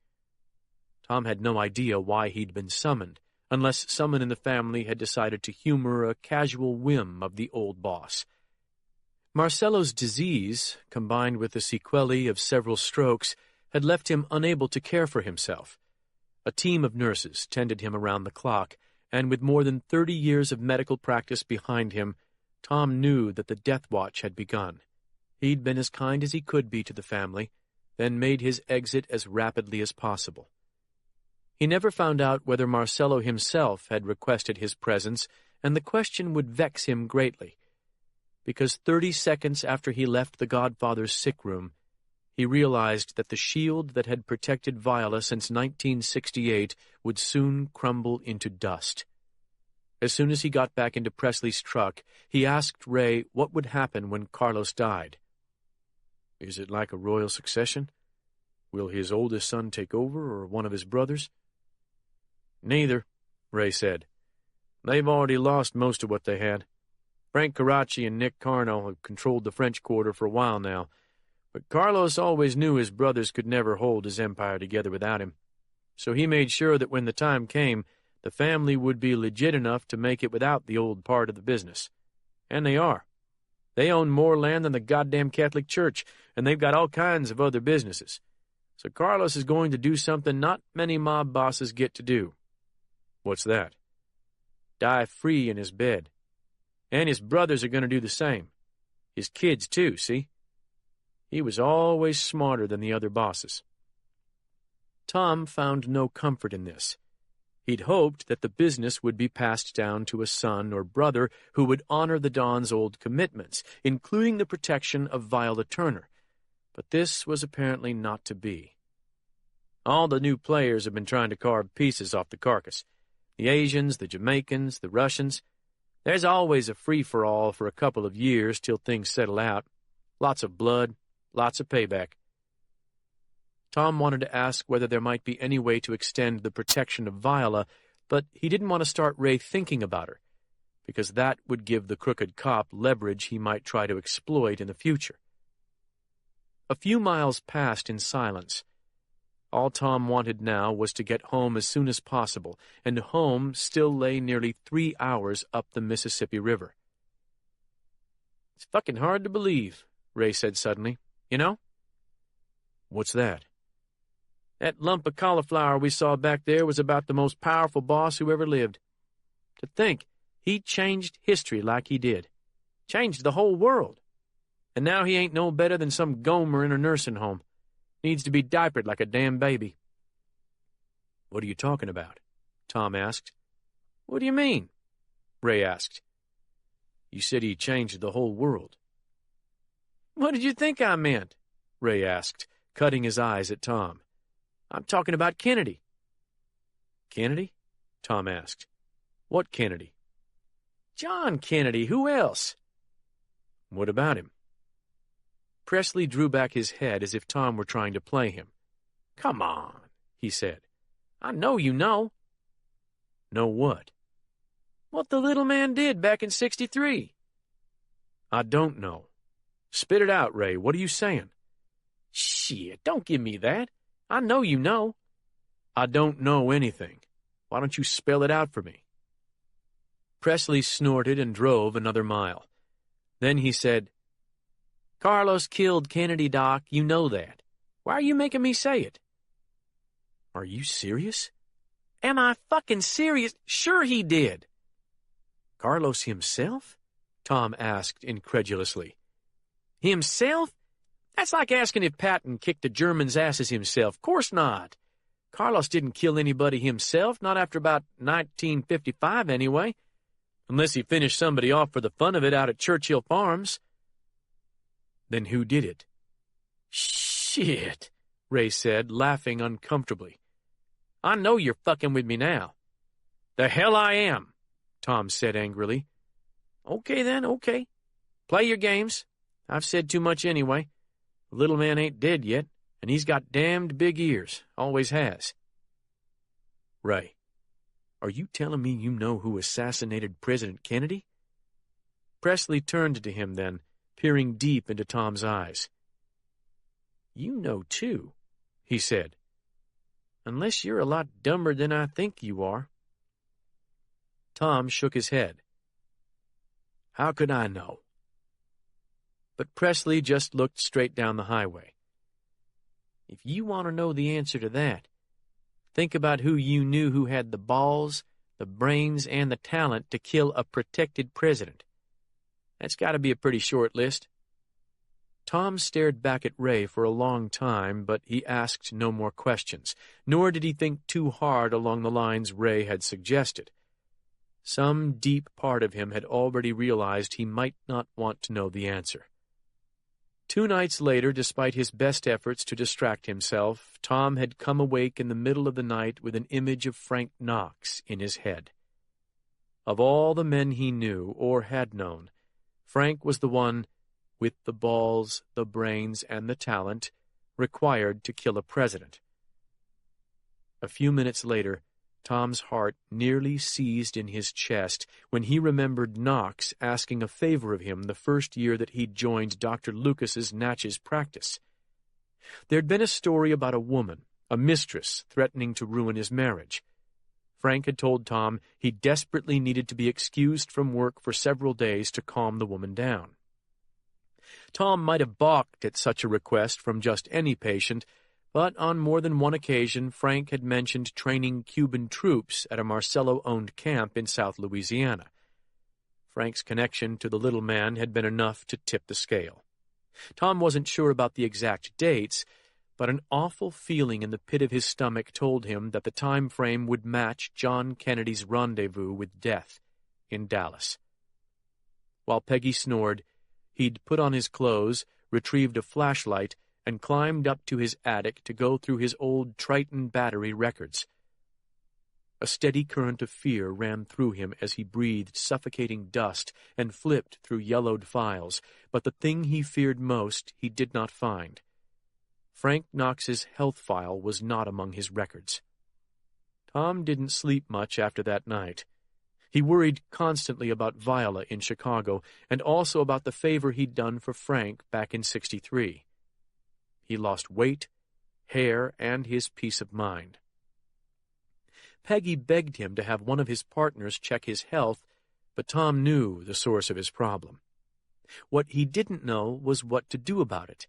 Tom had no idea why he'd been summoned, unless someone in the family had decided to humor a casual whim of the old boss. Marcello's disease, combined with the sequelae of several strokes, had left him unable to care for himself. A team of nurses tended him around the clock, and with more than 30 years of medical practice behind him, Tom knew that the death watch had begun. He'd been as kind as he could be to the family, then made his exit as rapidly as possible. He never found out whether Marcello himself had requested his presence, and the question would vex him greatly, because 30 seconds after he left the Godfather's sick room, he realized that the shield that had protected Viola since 1968 would soon crumble into dust. As soon as he got back into Presley's truck, he asked Ray what would happen when Carlos died. Is it like a royal succession? Will his oldest son take over, or one of his brothers? Neither, Ray said. They've already lost most of what they had. Frank Carracci and Nick Carno have controlled the French Quarter for a while now, but Carlos always knew his brothers could never hold his empire together without him. So he made sure that when the time came, the family would be legit enough to make it without the old part of the business. And they are. They own more land than the goddamn Catholic Church, and they've got all kinds of other businesses. So Carlos is going to do something not many mob bosses get to do. What's that? Die free in his bed. And his brothers are going to do the same. His kids, too, see? He was always smarter than the other bosses. Tom found no comfort in this. He'd hoped that the business would be passed down to a son or brother who would honor the Don's old commitments, including the protection of Viola Turner. But this was apparently not to be. All the new players have been trying to carve pieces off the carcass. The Asians, the Jamaicans, the Russians. There's always a free-for-all for a couple of years till things settle out. Lots of blood, lots of payback. Tom wanted to ask whether there might be any way to extend the protection of Viola, but he didn't want to start Ray thinking about her, because that would give the crooked cop leverage he might try to exploit in the future. A few miles passed in silence. All Tom wanted now was to get home as soon as possible, and home still lay nearly 3 hours up the Mississippi River. It's fucking hard to believe, Ray said suddenly. You know? What's that? That lump of cauliflower we saw back there was about the most powerful boss who ever lived. To think, he changed history like he did. Changed the whole world. And now he ain't no better than some Gomer in a nursing home. Needs to be diapered like a damn baby. What are you talking about? Tom asked. What do you mean? Ray asked. You said he changed the whole world. What did you think I meant? Ray asked, cutting his eyes at Tom. I'm talking about Kennedy. Kennedy? Tom asked. What Kennedy? John Kennedy. Who else? What about him? Presley drew back his head as if Tom were trying to play him. Come on, he said. I know you know. Know what? What the little man did back in '63. I don't know. Spit it out, Ray. What are you saying? Shit, don't give me that. I know you know. I don't know anything. Why don't you spell it out for me? Presley snorted and drove another mile. Then he said, "Carlos killed Kennedy, Doc. You know that. Why are you making me say it?" Are you serious? Am I fucking serious? Sure he did. Carlos himself? Tom asked incredulously. Himself? That's like asking if Patton kicked the Germans' asses himself. Course not. Carlos didn't kill anybody himself, not after about 1955 anyway. Unless he finished somebody off for the fun of it out at Churchill Farms. Then who did it? Shit, Ray said, laughing uncomfortably. I know you're fucking with me now. The hell I am, Tom said angrily. Okay then, okay. Play your games. I've said too much anyway. The little man ain't dead yet, and he's got damned big ears. Always has. Ray, are you telling me you know who assassinated President Kennedy? Presley turned to him then, peering deep into Tom's eyes. You know, too, he said. Unless you're a lot dumber than I think you are. Tom shook his head. How could I know? But Presley just looked straight down the highway. If you want to know the answer to that, think about who you knew who had the balls, the brains, and the talent to kill a protected president. That's got to be a pretty short list. Tom stared back at Ray for a long time, but he asked no more questions, nor did he think too hard along the lines Ray had suggested. Some deep part of him had already realized he might not want to know the answer. 2 nights later, despite his best efforts to distract himself, Tom had come awake in the middle of the night with an image of Frank Knox in his head. Of all the men he knew, or had known, Frank was the one with the balls, the brains, and the talent required to kill a president. A few minutes later, Tom's heart nearly seized in his chest when he remembered Knox asking a favor of him the first year that he'd joined Dr. Lucas's Natchez practice. There'd been a story about a woman, a mistress, threatening to ruin his marriage. Frank had told Tom he desperately needed to be excused from work for several days to calm the woman down. Tom might have balked at such a request from just any patient, but on more than one occasion Frank had mentioned training Cuban troops at a Marcelo-owned camp in South Louisiana. Frank's connection to the little man had been enough to tip the scale. Tom wasn't sure about the exact dates, but an awful feeling in the pit of his stomach told him that the time frame would match John Kennedy's rendezvous with death in Dallas. While Peggy snored, he'd put on his clothes, retrieved a flashlight, and climbed up to his attic to go through his old Triton battery records. A steady current of fear ran through him as he breathed suffocating dust and flipped through yellowed files, but the thing he feared most he did not find. Frank Knox's health file was not among his records. Tom didn't sleep much after that night. He worried constantly about Viola in Chicago, and also about the favor he'd done for Frank back in '63. He lost weight, hair, and his peace of mind. Peggy begged him to have one of his partners check his health, but Tom knew the source of his problem. What he didn't know was what to do about it.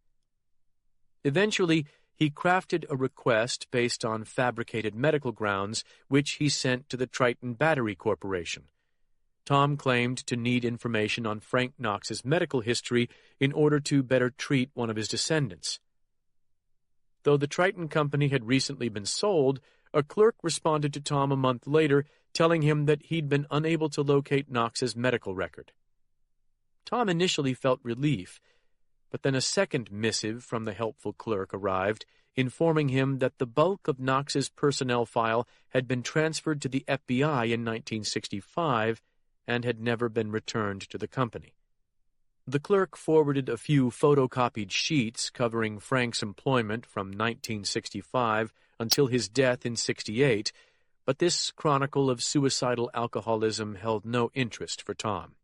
Eventually, he crafted a request based on fabricated medical grounds, which he sent to the Triton Battery Corporation. Tom claimed to need information on Frank Knox's medical history in order to better treat one of his descendants. Though the Triton Company had recently been sold, a clerk responded to Tom a month later, telling him that he'd been unable to locate Knox's medical record. Tom initially felt relief, but then a second missive from the helpful clerk arrived, informing him that the bulk of Knox's personnel file had been transferred to the FBI in 1965 and had never been returned to the company. The clerk forwarded a few photocopied sheets covering Frank's employment from 1965 until his death in '68, but this chronicle of suicidal alcoholism held no interest for Tom.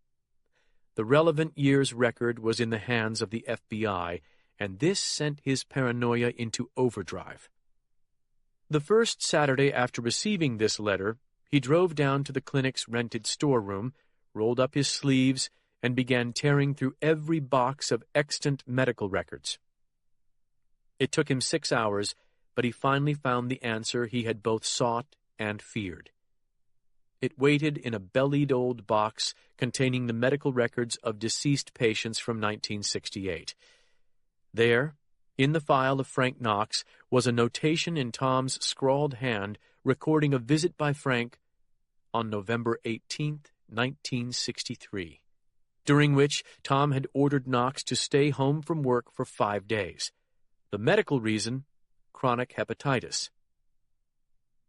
The relevant year's record was in the hands of the FBI, and this sent his paranoia into overdrive. The first Saturday after receiving this letter, he drove down to the clinic's rented storeroom, rolled up his sleeves, and began tearing through every box of extant medical records. It took him 6 hours, but he finally found the answer he had both sought and feared. It waited in a bellied old box containing the medical records of deceased patients from 1968. There, in the file of Frank Knox, was a notation in Tom's scrawled hand recording a visit by Frank on November 18th, 1963, during which Tom had ordered Knox to stay home from work for 5 days. The medical reason, chronic hepatitis.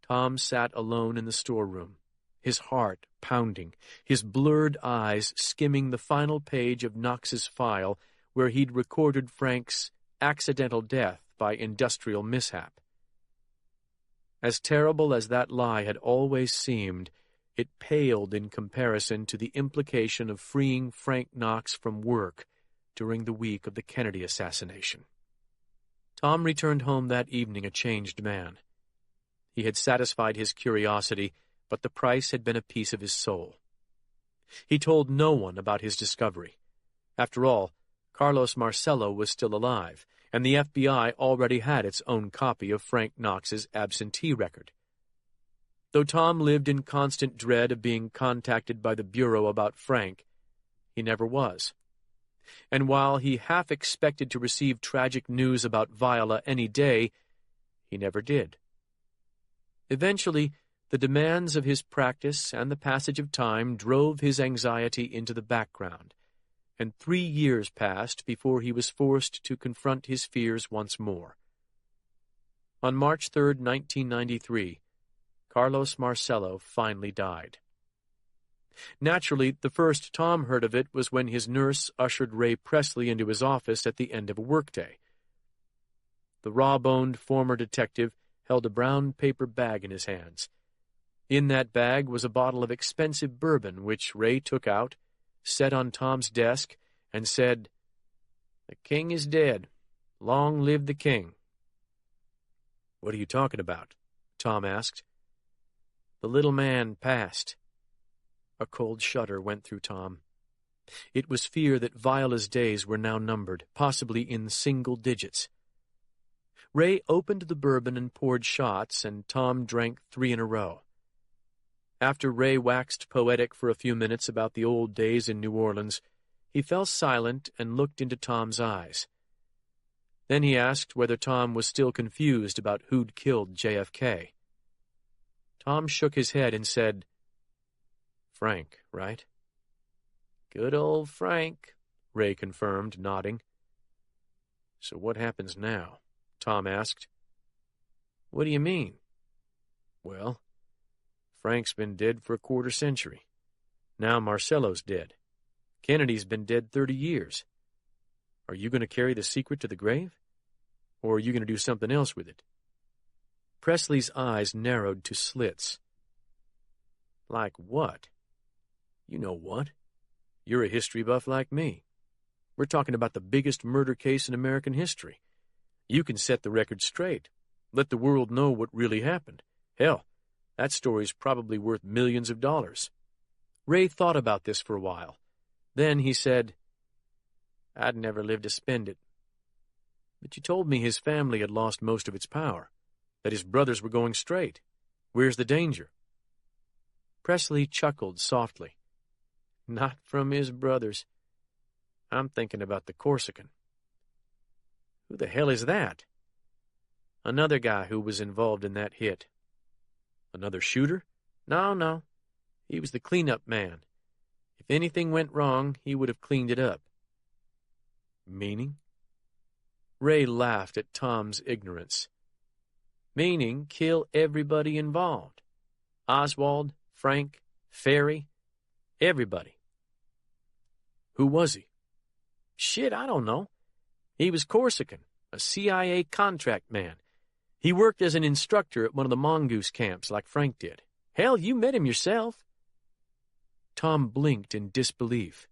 Tom sat alone in the storeroom, his heart pounding, his blurred eyes skimming the final page of Knox's file where he'd recorded Frank's accidental death by industrial mishap. As terrible as that lie had always seemed, it paled in comparison to the implication of freeing Frank Knox from work during the week of the Kennedy assassination. Tom returned home that evening a changed man. He had satisfied his curiosity, but the price had been a piece of his soul. He told no one about his discovery. After all, Carlos Marcello was still alive, and the FBI already had its own copy of Frank Knox's absentee record. Though Tom lived in constant dread of being contacted by the Bureau about Frank, he never was. And while he half expected to receive tragic news about Viola any day, he never did. Eventually, the demands of his practice and the passage of time drove his anxiety into the background, and 3 years passed before he was forced to confront his fears once more. On March 3, 1993, Carlos Marcello finally died. Naturally, the first Tom heard of it was when his nurse ushered Ray Presley into his office at the end of a workday. The raw-boned former detective held a brown paper bag in his hands. In that bag was a bottle of expensive bourbon, which Ray took out, set on Tom's desk, and said, "The king is dead. Long live the king." "What are you talking about?" Tom asked. "The little man passed." A cold shudder went through Tom. It was fear that Viola's days were now numbered, possibly in single digits. Ray opened the bourbon and poured shots, and Tom drank 3 in a row. After Ray waxed poetic for a few minutes about the old days in New Orleans, he fell silent and looked into Tom's eyes. Then he asked whether Tom was still confused about who'd killed JFK. Tom shook his head and said, "Frank, right?" "Good old Frank," Ray confirmed, nodding. "So what happens now?" Tom asked. "What do you mean?" "Well, Frank's been dead for a quarter century. Now Marcello's dead. Kennedy's been dead 30 years. Are you going to carry the secret to the grave? Or are you going to do something else with it?" Presley's eyes narrowed to slits. "Like what?" "You know what. You're a history buff like me. We're talking about the biggest murder case in American history. You can set the record straight. Let the world know what really happened. Hell, that story's probably worth millions of dollars." Ray thought about this for a while. Then he said, "I'd never live to spend it." "But you told me his family had lost most of its power, that his brothers were going straight. Where's the danger?" Presley chuckled softly. "Not from his brothers. I'm thinking about the Corsican." "Who the hell is that?" "Another guy who was involved in that hit." "Another shooter?" No. He was the cleanup man. If anything went wrong, he would have cleaned it up." "Meaning?" Ray laughed at Tom's ignorance. "Meaning kill everybody involved. Oswald, Frank, Ferry, everybody." "Who was he?" "Shit, I don't know. He was Corsican, a CIA contract man. He worked as an instructor at one of the mongoose camps like Frank did. Hell, you met him yourself." Tom blinked in disbelief.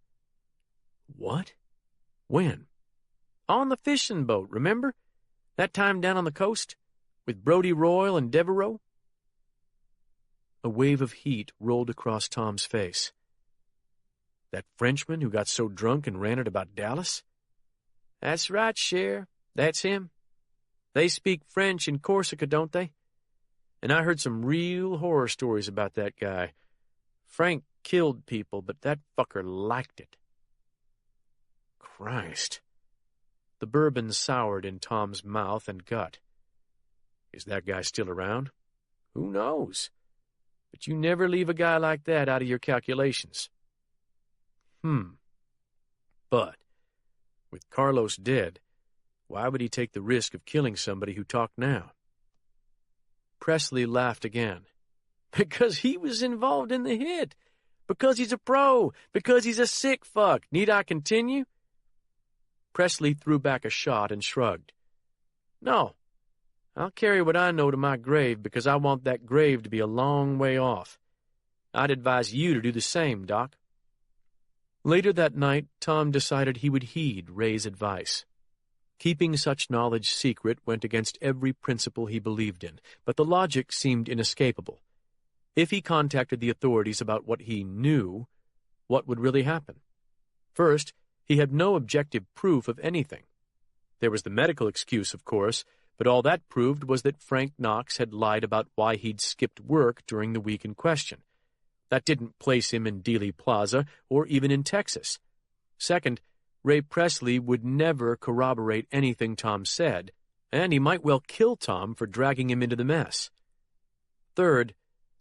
"What? When?" "On the fishing boat, remember? That time down on the coast? With Brodie Royal and Devereaux?" A wave of heat rolled across Tom's face. That Frenchman who got so drunk and ranted about Dallas? That's right, Cher. That's him. They speak French in Corsica, don't they? And I heard some real horror stories about that guy. Frank killed people, but that fucker liked it. Christ. The bourbon soured in Tom's mouth and gut. Is that guy still around? Who knows? But you never leave a guy like that out of your calculations. But, with Carlos dead, why would he take the risk of killing somebody who talked now? Presley laughed again. Because he was involved in the hit. Because he's a pro. Because he's a sick fuck. Need I continue? Presley threw back a shot and shrugged. No. I'll carry what I know to my grave because I want that grave to be a long way off. I'd advise you to do the same, Doc. Later that night, Tom decided he would heed Ray's advice. Keeping such knowledge secret went against every principle he believed in, but the logic seemed inescapable. If he contacted the authorities about what he knew, what would really happen? First, he had no objective proof of anything. There was the medical excuse, of course, but all that proved was that Frank Knox had lied about why he'd skipped work during the week in question. That didn't place him in Dealey Plaza or even in Texas. Second, Ray Presley would never corroborate anything Tom said, and he might well kill Tom for dragging him into the mess. Third,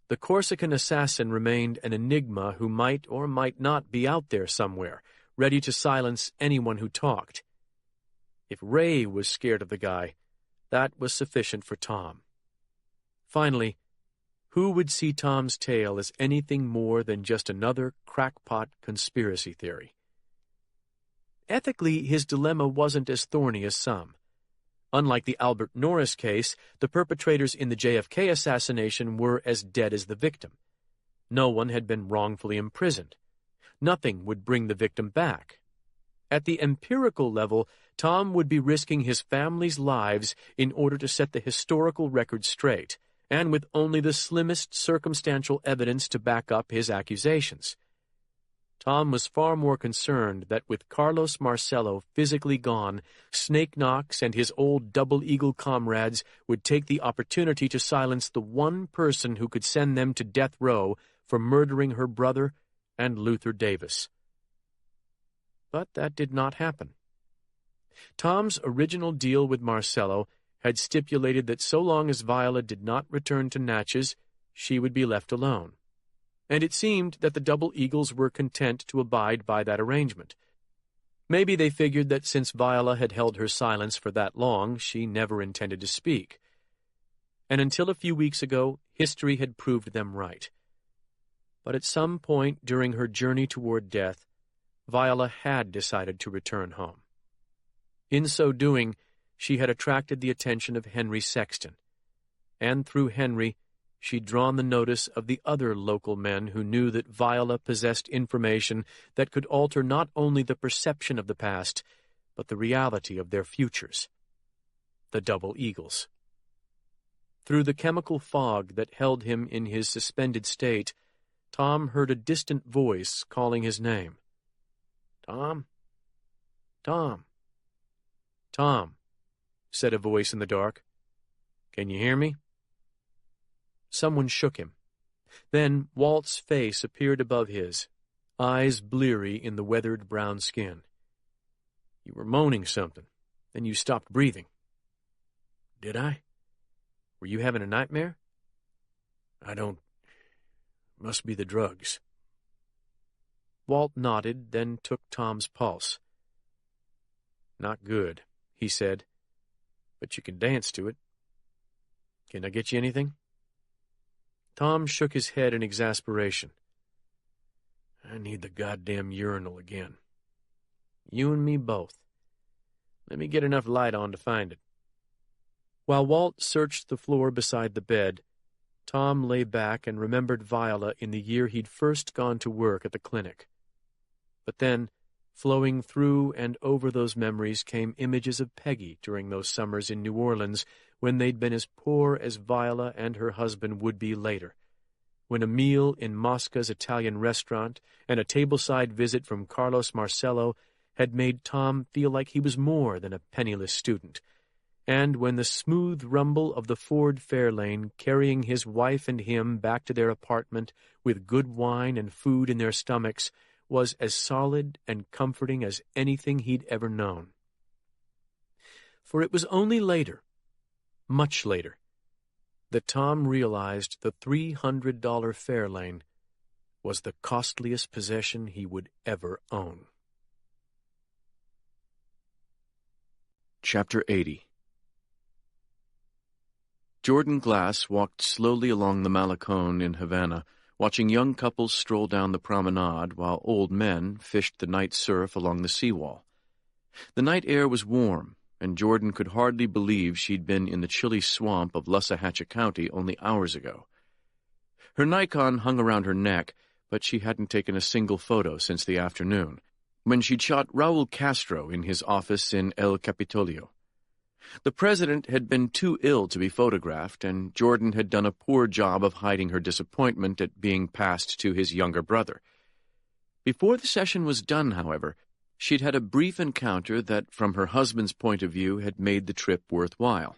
the Corsican assassin remained an enigma who might or might not be out there somewhere, ready to silence anyone who talked. If Ray was scared of the guy, that was sufficient for Tom. Finally, who would see Tom's tale as anything more than just another crackpot conspiracy theory? Ethically, his dilemma wasn't as thorny as some. Unlike the Albert Norris case, the perpetrators in the JFK assassination were as dead as the victim. No one had been wrongfully imprisoned. Nothing would bring the victim back. At the empirical level, Tom would be risking his family's lives in order to set the historical record straight, and with only the slimmest circumstantial evidence to back up his accusations. Tom was far more concerned that with Carlos Marcello physically gone, Snake Knox and his old Double Eagle comrades would take the opportunity to silence the one person who could send them to death row for murdering her brother and Luther Davis. But that did not happen. Tom's original deal with Marcello had stipulated that so long as Viola did not return to Natchez, she would be left alone. And it seemed that the Double Eagles were content to abide by that arrangement. Maybe they figured that since Viola had held her silence for that long, she never intended to speak. And until a few weeks ago, history had proved them right. But at some point during her journey toward death, Viola had decided to return home. In so doing, she had attracted the attention of Henry Sexton, and through Henry, she'd drawn the notice of the other local men who knew that Viola possessed information that could alter not only the perception of the past, but the reality of their futures. The Double Eagles. Through the chemical fog that held him in his suspended state, Tom heard a distant voice calling his name. "Tom? Tom? Tom," said a voice in the dark. "Can you hear me?" Someone shook him. Then Walt's face appeared above his, eyes bleary in the weathered brown skin. "You were moaning something, then you stopped breathing." "Did I? Were you having a nightmare?" "I don't... Must be the drugs." Walt nodded, then took Tom's pulse. "Not good," he said, "but you can dance to it. Can I get you anything?" Tom shook his head in exasperation. "I need the goddamn urinal again." "You and me both. Let me get enough light on to find it." While Walt searched the floor beside the bed, Tom lay back and remembered Viola in the year he'd first gone to work at the clinic. But then, flowing through and over those memories came images of Peggy during those summers in New Orleans when they'd been as poor as Viola and her husband would be later, when a meal in Mosca's Italian restaurant and a tableside visit from Carlos Marcello had made Tom feel like he was more than a penniless student, and when the smooth rumble of the Ford Fairlane carrying his wife and him back to their apartment with good wine and food in their stomachs was as solid and comforting as anything he'd ever known. For it was only later, much later, that Tom realized the $300 Fairlane was the costliest possession he would ever own. Chapter 80. Jordan Glass walked slowly along the Malecón in Havana, watching young couples stroll down the promenade while old men fished the night surf along the seawall. The night air was warm, and Jordan could hardly believe she'd been in the chilly swamp of Lussahatchee County only hours ago. Her Nikon hung around her neck, but she hadn't taken a single photo since the afternoon, when she'd shot Raul Castro in his office in El Capitolio. The president had been too ill to be photographed, and Jordan had done a poor job of hiding her disappointment at being passed to his younger brother. Before the session was done, however, she'd had a brief encounter that, from her husband's point of view, had made the trip worthwhile.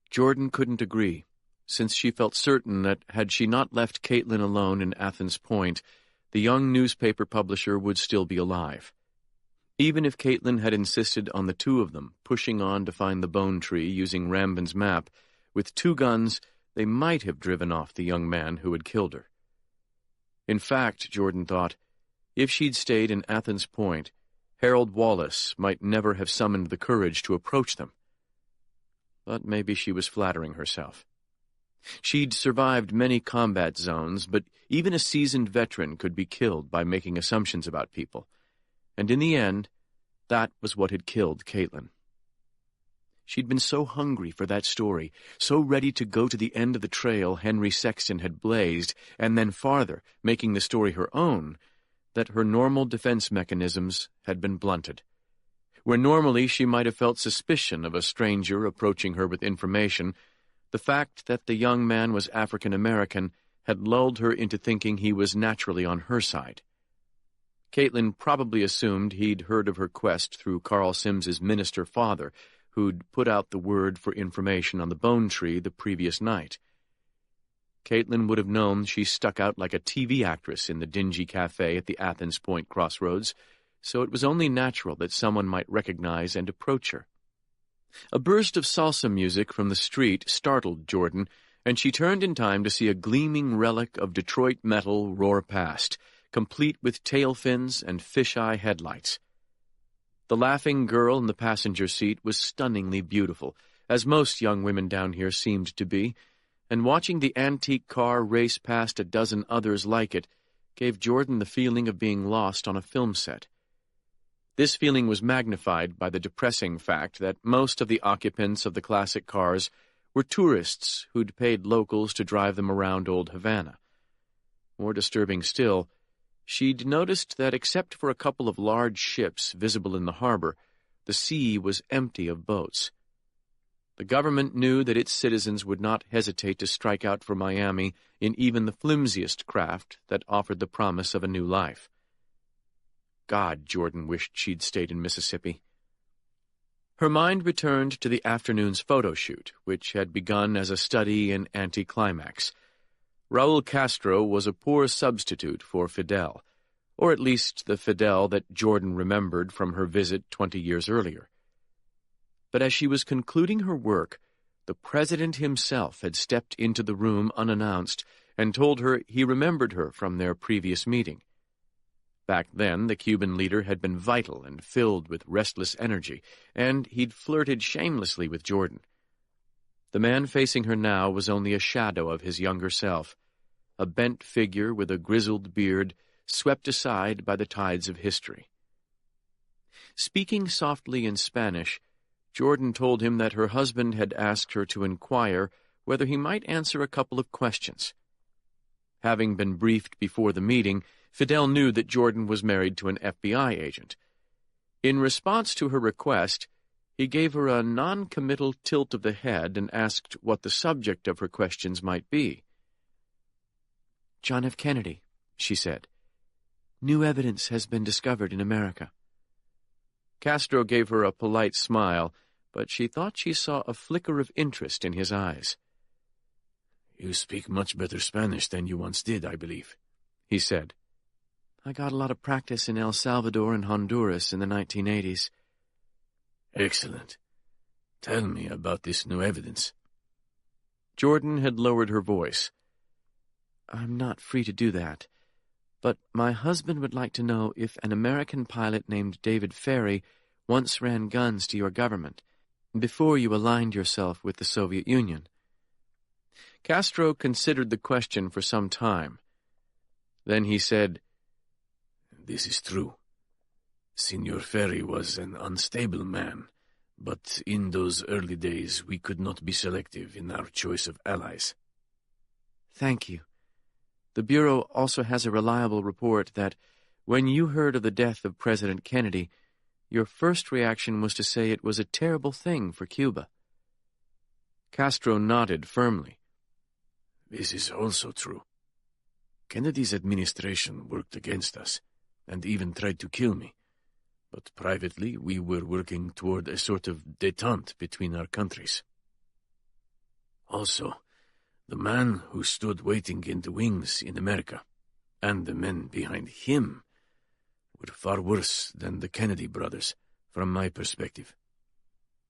Jordan couldn't agree, since she felt certain that had she not left Caitlin alone in Athens Point, the young newspaper publisher would still be alive. Even if Caitlin had insisted on the two of them pushing on to find the bone tree using Rambin's map, with 2 guns, they might have driven off the young man who had killed her. In fact, Jordan thought, if she'd stayed in Athens Point, Harold Wallace might never have summoned the courage to approach them. But maybe she was flattering herself. She'd survived many combat zones, but even a seasoned veteran could be killed by making assumptions about people. And in the end, that was what had killed Caitlin. She'd been so hungry for that story, so ready to go to the end of the trail Henry Sexton had blazed, and then farther, making the story her own, that her normal defense mechanisms had been blunted. Where normally she might have felt suspicion of a stranger approaching her with information, the fact that the young man was African American had lulled her into thinking he was naturally on her side. Caitlin probably assumed he'd heard of her quest through Carl Sims's minister father, who'd put out the word for information on the bone tree the previous night. Caitlin would have known she stuck out like a TV actress in the dingy cafe at the Athens Point crossroads, so it was only natural that someone might recognize and approach her. A burst of salsa music from the street startled Jordan, and she turned in time to see a gleaming relic of Detroit metal roar past, complete with tail fins and fisheye headlights. The laughing girl in the passenger seat was stunningly beautiful, as most young women down here seemed to be, and watching the antique car race past a dozen others like it gave Jordan the feeling of being lost on a film set. This feeling was magnified by the depressing fact that most of the occupants of the classic cars were tourists who'd paid locals to drive them around old Havana. More disturbing still, she'd noticed that except for a couple of large ships visible in the harbor, the sea was empty of boats. The government knew that its citizens would not hesitate to strike out for Miami in even the flimsiest craft that offered the promise of a new life. God, Jordan wished she'd stayed in Mississippi. Her mind returned to the afternoon's photo shoot, which had begun as a study in anticlimax. Raul Castro was a poor substitute for Fidel, or at least the Fidel that Jordan remembered from her visit 20 years earlier. But as she was concluding her work, the president himself had stepped into the room unannounced and told her he remembered her from their previous meeting. Back then, the Cuban leader had been vital and filled with restless energy, and he'd flirted shamelessly with Jordan. The man facing her now was only a shadow of his younger self, a bent figure with a grizzled beard swept aside by the tides of history. Speaking softly in Spanish, Jordan told him that her husband had asked her to inquire whether he might answer a couple of questions. Having been briefed before the meeting, Fidel knew that Jordan was married to an FBI agent. In response to her request, he gave her a non-committal tilt of the head and asked what the subject of her questions might be. John F. Kennedy," she said. "New evidence has been discovered in America." Castro gave her a polite smile, but she thought she saw a flicker of interest in his eyes. "You speak much better Spanish than you once did, I believe," he said. "I got a lot of practice in El Salvador and Honduras in the 1980s. "Excellent. Tell me about this new evidence." Jordan had lowered her voice. "I'm not free to do that, but my husband would like to know if an American pilot named David Ferry once ran guns to your government, before you aligned yourself with the Soviet Union." Castro considered the question for some time. Then he said, "This is true. Senor Ferry was an unstable man, but in those early days we could not be selective in our choice of allies." "Thank you. The Bureau also has a reliable report that when you heard of the death of President Kennedy, your first reaction was to say it was a terrible thing for Cuba." Castro nodded firmly. "This is also true. Kennedy's administration worked against us, and even tried to kill me. But privately we were working toward a sort of détente between our countries. Also, the man who stood waiting in the wings in America, and the men behind him, were far worse than the Kennedy brothers, from my perspective.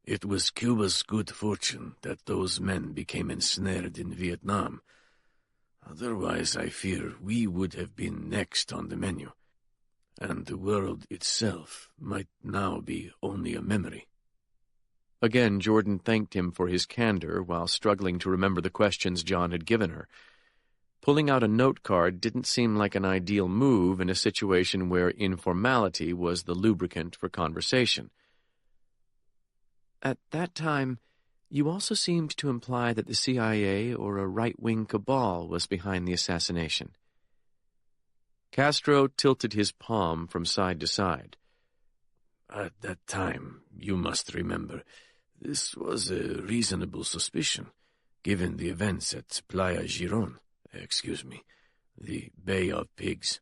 It was Cuba's good fortune that those men became ensnared in Vietnam. Otherwise, I fear we would have been next on the menu, and the world itself might now be only a memory." Again, Jordan thanked him for his candor while struggling to remember the questions John had given her. Pulling out a note card didn't seem like an ideal move in a situation where informality was the lubricant for conversation. "At that time, you also seemed to imply that the CIA or a right-wing cabal was behind the assassination." Castro tilted his palm from side to side. "At that time, you must remember, this was a reasonable suspicion, given the events at Playa Girón, the Bay of Pigs.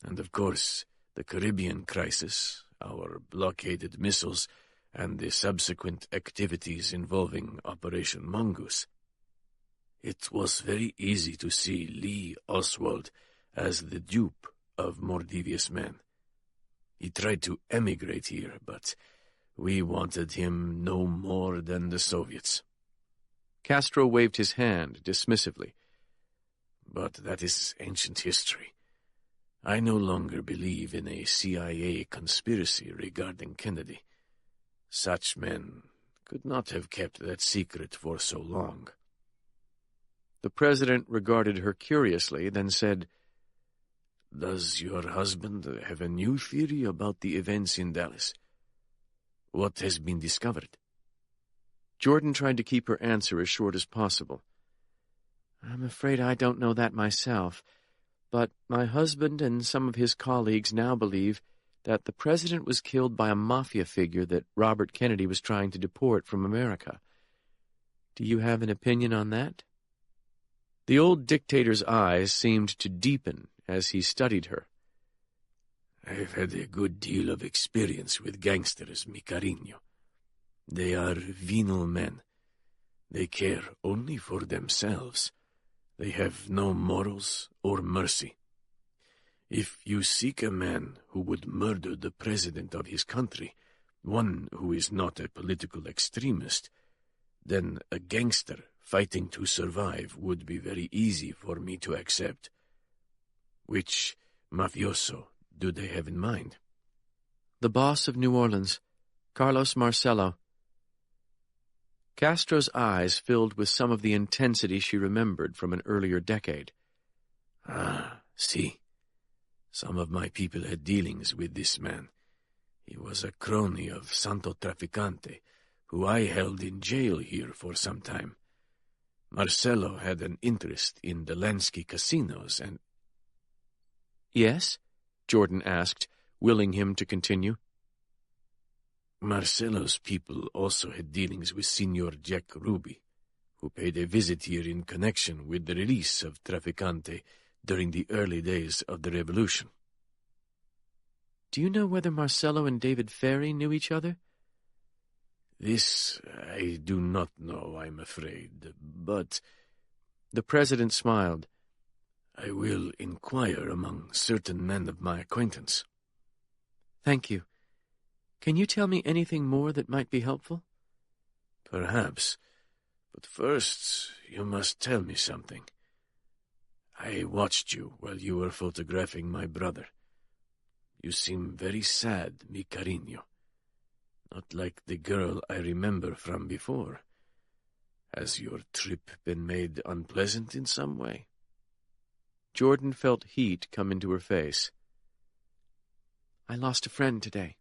And of course, the Caribbean crisis, our blockaded missiles, and the subsequent activities involving Operation Mongoose. It was very easy to see Lee Oswald as the dupe of more devious men. He tried to emigrate here, but we wanted him no more than the Soviets." Castro waved his hand dismissively. "But that is ancient history. I no longer believe in a CIA conspiracy regarding Kennedy. Such men could not have kept that secret for so long." The president regarded her curiously, then said, "Does your husband have a new theory about the events in Dallas? What has been discovered?" Jordan tried to keep her answer as short as possible. "I'm afraid I don't know that myself, but my husband and some of his colleagues now believe that the president was killed by a mafia figure that Robert Kennedy was trying to deport from America. Do you have an opinion on that?" The old dictator's eyes seemed to deepen as he studied her. "I've had a good deal of experience with gangsters, mi cariño. They are venal men. They care only for themselves. They have no morals or mercy. If you seek a man who would murder the president of his country, one who is not a political extremist, then a gangster fighting to survive would be very easy for me to accept. Which mafioso do they have in mind?" "The boss of New Orleans, Carlos Marcello." Castro's eyes filled with some of the intensity she remembered from an earlier decade. "Ah, see. Some of my people had dealings with this man. He was a crony of Santo Traficante, who I held in jail here for some time. Marcelo had an interest in the Lansky casinos and—" "Yes?" Jordan asked, willing him to continue. "Marcelo's people also had dealings with Senor Jack Ruby, who paid a visit here in connection with the release of Traficante during the early days of the Revolution. Do you know whether Marcello and David Ferry knew each other? This I do not know, I'm afraid, but The president smiled. I will inquire among certain men of my acquaintance. Thank you. Can you tell me anything more that might be helpful? Perhaps, but first you must tell me something. I watched you while you were photographing my brother. You seem very sad, mi cariño. Not like the girl I remember from before. Has your trip been made unpleasant in some way? Jordan felt heat come into her face. I lost a friend today.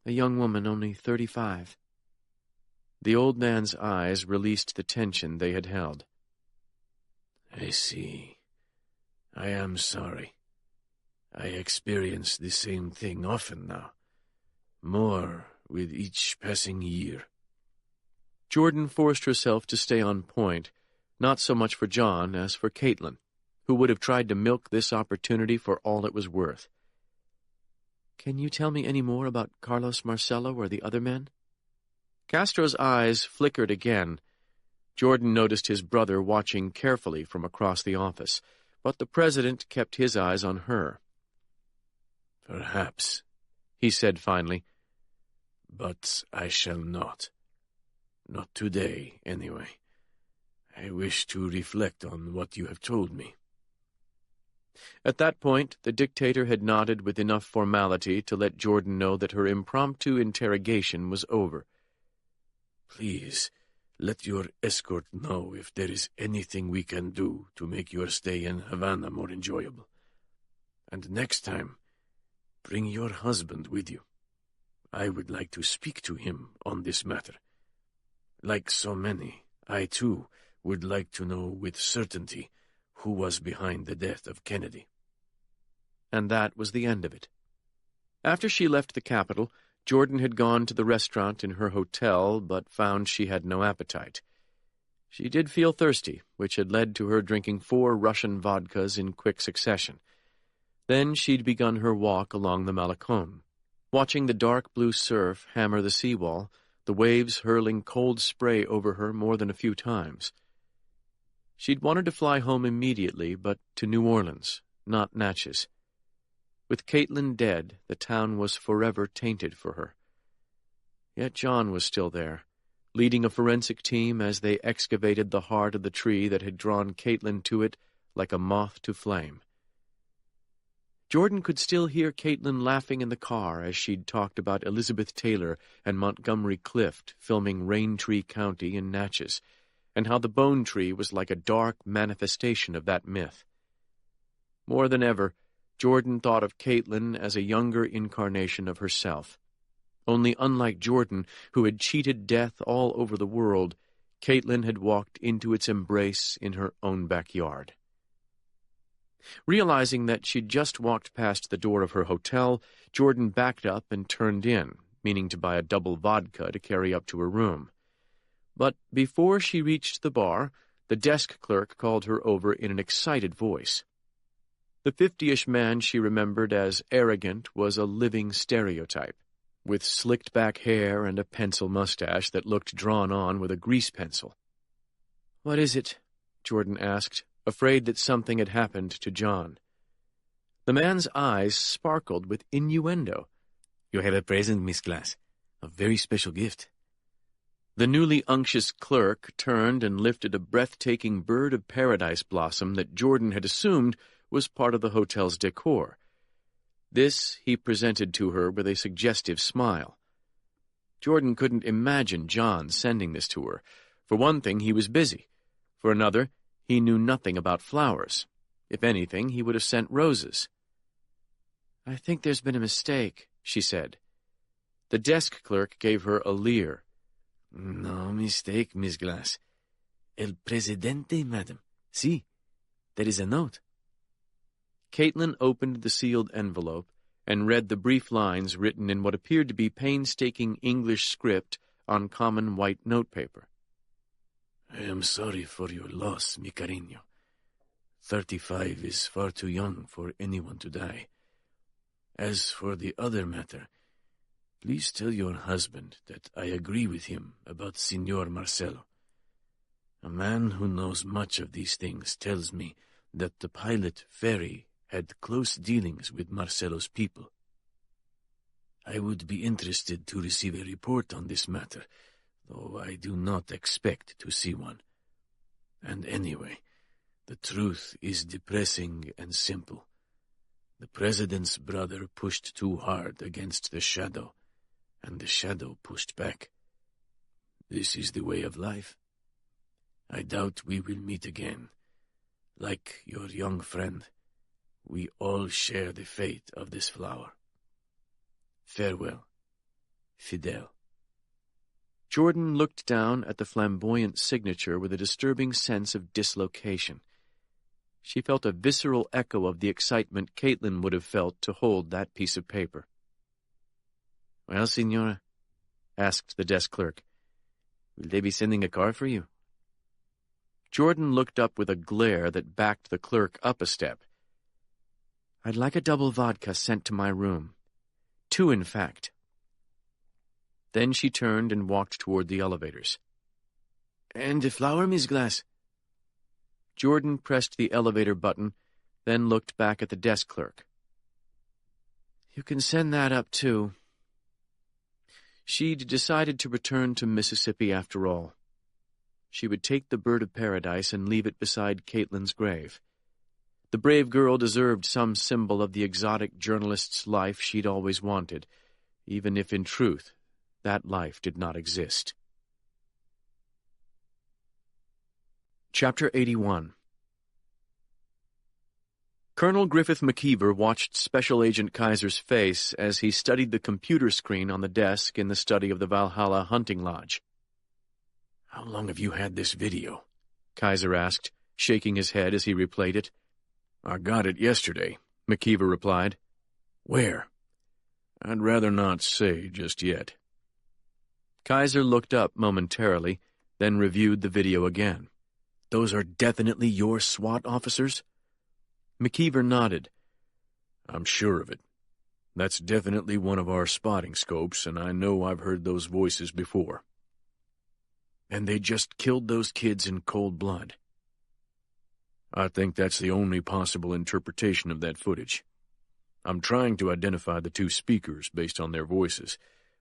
A young woman, only 35. The old man's eyes released the tension they had held. I see. I am sorry. I experience the same thing often now. More with each passing year. Jordan forced herself to stay on point, not so much for John as for Caitlin, who would have tried to milk this opportunity for all it was worth. Can you tell me any more about Carlos Marcello or the other men? Castro's eyes flickered again. Jordan noticed his brother watching carefully from across the office, but the president kept his eyes on her. Perhaps, he said finally. But I shall not. Not today, anyway. I wish to reflect on what you have told me. At that point, the dictator had nodded with enough formality to let Jordan know that her impromptu interrogation was over. Please, let your escort know if there is anything we can do to make your stay in Havana more enjoyable. And next time, bring your husband with you. I would like to speak to him on this matter. Like so many, I too would like to know with certainty who was behind the death of Kennedy. And that was the end of it. After she left the capital, Jordan had gone to the restaurant in her hotel, but found she had no appetite. She did feel thirsty, which had led to her drinking 4 Russian vodkas in quick succession. Then she'd begun her walk along the Malecón, watching the dark blue surf hammer the seawall, the waves hurling cold spray over her more than a few times. She'd wanted to fly home immediately, but to New Orleans, not Natchez. With Caitlin dead, the town was forever tainted for her. Yet John was still there, leading a forensic team as they excavated the heart of the tree that had drawn Caitlin to it like a moth to flame. Jordan could still hear Caitlin laughing in the car as she'd talked about Elizabeth Taylor and Montgomery Clift filming Raintree County in Natchez, and how the bone tree was like a dark manifestation of that myth. More than ever, Jordan thought of Caitlin as a younger incarnation of herself. Only unlike Jordan, who had cheated death all over the world, Caitlin had walked into its embrace in her own backyard. Realizing that she'd just walked past the door of her hotel, Jordan backed up and turned in, meaning to buy a double vodka to carry up to her room. But before she reached the bar, the desk clerk called her over in an excited voice. The 50-ish man she remembered as arrogant was a living stereotype, with slicked-back hair and a pencil mustache that looked drawn on with a grease pencil. "What is it?" Jordan asked, afraid that something had happened to John. The man's eyes sparkled with innuendo. "You have a present, Miss Glass. A very special gift." The newly unctuous clerk turned and lifted a breathtaking bird of paradise blossom that Jordan had assumed was part of the hotel's decor. This he presented to her with a suggestive smile. Jordan couldn't imagine John sending this to her. For one thing, he was busy. For another, he knew nothing about flowers. If anything, he would have sent roses. "I think there's been a mistake," she said. The desk clerk gave her a leer. "No mistake, Miss Glass. El Presidente, madam. See, there is a note." Caitlin opened the sealed envelope and read the brief lines written in what appeared to be painstaking English script on common white notepaper. "I am sorry for your loss, mi cariño. 35 is far too young for anyone to die. As for the other matter, please tell your husband that I agree with him about Signor Marcelo. A man who knows much of these things tells me that the pilot, Ferry, had close dealings with Marcelo's people. I would be interested to receive a report on this matter, though I do not expect to see one. And anyway, the truth is depressing and simple. The president's brother pushed too hard against the shadow, and the shadow pushed back. This is the way of life. I doubt we will meet again. Like your young friend, we all share the fate of this flower. Farewell, Fidel. Jordan looked down at the flamboyant signature with a disturbing sense of dislocation. She felt a visceral echo of the excitement Caitlin would have felt to hold that piece of paper. "Well, Signora," asked the desk clerk, "will they be sending a car for you?" Jordan looked up with a glare that backed the clerk up a step. "I'd like a double vodka sent to my room. 2, in fact." Then she turned and walked toward the elevators. "And the flower, Miss Glass?" Jordan pressed the elevator button, then looked back at the desk clerk. "You can send that up, too." She'd decided to return to Mississippi after all. She would take the bird of paradise and leave it beside Caitlin's grave. The brave girl deserved some symbol of the exotic journalist's life she'd always wanted, even if in truth that life did not exist. Chapter 81. Colonel Griffith McKeever watched Special Agent Kaiser's face as he studied the computer screen on the desk in the study of the Valhalla hunting lodge. "How long have you had this video?" Kaiser asked, shaking his head as he replayed it. "I got it yesterday," McKeever replied. "Where?" "I'd rather not say just yet." Kaiser looked up momentarily, then reviewed the video again. "Those are definitely your SWAT officers?" McKeever nodded. "I'm sure of it. That's definitely one of our spotting scopes, and I know I've heard those voices before." "And they just killed those kids in cold blood?" "I think that's the only possible interpretation of that footage. I'm trying to identify the 2 speakers based on their voices,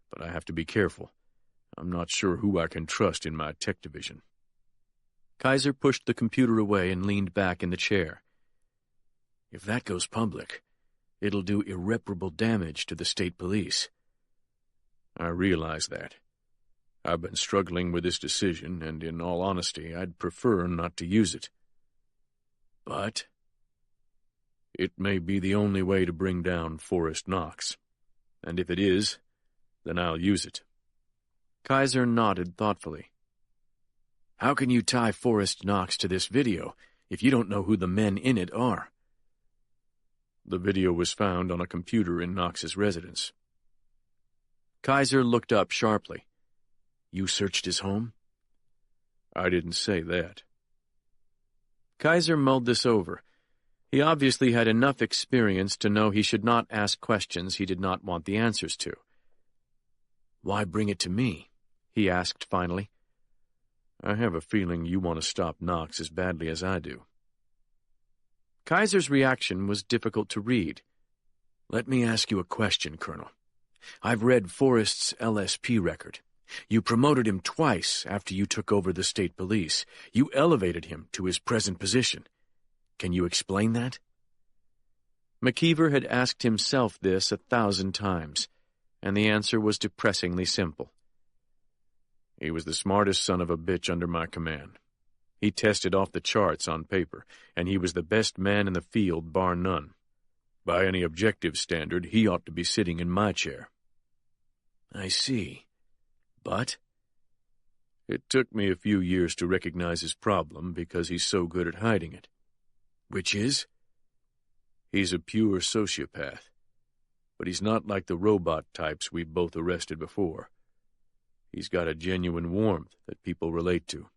but I have to be careful. I'm not sure who I can trust in my tech division." Kaiser pushed the computer away and leaned back in the chair. "If that goes public, it'll do irreparable damage to the state police." "I realize that. I've been struggling with this decision, and in all honesty, I'd prefer not to use it. But it may be the only way to bring down Forrest Knox, and if it is, then I'll use it." Kaiser nodded thoughtfully. "How can you tie Forrest Knox to this video if you don't know who the men in it are?" "The video was found on a computer in Knox's residence." Kaiser looked up sharply. "You searched his home?" "I didn't say that." Kaiser mulled this over. He obviously had enough experience to know he should not ask questions he did not want the answers to. "Why bring it to me?" he asked finally. "I have a feeling you want to stop Knox as badly as I do." Kaiser's reaction was difficult to read. "Let me ask you a question, Colonel. I've read Forrest's LSP record. You promoted him twice after you took over the state police. You elevated him to his present position. Can you explain that?" McKeever had asked himself this 1,000 times, and the answer was depressingly simple. "He was the smartest son of a bitch under my command. He tested off the charts on paper, and he was the best man in the field, bar none. By any objective standard, he ought to be sitting in my chair." "I see. But?" "It took me a few years to recognize his problem because he's so good at hiding it." "Which is?" "He's a pure sociopath. But he's not like the robot types we've both arrested before. He's got a genuine warmth that people relate to.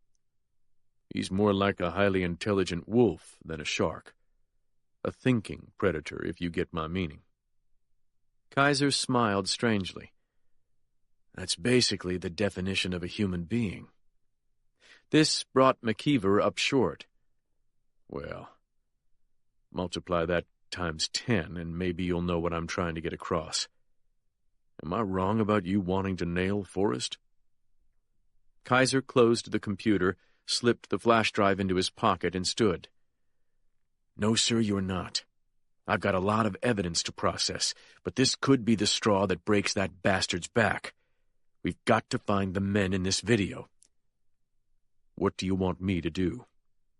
He's more like a highly intelligent wolf than a shark. A thinking predator, if you get my meaning. Kaiser smiled strangely. That's basically the definition of a human being. This brought McKeever up short. Well, multiply that times 10, and maybe you'll know what I'm trying to get across. Am I wrong about you wanting to nail Forrest? Kaiser closed the computer, slipped the flash drive into his pocket, and stood. No, sir, you're not. I've got a lot of evidence to process, but this could be the straw that breaks that bastard's back. We've got to find the men in this video. What do you want me to do?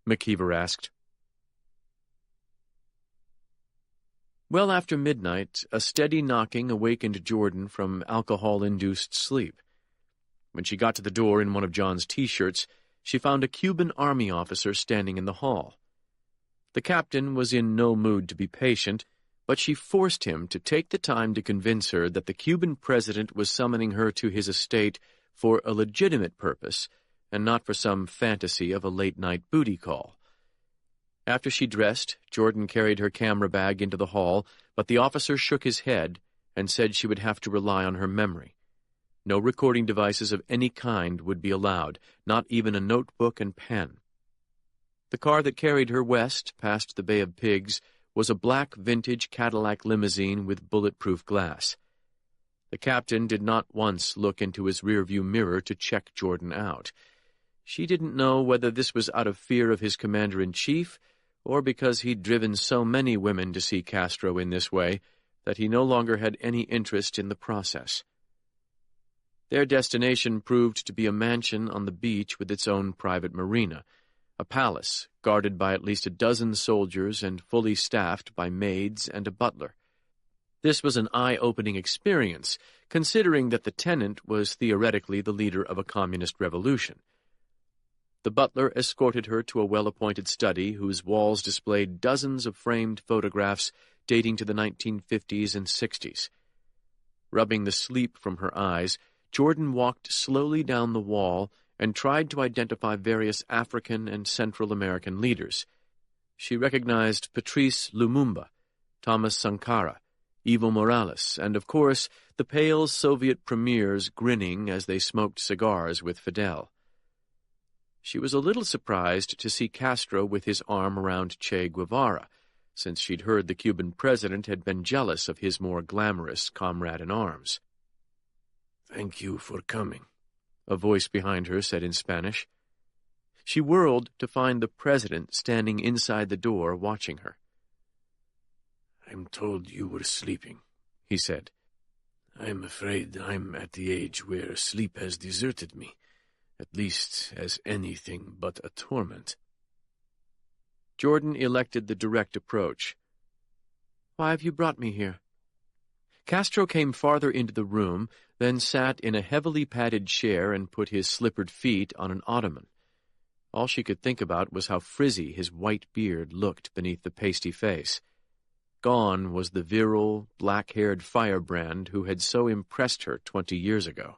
McKeever asked. Well after midnight, a steady knocking awakened Jordan from alcohol-induced sleep. When she got to the door in one of John's T-shirts, she found a Cuban army officer standing in the hall. The captain was in no mood to be patient, but she forced him to take the time to convince her that the Cuban president was summoning her to his estate for a legitimate purpose, and not for some fantasy of a late-night booty call. After she dressed, Jordan carried her camera bag into the hall, but the officer shook his head and said she would have to rely on her memory. No recording devices of any kind would be allowed, not even a notebook and pen. The car that carried her west, past the Bay of Pigs, was a black vintage Cadillac limousine with bulletproof glass. The captain did not once look into his rearview mirror to check Jordan out. She didn't know whether this was out of fear of his commander-in-chief, or because he'd driven so many women to see Castro in this way that he no longer had any interest in the process. Their destination proved to be a mansion on the beach with its own private marina, a palace guarded by at least a dozen soldiers and fully staffed by maids and a butler. This was an eye-opening experience, considering that the tenant was theoretically the leader of a communist revolution. The butler escorted her to a well-appointed study whose walls displayed dozens of framed photographs dating to the 1950s and 60s. Rubbing the sleep from her eyes, Jordan walked slowly down the wall and tried to identify various African and Central American leaders. She recognized Patrice Lumumba, Thomas Sankara, Evo Morales, and, of course, the pale Soviet premiers grinning as they smoked cigars with Fidel. She was a little surprised to see Castro with his arm around Che Guevara, since she'd heard the Cuban president had been jealous of his more glamorous comrade-in-arms. "Thank you for coming," a voice behind her said in Spanish. She whirled to find the president standing inside the door watching her. "I'm told you were sleeping," he said. "I'm afraid I'm at the age where sleep has deserted me, at least as anything but a torment." Jordan elected the direct approach. "Why have you brought me here?" Castro came farther into the room, then sat in a heavily padded chair and put his slippered feet on an ottoman. All she could think about was how frizzy his white beard looked beneath the pasty face. Gone was the virile, black-haired firebrand who had so impressed her 20 years ago.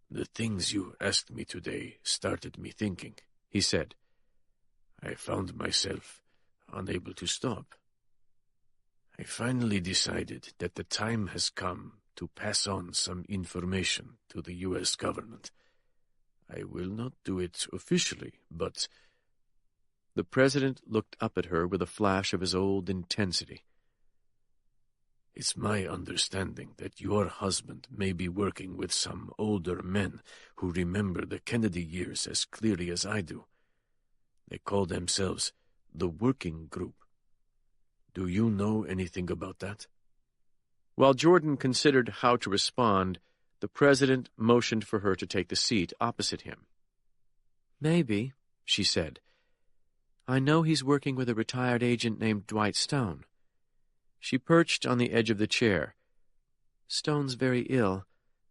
"The things you asked me today started me thinking," he said. "I found myself unable to stop. I finally decided that the time has come to pass on some information to the U.S. government. I will not do it officially, but—" The president looked up at her with a flash of his old intensity. "It's my understanding that your husband may be working with some older men who remember the Kennedy years as clearly as I do. They call themselves the Working Group. Do you know anything about that?" While Jordan considered how to respond, the president motioned for her to take the seat opposite him. "Maybe," she said. "I know he's working with a retired agent named Dwight Stone." She perched on the edge of the chair. "Stone's very ill,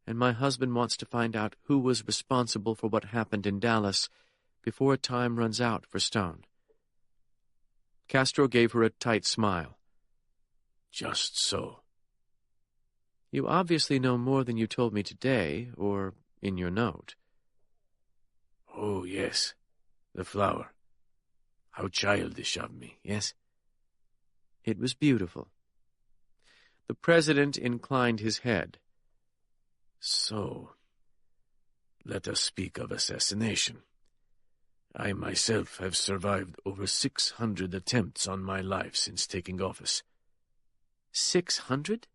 and my husband wants to find out who was responsible for what happened in Dallas before time runs out for Stone." Castro gave her a tight smile. "Just so." "You obviously know more than you told me today, or in your note." "Oh, yes," The flower. How childish of me, yes? It was beautiful. The president inclined his head. So, let us speak of assassination. I myself have survived over 600 attempts on my life since taking office. 600?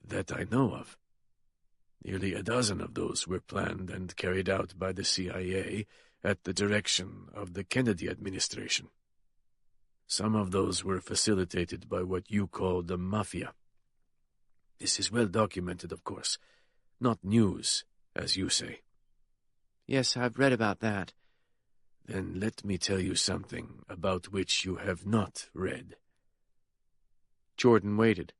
That I know of. Nearly a dozen of those were planned and carried out by the CIA at the direction of the Kennedy administration. Some of those were facilitated by what you call the mafia. This is well documented, of course. Not news, as you say. Yes, I've read about that. Then let me tell you something about which you have not read. Jordan waited.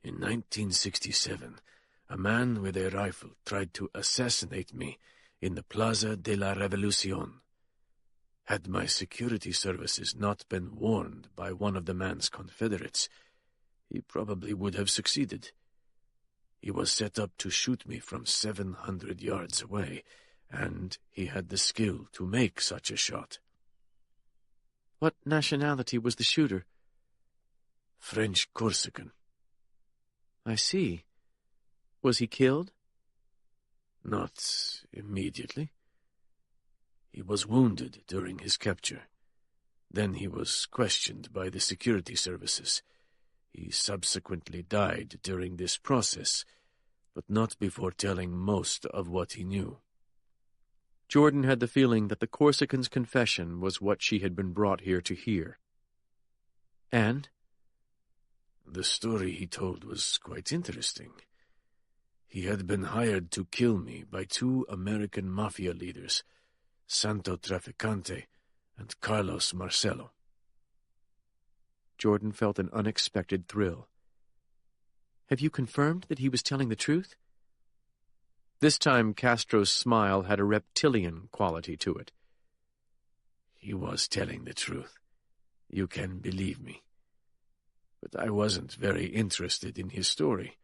In 1967, a man with a rifle tried to assassinate me in the Plaza de la Revolucion. Had my security services not been warned by one of the man's confederates, he probably would have succeeded. He was set up to shoot me from 700 yards away, and he had the skill to make such a shot. What nationality was the shooter? French Corsican. I see. Was he killed? Not immediately. He was wounded during his capture. Then he was questioned by the security services. He subsequently died during this process, but not before telling most of what he knew. Jordan had the feeling that the Corsican's confession was what she had been brought here to hear. And? The story he told was quite interesting. He had been hired to kill me by two American mafia leaders, Santo Traficante and Carlos Marcello. Jordan felt an unexpected thrill. Have you confirmed that he was telling the truth? This time Castro's smile had a reptilian quality to it. He was telling the truth. You can believe me. But I wasn't very interested in his story.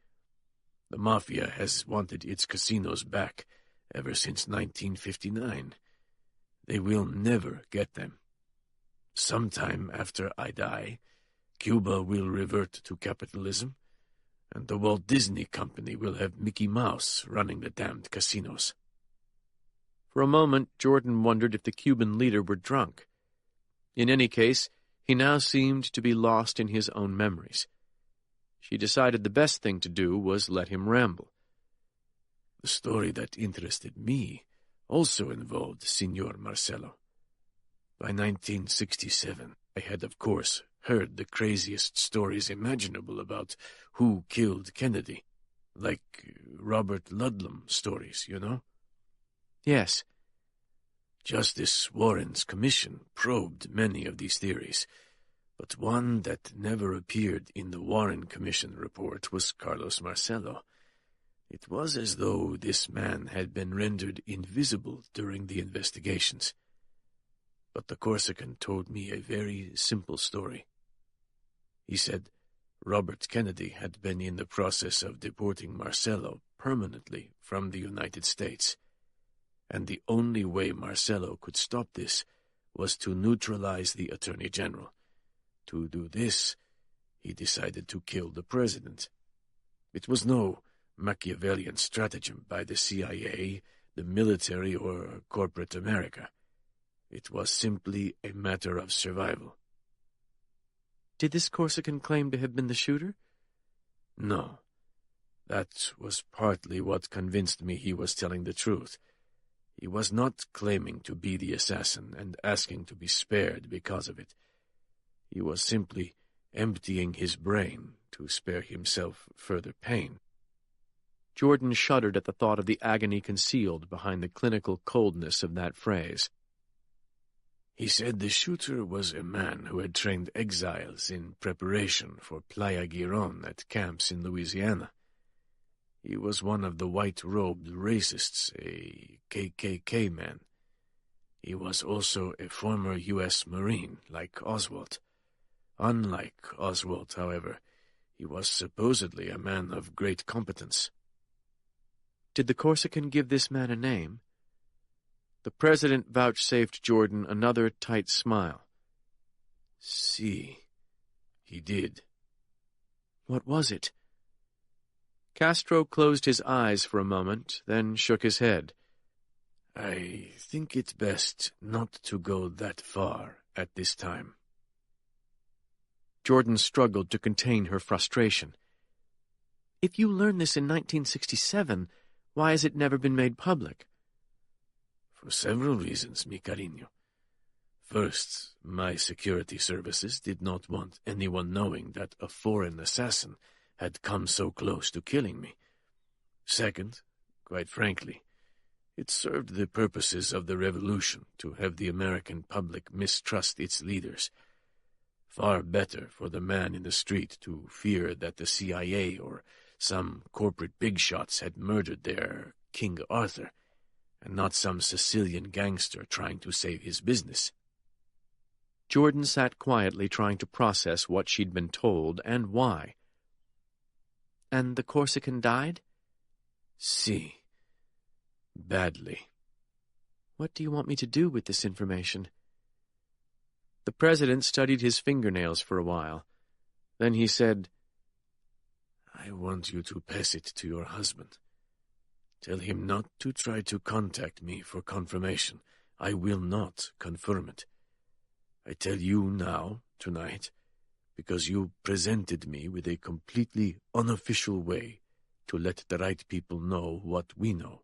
The Mafia has wanted its casinos back ever since 1959. They will never get them. Sometime after I die, Cuba will revert to capitalism, and the Walt Disney Company will have Mickey Mouse running the damned casinos. For a moment, Jordan wondered if the Cuban leader were drunk. In any case, he now seemed to be lost in his own memories. She decided the best thing to do was let him ramble. The story that interested me also involved Signor Marcello. By 1967, I had, of course, heard the craziest stories imaginable about who killed Kennedy, like Robert Ludlum stories, you know? Yes. Justice Warren's commission probed many of these theories, but one that never appeared in the Warren Commission report was Carlos Marcello. It was as though this man had been rendered invisible during the investigations. But the Corsican told me a very simple story. He said Robert Kennedy had been in the process of deporting Marcello permanently from the United States, and the only way Marcello could stop this was to neutralize the Attorney General. To do this, he decided to kill the president. It was no Machiavellian stratagem by the CIA, the military, or corporate America. It was simply a matter of survival. Did this Corsican claim to have been the shooter? No. That was partly what convinced me he was telling the truth. He was not claiming to be the assassin and asking to be spared because of it. He was simply emptying his brain to spare himself further pain. Jordan shuddered at the thought of the agony concealed behind the clinical coldness of that phrase. He said the shooter was a man who had trained exiles in preparation for Playa Girón at camps in Louisiana. He was one of the white-robed racists, a KKK man. He was also a former U.S. Marine, like Oswald. Unlike Oswald, however, he was supposedly a man of great competence. Did the Corsican give this man a name? The president vouchsafed Jordan another tight smile. See, he did. What was it? Castro closed his eyes for a moment, then shook his head. I think it best not to go that far at this time. Jordan struggled to contain her frustration. If you learned this in 1967, why has it never been made public? For several reasons, mi cariño. First, my security services did not want anyone knowing that a foreign assassin had come so close to killing me. Second, quite frankly, it served the purposes of the revolution to have the American public mistrust its leaders. Far better for the man in the street to fear that the CIA or some corporate bigshots had murdered their King Arthur, and not some Sicilian gangster trying to save his business. Jordan sat quietly trying to process what she'd been told and why. And the Corsican died? Si. Badly. What do you want me to do with this information? The president studied his fingernails for a while. Then he said, I want you to pass it to your husband. Tell him not to try to contact me for confirmation. I will not confirm it. I tell you now, tonight, because you presented me with a completely unofficial way to let the right people know what we know.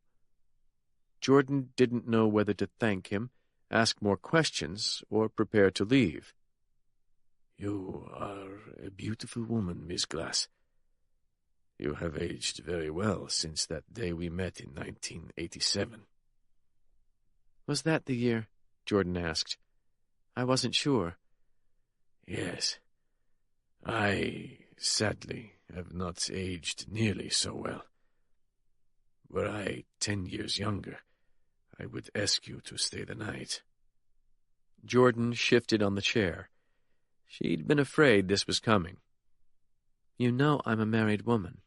Jordan didn't know whether to thank him, ask more questions, or prepare to leave. You are a beautiful woman, Miss Glass. You have aged very well since that day we met in 1987. Was that the year? Jordan asked. I wasn't sure. Yes. I, sadly, have not aged nearly so well. Were I 10 years younger, I would ask you to stay the night. Jordan shifted on the chair. She'd been afraid this was coming. You know I'm a married woman.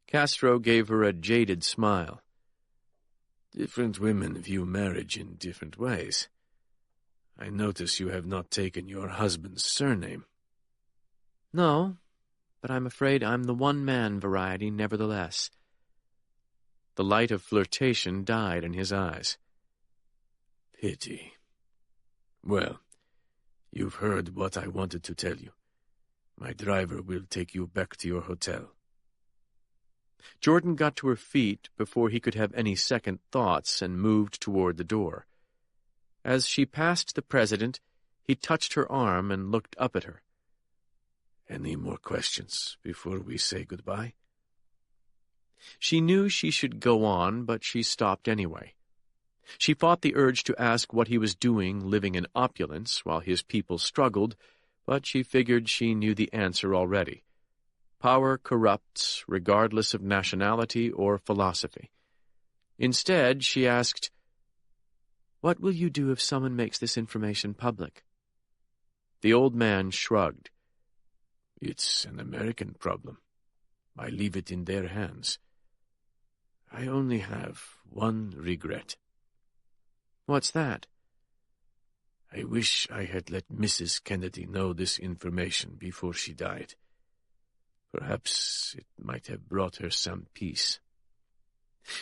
Castro gave her a jaded smile. Different women view marriage in different ways. I notice you have not taken your husband's surname. No, but I'm afraid I'm the one-man variety nevertheless. The light of flirtation died in his eyes. Pity. Well, you've heard what I wanted to tell you. My driver will take you back to your hotel. Jordan got to her feet before he could have any second thoughts and moved toward the door. As she passed the president, he touched her arm and looked up at her. Any more questions before we say goodbye? She knew she should go on, but she stopped anyway. She fought the urge to ask what he was doing living in opulence while his people struggled, but she figured she knew the answer already. Power corrupts regardless of nationality or philosophy. Instead, she asked, What will you do if someone makes this information public? The old man shrugged. It's an American problem. I leave it in their hands. I only have one regret. What's that? I wish I had let Mrs. Kennedy know this information before she died. Perhaps it might have brought her some peace.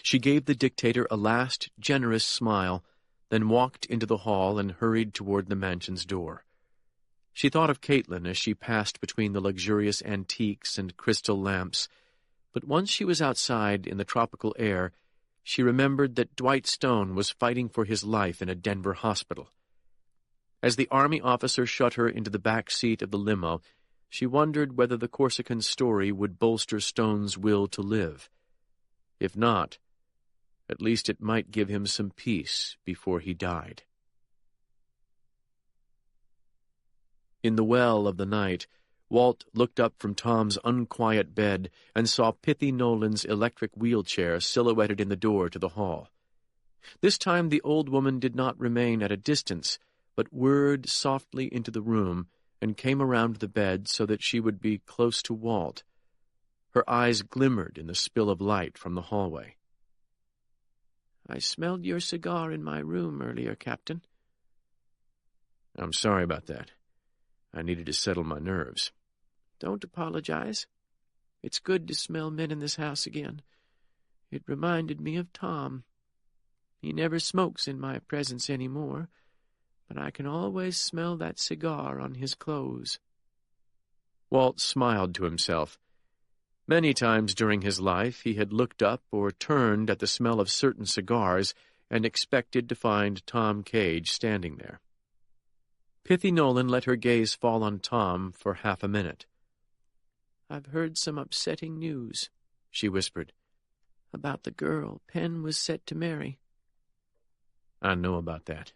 She gave the dictator a last generous smile, then walked into the hall and hurried toward the mansion's door. She thought of Caitlin as she passed between the luxurious antiques and crystal lamps, but once she was outside in the tropical air, she remembered that Dwight Stone was fighting for his life in a Denver hospital. As the army officer shut her into the back seat of the limo, she wondered whether the Corsican story would bolster Stone's will to live. If not, at least it might give him some peace before he died. In the well of the night, Walt looked up from Tom's unquiet bed and saw Pithy Nolan's electric wheelchair silhouetted in the door to the hall. This time the old woman did not remain at a distance, but whirred softly into the room and came around the bed so that she would be close to Walt. Her eyes glimmered in the spill of light from the hallway. I smelled your cigar in my room earlier, Captain. I'm sorry about that. I needed to settle my nerves. Don't apologize. It's good to smell men in this house again. It reminded me of Tom. He never smokes in my presence any more, but I can always smell that cigar on his clothes. Walt smiled to himself. Many times during his life he had looked up or turned at the smell of certain cigars and expected to find Tom Cage standing there. Pithy Nolan let her gaze fall on Tom for half a minute. I've heard some upsetting news, she whispered, about the girl Penn was set to marry. I know about that.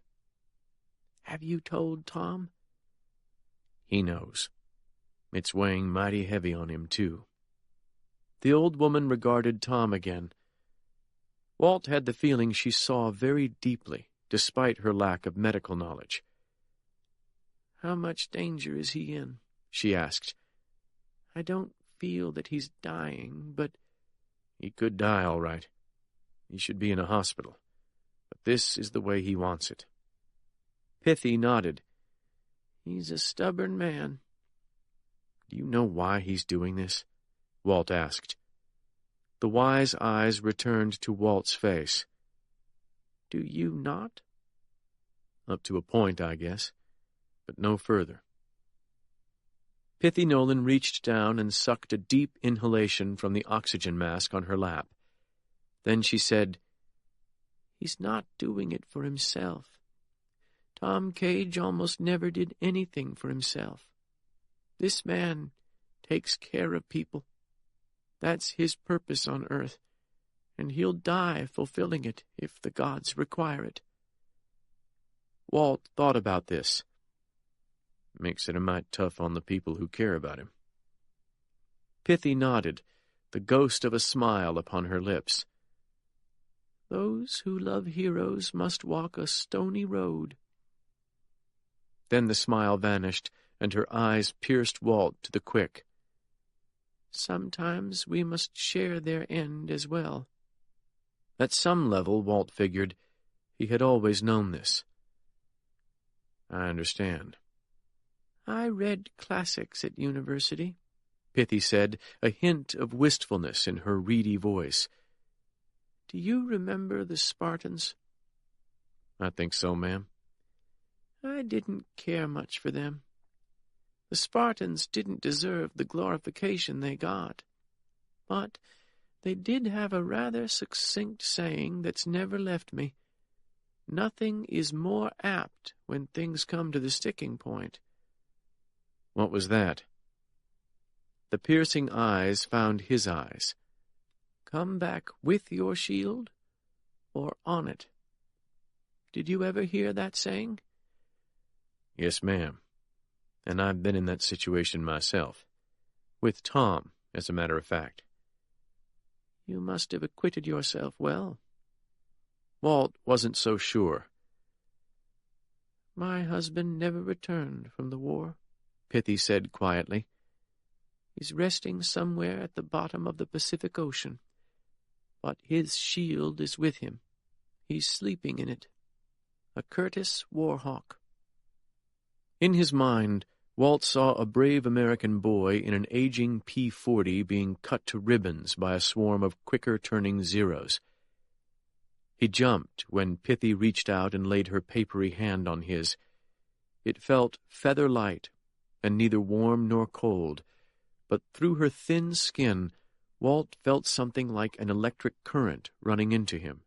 Have you told Tom? He knows. It's weighing mighty heavy on him, too. The old woman regarded Tom again. Walt had the feeling she saw very deeply, despite her lack of medical knowledge. How much danger is he in? She asked. I don't feel that he's dying, but... He could die, all right. He should be in a hospital. But this is the way he wants it. Pithy nodded. He's a stubborn man. Do you know why he's doing this? Walt asked. The wise eyes returned to Walt's face. Do you not? Up to a point, I guess, but no further. Pithy Nolan reached down and sucked a deep inhalation from the oxygen mask on her lap. Then she said, He's not doing it for himself. Tom Cage almost never did anything for himself. This man takes care of people. That's his purpose on earth, and he'll die fulfilling it if the gods require it. Walt thought about this. Makes it a mite tough on the people who care about him. Pithy nodded, the ghost of a smile upon her lips. Those who love heroes must walk a stony road. Then the smile vanished, and her eyes pierced Walt to the quick. Sometimes we must share their end as well. At some level, Walt figured, he had always known this. I understand. I read classics at university, Pithy said, a hint of wistfulness in her reedy voice. Do you remember the Spartans? I think so, ma'am. I didn't care much for them. The Spartans didn't deserve the glorification they got. But they did have a rather succinct saying that's never left me. Nothing is more apt when things come to the sticking point. What was that? The piercing eyes found his eyes. Come back with your shield or on it. Did you ever hear that saying? Yes, ma'am. And I've been in that situation myself. With Tom, as a matter of fact. You must have acquitted yourself well. Walt wasn't so sure. My husband never returned from the war, Pithy said quietly. He's resting somewhere at the bottom of the Pacific Ocean. But his shield is with him. He's sleeping in it. A Curtiss Warhawk. In his mind, Walt saw a brave American boy in an aging P-40 being cut to ribbons by a swarm of quicker-turning Zeros. He jumped when Pithy reached out and laid her papery hand on his. It felt feather-light, and neither warm nor cold, but through her thin skin, Walt felt something like an electric current running into him.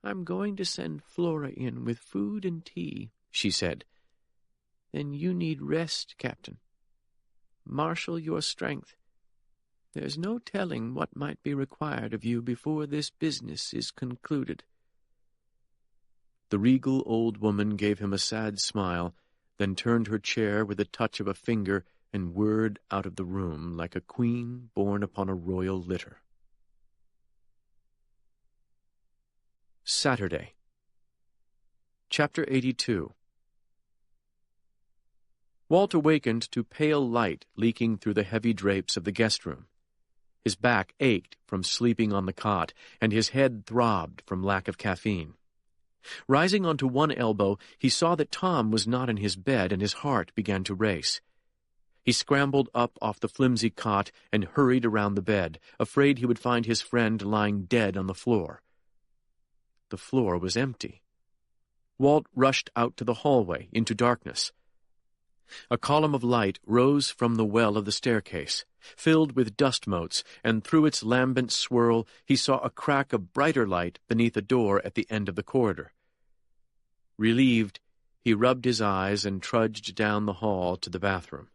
I'm going to send Flora in with food and tea, she said. Then you need rest, Captain. Marshal your strength. There's no telling what might be required of you before this business is concluded. The regal old woman gave him a sad smile, then turned her chair with a touch of a finger and whirred out of the room like a queen borne upon a royal litter. Saturday. Chapter 82. Walt awakened to pale light leaking through the heavy drapes of the guest room. His back ached from sleeping on the cot, and his head throbbed from lack of caffeine. Rising onto one elbow, he saw that Tom was not in his bed, and his heart began to race. He scrambled up off the flimsy cot and hurried around the bed, afraid he would find his friend lying dead on the floor. The floor was empty. Walt rushed out to the hallway, into darkness. A column of light rose from the well of the staircase, filled with dust motes, and through its lambent swirl he saw a crack of brighter light beneath a door at the end of the corridor. Relieved, he rubbed his eyes and trudged down the hall to the bathroom.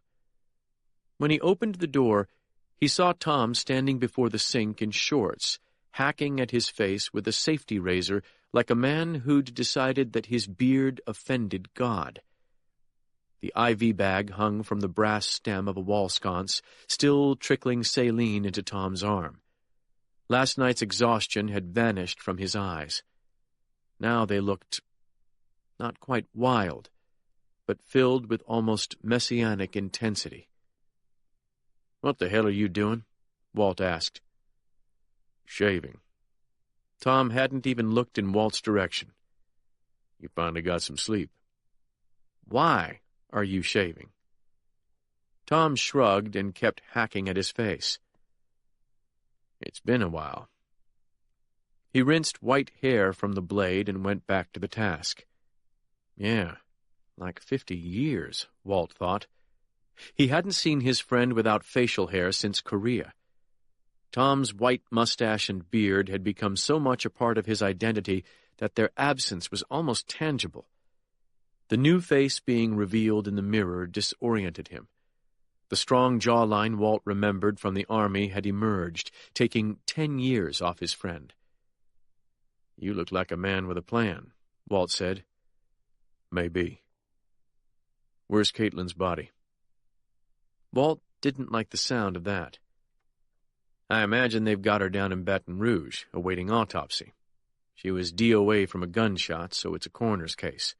When he opened the door, he saw Tom standing before the sink in shorts, hacking at his face with a safety razor like a man who'd decided that his beard offended God. The IV bag hung from the brass stem of a wall sconce, still trickling saline into Tom's arm. Last night's exhaustion had vanished from his eyes. Now they looked not quite wild, but filled with almost messianic intensity. "What the hell are you doing?" Walt asked. "Shaving." Tom hadn't even looked in Walt's direction. "You finally got some sleep." "Why are you shaving?" Tom shrugged and kept hacking at his face. "It's been a while." He rinsed white hair from the blade and went back to the task. Yeah, like 50 years, Walt thought. He hadn't seen his friend without facial hair since Korea. Tom's white mustache and beard had become so much a part of his identity that their absence was almost tangible. The new face being revealed in the mirror disoriented him. The strong jawline Walt remembered from the army had emerged, taking 10 years off his friend. "You look like a man with a plan," Walt said. "Maybe. Where's Caitlin's body?" Walt didn't like the sound of that. "I imagine they've got her down in Baton Rouge, awaiting autopsy. She was DOA from a gunshot, so it's a coroner's case."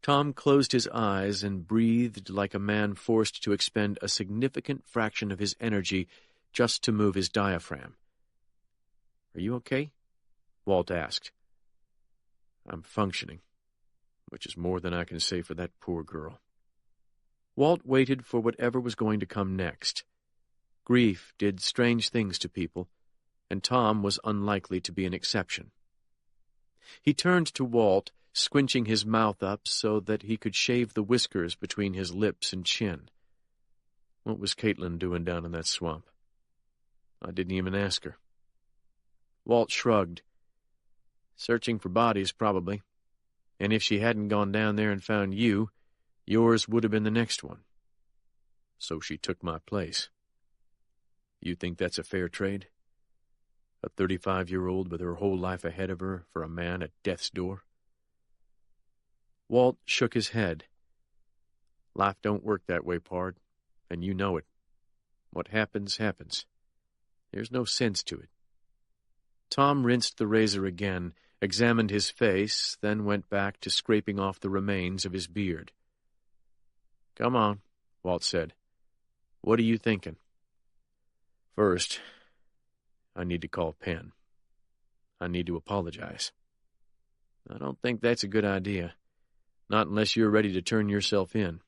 Tom closed his eyes and breathed like a man forced to expend a significant fraction of his energy just to move his diaphragm. "Are you okay?" Walt asked. "I'm functioning, which is more than I can say for that poor girl." Walt waited for whatever was going to come next. Grief did strange things to people, and Tom was unlikely to be an exception. He turned to Walt, squinching his mouth up so that he could shave the whiskers between his lips and chin. "What was Caitlin doing down in that swamp? I didn't even ask her." Walt shrugged. "Searching for bodies, probably. And if she hadn't gone down there and found you, yours would have been the next one. So she took my place. You think that's a fair trade? A 35-year-old with her whole life ahead of her for a man at death's door?" Walt shook his head. "Life don't work that way, pard, and you know it. What happens, happens. There's no sense to it." Tom rinsed the razor again, examined his face, then went back to scraping off the remains of his beard. "Come on," Walt said. "What are you thinking?" "First, I need to call Penn. I need to apologize." "I don't think that's a good idea. Not unless you're ready to turn yourself in.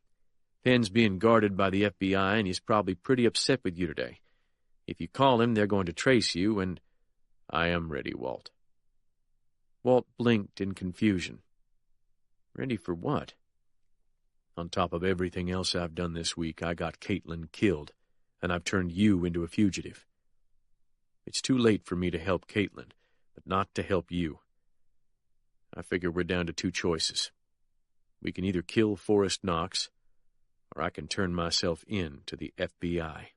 Penn's being guarded by the FBI, and he's probably pretty upset with you today. If you call him, they're going to trace you, and—" "I am ready, Walt." Walt blinked in confusion. "Ready for what?" "On top of everything else I've done this week, I got Caitlin killed, and I've turned you into a fugitive. It's too late for me to help Caitlin, but not to help you. I figure we're down to two choices. We can either kill Forrest Knox, or I can turn myself in to the FBI."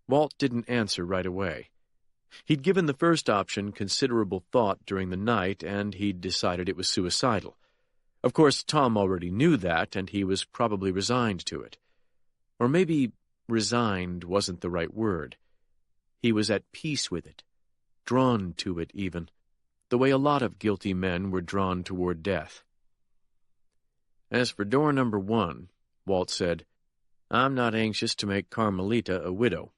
Walt didn't answer right away. He'd given the first option considerable thought during the night, and he'd decided it was suicidal. Of course, Tom already knew that, and he was probably resigned to it. Or maybe resigned wasn't the right word. He was at peace with it, drawn to it even, the way a lot of guilty men were drawn toward death. "As for door number 1, Walt said, "I'm not anxious to make Carmelita a widow.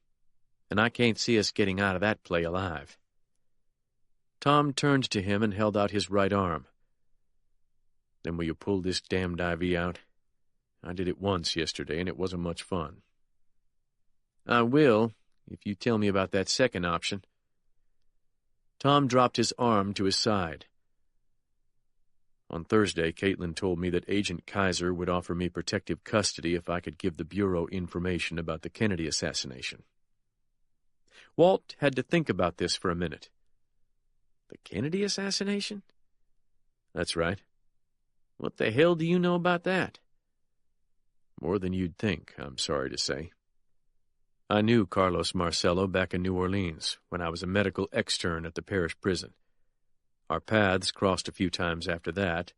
and I can't see us getting out of that play alive." Tom turned to him and held out his right arm. "Then will you pull this damned IV out? I did it once yesterday, and it wasn't much fun." "I will, if you tell me about that second option." Tom dropped his arm to his side. "On Thursday, Caitlin told me that Agent Kaiser would offer me protective custody if I could give the Bureau information about the Kennedy assassination." Walt had to think about this for a minute. "The Kennedy assassination?" "That's right." "What the hell do you know about that?" "More than you'd think, I'm sorry to say. I knew Carlos Marcello back in New Orleans when I was a medical extern at the parish prison. Our paths crossed a few times after that,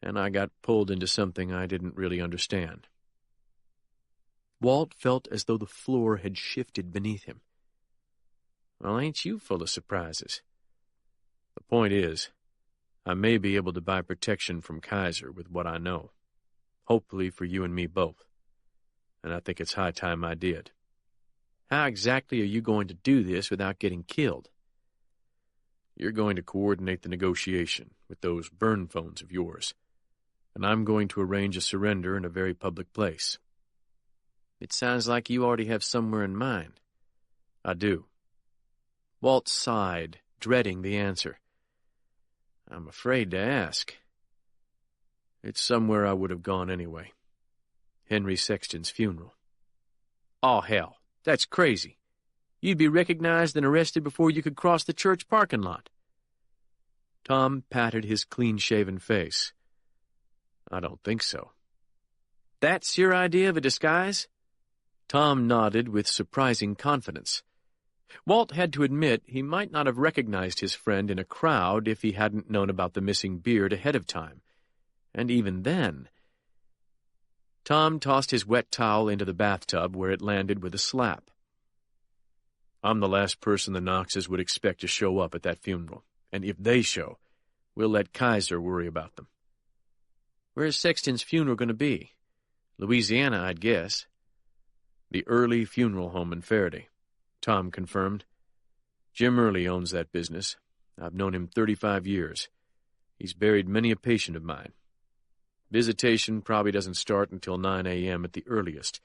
and I got pulled into something I didn't really understand." Walt felt as though the floor had shifted beneath him. "Well, ain't you full of surprises?" "The point is, I may be able to buy protection from Kaiser with what I know. Hopefully for you and me both. And I think it's high time I did." "How exactly are you going to do this without getting killed?" "You're going to coordinate the negotiation with those burn phones of yours, and I'm going to arrange a surrender in a very public place." "It sounds like you already have somewhere in mind." "I do." Walt sighed, dreading the answer. "I'm afraid to ask." "It's somewhere I would have gone anyway. Henry Sexton's funeral." "Oh, hell. That's crazy. You'd be recognized and arrested before you could cross the church parking lot." Tom patted his clean-shaven face. "I don't think so." "That's your idea of a disguise?" Tom nodded with surprising confidence. Walt had to admit he might not have recognized his friend in a crowd if he hadn't known about the missing beard ahead of time. And even then... Tom tossed his wet towel into the bathtub, where it landed with a slap. "I'm the last person the Knoxes would expect to show up at that funeral, and if they show, we'll let Kaiser worry about them." "Where's Sexton's funeral going to be? Louisiana, I'd guess." "The Early Funeral Home in Faraday," Tom confirmed. "Jim Early owns that business. I've known him 35 years. He's buried many a patient of mine. Visitation probably doesn't start until 9 a.m. at the earliest.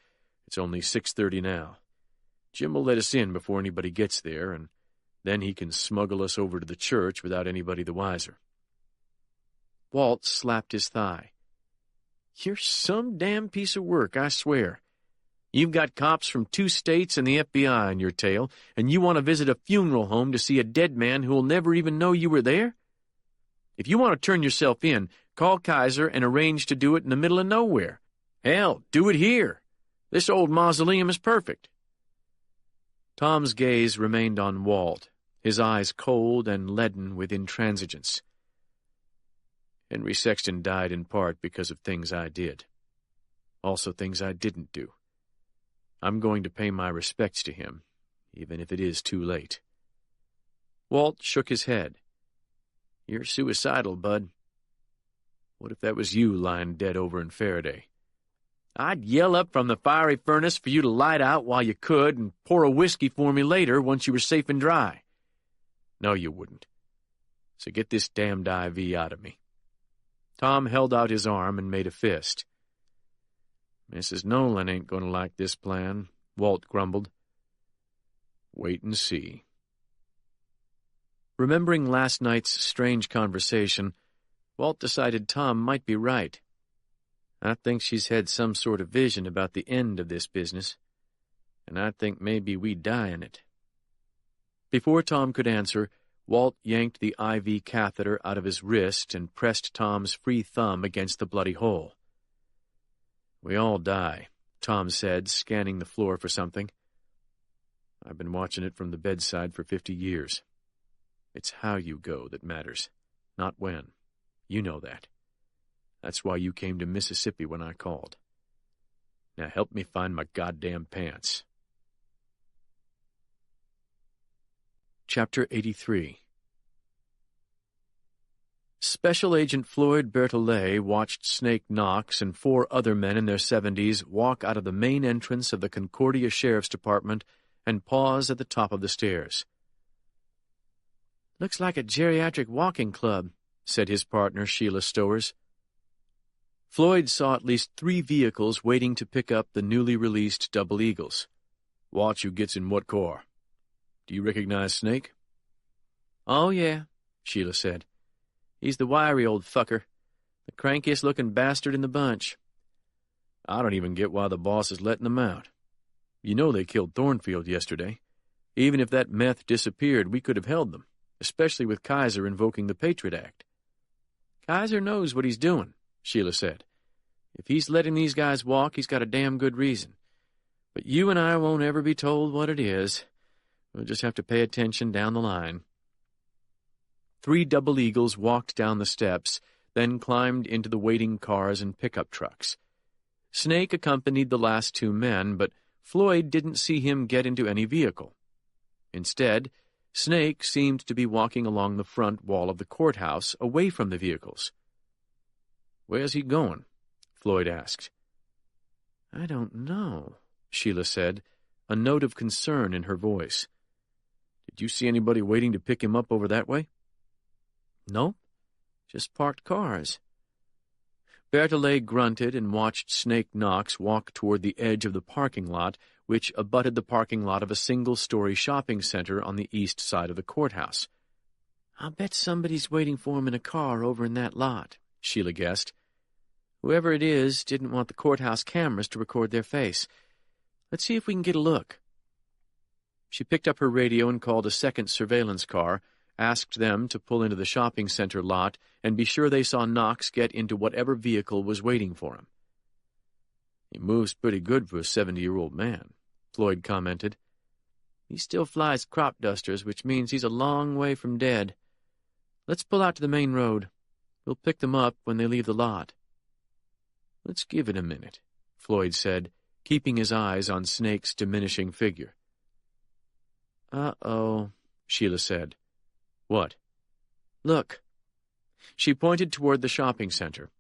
It's only 6:30 now. Jim will let us in before anybody gets there, and then he can smuggle us over to the church without anybody the wiser." Walt slapped his thigh. "You're some damn piece of work, I swear. You've got cops from 2 states and the FBI on your tail, and you want to visit a funeral home to see a dead man who'll never even know you were there? If you want to turn yourself in, call Kaiser and arrange to do it in the middle of nowhere. Hell, do it here. This old mausoleum is perfect." Tom's gaze remained on Walt, his eyes cold and leaden with intransigence. "Henry Sexton died in part because of things I did. Also things I didn't do. I'm going to pay my respects to him, even if it is too late." Walt shook his head. "You're suicidal, bud." "What if that was you lying dead over in Faraday?" "I'd yell up from the fiery furnace for you to light out while you could and pour a whiskey for me later once you were safe and dry." "No, you wouldn't. So get this damned IV out of me." Tom held out his arm and made a fist. "Mrs. Nolan ain't going to like this plan," Walt grumbled. "Wait and see." Remembering last night's strange conversation, Walt decided Tom might be right. "I think she's had some sort of vision about the end of this business, and I think maybe we die in it." Before Tom could answer, Walt yanked the IV catheter out of his wrist and pressed Tom's free thumb against the bloody hole. "We all die," Tom said, scanning the floor for something. "I've been watching it from the bedside for 50 years. It's how you go that matters, not when. You know that. That's why you came to Mississippi when I called. Now help me find my goddamn pants." Chapter 83. Special Agent Floyd Berthollet watched Snake Knox and 4 other men in their 70s walk out of the main entrance of the Concordia Sheriff's Department and pause at the top of the stairs. "Looks like a geriatric walking club," said his partner, Sheila Stowers. Floyd saw at least 3 vehicles waiting to pick up the newly released Double Eagles. "Watch who gets in what car. Do you recognize Snake?" "Oh, yeah," Sheila said. "He's the wiry old fucker. The crankiest-looking bastard in the bunch." "I don't even get why the boss is letting them out. You know they killed Thornfield yesterday. Even if that meth disappeared, we could have held them, especially with Kaiser invoking the Patriot Act." "Kaiser knows what he's doing," Sheila said. "If he's letting these guys walk, he's got a damn good reason. But you and I won't ever be told what it is. We'll just have to pay attention down the line." 3 Double Eagles walked down the steps, then climbed into the waiting cars and pickup trucks. Snake accompanied the last 2 men, but Floyd didn't see him get into any vehicle. Instead, Snake seemed to be walking along the front wall of the courthouse, away from the vehicles. "Where's he going?" Floyd asked. "I don't know," Sheila said, a note of concern in her voice. "Did you see anybody waiting to pick him up over that way?" "Nope, just parked cars." Berthollet grunted and watched Snake Knox walk toward the edge of the parking lot, which abutted the parking lot of a single-story shopping center on the east side of the courthouse. "I'll bet somebody's waiting for him in a car over in that lot," Sheila guessed. "Whoever it is didn't want the courthouse cameras to record their face. Let's see if we can get a look." She picked up her radio and called a second surveillance car, asked them to pull into the shopping center lot and be sure they saw Knox get into whatever vehicle was waiting for him. "He moves pretty good for a 70-year-old man," Floyd commented. "He still flies crop dusters, which means he's a long way from dead. Let's pull out to the main road. We'll pick them up when they leave the lot." "Let's give it a minute," Floyd said, keeping his eyes on Snake's diminishing figure. "Uh-oh," Sheila said. "What?" "Look." She pointed toward the shopping center.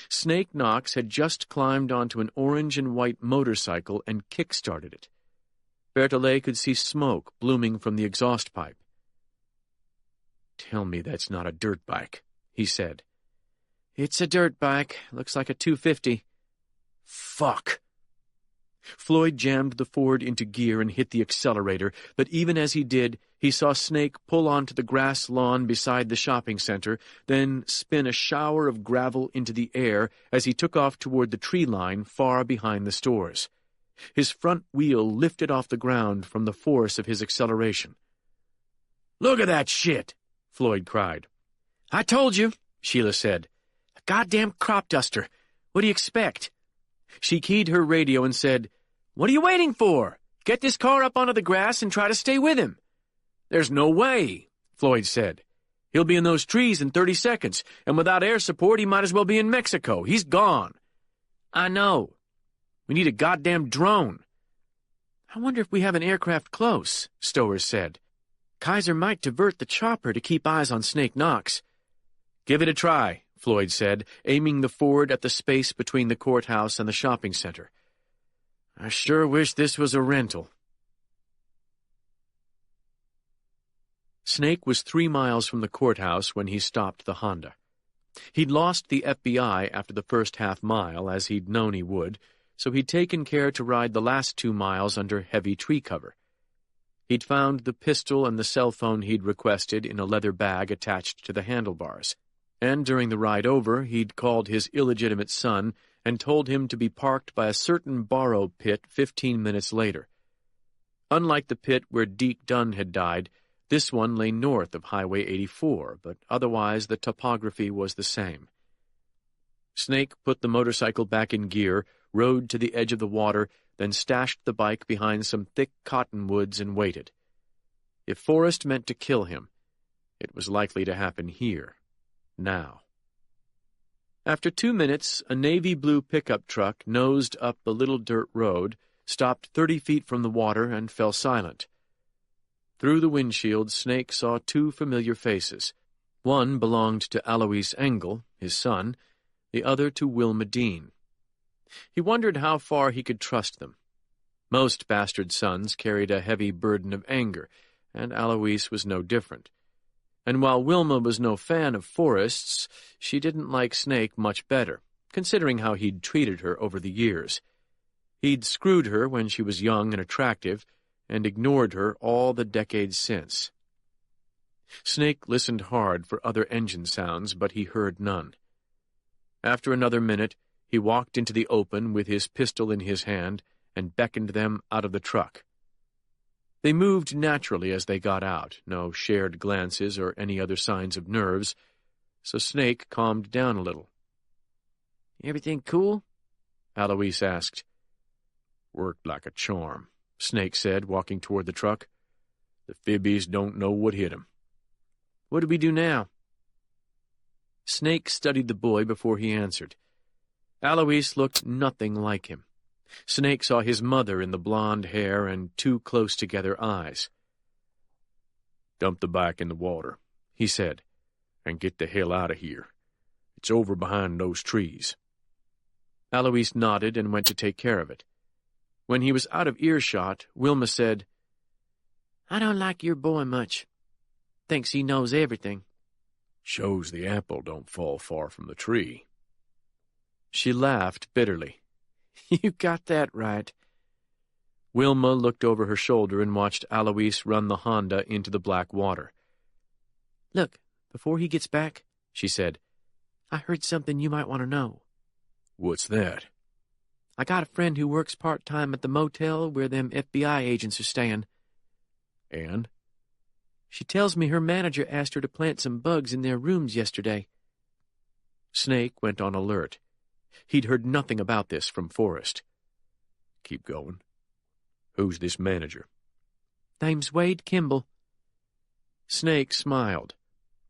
Snake Knox had just climbed onto an orange and white motorcycle and kick-started it. Berthollet could see smoke blooming from the exhaust pipe. "Tell me that's not a dirt bike," he said. "It's a dirt bike. Looks like a 250. "Fuck!" Floyd jammed the Ford into gear and hit the accelerator, but even as he did, he saw Snake pull onto the grass lawn beside the shopping center, then spin a shower of gravel into the air as he took off toward the tree line far behind the stores. His front wheel lifted off the ground from the force of his acceleration. "Look at that shit!" Floyd cried. "I told you," Sheila said. "A goddamn crop duster. What do you expect?" She keyed her radio and said, "What are you waiting for? Get this car up onto the grass and try to stay with him." "There's no way," Floyd said. "He'll be in those trees in 30 seconds, and without air support he might as well be in Mexico. He's gone." "I know. We need a goddamn drone." "I wonder if we have an aircraft close," Stowers said. "Kaiser might divert the chopper to keep eyes on Snake Knox." "Give it a try," Floyd said, aiming the Ford at the space between the courthouse and the shopping center. "I sure wish this was a rental." Snake was 3 miles from the courthouse when he stopped the Honda. He'd lost the FBI after the first half-mile, as he'd known he would, so he'd taken care to ride the last 2 miles under heavy tree cover. He'd found the pistol and the cell phone he'd requested in a leather bag attached to the handlebars, and during the ride over he'd called his illegitimate son and told him to be parked by a certain borrow pit 15 minutes later. Unlike the pit where Deke Dunn had died, this one lay north of Highway 84, but otherwise the topography was the same. Snake put the motorcycle back in gear, rode to the edge of the water, then stashed the bike behind some thick cottonwoods and waited. If Forrest meant to kill him, it was likely to happen here, now. After 2 minutes, a navy blue pickup truck nosed up the little dirt road, stopped 30 feet from the water, and fell silent. Through the windshield, Snake saw 2 familiar faces. One belonged to Alois Engel, his son, the other to Wilma Dean. He wondered how far he could trust them. Most bastard sons carried a heavy burden of anger, and Alois was no different. And while Wilma was no fan of Forrest's, she didn't like Snake much better, considering how he'd treated her over the years. He'd screwed her when she was young and attractive, and ignored her all the decades since. Snake listened hard for other engine sounds, but he heard none. After another minute, he walked into the open with his pistol in his hand and beckoned them out of the truck. They moved naturally as they got out, no shared glances or any other signs of nerves, so Snake calmed down a little. "Everything cool?" Alois asked. "Worked like a charm," Snake said, walking toward the truck. "The fibbies don't know what hit 'em." "What do we do now?" Snake studied the boy before he answered. Alois looked nothing like him. Snake saw his mother in the blonde hair and two close-together eyes. "Dump the bike in the water," he said, "and get the hell out of here. It's over behind those trees." Alois nodded and went to take care of it. When he was out of earshot, Wilma said, "I don't like your boy much. Thinks he knows everything." "Shows the apple don't fall far from the tree." She laughed bitterly. "You got that right." Wilma looked over her shoulder and watched Alois run the Honda into the black water. "Look, before he gets back," she said, "I heard something you might want to know." "What's that?" "I got a friend who works part-time at the motel where them FBI agents are staying." "And?" "She tells me her manager asked her to plant some bugs in their rooms yesterday." Snake went on alert. He'd heard nothing about this from Forrest. "Keep going. Who's this manager?" "Name's Wade Kimball." Snake smiled.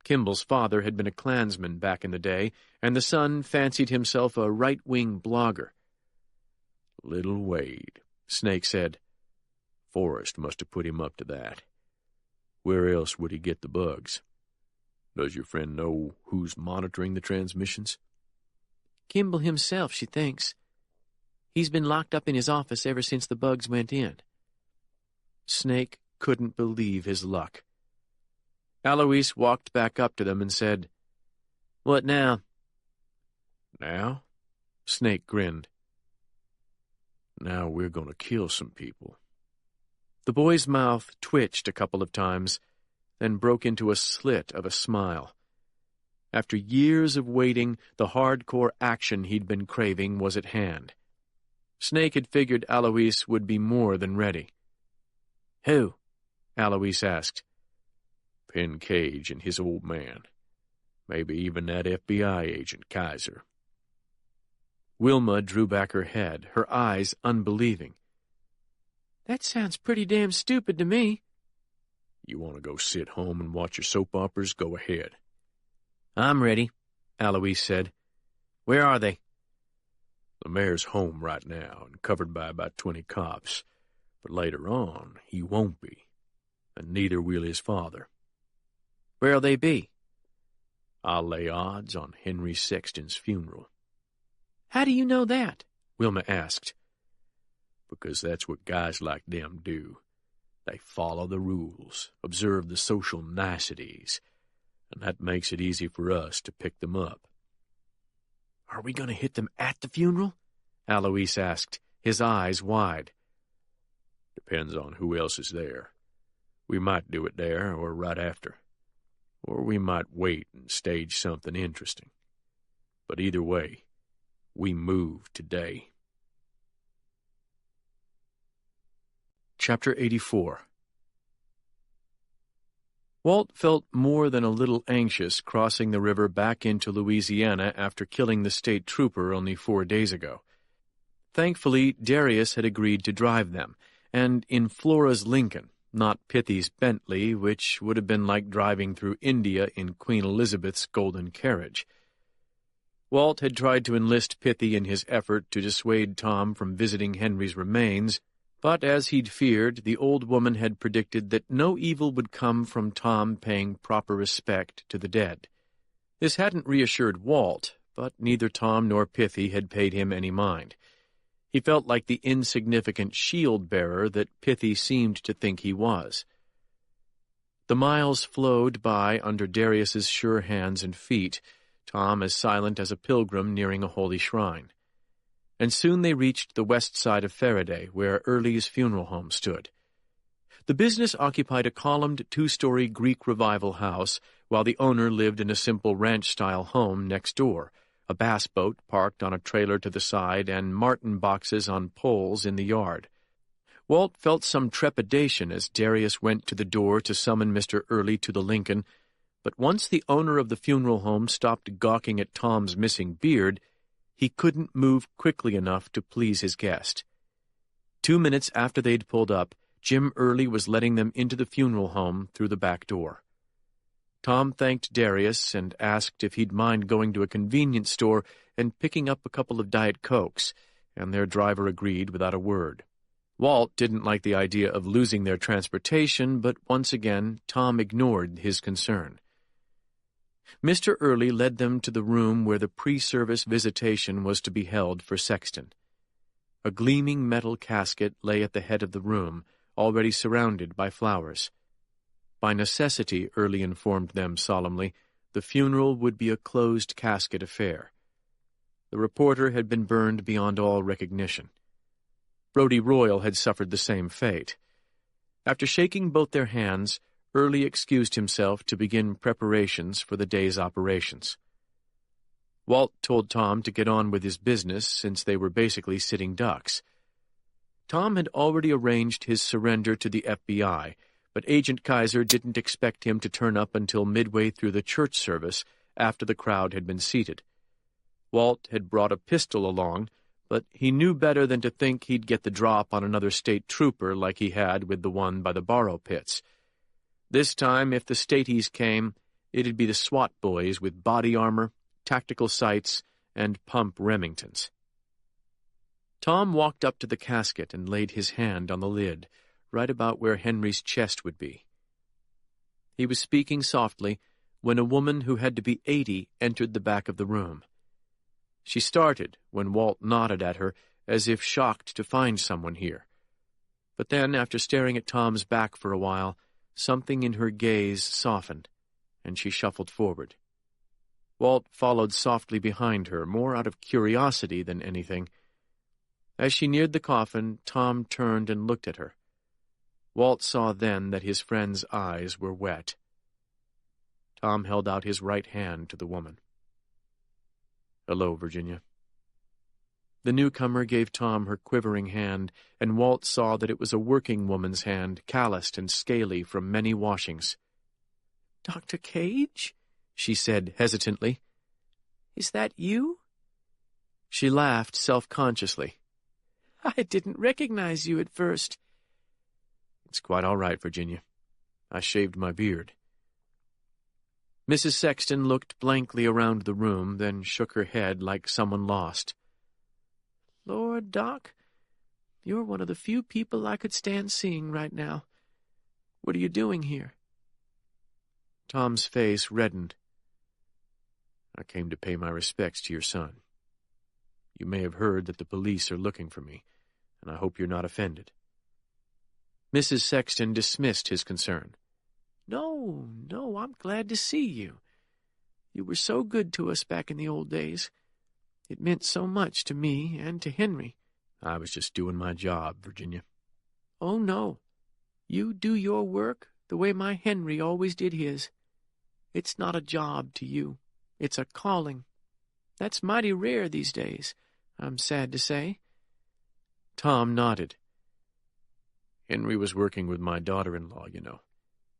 Kimball's father had been a Klansman back in the day, and the son fancied himself a right-wing blogger. "Little Wade," Snake said. "Forrest must have put him up to that. Where else would he get the bugs? Does your friend know who's monitoring the transmissions?" "Kimball himself, she thinks. He's been locked up in his office ever since the bugs went in." Snake couldn't believe his luck. Alois walked back up to them and said, "What now?" "Now?" Snake grinned. "Now we're going to kill some people." The boy's mouth twitched a couple of times, then broke into a slit of a smile. After years of waiting, the hardcore action he'd been craving was at hand. Snake had figured Alois would be more than ready. "Who?" Alois asked. "Penn Cage and his old man. Maybe even that FBI agent, Kaiser." Wilma drew back her head, her eyes unbelieving. "That sounds pretty damn stupid to me." "You want to go sit home and watch your soap operas? Go ahead." "I'm ready," Alois said. "Where are they?" "The mayor's home right now and covered by about 20 cops. But later on, he won't be. And neither will his father." "Where'll they be?" "I'll lay odds on Henry Sexton's funeral." "How do you know that?" Wilma asked. "Because that's what guys like them do. They follow the rules, observe the social niceties, and that makes it easy for us to pick them up." "Are we going to hit them at the funeral?" Alois asked, his eyes wide. "Depends on who else is there. We might do it there or right after. Or we might wait and stage something interesting. But either way, we move today." Chapter 84. Walt felt more than a little anxious crossing the river back into Louisiana after killing the state trooper only 4 days ago. Thankfully, Darius had agreed to drive them, and in Flora's Lincoln, not Pithy's Bentley, which would have been like driving through India in Queen Elizabeth's golden carriage. Walt had tried to enlist Pithy in his effort to dissuade Tom from visiting Henry's remains, but as he'd feared, the old woman had predicted that no evil would come from Tom paying proper respect to the dead. This hadn't reassured Walt, but neither Tom nor Pithy had paid him any mind. He felt like the insignificant shield-bearer that Pithy seemed to think he was. The miles flowed by under Darius's sure hands and feet, Tom as silent as a pilgrim nearing a holy shrine. And soon they reached the west side of Faraday, where Early's funeral home stood. The business occupied a columned two-story Greek Revival house, while the owner lived in a simple ranch-style home next door, a bass boat parked on a trailer to the side, and martin boxes on poles in the yard. Walt felt some trepidation as Darius went to the door to summon Mr. Early to the Lincoln, but once the owner of the funeral home stopped gawking at Tom's missing beard, he couldn't move quickly enough to please his guest. 2 minutes after they'd pulled up, Jim Early was letting them into the funeral home through the back door. Tom thanked Darius and asked if he'd mind going to a convenience store and picking up a couple of Diet Cokes, and their driver agreed without a word. Walt didn't like the idea of losing their transportation, but once again Tom ignored his concern. Mr. Early led them to the room where the pre-service visitation was to be held for Sexton. A gleaming metal casket lay at the head of the room, already surrounded by flowers. By necessity, Early informed them solemnly, the funeral would be a closed casket affair. The reporter had been burned beyond all recognition. Brodie Royal had suffered the same fate. After shaking both their hands, Early excused himself to begin preparations for the day's operations. Walt told Tom to get on with his business since they were basically sitting ducks. Tom had already arranged his surrender to the FBI, but Agent Kaiser didn't expect him to turn up until midway through the church service after the crowd had been seated. Walt had brought a pistol along, but he knew better than to think he'd get the drop on another state trooper like he had with the one by the borrow pits. This time, if the Staties came, it'd be the SWAT boys with body armor, tactical sights, and pump Remingtons. Tom walked up to the casket and laid his hand on the lid, right about where Henry's chest would be. He was speaking softly when a woman who had to be 80 entered the back of the room. She started when Walt nodded at her as if shocked to find someone here. But then, after staring at Tom's back for a while, something in her gaze softened, and she shuffled forward. Walt followed softly behind her, more out of curiosity than anything. As she neared the coffin, Tom turned and looked at her. Walt saw then that his friend's eyes were wet. Tom held out his right hand to the woman. "Hello, Virginia." The newcomer gave Tom her quivering hand, and Walt saw that it was a working woman's hand, calloused and scaly from many washings. "Dr. Cage?" she said hesitantly. "Is that you?" She laughed self-consciously. "I didn't recognize you at first." "It's quite all right, Virginia. I shaved my beard." Mrs. Sexton looked blankly around the room, then shook her head like someone lost. "Lord, Doc, you're one of the few people I could stand seeing right now. What are you doing here?" Tom's face reddened. "I came to pay my respects to your son. You may have heard that the police are looking for me, and I hope you're not offended." Mrs. Sexton dismissed his concern. No, I'm glad to see you. You were so good to us back in the old days. It meant so much to me and to Henry." "I was just doing my job, Virginia." "Oh, no. You do your work the way my Henry always did his. It's not a job to you. It's a calling. That's mighty rare these days, I'm sad to say." Tom nodded. "Henry was working with my daughter-in-law, you know,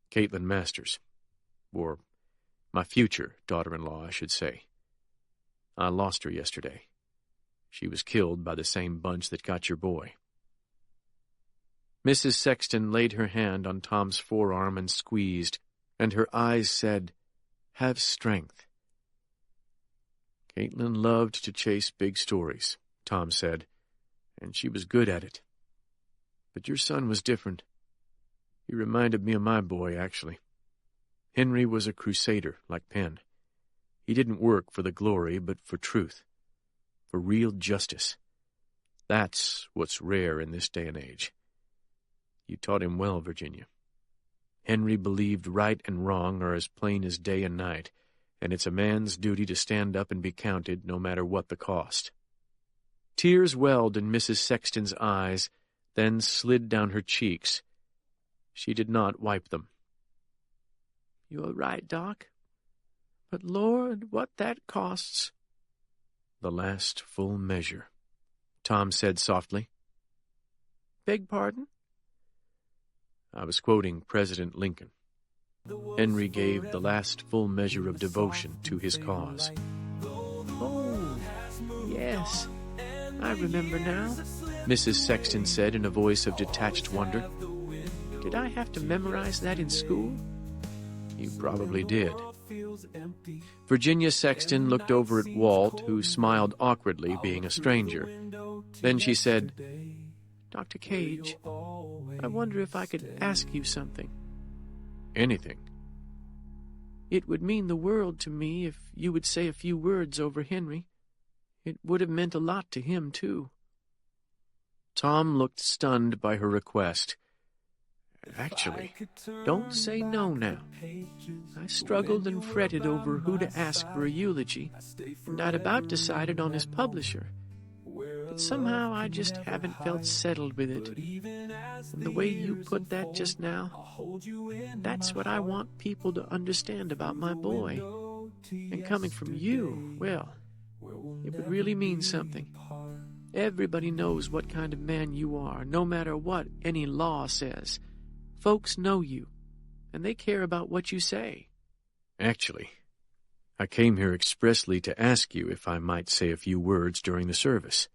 Caitlin Masters. Or my future daughter-in-law, I should say. I lost her yesterday. She was killed by the same bunch that got your boy." Mrs. Sexton laid her hand on Tom's forearm and squeezed, and her eyes said, "Have strength." "Caitlin loved to chase big stories," Tom said, "and she was good at it. But your son was different. He reminded me of my boy, actually. Henry was a crusader, like Penn. He didn't work for the glory, but for truth, for real justice. That's what's rare in this day and age. You taught him well, Virginia. Henry believed right and wrong are as plain as day and night, and it's a man's duty to stand up and be counted no matter what the cost. Tears welled in Mrs. Sexton's eyes, then slid down her cheeks. She did not wipe them. "You are right, Doc. But Lord, what that costs." "The last full measure," Tom said softly. "Beg pardon?" "I was quoting President Lincoln. Henry gave the last full measure of devotion to his cause." "Oh, yes, I remember now," Mrs. Sexton said in a voice of detached wonder. "Did I have to memorize that in school?" "You probably did." Virginia Sexton looked over at Walt, who smiled awkwardly, being a stranger. Then she said, "Dr. Cage, I wonder if I could ask you something." "Anything." "It would mean the world to me if you would say a few words over Henry. It would have meant a lot to him, too." Tom looked stunned by her request. "Actually, Don't say no now. I struggled and fretted over who to ask for a eulogy, and I'd about decided on his publisher. But somehow I just haven't felt settled with it. And the way you put that just now, that's what I want people to understand about my boy. And coming from you, well, it would really mean something. Everybody knows what kind of man you are, no matter what any law says. Folks know you, and they care about what you say." "Actually, I came here expressly to ask you if I might say a few words during the service."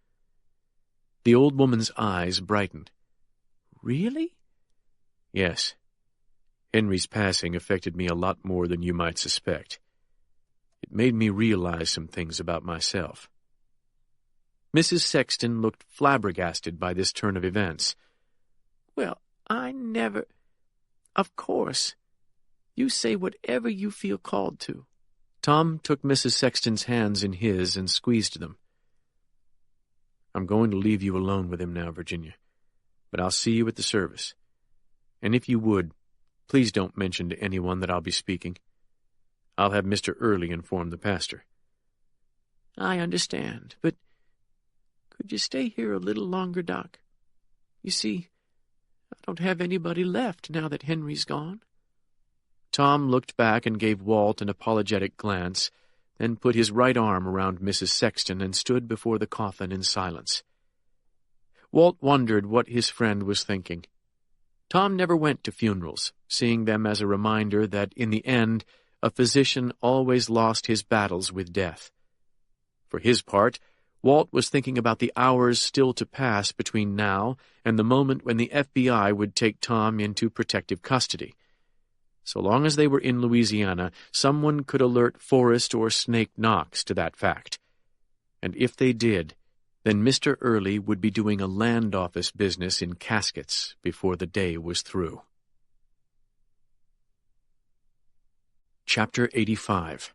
The old woman's eyes brightened. "Really?" "Yes. Henry's passing affected me a lot more than you might suspect. It made me realize some things about myself." Mrs. Sexton looked flabbergasted by this turn of events. "Well, I never—" "Of course. You say whatever you feel called to." Tom took Mrs. Sexton's hands in his and squeezed them. "I'm going to leave you alone with him now, Virginia, but I'll see you at the service. And if you would, please don't mention to anyone that I'll be speaking. I'll have Mr. Early inform the pastor." "I understand, but could you stay here a little longer, Doc? You see, I don't have anybody left now that Henry's gone." Tom looked back and gave Walt an apologetic glance, then put his right arm around Mrs. Sexton and stood before the coffin in silence. Walt wondered what his friend was thinking. Tom never went to funerals, seeing them as a reminder that, in the end, a physician always lost his battles with death. For his part, Walt was thinking about the hours still to pass between now and the moment when the FBI would take Tom into protective custody. So long as they were in Louisiana, someone could alert Forrest or Snake Knox to that fact. And if they did, then Mr. Early would be doing a land office business in caskets before the day was through. Chapter 85.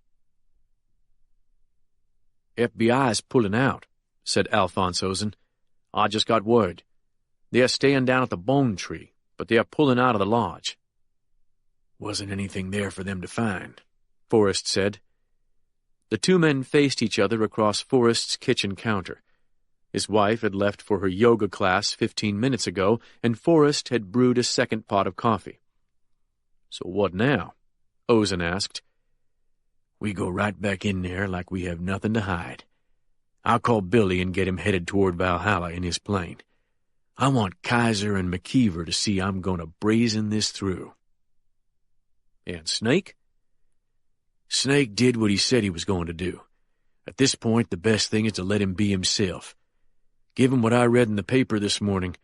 "FBI's pulling out," said Alphonse Ozen. "I just got word. They're staying down at the Bone Tree, but they're pulling out of the lodge." "Wasn't anything there for them to find," Forrest said. The two men faced each other across Forrest's kitchen counter. His wife had left for her yoga class 15 minutes ago, and Forrest had brewed a second pot of coffee. "So what now?" Ozen asked. "We go right back in there like we have nothing to hide. I'll call Billy and get him headed toward Valhalla in his plane. I want Kaiser and McKeever to see I'm going to brazen this through." "And Snake?" "Snake did what he said he was going to do. At this point, the best thing is to let him be himself. Given what I read in the paper this morning,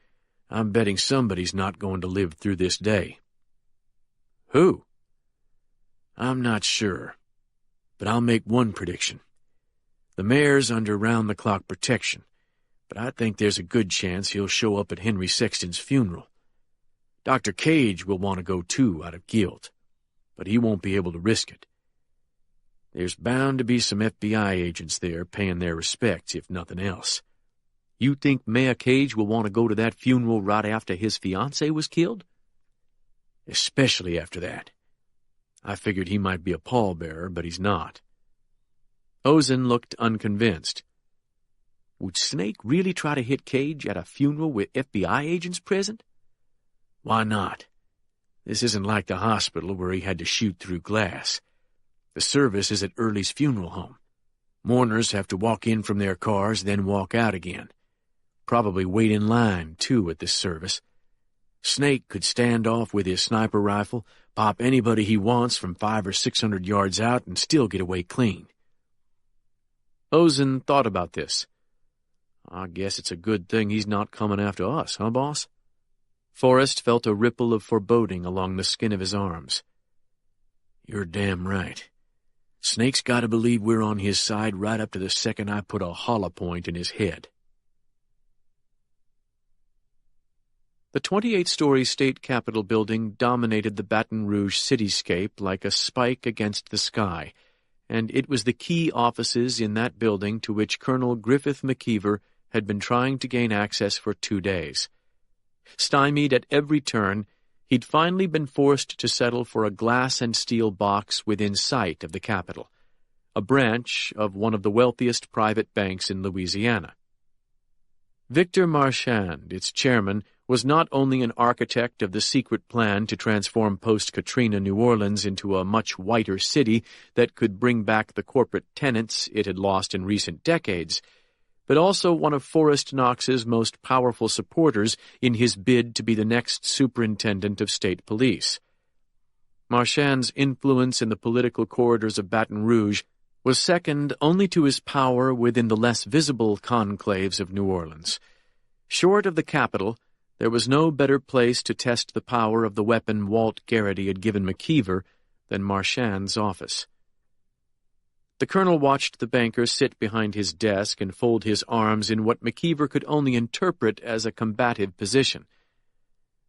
I'm betting somebody's not going to live through this day." "Who?" "I'm not sure, but I'll make one prediction. The mayor's under round-the-clock protection, but I think there's a good chance he'll show up at Henry Sexton's funeral. Dr. Cage will want to go too out of guilt, but he won't be able to risk it. There's bound to be some FBI agents there paying their respects, if nothing else." You think Mayor Cage will want to go to that funeral right after his fiancée was killed? Especially after that. I figured he might be a pallbearer, but he's not. Ozen looked unconvinced. Would Snake really try to hit Cage at a funeral with FBI agents present? Why not? This isn't like the hospital where he had to shoot through glass. The service is at Early's funeral home. Mourners have to walk in from their cars, then walk out again. Probably wait in line, too, at this service. Snake could stand off with his sniper rifle, pop anybody he wants from 500 or 600 yards out, and still get away clean. Ozen thought about this. I guess it's a good thing he's not coming after us, huh, boss? Forrest felt a ripple of foreboding along the skin of his arms. You're damn right. Snake's got to believe we're on his side right up to the second I put a hollow point in his head. The 28-story state capitol building dominated the Baton Rouge cityscape like a spike against the sky, and it was the key offices in that building to which Colonel Griffith McKeever had been trying to gain access for 2 days. Stymied at every turn, he'd finally been forced to settle for a glass and steel box within sight of the Capitol, a branch of one of the wealthiest private banks in Louisiana. Victor Marchand, its chairman, was not only an architect of the secret plan to transform post-Katrina New Orleans into a much whiter city that could bring back the corporate tenants it had lost in recent decades, but also one of Forrest Knox's most powerful supporters in his bid to be the next superintendent of state police. Marchand's influence in the political corridors of Baton Rouge was second only to his power within the less visible conclaves of New Orleans. Short of the Capitol, there was no better place to test the power of the weapon Walt Garrity had given McKeever than Marchand's office. The colonel watched the banker sit behind his desk and fold his arms in what McKeever could only interpret as a combative position.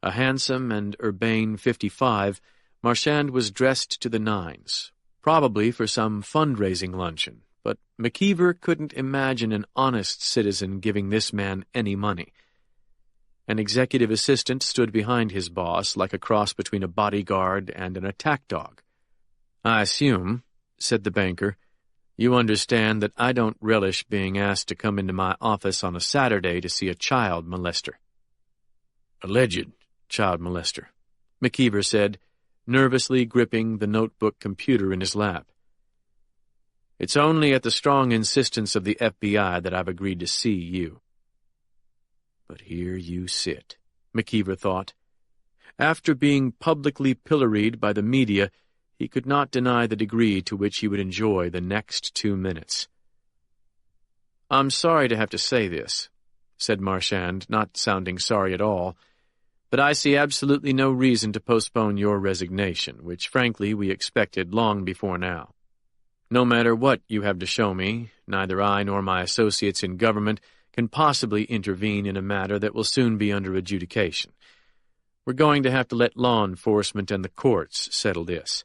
A handsome and urbane 55, Marchand was dressed to the nines, probably for some fundraising luncheon, but McKeever couldn't imagine an honest citizen giving this man any money. An executive assistant stood behind his boss like a cross between a bodyguard and an attack dog. "I assume," said the banker, "you understand that I don't relish being asked to come into my office on a Saturday to see a child molester." "Alleged child molester," McKeever said, nervously gripping the notebook computer in his lap. "It's only at the strong insistence of the FBI that I've agreed to see you." But here you sit, McKeever thought. After being publicly pilloried by the media, he could not deny the degree to which he would enjoy the next 2 minutes. "I'm sorry to have to say this," said Marchand, not sounding sorry at all, "but I see absolutely no reason to postpone your resignation, which frankly we expected long before now. No matter what you have to show me, neither I nor my associates in government can possibly intervene in a matter that will soon be under adjudication. We're going to have to let law enforcement and the courts settle this."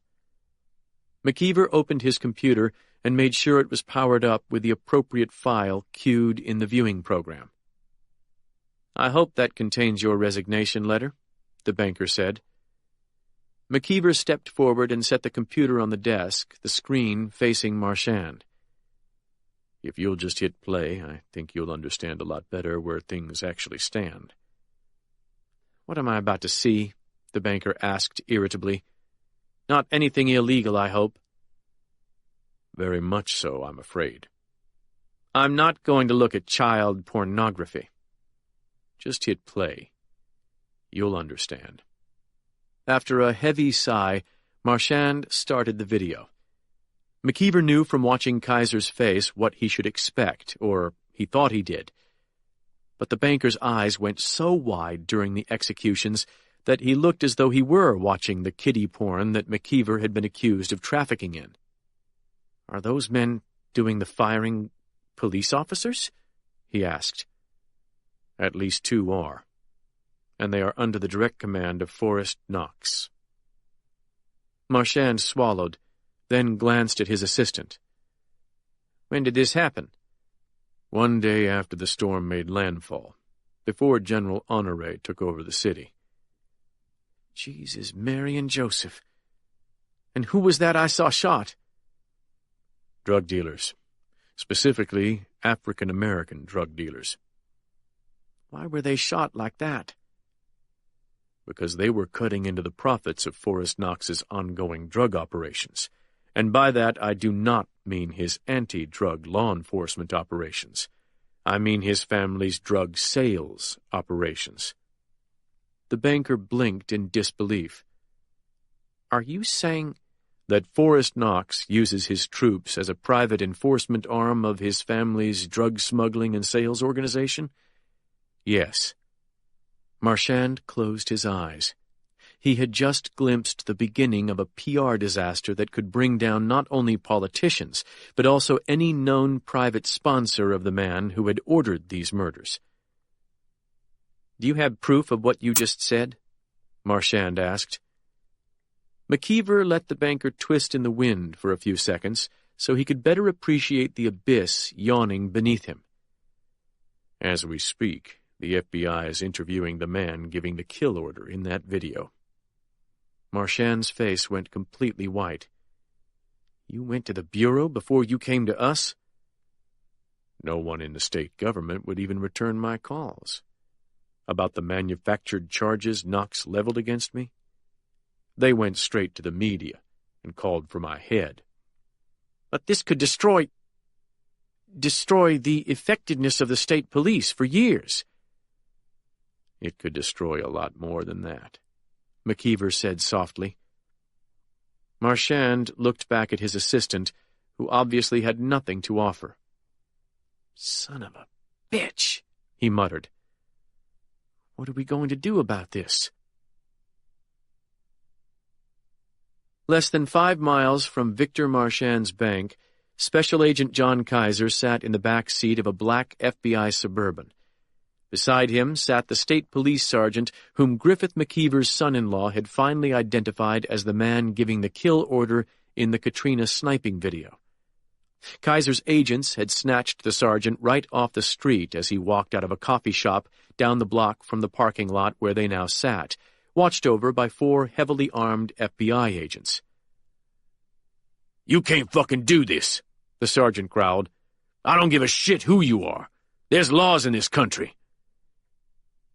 McKeever opened his computer and made sure it was powered up with the appropriate file queued in the viewing program. "I hope that contains your resignation letter," the banker said. McKeever stepped forward and set the computer on the desk, the screen facing Marchand. "If you'll just hit play, I think you'll understand a lot better where things actually stand." "What am I about to see?" the banker asked irritably. "Not anything illegal, I hope." "Very much so, I'm afraid." "I'm not going to look at child pornography." "Just hit play. You'll understand." After a heavy sigh, Marchand started the video. McKeever knew from watching Kaiser's face what he should expect, or he thought he did. But the banker's eyes went so wide during the executions that he looked as though he were watching the kiddie porn that McKeever had been accused of trafficking in. "Are those men doing the firing police officers?" he asked. "At least 2 are, and they are under the direct command of Forrest Knox." Marchand swallowed, then glanced at his assistant. "When did this happen?" One day after the storm made landfall, before General Honoré took over the city. Jesus, Mary and Joseph. And who was that I saw shot? Drug dealers. Specifically, African-American drug dealers. Why were they shot like that? Because they were cutting into the profits of Forrest Knox's ongoing drug operations. And by that I do not mean his anti-drug law enforcement operations. I mean his family's drug sales operations. The banker blinked in disbelief. Are you saying that Forrest Knox uses his troops as a private enforcement arm of his family's drug smuggling and sales organization? Yes. Marchand closed his eyes. He had just glimpsed the beginning of a PR disaster that could bring down not only politicians, but also any known private sponsor of the man who had ordered these murders. Do you have proof of what you just said? Marchand asked. McKeever let the banker twist in the wind for a few seconds so he could better appreciate the abyss yawning beneath him. As we speak, the FBI is interviewing the man giving the kill order in that video. Marchand's face went completely white. You went to the Bureau before you came to us? No one in the state government would even return my calls. About the manufactured charges Knox leveled against me? They went straight to the media and called for my head. But this could destroy the effectiveness of the state police for years. It could destroy a lot more than that, McKeever said softly. Marchand looked back at his assistant, who obviously had nothing to offer. Son of a bitch, he muttered. What are we going to do about this? Less than 5 miles from Victor Marchand's bank, Special Agent John Kaiser sat in the back seat of a black FBI Suburban. Beside him sat the state police sergeant whom Griffith McKeever's son-in-law had finally identified as the man giving the kill order in the Katrina sniping video. Kaiser's agents had snatched the sergeant right off the street as he walked out of a coffee shop down the block from the parking lot where they now sat, watched over by 4 heavily armed FBI agents. "You can't fucking do this," the sergeant growled. "I don't give a shit who you are. There's laws in this country."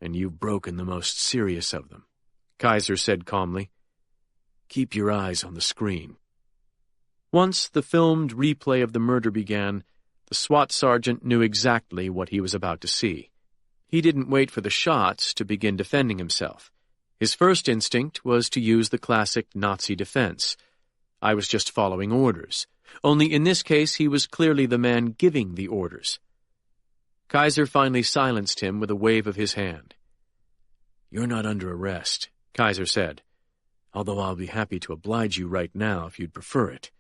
"And you've broken the most serious of them," Kaiser said calmly. "Keep your eyes on the screen." Once the filmed replay of the murder began, the SWAT sergeant knew exactly what he was about to see. He didn't wait for the shots to begin defending himself. His first instinct was to use the classic Nazi defense. I was just following orders. Only in this case he was clearly the man giving the orders. Kaiser finally silenced him with a wave of his hand. "You're not under arrest," Kaiser said, "although I'll be happy to oblige you right now if you'd prefer it.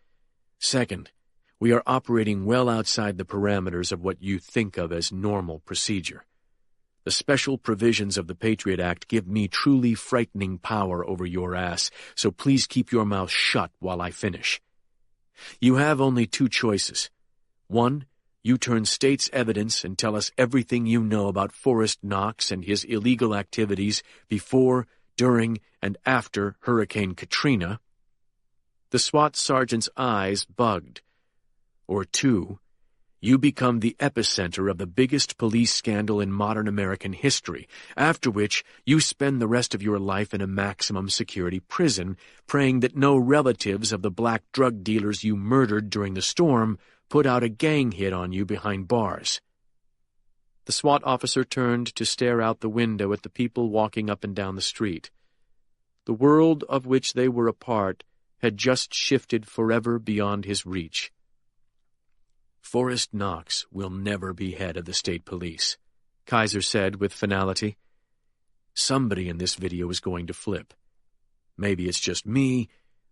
Second, we are operating well outside the parameters of what you think of as normal procedure. The special provisions of the Patriot Act give me truly frightening power over your ass, so please keep your mouth shut while I finish. You have only 2 choices. 1, you turn state's evidence and tell us everything you know about Forrest Knox and his illegal activities before, during, and after Hurricane Katrina." The SWAT sergeant's eyes bugged. "Or 2, you become the epicenter of the biggest police scandal in modern American history, after which you spend the rest of your life in a maximum security prison, praying that no relatives of the black drug dealers you murdered during the storm put out a gang hit on you behind bars." The SWAT officer turned to stare out the window at the people walking up and down the street. The world of which they were a part had just shifted forever beyond his reach. "Forrest Knox will never be head of the state police," Kaiser said with finality. "Somebody in this video is going to flip. Maybe it's just me,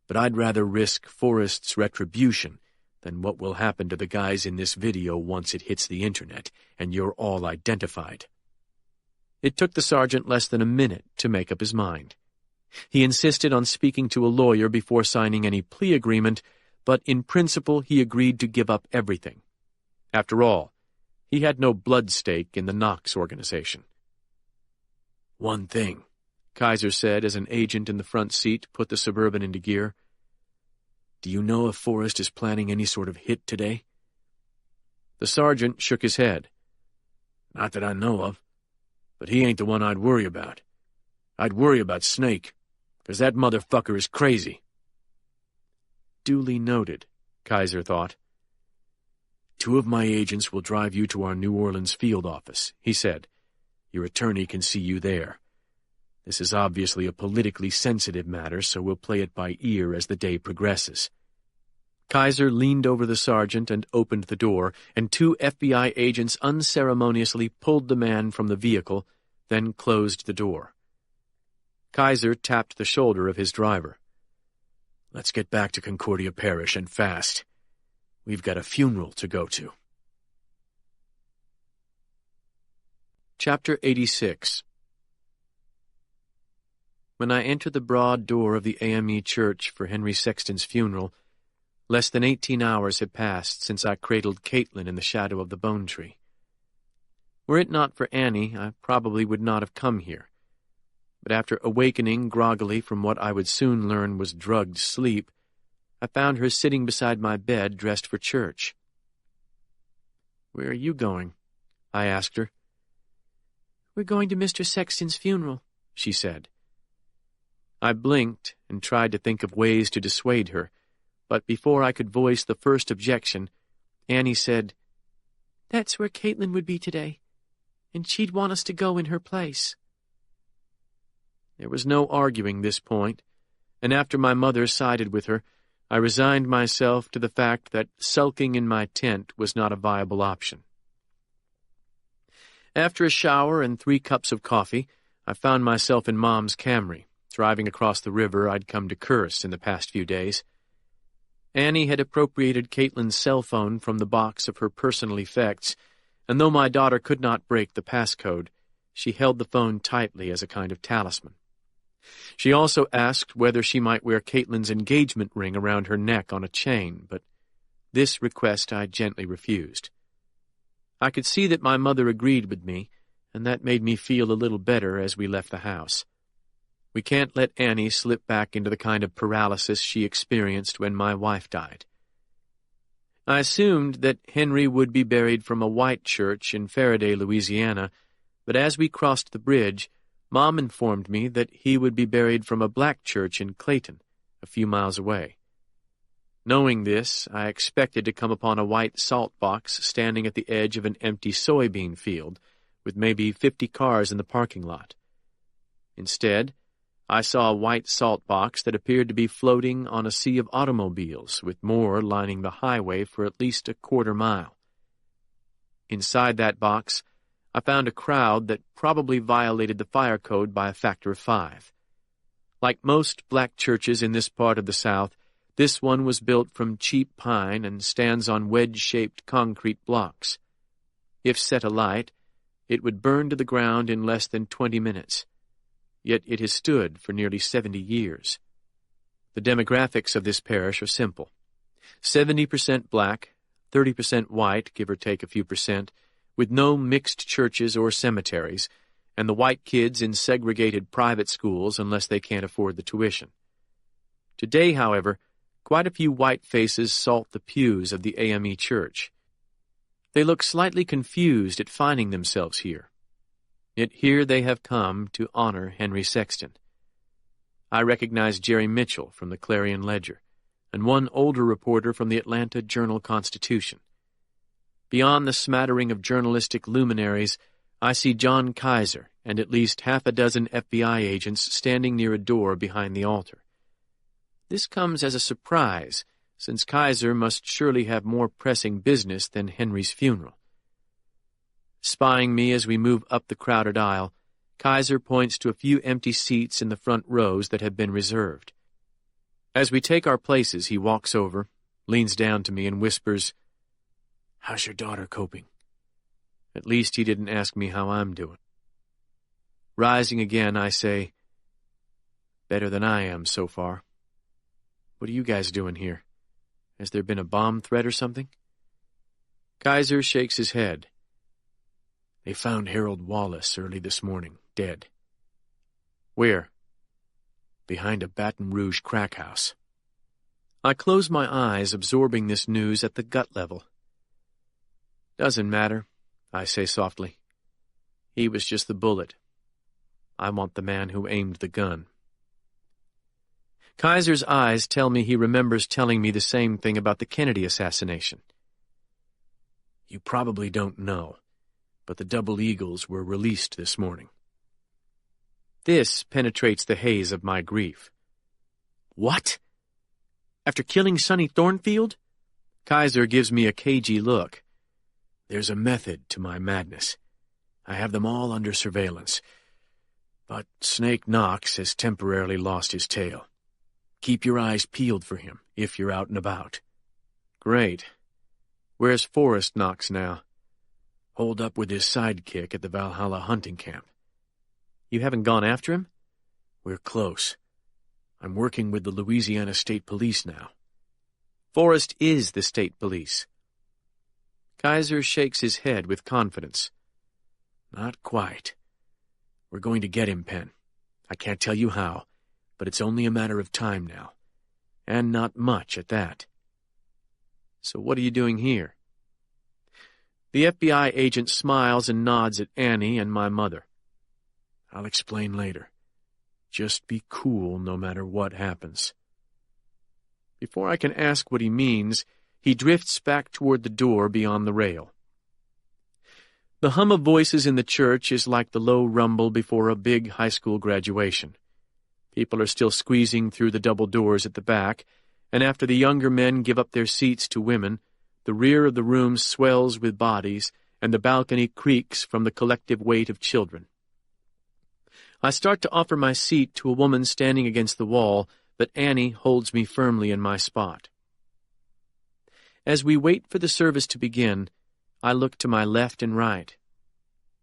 but I'd rather risk Forrest's retribution than what will happen to the guys in this video once it hits the internet and you're all identified." It took the sergeant less than a minute to make up his mind. He insisted on speaking to a lawyer before signing any plea agreement, but in principle he agreed to give up everything. After all, He had no blood stake in the Knox organization. "One thing," Kaiser said as an agent in the front seat put the Suburban into gear. "Do you know if Forrest is planning any sort of hit today?" The sergeant shook his head. "Not that I know of. But he ain't the one I'd worry about. I'd worry about Snake, 'cause that motherfucker is crazy." Duly noted, Kaiser thought. "2 of my agents will drive you to our New Orleans field office," he said. "Your attorney can see you there. This is obviously a politically sensitive matter, so we'll play it by ear as the day progresses." Kaiser leaned over the sergeant and opened the door, and 2 FBI agents unceremoniously pulled the man from the vehicle, then closed the door. Kaiser tapped the shoulder of his driver. "Let's get back to Concordia Parish, and fast. We've got a funeral to go to." Chapter 86. When I entered the broad door of the AME church for Henry Sexton's funeral, less than 18 hours had passed since I cradled Caitlin in the shadow of the bone tree. Were it not for Annie, I probably would not have come here. But after awakening groggily from what I would soon learn was drugged sleep, I found her sitting beside my bed dressed for church. "Where are you going?" I asked her. "We're going to Mr. Sexton's funeral," she said. I blinked and tried to think of ways to dissuade her, but before I could voice the first objection, Annie said, "That's where Caitlin would be today, and she'd want us to go in her place." There was no arguing this point, and after my mother sided with her, I resigned myself to the fact that sulking in my tent was not a viable option. After a shower and 3 cups of coffee, I found myself in Mom's Camry, driving across the river I'd come to curse in the past few days. Annie had appropriated Caitlin's cell phone from the box of her personal effects, and though my daughter could not break the passcode, she held the phone tightly as a kind of talisman. She also asked whether she might wear Caitlin's engagement ring around her neck on a chain, but this request I gently refused. I could see that my mother agreed with me, and that made me feel a little better as we left the house. We can't let Annie slip back into the kind of paralysis she experienced when my wife died. I assumed that Henry would be buried from a white church in Faraday, Louisiana, but as we crossed the bridge, Mom informed me that he would be buried from a black church in Clayton, a few miles away. Knowing this, I expected to come upon a white salt box standing at the edge of an empty soybean field, with maybe 50 cars in the parking lot. Instead, I saw a white salt box that appeared to be floating on a sea of automobiles, with more lining the highway for at least a quarter mile. Inside that box, I found a crowd that probably violated the fire code by a factor of 5. Like most black churches in this part of the South, this one was built from cheap pine and stands on wedge-shaped concrete blocks. If set alight, it would burn to the ground in less than 20 minutes. Yet it has stood for nearly 70 years. The demographics of this parish are simple. 70% black, 30% white, give or take a few percent, with no mixed churches or cemeteries, and the white kids in segregated private schools unless they can't afford the tuition. Today, however, quite a few white faces salt the pews of the AME church. They look slightly confused at finding themselves here. Yet here they have come to honor Henry Sexton. I recognize Jerry Mitchell from the Clarion Ledger, and one older reporter from the Atlanta Journal-Constitution. Beyond the smattering of journalistic luminaries, I see John Kaiser and at least half a dozen FBI agents standing near a door behind the altar. This comes as a surprise, since Kaiser must surely have more pressing business than Henry's funeral. Spying me as we move up the crowded aisle, Kaiser points to a few empty seats in the front rows that have been reserved. As we take our places, he walks over, leans down to me, and whispers, "How's your daughter coping?" At least he didn't ask me how I'm doing. Rising again, I say, "Better than I am so far. What are you guys doing here? Has there been a bomb threat or something?" Kaiser shakes his head. They found Harold Wallace early this morning, dead. Where? Behind a Baton Rouge crack house. I close my eyes, absorbing this news at the gut level. Doesn't matter, I say softly. He was just the bullet. I want the man who aimed the gun. Kaiser's eyes tell me he remembers telling me the same thing about the Kennedy assassination. You probably don't know, but the Double Eagles were released this morning. This penetrates the haze of my grief. What? After killing Sonny Thornfield? Kaiser gives me a cagey look. There's a method to my madness. I have them all under surveillance. But Snake Knox has temporarily lost his tail. Keep your eyes peeled for him if you're out and about. Great. Where's Forrest Knox now? Holed up with his sidekick at the Valhalla hunting camp. You haven't gone after him? We're close. I'm working with the Louisiana State Police now. Forrest is the state police. Kaiser shakes his head with confidence. Not quite. We're going to get him, Penn. I can't tell you how, but it's only a matter of time now. And not much at that. So what are you doing here? The FBI agent smiles and nods at Annie and my mother. I'll explain later. Just be cool no matter what happens. Before I can ask what he means, he drifts back toward the door beyond the rail. The hum of voices in the church is like the low rumble before a big high school graduation. People are still squeezing through the double doors at the back, and after the younger men give up their seats to women, the rear of the room swells with bodies, and the balcony creaks from the collective weight of children. I start to offer my seat to a woman standing against the wall, but Annie holds me firmly in my spot. As we wait for the service to begin, I look to my left and right.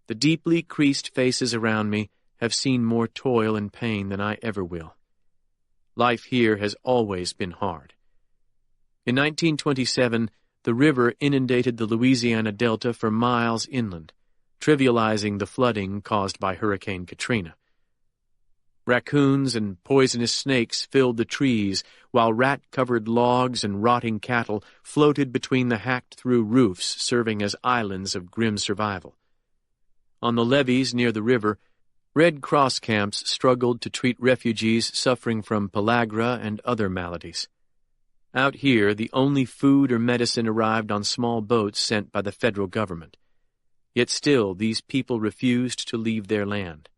The deeply creased faces around me have seen more toil and pain than I ever will. Life here has always been hard. In 1927, the river inundated the Louisiana Delta for miles inland, trivializing the flooding caused by Hurricane Katrina. Raccoons and poisonous snakes filled the trees, while rat-covered logs and rotting cattle floated between the hacked-through roofs, serving as islands of grim survival. On the levees near the river, Red Cross camps struggled to treat refugees suffering from pellagra and other maladies. Out here, the only food or medicine arrived on small boats sent by the federal government. Yet still, these people refused to leave their land.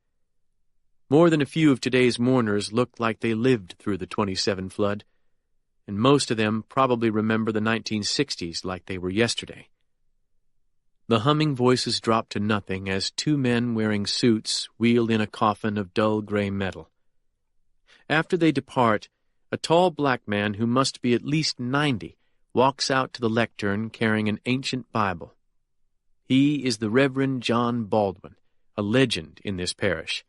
More than a few of today's mourners looked like they lived through the 27 flood, and most of them probably remember the 1960s like they were yesterday. The humming voices drop to nothing as two men wearing suits wheel in a coffin of dull gray metal. After they depart, a tall black man who must be at least 90 walks out to the lectern carrying an ancient Bible. He is the Reverend John Baldwin, a legend in this parish.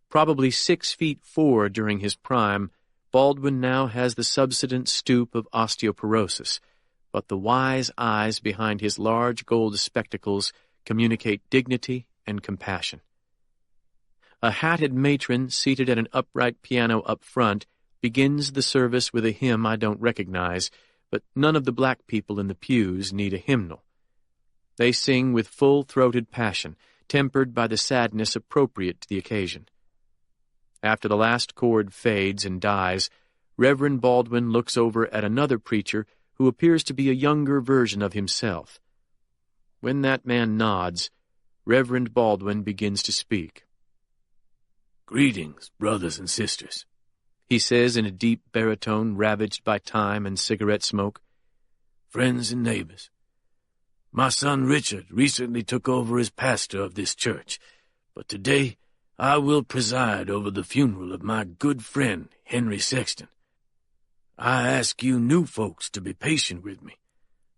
Probably 6'4" during his prime, Baldwin now has the subsident stoop of osteoporosis, but the wise eyes behind his large gold spectacles communicate dignity and compassion. A hatted matron seated at an upright piano up front begins the service with a hymn I don't recognize, but none of the black people in the pews need a hymnal. They sing with full-throated passion, tempered by the sadness appropriate to the occasion. After the last chord fades and dies, Reverend Baldwin looks over at another preacher who appears to be a younger version of himself. When that man nods, Reverend Baldwin begins to speak. "Greetings, brothers and sisters," he says in a deep baritone ravaged by time and cigarette smoke. "Friends and neighbors. My son Richard recently took over as pastor of this church, but today I will preside over the funeral of my good friend Henry Sexton. I ask you new folks to be patient with me.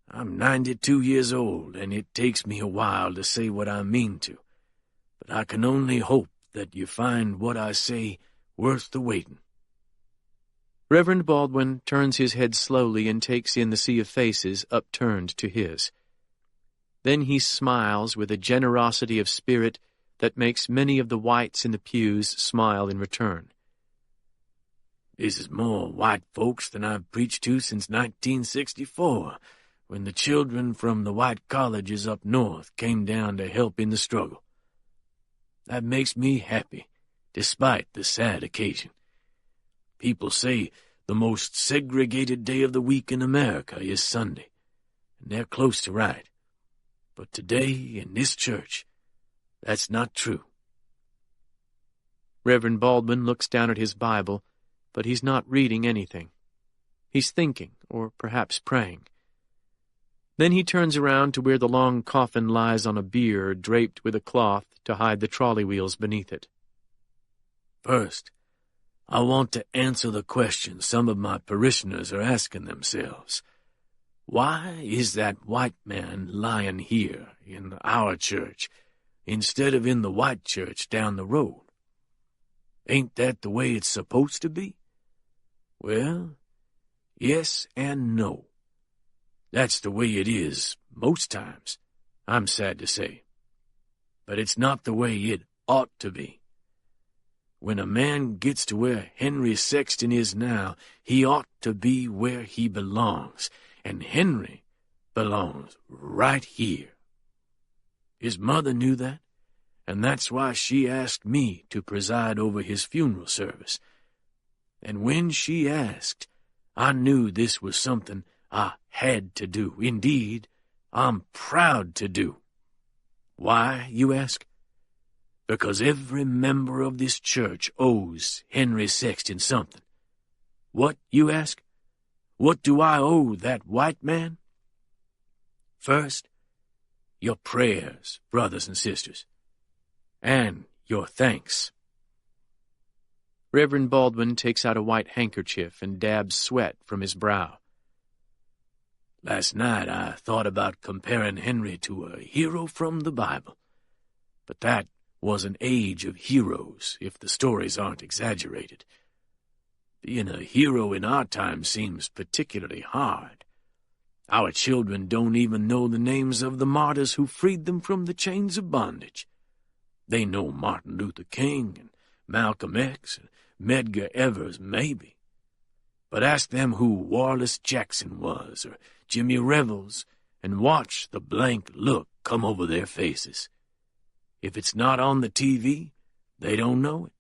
I'm 92 years old, and it takes me a while to say what I mean to, but I can only hope that you find what I say worth the waiting." Reverend Baldwin turns his head slowly and takes in the sea of faces upturned to his. Then he smiles with a generosity of spirit that makes many of the whites in the pews smile in return. This is more white folks than I've preached to since 1964, when the children from the white colleges up north came down to help in the struggle. That makes me happy, despite the sad occasion. People say the most segregated day of the week in America is Sunday, and they're close to right. But today, in this church, that's not true. Reverend Baldwin looks down at his Bible, but he's not reading anything. He's thinking, or perhaps praying. Then he turns around to where the long coffin lies on a bier draped with a cloth to hide the trolley wheels beneath it. First, I want to answer the question some of my parishioners are asking themselves. Why is that white man lying here in our church instead of in the white church down the road? Ain't that the way it's supposed to be? Well, yes and no. That's the way it is most times, I'm sad to say. But it's not the way it ought to be. When a man gets to where Henry Sexton is now, he ought to be where he belongs, and Henry belongs right here. His mother knew that, and that's why she asked me to preside over his funeral service. And when she asked, I knew this was something I had to do. Indeed, I'm proud to do. Why, you ask? Because every member of this church owes Henry Sexton something. What, you ask? What do I owe that white man? First, your prayers, brothers and sisters, and your thanks. Reverend Baldwin takes out a white handkerchief and dabs sweat from his brow. Last night I thought about comparing Henry to a hero from the Bible, but that was an age of heroes, if the stories aren't exaggerated. Being a hero in our time seems particularly hard. Our children don't even know the names of the martyrs who freed them from the chains of bondage. They know Martin Luther King and Malcolm X and Medgar Evers, maybe. But ask them who Wallace Jackson was, or Jimmy Revels, and watch the blank look come over their faces. If it's not on the TV, they don't know it.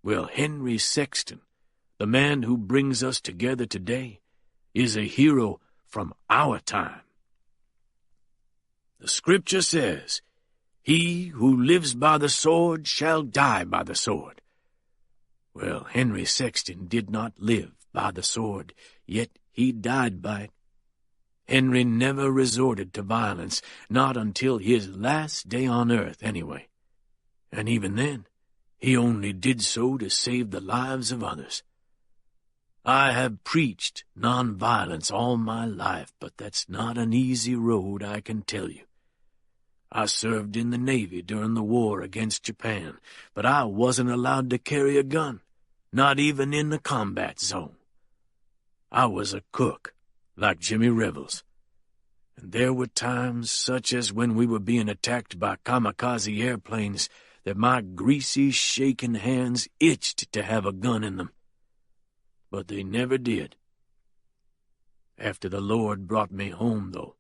Well, Henry Sexton, the man who brings us together today, is a hero from our time. The scripture says, "He who lives by the sword shall die by the sword." Well, Henry Sexton did not live by the sword, yet he died by it. Henry never resorted to violence, not until his last day on earth, anyway. And even then, he only did so to save the lives of others. I have preached nonviolence all my life, but that's not an easy road, I can tell you. I served in the Navy during the war against Japan, but I wasn't allowed to carry a gun, not even in the combat zone. I was a cook, like Jimmy Revels. And there were times, such as when we were being attacked by kamikaze airplanes, that my greasy, shaking hands itched to have a gun in them. But they never did. After the Lord brought me home, though,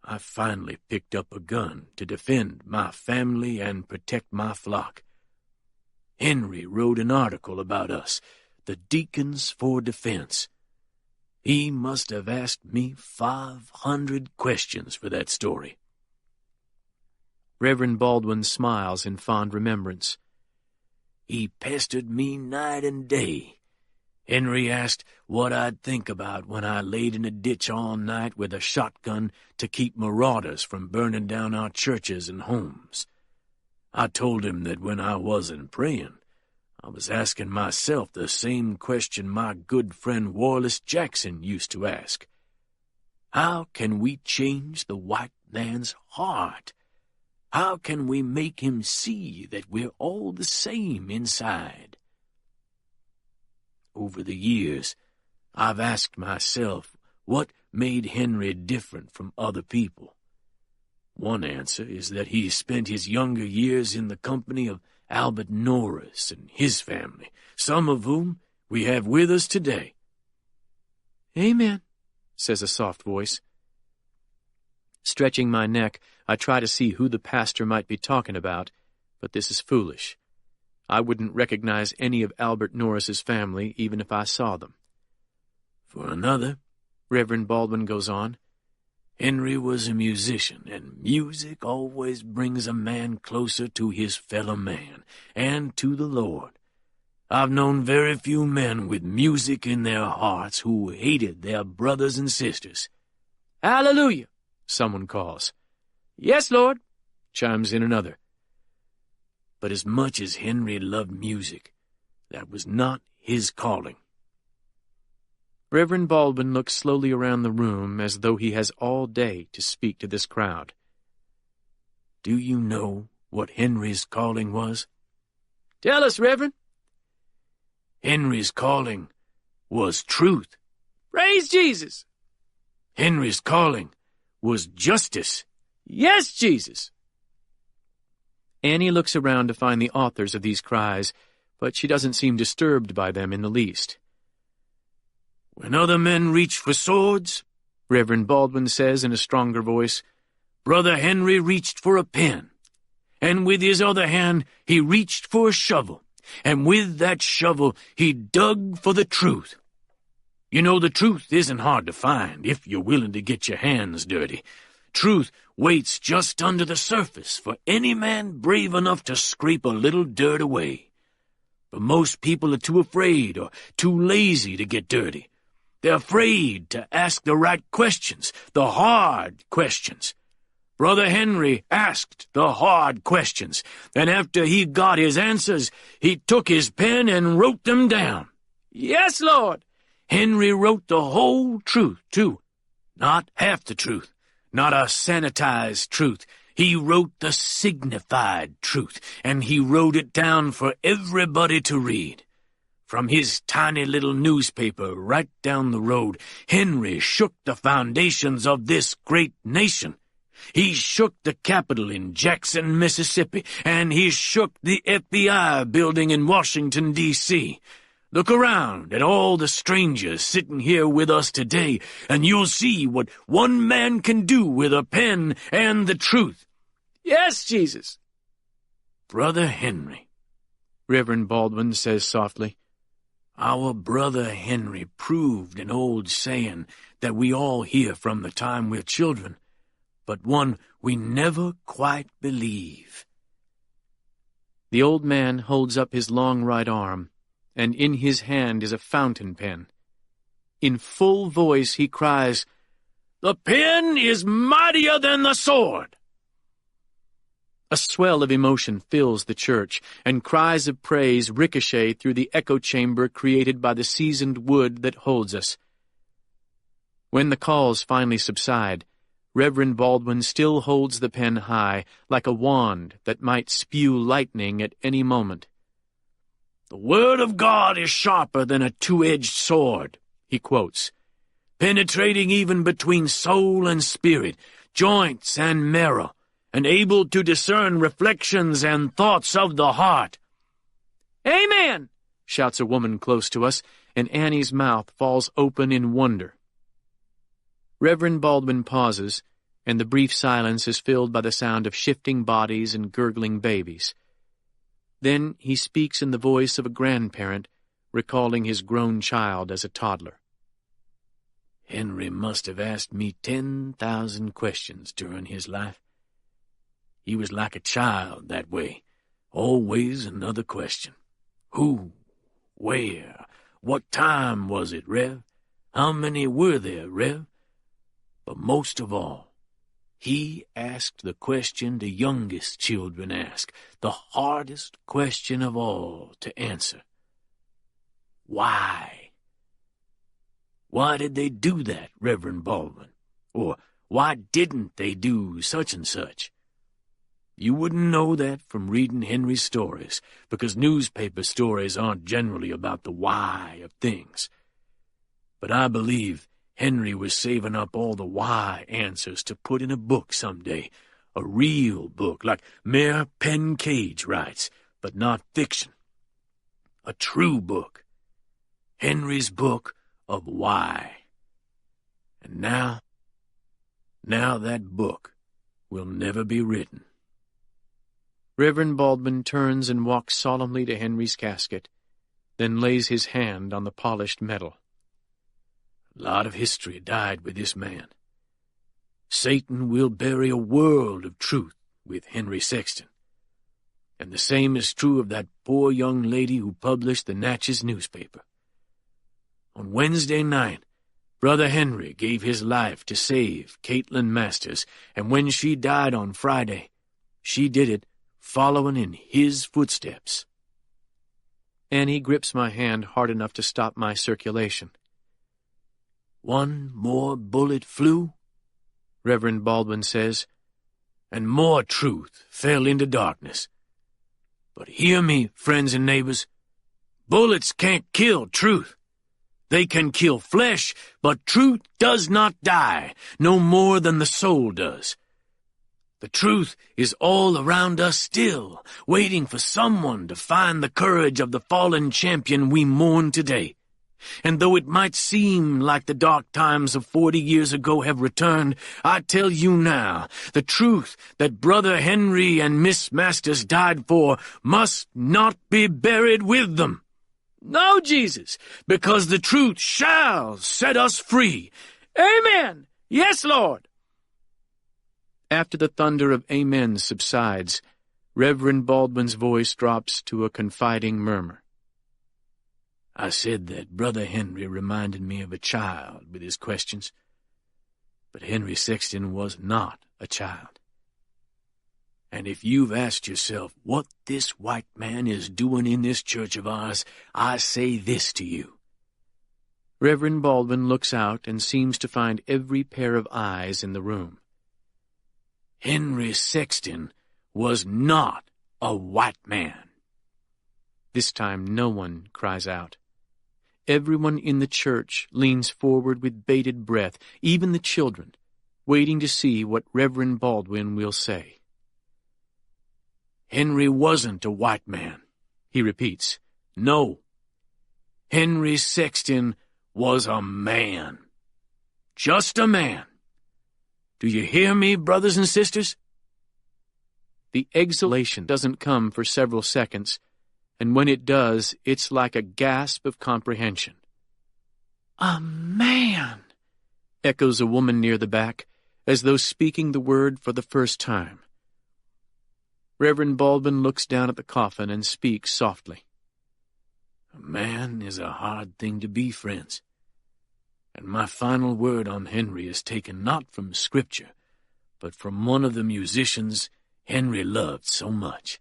I finally picked up a gun to defend my family and protect my flock. Henry wrote an article about us, the Deacons for Defense. He must have asked me 500 questions for that story. Reverend Baldwin smiles in fond remembrance. He pestered me night and day. Henry asked what I'd think about when I laid in a ditch all night with a shotgun to keep marauders from burning down our churches and homes. I told him that when I wasn't praying, I was asking myself the same question my good friend Wallace Jackson used to ask. How can we change the white man's heart? How can we make him see that we're all the same inside? Over the years, I've asked myself what made Henry different from other people. One answer is that he spent his younger years in the company of Albert Norris and his family, some of whom we have with us today. Amen, says a soft voice. Stretching my neck, I try to see who the pastor might be talking about, but this is foolish. I wouldn't recognize any of Albert Norris's family even if I saw them. For another, Reverend Baldwin goes on, Henry was a musician, and music always brings a man closer to his fellow man and to the Lord. I've known very few men with music in their hearts who hated their brothers and sisters. Hallelujah, someone calls. Yes, Lord, chimes in another. But as much as Henry loved music, that was not his calling. Reverend Baldwin looks slowly around the room as though he has all day to speak to this crowd. Do you know what Henry's calling was? Tell us, Reverend. Henry's calling was truth. Praise Jesus. Henry's calling was justice. Yes, Jesus. Annie looks around to find the authors of these cries, but she doesn't seem disturbed by them in the least. When other men reached for swords, Reverend Baldwin says in a stronger voice, Brother Henry reached for a pen, and with his other hand he reached for a shovel, and with that shovel he dug for the truth. You know, the truth isn't hard to find if you're willing to get your hands dirty. Truth waits just under the surface for any man brave enough to scrape a little dirt away. But most people are too afraid or too lazy to get dirty. They're afraid to ask the right questions, the hard questions. Brother Henry asked the hard questions, and after he got his answers, he took his pen and wrote them down. Yes, Lord. Henry wrote the whole truth, too. Not half the truth, not a sanitized truth. He wrote the signified truth, and he wrote it down for everybody to read. From his tiny little newspaper right down the road, Henry shook the foundations of this great nation. He shook the Capitol in Jackson, Mississippi, and he shook the FBI building in Washington, D.C. Look around at all the strangers sitting here with us today, and you'll see what one man can do with a pen and the truth. Yes, Jesus. Brother Henry, Reverend Baldwin says softly, our brother Henry proved an old saying that we all hear from the time we're children, but one we never quite believe. The old man holds up his long right arm, and in his hand is a fountain pen. In full voice he cries, "The pen is mightier than the sword!" A swell of emotion fills the church, and cries of praise ricochet through the echo chamber created by the seasoned wood that holds us. When the calls finally subside, Reverend Baldwin still holds the pen high, like a wand that might spew lightning at any moment. "The word of God is sharper than a two-edged sword," he quotes, "penetrating even between soul and spirit, joints and marrow, and able to discern reflections and thoughts of the heart." "Amen!" shouts a woman close to us, and Annie's mouth falls open in wonder. Reverend Baldwin pauses, and the brief silence is filled by the sound of shifting bodies and gurgling babies. Then he speaks in the voice of a grandparent, recalling his grown child as a toddler. "Henry must have asked me 10,000 questions during his life. He was like a child that way, always another question. Who? Where? What time was it, Rev? How many were there, Rev? But most of all, he asked the question the youngest children ask, the hardest question of all to answer. Why? Why did they do that, Reverend Baldwin? Or why didn't they do such and such? You wouldn't know that from reading Henry's stories, because newspaper stories aren't generally about the why of things. But I believe Henry was saving up all the why answers to put in a book someday, A real book, like Mayor Penn Cage writes, but not fiction. A true book. Henry's book of why. And now that book will never be written. Reverend Baldwin turns and walks solemnly to Henry's casket, then lays his hand on the polished metal. A lot of history died with this man. Satan will bury a world of truth with Henry Sexton. And the same is true of that poor young lady who published the Natchez newspaper. On Wednesday night, Brother Henry gave his life to save Caitlin Masters, and when she died on Friday, she did it following in his footsteps. Annie grips my hand hard enough to stop my circulation. One more bullet flew, Reverend Baldwin says, and more truth fell into darkness. But hear me, friends and neighbors, bullets can't kill truth. They can kill flesh, but truth does not die, no more than the soul does. The truth is all around us still, waiting for someone to find the courage of the fallen champion we mourn today. And though it might seem like the dark times of 40 years ago have returned, I tell you now, the truth that Brother Henry and Miss Masters died for must not be buried with them. No, Jesus, because the truth shall set us free. Amen. Yes, Lord. After the thunder of amen subsides, Reverend Baldwin's voice drops to a confiding murmur. I said that Brother Henry reminded me of a child with his questions, but Henry Sexton was not a child. And if you've asked yourself what this white man is doing in this church of ours, I say this to you. Reverend Baldwin looks out and seems to find every pair of eyes in the room. Henry Sexton was not a white man. This time no one cries out. Everyone in the church leans forward with bated breath, even the children, waiting to see what Reverend Baldwin will say. Henry wasn't a white man, he repeats. No. Henry Sexton was a man. Just a man. Do you hear me, brothers and sisters? The exhalation doesn't come for several seconds, and when it does, it's like a gasp of comprehension. A man, echoes a woman near the back, as though speaking the word for the first time. Reverend Baldwin looks down at the coffin and speaks softly. A man is a hard thing to be, friends. And my final word on Henry is taken not from Scripture, but from one of the musicians Henry loved so much,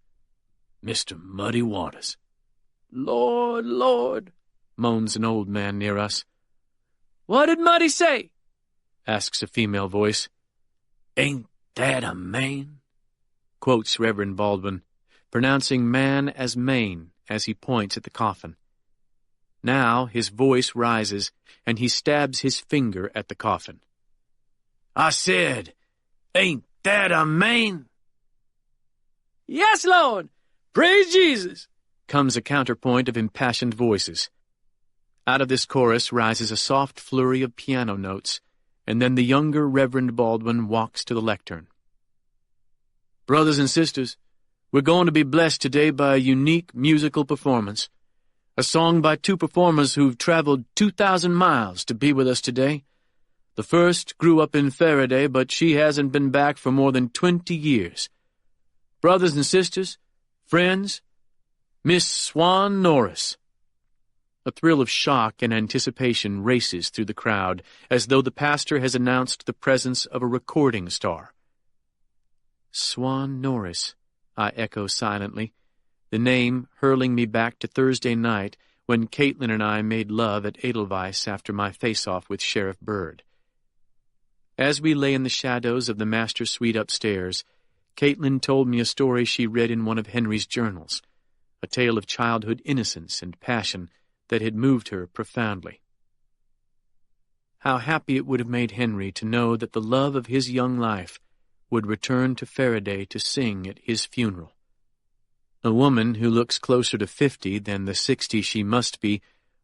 Mr. Muddy Waters. Lord, Lord, moans an old man near us. What did Muddy say? Asks a female voice. Ain't that a man? Quotes Reverend Baldwin, pronouncing man as Maine as he points at the coffin. Now his voice rises, and he stabs his finger at the coffin. I said, ain't that a man? Yes, Lord. Praise Jesus, comes a counterpoint of impassioned voices. Out of this chorus rises a soft flurry of piano notes, and then the younger Reverend Baldwin walks to the lectern. Brothers and sisters, we're going to be blessed today by a unique musical performance. A song by two performers who've traveled 2,000 miles to be with us today. The first grew up in Faraday, but she hasn't been back for more than 20 years. Brothers and sisters, friends, Miss Swan Norris. A thrill of shock and anticipation races through the crowd, as though the pastor has announced the presence of a recording star. Swan Norris, I echo silently, the name hurling me back to Thursday night when Caitlin and I made love at Edelweiss after my face-off with Sheriff Byrd. As we lay in the shadows of the master suite upstairs, Caitlin told me a story she read in one of Henry's journals, a tale of childhood innocence and passion that had moved her profoundly. How happy it would have made Henry to know that the love of his young life would return to Faraday to sing at his funeral. A woman who looks closer to 50 than the 60 she must be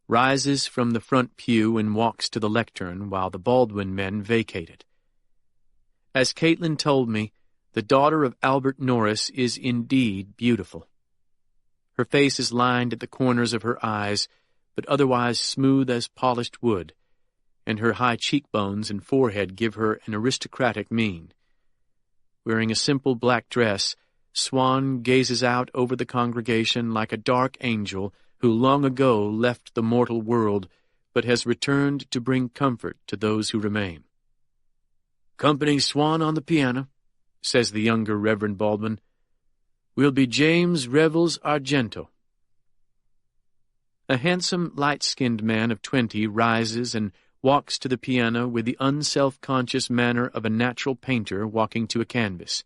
rises from the front pew and walks to the lectern while the Baldwin men vacate it. As Caitlin told me, the daughter of Albert Norris is indeed beautiful. Her face is lined at the corners of her eyes, but otherwise smooth as polished wood, and her high cheekbones and forehead give her an aristocratic mien. Wearing a simple black dress, Swan gazes out over the congregation like a dark angel who long ago left the mortal world, but has returned to bring comfort to those who remain. "Accompanying Swan on the piano," says the younger Reverend Baldwin, "will be James Revels Argento." A handsome, light-skinned man of 20 rises and walks to the piano with the unself-conscious manner of a natural painter walking to a canvas.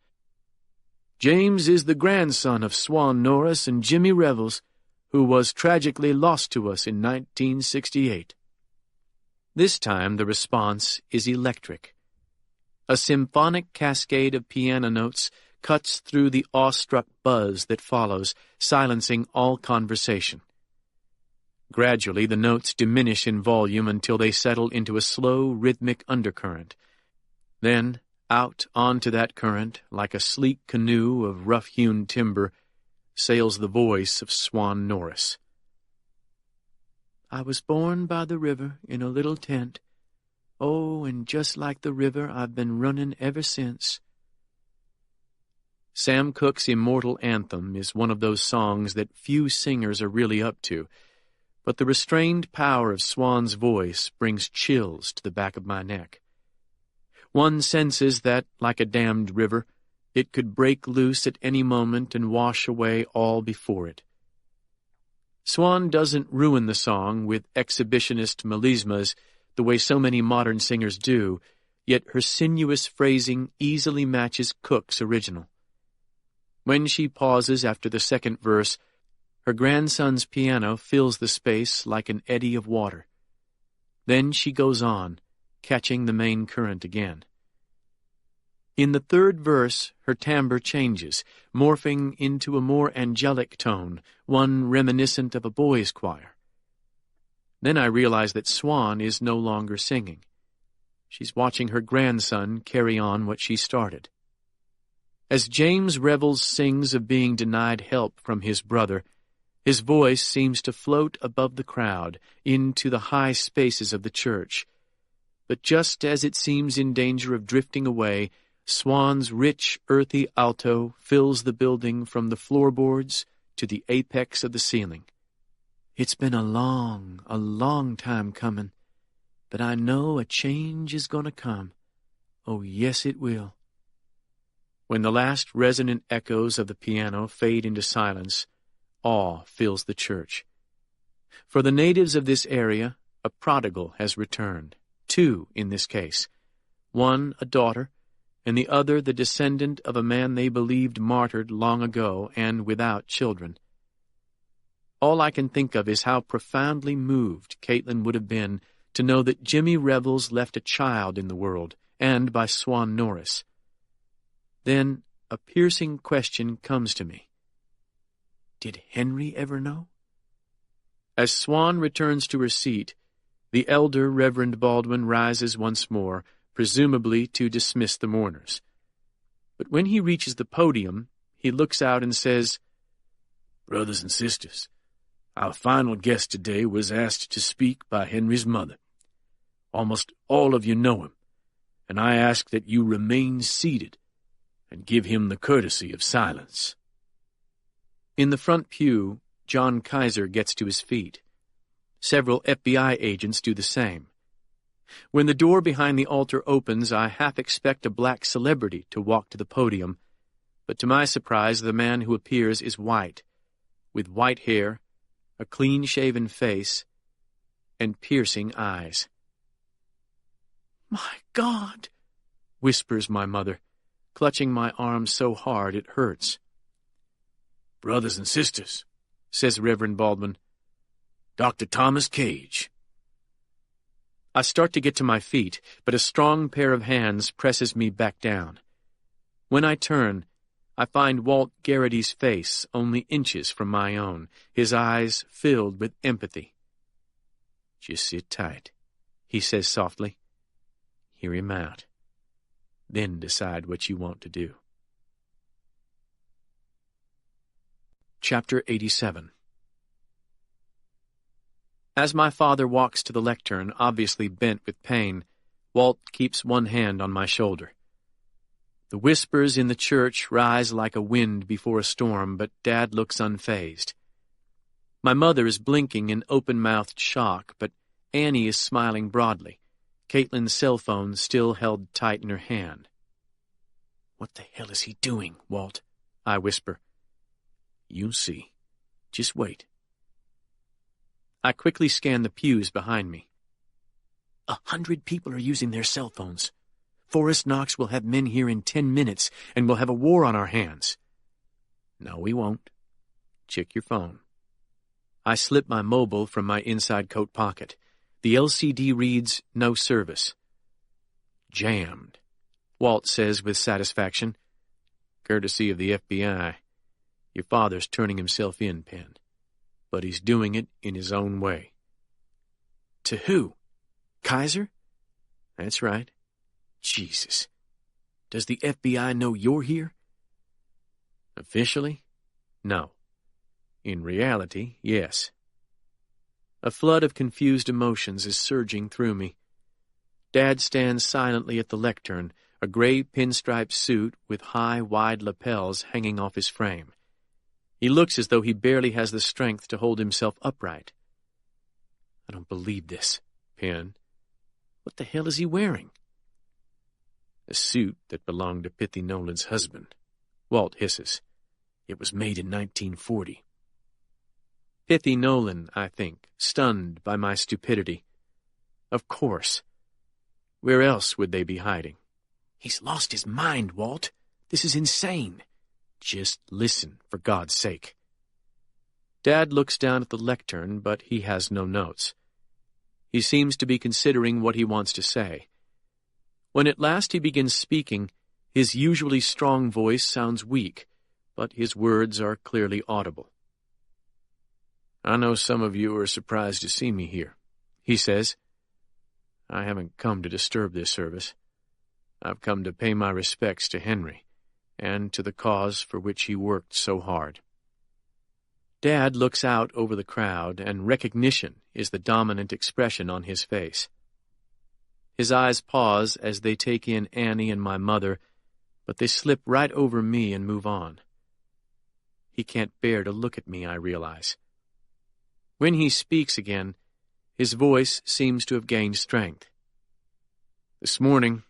"James is the grandson of Swan Norris and Jimmy Revels, who was tragically lost to us in 1968. This time the response is electric. A symphonic cascade of piano notes cuts through the awestruck buzz that follows, silencing all conversation. Gradually the notes diminish in volume until they settle into a slow, rhythmic undercurrent. Then, out onto that current, like a sleek canoe of rough-hewn timber, sails the voice of Swan Norris. "I was born by the river in a little tent. Oh, and just like the river, I've been running ever since." Sam Cooke's immortal anthem is one of those songs that few singers are really up to, but the restrained power of Swan's voice brings chills to the back of my neck. One senses that, like a dammed river, it could break loose at any moment and wash away all before it. Swan doesn't ruin the song with exhibitionist melismas the way so many modern singers do, yet her sinuous phrasing easily matches Cooke's original. When she pauses after the second verse, her grandson's piano fills the space like an eddy of water. Then she goes on, catching the main current again. In the third verse, her timbre changes, morphing into a more angelic tone, one reminiscent of a boys' choir. Then I realize that Swan is no longer singing. She's watching her grandson carry on what she started. As James Revels sings of being denied help from his brother, his voice seems to float above the crowd into the high spaces of the church. But just as it seems in danger of drifting away, Swan's rich, earthy alto fills the building from the floorboards to the apex of the ceiling. "It's been a long time coming, but I know a change is going to come. Oh, yes, it will." When the last resonant echoes of the piano fade into silence, awe fills the church. For the natives of this area, a prodigal has returned. 2 in this case. One a daughter, and the other the descendant of a man they believed martyred long ago and without children. All I can think of is how profoundly moved Caitlin would have been to know that Jimmy Revels left a child in the world, and by Swan Norris. Then a piercing question comes to me. Did Henry ever know? As Swan returns to her seat, the elder Reverend Baldwin rises once more, presumably to dismiss the mourners. But when he reaches the podium, he looks out and says, "Brothers and sisters, our final guest today was asked to speak by Henry's mother. Almost all of you know him, and I ask that you remain seated and give him the courtesy of silence." In the front pew, John Kaiser gets to his feet. Several FBI agents do the same. When the door behind the altar opens, I half expect a black celebrity to walk to the podium, but to my surprise, the man who appears is white, with white hair, a clean-shaven face, and piercing eyes. "My God!" whispers my mother, clutching my arm so hard it hurts. "Brothers and sisters," says Reverend Baldwin, "Dr. Thomas Cage." I start to get to my feet, but a strong pair of hands presses me back down. When I turn, I find Walt Garrity's face only inches from my own, his eyes filled with empathy. "Just sit tight," he says softly. "Hear him out. Then decide what you want to do." Chapter 87. As my father walks to the lectern, obviously bent with pain, Walt keeps one hand on my shoulder. The whispers in the church rise like a wind before a storm, but Dad looks unfazed. My mother is blinking in open-mouthed shock, but Annie is smiling broadly, Caitlin's cell phone still held tight in her hand. "What the hell is he doing, Walt?" I whisper. "You'll see. Just wait." I quickly scan the pews behind me. 100 people are using their cell phones. Forrest Knox will have men here in 10 minutes, and we'll have a war on our hands. No, we won't. Check your phone. I slip my mobile from my inside coat pocket. The LCD reads, "No service." "Jammed," Walt says with satisfaction. "Courtesy of the FBI. Your father's turning himself in, Penn. But he's doing it in his own way." "To who? Kaiser?" "That's right. Jesus. Does the FBI know you're here?" "Officially? No. In reality, yes." A flood of confused emotions is surging through me. Dad stands silently at the lectern, a gray pinstripe suit with high, wide lapels hanging off his frame. He looks as though he barely has the strength to hold himself upright. "I don't believe this, Penn. What the hell is he wearing?" "A suit that belonged to Pithy Nolan's husband," Walt hisses. "It was made in 1940. Pithy Nolan, I think, stunned by my stupidity. Of course. Where else would they be hiding? "He's lost his mind, Walt. This is insane." "Just listen, for God's sake." Dad looks down at the lectern, but he has no notes. He seems to be considering what he wants to say. When at last he begins speaking, his usually strong voice sounds weak, but his words are clearly audible. "I know some of you are surprised to see me here," he says. "I haven't come to disturb this service. I've come to pay my respects to Henry, and to the cause for which he worked so hard." Dad looks out over the crowd, and recognition is the dominant expression on his face. His eyes pause as they take in Annie and my mother, but they slip right over me and move on. He can't bear to look at me, I realize. When he speaks again, his voice seems to have gained strength. "This morning,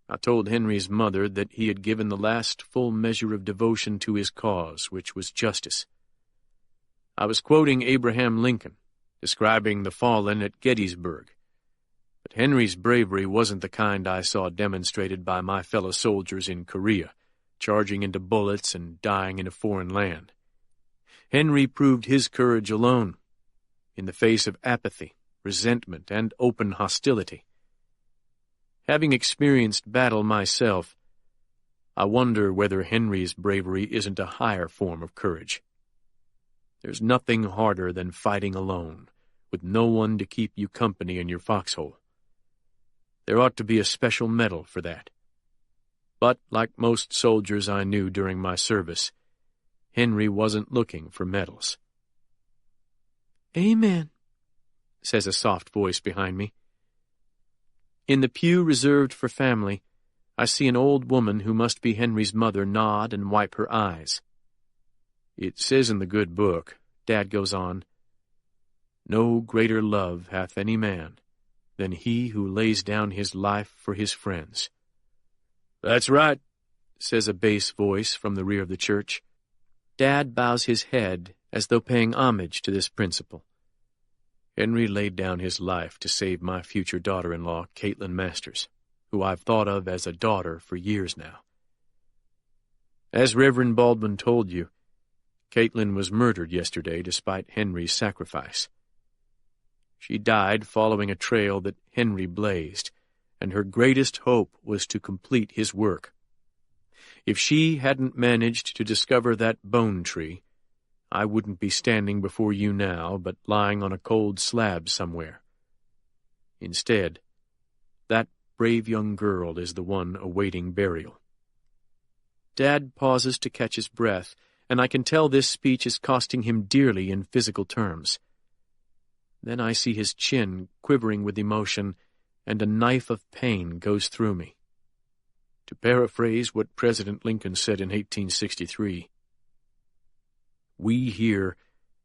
I told Henry's mother that he had given the last full measure of devotion to his cause, which was justice. I was quoting Abraham Lincoln, describing the fallen at Gettysburg. But Henry's bravery wasn't the kind I saw demonstrated by my fellow soldiers in Korea, charging into bullets and dying in a foreign land. Henry proved his courage alone, in the face of apathy, resentment, and open hostility. Having experienced battle myself, I wonder whether Henry's bravery isn't a higher form of courage. There's nothing harder than fighting alone, with no one to keep you company in your foxhole. There ought to be a special medal for that. But, like most soldiers I knew during my service, Henry wasn't looking for medals." "Amen," says a soft voice behind me. In the pew reserved for family, I see an old woman who must be Henry's mother nod and wipe her eyes. "It says in the good book," Dad goes on, "no greater love hath any man than he who lays down his life for his friends." "That's right," says a bass voice from the rear of the church. Dad bows his head as though paying homage to this principle. "Henry laid down his life to save my future daughter-in-law, Caitlin Masters, who I've thought of as a daughter for years now. As Reverend Baldwin told you, Caitlin was murdered yesterday despite Henry's sacrifice. She died following a trail that Henry blazed, and her greatest hope was to complete his work. If she hadn't managed to discover that bone tree, I wouldn't be standing before you now, but lying on a cold slab somewhere. Instead, that brave young girl is the one awaiting burial." Dad pauses to catch his breath, and I can tell this speech is costing him dearly in physical terms. Then I see his chin quivering with emotion, and a knife of pain goes through me. To paraphrase what President Lincoln said in 1863, "We here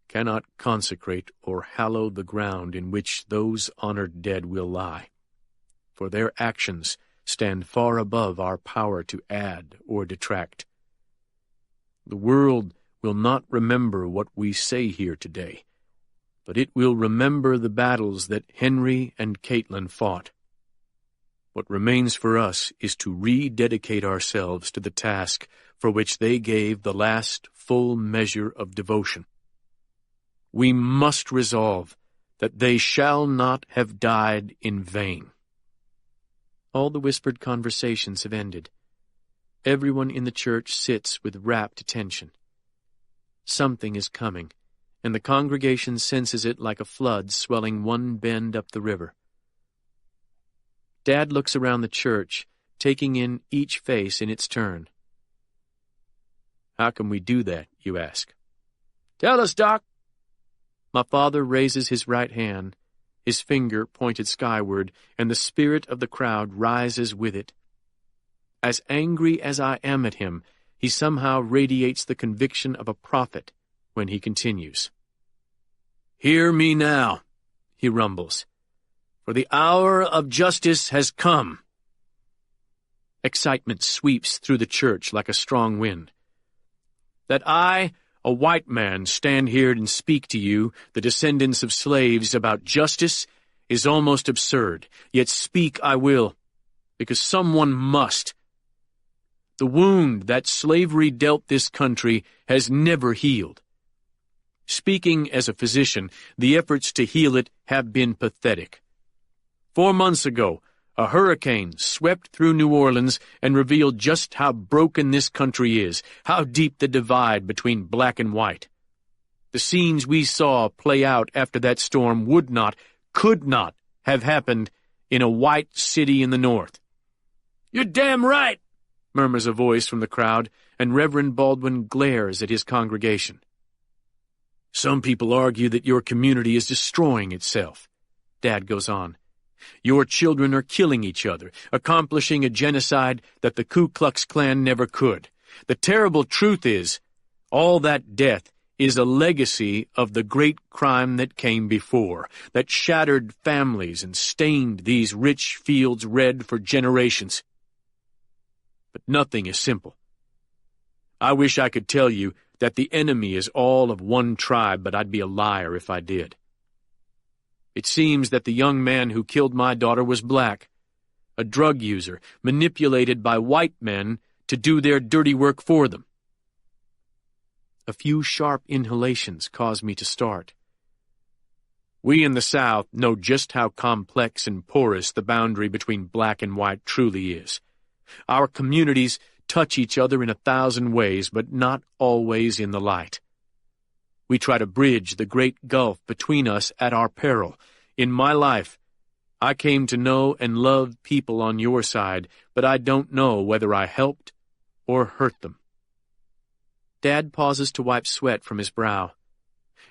cannot consecrate or hallow the ground in which those honored dead will lie, for their actions stand far above our power to add or detract. The world will not remember what we say here today, but it will remember the battles that Henry and Caitlin fought. What remains for us is to rededicate ourselves to the task for which they gave the last full measure of devotion. We must resolve that they shall not have died in vain." All the whispered conversations have ended. Everyone in the church sits with rapt attention. Something is coming, and the congregation senses it like a flood swelling one bend up the river. Dad looks around the church, taking in each face in its turn. "How can we do that?" you ask. "Tell us, Doc." My father raises his right hand, his finger pointed skyward, and the spirit of the crowd rises with it. As angry as I am at him, he somehow radiates the conviction of a prophet when he continues. "Hear me now," he rumbles, "for the hour of justice has come." Excitement sweeps through the church like a strong wind. "That I, a white man, stand here and speak to you, the descendants of slaves, about justice is almost absurd. Yet speak I will, because someone must. The wound that slavery dealt this country has never healed. Speaking as a physician, the efforts to heal it have been pathetic. 4 months ago, a hurricane swept through New Orleans and revealed just how broken this country is, how deep the divide between black and white. The scenes we saw play out after that storm would not, could not have happened in a white city in the North." "You're damn right," murmurs a voice from the crowd, and Reverend Baldwin glares at his congregation. "Some people argue that your community is destroying itself," Dad goes on. "Your children are killing each other, accomplishing a genocide that the Ku Klux Klan never could. The terrible truth is, all that death is a legacy of the great crime that came before, that shattered families and stained these rich fields red for generations. But nothing is simple. I wish I could tell you that the enemy is all of one tribe, but I'd be a liar if I did. It seems that the young man who killed my daughter was black, a drug user, manipulated by white men to do their dirty work for them." A few sharp inhalations cause me to start. We in the South know just how complex and porous the boundary between black and white truly is. Our communities touch each other in 1,000 ways, but not always in the light. We try to bridge the great gulf between us at our peril. In my life, I came to know and love people on your side, but I don't know whether I helped or hurt them. Dad pauses to wipe sweat from his brow.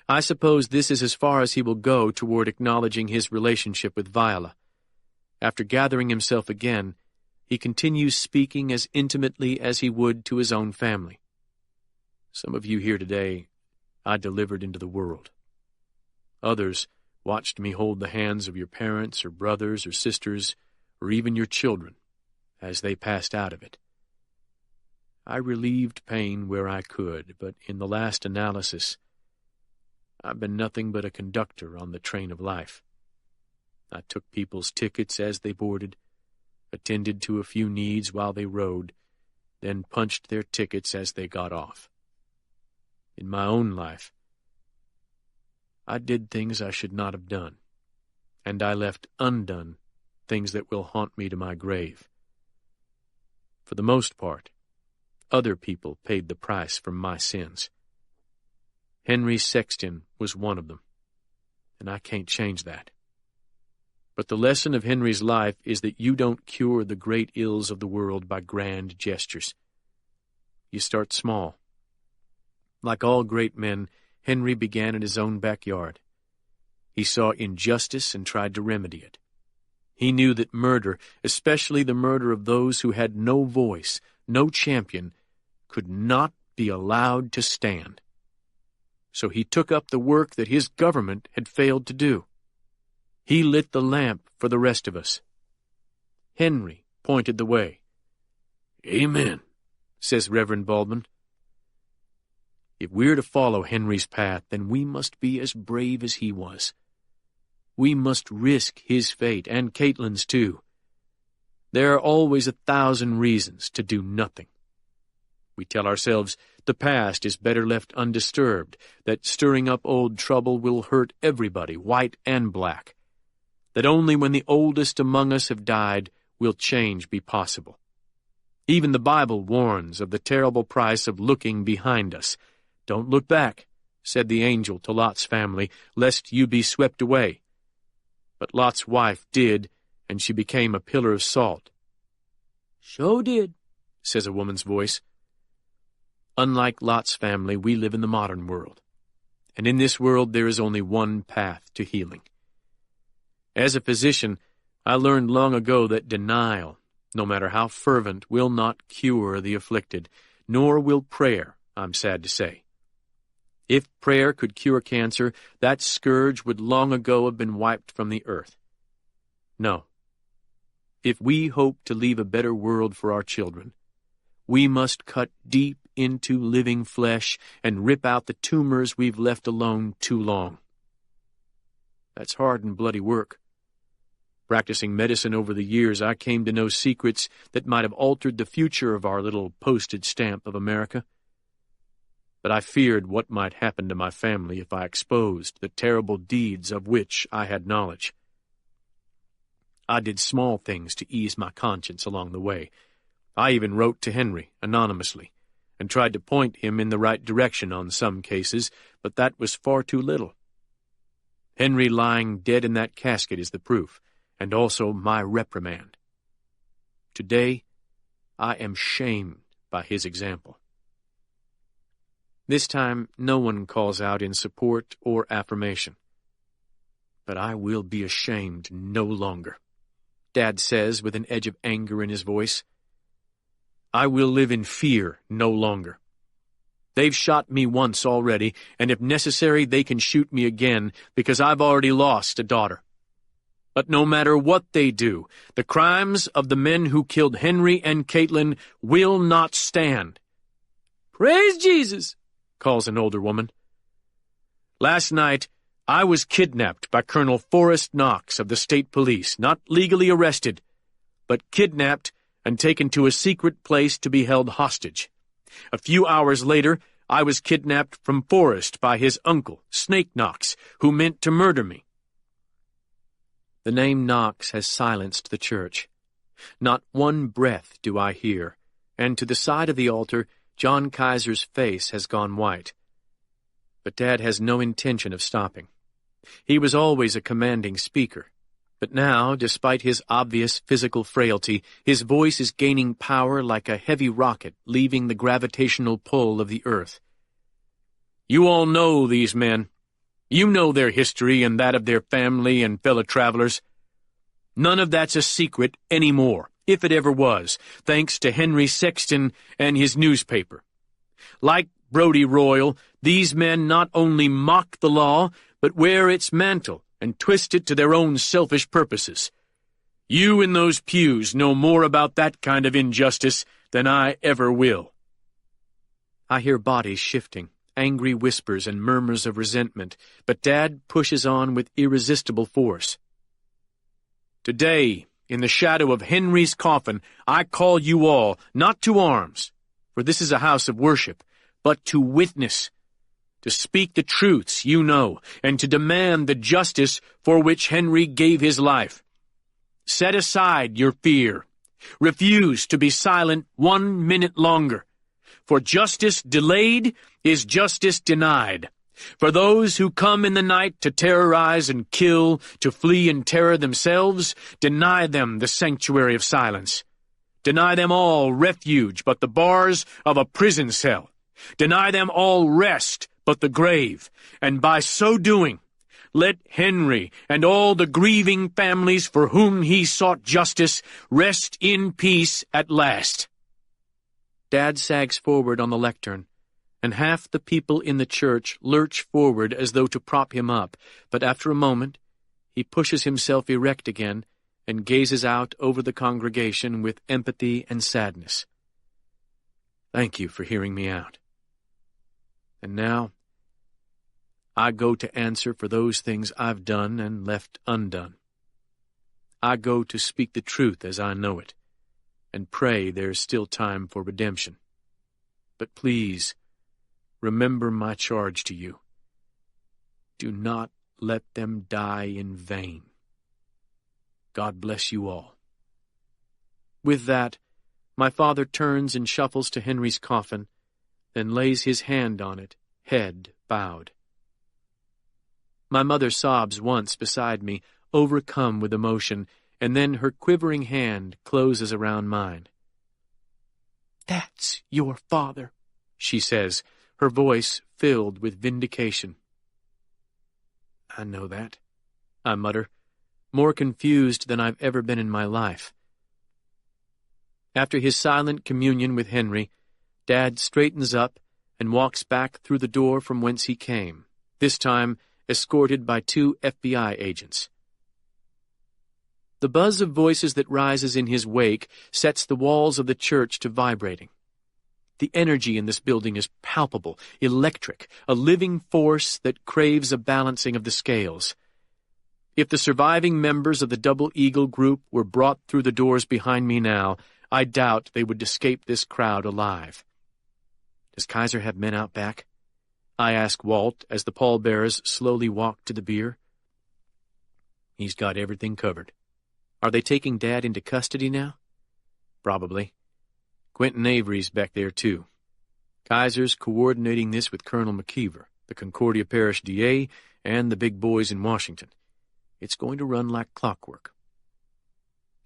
I suppose this is as far as he will go toward acknowledging his relationship with Viola. After gathering himself again, he continues speaking as intimately as he would to his own family. "Some of you here today I delivered into the world. Others watched me hold the hands of your parents or brothers or sisters or even your children as they passed out of it. I relieved pain where I could, but in the last analysis, I've been nothing but a conductor on the train of life. I took people's tickets as they boarded, attended to a few needs while they rode, then punched their tickets as they got off. In my own life, I did things I should not have done, and I left undone things that will haunt me to my grave. For the most part, other people paid the price for my sins. Henry Sexton was one of them, and I can't change that. But the lesson of Henry's life is that you don't cure the great ills of the world by grand gestures. You start small. Like all great men, Henry began in his own backyard. He saw injustice and tried to remedy it. He knew that murder, especially the murder of those who had no voice, no champion, could not be allowed to stand. So he took up the work that his government had failed to do. He lit the lamp for the rest of us. Henry pointed the way. Amen, says Reverend Baldwin. If we're to follow Henry's path, then we must be as brave as he was. We must risk his fate, and Caitlin's too. There are always 1,000 reasons to do nothing. We tell ourselves the past is better left undisturbed, that stirring up old trouble will hurt everybody, white and black, that only when the oldest among us have died will change be possible. Even the Bible warns of the terrible price of looking behind us. Don't look back, said the angel to Lot's family, lest you be swept away. But Lot's wife did, and she became a pillar of salt. "Sure did," says a woman's voice. Unlike Lot's family, we live in the modern world, and in this world there is only one path to healing. As a physician, I learned long ago that denial, no matter how fervent, will not cure the afflicted, nor will prayer, I'm sad to say. If prayer could cure cancer, that scourge would long ago have been wiped from the earth. No. If we hope to leave a better world for our children, we must cut deep into living flesh and rip out the tumors we've left alone too long. That's hard and bloody work. Practicing medicine over the years, I came to know secrets that might have altered the future of our little postage stamp of America. But I feared what might happen to my family if I exposed the terrible deeds of which I had knowledge. I did small things to ease my conscience along the way. I even wrote to Henry, anonymously, and tried to point him in the right direction on some cases, but that was far too little. Henry lying dead in that casket is the proof, and also my reprimand. Today, I am shamed by his example. This time, no one calls out in support or affirmation. But I will be ashamed no longer, Dad says with an edge of anger in his voice. I will live in fear no longer. They've shot me once already, and if necessary, they can shoot me again because I've already lost a daughter. But no matter what they do, the crimes of the men who killed Henry and Caitlin will not stand. "Praise Jesus," calls an older woman. Last night, I was kidnapped by Colonel Forrest Knox of the state police, not legally arrested, but kidnapped and taken to a secret place to be held hostage. A few hours later, I was kidnapped from Forrest by his uncle, Snake Knox, who meant to murder me. The name Knox has silenced the church. Not one breath do I hear, and to the side of the altar, John Kaiser's face has gone white. But Dad has no intention of stopping. He was always a commanding speaker, but now, despite his obvious physical frailty, his voice is gaining power like a heavy rocket leaving the gravitational pull of the earth. You all know these men. You know their history and that of their family and fellow travelers. None of that's a secret anymore, if it ever was, thanks to Henry Sexton and his newspaper. Like Brodie Royal, these men not only mock the law, but wear its mantle and twist it to their own selfish purposes. You in those pews know more about that kind of injustice than I ever will. I hear bodies shifting, angry whispers and murmurs of resentment, but Dad pushes on with irresistible force. Today, in the shadow of Henry's coffin, I call you all, not to arms, for this is a house of worship, but to witness, to speak the truths you know, and to demand the justice for which Henry gave his life. Set aside your fear. Refuse to be silent 1 minute longer. For justice delayed is justice denied. For those who come in the night to terrorize and kill, to flee in terror themselves, deny them the sanctuary of silence. Deny them all refuge but the bars of a prison cell. Deny them all rest but the grave. And by so doing, let Henry and all the grieving families for whom he sought justice rest in peace at last. Dad sags forward on the lectern, and half the people in the church lurch forward as though to prop him up, but after a moment he pushes himself erect again and gazes out over the congregation with empathy and sadness. Thank you for hearing me out. And now, I go to answer for those things I've done and left undone. I go to speak the truth as I know it, and pray there's still time for redemption. But please, remember my charge to you. Do not let them die in vain. God bless you all. With that, my father turns and shuffles to Henry's coffin, then lays his hand on it, head bowed. My mother sobs once beside me, overcome with emotion, and then her quivering hand closes around mine. "That's your father," she says, her voice filled with vindication. "I know that," I mutter, more confused than I've ever been in my life. After his silent communion with Henry, Dad straightens up and walks back through the door from whence he came, this time escorted by 2 FBI agents. The buzz of voices that rises in his wake sets the walls of the church to vibrating. The energy in this building is palpable, electric, a living force that craves a balancing of the scales. If the surviving members of the Double Eagle group were brought through the doors behind me now, I doubt they would escape this crowd alive. Does Kaiser have men out back? I ask Walt as the pallbearers slowly walk to the bier. He's got everything covered. Are they taking Dad into custody now? Probably. Quentin Avery's back there, too. Kaiser's coordinating this with Colonel McKeever, the Concordia Parish DA, and the big boys in Washington. It's going to run like clockwork.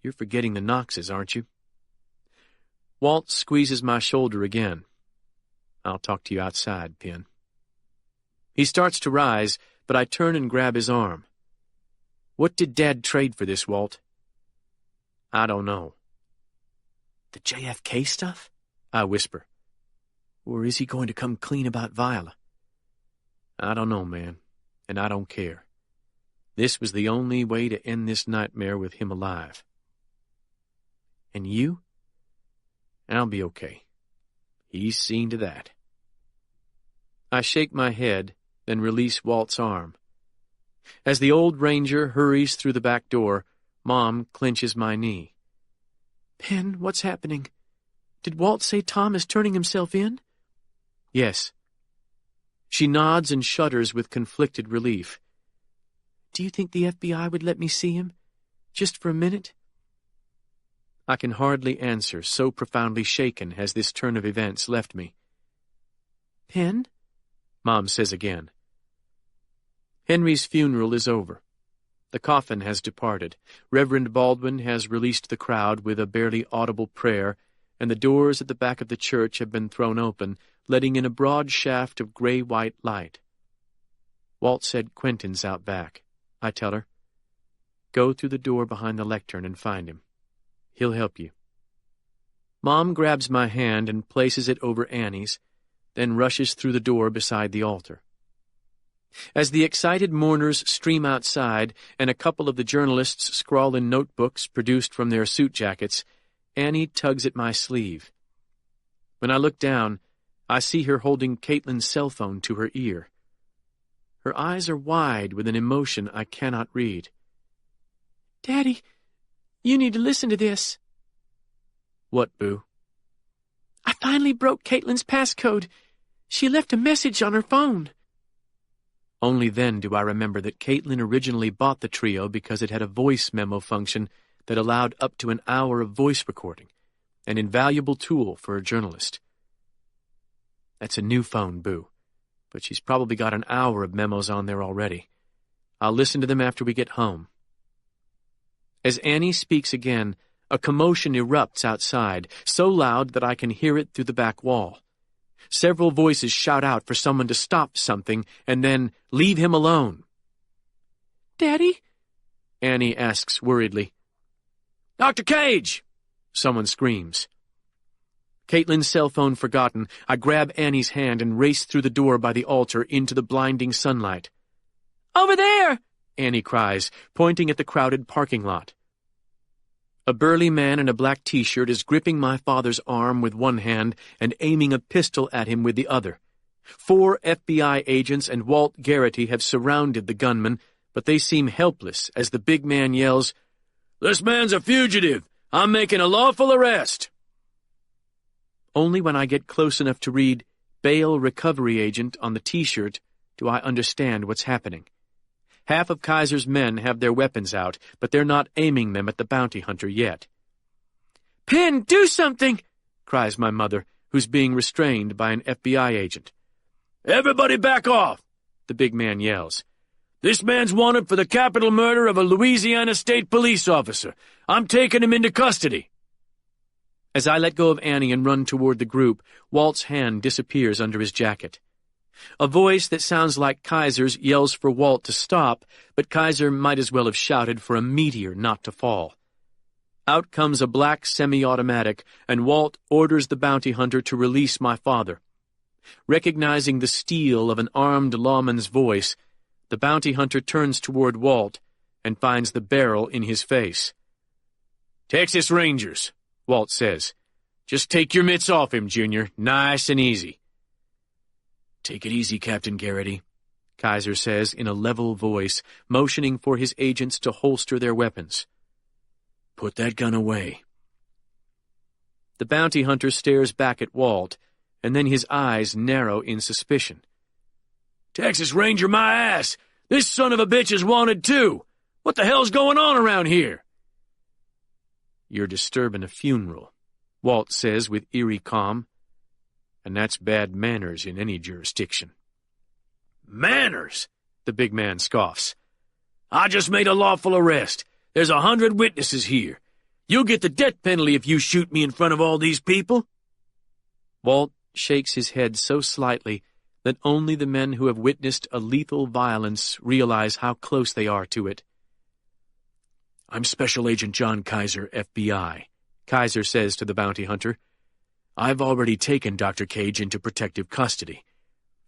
You're forgetting the Knoxes, aren't you? Walt squeezes my shoulder again. I'll talk to you outside, Penn. He starts to rise, but I turn and grab his arm. What did Dad trade for this, Walt? I don't know. The JFK stuff? I whisper. Or is he going to come clean about Viola? I don't know, man, and I don't care. This was the only way to end this nightmare with him alive. And you? I'll be okay. He's seen to that. I shake my head, then release Walt's arm. As the old ranger hurries through the back door, Mom clenches my knee. Penn, what's happening? Did Walt say Tom is turning himself in? Yes. She nods and shudders with conflicted relief. Do you think the FBI would let me see him? Just for a minute? I can hardly answer, so profoundly shaken has this turn of events left me. Penn? Mom says again. Henry's funeral is over. The coffin has departed. Reverend Baldwin has released the crowd with a barely audible prayer, and the doors at the back of the church have been thrown open, letting in a broad shaft of gray-white light. Walt said Quentin's out back. I tell her, go through the door behind the lectern and find him. He'll help you. Mom grabs my hand and places it over Annie's, then rushes through the door beside the altar. As the excited mourners stream outside and a couple of the journalists scrawl in notebooks produced from their suit jackets, Annie tugs at my sleeve. When I look down, I see her holding Caitlin's cell phone to her ear. Her eyes are wide with an emotion I cannot read. Daddy, you need to listen to this. What, Boo? I finally broke Caitlin's passcode. She left a message on her phone. Only then do I remember that Caitlin originally bought the trio because it had a voice memo function that allowed up to an hour of voice recording, an invaluable tool for a journalist. That's a new phone, Boo. But she's probably got an hour of memos on there already. I'll listen to them after we get home. As Annie speaks again, a commotion erupts outside, so loud that I can hear it through the back wall. Several voices shout out for someone to stop something and then leave him alone. "Daddy?" Annie asks worriedly. "Dr. Cage!" someone screams. Caitlin's cell phone forgotten, I grab Annie's hand and race through the door by the altar into the blinding sunlight. "Over there!" Annie cries, pointing at the crowded parking lot. A burly man in a black t-shirt is gripping my father's arm with one hand and aiming a pistol at him with the other. 4 FBI agents and Walt Garrity have surrounded the gunman, but they seem helpless as the big man yells, "This man's a fugitive! I'm making a lawful arrest!" Only when I get close enough to read "Bail Recovery Agent" on the t-shirt do I understand what's happening. Half of Kaiser's men have their weapons out, but they're not aiming them at the bounty hunter yet. "Penn, do something!" cries my mother, who's being restrained by an FBI agent. "Everybody back off!" the big man yells. "This man's wanted for the capital murder of a Louisiana State police officer. I'm taking him into custody." As I let go of Annie and run toward the group, Walt's hand disappears under his jacket. A voice that sounds like Kaiser's yells for Walt to stop, but Kaiser might as well have shouted for a meteor not to fall. Out comes a black semi-automatic, and Walt orders the bounty hunter to release my father. Recognizing the steel of an armed lawman's voice, the bounty hunter turns toward Walt and finds the barrel in his face. "Texas Rangers," Walt says. "Just take your mitts off him, Junior. Nice and easy." "Take it easy, Captain Garrity," Kaiser says in a level voice, motioning for his agents to holster their weapons. "Put that gun away." The bounty hunter stares back at Walt, and then his eyes narrow in suspicion. "Texas Ranger my ass! This son of a bitch is wanted too! What the hell's going on around here?" "You're disturbing a funeral," Walt says with eerie calm. "And that's bad manners in any jurisdiction." "Manners?" the big man scoffs. "I just made a lawful arrest. There's 100 witnesses here. You'll get the death penalty if you shoot me in front of all these people." Walt shakes his head so slightly that only the men who have witnessed a lethal violence realize how close they are to it. "I'm Special Agent John Kaiser, FBI," Kaiser says to the bounty hunter. "I've already taken Dr. Cage into protective custody.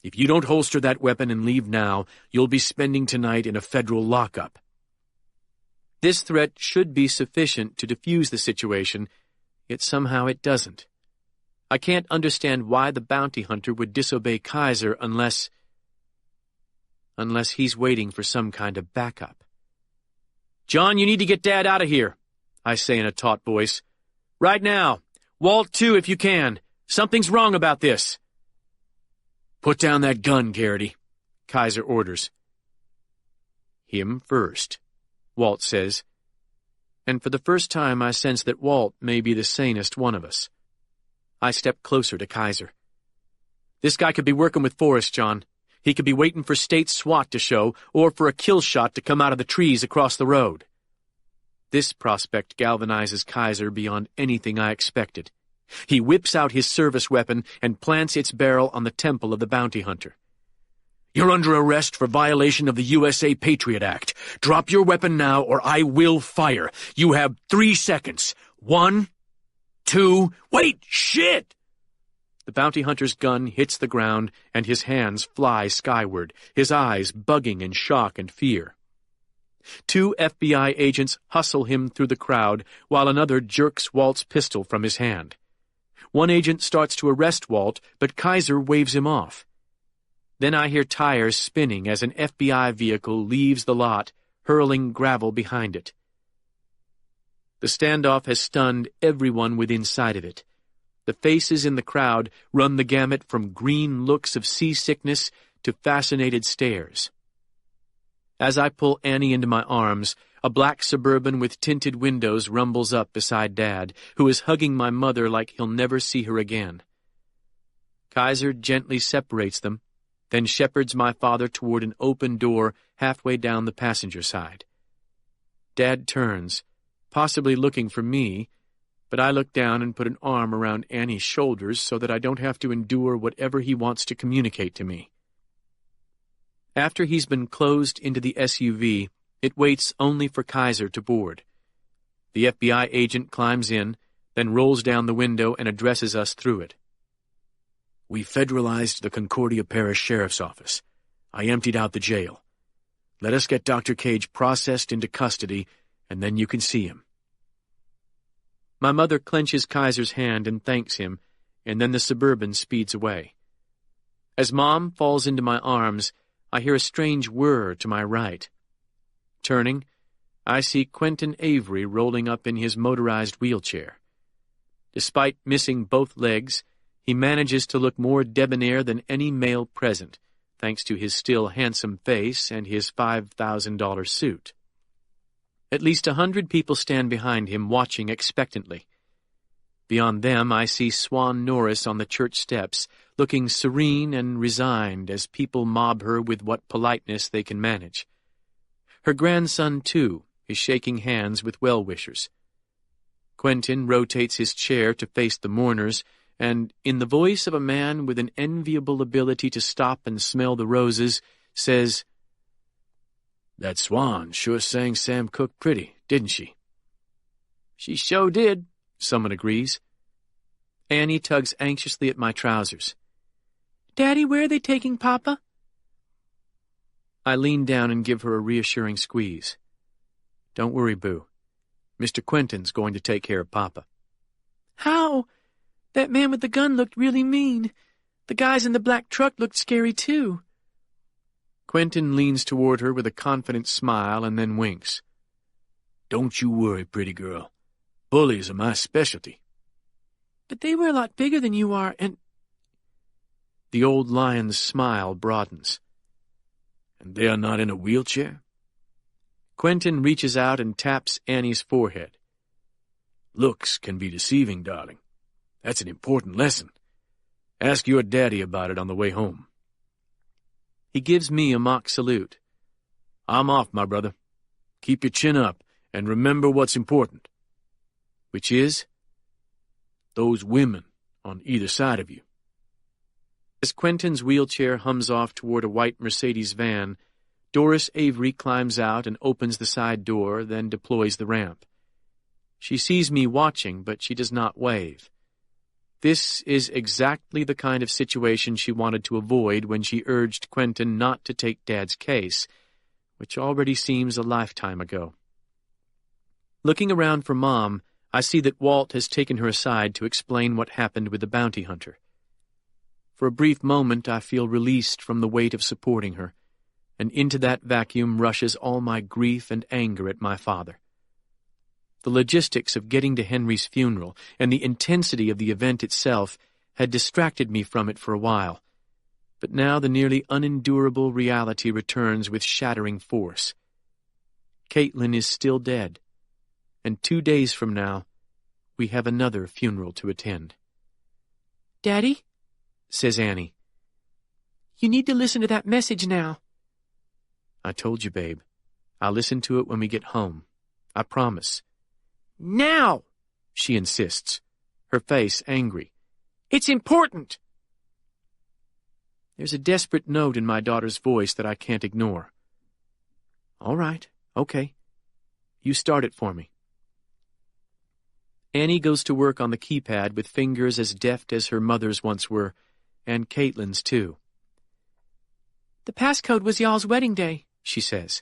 If you don't holster that weapon and leave now, you'll be spending tonight in a federal lockup." This threat should be sufficient to defuse the situation, yet somehow it doesn't. I can't understand why the bounty hunter would disobey Kaiser unless he's waiting for some kind of backup. "John, you need to get Dad out of here," I say in a taut voice. "Right now. Walt, too, if you can. Something's wrong about this." "Put down that gun, Garrity," Kaiser orders. "Him first," Walt says. And for the first time I sense that Walt may be the sanest one of us. I step closer to Kaiser. "This guy could be working with Forrest, John. He could be waiting for state SWAT to show, or for a kill shot to come out of the trees across the road." This prospect galvanizes Kaiser beyond anything I expected. He whips out his service weapon and plants its barrel on the temple of the bounty hunter. "You're under arrest for violation of the USA Patriot Act. Drop your weapon now or I will fire. You have 3 seconds. 1, 2, wait, shit!" The bounty hunter's gun hits the ground and his hands fly skyward, his eyes bugging in shock and fear. 2 FBI agents hustle him through the crowd while another jerks Walt's pistol from his hand. One agent starts to arrest Walt, but Kaiser waves him off. Then I hear tires spinning as an FBI vehicle leaves the lot, hurling gravel behind it. The standoff has stunned everyone within sight of it. The faces in the crowd run the gamut from green looks of seasickness to fascinated stares. As I pull Annie into my arms, a black Suburban with tinted windows rumbles up beside Dad, who is hugging my mother like he'll never see her again. Kaiser gently separates them, then shepherds my father toward an open door halfway down the passenger side. Dad turns, possibly looking for me, but I look down and put an arm around Annie's shoulders so that I don't have to endure whatever he wants to communicate to me. After he's been closed into the SUV, it waits only for Kaiser to board. The FBI agent climbs in, then rolls down the window and addresses us through it. We federalized the Concordia Parish Sheriff's Office. I emptied out the jail. Let us get Dr. Cage processed into custody, and then you can see him. My mother clenches Kaiser's hand and thanks him, and then the Suburban speeds away. As Mom falls into my arms, I hear a strange whir to my right. Turning, I see Quentin Avery rolling up in his motorized wheelchair. Despite missing both legs, he manages to look more debonair than any male present, thanks to his still handsome face and his $5,000 suit. At least 100 people stand behind him, watching expectantly. Beyond them, I see Swan Norris on the church steps, looking serene and resigned as people mob her with what politeness they can manage. Her grandson, too, is shaking hands with well-wishers. Quentin rotates his chair to face the mourners, and, in the voice of a man with an enviable ability to stop and smell the roses, says, "That Swan sure sang Sam Cooke pretty, didn't she?" "She sure did," someone agrees. Annie tugs anxiously at my trousers. "Daddy, where are they taking Papa?" I lean down and give her a reassuring squeeze. "Don't worry, Boo. Mr. Quentin's going to take care of Papa." "How? That man with the gun looked really mean. The guys in the black truck looked scary, too." Quentin leans toward her with a confident smile and then winks. "Don't you worry, pretty girl. Bullies are my specialty." "But they were a lot bigger than you are, and—" The old lion's smile broadens. "And they are not in a wheelchair?" Quentin reaches out and taps Annie's forehead. "Looks can be deceiving, darling. That's an important lesson. Ask your daddy about it on the way home." He gives me a mock salute. "I'm off, my brother. Keep your chin up, and remember what's important." "Which is?" "Those women on either side of you." As Quentin's wheelchair hums off toward a white Mercedes van, Doris Avery climbs out and opens the side door, then deploys the ramp. She sees me watching, but she does not wave. This is exactly the kind of situation she wanted to avoid when she urged Quentin not to take Dad's case, which already seems a lifetime ago. Looking around for Mom, I see that Walt has taken her aside to explain what happened with the bounty hunter. For a brief moment, I feel released from the weight of supporting her, and into that vacuum rushes all my grief and anger at my father. The logistics of getting to Henry's funeral and the intensity of the event itself had distracted me from it for a while, but now the nearly unendurable reality returns with shattering force. Caitlin is still dead, and 2 days from now, we have another funeral to attend. "Daddy," says Annie, "you need to listen to that message now." "I told you, babe. I'll listen to it when we get home. I promise." "Now!" she insists, her face angry. "It's important!" There's a desperate note in my daughter's voice that I can't ignore. "All right, okay. You start it for me." Annie goes to work on the keypad with fingers as deft as her mother's once were, and Caitlin's too. "The passcode was y'all's wedding day," she says.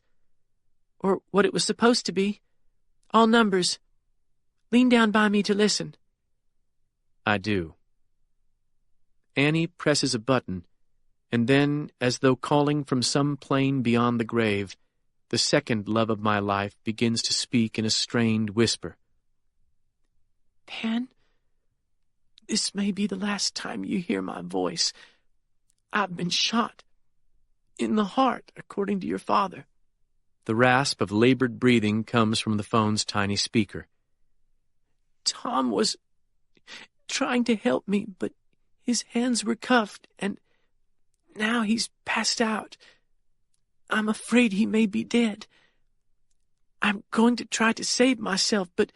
"Or what it was supposed to be. All numbers. Lean down by me to listen." I do. Annie presses a button, and then, as though calling from some plane beyond the grave, the second love of my life begins to speak in a strained whisper. "Pan, this may be the last time you hear my voice. I've been shot. In the heart, according to your father." The rasp of labored breathing comes from the phone's tiny speaker. "Tom was trying to help me, but His hands were cuffed, and now he's passed out. I'm afraid he may be dead. I'm going to try to save myself, but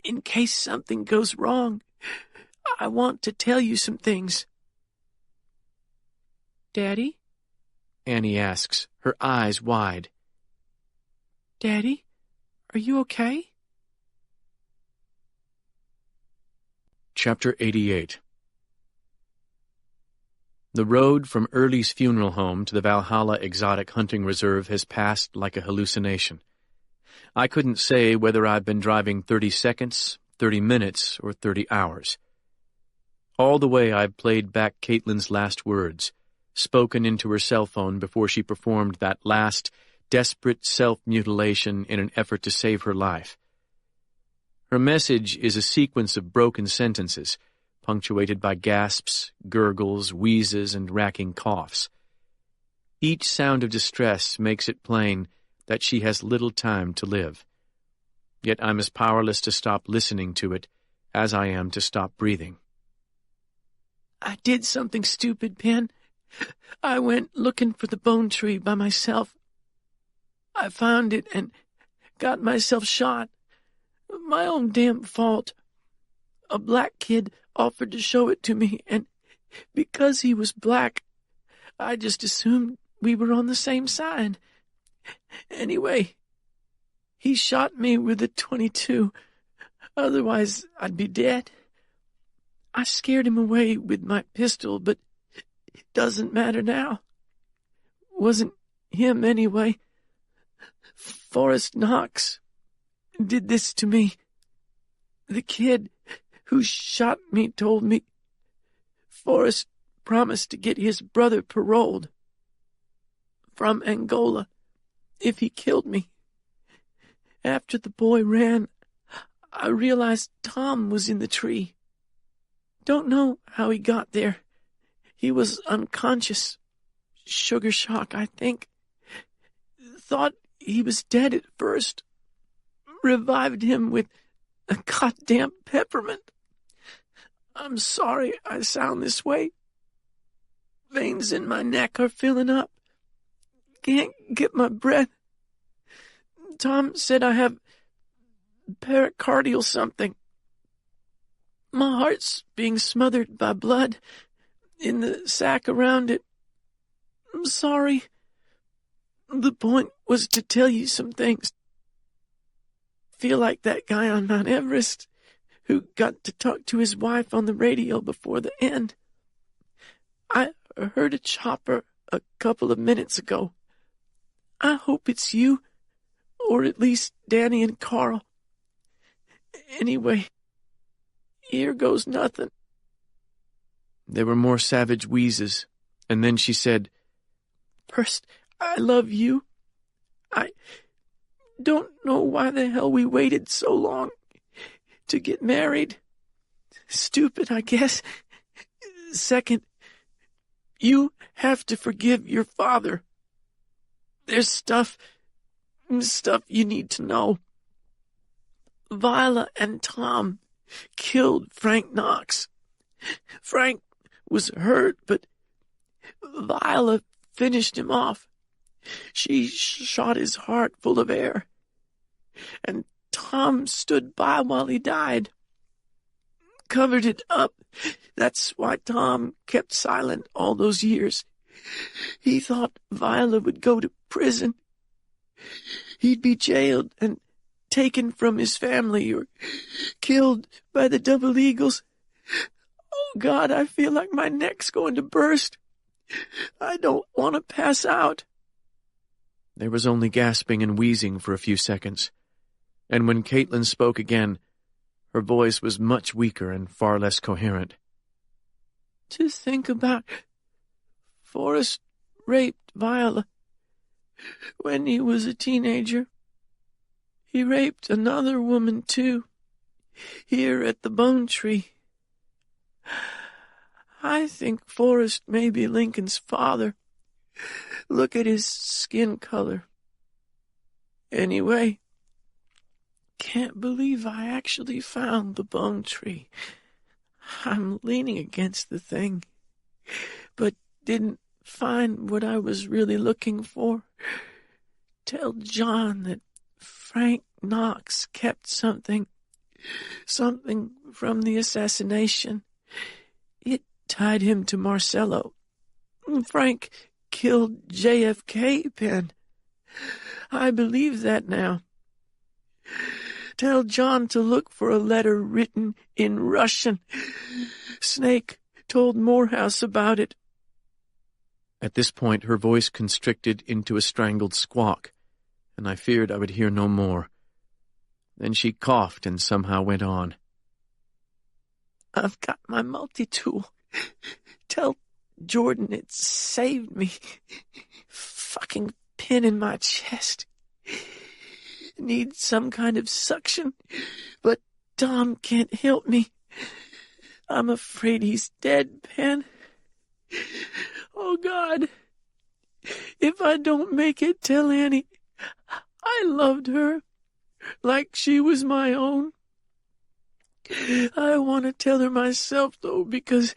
in case something goes wrong, I want to tell you some things." "Daddy?" Annie asks, her eyes wide. "Daddy, are you okay?" Chapter 88. The road from Early's funeral home to the Valhalla Exotic Hunting Reserve has passed like a hallucination. I couldn't say whether I've been driving 30 seconds, 30 minutes, or 30 hours. All the way I've played back Caitlin's last words, spoken into her cell phone before she performed that last, desperate self-mutilation in an effort to save her life. Her message is a sequence of broken sentences, punctuated by gasps, gurgles, wheezes, and racking coughs. Each sound of distress makes it plain that she has little time to live. Yet I'm as powerless to stop listening to it as I am to stop breathing. "I did something stupid, Penn. I went looking for the bone tree by myself. I found it and got myself shot. My own damn fault. A black kid offered to show it to me, and because he was black, I just assumed we were on the same side. Anyway, he shot me with a .22. Otherwise, I'd be dead. I scared him away with my pistol, but it doesn't matter now. Wasn't him anyway. Forrest Knox did this to me. The kid who shot me told me Forrest promised to get his brother paroled from Angola if he killed me. After the boy ran, I realized Tom was in the tree. Don't know how he got there. He was unconscious. Sugar shock, I think. Thought he was dead at first. Revived him with a goddamn peppermint. I'm sorry I sound this way. Veins in my neck are filling up. Can't get my breath. Tom said I have pericardial something. My heart's being smothered by blood in the sac around it. I'm sorry. The point was to tell you some things. Feel like that guy on Mount Everest who got to talk to his wife on the radio before the end. I heard a chopper a couple of minutes ago. I hope it's you, or at least Danny and Carl. Anyway, here goes nothing. There were more savage wheezes, and then she said, First, I love you. I don't know why the hell we waited so long to get married. Stupid, I guess. Second, you have to forgive your father. There's stuff you need to know. Viola and Tom killed Frank Knox. Frank was hurt, but Viola finished him off. She shot his heart full of air. And Tom stood by while he died. Covered it up. That's why Tom kept silent all those years. He thought Viola would go to prison. He'd be jailed and taken from his family or killed by the Double Eagles. Oh, God, I feel like my neck's going to burst. I don't want to pass out. There was only gasping and wheezing for a few seconds, and when Caitlin spoke again, her voice was much weaker and far less coherent. To think about, Forrest raped Viola when he was a teenager. He raped another woman, too, here at the Bone Tree. I think Forrest may be Lincoln's father. Look at his skin color. Anyway, can't believe I actually found the Bone Tree. I'm leaning against the thing, but didn't find what I was really looking for. Tell John that Frank Knox kept something from the assassination. It tied him to Marcello. Frank killed JFK, Penn. I believe that now. Tell John to look for a letter written in Russian. Snake told Morehouse about it. At this point, her voice constricted into a strangled squawk, and I feared I would hear no more. Then she coughed and somehow went on. I've got my multi-tool. Tell Jordan it saved me. Fucking pin in my chest. Need some kind of suction, but Tom can't help me. I'm afraid he's dead, Penn. Oh, God. If I don't make it, tell Annie I loved her like she was my own. I want to tell her myself, though, because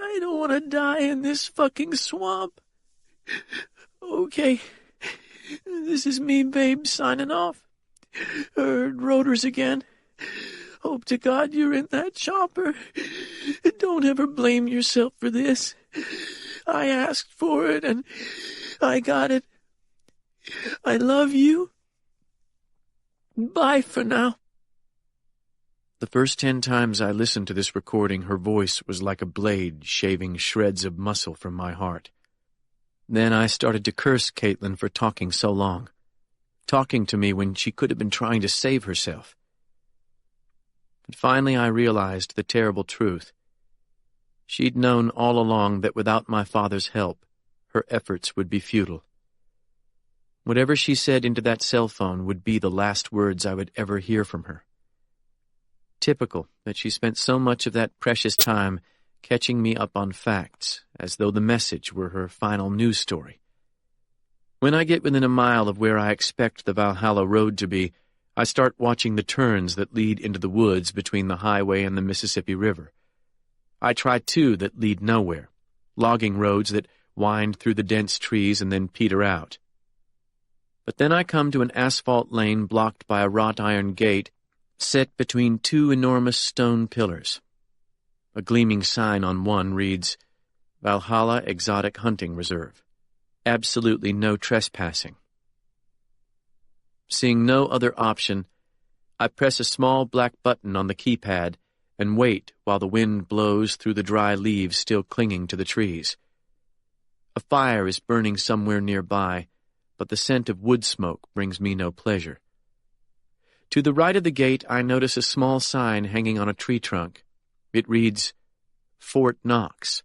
I don't want to die in this fucking swamp. Okay. This is me, babe, signing off. Heard rotors again. Hope to God you're in that chopper. Don't ever blame yourself for this. I asked for it, and I got it. I love you. Bye for now. The first 10 times I listened to this recording, her voice was like a blade shaving shreds of muscle from my heart. Then I started to curse Caitlin for talking so long, talking to me when she could have been trying to save herself. But finally I realized the terrible truth. She'd known all along that without my father's help, her efforts would be futile. Whatever she said into that cell phone would be the last words I would ever hear from her. Typical that she spent so much of that precious time catching me up on facts, as though the message were her final news story. When I get within a mile of where I expect the Valhalla Road to be, I start watching the turns that lead into the woods between the highway and the Mississippi River. I try two that lead nowhere, logging roads that wind through the dense trees and then peter out. But then I come to an asphalt lane blocked by a wrought iron gate set between two enormous stone pillars. A gleaming sign on one reads, Valhalla Exotic Hunting Reserve. Absolutely no trespassing. Seeing no other option, I press a small black button on the keypad and wait while the wind blows through the dry leaves still clinging to the trees. A fire is burning somewhere nearby, but the scent of wood smoke brings me no pleasure. To the right of the gate, I notice a small sign hanging on a tree trunk. It reads, Fort Knox.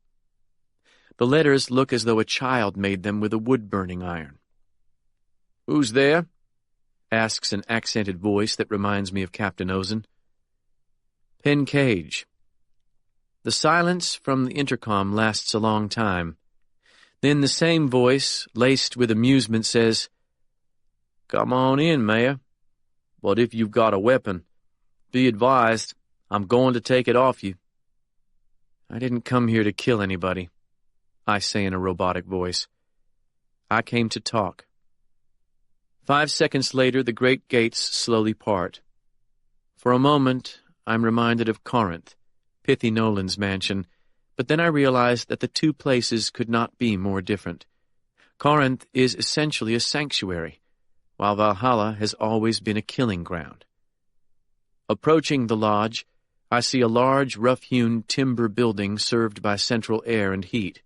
The letters look as though a child made them with a wood-burning iron. "Who's there?" asks an accented voice that reminds me of Captain Ozen. "Penn Cage." The silence from the intercom lasts a long time. Then the same voice, laced with amusement, says, "Come on in, Mayor. But if you've got a weapon, be advised, I'm going to take it off you." "I didn't come here to kill anybody," I say in a robotic voice. "I came to talk." 5 seconds later, the great gates slowly part. For a moment, I'm reminded of Corinth, Pithy Nolan's mansion, but then I realize that the two places could not be more different. Corinth is essentially a sanctuary, while Valhalla has always been a killing ground. Approaching the lodge, I see a large, rough-hewn timber building served by central air and heat.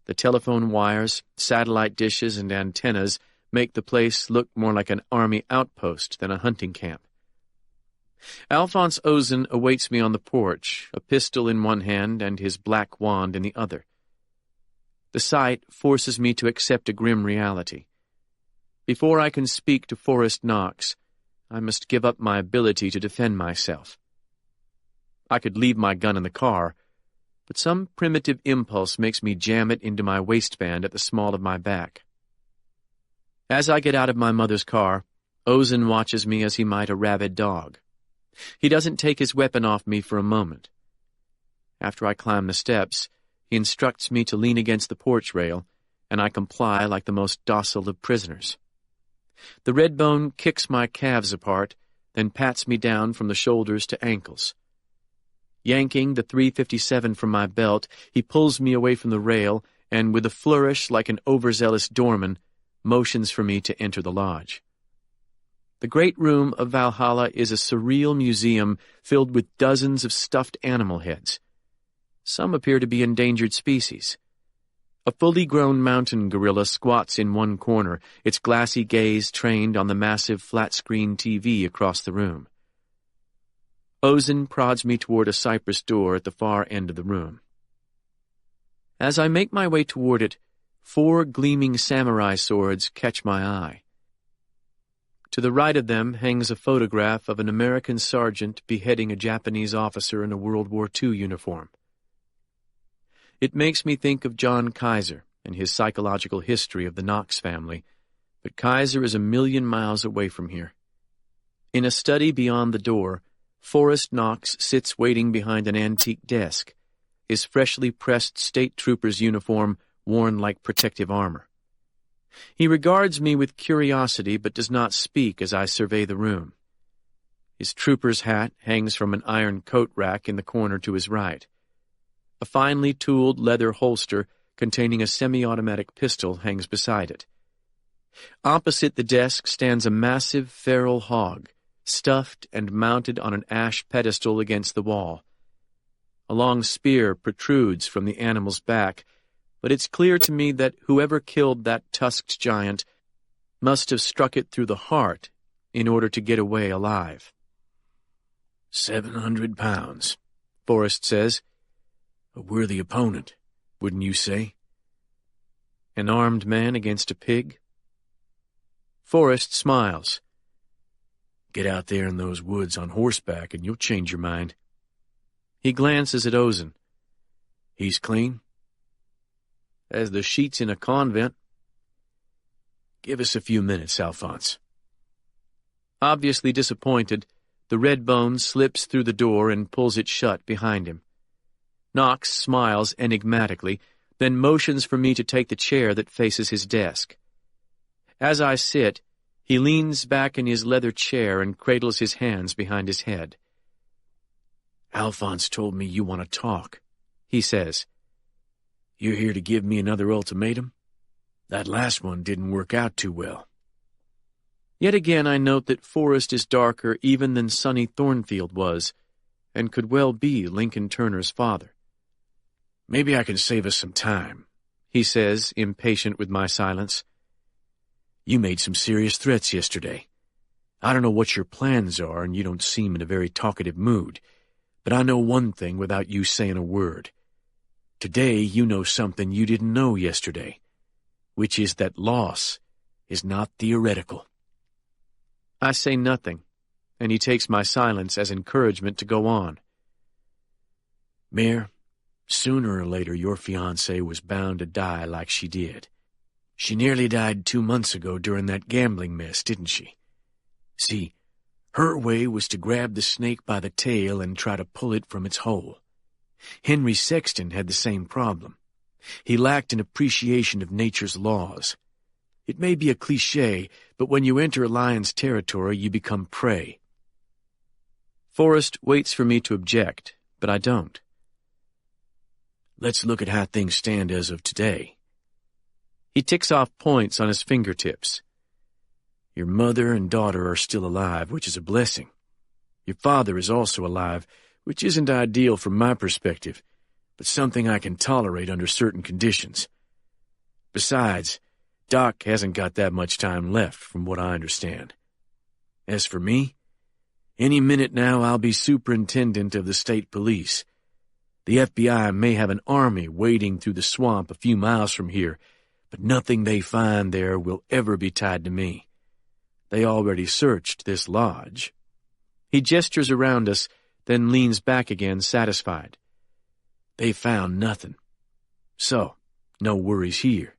The telephone wires, satellite dishes, and antennas make the place look more like an army outpost than a hunting camp. Alphonse Ozen awaits me on the porch, a pistol in one hand and his black wand in the other. The sight forces me to accept a grim reality. Before I can speak to Forrest Knox, I must give up my ability to defend myself. I could leave my gun in the car, but some primitive impulse makes me jam it into my waistband at the small of my back. As I get out of my mother's car, Ozen watches me as he might a rabid dog. He doesn't take his weapon off me for a moment. After I climb the steps, he instructs me to lean against the porch rail, and I comply like the most docile of prisoners. The Redbone kicks my calves apart, then pats me down from the shoulders to ankles. Yanking the .357 from my belt, he pulls me away from the rail and, with a flourish like an overzealous doorman, motions for me to enter the lodge. The great room of Valhalla is a surreal museum filled with dozens of stuffed animal heads. Some appear to be endangered species. A fully grown mountain gorilla squats in one corner, its glassy gaze trained on the massive flat-screen TV across the room. Ozen prods me toward a cypress door at the far end of the room. As I make my way toward it, 4 gleaming samurai swords catch my eye. To the right of them hangs a photograph of an American sergeant beheading a Japanese officer in a World War II uniform. It makes me think of John Kaiser and his psychological history of the Knox family, but Kaiser is a million miles away from here. In a study beyond the door, Forrest Knox sits waiting behind an antique desk, his freshly pressed state trooper's uniform worn like protective armor. He regards me with curiosity but does not speak as I survey the room. His trooper's hat hangs from an iron coat rack in the corner to his right. A finely tooled leather holster containing a semi-automatic pistol hangs beside it. Opposite the desk stands a massive feral hog, stuffed and mounted on an ash pedestal against the wall. A long spear protrudes from the animal's back, but it's clear to me that whoever killed that tusked giant must have struck it through the heart in order to get away alive. 700 pounds, Forrest says. A worthy opponent, wouldn't you say? An armed man against a pig? Forrest smiles. Get out there in those woods on horseback and you'll change your mind. He glances at Ozen. He's clean? As the sheets in a convent. Give us a few minutes, Alphonse. Obviously disappointed, the Redbone slips through the door and pulls it shut behind him. Knox smiles enigmatically, then motions for me to take the chair that faces his desk. As I sit, he leans back in his leather chair and cradles his hands behind his head. Alphonse told me you want to talk, he says. You're here to give me another ultimatum? That last one didn't work out too well. Yet again I note that Forrest is darker even than Sonny Thornfield was, and could well be Lincoln Turner's father. Maybe I can save us some time, he says, impatient with my silence. You made some serious threats yesterday. I don't know what your plans are, and you don't seem in a very talkative mood, but I know one thing without you saying a word. Today you know something you didn't know yesterday, which is that loss is not theoretical. I say nothing, and he takes my silence as encouragement to go on. Mayor, sooner or later your fiancée was bound to die like she did. She nearly died 2 months ago during that gambling mess, didn't she? See, her way was to grab the snake by the tail and try to pull it from its hole. Henry Sexton had the same problem. He lacked an appreciation of nature's laws. It may be a cliché, but when you enter a lion's territory, you become prey. Forrest waits for me to object, but I don't. Let's look at how things stand as of today. He ticks off points on his fingertips. Your mother and daughter are still alive, which is a blessing. Your father is also alive, which isn't ideal from my perspective, but something I can tolerate under certain conditions. Besides, Doc hasn't got that much time left, from what I understand. As for me, any minute now I'll be superintendent of the state police. The FBI may have an army wading through the swamp a few miles from here, but nothing they find there will ever be tied to me. They already searched this lodge. He gestures around us, then leans back again, satisfied. They found nothing. So, no worries here.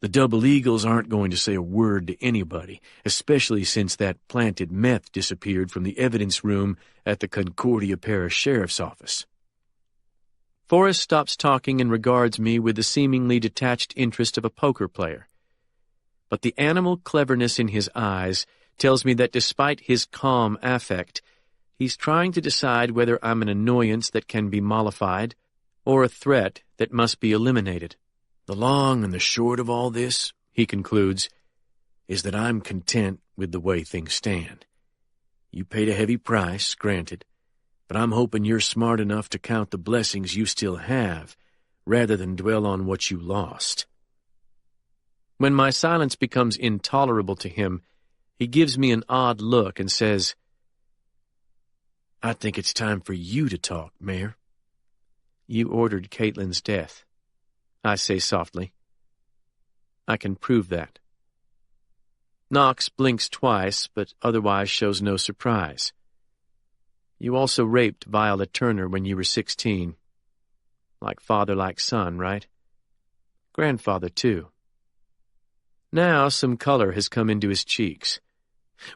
The Double Eagles aren't going to say a word to anybody, especially since that planted meth disappeared from the evidence room at the Concordia Parish Sheriff's Office. Forrest stops talking and regards me with the seemingly detached interest of a poker player. But the animal cleverness in his eyes tells me that despite his calm affect, he's trying to decide whether I'm an annoyance that can be mollified or a threat that must be eliminated. The long and the short of all this, he concludes, is that I'm content with the way things stand. You paid a heavy price, granted, but I'm hoping you're smart enough to count the blessings you still have, rather than dwell on what you lost. When my silence becomes intolerable to him, he gives me an odd look and says, I think it's time for you to talk, Mayor. You ordered Caitlin's death, I say softly. I can prove that. Knox blinks twice, but otherwise shows no surprise. You also raped Violet Turner when you were 16. Like father, like son, right? Grandfather, too. Now some color has come into his cheeks.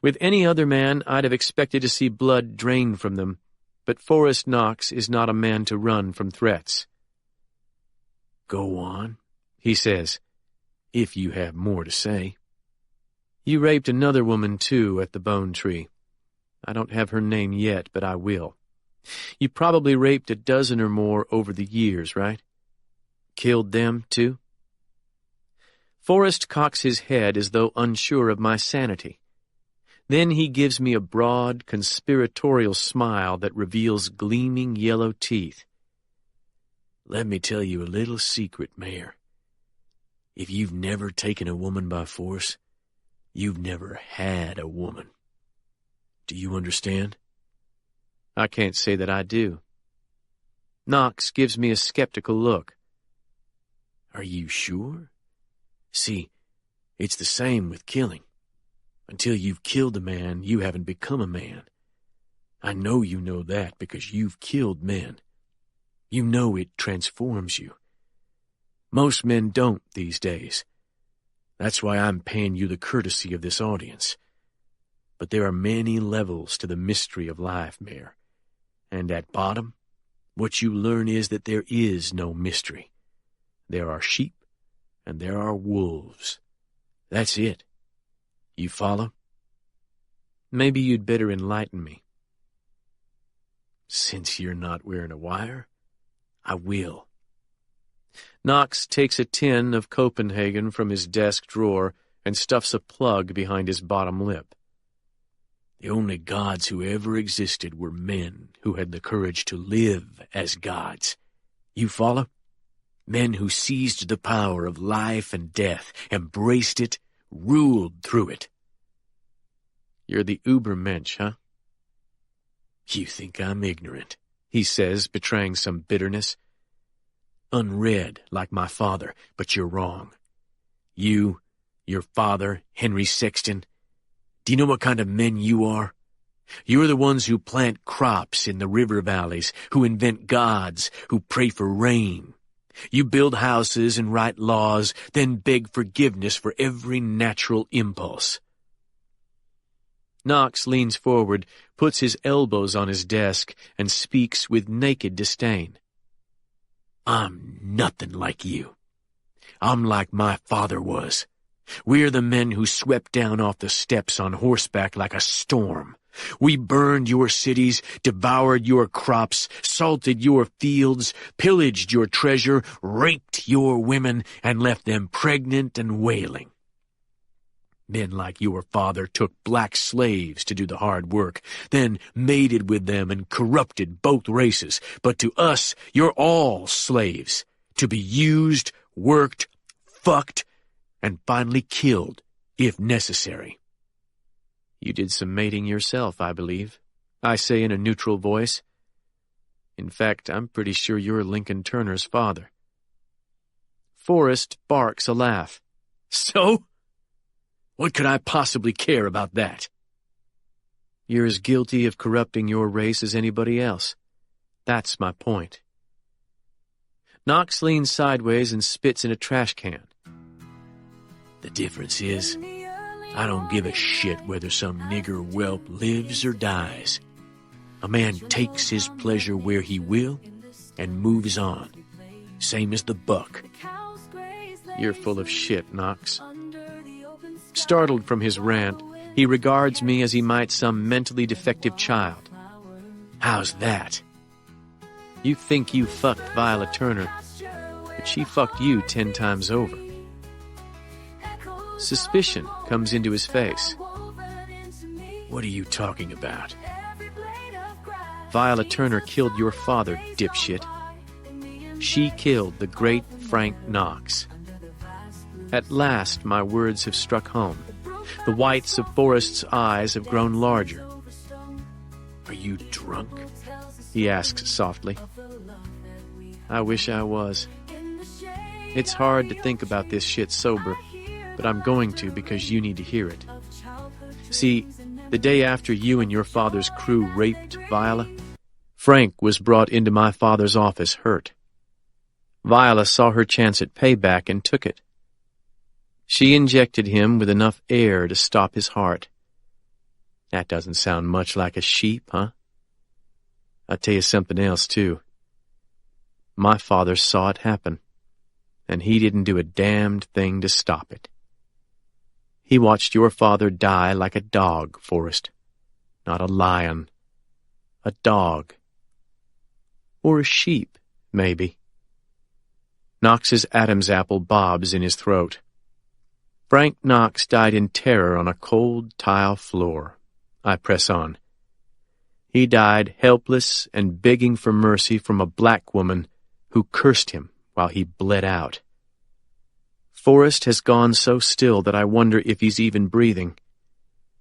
With any other man, I'd have expected to see blood drain from them, but Forrest Knox is not a man to run from threats. Go on, he says, if you have more to say. You raped another woman, too, at the Bone Tree. I don't have her name yet, but I will. You probably raped a dozen or more over the years, right? Killed them, too? Forrest cocks his head as though unsure of my sanity. Then he gives me a broad, conspiratorial smile that reveals gleaming yellow teeth. Let me tell you a little secret, Mayor. If you've never taken a woman by force, you've never had a woman. Do you understand? I can't say that I do. Knox gives me a skeptical look. Are you sure? See, it's the same with killing. Until you've killed a man, you haven't become a man. I know you know that because you've killed men. You know it transforms you. Most men don't these days. That's why I'm paying you the courtesy of this audience. But there are many levels to the mystery of life, Mayor. And at bottom, what you learn is that there is no mystery. There are sheep and there are wolves. That's it. You follow? Maybe you'd better enlighten me. Since you're not wearing a wire, I will. Knox takes a tin of Copenhagen from his desk drawer and stuffs a plug behind his bottom lip. The only gods who ever existed were men who had the courage to live as gods. You follow? Men who seized the power of life and death, embraced it, ruled through it. You're the Ubermensch, huh? You think I'm ignorant, he says, betraying some bitterness. Unread, like my father, but you're wrong. You, your father, Henry Sexton, do you know what kind of men you are? You're the ones who plant crops in the river valleys, who invent gods, who pray for rain. You build houses and write laws, then beg forgiveness for every natural impulse. Knox leans forward, puts his elbows on his desk, and speaks with naked disdain. I'm nothing like you. I'm like my father was. We're the men who swept down off the steps on horseback like a storm. We burned your cities, devoured your crops, salted your fields, pillaged your treasure, raped your women, and left them pregnant and wailing. Men like your father took black slaves to do the hard work, then mated with them and corrupted both races. But to us, you're all slaves, to be used, worked, fucked, and finally killed, if necessary. You did some mating yourself, I believe, I say in a neutral voice. In fact, I'm pretty sure you're Lincoln Turner's father. Forrest barks a laugh. So? What could I possibly care about that? You're as guilty of corrupting your race as anybody else. That's my point. Knox leans sideways and spits in a trash can. The difference is, I don't give a shit whether some nigger whelp lives or dies. A man takes his pleasure where he will, and moves on. Same as the buck. You're full of shit, Knox. Startled from his rant, he regards me as he might some mentally defective child. How's that? You think you fucked Viola Turner, but she fucked you 10 times over. Suspicion comes into his face. What are you talking about? Viola Turner killed your father, dipshit. She killed the great Frank Knox. At last, my words have struck home. The whites of Forrest's eyes have grown larger. Are you drunk? He asks softly. I wish I was. It's hard to think about this shit sober, but I'm going to because you need to hear it. See, the day after you and your father's crew raped Viola, Frank was brought into my father's office hurt. Viola saw her chance at payback and took it. She injected him with enough air to stop his heart. That doesn't sound much like a sheep, huh? I'll tell you something else, too. My father saw it happen, and he didn't do a damned thing to stop it. He watched your father die like a dog, Forrest. Not a lion. A dog. Or a sheep, maybe. Knox's Adam's apple bobs in his throat. Frank Knox died in terror on a cold tile floor. I press on. He died helpless and begging for mercy from a black woman who cursed him while he bled out. Forrest has gone so still that I wonder if he's even breathing.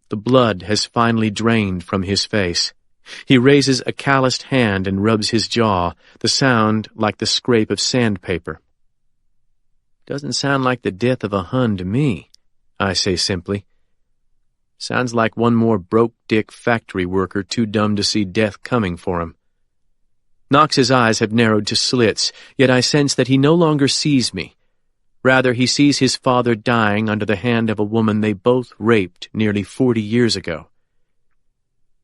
The blood has finally drained from his face. He raises a calloused hand and rubs his jaw, the sound like the scrape of sandpaper. Doesn't sound like the death of a Hun to me, I say simply. Sounds like one more broke-dick factory worker too dumb to see death coming for him. Knox's eyes have narrowed to slits, yet I sense that he no longer sees me. Rather, he sees his father dying under the hand of a woman they both raped nearly 40 years ago.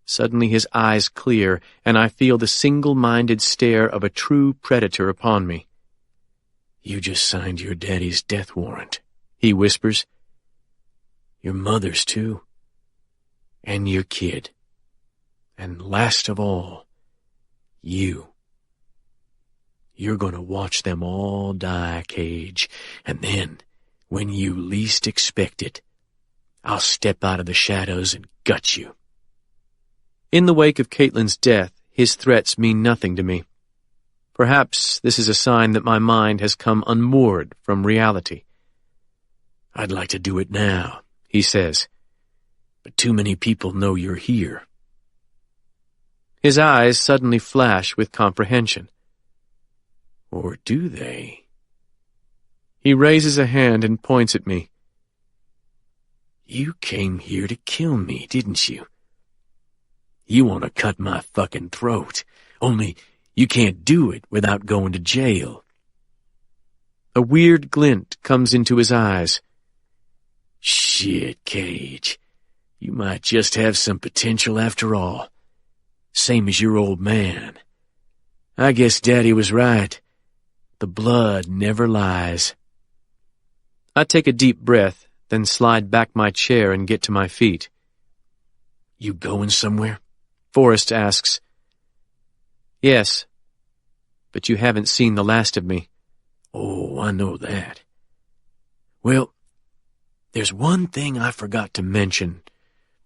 Suddenly his eyes clear, and I feel the single-minded stare of a true predator upon me. You just signed your daddy's death warrant, he whispers. Your mother's too. And your kid. And last of all, you. You're gonna watch them all die, Cage, and then, when you least expect it, I'll step out of the shadows and gut you. In the wake of Caitlin's death, his threats mean nothing to me. Perhaps this is a sign that my mind has come unmoored from reality. I'd like to do it now, he says, but too many people know you're here. His eyes suddenly flash with comprehension. Or do they? He raises a hand and points at me. You came here to kill me, didn't you? You want to cut my fucking throat, only you can't do it without going to jail. A weird glint comes into his eyes. Shit, Cage. You might just have some potential after all. Same as your old man. I guess Daddy was right. The blood never lies. I take a deep breath, then slide back my chair and get to my feet. You going somewhere? Forrest asks. Yes, but you haven't seen the last of me. Oh, I know that. Well, there's one thing I forgot to mention.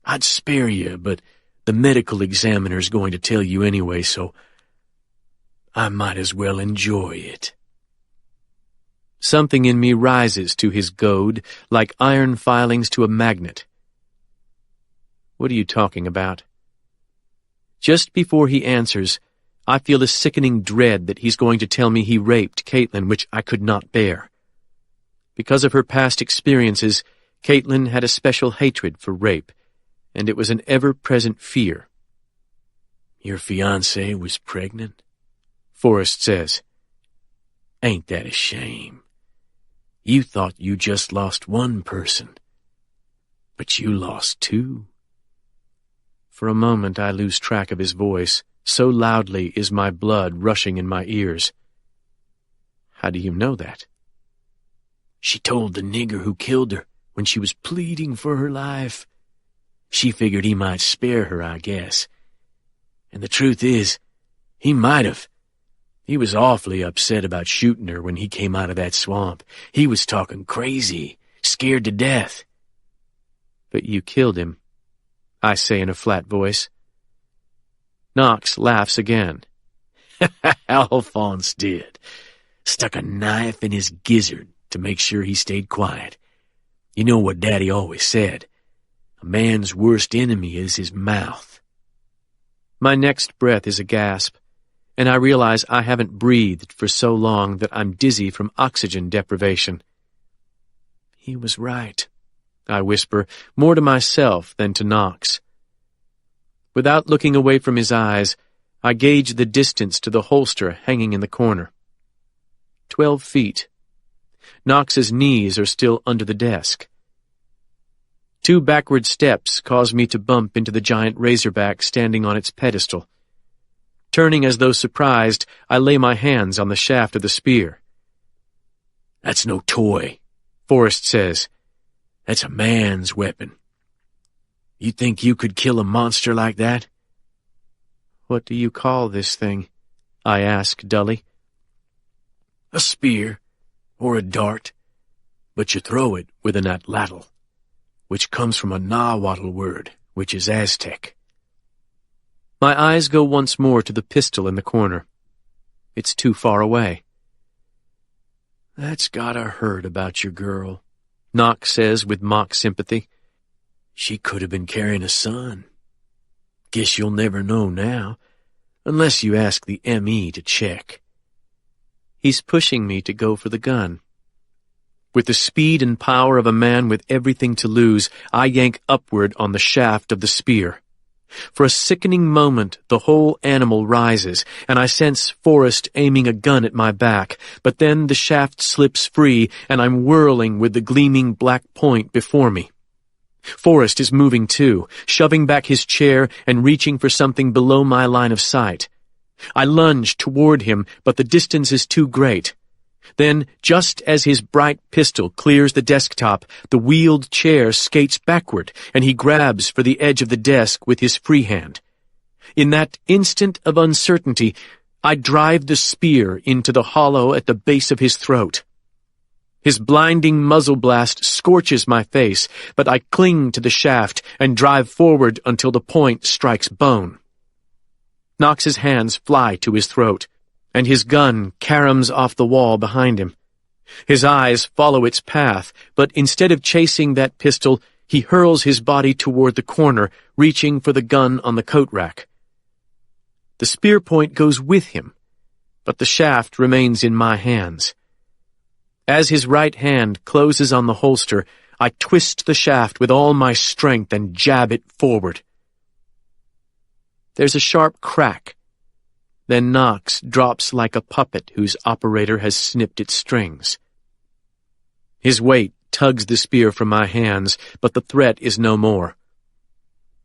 I'd spare you, but the medical examiner's going to tell you anyway, so I might as well enjoy it. Something in me rises to his goad, like iron filings to a magnet. What are you talking about? Just before he answers, I feel a sickening dread that he's going to tell me he raped Caitlin, which I could not bear. Because of her past experiences, Caitlin had a special hatred for rape, and it was an ever-present fear. Your fiancée was pregnant? Forrest says. Ain't that a shame? You thought you just lost one person, but you lost two. For a moment I lose track of his voice. So loudly is my blood rushing in my ears. How do you know that? She told the nigger who killed her when she was pleading for her life. She figured he might spare her, I guess. And the truth is, he might have. He was awfully upset about shooting her when he came out of that swamp. He was talking crazy, scared to death. But you killed him, I say in a flat voice. Knox laughs again. Alphonse did. Stuck a knife in his gizzard to make sure he stayed quiet. You know what Daddy always said. A man's worst enemy is his mouth. My next breath is a gasp, and I realize I haven't breathed for so long that I'm dizzy from oxygen deprivation. He was right, I whisper, more to myself than to Knox. Without looking away from his eyes, I gauge the distance to the holster hanging in the corner. 12 feet. Knox's knees are still under the desk. 2 backward steps cause me to bump into the giant razorback standing on its pedestal. Turning as though surprised, I lay my hands on the shaft of the spear. That's no toy, Forrest says. That's a man's weapon. You think you could kill a monster like that? What do you call this thing? I ask dully. A spear, or a dart, but you throw it with an atlatl, which comes from a Nahuatl word, which is Aztec. My eyes go once more to the pistol in the corner. It's too far away. That's gotta hurt about your girl, Knox says with mock sympathy. She could have been carrying a son. Guess you'll never know now, unless you ask the M.E. to check. He's pushing me to go for the gun. With the speed and power of a man with everything to lose, I yank upward on the shaft of the spear. For a sickening moment, the whole animal rises, and I sense Forrest aiming a gun at my back, but then the shaft slips free, and I'm whirling with the gleaming black point before me. Forrest is moving too, shoving back his chair and reaching for something below my line of sight. I lunge toward him, but the distance is too great. Then, just as his bright pistol clears the desktop, the wheeled chair skates backward, and he grabs for the edge of the desk with his free hand. In that instant of uncertainty, I drive the spear into the hollow at the base of his throat. His blinding muzzle blast scorches my face, but I cling to the shaft and drive forward until the point strikes bone. Knox's hands fly to his throat, and his gun caroms off the wall behind him. His eyes follow its path, but instead of chasing that pistol, he hurls his body toward the corner, reaching for the gun on the coat rack. The spear point goes with him, but the shaft remains in my hands. As his right hand closes on the holster, I twist the shaft with all my strength and jab it forward. There's a sharp crack. Then Knox drops like a puppet whose operator has snipped its strings. His weight tugs the spear from my hands, but the threat is no more.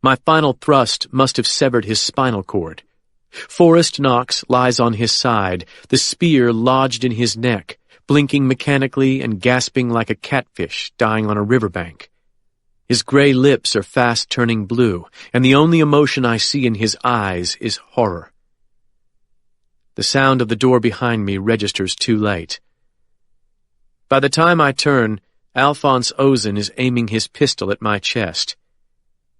My final thrust must have severed his spinal cord. Forrest Knox lies on his side, the spear lodged in his neck, blinking mechanically and gasping like a catfish dying on a riverbank. His gray lips are fast turning blue, and the only emotion I see in his eyes is horror. The sound of the door behind me registers too late. By the time I turn, Alphonse Ozen is aiming his pistol at my chest.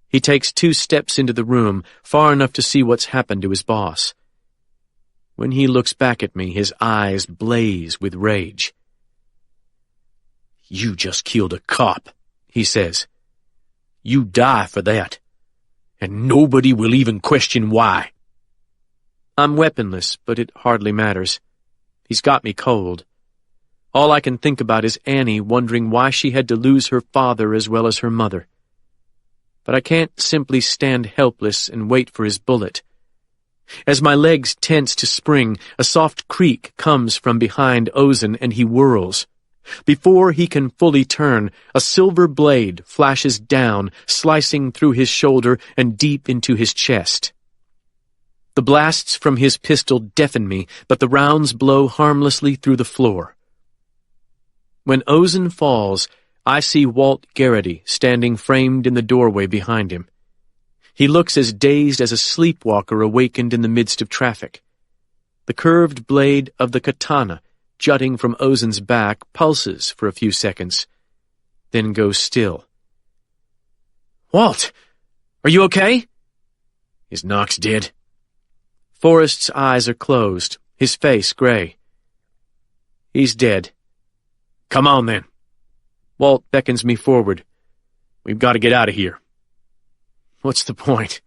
He takes 2 steps into the room, far enough to see what's happened to his boss. When he looks back at me, his eyes blaze with rage. You just killed a cop, he says. You die for that, and nobody will even question why. I'm weaponless, but it hardly matters. He's got me cold. All I can think about is Annie wondering why she had to lose her father as well as her mother. But I can't simply stand helpless and wait for his bullet. As my legs tense to spring, a soft creak comes from behind Ozen and he whirls. Before he can fully turn, a silver blade flashes down, slicing through his shoulder and deep into his chest. The blasts from his pistol deafen me, but the rounds blow harmlessly through the floor. When Ozen falls, I see Walt Garrity standing framed in the doorway behind him. He looks as dazed as a sleepwalker awakened in the midst of traffic. The curved blade of the katana, jutting from Ozen's back, pulses for a few seconds, then goes still. "Walt, are you okay?" "Is Knox dead?" Forrest's eyes are closed, his face gray. "He's dead." "Come on, then." Walt beckons me forward. "We've got to get out of here." What's the point?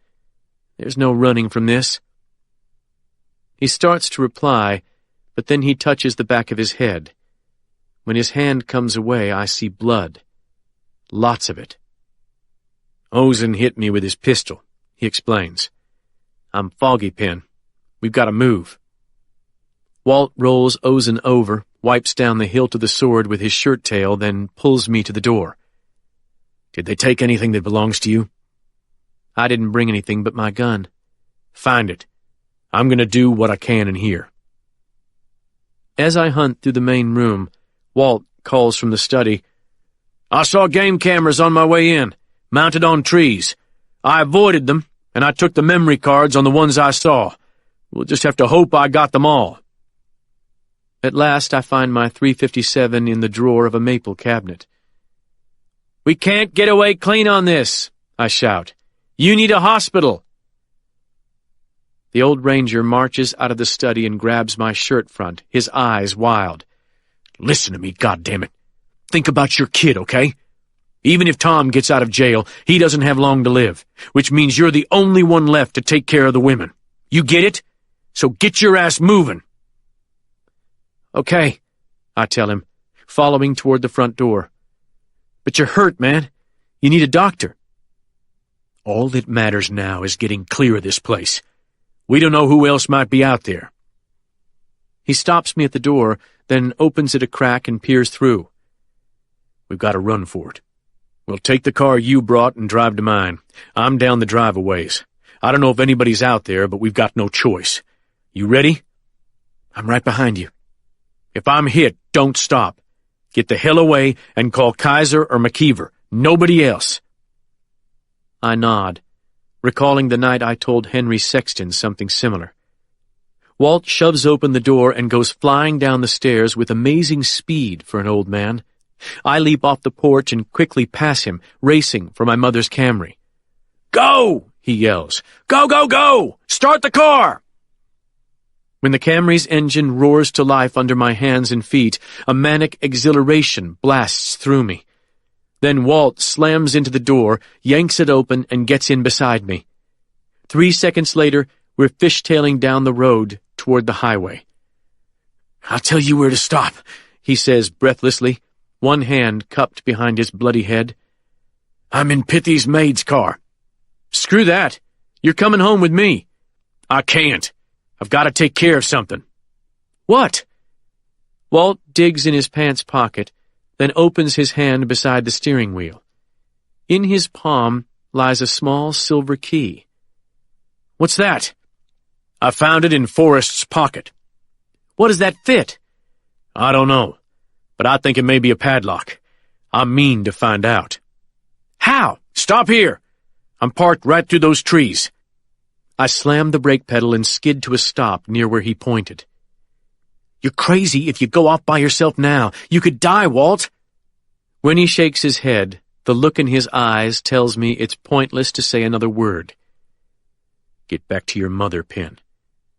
There's no running from this. He starts to reply, but then he touches the back of his head. When his hand comes away, I see blood. Lots of it. "Ozen hit me with his pistol," he explains. "I'm foggy, Penn. We've got to move." Walt rolls Ozen over, wipes down the hilt of the sword with his shirt tail, then pulls me to the door. "Did they take anything that belongs to you?" "I didn't bring anything but my gun." "Find it. I'm going to do what I can in here." As I hunt through the main room, Walt calls from the study, "I saw game cameras on my way in, mounted on trees. I avoided them, and I took the memory cards on the ones I saw. We'll just have to hope I got them all." At last I find my .357 in the drawer of a maple cabinet. "We can't get away clean on this," I shout. "You need a hospital." The old ranger marches out of the study and grabs my shirt front, his eyes wild. "Listen to me, goddammit. Think about your kid, okay? Even if Tom gets out of jail, he doesn't have long to live, which means you're the only one left to take care of the women. You get it? So get your ass moving." "Okay," I tell him, following toward the front door. "But you're hurt, man. You need a doctor." "All that matters now is getting clear of this place. We don't know who else might be out there." He stops me at the door, then opens it a crack and peers through. "We've got to run for it. We'll take the car you brought and drive to mine. I'm down the drive a ways. I don't know if anybody's out there, but we've got no choice. You ready?" "I'm right behind you." "If I'm hit, don't stop. Get the hell away and call Kaiser or McKeever. Nobody else." I nod, recalling the night I told Henry Sexton something similar. Walt shoves open the door and goes flying down the stairs with amazing speed for an old man. I leap off the porch and quickly pass him, racing for my mother's Camry. "Go!" he yells. "Go, go, go! Start the car!" When the Camry's engine roars to life under my hands and feet, a manic exhilaration blasts through me. Then Walt slams into the door, yanks it open, and gets in beside me. 3 seconds later, we're fishtailing down the road toward the highway. "I'll tell you where to stop," he says breathlessly, one hand cupped behind his bloody head. "I'm in Pithy's maid's car." "Screw that. You're coming home with me." "I can't. I've got to take care of something." "What?" Walt digs in his pants pocket, then opens his hand beside the steering wheel. In his palm lies a small silver key. "What's that?" "I found it in Forrest's pocket." "What does that fit?" "I don't know, but I think it may be a padlock. I mean to find out." "How?" "Stop here. I'm parked right through those trees." I slammed the brake pedal and skid to a stop near where he pointed. "You're crazy if you go off by yourself now. You could die, Walt." When he shakes his head, the look in his eyes tells me it's pointless to say another word. "Get back to your mother, Penn.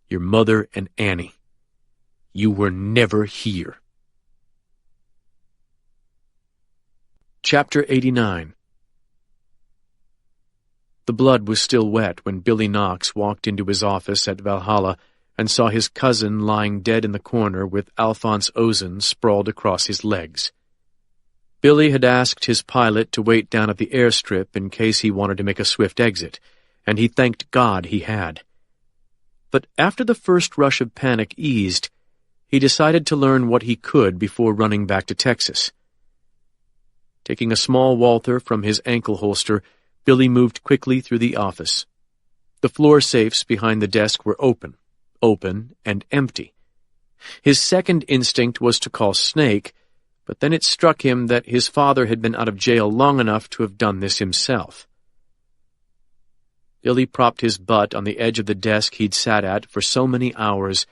Your mother and Annie. You were never here." Chapter 89. The blood was still wet when Billy Knox walked into his office at Valhalla and saw his cousin lying dead in the corner with Alphonse Ozen sprawled across his legs. Billy had asked his pilot to wait down at the airstrip in case he wanted to make a swift exit, and he thanked God he had. But after the first rush of panic eased, he decided to learn what he could before running back to Texas. Taking a small Walther from his ankle holster, Billy moved quickly through the office. The floor safes behind the desk were open and empty. His second instinct was to call Snake, but then it struck him that his father had been out of jail long enough to have done this himself. Billy propped his butt on the edge of the desk he'd sat at for so many hours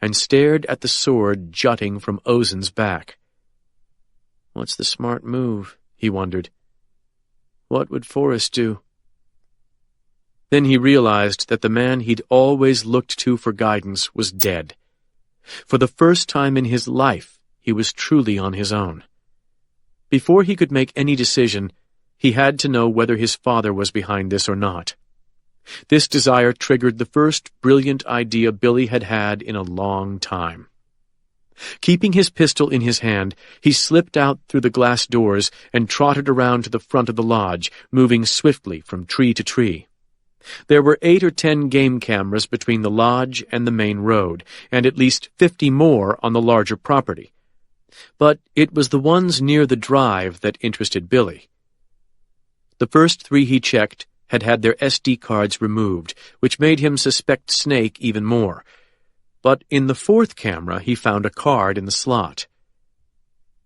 and stared at the sword jutting from Ozen's back. What's the smart move, he wondered. What would Forrest do? Then he realized that the man he'd always looked to for guidance was dead. For the first time in his life, he was truly on his own. Before he could make any decision, he had to know whether his father was behind this or not. This desire triggered the first brilliant idea Billy had had in a long time. Keeping his pistol in his hand, he slipped out through the glass doors and trotted around to the front of the lodge, moving swiftly from tree to tree. There were 8 or 10 game cameras between the lodge and the main road, and at least 50 more on the larger property. But it was the ones near the drive that interested Billy. The first 3 he checked had had their SD cards removed, which made him suspect Snake even more. But in the 4th camera, he found a card in the slot.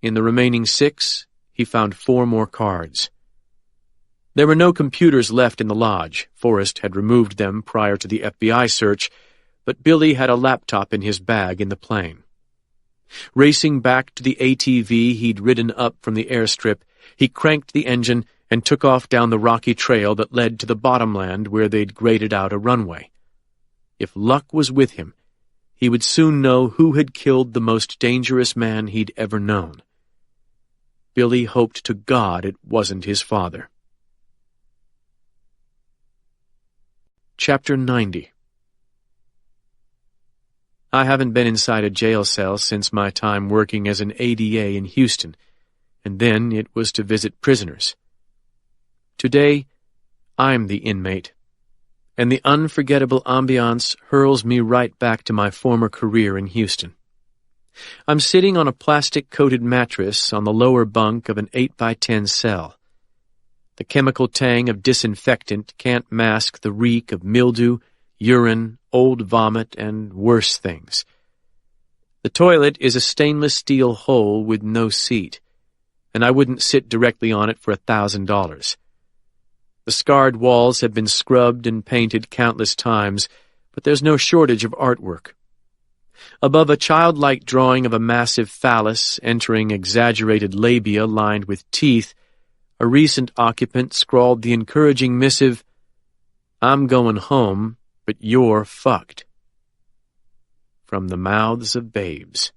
In the remaining 6, he found 4 more cards. There were no computers left in the lodge. Forrest had removed them prior to the FBI search, but Billy had a laptop in his bag in the plane. Racing back to the ATV he'd ridden up from the airstrip, he cranked the engine and took off down the rocky trail that led to the bottomland where they'd graded out a runway. If luck was with him, he would soon know who had killed the most dangerous man he'd ever known. Billy hoped to God it wasn't his father. Chapter 90. I haven't been inside a jail cell since my time working as an ADA in Houston, and then it was to visit prisoners. Today, I'm the inmate, and the unforgettable ambiance hurls me right back to my former career in Houston. I'm sitting on a plastic-coated mattress on the lower bunk of an 8x10 cell. The chemical tang of disinfectant can't mask the reek of mildew, urine, old vomit, and worse things. The toilet is a stainless steel hole with no seat, and I wouldn't sit directly on it for $1,000. The scarred walls have been scrubbed and painted countless times, but there's no shortage of artwork. Above a childlike drawing of a massive phallus entering exaggerated labia lined with teeth, a recent occupant scrawled the encouraging missive, "I'm going home, but you're fucked." From the mouths of babes.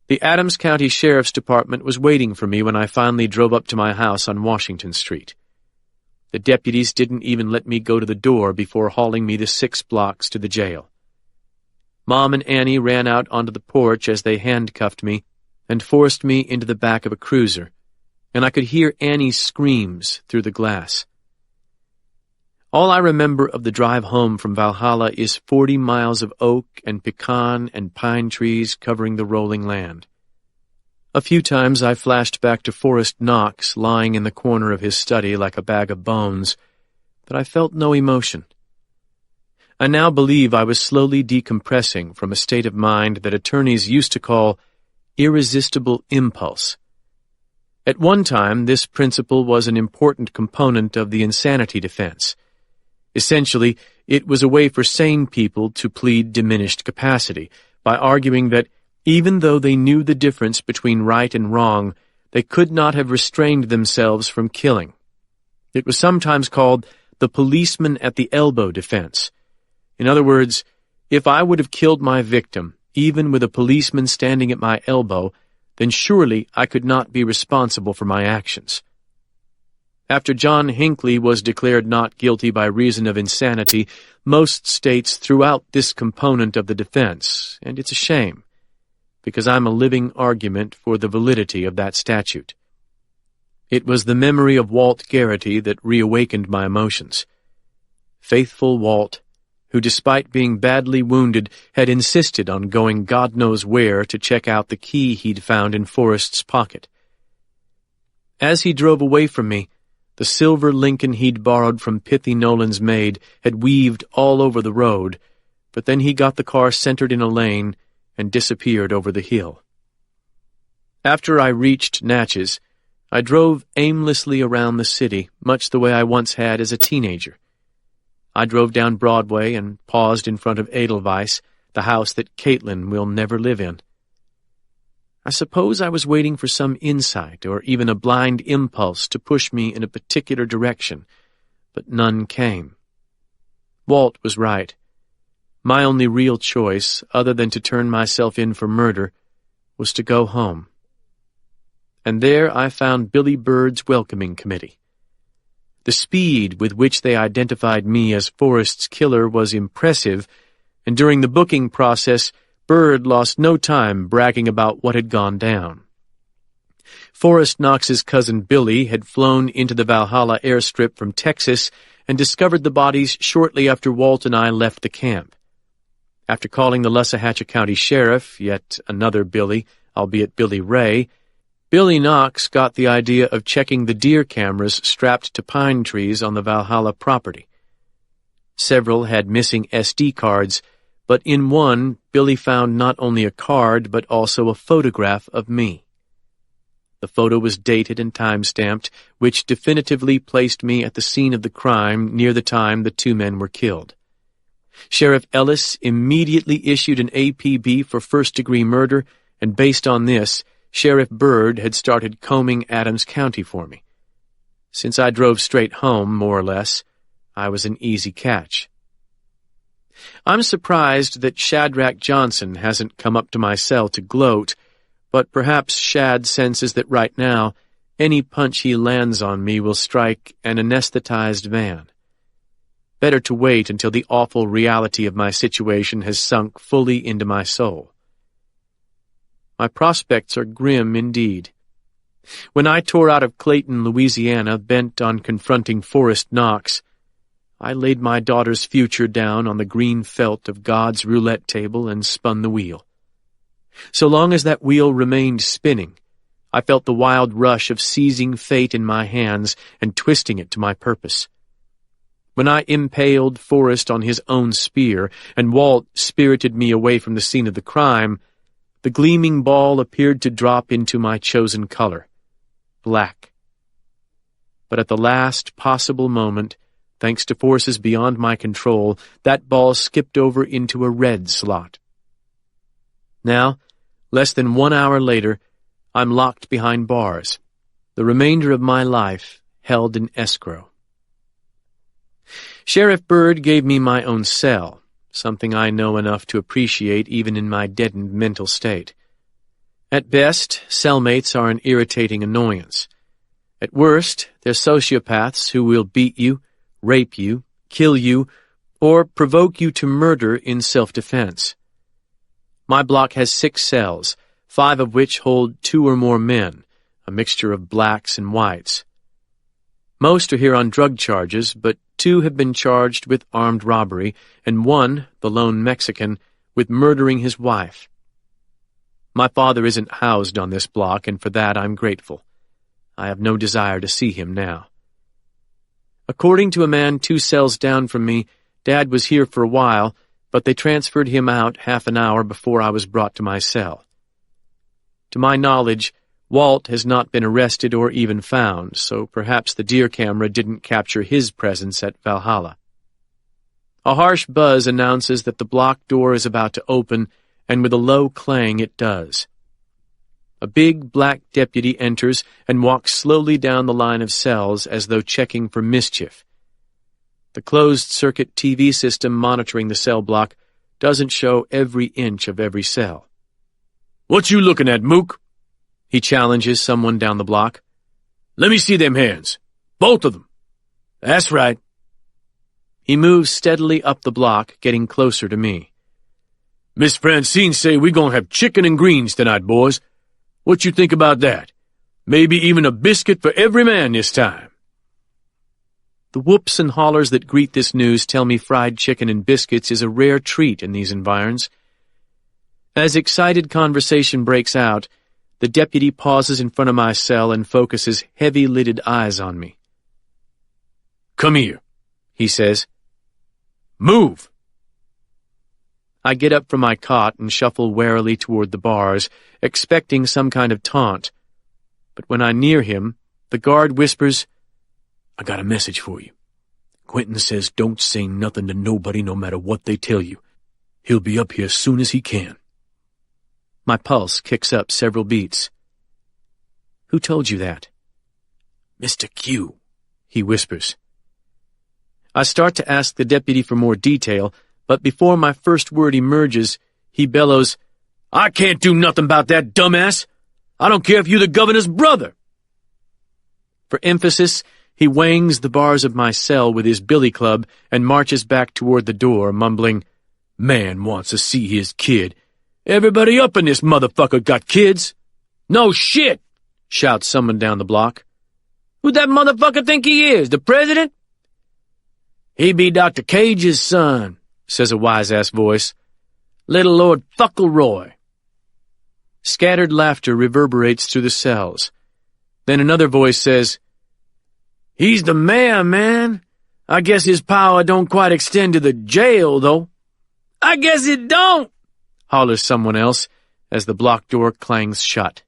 The Adams County Sheriff's Department was waiting for me when I finally drove up to my house on Washington Street. The deputies didn't even let me go to the door before hauling me the 6 blocks to the jail. Mom and Annie ran out onto the porch as they handcuffed me and forced me into the back of a cruiser, and I could hear Annie's screams through the glass. All I remember of the drive home from Valhalla is 40 miles of oak and pecan and pine trees covering the rolling land. A few times I flashed back to Forrest Knox lying in the corner of his study like a bag of bones, but I felt no emotion. I now believe I was slowly decompressing from a state of mind that attorneys used to call irresistible impulse. At one time, this principle was an important component of the insanity defense. Essentially, it was a way for sane people to plead diminished capacity by arguing that even though they knew the difference between right and wrong, they could not have restrained themselves from killing. It was sometimes called the policeman at the elbow defense. In other words, if I would have killed my victim, even with a policeman standing at my elbow, then surely I could not be responsible for my actions. After John Hinckley was declared not guilty by reason of insanity, most states threw out this component of the defense, and it's a shame, because I'm a living argument for the validity of that statute. It was the memory of Walt Garrity that reawakened my emotions. Faithful Walt, who despite being badly wounded had insisted on going God knows where to check out the key he'd found in Forrest's pocket. As he drove away from me, The silver Lincoln he'd borrowed from Pithy Nolan's maid had weaved all over the road, but then he got the car centered in a lane and disappeared over the hill. After I reached Natchez, I drove aimlessly around the city, much the way I once had as a teenager. I drove down Broadway and paused in front of Edelweiss, the house that Caitlin will never live in. I suppose I was waiting for some insight or even a blind impulse to push me in a particular direction, but none came. Walt was right. My only real choice, other than to turn myself in for murder, was to go home. And there I found Billy Bird's welcoming committee. The speed with which they identified me as Forrest's killer was impressive, and during the booking process, Bird lost no time bragging about what had gone down. Forrest Knox's cousin Billy had flown into the Valhalla airstrip from Texas and discovered the bodies shortly after Walt and I left the camp. After calling the Lussahatchee County Sheriff, yet another Billy, albeit Billy Ray, Billy Knox got the idea of checking the deer cameras strapped to pine trees on the Valhalla property. Several had missing SD cards, but in one, Billy found not only a card but also a photograph of me. The photo was dated and time-stamped, which definitively placed me at the scene of the crime near the time the two men were killed. Sheriff Ellis immediately issued an APB for first-degree murder, and based on this, Sheriff Bird had started combing Adams County for me. Since I drove straight home, more or less, I was an easy catch. I'm surprised that Shadrach Johnson hasn't come up to my cell to gloat, but perhaps Shad senses that right now, any punch he lands on me will strike an anesthetized man. Better to wait until the awful reality of my situation has sunk fully into my soul. My prospects are grim indeed. When I tore out of Clayton, Louisiana, bent on confronting Forrest Knox, I laid my daughter's future down on the green felt of God's roulette table and spun the wheel. So long as that wheel remained spinning, I felt the wild rush of seizing fate in my hands and twisting it to my purpose. When I impaled Forrest on his own spear and Walt spirited me away from the scene of the crime, the gleaming ball appeared to drop into my chosen color, black. But at the last possible moment, thanks to forces beyond my control, that ball skipped over into a red slot. Now, less than 1 hour later, I'm locked behind bars, the remainder of my life held in escrow. Sheriff Bird gave me my own cell, something I know enough to appreciate even in my deadened mental state. At best, cellmates are an irritating annoyance. At worst, they're sociopaths who will beat you, rape you, kill you, or provoke you to murder in self-defense. My block has 6 cells, 5 of which hold 2 or more men, a mixture of blacks and whites. Most are here on drug charges, but 2 have been charged with armed robbery, and 1, the lone Mexican, with murdering his wife. My father isn't housed on this block, and for that I'm grateful. I have no desire to see him now. According to a man 2 cells down from me, Dad was here for a while, but they transferred him out half an hour before I was brought to my cell. To my knowledge, Walt has not been arrested or even found, so perhaps the deer camera didn't capture his presence at Valhalla. A harsh buzz announces that the block door is about to open, and with a low clang it does. A big black deputy enters and walks slowly down the line of cells as though checking for mischief. The closed-circuit TV system monitoring the cell block doesn't show every inch of every cell. "What you looking at, Mook?" He challenges someone down the block. "Let me see them hands. Both of them." "That's right." He moves steadily up the block, getting closer to me. "Miss Francine say we gonna have chicken and greens tonight, boys. What you think about that? Maybe even a biscuit for every man this time." The whoops and hollers that greet this news tell me fried chicken and biscuits is a rare treat in these environs. As excited conversation breaks out, the deputy pauses in front of my cell and focuses heavy-lidded eyes on me. Come here, he says. Move! I get up from my cot and shuffle warily toward the bars, expecting some kind of taunt. But when I near him, the guard whispers, I got a message for you. Quentin says don't say nothing to nobody no matter what they tell you. He'll be up here as soon as he can. My pulse kicks up several beats. Who told you that? Mr. Q, he whispers. I start to ask the deputy for more detail, but before my first word emerges, he bellows, I can't do nothing about that, dumbass. I don't care if you're the governor's brother. For emphasis, he wangs the bars of my cell with his billy club and marches back toward the door, mumbling, Man wants to see his kid. Everybody up in this motherfucker got kids. No shit, shouts someone down the block. Who'd that motherfucker think he is, the president? He be Dr. Cage's son, says a wise-ass voice. Little Lord Fuckleroy. Scattered laughter reverberates through the cells. Then another voice says, He's the mayor, man. I guess his power don't quite extend to the jail, though. I guess it don't, hollers someone else as the block door clangs shut.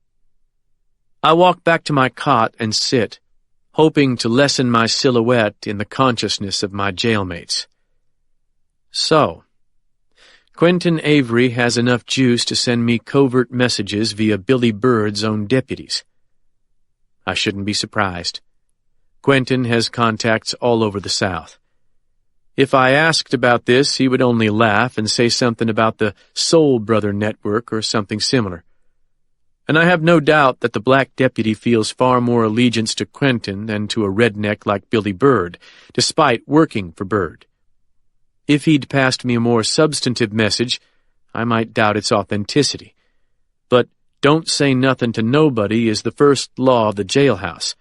I walk back to my cot and sit, hoping to lessen my silhouette in the consciousness of my jailmates. So, Quentin Avery has enough juice to send me covert messages via Billy Bird's own deputies. I shouldn't be surprised. Quentin has contacts all over the South. If I asked about this, he would only laugh and say something about the Soul Brother Network or something similar. And I have no doubt that the black deputy feels far more allegiance to Quentin than to a redneck like Billy Bird, despite working for Bird. If he'd passed me a more substantive message, I might doubt its authenticity. But don't say nothing to nobody is the first law of the jailhouse,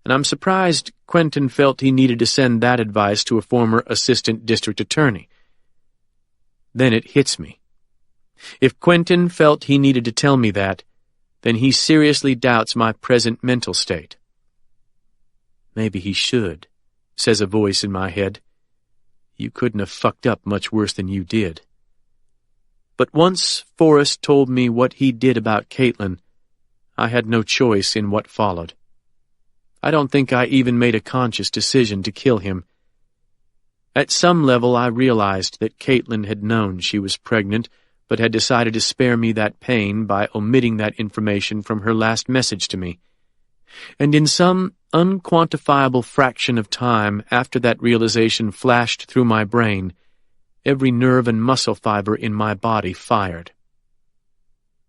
and I'm surprised Quentin felt he needed to send that advice to a former assistant district attorney. Then it hits me. If Quentin felt he needed to tell me that, then he seriously doubts my present mental state. Maybe he should, says a voice in my head. You couldn't have fucked up much worse than you did. But once Forrest told me what he did about Caitlin, I had no choice in what followed. I don't think I even made a conscious decision to kill him. At some level, I realized that Caitlin had known she was pregnant, but had decided to spare me that pain by omitting that information from her last message to me. And in some unquantifiable fraction of time after that realization flashed through my brain, every nerve and muscle fiber in my body fired.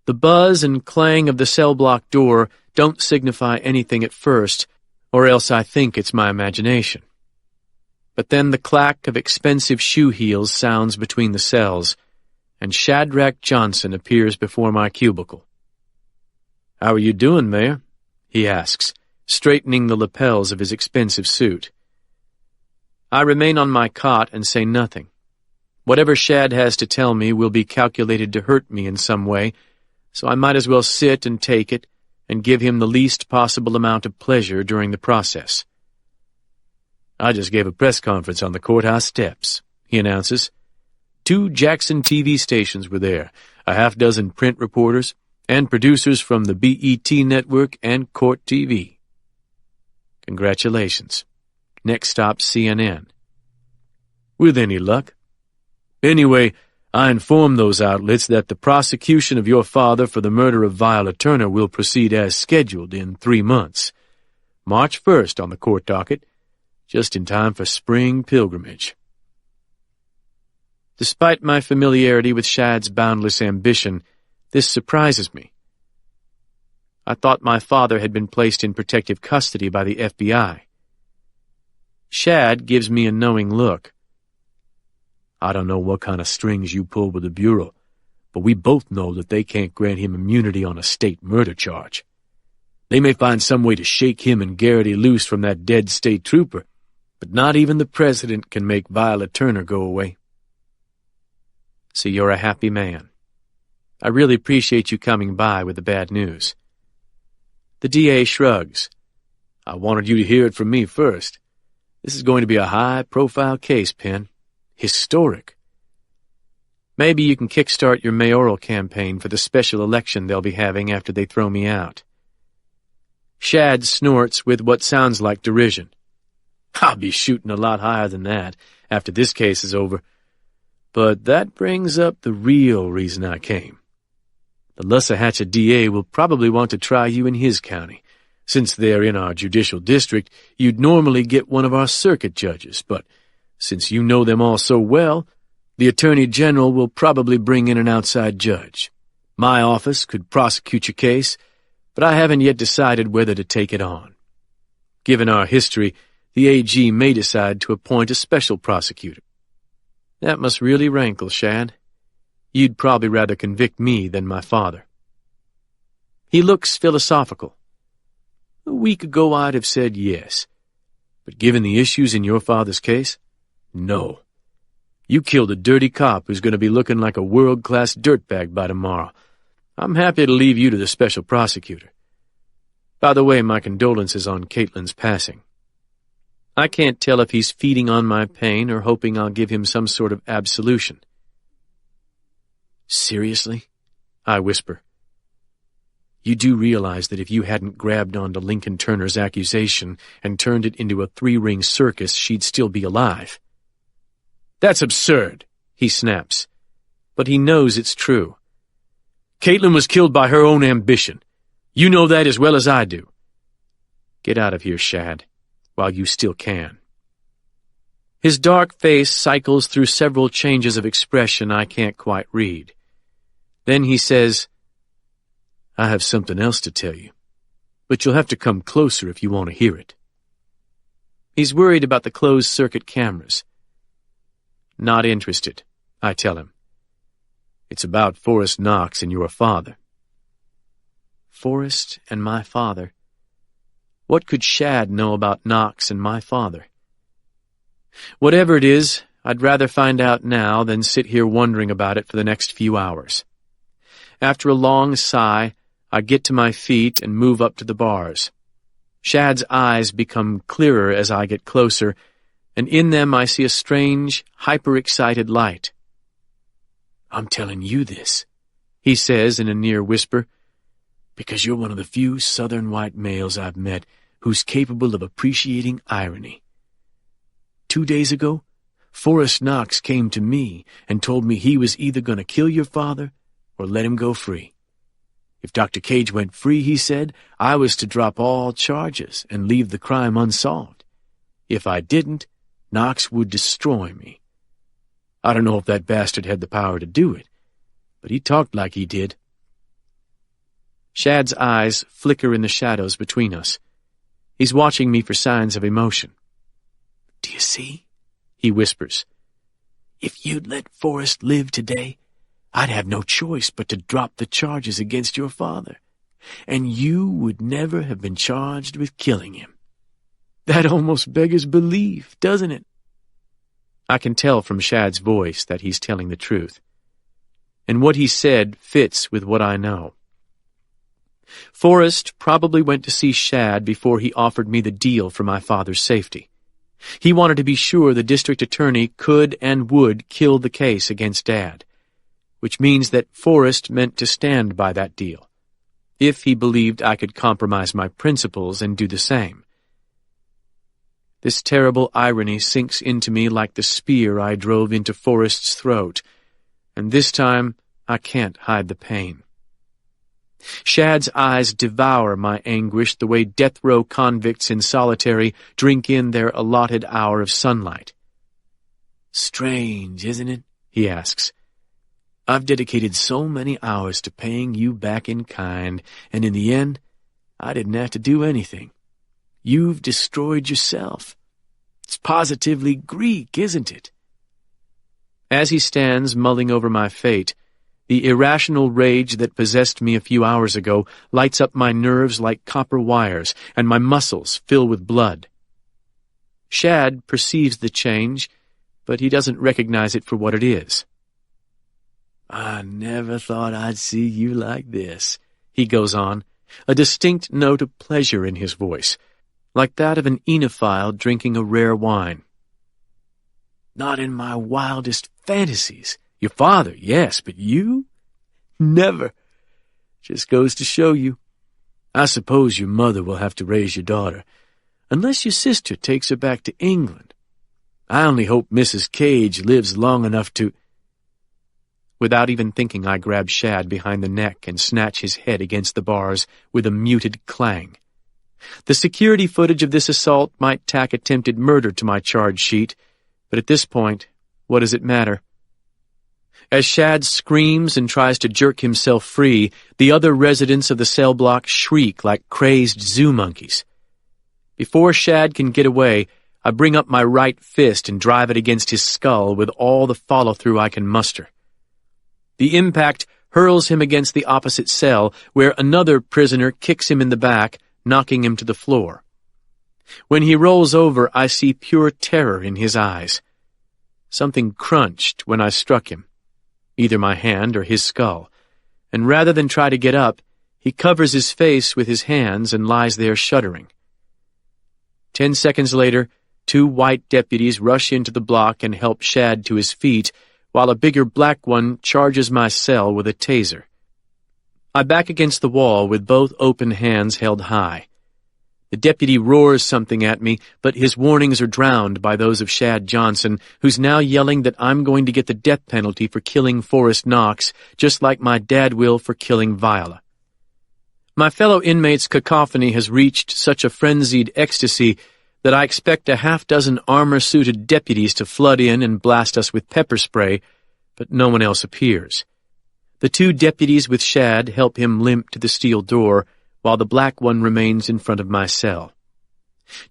The buzz and clang of the cell block door don't signify anything at first, or else I think it's my imagination. But then the clack of expensive shoe heels sounds between the cells, and Shadrach Johnson appears before my cubicle. "How are you doing, Mayor?" he asks, straightening the lapels of his expensive suit. I remain on my cot and say nothing. Whatever Shad has to tell me will be calculated to hurt me in some way, so I might as well sit and take it and give him the least possible amount of pleasure during the process. "I just gave a press conference on the courthouse steps," he announces. 2 Jackson TV stations were there, a half-dozen print reporters, and producers from the BET network and Court TV. Congratulations. Next stop, CNN. "With any luck. Anyway, I informed those outlets that the prosecution of your father for the murder of Viola Turner will proceed as scheduled in 3 months. March 1st on the court docket, just in time for spring pilgrimage." Despite my familiarity with Shad's boundless ambition, this surprises me. I thought my father had been placed in protective custody by the FBI. Shad gives me a knowing look. "I don't know what kind of strings you pull with the Bureau, but we both know that they can't grant him immunity on a state murder charge. They may find some way to shake him and Garrity loose from that dead state trooper, but not even the president can make Viola Turner go away." "So you're a happy man. I really appreciate you coming by with the bad news." The DA shrugs. "I wanted you to hear it from me first. This is going to be a high-profile case, Penn. Historic. Maybe you can kickstart your mayoral campaign for the special election they'll be having after they throw me out. Shad snorts with what sounds like derision. I'll be shooting a lot higher than that after this case is over. But that brings up the real reason I came. The Lussahatchee DA will probably want to try you in his county. Since they're in our judicial district, you'd normally get one of our circuit judges, but since you know them all so well, the Attorney General will probably bring in an outside judge. My office could prosecute your case, but I haven't yet decided whether to take it on. Given our history, the AG may decide to appoint a special prosecutor. That must really rankle, Shad. You'd probably rather convict me than my father. He looks philosophical. A week ago I'd have said yes, but given the issues in your father's case, no. You killed a dirty cop who's going to be looking like a world-class dirtbag by tomorrow. I'm happy to leave you to the special prosecutor. By the way, my condolences on Caitlin's passing. I can't tell if he's feeding on my pain or hoping I'll give him some sort of absolution. Seriously? I whisper. You do realize that if you hadn't grabbed onto Lincoln Turner's accusation and turned it into a three-ring circus, she'd still be alive. That's absurd, he snaps. But he knows it's true. Caitlin was killed by her own ambition. You know that as well as I do. Get out of here, Shad, while you still can. His dark face cycles through several changes of expression I can't quite read. Then he says, I have something else to tell you, but you'll have to come closer if you want to hear it. He's worried about the closed-circuit cameras. Not interested, I tell him. It's about Forrest Knox and your father. Forrest and my father. What could Shad know about Knox and my father? Whatever it is, I'd rather find out now than sit here wondering about it for the next few hours. After a long sigh, I get to my feet and move up to the bars. Shad's eyes become clearer as I get closer, and in them I see a strange, hyper-excited light. I'm telling you this, he says in a near whisper, because you're one of the few southern white males I've met who's capable of appreciating irony. 2 days ago, Forrest Knox came to me and told me he was either going to kill your father or let him go free. If Dr. Cage went free, he said, I was to drop all charges and leave the crime unsolved. If I didn't, Knox would destroy me. I don't know if that bastard had the power to do it, but he talked like he did. Shad's eyes flicker in the shadows between us. He's watching me for signs of emotion. Do you see? He whispers. If you'd let Forrest live today, I'd have no choice but to drop the charges against your father, and you would never have been charged with killing him. That almost beggars belief, doesn't it? I can tell from Shad's voice that he's telling the truth, and what he said fits with what I know. Forrest probably went to see Shad before he offered me the deal for my father's safety. He wanted to be sure the district attorney could and would kill the case against Dad, which means that Forrest meant to stand by that deal, if he believed I could compromise my principles and do the same. This terrible irony sinks into me like the spear I drove into Forrest's throat, and this time I can't hide the pain. Shad's eyes devour my anguish the way death row convicts in solitary drink in their allotted hour of sunlight. Strange, isn't it? He asks. I've dedicated so many hours to paying you back in kind, and in the end, I didn't have to do anything. You've destroyed yourself. It's positively Greek, isn't it? As he stands mulling over my fate, the irrational rage that possessed me a few hours ago lights up my nerves like copper wires, and my muscles fill with blood. Shad perceives the change, but he doesn't recognize it for what it is. I never thought I'd see you like this, he goes on, a distinct note of pleasure in his voice. like that of an enophile drinking a rare wine. Not in my wildest fantasies. Your father, yes, but you? Never. Just goes to show you. I suppose your mother will have to raise your daughter, unless your sister takes her back to England. I only hope Mrs. Cage lives long enough to— Without even thinking, I grab Shad behind the neck and snatch his head against the bars with a muted clang. The security footage of this assault might tack attempted murder to my charge sheet, but at this point, what does it matter? As Shad screams and tries to jerk himself free, the other residents of the cell block shriek like crazed zoo monkeys. Before Shad can get away, I bring up my right fist and drive it against his skull with all the follow-through I can muster. The impact hurls him against the opposite cell, where another prisoner kicks him in the back, knocking him to the floor. When he rolls over, I see pure terror in his eyes. Something crunched when I struck him, either my hand or his skull, and rather than try to get up, he covers his face with his hands and lies there shuddering. 10 seconds later, 2 white deputies rush into the block and help Shad to his feet, while a bigger black one charges my cell with a taser. I back against the wall with both open hands held high. The deputy roars something at me, but his warnings are drowned by those of Shad Johnson, who's now yelling that I'm going to get the death penalty for killing Forrest Knox, just like my dad will for killing Viola. My fellow inmates' cacophony has reached such a frenzied ecstasy that I expect a half-dozen armor-suited deputies to flood in and blast us with pepper spray, but no one else appears. The 2 deputies with Shad help him limp to the steel door, while the black one remains in front of my cell.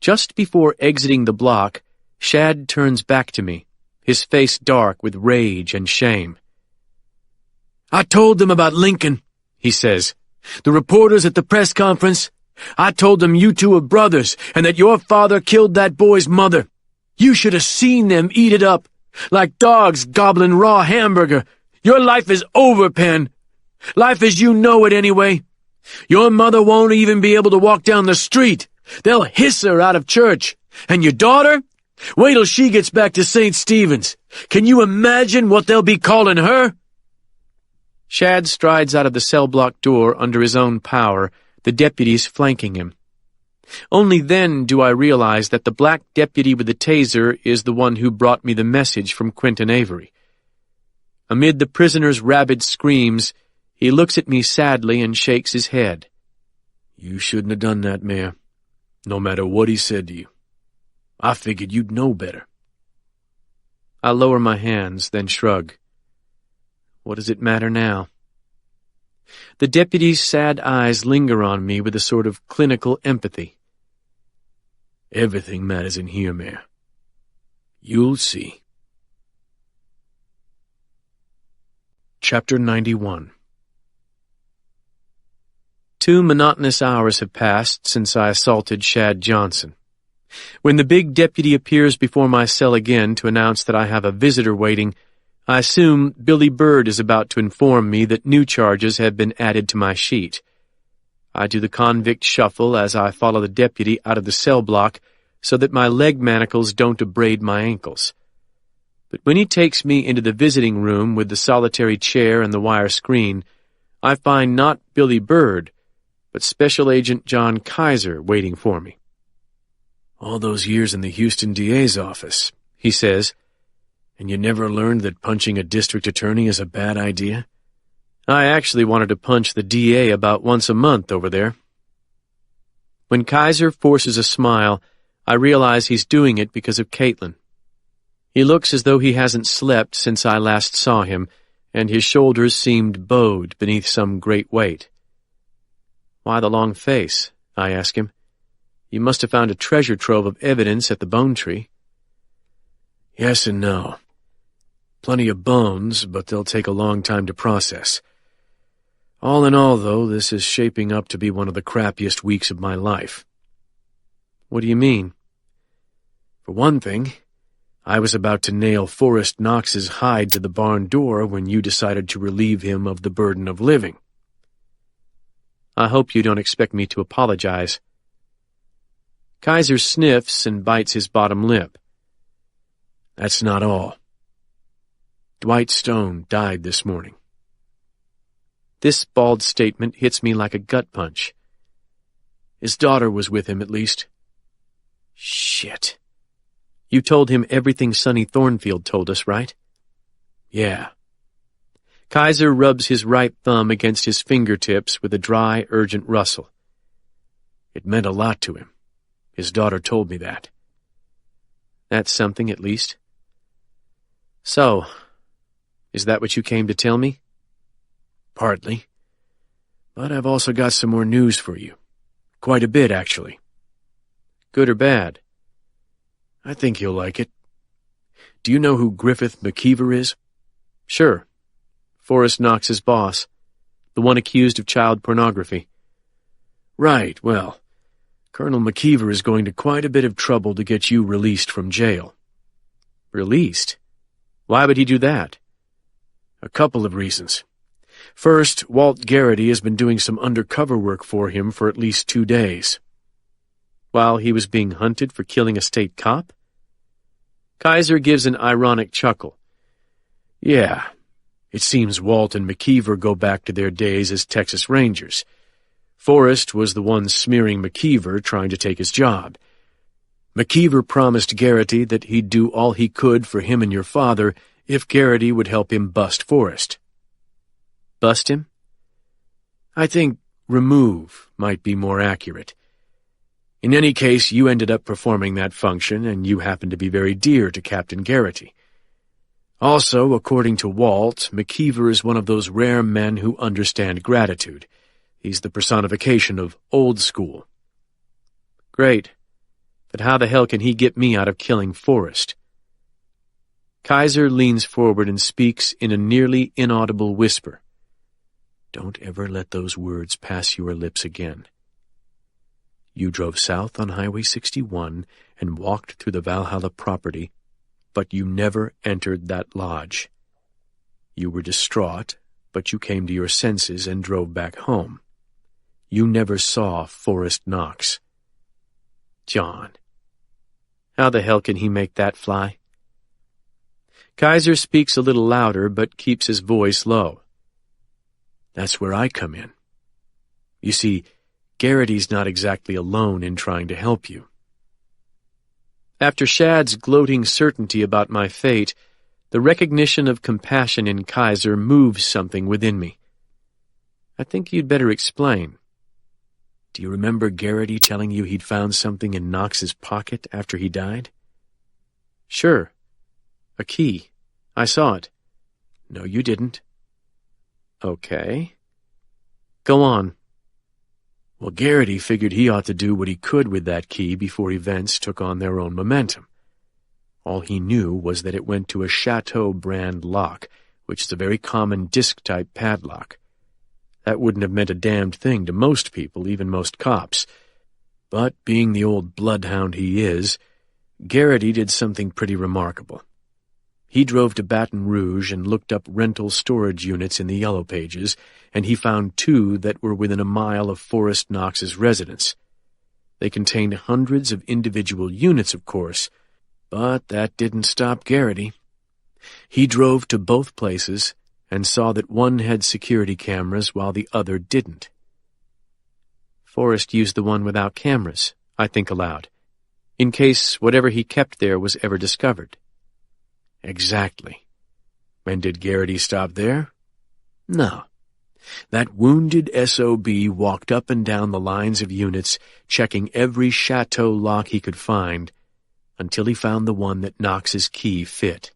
Just before exiting the block, Shad turns back to me, his face dark with rage and shame. I told them about Lincoln, he says. The reporters at the press conference. I told them you 2 are brothers and that your father killed that boy's mother. You should have seen them eat it up, like dogs gobbling raw hamburger. Your life is over, Penn. Life as you know it anyway. Your mother won't even be able to walk down the street. They'll hiss her out of church. And your daughter? Wait till she gets back to St. Stephen's. Can you imagine what they'll be calling her? Shad strides out of the cell block door under his own power, the deputies flanking him. Only then do I realize that the black deputy with the taser is the one who brought me the message from Quentin Avery. Amid the prisoner's rabid screams, he looks at me sadly and shakes his head. You shouldn't have done that, Mayor, no matter what he said to you. I figured you'd know better. I lower my hands, then shrug. What does it matter now? The deputy's sad eyes linger on me with a sort of clinical empathy. Everything matters in here, Mayor. You'll see. Chapter 91. 2 monotonous hours have passed since I assaulted Shad Johnson. When the big deputy appears before my cell again to announce that I have a visitor waiting, I assume Billy Bird is about to inform me that new charges have been added to my sheet. I do the convict shuffle as I follow the deputy out of the cell block so that my leg manacles don't abrade my ankles. But when he takes me into the visiting room with the solitary chair and the wire screen, I find not Billy Bird, but Special Agent John Kaiser waiting for me. All those years in the Houston DA's office, he says, and you never learned that punching a district attorney is a bad idea? I actually wanted to punch the DA about once a month over there. When Kaiser forces a smile, I realize he's doing it because of Caitlin. He looks as though he hasn't slept since I last saw him, and his shoulders seemed bowed beneath some great weight. Why the long face? I ask him. You must have found a treasure trove of evidence at the Bone Tree. Yes and no. Plenty of bones, but they'll take a long time to process. All in all, though, this is shaping up to be one of the crappiest weeks of my life. What do you mean? For one thing, I was about to nail Forrest Knox's hide to the barn door when you decided to relieve him of the burden of living. I hope you don't expect me to apologize. Kaiser sniffs and bites his bottom lip. That's not all. Dwight Stone died this morning. This bald statement hits me like a gut punch. His daughter was with him, at least. Shit. You told him everything Sonny Thornfield told us, right? Yeah. Kaiser rubs his right thumb against his fingertips with a dry, urgent rustle. It meant a lot to him. His daughter told me that. That's something, at least. So, is that what you came to tell me? Partly. But I've also got some more news for you. Quite a bit, actually. Good or bad? I think you'll like it. Do you know who Griffith McKeever is? Sure. Forrest Knox's boss. The one accused of child pornography. Right, well, Colonel McKeever is going to quite a bit of trouble to get you released from jail. Released? Why would he do that? A couple of reasons. First, Walt Garrity has been doing some undercover work for him for at least 2 days. While he was being hunted for killing a state cop? Kaiser gives an ironic chuckle. Yeah, it seems Walt and McKeever go back to their days as Texas Rangers. Forrest was the one smearing McKeever, trying to take his job. McKeever promised Garrity that he'd do all he could for him and your father if Garrity would help him bust Forrest. Bust him? I think remove might be more accurate. In any case, you ended up performing that function, and you happen to be very dear to Captain Garrity. Also, according to Walt, McKeever is one of those rare men who understand gratitude. He's the personification of old school. Great. But how the hell can he get me out of killing Forrest? Kaiser leans forward and speaks in a nearly inaudible whisper. Don't ever let those words pass your lips again. You drove south on Highway 61 and walked through the Valhalla property, but you never entered that lodge. You were distraught, but you came to your senses and drove back home. You never saw Forrest Knox. John, how the hell can he make that fly? Kaiser speaks a little louder, but keeps his voice low. That's where I come in. You see, Garrity's not exactly alone in trying to help you. After Shad's gloating certainty about my fate, the recognition of compassion in Kaiser moves something within me. I think you'd better explain. Do you remember Garrity telling you he'd found something in Knox's pocket after he died? Sure. A key. I saw it. No, you didn't. Okay. Go on. Well, Garrity figured he ought to do what he could with that key before events took on their own momentum. All he knew was that it went to a Chateau brand lock, which is a very common disc-type padlock. That wouldn't have meant a damned thing to most people, even most cops. But being the old bloodhound he is, Garrity did something pretty remarkable. He drove to Baton Rouge and looked up rental storage units in the Yellow Pages, and he found 2 that were within a mile of Forrest Knox's residence. They contained hundreds of individual units, of course, but that didn't stop Garrity. He drove to both places and saw that one had security cameras while the other didn't. Forrest used the one without cameras, I think aloud, in case whatever he kept there was ever discovered. Exactly. And did Garrity stop there? No. That wounded SOB walked up and down the lines of units, checking every chateau lock he could find, until he found the one that Knox's key fit.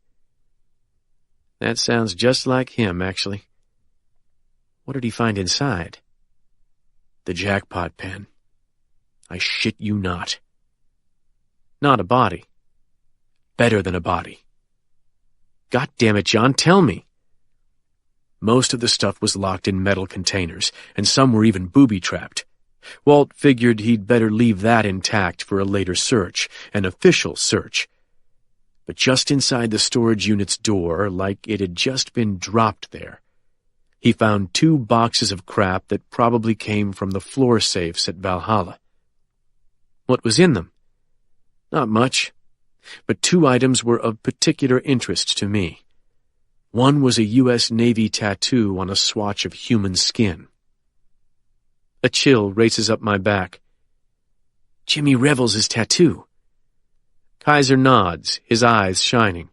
That sounds just like him, actually. What did he find inside? The jackpot pen. I shit you not. Not a body. Better than a body. God damn it, John, tell me. Most of the stuff was locked in metal containers, and some were even booby-trapped. Walt figured he'd better leave that intact for a later search, an official search. But just inside the storage unit's door, like it had just been dropped there, he found 2 boxes of crap that probably came from the floor safes at Valhalla. What was in them? Not much, but 2 items were of particular interest to me. One was a U.S. Navy tattoo on a swatch of human skin. A chill races up my back. Jimmy Revels' tattoo. Kaiser nods, his eyes shining.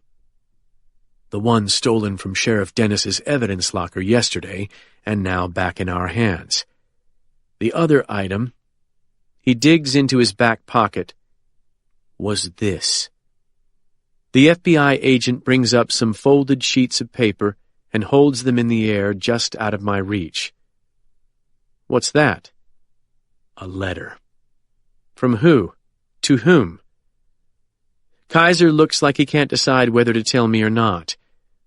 The one stolen from Sheriff Dennis's evidence locker yesterday, and now back in our hands. The other item, he digs into his back pocket, was this. The FBI agent brings up some folded sheets of paper and holds them in the air just out of my reach. What's that? A letter. From who? To whom? Kaiser looks like he can't decide whether to tell me or not.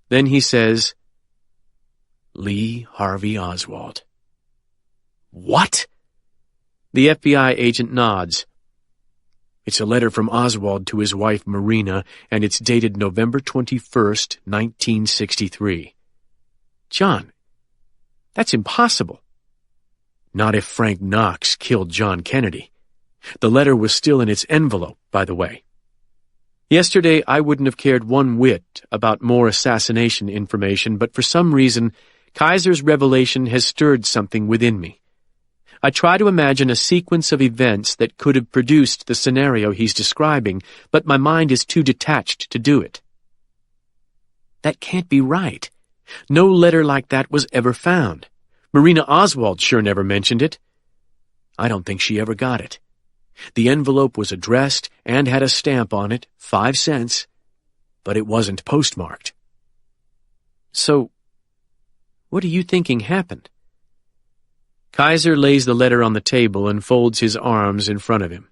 Then he says, Lee Harvey Oswald. What? The FBI agent nods. It's a letter from Oswald to his wife Marina, and it's dated November 21st, 1963. John, that's impossible. Not if Frank Knox killed John Kennedy. The letter was still in its envelope, by the way. Yesterday, I wouldn't have cared one whit about more assassination information, but for some reason, Kaiser's revelation has stirred something within me. I try to imagine a sequence of events that could have produced the scenario he's describing, but my mind is too detached to do it. That can't be right. No letter like that was ever found. Marina Oswald sure never mentioned it. I don't think she ever got it. The envelope was addressed and had a stamp on it, 5 cents, but it wasn't postmarked. So, what are you thinking happened? Kaiser lays the letter on the table and folds his arms in front of him.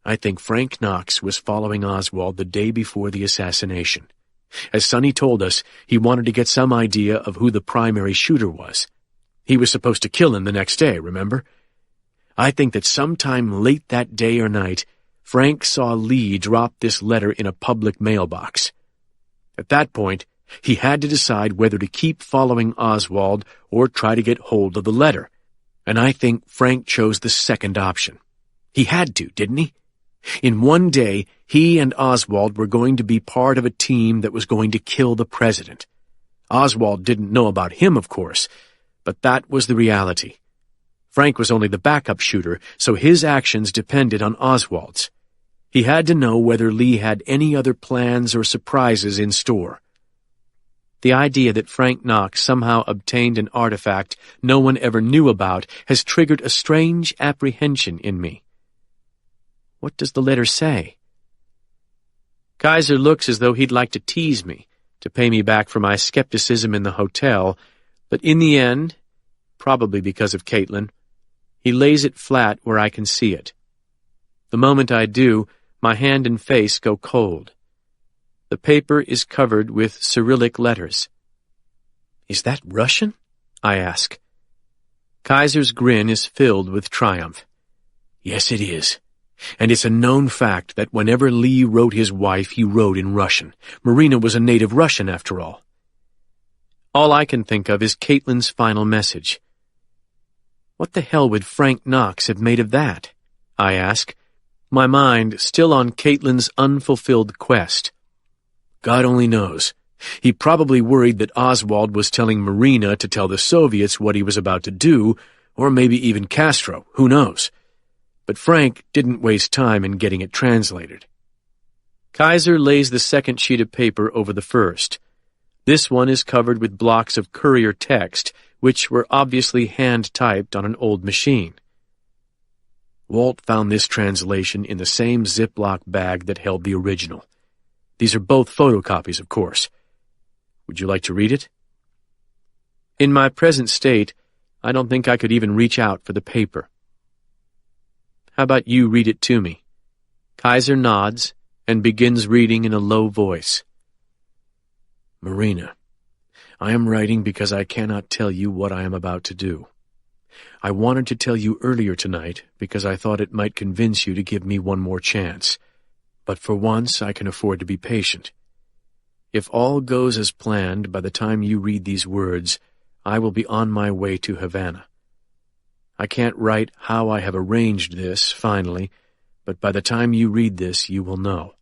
I think Frank Knox was following Oswald the day before the assassination. As Sonny told us, he wanted to get some idea of who the primary shooter was. He was supposed to kill him the next day, remember? I think that sometime late that day or night, Frank saw Lee drop this letter in a public mailbox. At that point, he had to decide whether to keep following Oswald or try to get hold of the letter, and I think Frank chose the second option. He had to, didn't he? In one day, he and Oswald were going to be part of a team that was going to kill the president. Oswald didn't know about him, of course, but that was the reality. Frank was only the backup shooter, so his actions depended on Oswald's. He had to know whether Lee had any other plans or surprises in store. The idea that Frank Knox somehow obtained an artifact no one ever knew about has triggered a strange apprehension in me. What does the letter say? Kaiser looks as though he'd like to tease me, to pay me back for my skepticism in the hotel, but in the end, probably because of Caitlin, he lays it flat where I can see it. The moment I do, my hand and face go cold. The paper is covered with Cyrillic letters. Is that Russian? I ask. Kaiser's grin is filled with triumph. Yes, it is. And it's a known fact that whenever Lee wrote his wife, he wrote in Russian. Marina was a native Russian, after all. All I can think of is Caitlin's final message. What the hell would Frank Knox have made of that? I ask, my mind still on Caitlin's unfulfilled quest. God only knows. He probably worried that Oswald was telling Marina to tell the Soviets what he was about to do, or maybe even Castro, who knows. But Frank didn't waste time in getting it translated. Kaiser lays the second sheet of paper over the first. This one is covered with blocks of courier text, which were obviously hand-typed on an old machine. Walt found this translation in the same Ziploc bag that held the original. These are both photocopies, of course. Would you like to read it? In my present state, I don't think I could even reach out for the paper. How about you read it to me? Kaiser nods and begins reading in a low voice. Marina, I am writing because I cannot tell you what I am about to do. I wanted to tell you earlier tonight because I thought it might convince you to give me one more chance. But for once, I can afford to be patient. If all goes as planned, by the time you read these words, I will be on my way to Havana. I can't write how I have arranged this, finally, But by the time you read this, you will know.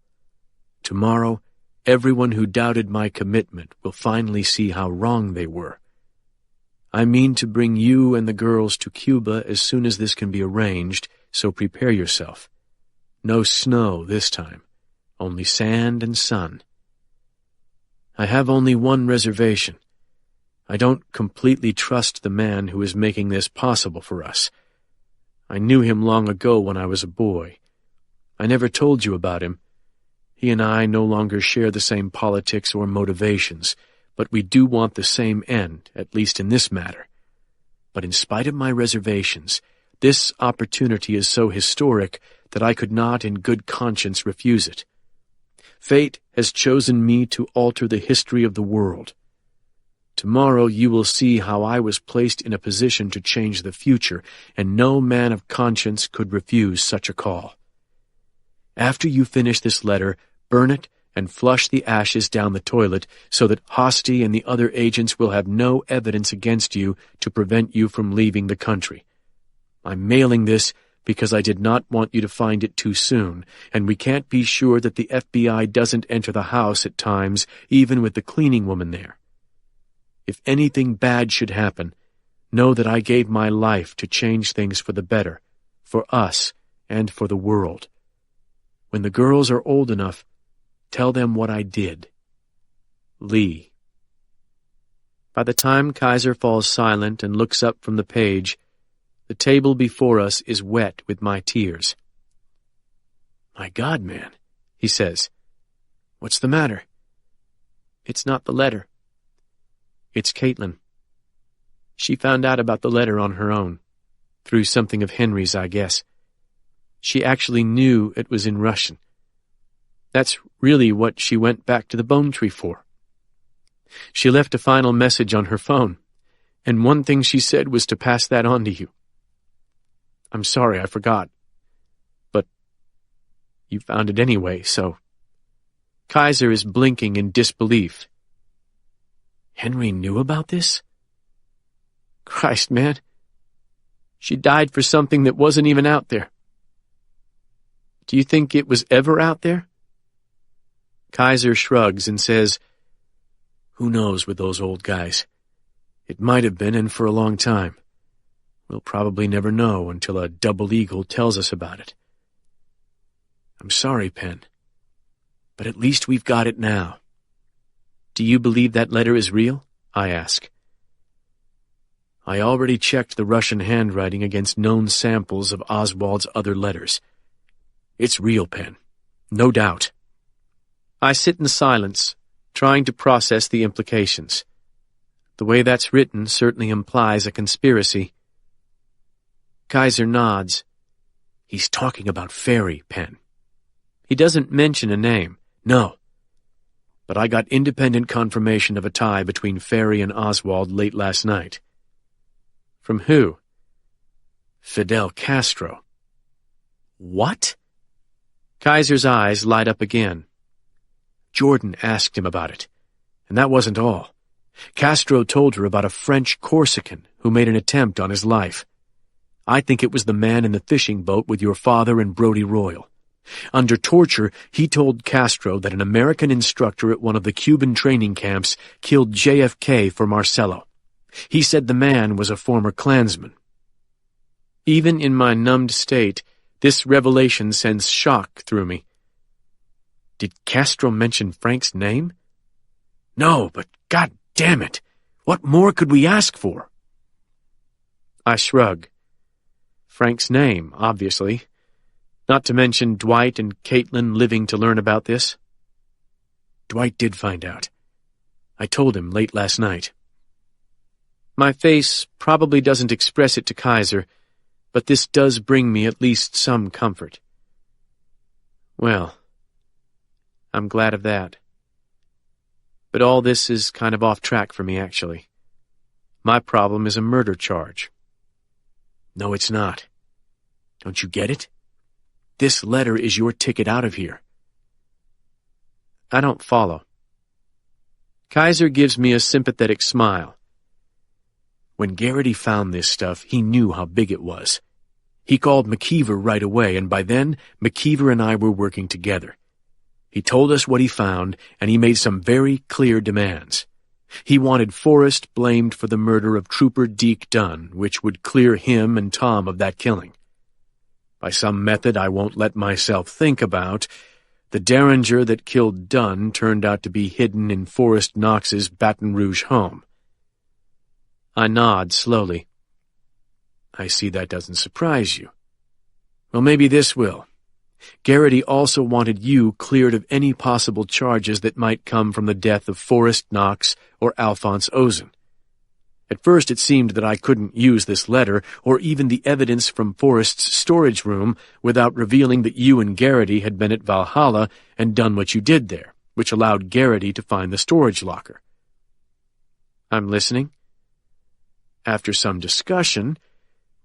Tomorrow, everyone who doubted my commitment will finally see how wrong they were. I mean to bring you and the girls to Cuba as soon as this can be arranged, so prepare yourself. No snow this time, only sand and sun. I have only one reservation. I don't completely trust the man who is making this possible for us. I knew him long ago when I was a boy. I never told you about him. He and I no longer share the same politics or motivations, but we do want the same end, at least in this matter. But in spite of my reservations, this opportunity is so historic that I could not in good conscience refuse it. Fate has chosen me to alter the history of the world. Tomorrow you will see how I was placed in a position to change the future, and no man of conscience could refuse such a call. After you finish this letter, burn it and flush the ashes down the toilet so that Hosty and the other agents will have no evidence against you to prevent you from leaving the country. I'm mailing this because I did not want you to find it too soon, and we can't be sure that the FBI doesn't enter the house at times, even with the cleaning woman there. If anything bad should happen, know that I gave my life to change things for the better, for us and for the world. When the girls are old enough, tell them what I did. Lee. By the time Kaiser falls silent and looks up from the page, the table before us is wet with my tears. "My God, man," he says. "What's the matter?" "It's not the letter. It's Caitlin. She found out about the letter on her own, through something of Henry's, I guess. She actually knew it was in Russian. That's really what she went back to the Bone Tree for. She left a final message on her phone, and one thing she said was to pass that on to you. I'm sorry, I forgot. But you found it anyway, so..." Kaiser is blinking in disbelief. "Henry knew about this?" "Christ, man. She died for something that wasn't even out there. Do you think it was ever out there?" Kaiser shrugs and says, "Who knows with those old guys? It might have been, and for a long time. We'll probably never know until a double eagle tells us about it. I'm sorry, Penn, but at least we've got it now." "Do you believe that letter is real?" I ask. "I already checked the Russian handwriting against known samples of Oswald's other letters. It's real, Penn. No doubt." I sit in silence, trying to process the implications. The way that's written certainly implies a conspiracy. Kaiser nods. "He's talking about Ferry, Penn. He doesn't mention a name." "No. But I got independent confirmation of a tie between Ferry and Oswald late last night." "From who?" "Fidel Castro." "What?" Kaiser's eyes light up again. "Jordan asked him about it. And that wasn't all. Castro told her about a French Corsican who made an attempt on his life. I think it was the man in the fishing boat with your father and Brody Royal. Under torture, he told Castro that an American instructor at one of the Cuban training camps killed JFK for Marcelo. He said the man was a former Klansman." Even in my numbed state, this revelation sends shock through me. Did Castro mention Frank's name? "No, but God damn it! What more could we ask for?" I shrug. Frank's name, obviously. Not to mention Dwight and Caitlin living to learn about this. Dwight did find out. I told him late last night. My face probably doesn't express it to Kaiser, but this does bring me at least some comfort. Well, I'm glad of that. But all this is kind of off track for me, actually. My problem is a murder charge. No, it's not. Don't you get it? This letter is your ticket out of here. I don't follow. Kaiser gives me a sympathetic smile. When Garrity found this stuff, he knew how big it was. He called McKeever right away, and by then, McKeever and I were working together. He told us what he found, and he made some very clear demands. He wanted Forrest blamed for the murder of Trooper Deke Dunn, which would clear him and Tom of that killing. By some method I won't let myself think about, the Derringer that killed Dunn turned out to be hidden in Forrest Knox's Baton Rouge home. I nod slowly. I see that doesn't surprise you. Well, maybe this will. Garrity also wanted you cleared of any possible charges that might come from the death of Forrest Knox or Alphonse Ozen. At first it seemed that I couldn't use this letter or even the evidence from Forrest's storage room without revealing that you and Garrity had been at Valhalla and done what you did there, which allowed Garrity to find the storage locker. I'm listening. After some discussion,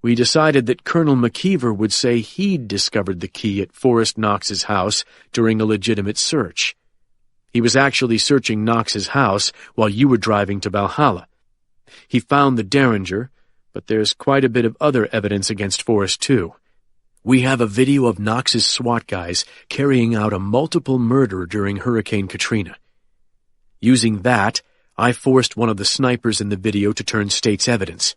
we decided that Colonel McKeever would say he'd discovered the key at Forrest Knox's house during a legitimate search. He was actually searching Knox's house while you were driving to Valhalla. He found the Derringer, but there's quite a bit of other evidence against Forrest, too. We have a video of Knox's SWAT guys carrying out a multiple murder during Hurricane Katrina. Using that, I forced one of the snipers in the video to turn state's evidence.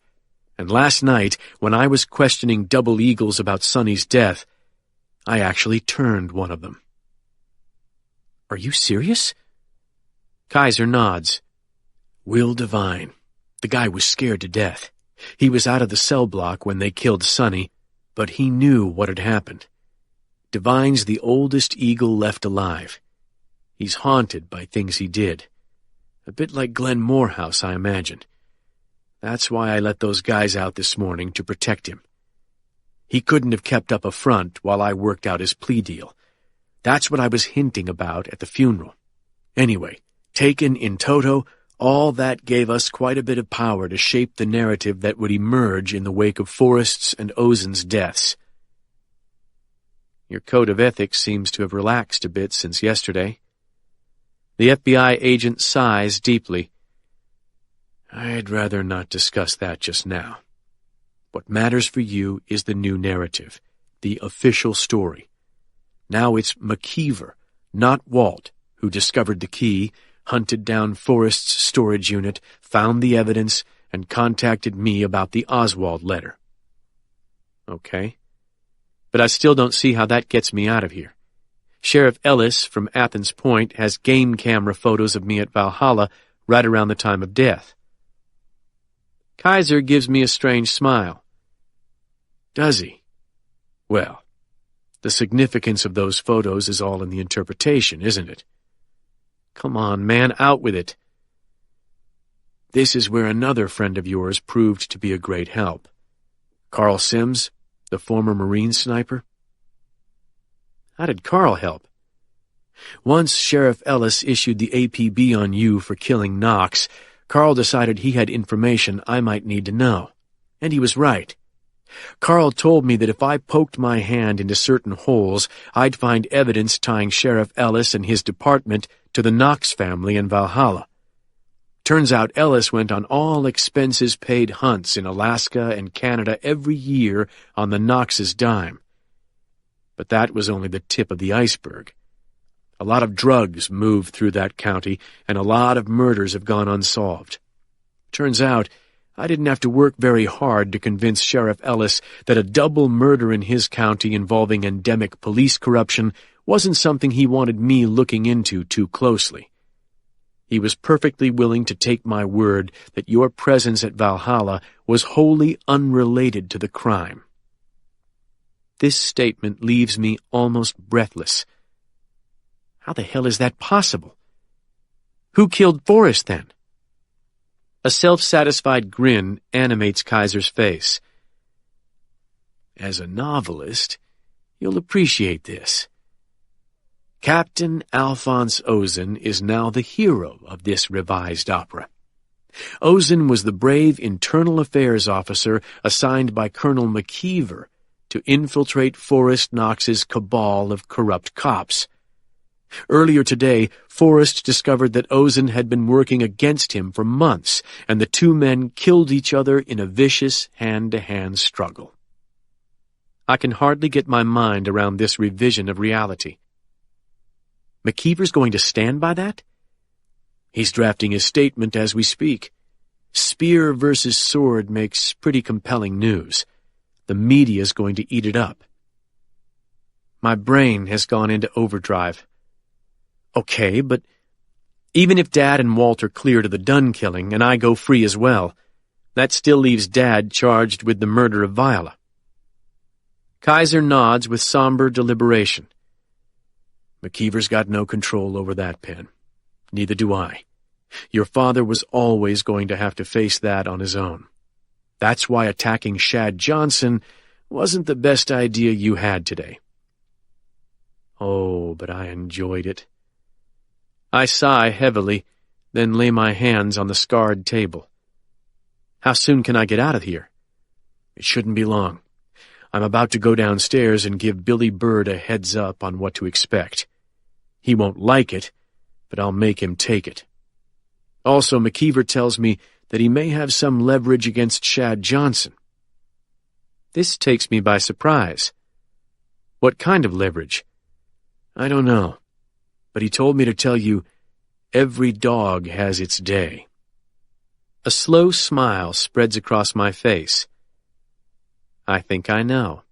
And last night, when I was questioning Double Eagles about Sonny's death, I actually turned one of them. Are you serious? Kaiser nods. Will Devine. The guy was scared to death. He was out of the cell block when they killed Sonny, but he knew what had happened. Devine's the oldest eagle left alive. He's haunted by things he did. A bit like Glenn Morehouse, I imagine. That's why I let those guys out this morning to protect him. He couldn't have kept up a front while I worked out his plea deal. That's what I was hinting about at the funeral. Anyway, taken in toto, all that gave us quite a bit of power to shape the narrative that would emerge in the wake of Forrest's and Ozen's deaths. Your code of ethics seems to have relaxed a bit since yesterday. The FBI agent sighs deeply. I'd rather not discuss that just now. What matters for you is the new narrative, the official story. Now it's McKeever, not Walt, who discovered the key, hunted down Forrest's storage unit, found the evidence, and contacted me about the Oswald letter. Okay. But I still don't see how that gets me out of here. Sheriff Ellis from Athens Point has game camera photos of me at Valhalla right around the time of death. Kaiser gives me a strange smile. Does he? Well, the significance of those photos is all in the interpretation, isn't it? Come on, man, out with it. This is where another friend of yours proved to be a great help. Carl Sims, the former Marine sniper. How did Carl help? Once Sheriff Ellis issued the APB on you for killing Knox, Carl decided he had information I might need to know. And he was right. Carl told me that if I poked my hand into certain holes, I'd find evidence tying Sheriff Ellis and his department to the Knox family in Valhalla. Turns out Ellis went on all-expenses-paid hunts in Alaska and Canada every year on the Knox's dime. But that was only the tip of the iceberg. A lot of drugs moved through that county, and a lot of murders have gone unsolved. Turns out, I didn't have to work very hard to convince Sheriff Ellis that a double murder in his county involving endemic police corruption wasn't something he wanted me looking into too closely. He was perfectly willing to take my word that your presence at Valhalla was wholly unrelated to the crime. This statement leaves me almost breathless. How the hell is that possible? Who killed Forrest, then? A self-satisfied grin animates Kaiser's face. As a novelist, you'll appreciate this. Captain Alphonse Ozen is now the hero of this revised opera. Ozen was the brave internal affairs officer assigned by Colonel McKeever to infiltrate Forrest Knox's cabal of corrupt cops. Earlier today, Forrest discovered that Ozen had been working against him for months, and the two men killed each other in a vicious hand-to-hand struggle. I can hardly get my mind around this revision of reality. McKeever's going to stand by that? He's drafting his statement as we speak. Spear versus sword makes pretty compelling news. The media's going to eat it up. My brain has gone into overdrive. Okay, but even if Dad and Walter clear to the Dunn killing and I go free as well, that still leaves Dad charged with the murder of Viola. Kaiser nods with somber deliberation. McKeever's got no control over that, Penn. Neither do I. Your father was always going to have to face that on his own. That's why attacking Shad Johnson wasn't the best idea you had today. Oh, but I enjoyed it. I sigh heavily, then lay my hands on the scarred table. How soon can I get out of here? It shouldn't be long. I'm about to go downstairs and give Billy Bird a heads up on what to expect. He won't like it, but I'll make him take it. Also, McKeever tells me that he may have some leverage against Shad Johnson. This takes me by surprise. What kind of leverage? I don't know, but he told me to tell you, every dog has its day. A slow smile spreads across my face. I think I know.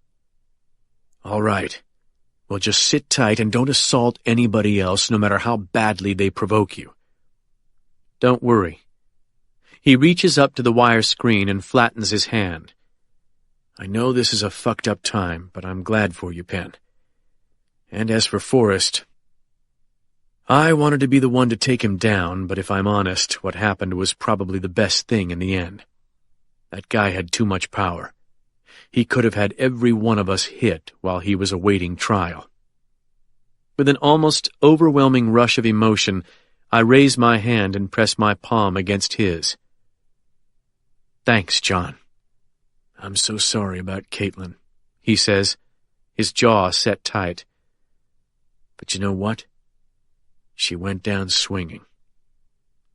All right. Well, just sit tight and don't assault anybody else, no matter how badly they provoke you. Don't worry. He reaches up to the wire screen and flattens his hand. I know this is a fucked up time, but I'm glad for you, Penn. And as for Forrest, I wanted to be the one to take him down, but if I'm honest, what happened was probably the best thing in the end. That guy had too much power. He could have had every one of us hit while he was awaiting trial. With an almost overwhelming rush of emotion, I raise my hand and press my palm against his. Thanks, John. I'm so sorry about Caitlin, he says, his jaw set tight. But you know what? She went down swinging.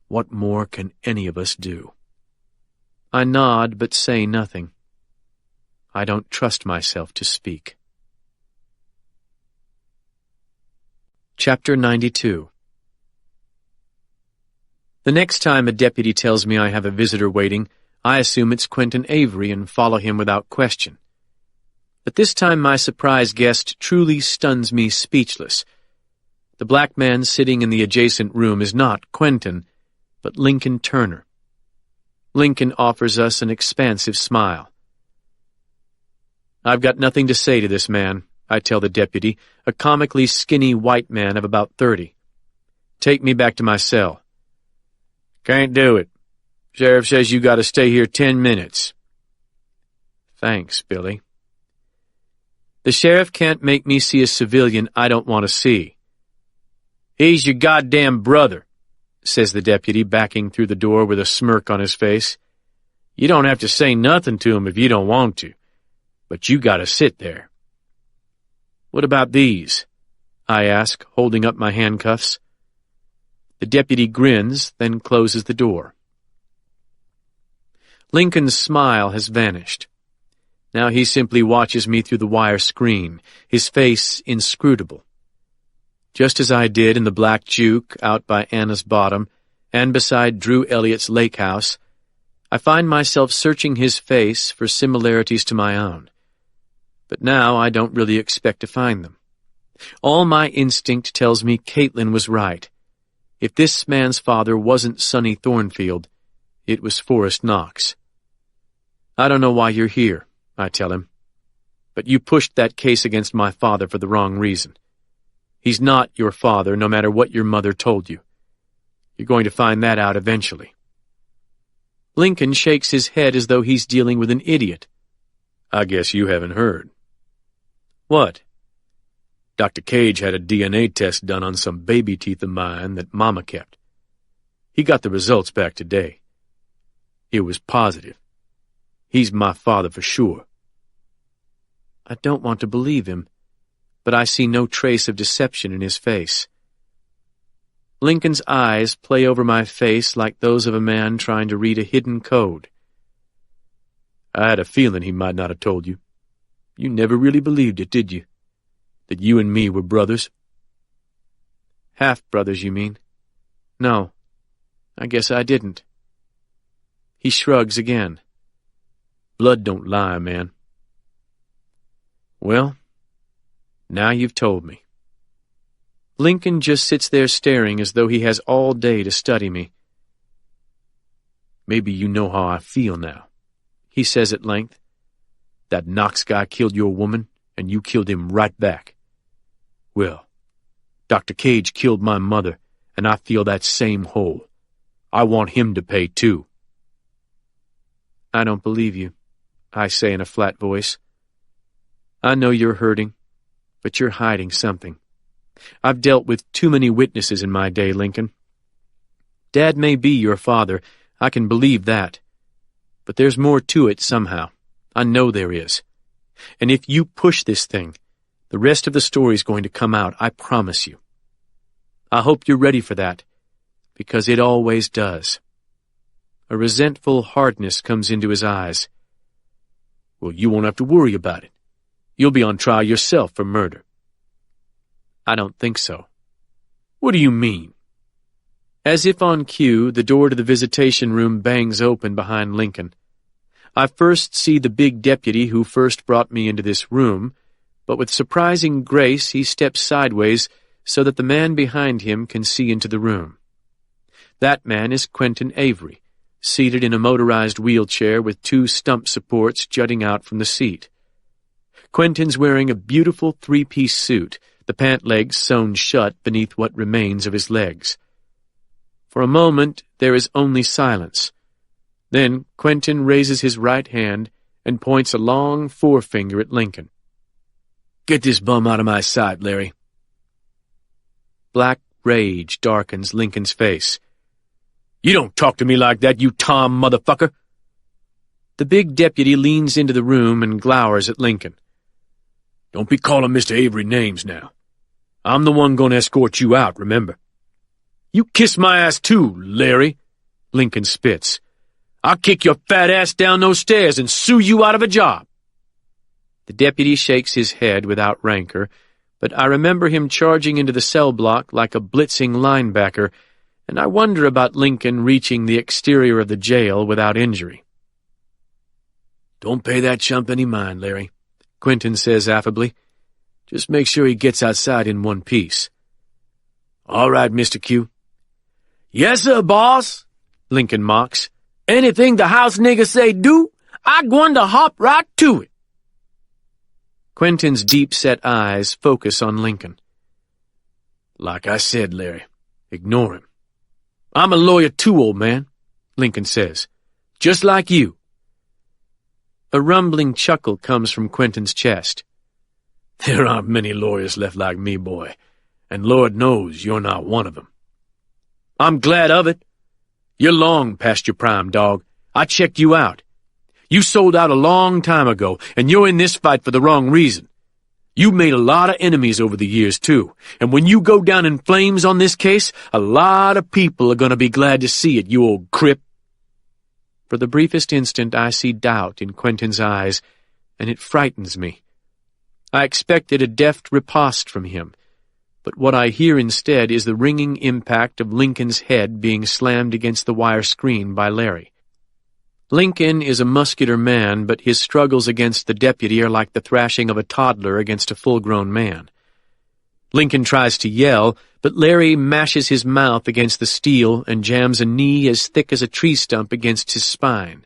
What more can any of us do? I nod but say nothing. I don't trust myself to speak. Chapter 92. The next time a deputy tells me I have a visitor waiting, I assume it's Quentin Avery and follow him without question. But this time my surprise guest truly stuns me speechless. The black man sitting in the adjacent room is not Quentin, but Lincoln Turner. Lincoln offers us an expansive smile. I've got nothing to say to this man, I tell the deputy, a comically skinny white man of about 30. Take me back to my cell. Can't do it. Sheriff says you got to stay here 10 minutes. Thanks, Billy. The sheriff can't make me see a civilian I don't want to see. He's your goddamn brother, says the deputy, backing through the door with a smirk on his face. You don't have to say nothing to him if you don't want to, but you got to sit there. What about these? I ask, holding up my handcuffs. The deputy grins, then closes the door. Lincoln's smile has vanished. Now he simply watches me through the wire screen, his face inscrutable. Just as I did in the Black Juke out by Anna's Bottom and beside Drew Elliott's lake house, I find myself searching his face for similarities to my own. But now I don't really expect to find them. All my instinct tells me Caitlin was right. If this man's father wasn't Sonny Thornfield, it was Forrest Knox. I don't know why you're here, I tell him, but you pushed that case against my father for the wrong reason. He's not your father, no matter what your mother told you. You're going to find that out eventually. Lincoln shakes his head as though he's dealing with an idiot. I guess you haven't heard. What? Dr. Cage had a DNA test done on some baby teeth of mine that Mama kept. He got the results back today. It was positive. He's my father for sure. I don't want to believe him, but I see no trace of deception in his face. Lincoln's eyes play over my face like those of a man trying to read a hidden code. I had a feeling he might not have told you. You never really believed it, did you? That you and me were brothers? Half-brothers, you mean? No, I guess I didn't. He shrugs again. Blood don't lie, man. Well, now you've told me. Lincoln just sits there staring as though he has all day to study me. Maybe you know how I feel now, he says at length. That Knox guy killed your woman, and you killed him right back. Well, Dr. Cage killed my mother, and I feel that same hole. I want him to pay, too. I don't believe you, I say in a flat voice. I know you're hurting, but you're hiding something. I've dealt with too many witnesses in my day, Lincoln. Dad may be your father, I can believe that. But there's more to it somehow. I know there is. And if you push this thing, the rest of the story's going to come out, I promise you. I hope you're ready for that, because it always does. A resentful hardness comes into his eyes. Well, you won't have to worry about it. You'll be on trial yourself for murder. I don't think so. What do you mean? As if on cue, the door to the visitation room bangs open behind Lincoln. I first see the big deputy who first brought me into this room, but with surprising grace he steps sideways so that the man behind him can see into the room. That man is Quentin Avery, seated in a motorized wheelchair with two stump supports jutting out from the seat. Quentin's wearing a beautiful three-piece suit, the pant legs sewn shut beneath what remains of his legs. For a moment there is only silence. Then Quentin raises his right hand and points a long forefinger at Lincoln. Get this bum out of my sight, Larry. Black rage darkens Lincoln's face. You don't talk to me like that, you Tom motherfucker. The big deputy leans into the room and glowers at Lincoln. Don't be calling Mr. Avery names now. I'm the one gonna escort you out, remember? You kiss my ass too, Larry, Lincoln spits. I'll kick your fat ass down those stairs and sue you out of a job. The deputy shakes his head without rancor, but I remember him charging into the cell block like a blitzing linebacker, and I wonder about Lincoln reaching the exterior of the jail without injury. Don't pay that chump any mind, Larry, Quentin says affably. Just make sure he gets outside in one piece. All right, Mr. Q. Yes, sir, boss, Lincoln mocks. Anything the house nigger say do, I gwine to hop right to it. Quentin's deep-set eyes focus on Lincoln. Like I said, Larry, ignore him. I'm a lawyer too, old man, Lincoln says. Just like you. A rumbling chuckle comes from Quentin's chest. There aren't many lawyers left like me, boy, and Lord knows you're not one of them. I'm glad of it. You're long past your prime, dog. I checked you out. You sold out a long time ago, and you're in this fight for the wrong reason. You made a lot of enemies over the years, too, and when you go down in flames on this case, a lot of people are going to be glad to see it, you old crip. For the briefest instant, I see doubt in Quentin's eyes, and it frightens me. I expected a deft riposte from him, but what I hear instead is the ringing impact of Lincoln's head being slammed against the wire screen by Larry. Lincoln is a muscular man, but his struggles against the deputy are like the thrashing of a toddler against a full-grown man. Lincoln tries to yell, but Larry mashes his mouth against the steel and jams a knee as thick as a tree stump against his spine.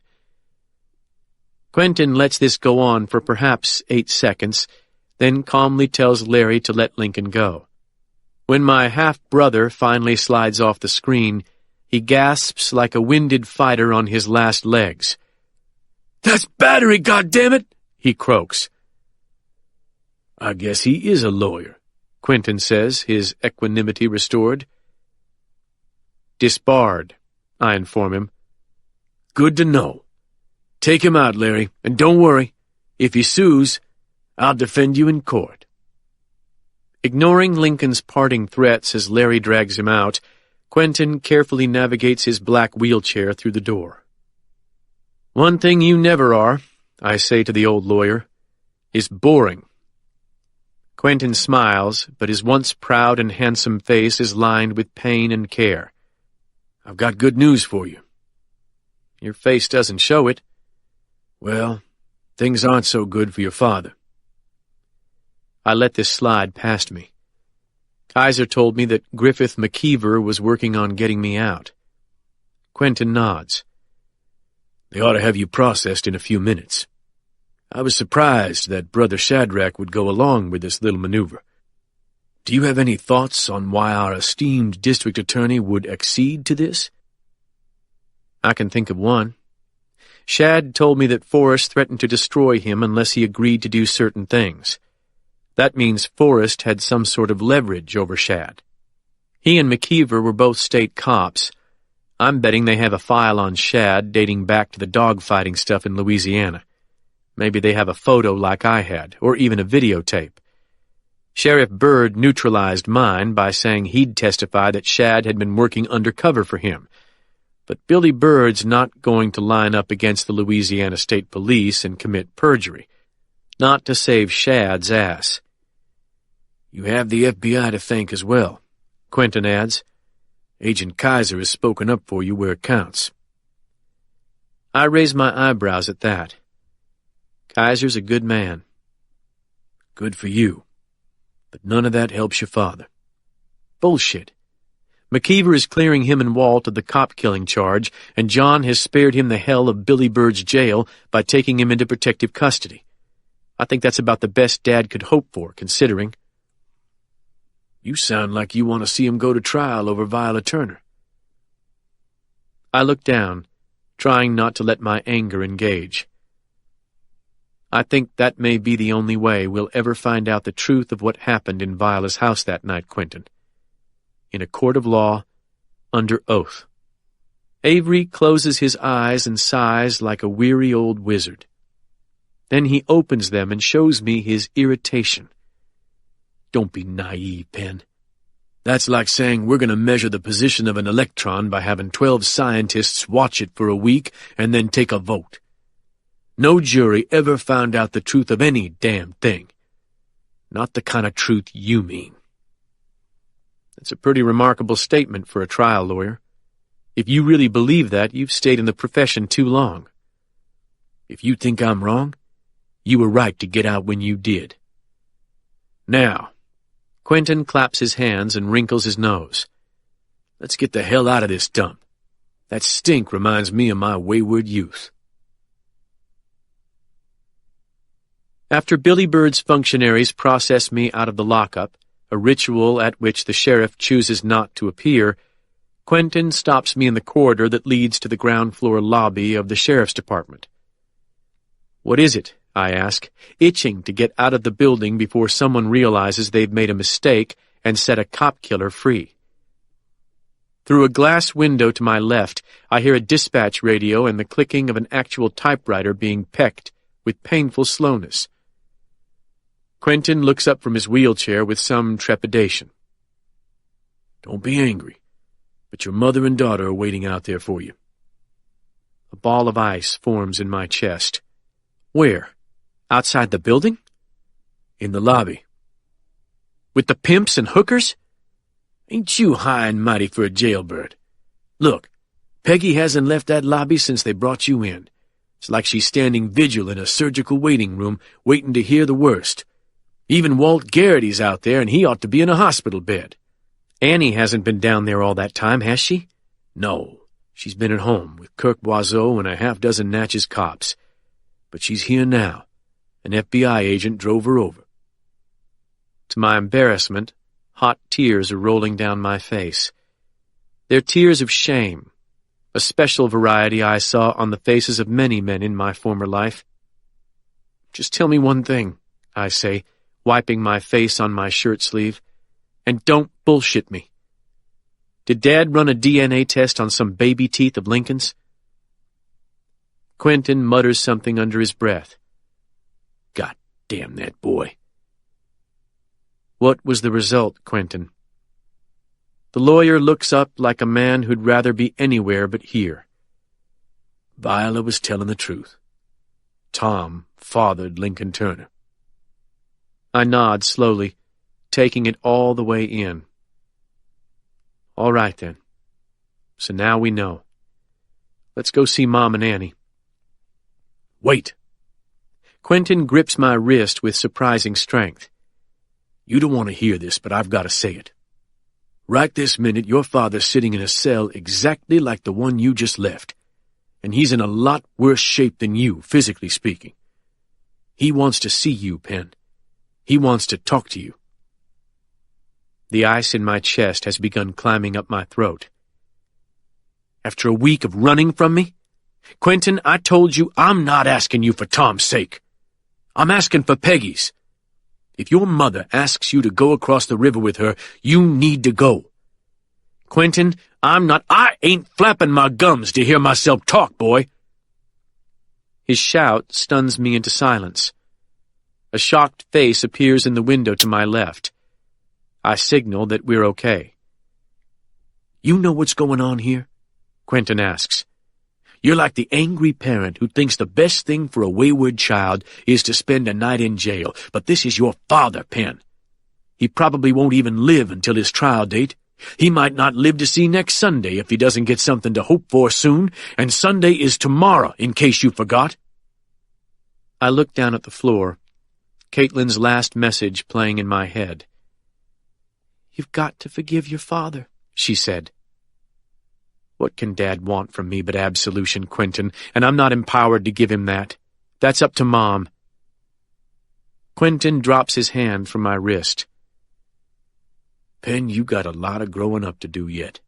Quentin lets this go on for perhaps 8 seconds, then calmly tells Larry to let Lincoln go. When my half-brother finally slides off the screen, he gasps like a winded fighter on his last legs. "That's battery, goddammit!" he croaks. "I guess he is a lawyer," Quentin says, his equanimity restored. "Disbarred," I inform him. "Good to know. Take him out, Larry, and don't worry. If he sues, I'll defend you in court." Ignoring Lincoln's parting threats as Larry drags him out, Quentin carefully navigates his black wheelchair through the door. "One thing you never are," I say to the old lawyer. is boring. Quentin smiles, but his once proud and handsome face is lined with pain and care. I've got good news for you. Your face doesn't show it. Well, things aren't so good for your father. I let this slide past me. Kaiser told me that Griffith McKeever was working on getting me out. Quentin nods. They ought to have you processed in a few minutes. I was surprised that Brother Shadrach would go along with this little maneuver. Do you have any thoughts on why our esteemed district attorney would accede to this? I can think of one. Shad told me that Forrest threatened to destroy him unless he agreed to do certain things. That means Forrest had some sort of leverage over Shad. He and McKeever were both state cops. I'm betting they have a file on Shad dating back to the dogfighting stuff in Louisiana. Maybe they have a photo like I had, or even a videotape. Sheriff Byrd neutralized mine by saying he'd testify that Shad had been working undercover for him. But Billy Byrd's not going to line up against the Louisiana State Police and commit perjury. Not to save Shad's ass. You have the FBI to thank as well, Quentin adds. Agent Kaiser has spoken up for you where it counts. I raise my eyebrows at that. Kaiser's a good man. Good for you. But none of that helps your father. Bullshit. McKeever is clearing him and Walt of the cop-killing charge, and John has spared him the hell of Billy Byrd's jail by taking him into protective custody. I think that's about the best Dad could hope for, considering. You sound like you want to see him go to trial over Viola Turner. I look down, trying not to let my anger engage. I think that may be the only way we'll ever find out the truth of what happened in Viola's house that night, Quentin. In a court of law, under oath. Avery closes his eyes and sighs like a weary old wizard. Then he opens them and shows me his irritation. Don't be naive, Penn. That's like saying we're going to measure the position of an electron by having 12 scientists watch it for a week and then take a vote. No jury ever found out the truth of any damn thing. Not the kind of truth you mean. That's a pretty remarkable statement for a trial lawyer. If you really believe that, you've stayed in the profession too long. If you think I'm wrong, you were right to get out when you did. Now, Quentin claps his hands and wrinkles his nose. Let's get the hell out of this dump. That stink reminds me of my wayward youth. After Billy Byrd's functionaries process me out of the lockup, a ritual at which the sheriff chooses not to appear, Quentin stops me in the corridor that leads to the ground-floor lobby of the sheriff's department. What is it? I ask, itching to get out of the building before someone realizes they've made a mistake and set a cop killer free. Through a glass window to my left, I hear a dispatch radio and the clicking of an actual typewriter being pecked with painful slowness. Quentin looks up from his wheelchair with some trepidation. Don't be angry, but your mother and daughter are waiting out there for you. A ball of ice forms in my chest. Where? Outside the building? In the lobby. With the pimps and hookers? Ain't you high and mighty for a jailbird? Look, Peggy hasn't left that lobby since they brought you in. It's like she's standing vigil in a surgical waiting room, waiting to hear the worst. Even Walt Garrity's out there, and he ought to be in a hospital bed. Annie hasn't been down there all that time, has she? No, she's been at home with Kirk Boiseau and a half-dozen Natchez cops. But she's here now. An FBI agent drove her over. To my embarrassment, hot tears are rolling down my face. They're tears of shame, a special variety I saw on the faces of many men in my former life. Just tell me one thing, I say, wiping my face on my shirt sleeve, and don't bullshit me. Did Dad run a DNA test on some baby teeth of Lincoln's? Quentin mutters something under his breath. God damn that boy. What was the result, Quentin? The lawyer looks up like a man who'd rather be anywhere but here. Viola was telling the truth. Tom fathered Lincoln Turner. I nod slowly, taking it all the way in. All right, then. So now we know. Let's go see Mom and Annie. Wait. Quentin grips my wrist with surprising strength. You don't want to hear this, but I've got to say it. Right this minute, your father's sitting in a cell exactly like the one you just left, and he's in a lot worse shape than you, physically speaking. He wants to see you, Penn. He wants to talk to you. The ice in my chest has begun climbing up my throat. After a week of running from me? Quentin, I told you I'm not asking you for Tom's sake. I'm asking for Peggy's. If your mother asks you to go across the river with her, you need to go. Quentin, I ain't flapping my gums to hear myself talk, boy. His shout stuns me into silence. A shocked face appears in the window to my left. I signal that we're okay. You know what's going on here? Quentin asks. You're like the angry parent who thinks the best thing for a wayward child is to spend a night in jail, but this is your father, Penn. He probably won't even live until his trial date. He might not live to see next Sunday if he doesn't get something to hope for soon, and Sunday is tomorrow, in case you forgot. I look down at the floor, Caitlin's last message playing in my head. "You've got to forgive your father," she said. What can Dad want from me but absolution, Quentin? And I'm not empowered to give him that. That's up to Mom. Quentin drops his hand from my wrist. Penn, you got a lot of growing up to do yet.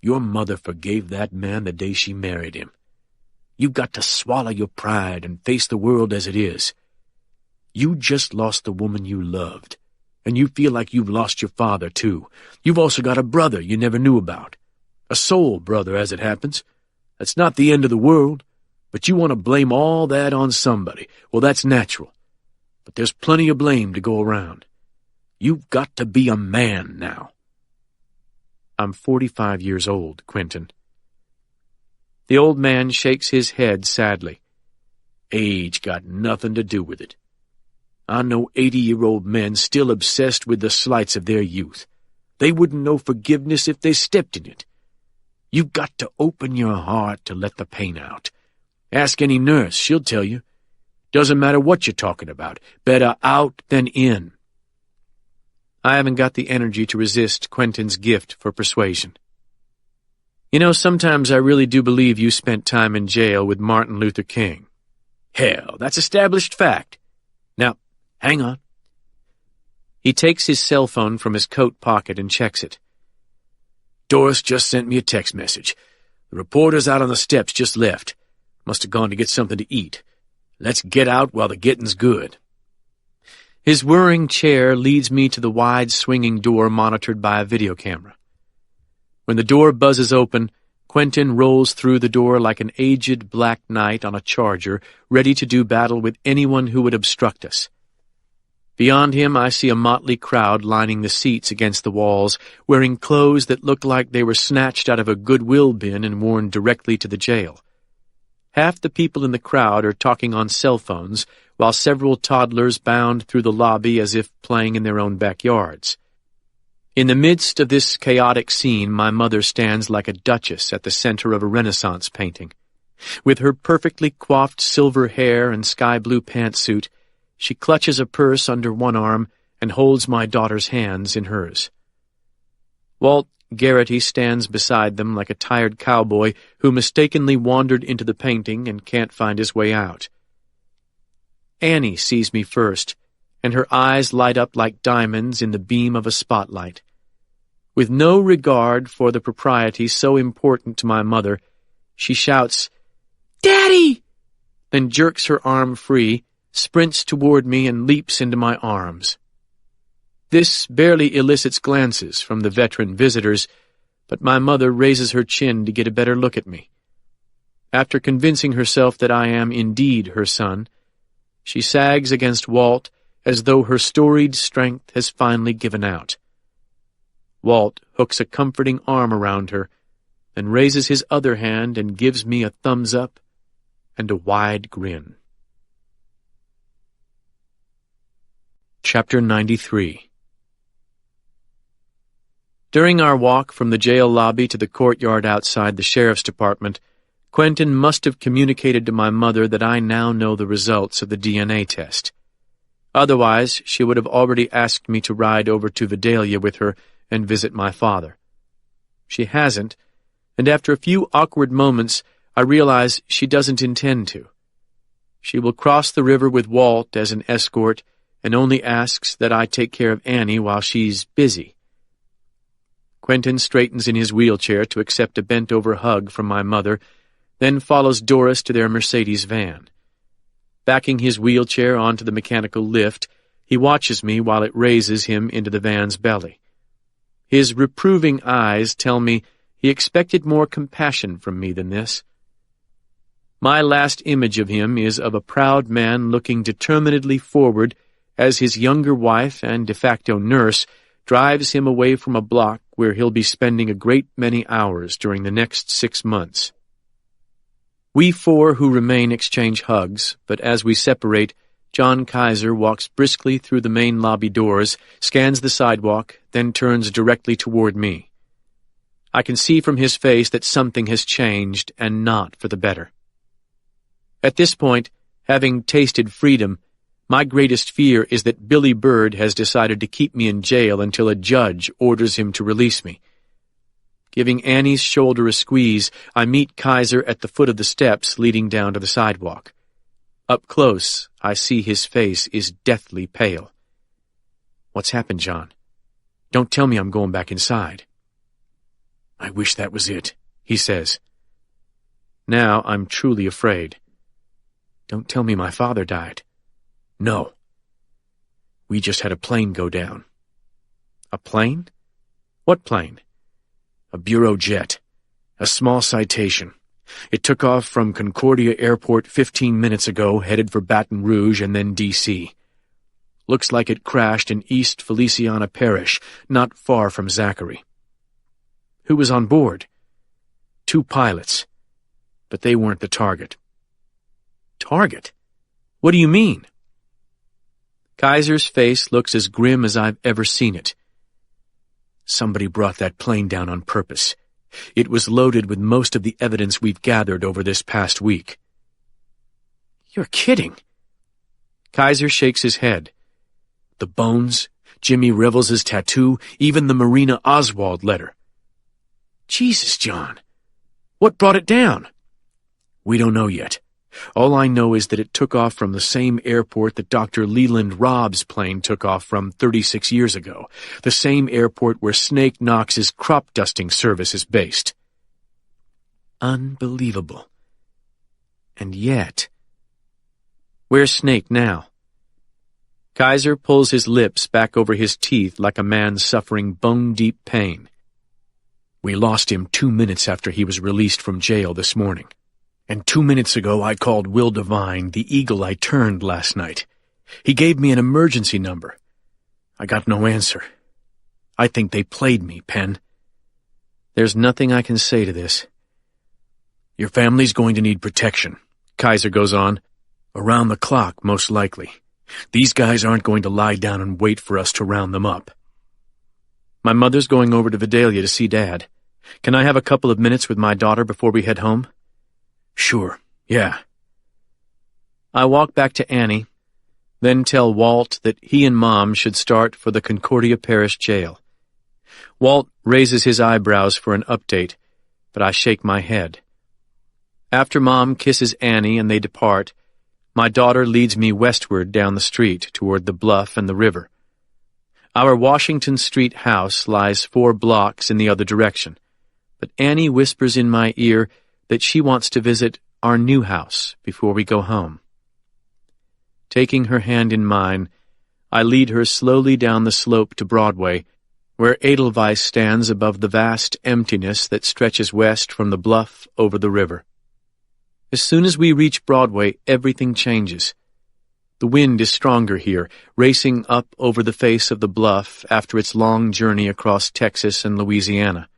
Your mother forgave that man the day she married him. You've got to swallow your pride and face the world as it is. You just lost the woman you loved, and you feel like you've lost your father, too. You've also got a brother you never knew about. A soul brother, as it happens. That's not the end of the world, but you want to blame all that on somebody. Well, that's natural. But there's plenty of blame to go around. You've got to be a man now. I'm 45 years old, Quentin. The old man shakes his head sadly. Age got nothing to do with it. I know 80-year-old men still obsessed with the slights of their youth. They wouldn't know forgiveness if they stepped in it. You've got to open your heart to let the pain out. Ask any nurse, she'll tell you. Doesn't matter what you're talking about. Better out than in. I haven't got the energy to resist Quentin's gift for persuasion. You know, sometimes I really do believe you spent time in jail with Martin Luther King. Hell, that's established fact. Now, hang on. He takes his cell phone from his coat pocket and checks it. Doris just sent me a text message. The reporter's out on the steps just left. Must have gone to get something to eat. Let's get out while the getting's good. His whirring chair leads me to the wide swinging door monitored by a video camera. When the door buzzes open, Quentin rolls through the door like an aged black knight on a charger, ready to do battle with anyone who would obstruct us. Beyond him, I see a motley crowd lining the seats against the walls, wearing clothes that look like they were snatched out of a Goodwill bin and worn directly to the jail. Half the people in the crowd are talking on cell phones, while several toddlers bound through the lobby as if playing in their own backyards. In the midst of this chaotic scene, my mother stands like a duchess at the center of a Renaissance painting. With her perfectly coiffed silver hair and sky-blue pantsuit, she clutches a purse under one arm and holds my daughter's hands in hers. Walt Garrity stands beside them like a tired cowboy who mistakenly wandered into the painting and can't find his way out. Annie sees me first, and her eyes light up like diamonds in the beam of a spotlight. With no regard for the propriety so important to my mother, she shouts, "Daddy!" then jerks her arm free, sprints toward me and leaps into my arms. This barely elicits glances from the veteran visitors, but my mother raises her chin to get a better look at me. After convincing herself that I am indeed her son, she sags against Walt as though her storied strength has finally given out. Walt hooks a comforting arm around her, then raises his other hand and gives me a thumbs up and a wide grin. Chapter 93. During our walk from the jail lobby to the courtyard outside the sheriff's department, Quentin must have communicated to my mother that I now know the results of the DNA test. Otherwise, she would have already asked me to ride over to Vidalia with her and visit my father. She hasn't, and after a few awkward moments, I realize she doesn't intend to. She will cross the river with Walt as an escort and only asks that I take care of Annie while she's busy. Quentin straightens in his wheelchair to accept a bent-over hug from my mother, then follows Doris to their Mercedes van. Backing his wheelchair onto the mechanical lift, he watches me while it raises him into the van's belly. His reproving eyes tell me he expected more compassion from me than this. My last image of him is of a proud man looking determinedly forward as his younger wife and de facto nurse drives him away from a block where he'll be spending a great many hours during the next 6 months. We four who remain exchange hugs, but as we separate, John Kaiser walks briskly through the main lobby doors, scans the sidewalk, then turns directly toward me. I can see from his face that something has changed, and not for the better. At this point, having tasted freedom, my greatest fear is that Billy Bird has decided to keep me in jail until a judge orders him to release me. Giving Annie's shoulder a squeeze, I meet Kaiser at the foot of the steps leading down to the sidewalk. Up close, I see his face is deathly pale. "What's happened, John? Don't tell me I'm going back inside." "I wish that was it," he says. Now I'm truly afraid. Don't tell me my father died. "No. We just had a plane go down." A plane? What plane? A Bureau jet. A small citation. It took off from Concordia Airport 15 minutes ago, headed for Baton Rouge and then D.C. Looks like it crashed in East Feliciana Parish, not far from Zachary. Who was on board? 2 pilots. But they weren't the target. Target? What do you mean? Kaiser's face looks as grim as I've ever seen it. Somebody brought that plane down on purpose. It was loaded with most of the evidence we've gathered over this past week. You're kidding. Kaiser shakes his head. The bones, Jimmy Revels' tattoo, even the Marina Oswald letter. Jesus, John. What brought it down? We don't know yet. All I know is that it took off from the same airport that Dr. Leland Robb's plane took off from 36 years ago, the same airport where Snake Knox's crop dusting service is based. Unbelievable. And yet... Where's Snake now? Kaiser pulls his lips back over his teeth like a man suffering bone-deep pain. We lost him 2 minutes after he was released from jail this morning. And 2 minutes ago I called Will Devine, the eagle I turned last night. He gave me an emergency number. I got no answer. I think they played me, Penn. There's nothing I can say to this. Your family's going to need protection, Kaiser goes on. Around the clock, most likely. These guys aren't going to lie down and wait for us to round them up. My mother's going over to Vidalia to see Dad. Can I have a couple of minutes with my daughter before we head home? Sure, yeah. I walk back to Annie, then tell Walt that he and Mom should start for the Concordia Parish Jail. Walt raises his eyebrows for an update, but I shake my head. After Mom kisses Annie and they depart, my daughter leads me westward down the street toward the bluff and the river. Our Washington Street house lies 4 blocks in the other direction, but Annie whispers in my ear that she wants to visit our new house before we go home. Taking her hand in mine, I lead her slowly down the slope to Broadway, where Edelweiss stands above the vast emptiness that stretches west from the bluff over the river. As soon as we reach Broadway, everything changes. The wind is stronger here, racing up over the face of the bluff after its long journey across Texas and Louisiana.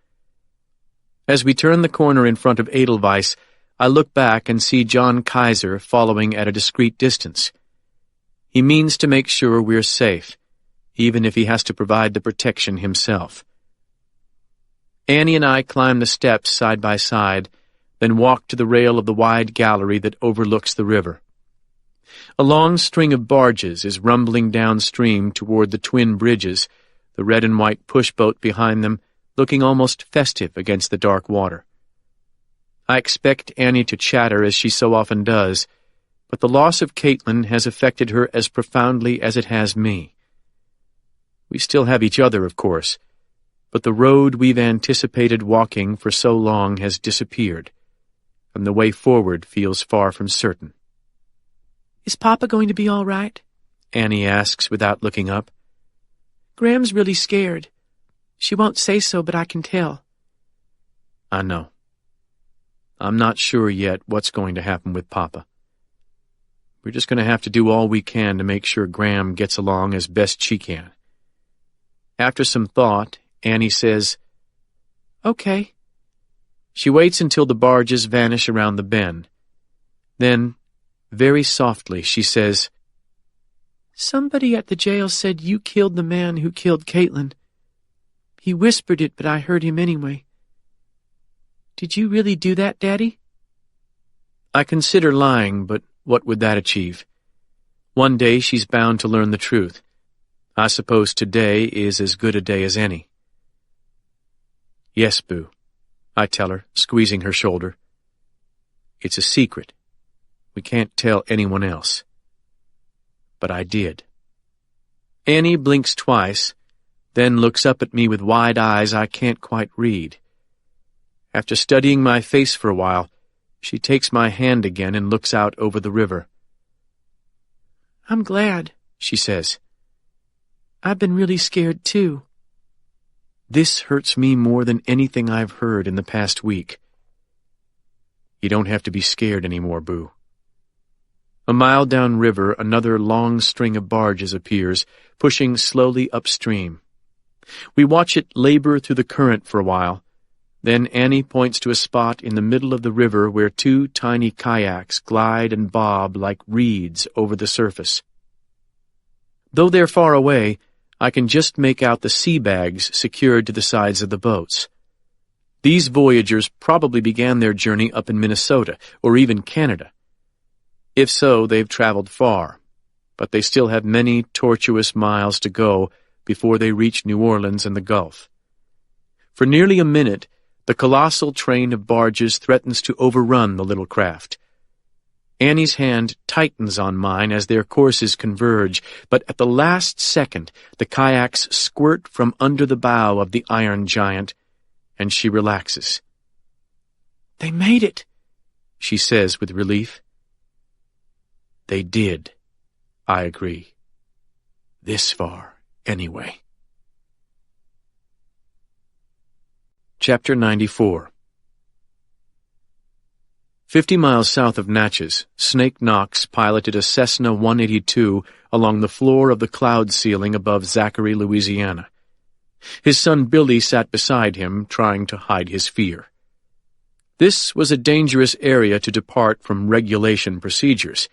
As we turn the corner in front of Edelweiss, I look back and see John Kaiser following at a discreet distance. He means to make sure we're safe, even if he has to provide the protection himself. Annie and I climb the steps side by side, then walk to the rail of the wide gallery that overlooks the river. A long string of barges is rumbling downstream toward the twin bridges, the red and white pushboat behind them looking almost festive against the dark water. I expect Annie to chatter as she so often does, but the loss of Caitlin has affected her as profoundly as it has me. We still have each other, of course, but the road we've anticipated walking for so long has disappeared, and the way forward feels far from certain. "Is Papa going to be all right?" Annie asks without looking up. "Gram's really scared. She won't say so, but I can tell." I know. I'm not sure yet what's going to happen with Papa. We're just going to have to do all we can to make sure Gram gets along as best she can. After some thought, Annie says, "Okay." She waits until the barges vanish around the bend. Then, very softly, she says, "Somebody at the jail said you killed the man who killed Caitlin. He whispered it, but I heard him anyway. Did you really do that, Daddy?" I consider lying, but what would that achieve? One day she's bound to learn the truth. I suppose today is as good a day as any. "Yes, Boo," I tell her, squeezing her shoulder. "It's a secret. We can't tell anyone else. But I did." Annie blinks twice, then looks up at me with wide eyes I can't quite read. After studying my face for a while, she takes my hand again and looks out over the river. "I'm glad," she says. "I've been really scared, too." This hurts me more than anything I've heard in the past week. You don't have to be scared anymore, Boo. A mile downriver, another long string of barges appears, pushing slowly upstream. We watch it labor through the current for a while. Then Annie points to a spot in the middle of the river where two tiny kayaks glide and bob like reeds over the surface. Though they're far away, I can just make out the sea bags secured to the sides of the boats. These voyagers probably began their journey up in Minnesota, or even Canada. If so, they've traveled far, but they still have many tortuous miles to go before they reach New Orleans and the Gulf. For nearly a minute, the colossal train of barges threatens to overrun the little craft. Annie's hand tightens on mine as their courses converge, but at the last second, the kayaks squirt from under the bow of the iron giant, and she relaxes. "They made it," she says with relief. They did, I agree. This far, anyway. Chapter 94. 50 miles south of Natchez, Snake Knox piloted a Cessna 182 along the floor of the cloud ceiling above Zachary, Louisiana. His son Billy sat beside him, trying to hide his fear. This was a dangerous area to depart from regulation procedures.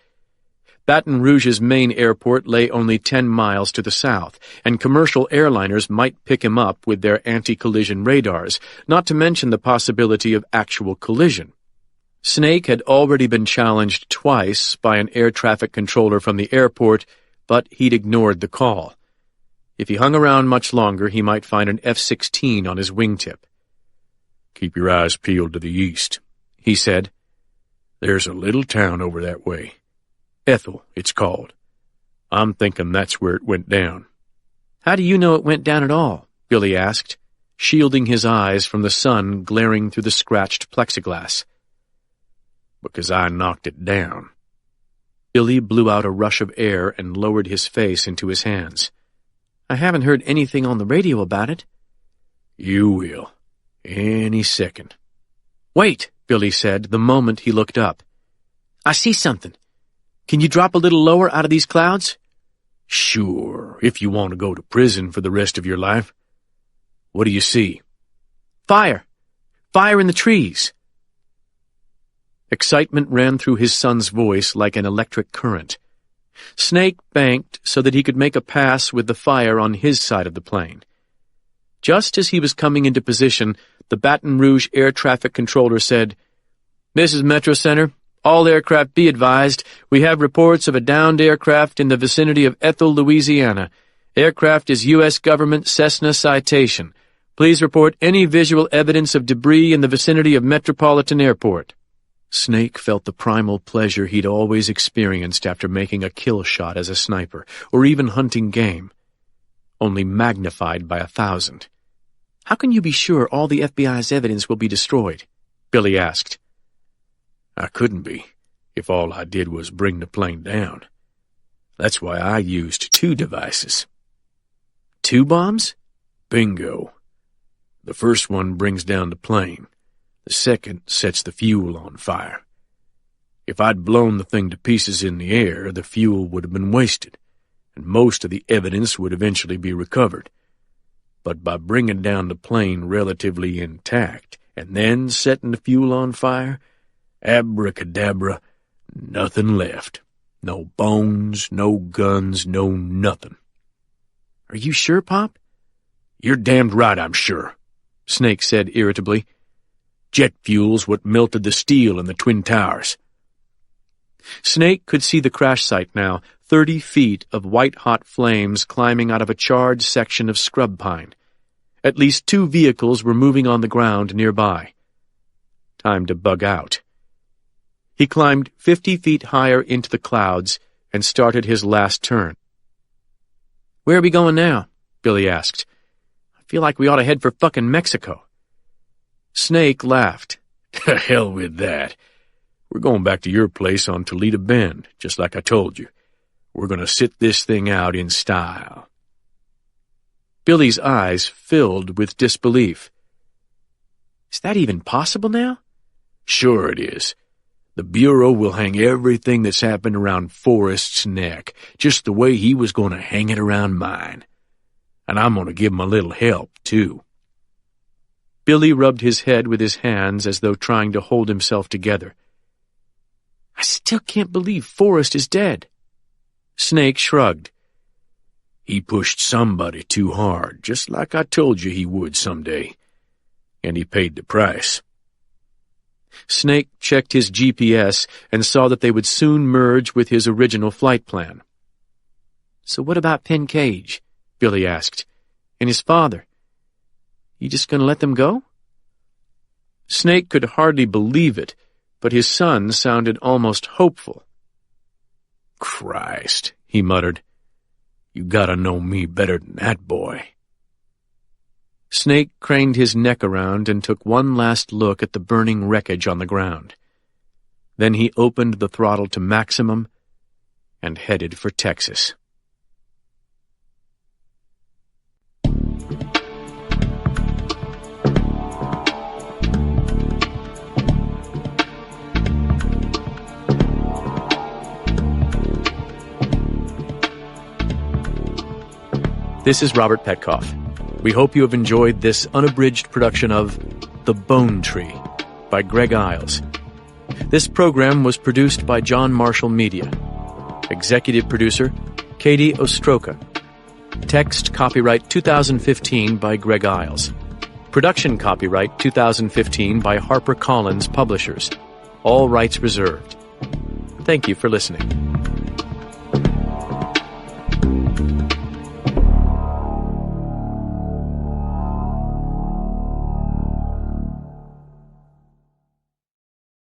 Baton Rouge's main airport lay only 10 miles to the south, and commercial airliners might pick him up with their anti-collision radars, not to mention the possibility of actual collision. Snake had already been challenged twice by an air traffic controller from the airport, but he'd ignored the call. If he hung around much longer, he might find an F-16 on his wingtip. "Keep your eyes peeled to the east," he said. "There's a little town over that way. Ethel, it's called. I'm thinking that's where it went down." "How do you know it went down at all?" Billy asked, shielding his eyes from the sun glaring through the scratched plexiglass. "Because I knocked it down." Billy blew out a rush of air and lowered his face into his hands. "I haven't heard anything on the radio about it." "You will. Any second." "Wait," Billy said the moment he looked up. "I see something. Can you drop a little lower out of these clouds?" "Sure, if you want to go to prison for the rest of your life." "What do you see?" "Fire. Fire in the trees." Excitement ran through his son's voice like an electric current. Snake banked so that he could make a pass with the fire on his side of the plane. Just as he was coming into position, the Baton Rouge air traffic controller said, "This is Metro Center. All aircraft be advised. We have reports of a downed aircraft in the vicinity of Ethel, Louisiana. Aircraft is U.S. Government Cessna Citation. Please report any visual evidence of debris in the vicinity of Metropolitan Airport." Snake felt the primal pleasure he'd always experienced after making a kill shot as a sniper, or even hunting game, only magnified by 1,000. "How can you be sure all the FBI's evidence will be destroyed?" Billy asked. "I couldn't be, if all I did was bring the plane down. That's why I used 2 devices." "2 bombs?" "Bingo. The first one brings down the plane. The second sets the fuel on fire. If I'd blown the thing to pieces in the air, the fuel would have been wasted, and most of the evidence would eventually be recovered. But by bringing down the plane relatively intact and then setting the fuel on fire, abracadabra, nothing left. No bones, no guns, no nothing." "Are you sure, Pop?" "You're damned right I'm sure," Snake said irritably. "Jet fuel's what melted the steel in the Twin Towers." Snake could see the crash site now, 30 feet of white-hot flames climbing out of a charred section of scrub pine. At least 2 vehicles were moving on the ground nearby. Time to bug out. He climbed 50 feet higher into the clouds and started his last turn. "Where are we going now?" Billy asked. "I feel like we ought to head for fucking Mexico." Snake laughed. "To hell with that. We're going back to your place on Toledo Bend, just like I told you. We're going to sit this thing out in style." Billy's eyes filled with disbelief. "Is that even possible now?" "Sure it is. The Bureau will hang everything that's happened around Forrest's neck, just the way he was going to hang it around mine. And I'm going to give him a little help, too." Billy rubbed his head with his hands as though trying to hold himself together. "I still can't believe Forrest is dead." Snake shrugged. "He pushed somebody too hard, just like I told you he would someday. And he paid the price." Snake checked his GPS and saw that they would soon merge with his original flight plan. "So what about Penn Cage?" Billy asked. "And his father? You just going to let them go?" Snake could hardly believe it, but his son sounded almost hopeful. "Christ," he muttered. "You gotta know me better than that, boy." Snake craned his neck around and took one last look at the burning wreckage on the ground. Then he opened the throttle to maximum and headed for Texas. This is Robert Petkoff. We hope you have enjoyed this unabridged production of The Bone Tree by Greg Iles. This program was produced by John Marshall Media. Executive producer, Katie Ostroka. Text copyright 2015 by Greg Iles. Production copyright 2015 by HarperCollins Publishers. All rights reserved. Thank you for listening.